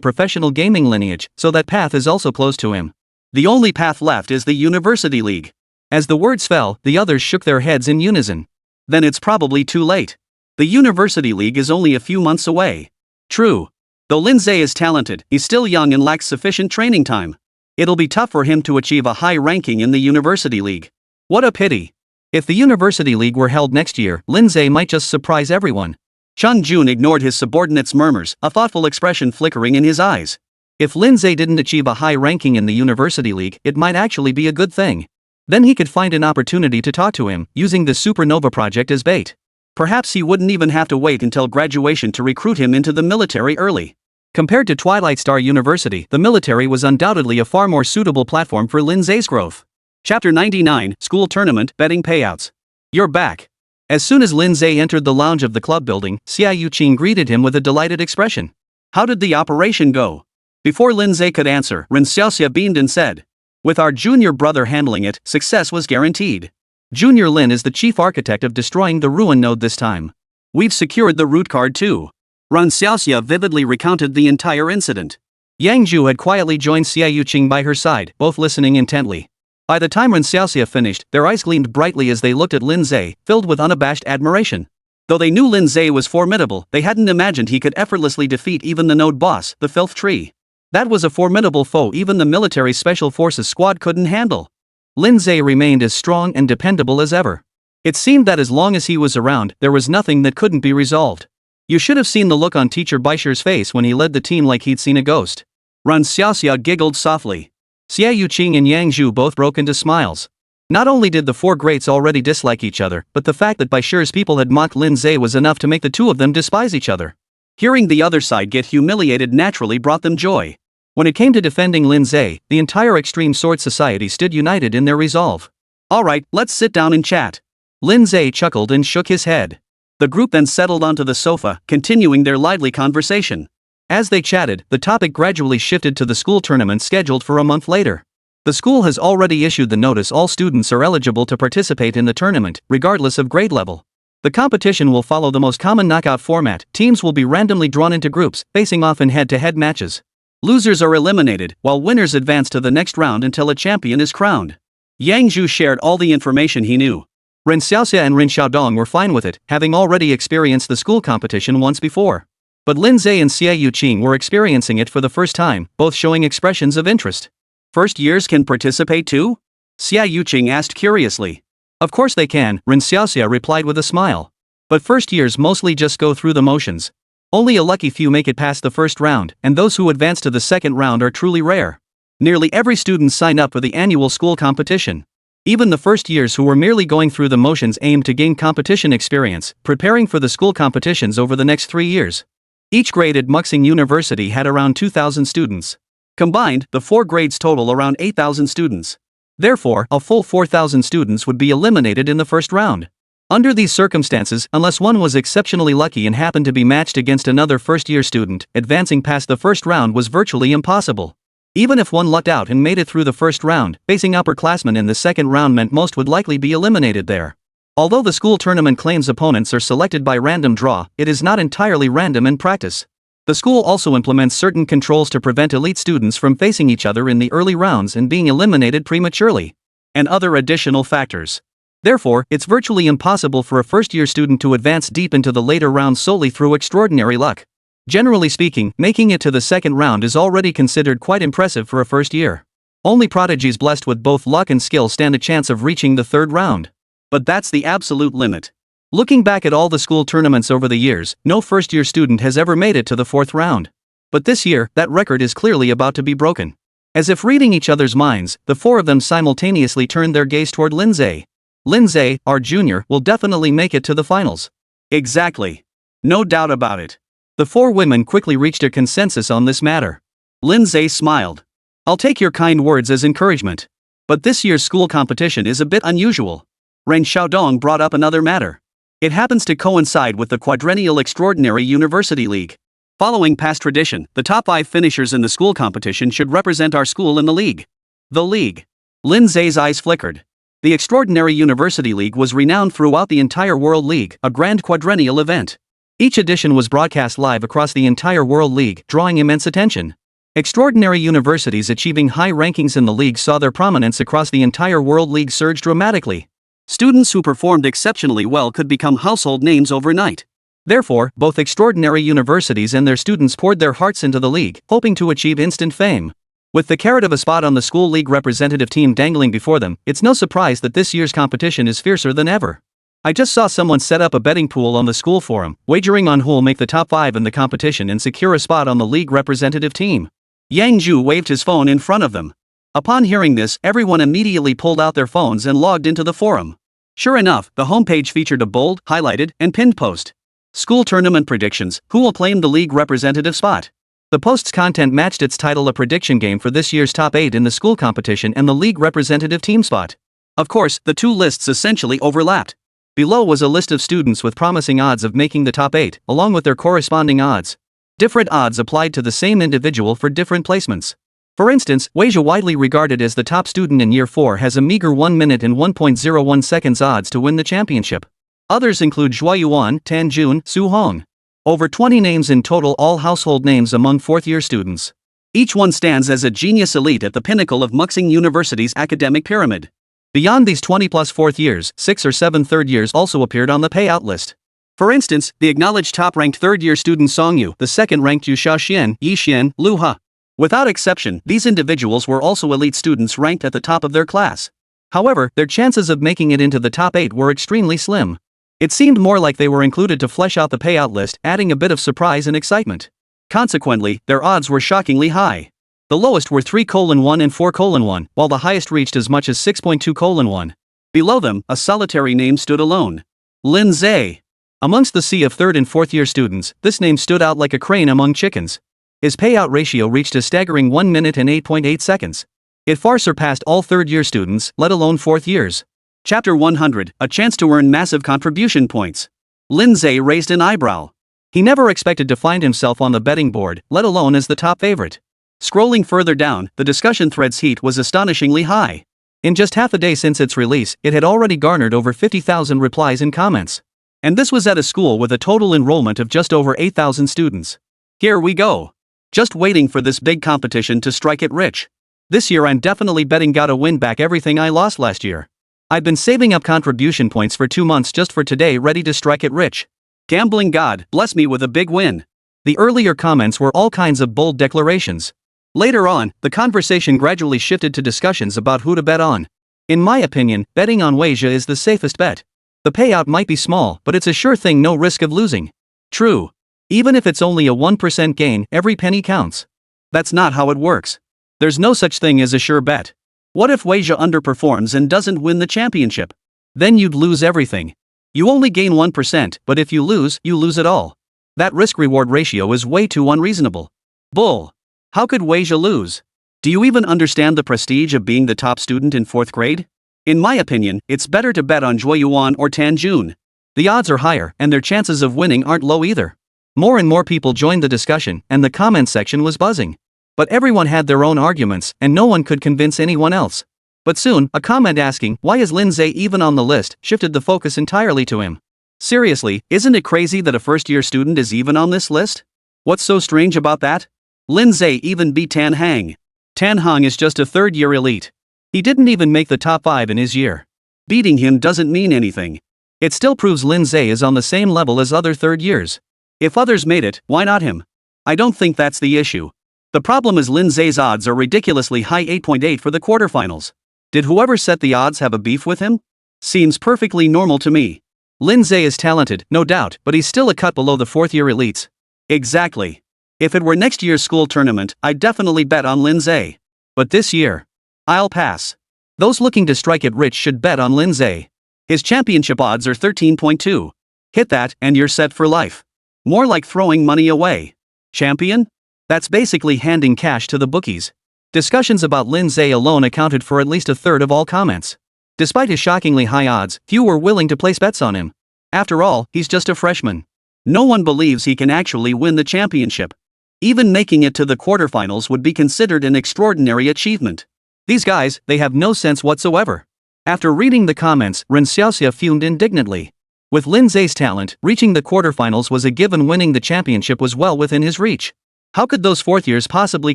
professional gaming lineage, so that path is also closed to him. The only path left is the University League. As the words fell, the others shook their heads in unison. Then it's probably too late. The University League is only a few months away. True. Though Lin Ze is talented, he's still young and lacks sufficient training time. It'll be tough for him to achieve a high ranking in the University League. What a pity. If the University League were held next year, Lin Ze might just surprise everyone. Chung Jun ignored his subordinates' murmurs, a thoughtful expression flickering in his eyes. If Lin Ze didn't achieve a high ranking in the University League, it might actually be a good thing. Then he could find an opportunity to talk to him, using the Supernova project as bait. Perhaps he wouldn't even have to wait until graduation to recruit him into the military early. Compared to Twilight Star University, the military was undoubtedly a far more suitable platform for Lin Ze's growth. Chapter 99, School Tournament, Betting Payouts. You're back. As soon as Lin Ze entered the lounge of the club building, Xia Yuqing greeted him with a delighted expression. How did the operation go? Before Lin Ze could answer, Ren Xiaoxia beamed and said, with our junior brother handling it, success was guaranteed. Junior Lin is the chief architect of destroying the ruin node this time. We've secured the root card too. Ren Xiaoxia vividly recounted the entire incident. Yang Zhu had quietly joined Xia Yuqing by her side, both listening intently. By the time Ren Xiaoxia finished, their eyes gleamed brightly as they looked at Lin Ze, filled with unabashed admiration. Though they knew Lin Ze was formidable, they hadn't imagined he could effortlessly defeat even the node boss, the Filth Tree. That was a formidable foe even the military special forces squad couldn't handle. Lin Ze remained as strong and dependable as ever. It seemed that as long as he was around, there was nothing that couldn't be resolved. You should have seen the look on Teacher Baisher's face when he led the team like he'd seen a ghost. Ren Xiaoxia giggled softly. Xia Yuqing and Yang Zhu both broke into smiles. Not only did the four greats already dislike each other, but the fact that Baisher's people had mocked Lin Ze was enough to make the two of them despise each other. Hearing the other side get humiliated naturally brought them joy. When it came to defending Lin Ze, the entire Extreme Sword Society stood united in their resolve. Alright, let's sit down and chat. Lin Ze chuckled and shook his head. The group then settled onto the sofa, continuing their lively conversation. As they chatted, the topic gradually shifted to the school tournament scheduled for a month later. The school has already issued the notice all students are eligible to participate in the tournament, regardless of grade level. The competition will follow the most common knockout format. Teams will be randomly drawn into groups, facing off in head-to-head matches. Losers are eliminated, while winners advance to the next round until a champion is crowned. Yang Zhu shared all the information he knew. Ren Xiaoxia and Ren Xiaodong were fine with it, having already experienced the school competition once before. But Lin Ze and Xia Yuqing were experiencing it for the first time, both showing expressions of interest. First years can participate too? Xia Yuqing asked curiously. Of course they can, Ren Xiaoxia replied with a smile. But first years mostly just go through the motions. Only a lucky few make it past the first round, and those who advance to the second round are truly rare. Nearly every student signed up for the annual school competition. Even the first years who were merely going through the motions aimed to gain competition experience, preparing for the school competitions over the next 3 years. Each grade at Muxing University had around 2,000 students. Combined, the 4 grades total around 8,000 students. Therefore, a full 4,000 students would be eliminated in the first round. Under these circumstances, unless one was exceptionally lucky and happened to be matched against another first-year student, advancing past the first round was virtually impossible. Even if one lucked out and made it through the first round, facing upperclassmen in the second round meant most would likely be eliminated there. Although the school tournament claims opponents are selected by random draw, it is not entirely random in practice. The school also implements certain controls to prevent elite students from facing each other in the early rounds and being eliminated prematurely. And other additional factors. Therefore, it's virtually impossible for a first-year student to advance deep into the later rounds solely through extraordinary luck. Generally speaking, making it to the second round is already considered quite impressive for a first year. Only prodigies blessed with both luck and skill stand a chance of reaching the third round. But that's the absolute limit. Looking back at all the school tournaments over the years, no first-year student has ever made it to the fourth round. But this year, that record is clearly about to be broken. As if reading each other's minds, the four of them simultaneously turned their gaze toward Lin Ze. Lin Ze, our junior, will definitely make it to the finals. Exactly. No doubt about it. The four women quickly reached a consensus on this matter. Lin Ze smiled. I'll take your kind words as encouragement. But this year's school competition is a bit unusual. Ren Xiaodong brought up another matter. It happens to coincide with the Quadrennial Extraordinary University League. Following past tradition, the top 5 finishers in the school competition should represent our school in the league. The league. Lin Ze's eyes flickered. The Extraordinary University League was renowned throughout the entire World League, a grand quadrennial event. Each edition was broadcast live across the entire World League, drawing immense attention. Extraordinary universities achieving high rankings in the league saw their prominence across the entire World League surge dramatically. Students who performed exceptionally well could become household names overnight. Therefore, both extraordinary universities and their students poured their hearts into the league, hoping to achieve instant fame. With the carrot of a spot on the school league representative team dangling before them, it's no surprise that this year's competition is fiercer than ever. I just saw someone set up a betting pool on the school forum, wagering on who'll make the top 5 in the competition and secure a spot on the league representative team. Yang Zhu waved his phone in front of them. Upon hearing this, everyone immediately pulled out their phones and logged into the forum. Sure enough, the homepage featured a bold, highlighted, and pinned post. School tournament predictions, who will claim the league representative spot? The post's content matched its title, a prediction game for this year's top 8 in the school competition and the league representative team spot. Of course, the two lists essentially overlapped. Below was a list of students with promising odds of making the top 8, along with their corresponding odds. Different odds applied to the same individual for different placements. For instance, Weijia, widely regarded as the top student in Year 4, has a meager 1 minute and 1.01 seconds odds to win the championship. Others include Zhua Yuan, Tan Jun, Su Hong. Over 20 names in total, all household names among fourth-year students. Each one stands as a genius elite at the pinnacle of Muxing University's academic pyramid. Beyond these 20-plus fourth years, 6 or 7 third years also appeared on the payout list. For instance, the acknowledged top-ranked third-year student Song Yu, the second-ranked Yu Xiaoxian, Yi Xian, Lu He. Without exception, these individuals were also elite students ranked at the top of their class. However, their chances of making it into the top 8 were extremely slim. It seemed more like they were included to flesh out the payout list, adding a bit of surprise and excitement. Consequently, their odds were shockingly high. The lowest were 3:1 and 4:1, while the highest reached as much as 6.2:1. Below them, a solitary name stood alone. Lin Ze. Amongst the sea of third and fourth-year students, this name stood out like a crane among chickens. His payout ratio reached a staggering 1 minute and 8.8 seconds. It far surpassed all third-year students, let alone fourth years. Chapter 100, a chance to earn massive contribution points. Lin Ze raised an eyebrow. He never expected to find himself on the betting board, let alone as the top favorite. Scrolling further down, the discussion thread's heat was astonishingly high. In just half a day since its release, it had already garnered over 50,000 replies and comments. And this was at a school with a total enrollment of just over 8,000 students. Here we go. Just waiting for this big competition to strike it rich. This year I'm definitely betting gotta win back everything I lost last year. I've been saving up contribution points for 2 months just for today, ready to strike it rich. Gambling god, bless me with a big win. The earlier comments were all kinds of bold declarations. Later on, the conversation gradually shifted to discussions about who to bet on. In my opinion, betting on Weijia is the safest bet. The payout might be small, but it's a sure thing, no risk of losing. True. Even if it's only a 1% gain, every penny counts. That's not how it works. There's no such thing as a sure bet. What if Weijia underperforms and doesn't win the championship? Then you'd lose everything. You only gain 1%, but if you lose it all. That risk-reward ratio is way too unreasonable. Bull. How could Weijia lose? Do you even understand the prestige of being the top student in 4th grade? In my opinion, it's better to bet on Jueyuan or Tanjun. The odds are higher, and their chances of winning aren't low either. More and more people joined the discussion, and the comment section was buzzing. But everyone had their own arguments, and no one could convince anyone else. But soon, a comment asking, "Why is Lin Ze even on the list?" shifted the focus entirely to him. Seriously, isn't it crazy that a first-year student is even on this list? What's so strange about that? Lin Ze even beat Tan Hang. Tan Hang is just a third-year elite. He didn't even make the top 5 in his year. Beating him doesn't mean anything. It still proves Lin Ze is on the same level as other third years. If others made it, why not him? I don't think that's the issue. The problem is Lin Ze's odds are ridiculously high, 8.8 for the quarterfinals. Did whoever set the odds have a beef with him? Seems perfectly normal to me. Lin Ze is talented, no doubt, but he's still a cut below the 4th-year elites. Exactly. If it were next year's school tournament, I'd definitely bet on Lin Ze. But this year, I'll pass. Those looking to strike it rich should bet on Lin Ze. His championship odds are 13.2. Hit that, and you're set for life. More like throwing money away. Champion? That's basically handing cash to the bookies. Discussions about Lin Ze alone accounted for at least a third of all comments. Despite his shockingly high odds, few were willing to place bets on him. After all, he's just a freshman. No one believes he can actually win the championship. Even making it to the quarterfinals would be considered an extraordinary achievement. These guys, they have no sense whatsoever. After reading the comments, Ren Xiaoxia fumed indignantly. With Lin Ze's talent, reaching the quarterfinals was a given. Winning the championship was well within his reach. How could those 4th years possibly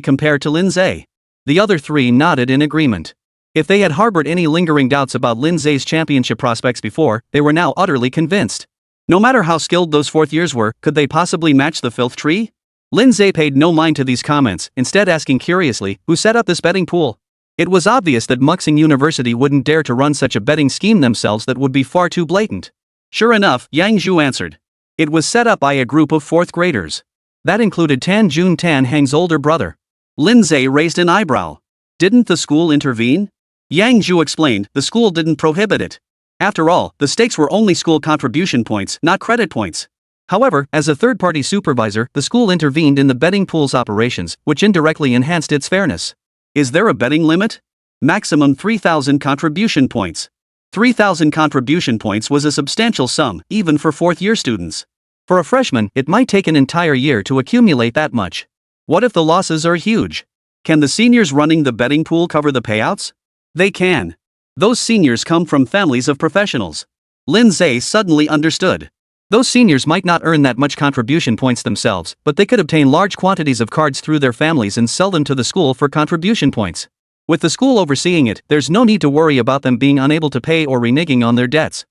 compare to Lin Ze? The other 3 nodded in agreement. If they had harbored any lingering doubts about Lin Ze's championship prospects before, they were now utterly convinced. No matter how skilled those 4th years were, could they possibly match the filth tree? Lin Ze paid no mind to these comments, instead asking curiously, "Who set up this betting pool?" It was obvious that Muxing University wouldn't dare to run such a betting scheme themselves. That would be far too blatant. Sure enough, Yang Zhu answered. It was set up by a group of 4th graders. That included Tan Jun, Tan Hang's older brother. Lin Ze raised an eyebrow. Didn't the school intervene? Yang Zhu explained, the school didn't prohibit it. After all, the stakes were only school contribution points, not credit points. However, as a third-party supervisor, the school intervened in the betting pool's operations, which indirectly enhanced its fairness. Is there a betting limit? Maximum 3,000 contribution points. 3,000 contribution points was a substantial sum, even for 4th-year students. For a freshman, it might take an entire year to accumulate that much. What if the losses are huge? Can the seniors running the betting pool cover the payouts? They can. Those seniors come from families of professionals. Lin Ze suddenly understood. Those seniors might not earn that much contribution points themselves, but they could obtain large quantities of cards through their families and sell them to the school for contribution points. With the school overseeing it, there's no need to worry about them being unable to pay or reneging on their debts.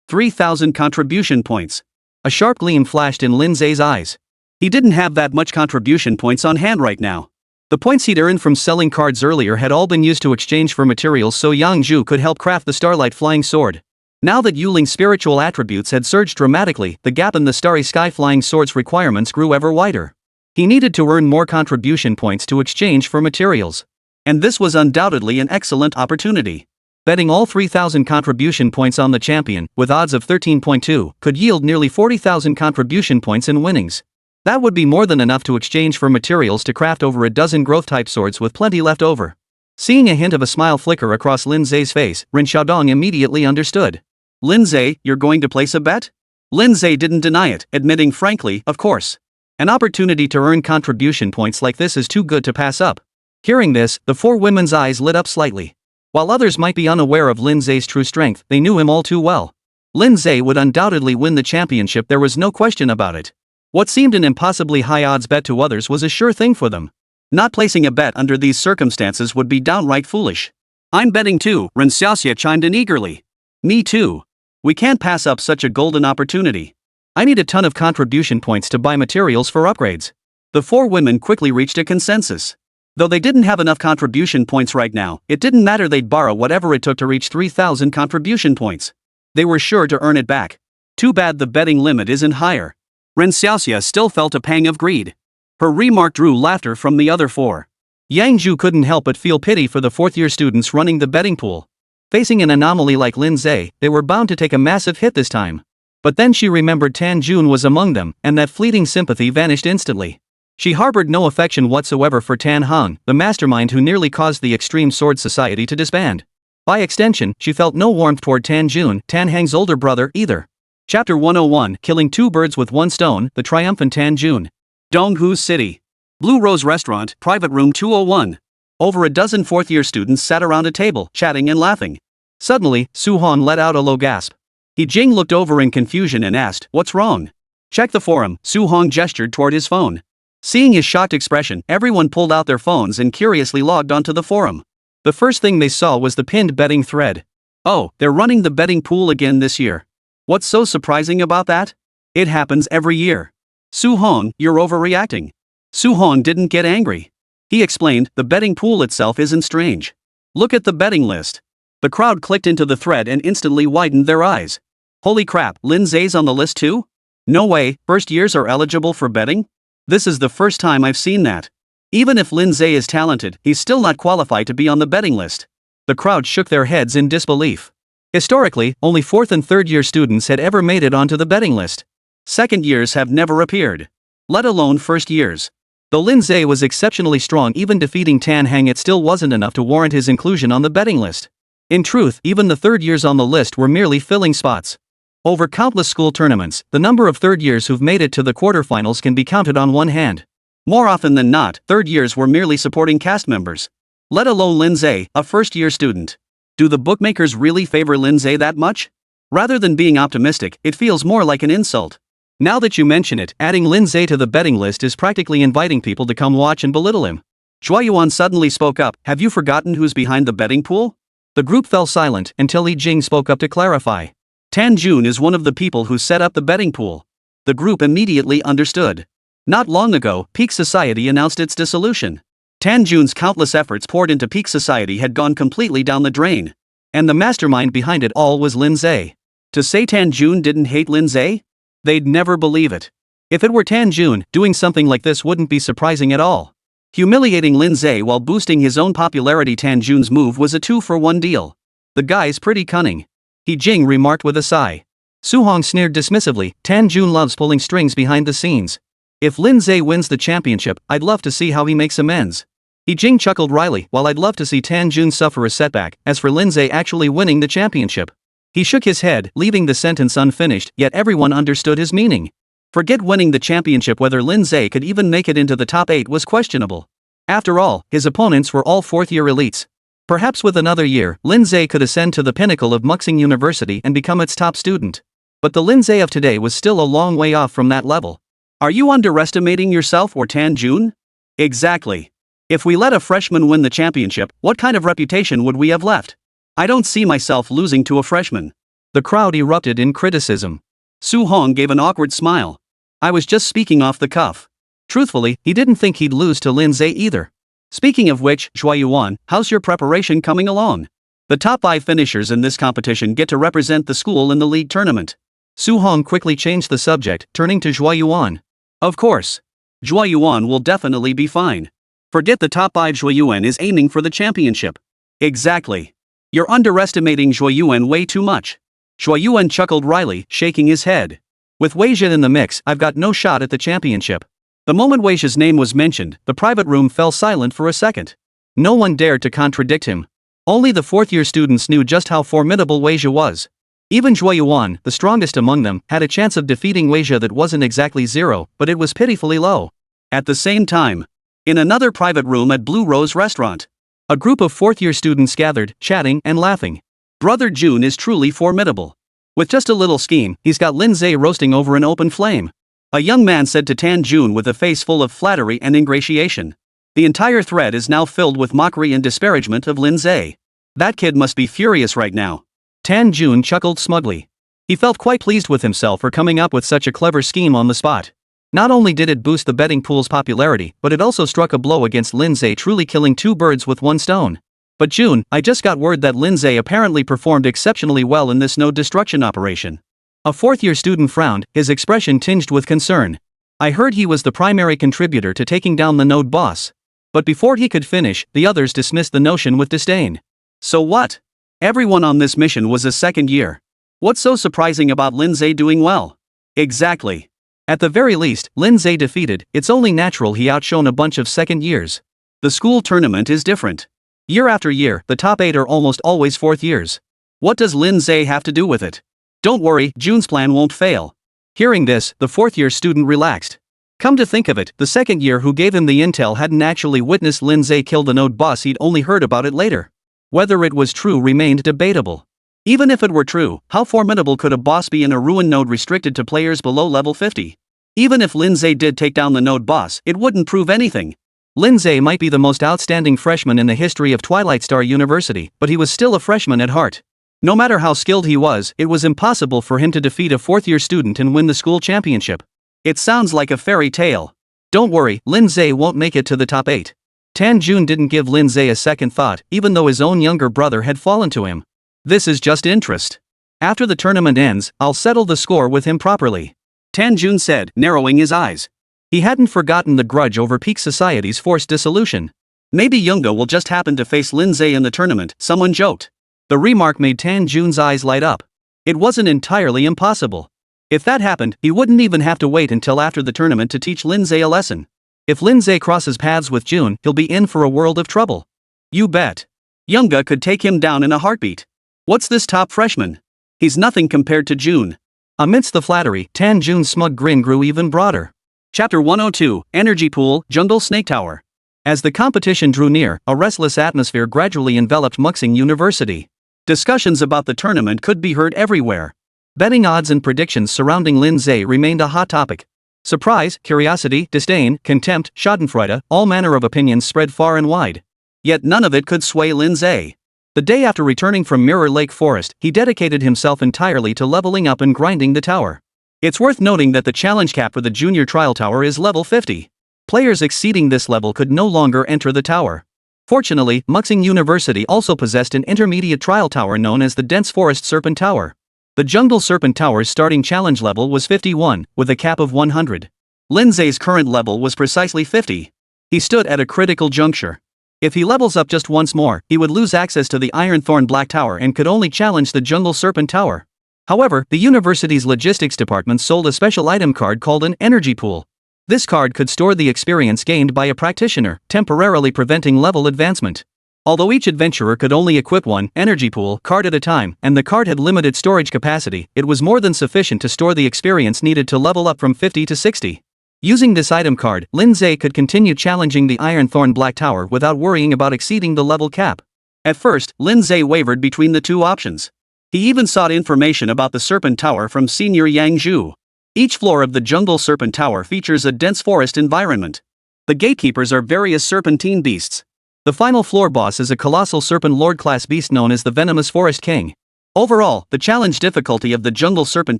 3,000 contribution points. A sharp gleam flashed in Lin Ze's eyes. He didn't have that much contribution points on hand right now. The points he'd earned from selling cards earlier had all been used to exchange for materials so Yang Zhu could help craft the Starlight Flying Sword. Now that Yuling's spiritual attributes had surged dramatically, the gap in the Starry Sky Flying Sword's requirements grew ever wider. He needed to earn more contribution points to exchange for materials. And this was undoubtedly an excellent opportunity. Betting all 3,000 contribution points on the champion, with odds of 13.2, could yield nearly 40,000 contribution points in winnings. That would be more than enough to exchange for materials to craft over a dozen growth-type swords with plenty left over. Seeing a hint of a smile flicker across Lin Ze's face, Ren Xiaodong immediately understood. Lin Ze, you're going to place a bet? Lin Ze didn't deny it, admitting frankly, of course. An opportunity to earn contribution points like this is too good to pass up. Hearing this, the 4 women's eyes lit up slightly. While others might be unaware of Lin Ze's true strength, they knew him all too well. Lin Ze would undoubtedly win the championship, there was no question about it. What seemed an impossibly high odds bet to others was a sure thing for them. Not placing a bet under these circumstances would be downright foolish. I'm betting too, Ren Xiaoxia chimed in eagerly. Me too. We can't pass up such a golden opportunity. I need a ton of contribution points to buy materials for upgrades. The 4 women quickly reached a consensus. Though they didn't have enough contribution points right now, it didn't matter, they'd borrow whatever it took to reach 3,000 contribution points. They were sure to earn it back. Too bad the betting limit isn't higher. Ren Xiaoxia still felt a pang of greed. Her remark drew laughter from the other 4. Yang Zhu couldn't help but feel pity for the 4th-year students running the betting pool. Facing an anomaly like Lin Ze, they were bound to take a massive hit this time. But then she remembered Tan Jun was among them, and that fleeting sympathy vanished instantly. She harbored no affection whatsoever for Tan Hong, the mastermind who nearly caused the Extreme Sword Society to disband. By extension, she felt no warmth toward Tan Jun, Tan Hang's older brother, either. Chapter 101, Killing Two Birds with One Stone, The Triumphant Tan Jun. Donghu City. Blue Rose Restaurant, Private Room 201. Over a dozen fourth-year students sat around a table, chatting and laughing. Suddenly, Su Hong let out a low gasp. He Jing looked over in confusion and asked, "What's wrong?" "Check the forum." Su Hong gestured toward his phone. Seeing his shocked expression, everyone pulled out their phones and curiously logged onto the forum. The first thing they saw was the pinned betting thread. Oh, they're running the betting pool again this year. What's so surprising about that? It happens every year. Su Hong, you're overreacting. Su Hong didn't get angry. He explained, the betting pool itself isn't strange. Look at the betting list. The crowd clicked into the thread and instantly widened their eyes. Holy crap, Lin Ze's on the list too? No way, first years are eligible for betting? This is the first time I've seen that. Even if Lin Ze is talented, he's still not qualified to be on the betting list. The crowd shook their heads in disbelief. Historically, only fourth and third year students had ever made it onto the betting list. Second years have never appeared. Let alone first years. Though Lin Ze was exceptionally strong, even defeating Tan Hang, it still wasn't enough to warrant his inclusion on the betting list. In truth, even the third years on the list were merely filling spots. Over countless school tournaments, the number of third years who've made it to the quarterfinals can be counted on one hand. More often than not, third years were merely supporting cast members. Let alone Lin Ze, a first-year student. Do the bookmakers really favor Lin Ze that much? Rather than being optimistic, it feels more like an insult. Now that you mention it, adding Lin Ze to the betting list is practically inviting people to come watch and belittle him. Zhua Yuan suddenly spoke up, "Have you forgotten who's behind the betting pool?" The group fell silent until Li Jing spoke up to clarify. Tan Jun is one of the people who set up the betting pool. The group immediately understood. Not long ago, Peak Society announced its dissolution. Tan Jun's countless efforts poured into Peak Society had gone completely down the drain. And the mastermind behind it all was Lin Ze. To say Tan Jun didn't hate Lin Ze? They'd never believe it. If it were Tan Jun, doing something like this wouldn't be surprising at all. Humiliating Lin Ze while boosting his own popularity, Tan Jun's move was a 2-for-1 deal. The guy's pretty cunning. He Jing remarked with a sigh. Su Hong sneered dismissively, Tan Jun loves pulling strings behind the scenes. If Lin Ze wins the championship, I'd love to see how he makes amends. He Jing chuckled wryly, while I'd love to see Tan Jun suffer a setback. As for Lin Ze actually winning the championship. He shook his head, leaving the sentence unfinished, yet everyone understood his meaning. Forget winning the championship, whether Lin Ze could even make it into the top 8 was questionable. After all, his opponents were all fourth-year elites. Perhaps with another year, Lin Ze could ascend to the pinnacle of Muxing University and become its top student. But the Lin Ze of today was still a long way off from that level. Are you underestimating yourself or Tan Jun? Exactly. If we let a freshman win the championship, what kind of reputation would we have left? I don't see myself losing to a freshman. The crowd erupted in criticism. Su Hong gave an awkward smile. I was just speaking off the cuff. Truthfully, he didn't think he'd lose to Lin Ze either. Speaking of which, Zhua Yuan, how's your preparation coming along? The top 5 finishers in this competition get to represent the school in the league tournament. Su Hong quickly changed the subject, turning to Zhua Yuan. Of course. Zhua Yuan will definitely be fine. Forget the top 5, Zhua Yuan is aiming for the championship. Exactly. You're underestimating Zhua Yuan way too much. Zhua Yuan chuckled wryly, shaking his head. With Wei Zhe in the mix, I've got no shot at the championship. The moment Wei Zhe's name was mentioned, the private room fell silent for a second. No one dared to contradict him. Only the fourth-year students knew just how formidable Wei Zhe was. Even Zhua Yuan, the strongest among them, had a chance of defeating Wei Zhe that wasn't exactly zero, but it was pitifully low. At the same time, in another private room at Blue Rose Restaurant, a group of fourth-year students gathered, chatting and laughing. Brother Jun is truly formidable. With just a little scheme, he's got Lin Ze roasting over an open flame. A young man said to Tan Jun with a face full of flattery and ingratiation. The entire thread is now filled with mockery and disparagement of Lin Ze. That kid must be furious right now. Tan Jun chuckled smugly. He felt quite pleased with himself for coming up with such a clever scheme on the spot. Not only did it boost the betting pool's popularity, but it also struck a blow against Lin Ze, truly killing 2 birds with 1 stone. But Jun, I just got word that Lin Ze apparently performed exceptionally well in this node destruction operation. A fourth-year student frowned, his expression tinged with concern. I heard he was the primary contributor to taking down the node boss. But before he could finish, the others dismissed the notion with disdain. So what? Everyone on this mission was a second year. What's so surprising about Lin Ze doing well? Exactly. At the very least, Lin Ze defeated, it's only natural he outshone a bunch of second years. The school tournament is different. Year after year, the top 8 are almost always fourth years. What does Lin Ze have to do with it? Don't worry, June's plan won't fail. Hearing this, the fourth year student relaxed. Come to think of it, the second year who gave him the intel hadn't actually witnessed Lin Ze kill the node boss, he'd only heard about it later. Whether it was true remained debatable. Even if it were true, how formidable could a boss be in a ruined node restricted to players below level 50? Even if Lin Ze did take down the node boss, it wouldn't prove anything. Lin Ze might be the most outstanding freshman in the history of Twilight Star University, but he was still a freshman at heart. No matter how skilled he was, it was impossible for him to defeat a fourth-year student and win the school championship. It sounds like a fairy tale. Don't worry, Lin Ze won't make it to the top 8. Tan Jun didn't give Lin Ze a second thought, even though his own younger brother had fallen to him. This is just interest. After the tournament ends, I'll settle the score with him properly, Tan Jun said, narrowing his eyes. He hadn't forgotten the grudge over Peak Society's forced dissolution. Maybe Yoonga will just happen to face Lin Ze in the tournament, someone joked. The remark made Tan Jun's eyes light up. It wasn't entirely impossible. If that happened, he wouldn't even have to wait until after the tournament to teach Lin Ze a lesson. If Lin Ze crosses paths with June, he'll be in for a world of trouble. You bet. Yoonga could take him down in a heartbeat. What's this top freshman? He's nothing compared to June. Amidst the flattery, Tan Jun's smug grin grew even broader. Chapter 102, Energy Pool, Jungle Snake Tower. As the competition drew near, a restless atmosphere gradually enveloped Muxing University. Discussions about the tournament could be heard everywhere. Betting odds and predictions surrounding Lin Ze remained a hot topic. Surprise, curiosity, disdain, contempt, schadenfreude, all manner of opinions spread far and wide. Yet none of it could sway Lin Ze. The day after returning from Mirror Lake Forest, he dedicated himself entirely to leveling up and grinding the tower. It's worth noting that the challenge cap for the junior trial tower is level 50. Players exceeding this level could no longer enter the tower. Fortunately, Muxing University also possessed an intermediate trial tower known as the Dense Forest Serpent Tower. The Jungle Serpent Tower's starting challenge level was 51, with a cap of 100. Lin Ze's current level was precisely 50. He stood at a critical juncture. If he levels up just once more, he would lose access to the Iron Thorn Black Tower and could only challenge the Jungle Serpent Tower. However, the university's logistics department sold a special item card called an Energy Pool. This card could store the experience gained by a practitioner, temporarily preventing level advancement. Although each adventurer could only equip one Energy Pool card at a time, and the card had limited storage capacity, it was more than sufficient to store the experience needed to level up from 50 to 60. Using this item card, Lin Ze could continue challenging the Iron Thorn Black Tower without worrying about exceeding the level cap. At first, Lin Ze wavered between the two options. He even sought information about the Serpent Tower from Senior Yang Zhu. Each floor of the Jungle Serpent Tower features a dense forest environment. The gatekeepers are various serpentine beasts. The final floor boss is a colossal serpent lord class beast known as the Venomous Forest King. Overall, the challenge difficulty of the Jungle Serpent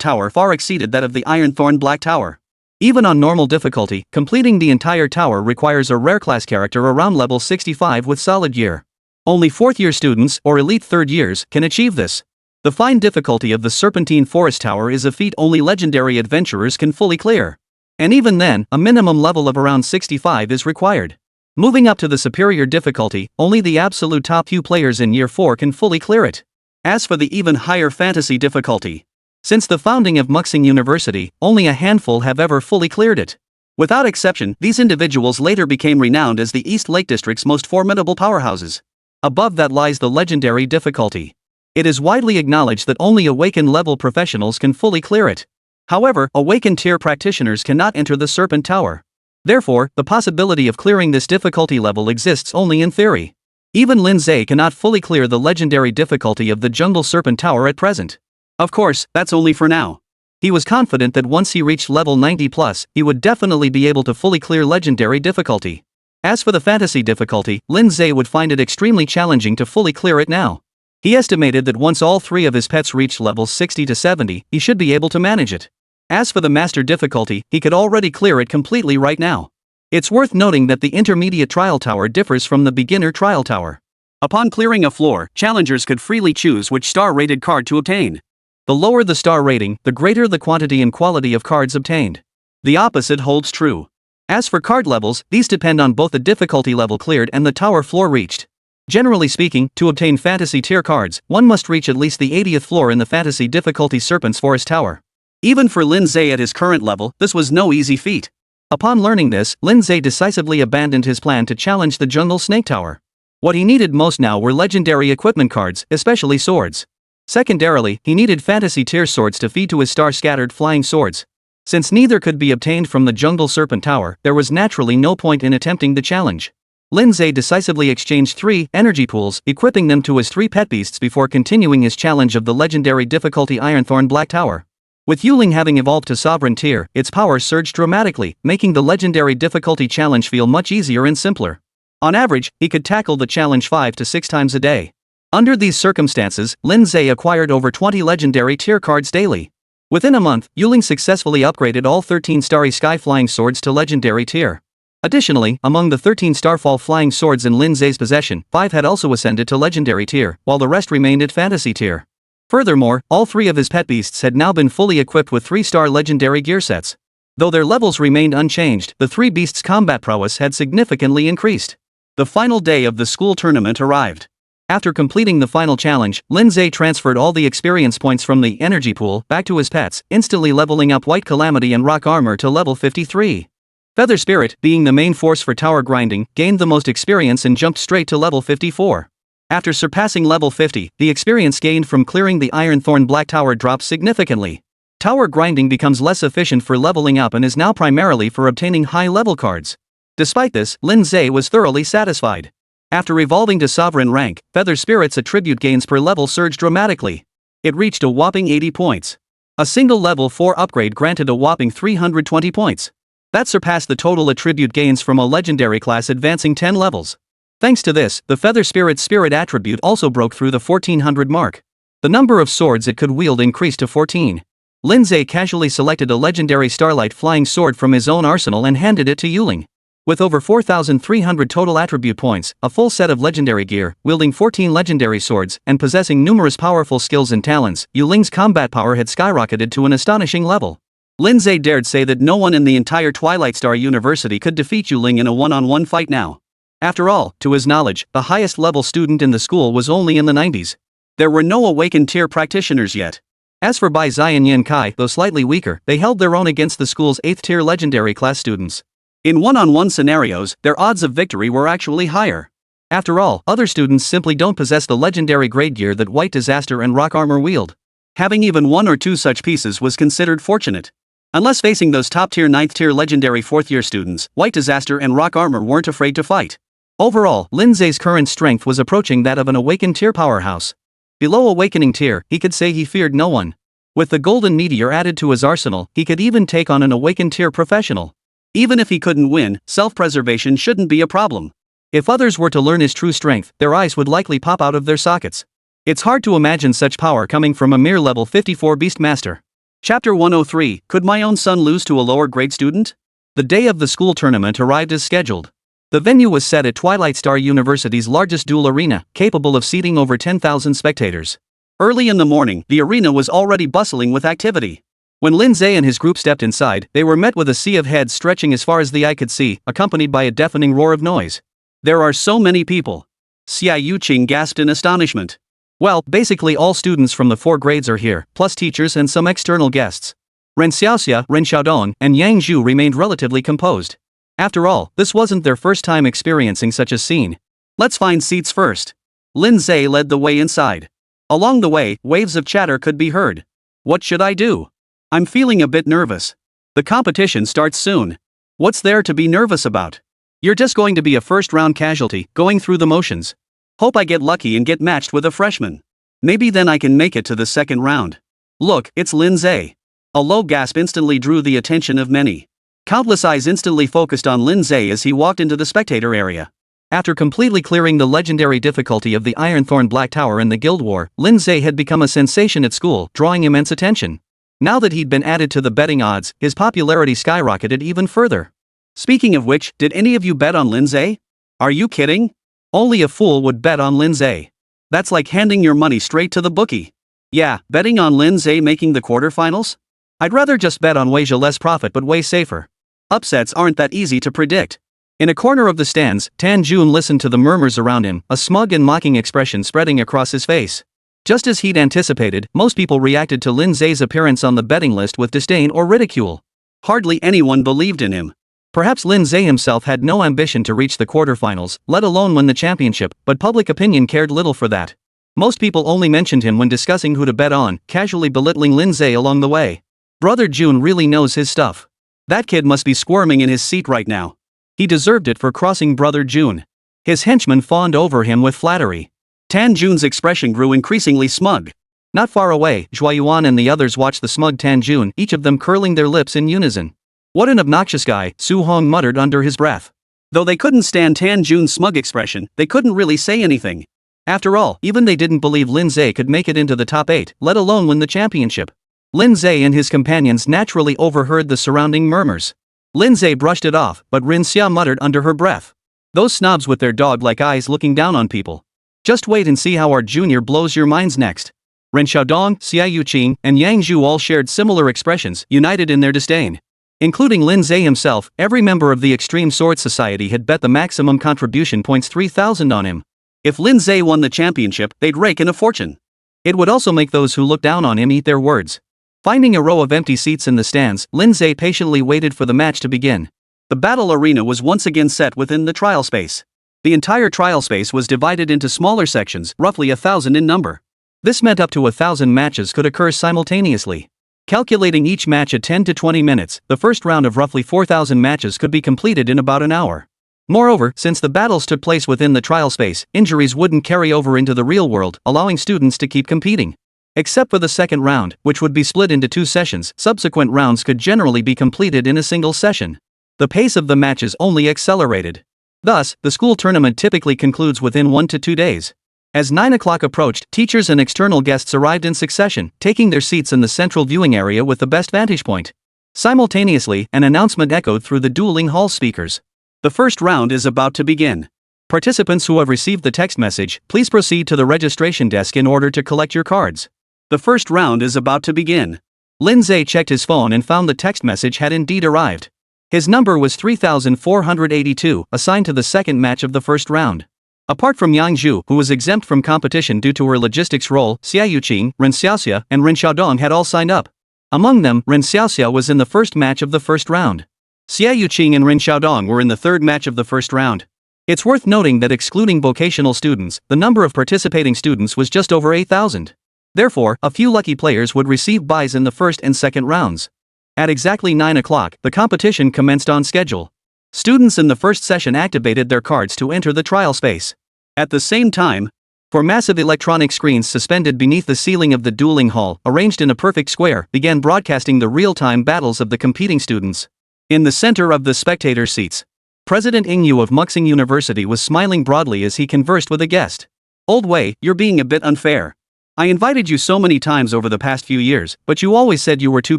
Tower far exceeded that of the Iron Thorn Black Tower. Even on normal difficulty, completing the entire tower requires a rare class character around level 65 with solid gear. Only 4th year students, or elite 3rd years, can achieve this. The fine difficulty of the Serpentine Forest Tower is a feat only legendary adventurers can fully clear. And even then, a minimum level of around 65 is required. Moving up to the superior difficulty, only the absolute top few players in Year 4 can fully clear it. As for the even higher fantasy difficulty, since the founding of Muxing University, only a handful have ever fully cleared it. Without exception, these individuals later became renowned as the East Lake District's most formidable powerhouses. Above that lies the legendary difficulty. It is widely acknowledged that only Awaken-level professionals can fully clear it. However, Awaken-tier practitioners cannot enter the Serpent Tower. Therefore, the possibility of clearing this difficulty level exists only in theory. Even Lin Ze cannot fully clear the legendary difficulty of the Jungle Serpent Tower at present. Of course, that's only for now. He was confident that once he reached level 90+, he would definitely be able to fully clear legendary difficulty. As for the fantasy difficulty, Lin Ze would find it extremely challenging to fully clear it now. He estimated that once all 3 of his pets reached levels 60 to 70, he should be able to manage it. As for the master difficulty, he could already clear it completely right now. It's worth noting that the intermediate trial tower differs from the beginner trial tower. Upon clearing a floor, challengers could freely choose which star-rated card to obtain. The lower the star rating, the greater the quantity and quality of cards obtained. The opposite holds true. As for card levels, these depend on both the difficulty level cleared and the tower floor reached. Generally speaking, to obtain fantasy tier cards, one must reach at least the 80th floor in the fantasy difficulty Serpent's Forest Tower. Even for Lin Ze at his current level, this was no easy feat. Upon learning this, Lin Ze decisively abandoned his plan to challenge the jungle snake tower. What he needed most now were legendary equipment cards, especially swords. Secondarily, he needed fantasy tier swords to feed to his star-scattered flying swords. Since neither could be obtained from the jungle serpent tower, there was naturally no point in attempting the challenge. Lin Ze decisively exchanged 3 energy pools, equipping them to his 3 pet beasts before continuing his challenge of the legendary difficulty Ironthorn Black Tower. With Yuling having evolved to Sovereign tier, its power surged dramatically, making the legendary difficulty challenge feel much easier and simpler. On average, he could tackle the challenge 5 to 6 times a day. Under these circumstances, Lin Ze acquired over 20 legendary tier cards daily. Within a month, Yuling successfully upgraded all 13 starry sky flying swords to legendary tier. Additionally, among the 13 starfall flying swords in Lin Ze's possession, 5 had also ascended to legendary tier, while the rest remained at fantasy tier. Furthermore, all 3 of his pet beasts had now been fully equipped with 3-star legendary gear sets. Though their levels remained unchanged, the 3 beasts' combat prowess had significantly increased. The final day of the school tournament arrived. After completing the final challenge, Lin Ze transferred all the experience points from the energy pool back to his pets, instantly leveling up White Calamity and Rock Armor to level 53. Feather Spirit, being the main force for tower grinding, gained the most experience and jumped straight to level 54. After surpassing level 50, the experience gained from clearing the Ironthorn Black Tower drops significantly. Tower grinding becomes less efficient for leveling up and is now primarily for obtaining high-level cards. Despite this, Lin Ze was thoroughly satisfied. After evolving to Sovereign rank, Feather Spirit's attribute gains per level surged dramatically. It reached a whopping 80 points. A single level 4 upgrade granted a whopping 320 points. That surpassed the total attribute gains from a legendary class advancing 10 levels. Thanks to this, the Feather Spirit's spirit attribute also broke through the 1400 mark. The number of swords it could wield increased to 14. Lin Ze casually selected a legendary Starlight flying sword from his own arsenal and handed it to Yuling. With over 4,300 total attribute points, a full set of legendary gear, wielding 14 legendary swords, and possessing numerous powerful skills and talents, Yuling's combat power had skyrocketed to an astonishing level. Lin Ze dared say that no one in the entire Twilight Star University could defeat Yuling in a one-on-one fight now. After all, to his knowledge, the highest level student in the school was only in the 90s. There were no awakened tier practitioners yet. As for Bai Zai and Yen Kai, though slightly weaker, they held their own against the school's 8th tier legendary class students. In one-on-one scenarios, their odds of victory were actually higher. After all, other students simply don't possess the legendary grade gear that White Disaster and Rock Armor wield. Having even 1 or 2 such pieces was considered fortunate. Unless facing those top-tier 9th tier legendary 4th year students, White Disaster and Rock Armor weren't afraid to fight. Overall, Lin Ze's current strength was approaching that of an awakened tier powerhouse. Below awakening tier, he could say he feared no one. With the golden meteor added to his arsenal, he could even take on an awakened tier professional. Even if he couldn't win, self-preservation shouldn't be a problem. If others were to learn his true strength, their eyes would likely pop out of their sockets. It's hard to imagine such power coming from a mere level 54 Beastmaster. Chapter 103, Could my own son lose to a lower grade student? The day of the school tournament arrived as scheduled. The venue was set at Twilight Star University's largest duel arena, capable of seating over 10,000 spectators. Early in the morning, the arena was already bustling with activity. When Lin Ze and his group stepped inside, they were met with a sea of heads stretching as far as the eye could see, accompanied by a deafening roar of noise. There are so many people. Xia Yuqing gasped in astonishment. Well, basically all students from the 4 grades are here, plus teachers and some external guests. Ren Xiaoxia, Ren Xiaodong, and Yang Zhu remained relatively composed. After all, this wasn't their first time experiencing such a scene. Let's find seats first. Lin Ze led the way inside. Along the way, waves of chatter could be heard. What should I do? I'm feeling a bit nervous. The competition starts soon. What's there to be nervous about? You're just going to be a first-round casualty, going through the motions. Hope I get lucky and get matched with a freshman. Maybe then I can make it to the second round. Look, it's Lin Ze. A low gasp instantly drew the attention of many. Countless eyes instantly focused on Lin Ze as he walked into the spectator area. After completely clearing the legendary difficulty of the Ironthorn Black Tower in the Guild War, Lin Ze had become a sensation at school, drawing immense attention. Now that he'd been added to the betting odds, his popularity skyrocketed even further. Speaking of which, did any of you bet on Lin Ze? Are you kidding? Only a fool would bet on Lin Ze. That's like handing your money straight to the bookie. Yeah, betting on Lin Ze making the quarterfinals? I'd rather just bet on way less profit but way safer. Upsets aren't that easy to predict. In a corner of the stands, Tan Jun listened to the murmurs around him, a smug and mocking expression spreading across his face. Just as he'd anticipated, most people reacted to Lin Ze's appearance on the betting list with disdain or ridicule. Hardly anyone believed in him. Perhaps Lin Ze himself had no ambition to reach the quarterfinals, let alone win the championship, but public opinion cared little for that. Most people only mentioned him when discussing who to bet on, casually belittling Lin Ze along the way. Brother June really knows his stuff. That kid must be squirming in his seat right now. He deserved it for crossing Brother June. His henchmen fawned over him with flattery. Tan Jun's expression grew increasingly smug. Not far away, Zhua Yuan and the others watched the smug Tan Jun, each of them curling their lips in unison. What an obnoxious guy, Su Hong muttered under his breath. Though they couldn't stand Tan Jun's smug expression, they couldn't really say anything. After all, even they didn't believe Lin Ze could make it into the top 8, let alone win the championship. Lin Ze and his companions naturally overheard the surrounding murmurs. Lin Ze brushed it off, but Rin Xia muttered under her breath. Those snobs with their dog-like eyes looking down on people. Just wait and see how our junior blows your minds next. Ren Xiaodong, Xia Yuqing, and Yang Zhu all shared similar expressions, united in their disdain. Including Lin Ze himself, every member of the Extreme Sword Society had bet the maximum contribution points 3,000 on him. If Lin Ze won the championship, they'd rake in a fortune. It would also make those who looked down on him eat their words. Finding a row of empty seats in the stands, Lin Ze patiently waited for the match to begin. The battle arena was once again set within the trial space. The entire trial space was divided into smaller sections, roughly 1,000 in number. This meant up to 1,000 matches could occur simultaneously. Calculating each match at 10 to 20 minutes, the first round of roughly 4,000 matches could be completed in about an hour. Moreover, since the battles took place within the trial space, injuries wouldn't carry over into the real world, allowing students to keep competing. Except for the second round, which would be split into 2 sessions, subsequent rounds could generally be completed in a single session. The pace of the matches only accelerated. Thus, the school tournament typically concludes within 1 to 2 days. As 9 o'clock approached, teachers and external guests arrived in succession, taking their seats in the central viewing area with the best vantage point. Simultaneously, an announcement echoed through the dueling hall speakers. The first round is about to begin. Participants who have received the text message, please proceed to the registration desk in order to collect your cards. The first round is about to begin. Lin Ze checked his phone and found the text message had indeed arrived. His number was 3482, assigned to the second match of the first round. Apart from Yang Zhu, who was exempt from competition due to her logistics role, Xia Yuqing, Ren Xiaoxia, and Ren Xiaodong had all signed up. Among them, Ren Xiaoxia was in the first match of the first round. Xia Yuqing and Ren Xiaodong were in the third match of the first round. It's worth noting that excluding vocational students, the number of participating students was just over 8,000. Therefore, a few lucky players would receive buys in the first and second rounds. At exactly 9 o'clock, the competition commenced on schedule. Students in the first session activated their cards to enter the trial space. At the same time, four massive electronic screens suspended beneath the ceiling of the dueling hall, arranged in a perfect square, began broadcasting the real-time battles of the competing students. In the center of the spectator seats, President Ing Yu of Muxing University was smiling broadly as he conversed with a guest. "Old Wei, you're being a bit unfair. I invited you so many times over the past few years, but you always said you were too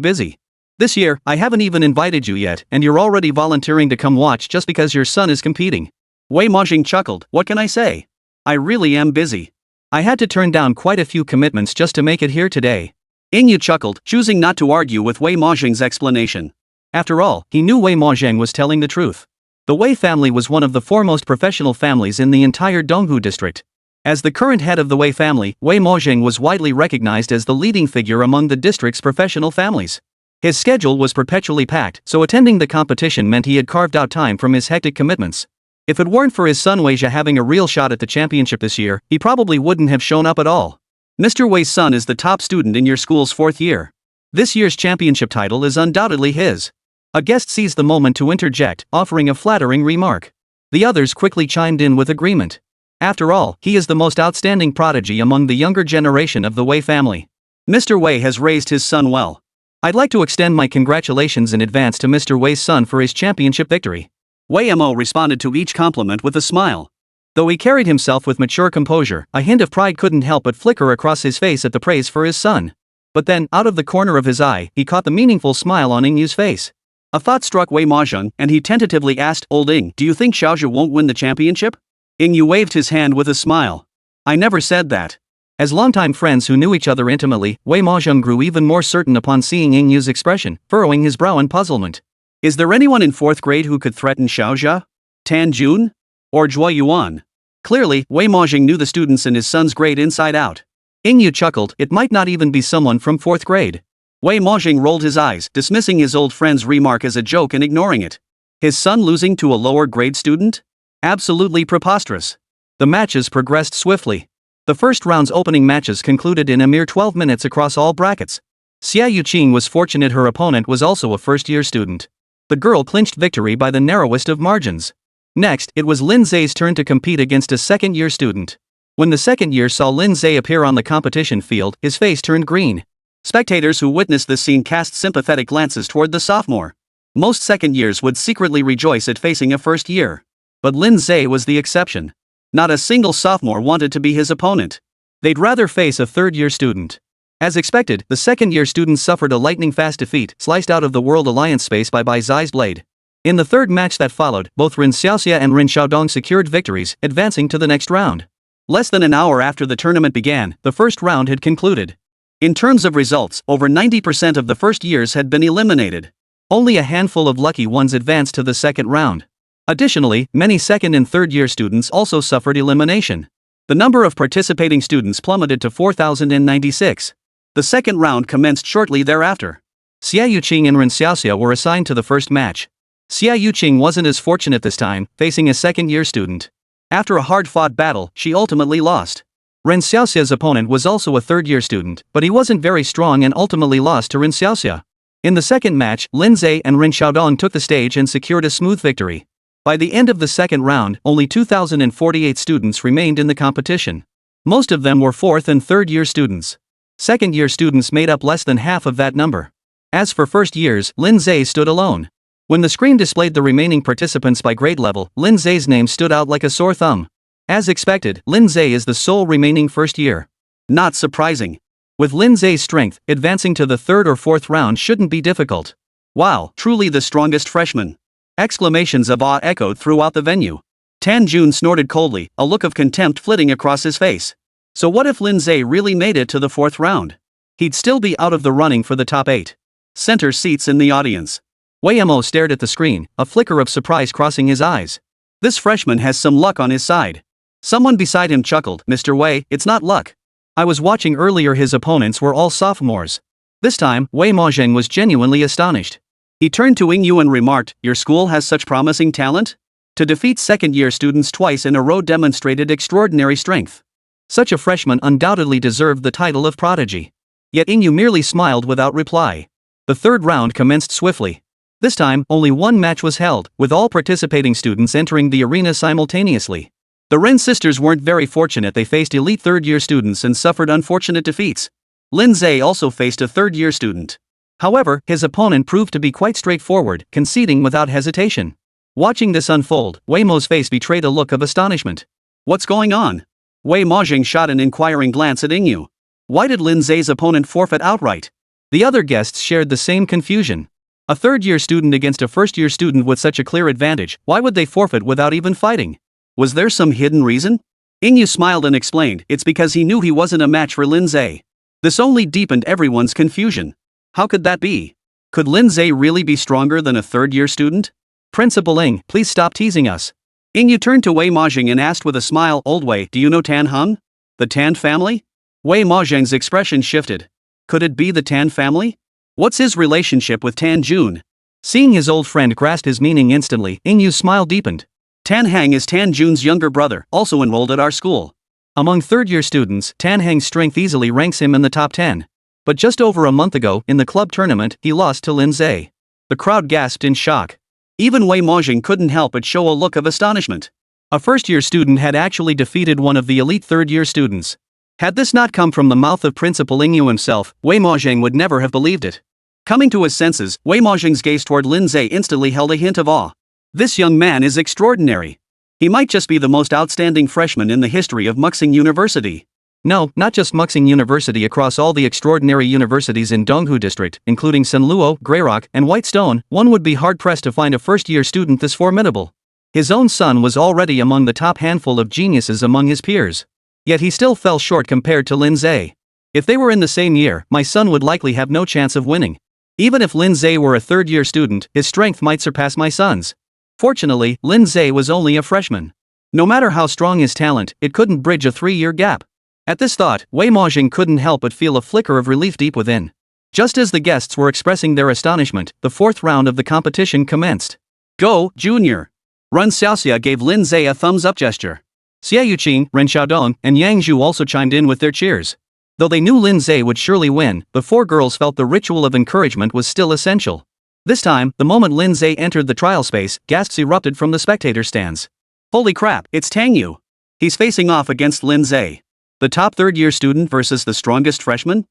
busy. This year, I haven't even invited you yet, and you're already volunteering to come watch just because your son is competing." Wei Mojing chuckled. "What can I say? I really am busy. I had to turn down quite a few commitments just to make it here today." Ing Yu chuckled, choosing not to argue with Wei Mojing's explanation. After all, he knew Wei Mojing was telling the truth. The Wei family was one of the foremost professional families in the entire Donghu district. As the current head of the Wei family, Wei Mojing was widely recognized as the leading figure among the district's professional families. His schedule was perpetually packed, so attending the competition meant he had carved out time from his hectic commitments. If it weren't for his son Weijia having a real shot at the championship this year, he probably wouldn't have shown up at all. "Mr. Wei's son is the top student in your school's 4th year. This year's championship title is undoubtedly his." A guest seized the moment to interject, offering a flattering remark. The others quickly chimed in with agreement. After all, he is the most outstanding prodigy among the younger generation of the Wei family. "Mr. Wei has raised his son well. I'd like to extend my congratulations in advance to Mr. Wei's son for his championship victory." Wei Mo responded to each compliment with a smile. Though he carried himself with mature composure, a hint of pride couldn't help but flicker across his face at the praise for his son. But then, out of the corner of his eye, he caught the meaningful smile on Ing Yu's face. A thought struck Wei Mojing, and he tentatively asked, "Old Ing, do you think Xiaozhi won't win the championship?" Ing Yu waved his hand with a smile. "I never said that." As longtime friends who knew each other intimately, Wei Mojing grew even more certain upon seeing Ing Yu's expression, furrowing his brow in puzzlement. Is there anyone in 4th grade who could threaten Xiaozhi? Tan Jun? Or Zhua Yuan? Clearly, Wei Mojing knew the students in his son's grade inside out. Ingyu chuckled, it might not even be someone from 4th grade. Wei Mojing rolled his eyes, dismissing his old friend's remark as a joke and ignoring it. His son losing to a lower grade student? Absolutely preposterous. The matches progressed swiftly. The first round's opening matches concluded in a mere 12 minutes across all brackets. Xia Yuqing was fortunate her opponent was also a first-year student. The girl clinched victory by the narrowest of margins. Next, it was Lin Ze's turn to compete against a second-year student. When the second year saw Lin Ze appear on the competition field, his face turned green. Spectators who witnessed this scene cast sympathetic glances toward the sophomore. Most second years would secretly rejoice at facing a first year. But Lin Ze was the exception. Not a single sophomore wanted to be his opponent. They'd rather face a third-year student. As expected, the second-year student suffered a lightning-fast defeat, sliced out of the World Alliance space by Bai Zai's blade. In the third match that followed, both Rin Xiaoxia and Rin Xiaodong secured victories, advancing to the next round. Less than an hour after the tournament began, the first round had concluded. In terms of results, over 90% of the first years had been eliminated. Only a handful of lucky ones advanced to the second round. Additionally, many second and third-year students also suffered elimination. The number of participating students plummeted to 4,096. The second round commenced shortly thereafter. Xia Yuqing and Rin Xiaoxia were assigned to the first match. Xia Yuqing wasn't as fortunate this time, facing a second-year student. After a hard-fought battle, she ultimately lost. Rin Xiaoxia's opponent was also a third-year student, but he wasn't very strong and ultimately lost to Rin Xiaoxia. In the second match, Lin Ze and Rin Xiaodong took the stage and secured a smooth victory. By the end of the second round, only 2,048 students remained in the competition. Most of them were fourth and third-year students. Second-year students made up less than half of that number. As for first years, Lin Ze stood alone. When the screen displayed the remaining participants by grade level, Lin Ze's name stood out like a sore thumb. As expected, Lin Ze is the sole remaining first year. Not surprising. With Lin Ze's strength, advancing to the third or fourth round shouldn't be difficult. Wow, truly the strongest freshman. Exclamations of awe echoed throughout the venue. Tan Jun snorted coldly, a look of contempt flitting across his face. So what if Lin Ze really made it to the fourth round? He'd still be out of the running for the top 8. Center seats in the audience. Wei Mo stared at the screen, a flicker of surprise crossing his eyes. This freshman has some luck on his side. Someone beside him chuckled, Mr. Wei, it's not luck. I was watching earlier, his opponents were all sophomores. This time, Wei Mojing was genuinely astonished. He turned to Yingyu and remarked, your school has such promising talent? To defeat second-year students twice in a row demonstrated extraordinary strength. Such a freshman undoubtedly deserved the title of prodigy. Yet Yingyu merely smiled without reply. The third round commenced swiftly. This time, only one match was held, with all participating students entering the arena simultaneously. The Ren sisters weren't very fortunate. They faced elite third-year students and suffered unfortunate defeats. Lin Ze also faced a third-year student. However, his opponent proved to be quite straightforward, conceding without hesitation. Watching this unfold, Wei Mo's face betrayed a look of astonishment. What's going on? Wei Mojing shot an inquiring glance at Yingyu. Why did Lin Ze's opponent forfeit outright? The other guests shared the same confusion. A third-year student against a first-year student with such a clear advantage, why would they forfeit without even fighting? Was there some hidden reason? Yingyu smiled and explained, it's because he knew he wasn't a match for Lin Ze. This only deepened everyone's confusion. How could that be? Could Lin Ze really be stronger than a third-year student? Principal Ling, please stop teasing us. Yingyu turned to Wei Mojing and asked with a smile, Old Wei, do you know Tan Han? The Tan family? Wei Mojing's expression shifted. Could it be the Tan family? What's his relationship with Tan Jun? Seeing his old friend grasp his meaning instantly, Yingyu's smile deepened. Tan Hang is Tan Jun's younger brother, also enrolled at our school. Among third-year students, Tan Hang's strength easily ranks him in the top 10. But just over a month ago, in the club tournament, he lost to Lin Ze. The crowd gasped in shock. Even Wei Mojing couldn't help but show a look of astonishment. A first-year student had actually defeated one of the elite third-year students. Had this not come from the mouth of Principal Yingyu himself, Wei Mojing would never have believed it. Coming to his senses, Wei Mojing's gaze toward Lin Ze instantly held a hint of awe. This young man is extraordinary. He might just be the most outstanding freshman in the history of Muxing University. No, not just Muxing University. Across all the extraordinary universities in Donghu District, including Sanluo, Greyrock, and Whitestone, one would be hard-pressed to find a first-year student this formidable. His own son was already among the top handful of geniuses among his peers. Yet he still fell short compared to Lin Ze. If they were in the same year, my son would likely have no chance of winning. Even if Lin Ze were a third-year student, his strength might surpass my son's. Fortunately, Lin Ze was only a freshman. No matter how strong his talent, it couldn't bridge a 3-year gap. At this thought, Wei Maojing couldn't help but feel a flicker of relief deep within. Just as the guests were expressing their astonishment, the fourth round of the competition commenced. Go, Junior! Ren Xiaoxia gave Lin Ze a thumbs-up gesture. Xie Yuqing, Ren Xiaodong, and Yang Zhu also chimed in with their cheers. Though they knew Lin Ze would surely win, the four girls felt the ritual of encouragement was still essential. This time, the moment Lin Ze entered the trial space, gasps erupted from the spectator stands. Holy crap, it's Tang Yu! He's facing off against Lin Ze. The top third-year student versus the strongest freshman?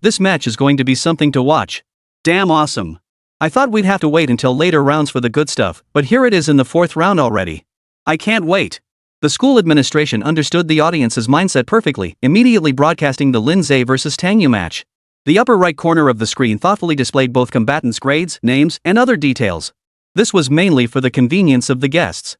This match is going to be something to watch. Damn awesome. I thought we'd have to wait until later rounds for the good stuff, but here it is in the fourth round already. I can't wait. The school administration understood the audience's mindset perfectly, immediately broadcasting the Lin Ze vs Tang Yu match. The upper right corner of the screen thoughtfully displayed both combatants' grades, names, and other details. This was mainly for the convenience of the guests.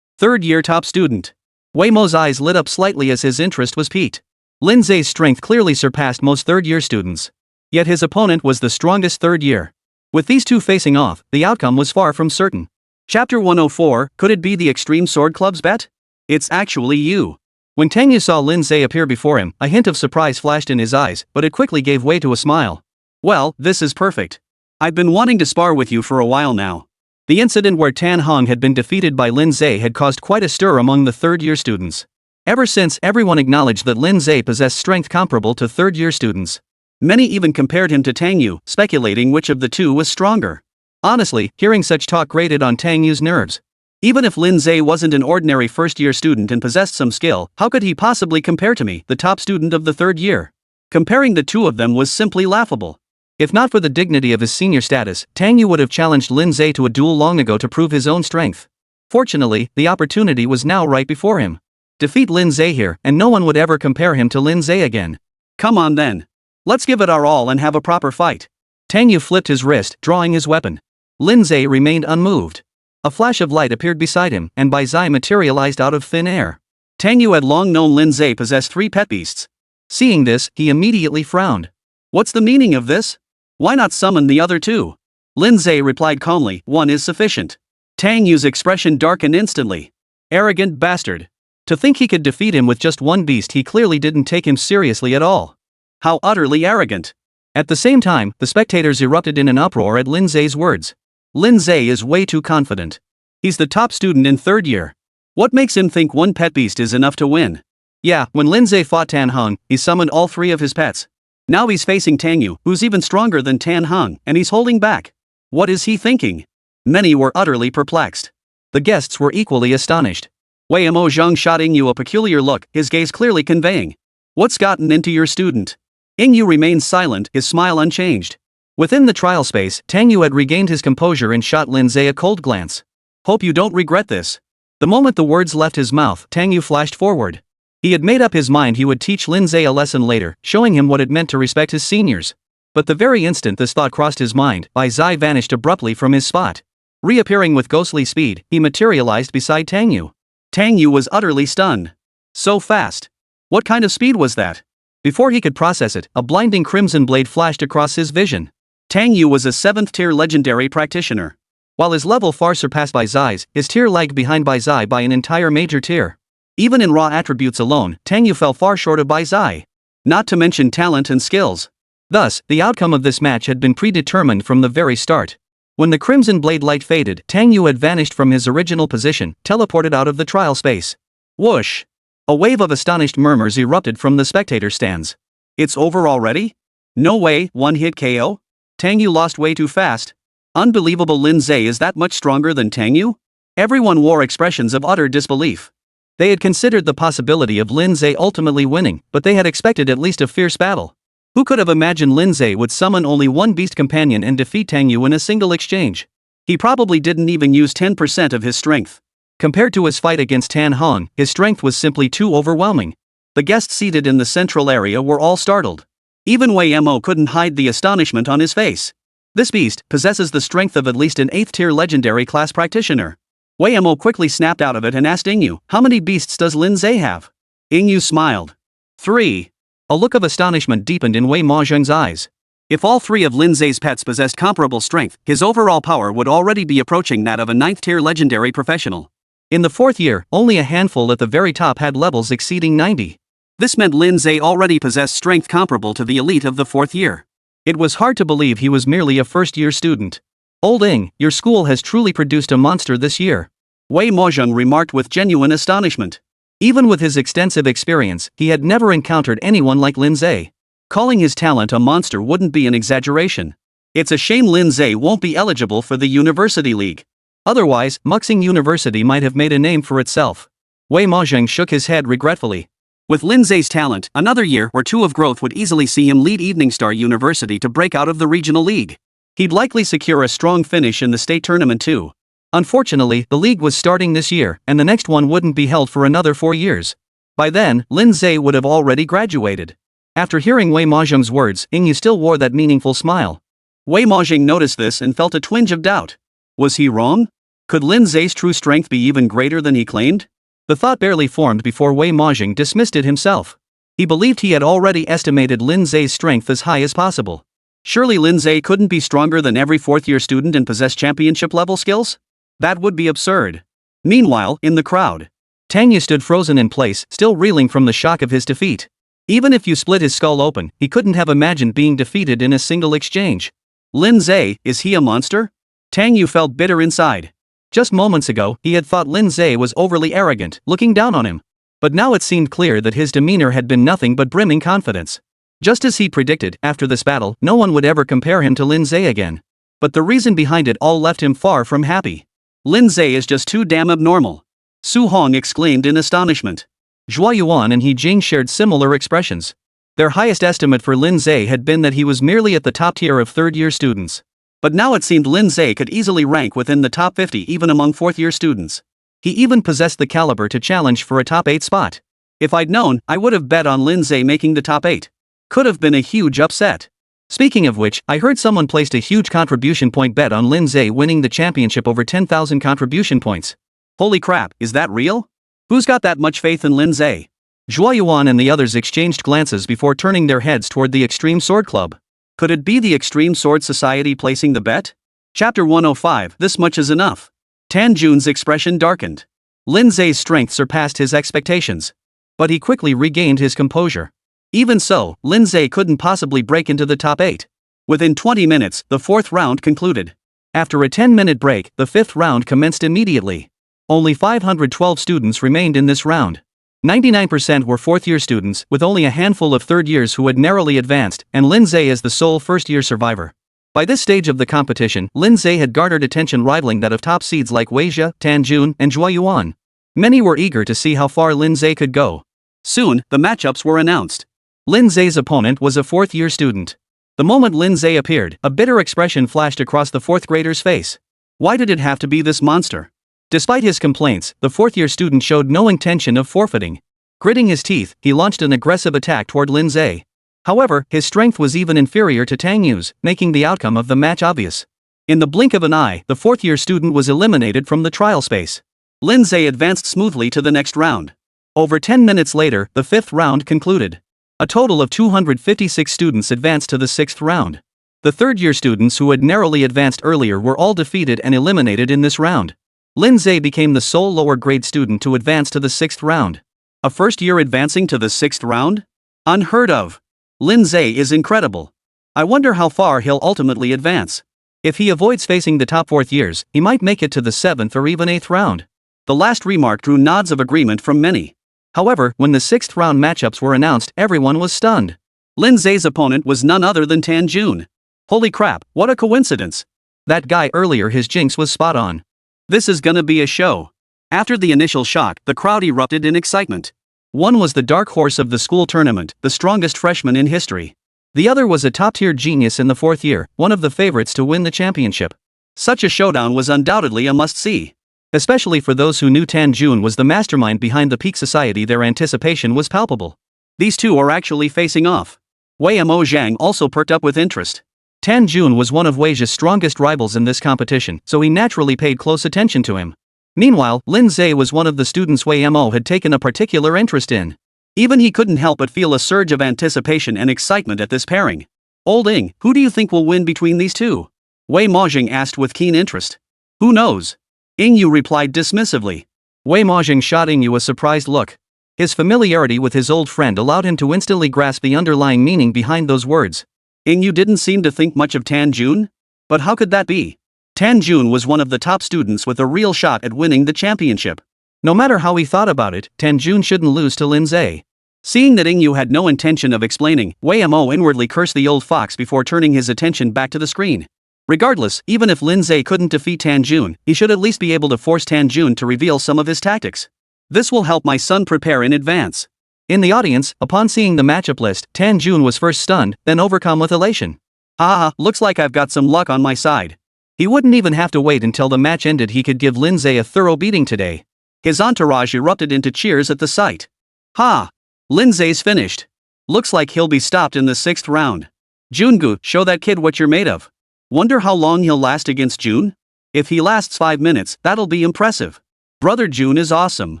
Third-year top student. Wei Mo's eyes lit up slightly as his interest was piqued. Lin Ze's strength clearly surpassed most third-year students. Yet his opponent was the strongest third year. With these two facing off, the outcome was far from certain. Chapter 104, could it be the Extreme Sword Club's bet? It's actually you. When Tang Yu saw Lin Ze appear before him, a hint of surprise flashed in his eyes, but it quickly gave way to a smile. Well, this is perfect. I've been wanting to spar with you for a while now. The incident where Tan Hong had been defeated by Lin Ze had caused quite a stir among the third-year students. Ever since, everyone acknowledged that Lin Ze possessed strength comparable to third-year students. Many even compared him to Tang Yu, speculating which of the two was stronger. Honestly, hearing such talk grated on Tang Yu's nerves. Even if Lin Ze wasn't an ordinary first-year student and possessed some skill, how could he possibly compare to me, the top student of the third year? Comparing the two of them was simply laughable. If not for the dignity of his senior status, Tang Yu would have challenged Lin Ze to a duel long ago to prove his own strength. Fortunately, the opportunity was now right before him. Defeat Lin Ze here, and no one would ever compare him to Lin Ze again. Come on then. Let's give it our all and have a proper fight. Tang Yu flipped his wrist, drawing his weapon. Lin Ze remained unmoved. A flash of light appeared beside him, and Bai Zai materialized out of thin air. Tang Yu had long known Lin Ze possessed 3 pet beasts. Seeing this, he immediately frowned. What's the meaning of this? Why not summon the other 2? Lin Ze replied calmly, 1 is sufficient. Tang Yu's expression darkened instantly. Arrogant bastard. To think he could defeat him with just 1 beast, he clearly didn't take him seriously at all. How utterly arrogant. At the same time, the spectators erupted in an uproar at Lin Ze's words. Lin Ze is way too confident. He's the top student in third year. What makes him think 1 pet beast is enough to win? Yeah, when Lin Ze fought Tan Hong, he summoned all 3 of his pets. Now he's facing Tang Yu, who's even stronger than Tan Hong, and he's holding back. What is he thinking? Many were utterly perplexed. The guests were equally astonished. Wei Mo Zhang shot Ing Yu a peculiar look, his gaze clearly conveying, "What's gotten into your student?" Ing Yu remained silent, his smile unchanged. Within the trial space, Tang Yu had regained his composure and shot Lin Ze a cold glance. "Hope you don't regret this." The moment the words left his mouth, Tang Yu flashed forward. He had made up his mind he would teach Lin Ze a lesson later, showing him what it meant to respect his seniors. But the very instant this thought crossed his mind, Bai Zai vanished abruptly from his spot. Reappearing with ghostly speed, he materialized beside Tang Yu. Tang Yu was utterly stunned. So fast. What kind of speed was that? Before he could process it, a blinding crimson blade flashed across his vision. Tang Yu was a 7th-tier legendary practitioner. While his level far surpassed Bai Zai's, his tier lagged behind Bai Zai by an entire major tier. Even in raw attributes alone, Tang Yu fell far short of Bai Zai. Not to mention talent and skills. Thus, the outcome of this match had been predetermined from the very start. When the crimson blade light faded, Tang Yu had vanished from his original position, teleported out of the trial space. Whoosh! A wave of astonished murmurs erupted from the spectator stands. It's over already? No way, 1-hit KO? Tang Yu lost way too fast. Unbelievable, Lin Ze is that much stronger than Tang Yu? Everyone wore expressions of utter disbelief. They had considered the possibility of Lin Ze ultimately winning, but they had expected at least a fierce battle. Who could have imagined Lin Ze would summon only 1 beast companion and defeat Tang Yu in a single exchange? He probably didn't even use 10% of his strength. Compared to his fight against Tan Hong, his strength was simply too overwhelming. The guests seated in the central area were all startled. Even Wei Mo couldn't hide the astonishment on his face. This beast possesses the strength of at least an 8th-tier legendary class practitioner. Wei Mo quickly snapped out of it and asked Ing Yu, "How many beasts does Lin Ze have?" Ing Yu smiled. 3. A look of astonishment deepened in Wei Maozheng's eyes. If all 3 of Lin Ze's pets possessed comparable strength, his overall power would already be approaching that of a 9th-tier legendary professional. In the 4th year, only a handful at the very top had levels exceeding 90. This meant Lin Ze already possessed strength comparable to the elite of the 4th year. It was hard to believe he was merely a first-year student. Old Ing, your school has truly produced a monster this year. Wei Mozheng remarked with genuine astonishment. Even with his extensive experience, he had never encountered anyone like Lin Ze. Calling his talent a monster wouldn't be an exaggeration. It's a shame Lin Ze won't be eligible for the University League. Otherwise, Muxing University might have made a name for itself. Wei Mozheng shook his head regretfully. With Lin Ze's talent, another year or two of growth would easily see him lead Evening Star University to break out of the regional league. He'd likely secure a strong finish in the state tournament too. Unfortunately, the league was starting this year, and the next one wouldn't be held for another 4 years. By then, Lin Ze would have already graduated. After hearing Wei Mozheng's words, Ing Yu still wore that meaningful smile. Wei Mozheng noticed this and felt a twinge of doubt. Was he wrong? Could Lin Ze's true strength be even greater than he claimed? The thought barely formed before Wei Mozheng dismissed it himself. He believed he had already estimated Lin Ze's strength as high as possible. Surely Lin Ze couldn't be stronger than every 4th-year student and possess championship-level skills? That would be absurd. Meanwhile, in the crowd, Tang Yu stood frozen in place, still reeling from the shock of his defeat. Even if you split his skull open, he couldn't have imagined being defeated in a single exchange. Lin Ze, is he a monster? Tang Yu felt bitter inside. Just moments ago, he had thought Lin Ze was overly arrogant, looking down on him. But now it seemed clear that his demeanor had been nothing but brimming confidence. Just as he predicted, after this battle, no one would ever compare him to Lin Ze again. But the reason behind it all left him far from happy. Lin Ze is just too damn abnormal. Su Hong exclaimed in astonishment. Zhua Yuan and He Jing shared similar expressions. Their highest estimate for Lin Ze had been that he was merely at the top tier of 3rd-year students. But now it seemed Lin Ze could easily rank within the top 50 even among 4th-year students. He even possessed the caliber to challenge for a top 8 spot. If I'd known, I would have bet on Lin Ze making the top 8. Could have been a huge upset. Speaking of which, I heard someone placed a huge contribution point bet on Lin Ze winning the championship over 10,000 contribution points. Holy crap, is that real? Who's got that much faith in Lin Ze? Zhua Yuan and the others exchanged glances before turning their heads toward the Extreme Sword Club. Could it be the Extreme Sword Society placing the bet? Chapter 105, this much is enough. Tan Jun's expression darkened. Lin Ze's strength surpassed his expectations. But he quickly regained his composure. Even so, Lin Ze couldn't possibly break into the top 8. Within 20 minutes, the 4th round concluded. After a 10-minute break, the 5th round commenced immediately. Only 512 students remained in this round. 99% were 4th-year students, with only a handful of 3rd-years who had narrowly advanced, and Lin Ze is the sole 1st-year survivor. By this stage of the competition, Lin Ze had garnered attention rivaling that of top seeds like Wei Jia, Tan Jun, and Zhua Yuan. Many were eager to see how far Lin Ze could go. Soon, the matchups were announced. Lin Ze's opponent was a 4th-year student. The moment Lin Ze appeared, a bitter expression flashed across the 4th grader's face. Why did it have to be this monster? Despite his complaints, the 4th-year student showed no intention of forfeiting. Gritting his teeth, he launched an aggressive attack toward Lin Ze. However, his strength was even inferior to Tang Yu's, making the outcome of the match obvious. In the blink of an eye, the 4th-year student was eliminated from the trial space. Lin Ze advanced smoothly to the next round. Over 10 minutes later, the 5th round concluded. A total of 256 students advanced to the 6th round. The 3rd-year students who had narrowly advanced earlier were all defeated and eliminated in this round. Lin Ze became the sole lower-grade student to advance to the 6th round. A 1st-year advancing to the 6th round? Unheard of. Lin Ze is incredible. I wonder how far he'll ultimately advance. If he avoids facing the top 4th years, he might make it to the 7th or even 8th round. The last remark drew nods of agreement from many. However, when the 6th round matchups were announced, everyone was stunned. Lin Ze's opponent was none other than Tan Jun. Holy crap, what a coincidence. That guy earlier, his jinx was spot on. This is gonna be a show. After the initial shock, the crowd erupted in excitement. One was the dark horse of the school tournament, the strongest freshman in history. The other was a top-tier genius in the 4th year, one of the favorites to win the championship. Such a showdown was undoubtedly a must-see. Especially for those who knew Tan Jun was the mastermind behind the Peak Society, their anticipation was palpable. These two are actually facing off. Wei Mo Zhang also perked up with interest. Tan Jun was one of Wei Jia's strongest rivals in this competition, so he naturally paid close attention to him. Meanwhile, Lin Ze was one of the students Wei Mo had taken a particular interest in. Even he couldn't help but feel a surge of anticipation and excitement at this pairing. Old Ing, who do you think will win between these two? Wei Mozheng asked with keen interest. Who knows? Ing Yu replied dismissively. Wei Mozheng shot Ing Yu a surprised look. His familiarity with his old friend allowed him to instantly grasp the underlying meaning behind those words. And you didn't seem to think much of Tan Jun? But how could that be? Tan Jun was one of the top students with a real shot at winning the championship. No matter how he thought about it, Tan Jun shouldn't lose to Lin Ze. Seeing that Yu had no intention of explaining, Wei Mo inwardly cursed the old fox before turning his attention back to the screen. Regardless, even if Lin Ze couldn't defeat Tan Jun, he should at least be able to force Tan Jun to reveal some of his tactics. This will help my son prepare in advance. In the audience, upon seeing the matchup list, Tan Jun was first stunned, then overcome with elation. Haha, looks like I've got some luck on my side. He wouldn't even have to wait until the match ended. He could give Lin Ze a thorough beating today. His entourage erupted into cheers at the sight. Ha! Lin Ze's finished. Looks like he'll be stopped in the 6th round. Jungu, show that kid what you're made of. Wonder how long he'll last against Jun? If he lasts 5 minutes, that'll be impressive. Brother Jun is awesome.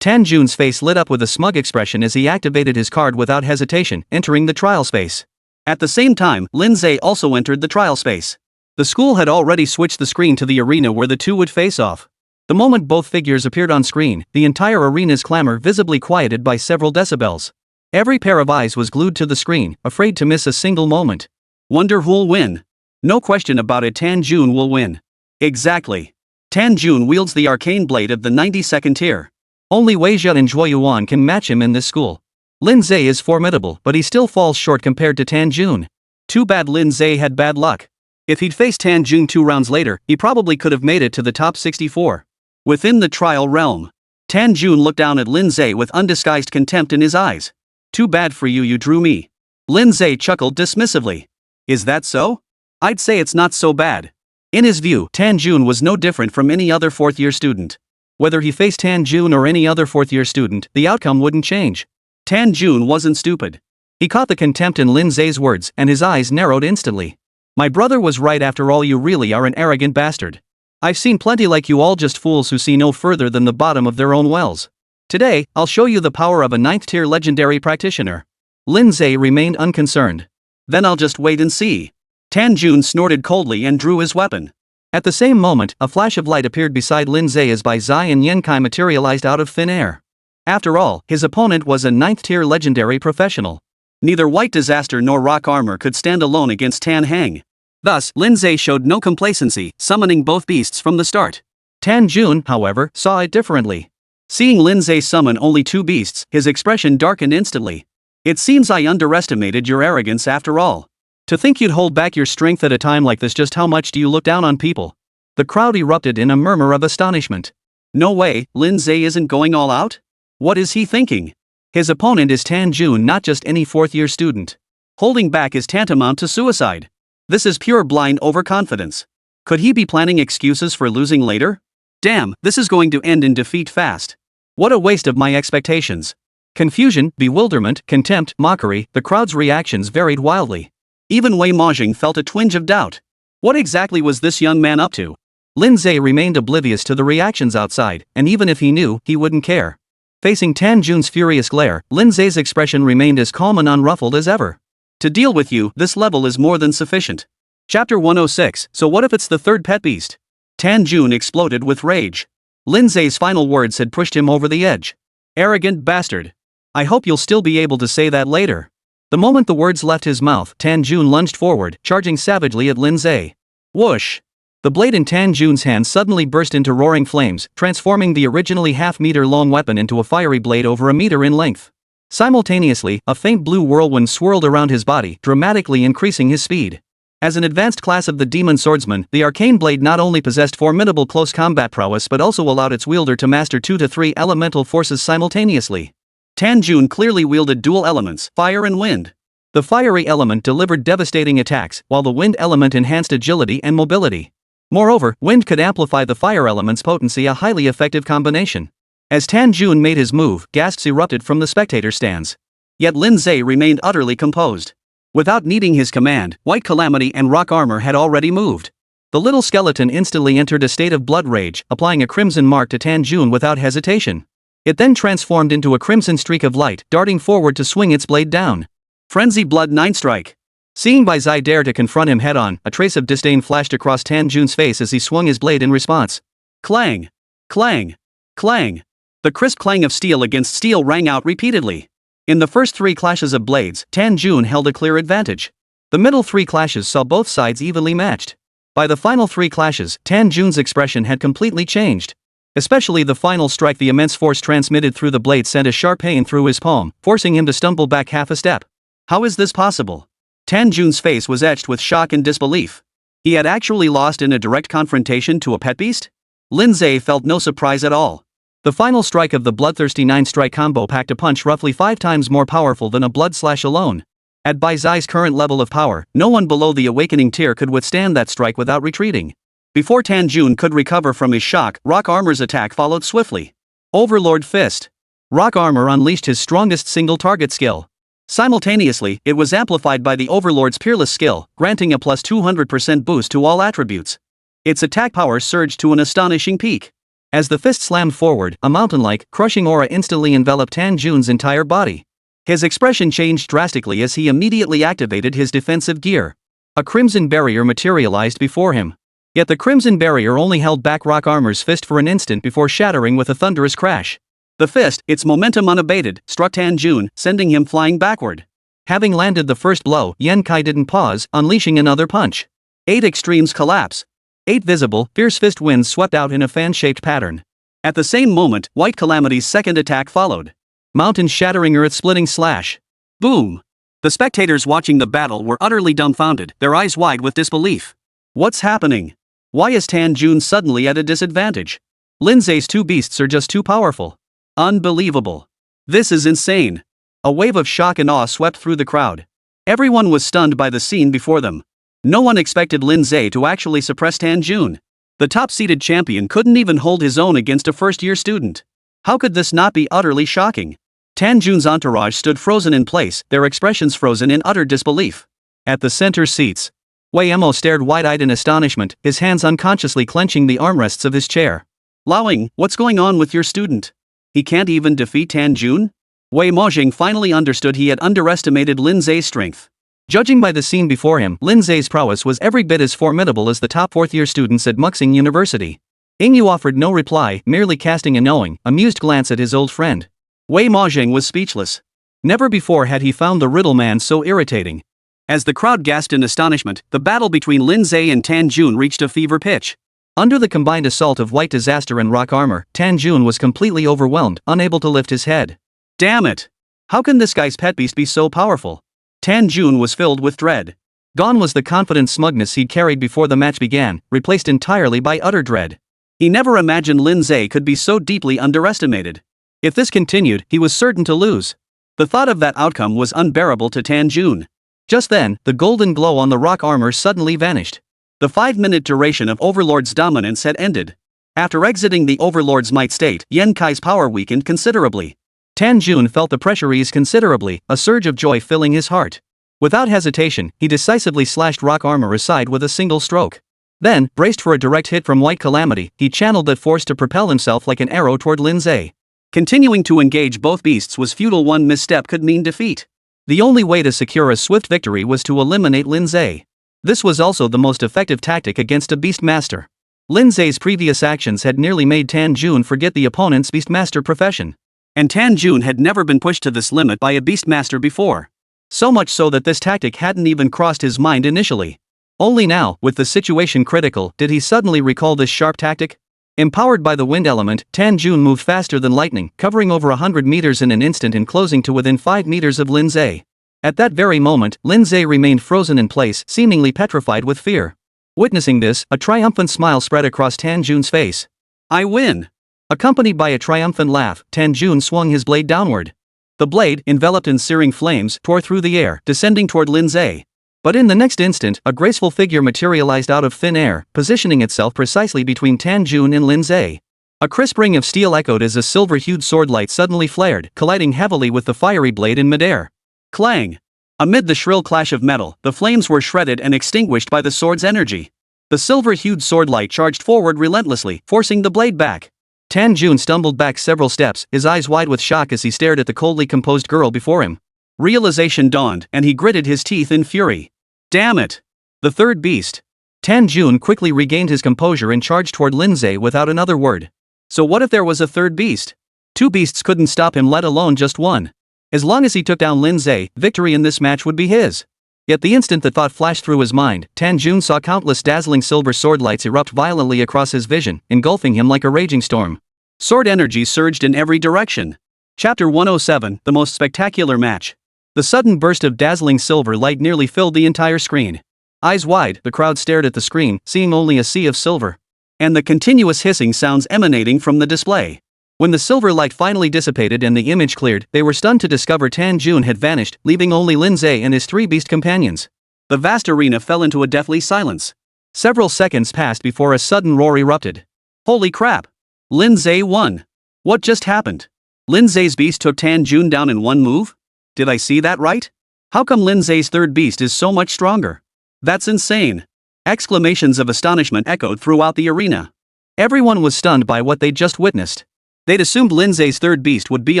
Tan Jun's face lit up with a smug expression as he activated his card without hesitation, entering the trial space. At the same time, Lin Ze also entered the trial space. The school had already switched the screen to the arena where the two would face off. The moment both figures appeared on screen, the entire arena's clamor visibly quieted by several decibels. Every pair of eyes was glued to the screen, afraid to miss a single moment. Wonder who'll win? No question about it, Tan Jun will win. Exactly. Tan Jun wields the arcane blade of the 92nd tier. Only Wei Zhe and Zhuo Yuan can match him in this school. Lin Ze is formidable, but he still falls short compared to Tan Jun. Too bad Lin Ze had bad luck. If he'd faced Tan Jun 2 rounds later, he probably could have made it to the top 64. Within the trial realm, Tan Jun looked down at Lin Ze with undisguised contempt in his eyes. Too bad for you, you drew me. Lin Ze chuckled dismissively. Is that so? I'd say it's not so bad. In his view, Tan Jun was no different from any other 4th-year student. Whether he faced Tan Jun or any other 4th-year student, the outcome wouldn't change. Tan Jun wasn't stupid. He caught the contempt in Lin Ze's words, and his eyes narrowed instantly. My brother was right after all, you really are an arrogant bastard. I've seen plenty like you, all just fools who see no further than the bottom of their own wells. Today, I'll show you the power of a 9th-tier legendary practitioner. Lin Ze remained unconcerned. Then I'll just wait and see. Tan Jun snorted coldly and drew his weapon. At the same moment, a flash of light appeared beside Lin Ze as Bai Zai and Yen Kai materialized out of thin air. After all, his opponent was a 9th-tier legendary professional. Neither White Disaster nor Rock Armor could stand alone against Tan Hang. Thus, Lin Ze showed no complacency, summoning both beasts from the start. Tan Jun, however, saw it differently. Seeing Lin Ze summon only 2 beasts, his expression darkened instantly. It seems I underestimated your arrogance after all. To think you'd hold back your strength at a time like this, just how much do you look down on people? The crowd erupted in a murmur of astonishment. No way, Lin Ze isn't going all out? What is he thinking? His opponent is Tan Jun, not just any 4th-year student. Holding back is tantamount to suicide. This is pure blind overconfidence. Could he be planning excuses for losing later? Damn, this is going to end in defeat fast. What a waste of my expectations. Confusion, bewilderment, contempt, mockery, the crowd's reactions varied wildly. Even Wei Mojing felt a twinge of doubt. What exactly was this young man up to? Lin Ze remained oblivious to the reactions outside, and even if he knew, he wouldn't care. Facing Tan Jun's furious glare, Lin Ze's expression remained as calm and unruffled as ever. To deal with you, this level is more than sufficient. Chapter 106, so what if it's the 3rd pet beast? Tan Jun exploded with rage. Lin Ze's final words had pushed him over the edge. Arrogant bastard. I hope you'll still be able to say that later. The moment the words left his mouth, Tan Jun lunged forward, charging savagely at Lin Ze. Whoosh! The blade in Tan Jun's hand suddenly burst into roaring flames, transforming the originally half-meter-long weapon into a fiery blade over a meter in length. Simultaneously, a faint blue whirlwind swirled around his body, dramatically increasing his speed. As an advanced class of the demon swordsman, the arcane blade not only possessed formidable close combat prowess but also allowed its wielder to master 2 to 3 elemental forces simultaneously. Tan Jun clearly wielded dual elements, fire and wind. The fiery element delivered devastating attacks, while the wind element enhanced agility and mobility. Moreover, wind could amplify the fire element's potency, a highly effective combination. As Tan Jun made his move, gasps erupted from the spectator stands. Yet Lin Ze remained utterly composed. Without needing his command, White Calamity and Rock Armor had already moved. The little skeleton instantly entered a state of blood rage, applying a crimson mark to Tan Jun without hesitation. It then transformed into a crimson streak of light, darting forward to swing its blade down. Frenzy Blood 9 Strike. Seeing Bai Zai dare to confront him head-on, a trace of disdain flashed across Tan Jun's face as he swung his blade in response. Clang! Clang! Clang! The crisp clang of steel against steel rang out repeatedly. In the first 3 clashes of blades, Tan Jun held a clear advantage. The middle 3 clashes saw both sides evenly matched. By the final 3 clashes, Tan Jun's expression had completely changed. Especially the final strike, the immense force transmitted through the blade sent a sharp pain through his palm, forcing him to stumble back half a step. How is this possible? Tan Jun's face was etched with shock and disbelief. He had actually lost in a direct confrontation to a pet beast? Lin Ze felt no surprise at all. The final strike of the bloodthirsty 9-strike combo packed a punch roughly 5 times more powerful than a blood slash alone. At Bai Zai's current level of power, no one below the awakening tier could withstand that strike without retreating. Before Tan Jun could recover from his shock, Rock Armor's attack followed swiftly. Overlord Fist. Rock Armor unleashed his strongest single target skill. Simultaneously, it was amplified by the Overlord's peerless skill, granting a plus 200% boost to all attributes. Its attack power surged to an astonishing peak. As the fist slammed forward, a mountain-like, crushing aura instantly enveloped Tan Jun's entire body. His expression changed drastically as he immediately activated his defensive gear. A crimson barrier materialized before him. Yet the crimson barrier only held back Rock Armor's fist for an instant before shattering with a thunderous crash. The fist, its momentum unabated, struck Tan Jun, sending him flying backward. Having landed the first blow, Yen Kai didn't pause, unleashing another punch. 8 extremes collapse. 8 visible, fierce fist winds swept out in a fan-shaped pattern. At the same moment, White Calamity's second attack followed. Mountain-shattering earth-splitting slash. Boom! The spectators watching the battle were utterly dumbfounded, their eyes wide with disbelief. What's happening? Why is Tan Jun suddenly at a disadvantage? Lin Ze's 2 beasts are just too powerful. Unbelievable. This is insane. A wave of shock and awe swept through the crowd. Everyone was stunned by the scene before them. No one expected Lin Ze to actually suppress Tan Jun. The top-seeded champion couldn't even hold his own against a first-year student. How could this not be utterly shocking? Tan Jun's entourage stood frozen in place, their expressions frozen in utter disbelief. At the center seats, Wei Emo stared wide-eyed in astonishment, his hands unconsciously clenching the armrests of his chair. Laoing, what's going on with your student? He can't even defeat Tan Jun? Wei Mojing finally understood he had underestimated Lin Ze's strength. Judging by the scene before him, Lin Ze's prowess was every bit as formidable as the top 4th-year students at Muxing University. Yingyu offered no reply, merely casting a knowing, amused glance at his old friend. Wei Mojing was speechless. Never before had he found the riddle man so irritating. As the crowd gasped in astonishment, the battle between Lin Ze and Tan Jun reached a fever pitch. Under the combined assault of White Disaster and Rock Armor, Tan Jun was completely overwhelmed, unable to lift his head. Damn it! How can this guy's pet beast be so powerful? Tan Jun was filled with dread. Gone was the confident smugness he'd carried before the match began, replaced entirely by utter dread. He never imagined Lin Ze could be so deeply underestimated. If this continued, he was certain to lose. The thought of that outcome was unbearable to Tan Jun. Just then, the golden glow on the Rock Armor suddenly vanished. The 5-minute duration of Overlord's dominance had ended. After exiting the Overlord's might state, Yen Kai's power weakened considerably. Tan Jun felt the pressure ease considerably, a surge of joy filling his heart. Without hesitation, he decisively slashed Rock Armor aside with a single stroke. Then, braced for a direct hit from White Calamity, he channeled that force to propel himself like an arrow toward Lin Ze. Continuing to engage both beasts was futile. One misstep could mean defeat. The only way to secure a swift victory was to eliminate Lin Ze. This was also the most effective tactic against a Beastmaster. Lin Ze's previous actions had nearly made Tan Jun forget the opponent's Beastmaster profession. And Tan Jun had never been pushed to this limit by a Beastmaster before. So much so that this tactic hadn't even crossed his mind initially. Only now, with the situation critical, did he suddenly recall this sharp tactic. Empowered by the wind element, Tan Jun moved faster than lightning, covering over 100 meters in an instant and closing to within 5 meters of Lin Ze. At that very moment, Lin Ze remained frozen in place, seemingly petrified with fear. Witnessing this, a triumphant smile spread across Tan Jun's face. I win! Accompanied by a triumphant laugh, Tan Jun swung his blade downward. The blade, enveloped in searing flames, tore through the air, descending toward Lin Ze. But in the next instant, a graceful figure materialized out of thin air, positioning itself precisely between Tan Jun and Lin Ze. A crisp ring of steel echoed as a silver-hued sword light suddenly flared, colliding heavily with the fiery blade in midair. Clang! Amid the shrill clash of metal, the flames were shredded and extinguished by the sword's energy. The silver-hued sword light charged forward relentlessly, forcing the blade back. Tan Jun stumbled back several steps, his eyes wide with shock as he stared at the coldly composed girl before him. Realization dawned, and he gritted his teeth in fury. Damn it! The third beast. Tan Jun quickly regained his composure and charged toward Lin Ze without another word. So what if there was a third beast? Two beasts couldn't stop him, let alone just one. As long as he took down Lin Ze, victory in this match would be his. Yet the instant the thought flashed through his mind, Tan Jun saw countless dazzling silver sword lights erupt violently across his vision, engulfing him like a raging storm. Sword energy surged in every direction. Chapter 107, The Most Spectacular Match. The sudden burst of dazzling silver light nearly filled the entire screen. Eyes wide, the crowd stared at the screen, seeing only a sea of silver. And the continuous hissing sounds emanating from the display. When the silver light finally dissipated and the image cleared, they were stunned to discover Tan Jun had vanished, leaving only Lin Ze and his three beast companions. The vast arena fell into a deathly silence. Several seconds passed before a sudden roar erupted. Holy crap! Lin Ze won! What just happened? Lin Ze's beast took Tan Jun down in one move? Did I see that right? How come Lin Ze's third beast is so much stronger? That's insane! Exclamations of astonishment echoed throughout the arena. Everyone was stunned by what they'd just witnessed. They'd assumed Lin Ze's third beast would be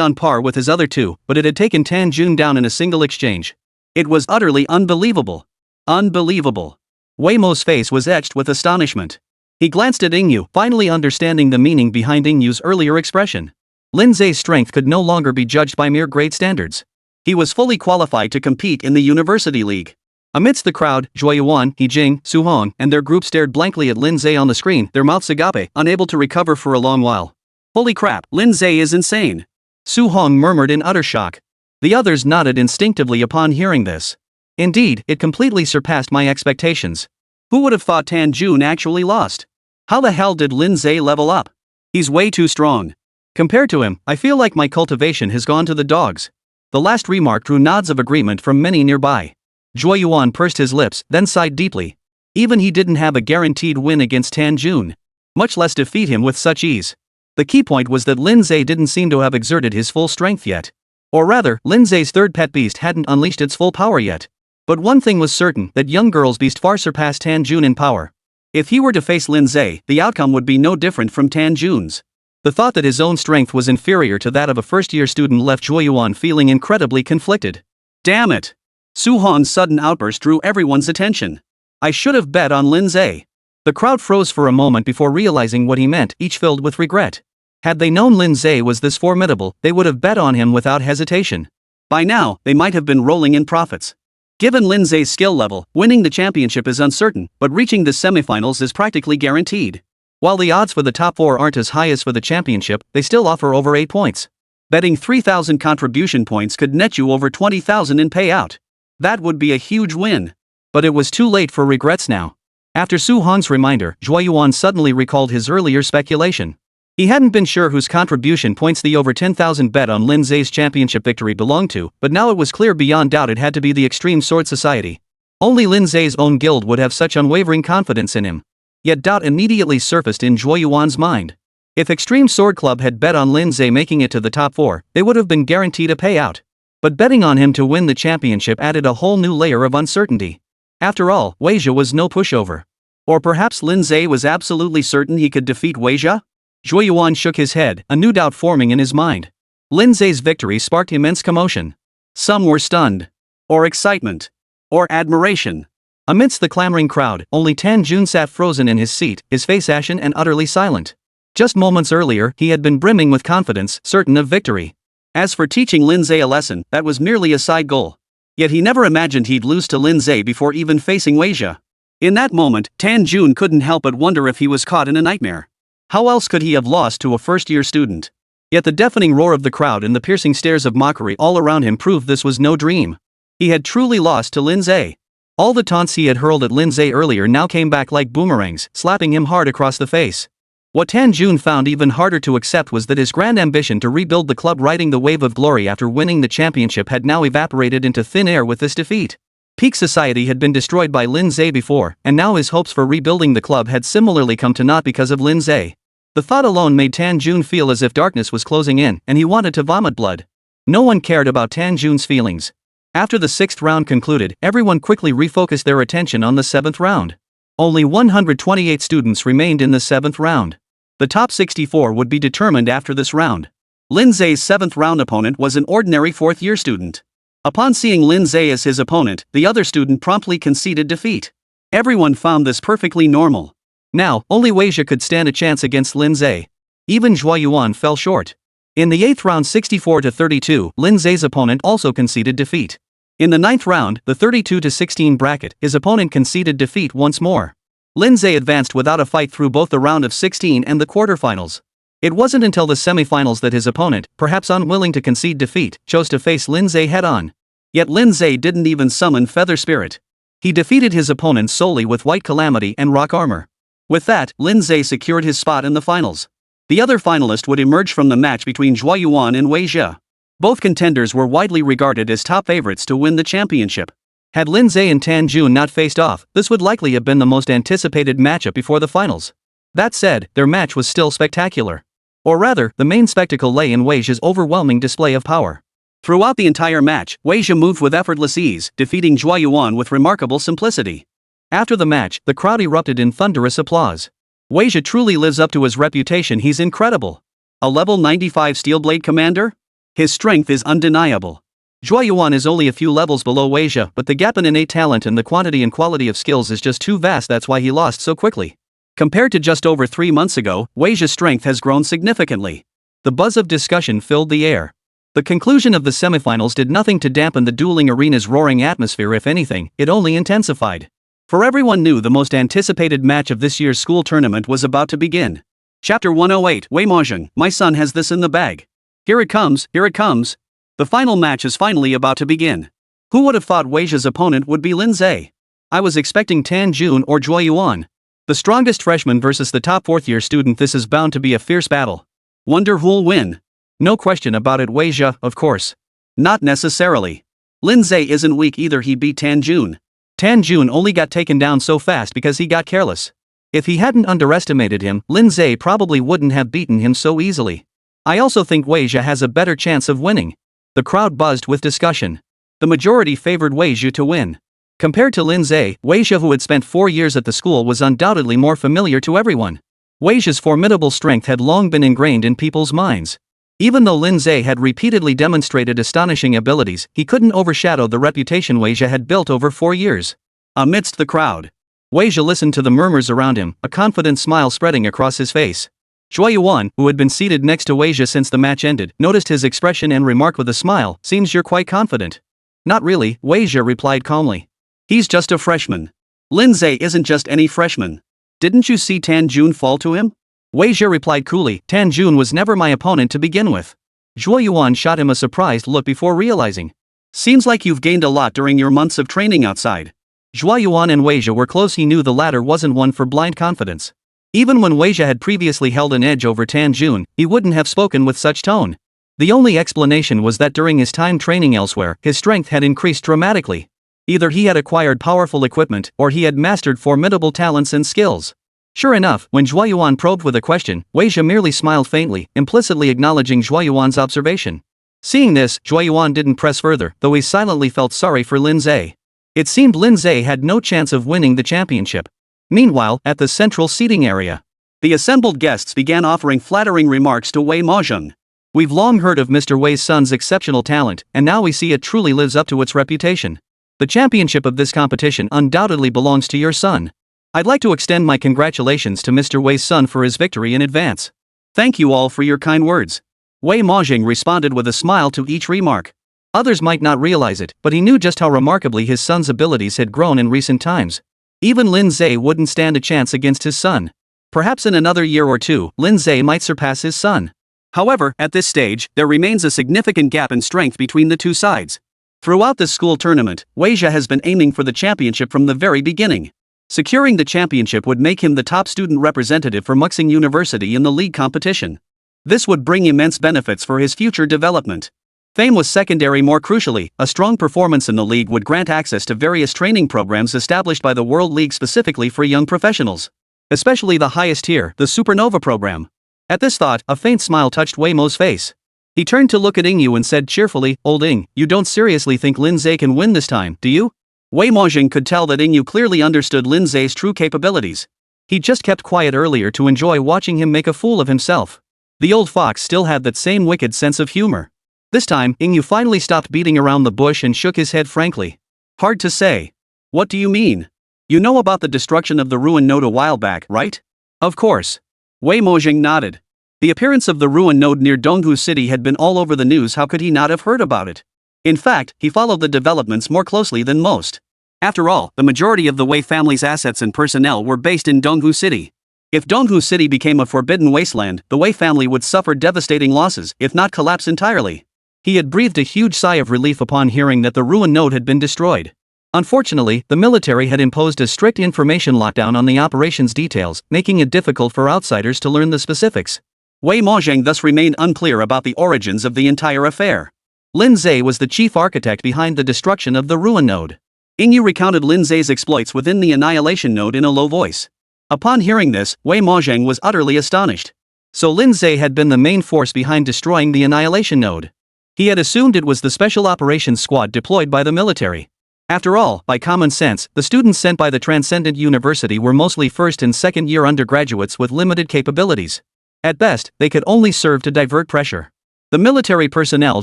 on par with his other two, but it had taken Tan Jun down in a single exchange. It was utterly unbelievable. Unbelievable. Wei Mo's face was etched with astonishment. He glanced at Yingyu, finally understanding the meaning behind Yingyu's earlier expression. Lin Ze's strength could no longer be judged by mere grade standards. He was fully qualified to compete in the University League. Amidst the crowd, Zhuoyuan, Yijing, Su Hong, and their group stared blankly at Lin Ze on the screen, their mouths agape, unable to recover for a long while. Holy crap, Lin Ze is insane! Su Hong murmured in utter shock. The others nodded instinctively upon hearing this. Indeed, it completely surpassed my expectations. Who would have thought Tan Jun actually lost? How the hell did Lin Ze level up? He's way too strong. Compared to him, I feel like my cultivation has gone to the dogs. The last remark drew nods of agreement from many nearby. Zhuoyuan pursed his lips, then sighed deeply. Even he didn't have a guaranteed win against Tan Jun, much less defeat him with such ease. The key point was that Lin Ze didn't seem to have exerted his full strength yet. Or rather, Lin Ze's third pet beast hadn't unleashed its full power yet. But one thing was certain, that young girl's beast far surpassed Tan Jun in power. If he were to face Lin Ze, the outcome would be no different from Tan Jun's. The thought that his own strength was inferior to that of a first-year student left Zhuoyuan feeling incredibly conflicted. Damn it! Su Hong's sudden outburst drew everyone's attention. I should have bet on Lin Ze. The crowd froze for a moment before realizing what he meant, each filled with regret. Had they known Lin Ze was this formidable, they would have bet on him without hesitation. By now, they might have been rolling in profits. Given Lin Ze's skill level, winning the championship is uncertain, but reaching the semifinals is practically guaranteed. While the odds for the top four aren't as high as for the championship, they still offer over 8 points. Betting 3,000 contribution points could net you over 20,000 in payout. That would be a huge win. But it was too late for regrets now. After Su Hong's reminder, Zhuoyuan suddenly recalled his earlier speculation. He hadn't been sure whose contribution points the over 10,000 bet on Lin Ze's championship victory belonged to, but now it was clear beyond doubt it had to be the Extreme Sword Society. Only Lin Ze's own guild would have such unwavering confidence in him. Yet doubt immediately surfaced in Zhuoyuan's mind. If Extreme Sword Club had bet on Lin Ze making it to the top 4, they would have been guaranteed a payout. But betting on him to win the championship added a whole new layer of uncertainty. After all, Weijia was no pushover. Or perhaps Lin Ze was absolutely certain he could defeat Weijia? Zhuoyuan shook his head, a new doubt forming in his mind. Lin Ze's victory sparked immense commotion. Some were stunned. Or excitement. Or admiration. Amidst the clamoring crowd, only Tan Jun sat frozen in his seat, his face ashen and utterly silent. Just moments earlier, he had been brimming with confidence, certain of victory. As for teaching Lin Ze a lesson, that was merely a side goal. Yet he never imagined he'd lose to Lin Ze before even facing Weijia. In that moment, Tan Jun couldn't help but wonder if he was caught in a nightmare. How else could he have lost to a first-year student? Yet the deafening roar of the crowd and the piercing stares of mockery all around him proved this was no dream. He had truly lost to Lin Ze. All the taunts he had hurled at Lin Ze earlier now came back like boomerangs, slapping him hard across the face. What Tan Jun found even harder to accept was that his grand ambition to rebuild the club riding the wave of glory after winning the championship had now evaporated into thin air with this defeat. Peak society had been destroyed by Lin Ze before, and now his hopes for rebuilding the club had similarly come to naught because of Lin Ze. The thought alone made Tan Jun feel as if darkness was closing in, and he wanted to vomit blood. No one cared about Tan Jun's feelings. After the 6th round concluded, everyone quickly refocused their attention on the 7th round. Only 128 students remained in the 7th round. The top 64 would be determined after this round. Lin Ze's 7th round opponent was an ordinary 4th-year student. Upon seeing Lin Ze as his opponent, the other student promptly conceded defeat. Everyone found this perfectly normal. Now, only Weijia could stand a chance against Lin Ze. Even Zhuoyuan fell short. In the 8th round 64-32, Lin Ze's opponent also conceded defeat. In the 9th round, the 32-16 bracket, his opponent conceded defeat once more. Lin Ze advanced without a fight through both the round of 16 and the quarterfinals. It wasn't until the semifinals that his opponent, perhaps unwilling to concede defeat, chose to face Lin Ze head-on. Yet Lin Ze didn't even summon Feather Spirit. He defeated his opponent solely with White Calamity and Rock Armor. With that, Lin Ze secured his spot in the finals. The other finalist would emerge from the match between Zhuo Yuan and Wei Zhe. Both contenders were widely regarded as top favorites to win the championship. Had Lin Ze and Tan Jun not faced off, this would likely have been the most anticipated matchup before the finals. That said, their match was still spectacular. Or rather, the main spectacle lay in Wei Zhe's overwhelming display of power. Throughout the entire match, Wei Zhe moved with effortless ease, defeating Zhuo Yuan with remarkable simplicity. After the match, the crowd erupted in thunderous applause. Wei Zhe truly lives up to his reputation. He's incredible. A level 95 Steelblade commander? His strength is undeniable. Zhuo Yuan is only a few levels below Wei Zhe, but the gap in innate talent and the quantity and quality of skills is just too vast. That's why he lost so quickly. Compared to just over 3 months ago, Wei Zhe's strength has grown significantly. The buzz of discussion filled the air. The conclusion of the semifinals did nothing to dampen the dueling arena's roaring atmosphere. If anything, it only intensified. For everyone knew the most anticipated match of this year's school tournament was about to begin. Chapter 108, Wei Mozheng, my son has this in the bag. Here it comes, here it comes. The final match is finally about to begin. Who would have thought Wei Zhe's opponent would be Lin Ze? I was expecting Tan Jun or Zhuo Yuan. The strongest freshman versus the top 4th-year student. This is bound to be a fierce battle. Wonder who'll win? No question about it, Wei Zhe, of course. Not necessarily. Lin Ze isn't weak either. He beat Tan Jun. Tan Jun only got taken down so fast because he got careless. If he hadn't underestimated him, Lin Ze probably wouldn't have beaten him so easily. I also think Wei Zhe has a better chance of winning. The crowd buzzed with discussion. The majority favored Wei Zhe to win. Compared to Lin Ze, Wei Zhe, who had spent 4 years at the school, was undoubtedly more familiar to everyone. Wei Zhe's formidable strength had long been ingrained in people's minds. Even though Lin Ze had repeatedly demonstrated astonishing abilities, he couldn't overshadow the reputation Wei Zhe had built over 4 years. Amidst the crowd, Wei Zhe listened to the murmurs around him, a confident smile spreading across his face. Zhuo Yuan, who had been seated next to Wei Zhe since the match ended, noticed his expression and remarked with a smile, "Seems you're quite confident." "Not really," Wei Zhe replied calmly. "He's just a freshman." "Lin Ze isn't just any freshman. Didn't you see Tan Jun fall to him?" Wei Zhe replied coolly, "Tan Jun was never my opponent to begin with." Zhuo Yuan shot him a surprised look before realizing. "Seems like you've gained a lot during your months of training outside." Zhuo Yuan and Wei Zhe were close. He knew the latter wasn't one for blind confidence. Even when Wei Zhe had previously held an edge over Tan Jun, he wouldn't have spoken with such tone. The only explanation was that during his time training elsewhere, his strength had increased dramatically. Either he had acquired powerful equipment, or he had mastered formidable talents and skills. Sure enough, when Zhuo Yuan probed with a question, Wei Zhe merely smiled faintly, implicitly acknowledging Zhuo Yuan's observation. Seeing this, Zhuo Yuan didn't press further, though he silently felt sorry for Lin Ze. It seemed Lin Ze had no chance of winning the championship. Meanwhile, at the central seating area, the assembled guests began offering flattering remarks to Wei Mozheng. "We've long heard of Mr. Wei's son's exceptional talent, and now we see it truly lives up to its reputation. The championship of this competition undoubtedly belongs to your son. I'd like to extend my congratulations to Mr. Wei's son for his victory in advance." "Thank you all for your kind words." Wei Mozheng responded with a smile to each remark. Others might not realize it, but he knew just how remarkably his son's abilities had grown in recent times. Even Lin Ze wouldn't stand a chance against his son. Perhaps in another year or two, Lin Ze might surpass his son. However, at this stage, there remains a significant gap in strength between the two sides. Throughout this school tournament, Wei Zhe has been aiming for the championship from the very beginning. Securing the championship would make him the top student representative for Muxing University in the league competition. This would bring immense benefits for his future development. Fame was secondary. More crucially, a strong performance in the league would grant access to various training programs established by the World League specifically for young professionals. Especially the highest tier, the Supernova program. At this thought, a faint smile touched Wei Mo's face. He turned to look at Ing Yu and said cheerfully, "Old Ing, you don't seriously think Lin Ze can win this time, do you?" Wei Mozheng could tell that Ing Yu clearly understood Lin Ze's true capabilities. He just kept quiet earlier to enjoy watching him make a fool of himself. The old fox still had that same wicked sense of humor. This time, Ing Yu finally stopped beating around the bush and shook his head frankly. "Hard to say." "What do you mean? You know about the destruction of the ruin node a while back, right?" "Of course." Wei Mozheng nodded. The appearance of the ruin node near Donghu City had been all over the news. How could he not have heard about it? In fact, he followed the developments more closely than most. After all, the majority of the Wei family's assets and personnel were based in Donghu City. If Donghu City became a forbidden wasteland, the Wei family would suffer devastating losses, if not collapse entirely. He had breathed a huge sigh of relief upon hearing that the ruin node had been destroyed. Unfortunately, the military had imposed a strict information lockdown on the operation's details, making it difficult for outsiders to learn the specifics. Wei Mozheng thus remained unclear about the origins of the entire affair. Lin Ze was the chief architect behind the destruction of the ruin node. Yingyu recounted Lin Ze's exploits within the annihilation node in a low voice. Upon hearing this, Wei Mozheng was utterly astonished. So Lin Ze had been the main force behind destroying the annihilation node. He had assumed it was the special operations squad deployed by the military. After all, by common sense, the students sent by the Transcendent University were mostly first and second year undergraduates with limited capabilities. At best, they could only serve to divert pressure. The military personnel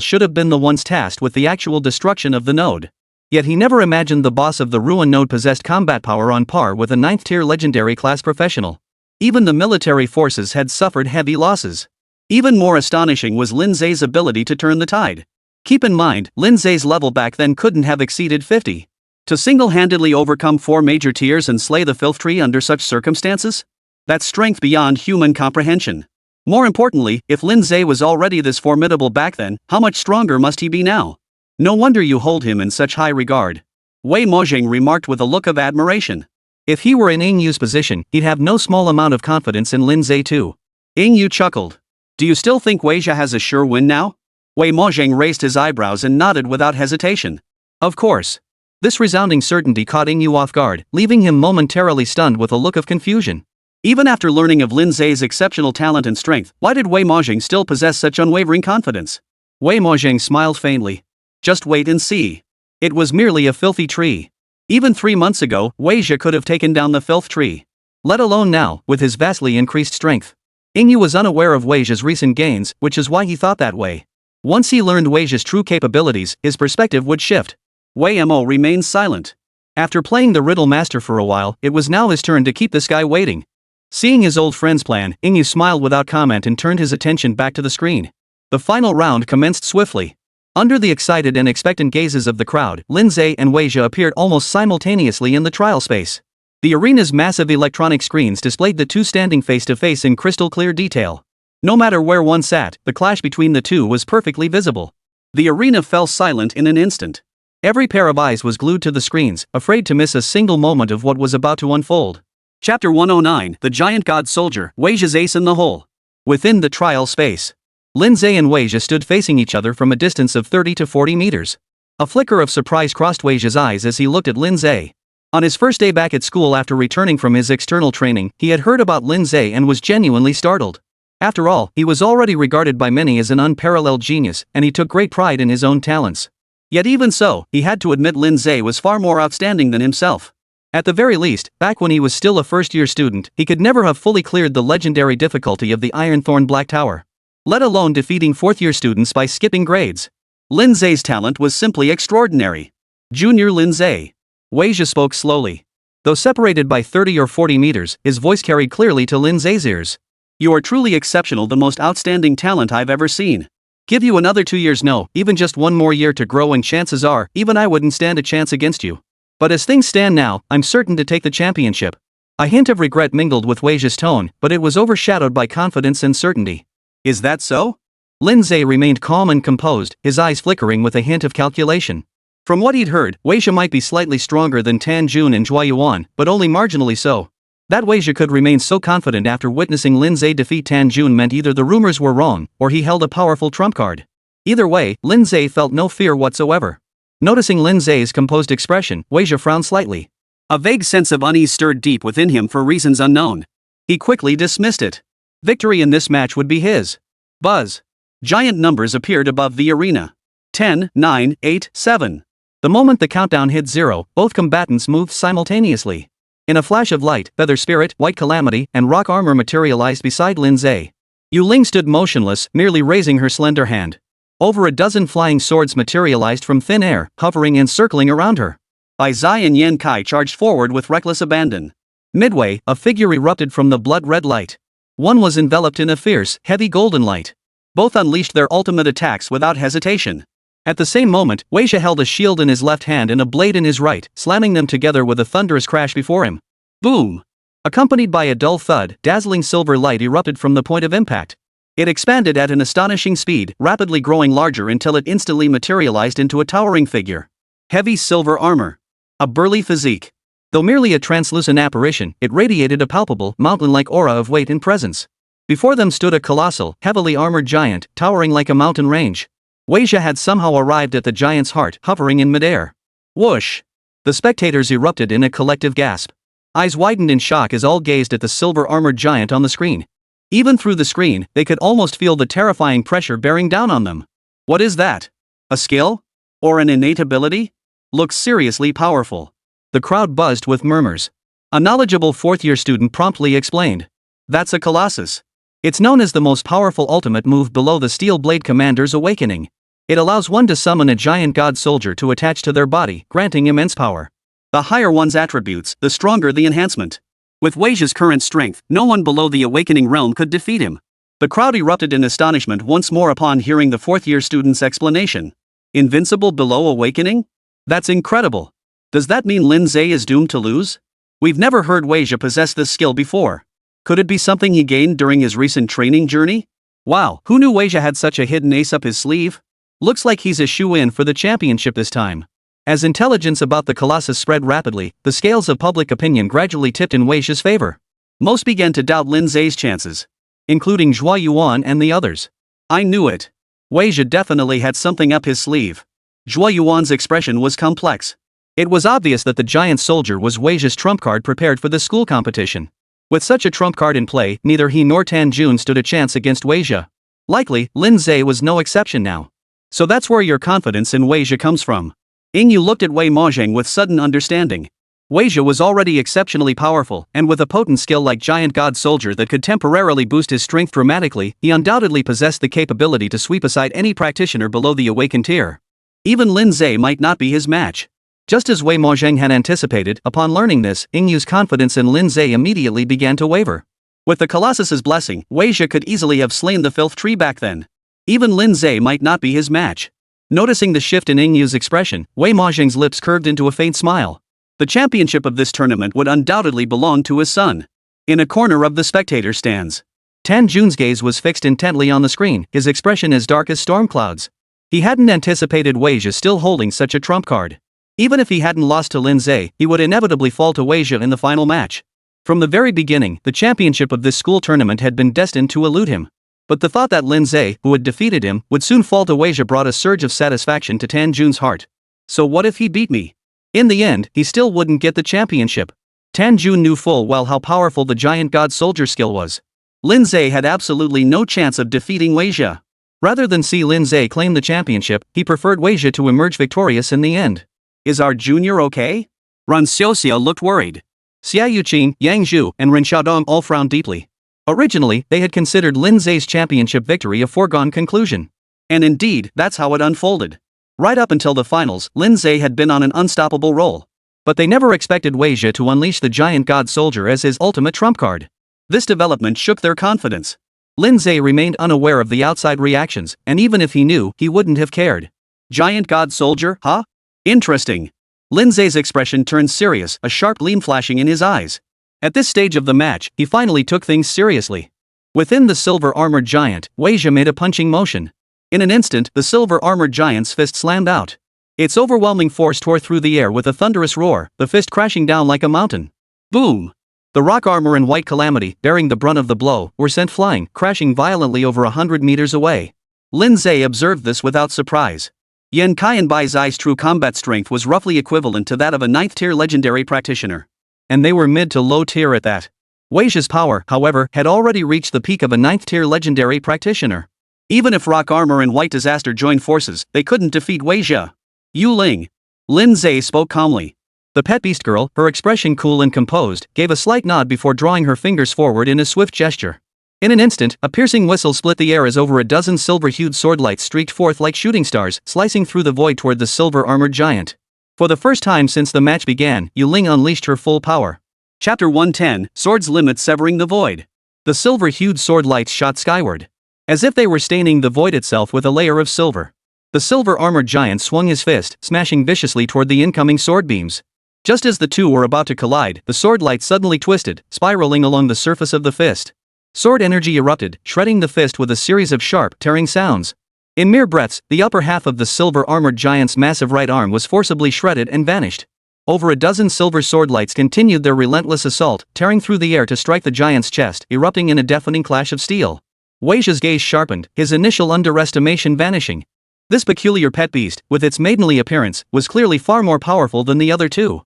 should have been the ones tasked with the actual destruction of the node. Yet he never imagined the boss of the ruin node possessed combat power on par with a 9th-tier legendary class professional. Even the military forces had suffered heavy losses. Even more astonishing was Lin Ze's ability to turn the tide. Keep in mind, Lin Ze's level back then couldn't have exceeded 50. To single-handedly overcome 4 major tiers and slay the filth tree under such circumstances? That's strength beyond human comprehension. More importantly, if Lin Ze was already this formidable back then, how much stronger must he be now? No wonder you hold him in such high regard. Wei Mozheng remarked with a look of admiration. If he were in Yingyu's position, he'd have no small amount of confidence in Lin Ze too. Yingyu chuckled. Do you still think Weijia has a sure win now? Wei Mozheng raised his eyebrows and nodded without hesitation. Of course. This resounding certainty caught Yingyu off guard, leaving him momentarily stunned with a look of confusion. Even after learning of Lin Ze's exceptional talent and strength, why did Wei Mozheng still possess such unwavering confidence? Wei Mozheng smiled faintly. Just wait and see. It was merely a filthy tree. Even 3 months ago, Weijia could have taken down the filth tree. Let alone now, with his vastly increased strength. Yingyu was unaware of Weijia's recent gains, which is why he thought that way. Once he learned Weijia's true capabilities, his perspective would shift. Wei Mo remained silent. After playing the riddle master for a while, it was now his turn to keep this guy waiting. Seeing his old friend's plan, Yingyu smiled without comment and turned his attention back to the screen. The final round commenced swiftly. Under the excited and expectant gazes of the crowd, Lin Ze and Weijia appeared almost simultaneously in the trial space. The arena's massive electronic screens displayed the two standing face-to-face in crystal-clear detail. No matter where one sat, the clash between the two was perfectly visible. The arena fell silent in an instant. Every pair of eyes was glued to the screens, afraid to miss a single moment of what was about to unfold. Chapter 109, The Giant God Soldier, Weijia's Ace in the Hole. Within the trial space, Lin Ze and Weijia stood facing each other from a distance of 30 to 40 meters. A flicker of surprise crossed Weijia's eyes as he looked at Lin Ze. On his first day back at school after returning from his external training, he had heard about Lin Ze and was genuinely startled. After all, he was already regarded by many as an unparalleled genius, and he took great pride in his own talents. Yet even so, he had to admit Lin Ze was far more outstanding than himself. At the very least, back when he was still a first-year student, he could never have fully cleared the legendary difficulty of the Ironthorn Black Tower. Let alone defeating fourth-year students by skipping grades. Lin Ze's talent was simply extraordinary. Junior Lin Ze. Weijia spoke slowly. Though separated by 30 or 40 meters, his voice carried clearly to Lin Ze's ears. You are truly exceptional, the most outstanding talent I've ever seen. Give you another 2 years, no, even just one more year to grow, and chances are, even I wouldn't stand a chance against you. But as things stand now, I'm certain to take the championship. A hint of regret mingled with Weijia's tone, but it was overshadowed by confidence and certainty. Is that so? Lin Ze remained calm and composed, his eyes flickering with a hint of calculation. From what he'd heard, Weijia might be slightly stronger than Tan Jun and Zhua Yuan, but only marginally so. That Weijia could remain so confident after witnessing Lin Ze defeat Tan Jun meant either the rumors were wrong, or he held a powerful trump card. Either way, Lin Ze felt no fear whatsoever. Noticing Lin Ze's composed expression, Weijia frowned slightly. A vague sense of unease stirred deep within him for reasons unknown. He quickly dismissed it. Victory in this match would be his. Buzz. Giant numbers appeared above the arena. 10, 9, 8, 7. The moment the countdown hit 0, both combatants moved simultaneously. In a flash of light, Feather Spirit, White Calamity, and Rock Armor materialized beside Lin Ze. Yu Ling stood motionless, merely raising her slender hand. Over a dozen flying swords materialized from thin air, hovering and circling around her. Bai Zai and Yan Kai charged forward with reckless abandon. Midway, a figure erupted from the blood-red light. One was enveloped in a fierce, heavy golden light. Both unleashed their ultimate attacks without hesitation. At the same moment, Weijia held a shield in his left hand and a blade in his right, slamming them together with a thunderous crash before him. Boom! Accompanied by a dull thud, dazzling silver light erupted from the point of impact. It expanded at an astonishing speed, rapidly growing larger until it instantly materialized into a towering figure. Heavy silver armor. A burly physique. Though merely a translucent apparition, it radiated a palpable, mountain-like aura of weight and presence. Before them stood a colossal, heavily armored giant, towering like a mountain range. Weijia had somehow arrived at the giant's heart, hovering in midair. Whoosh! The spectators erupted in a collective gasp. Eyes widened in shock as all gazed at the silver-armored giant on the screen. Even through the screen, they could almost feel the terrifying pressure bearing down on them. What is that? A skill? Or an innate ability? Looks seriously powerful. The crowd buzzed with murmurs. A knowledgeable fourth-year student promptly explained. That's a colossus. It's known as the most powerful ultimate move below the Steel Blade Commander's awakening. It allows one to summon a giant god soldier to attach to their body, granting immense power. The higher one's attributes, the stronger the enhancement. With Weijia's current strength, no one below the awakening realm could defeat him. The crowd erupted in astonishment once more upon hearing the fourth-year student's explanation. Invincible below awakening? That's incredible. Does that mean Lin Ze is doomed to lose? We've never heard Weijia possess this skill before. Could it be something he gained during his recent training journey? Wow, who knew Weijia had such a hidden ace up his sleeve? Looks like he's a shoe-in for the championship this time. As intelligence about the Colossus spread rapidly, the scales of public opinion gradually tipped in Weijia's favor. Most began to doubt Lin Ze's chances, including Zhua Yuan and the others. I knew it. Weijia definitely had something up his sleeve. Zhua Yuan's expression was complex. It was obvious that the giant soldier was Weijia's trump card prepared for the school competition. With such a trump card in play, neither he nor Tan Jun stood a chance against Weijia. Likely, Lin Ze was no exception now. So that's where your confidence in Weijia comes from. Yingyu looked at Wei Mojang with sudden understanding. Weijia was already exceptionally powerful, and with a potent skill like Giant God Soldier that could temporarily boost his strength dramatically, he undoubtedly possessed the capability to sweep aside any practitioner below the awakened tier. Even Lin Ze might not be his match. Just as Wei Mojang had anticipated, upon learning this, Yingyu's confidence in Lin Ze immediately began to waver. With the Colossus's blessing, Weijia could easily have slain the filth tree back then. Even Lin Ze might not be his match. Noticing the shift in Yingyu's expression, Wei Mojang's lips curved into a faint smile. The championship of this tournament would undoubtedly belong to his son. In a corner of the spectator stands, Tan Jun's gaze was fixed intently on the screen, his expression as dark as storm clouds. He hadn't anticipated Weijia still holding such a trump card. Even if he hadn't lost to Lin Ze, he would inevitably fall to Weijia in the final match. From the very beginning, the championship of this school tournament had been destined to elude him. But the thought that Lin Ze, who had defeated him, would soon fall to Weijia brought a surge of satisfaction to Tan Jun's heart. So what if he beat me? In the end, he still wouldn't get the championship. Tan Jun knew full well how powerful the Giant God Soldier skill was. Lin Ze had absolutely no chance of defeating Weijia. Rather than see Lin Ze claim the championship, he preferred Weijia to emerge victorious in the end. Is our junior okay? Ran Xiaoxia looked worried. Xia Yuqin, Yang Zhu, and Ren Xiaodong all frowned deeply. Originally, they had considered Lin Ze's championship victory a foregone conclusion. And indeed, that's how it unfolded. Right up until the finals, Lin Ze had been on an unstoppable roll. But they never expected Weijia to unleash the Giant God Soldier as his ultimate trump card. This development shook their confidence. Lin Ze remained unaware of the outside reactions, and even if he knew, he wouldn't have cared. Giant God Soldier, huh? Interesting. Lin Ze's expression turned serious, a sharp gleam flashing in his eyes. At this stage of the match, he finally took things seriously. Within the silver-armored giant, Weijia made a punching motion. In an instant, the silver-armored giant's fist slammed out. Its overwhelming force tore through the air with a thunderous roar, the fist crashing down like a mountain. Boom! The rock armor and white calamity, bearing the brunt of the blow, were sent flying, crashing violently over 100 meters away. Lin Ze observed this without surprise. Yan Qianbai's Zai's true combat strength was roughly equivalent to that of a 9th-tier legendary practitioner. And they were mid to low tier at that. Weijia's power, however, had already reached the peak of a 9th-tier legendary practitioner. Even if rock armor and white disaster joined forces, they couldn't defeat Weijia. Yu Ling. Lin Ze spoke calmly. The pet beast girl, her expression cool and composed, gave a slight nod before drawing her fingers forward in a swift gesture. In an instant, a piercing whistle split the air as over a dozen silver-hued swordlights streaked forth like shooting stars, slicing through the void toward the silver-armored giant. For the first time since the match began, Yu Ling unleashed her full power. Chapter 110, Swords Limit Severing the Void. The silver-hued sword lights shot skyward, as if they were staining the void itself with a layer of silver. The silver-armored giant swung his fist, smashing viciously toward the incoming sword beams. Just as the two were about to collide, the sword light suddenly twisted, spiraling along the surface of the fist. Sword energy erupted, shredding the fist with a series of sharp, tearing sounds. In mere breaths, the upper half of the silver-armored giant's massive right arm was forcibly shredded and vanished. Over a dozen silver sword lights continued their relentless assault, tearing through the air to strike the giant's chest, erupting in a deafening clash of steel. Wei Zhe's gaze sharpened, his initial underestimation vanishing. This peculiar pet beast, with its maidenly appearance, was clearly far more powerful than the other two.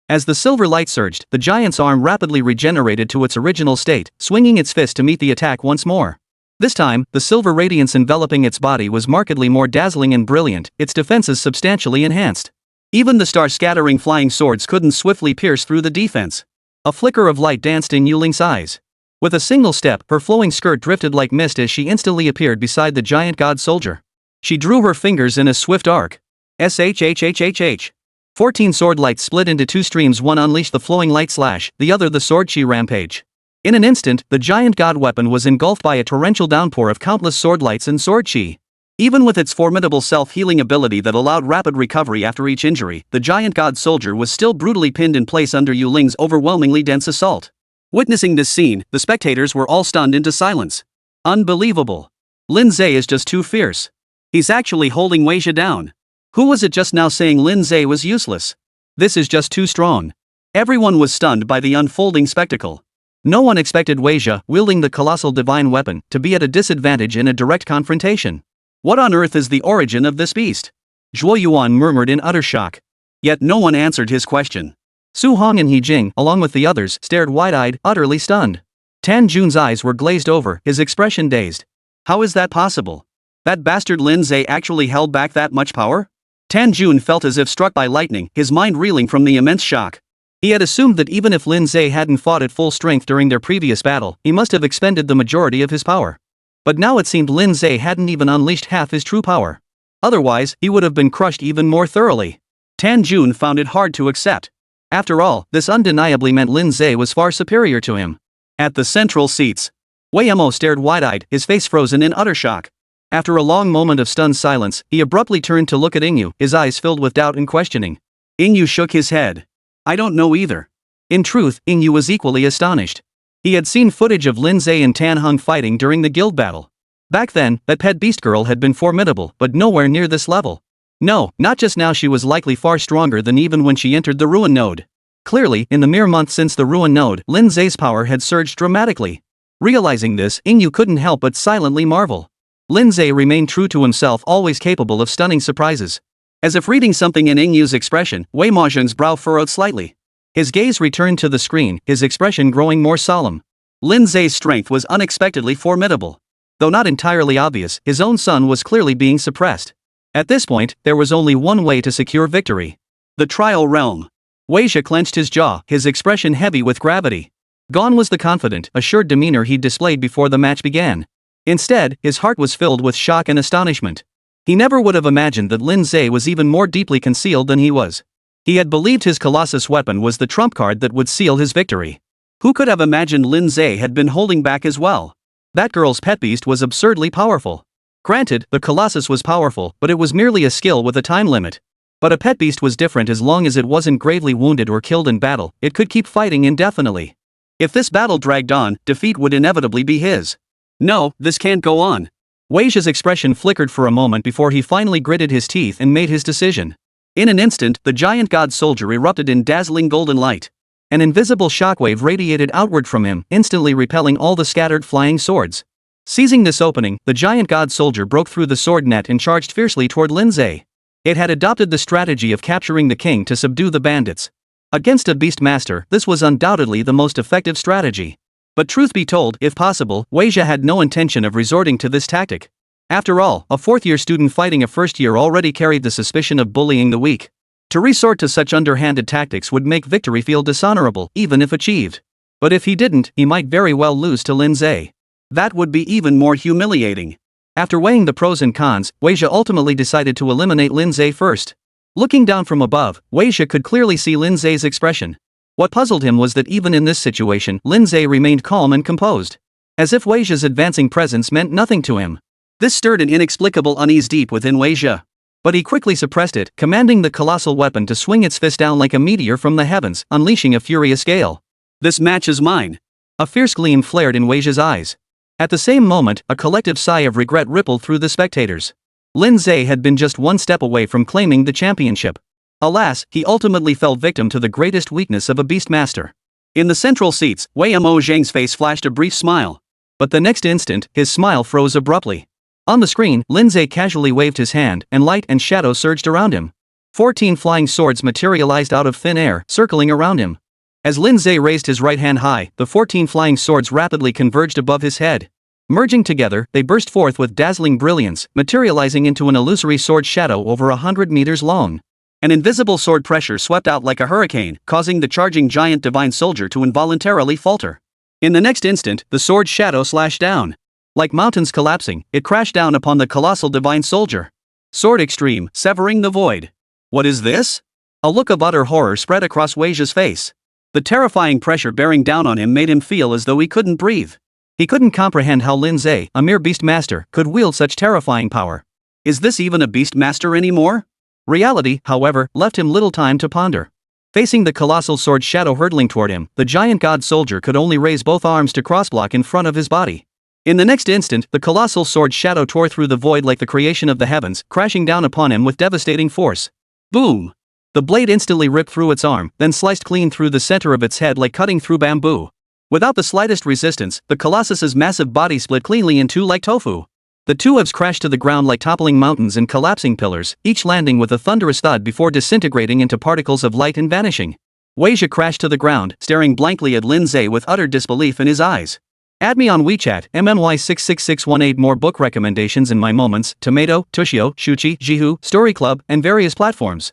As the silver light surged, the giant's arm rapidly regenerated to its original state, swinging its fist to meet the attack once more. This time, the silver radiance enveloping its body was markedly more dazzling and brilliant, its defenses substantially enhanced. Even the star-scattering flying swords couldn't swiftly pierce through the defense. A flicker of light danced in Yuling's eyes. With a single step, her flowing skirt drifted like mist as she instantly appeared beside the giant god soldier. She drew her fingers in a swift arc. Shhhhh. 14 sword lights split into two streams, one unleashed the flowing light slash, the other the sword chi rampage. In an instant, the giant god weapon was engulfed by a torrential downpour of countless sword lights and sword chi. Even with its formidable self-healing ability that allowed rapid recovery after each injury, the giant god soldier was still brutally pinned in place under Yuling's overwhelmingly dense assault. Witnessing this scene, the spectators were all stunned into silence. Unbelievable. Lin Ze is just too fierce. He's actually holding Wei Zhe down. Who was it just now saying Lin Ze was useless? This is just too strong. Everyone was stunned by the unfolding spectacle. No one expected Wei Zhe, wielding the colossal divine weapon, to be at a disadvantage in a direct confrontation. What on earth is the origin of this beast? Zhuo Yuan murmured in utter shock. Yet no one answered his question. Su Hong and He Jing, along with the others, stared wide-eyed, utterly stunned. Tan Jun's eyes were glazed over, his expression dazed. How is that possible? That bastard Lin Ze actually held back that much power? Tan Jun felt as if struck by lightning, his mind reeling from the immense shock. He had assumed that even if Lin Ze hadn't fought at full strength during their previous battle, he must have expended the majority of his power. But now it seemed Lin Ze hadn't even unleashed half his true power. Otherwise, he would have been crushed even more thoroughly. Tan Jun found it hard to accept. After all, this undeniably meant Lin Ze was far superior to him. At the central seats, Wei Mo stared wide-eyed, his face frozen in utter shock. After a long moment of stunned silence, he abruptly turned to look at Yingyu, his eyes filled with doubt and questioning. Yingyu shook his head. I don't know either. In truth, Yingyu was equally astonished. He had seen footage of Lin Ze and Tan Heng fighting during the guild battle. Back then, that pet beast girl had been formidable, but nowhere near this level. No, not just now. She was likely far stronger than even when she entered the Ruin Node. Clearly, in the mere month since the Ruin Node, Lin Ze's power had surged dramatically. Realizing this, Yingyu couldn't help but silently marvel. Lin Ze remained true to himself, always capable of stunning surprises. As if reading something in Yingyu's expression, Wei Mahjong's brow furrowed slightly. His gaze returned to the screen, his expression growing more solemn. Lin Ze's strength was unexpectedly formidable. Though not entirely obvious, his own son was clearly being suppressed. At this point, there was only one way to secure victory. The trial realm. Wei Zhe clenched his jaw, his expression heavy with gravity. Gone was the confident, assured demeanor he'd displayed before the match began. Instead, his heart was filled with shock and astonishment. He never would have imagined that Lin Ze was even more deeply concealed than he was. He had believed his Colossus weapon was the trump card that would seal his victory. Who could have imagined Lin Ze had been holding back as well? That girl's pet beast was absurdly powerful. Granted, the Colossus was powerful, but it was merely a skill with a time limit. But a pet beast was different. As long as it wasn't gravely wounded or killed in battle, it could keep fighting indefinitely. If this battle dragged on, defeat would inevitably be his. No, this can't go on. Wei Zhe's expression flickered for a moment before he finally gritted his teeth and made his decision. In an instant, the giant god soldier erupted in dazzling golden light. An invisible shockwave radiated outward from him, instantly repelling all the scattered flying swords. Seizing this opening, the giant god soldier broke through the sword net and charged fiercely toward Lin Ze. It had adopted the strategy of capturing the king to subdue the bandits. Against a beastmaster, this was undoubtedly the most effective strategy. But truth be told, if possible, Wei Zhe had no intention of resorting to this tactic. After all, a fourth-year student fighting a first-year already carried the suspicion of bullying the weak. To resort to such underhanded tactics would make victory feel dishonorable, even if achieved. But if he didn't, he might very well lose to Lin Ze. That would be even more humiliating. After weighing the pros and cons, Wei Zhe ultimately decided to eliminate Lin Ze first. Looking down from above, Wei Zhe could clearly see Lin Ze's expression. What puzzled him was that even in this situation, Lin Ze remained calm and composed. As if Weijia's advancing presence meant nothing to him. This stirred an inexplicable unease deep within Weijia. But he quickly suppressed it, commanding the colossal weapon to swing its fist down like a meteor from the heavens, unleashing a furious gale. This match is mine. A fierce gleam flared in Weijia's eyes. At the same moment, a collective sigh of regret rippled through the spectators. Lin Ze had been just one step away from claiming the championship. Alas, he ultimately fell victim to the greatest weakness of a beastmaster. In the central seats, Wei Mo Zhang's face flashed a brief smile. But the next instant, his smile froze abruptly. On the screen, Lin Ze casually waved his hand, and light and shadow surged around him. 14 flying swords materialized out of thin air, circling around him. As Lin Ze raised his right hand high, the 14 flying swords rapidly converged above his head. Merging together, they burst forth with dazzling brilliance, materializing into an illusory sword shadow over 100 meters long. An invisible sword pressure swept out like a hurricane, causing the charging giant divine soldier to involuntarily falter. In the next instant, the sword shadow slashed down. Like mountains collapsing, it crashed down upon the colossal divine soldier. Sword extreme, severing the void. What is this? A look of utter horror spread across Weijia's face. The terrifying pressure bearing down on him made him feel as though he couldn't breathe. He couldn't comprehend how Lin Ze, a mere beastmaster, could wield such terrifying power. Is this even a beastmaster anymore? Reality, however, left him little time to ponder. Facing the colossal sword shadow hurtling toward him, the giant god soldier could only raise both arms to crossblock in front of his body. In the next instant, the colossal sword shadow tore through the void like the creation of the heavens, crashing down upon him with devastating force. Boom! The blade instantly ripped through its arm, then sliced clean through the center of its head like cutting through bamboo. Without the slightest resistance, the colossus's massive body split cleanly in two like tofu. The two halves crashed to the ground like toppling mountains and collapsing pillars, each landing with a thunderous thud before disintegrating into particles of light and vanishing. Weijia crashed to the ground, staring blankly at Lin Ze with utter disbelief in his eyes. Add me on WeChat, MNY66618. More book recommendations in my moments, Tomato, Tushio, Shuchi, Jihu, Story Club, and various platforms.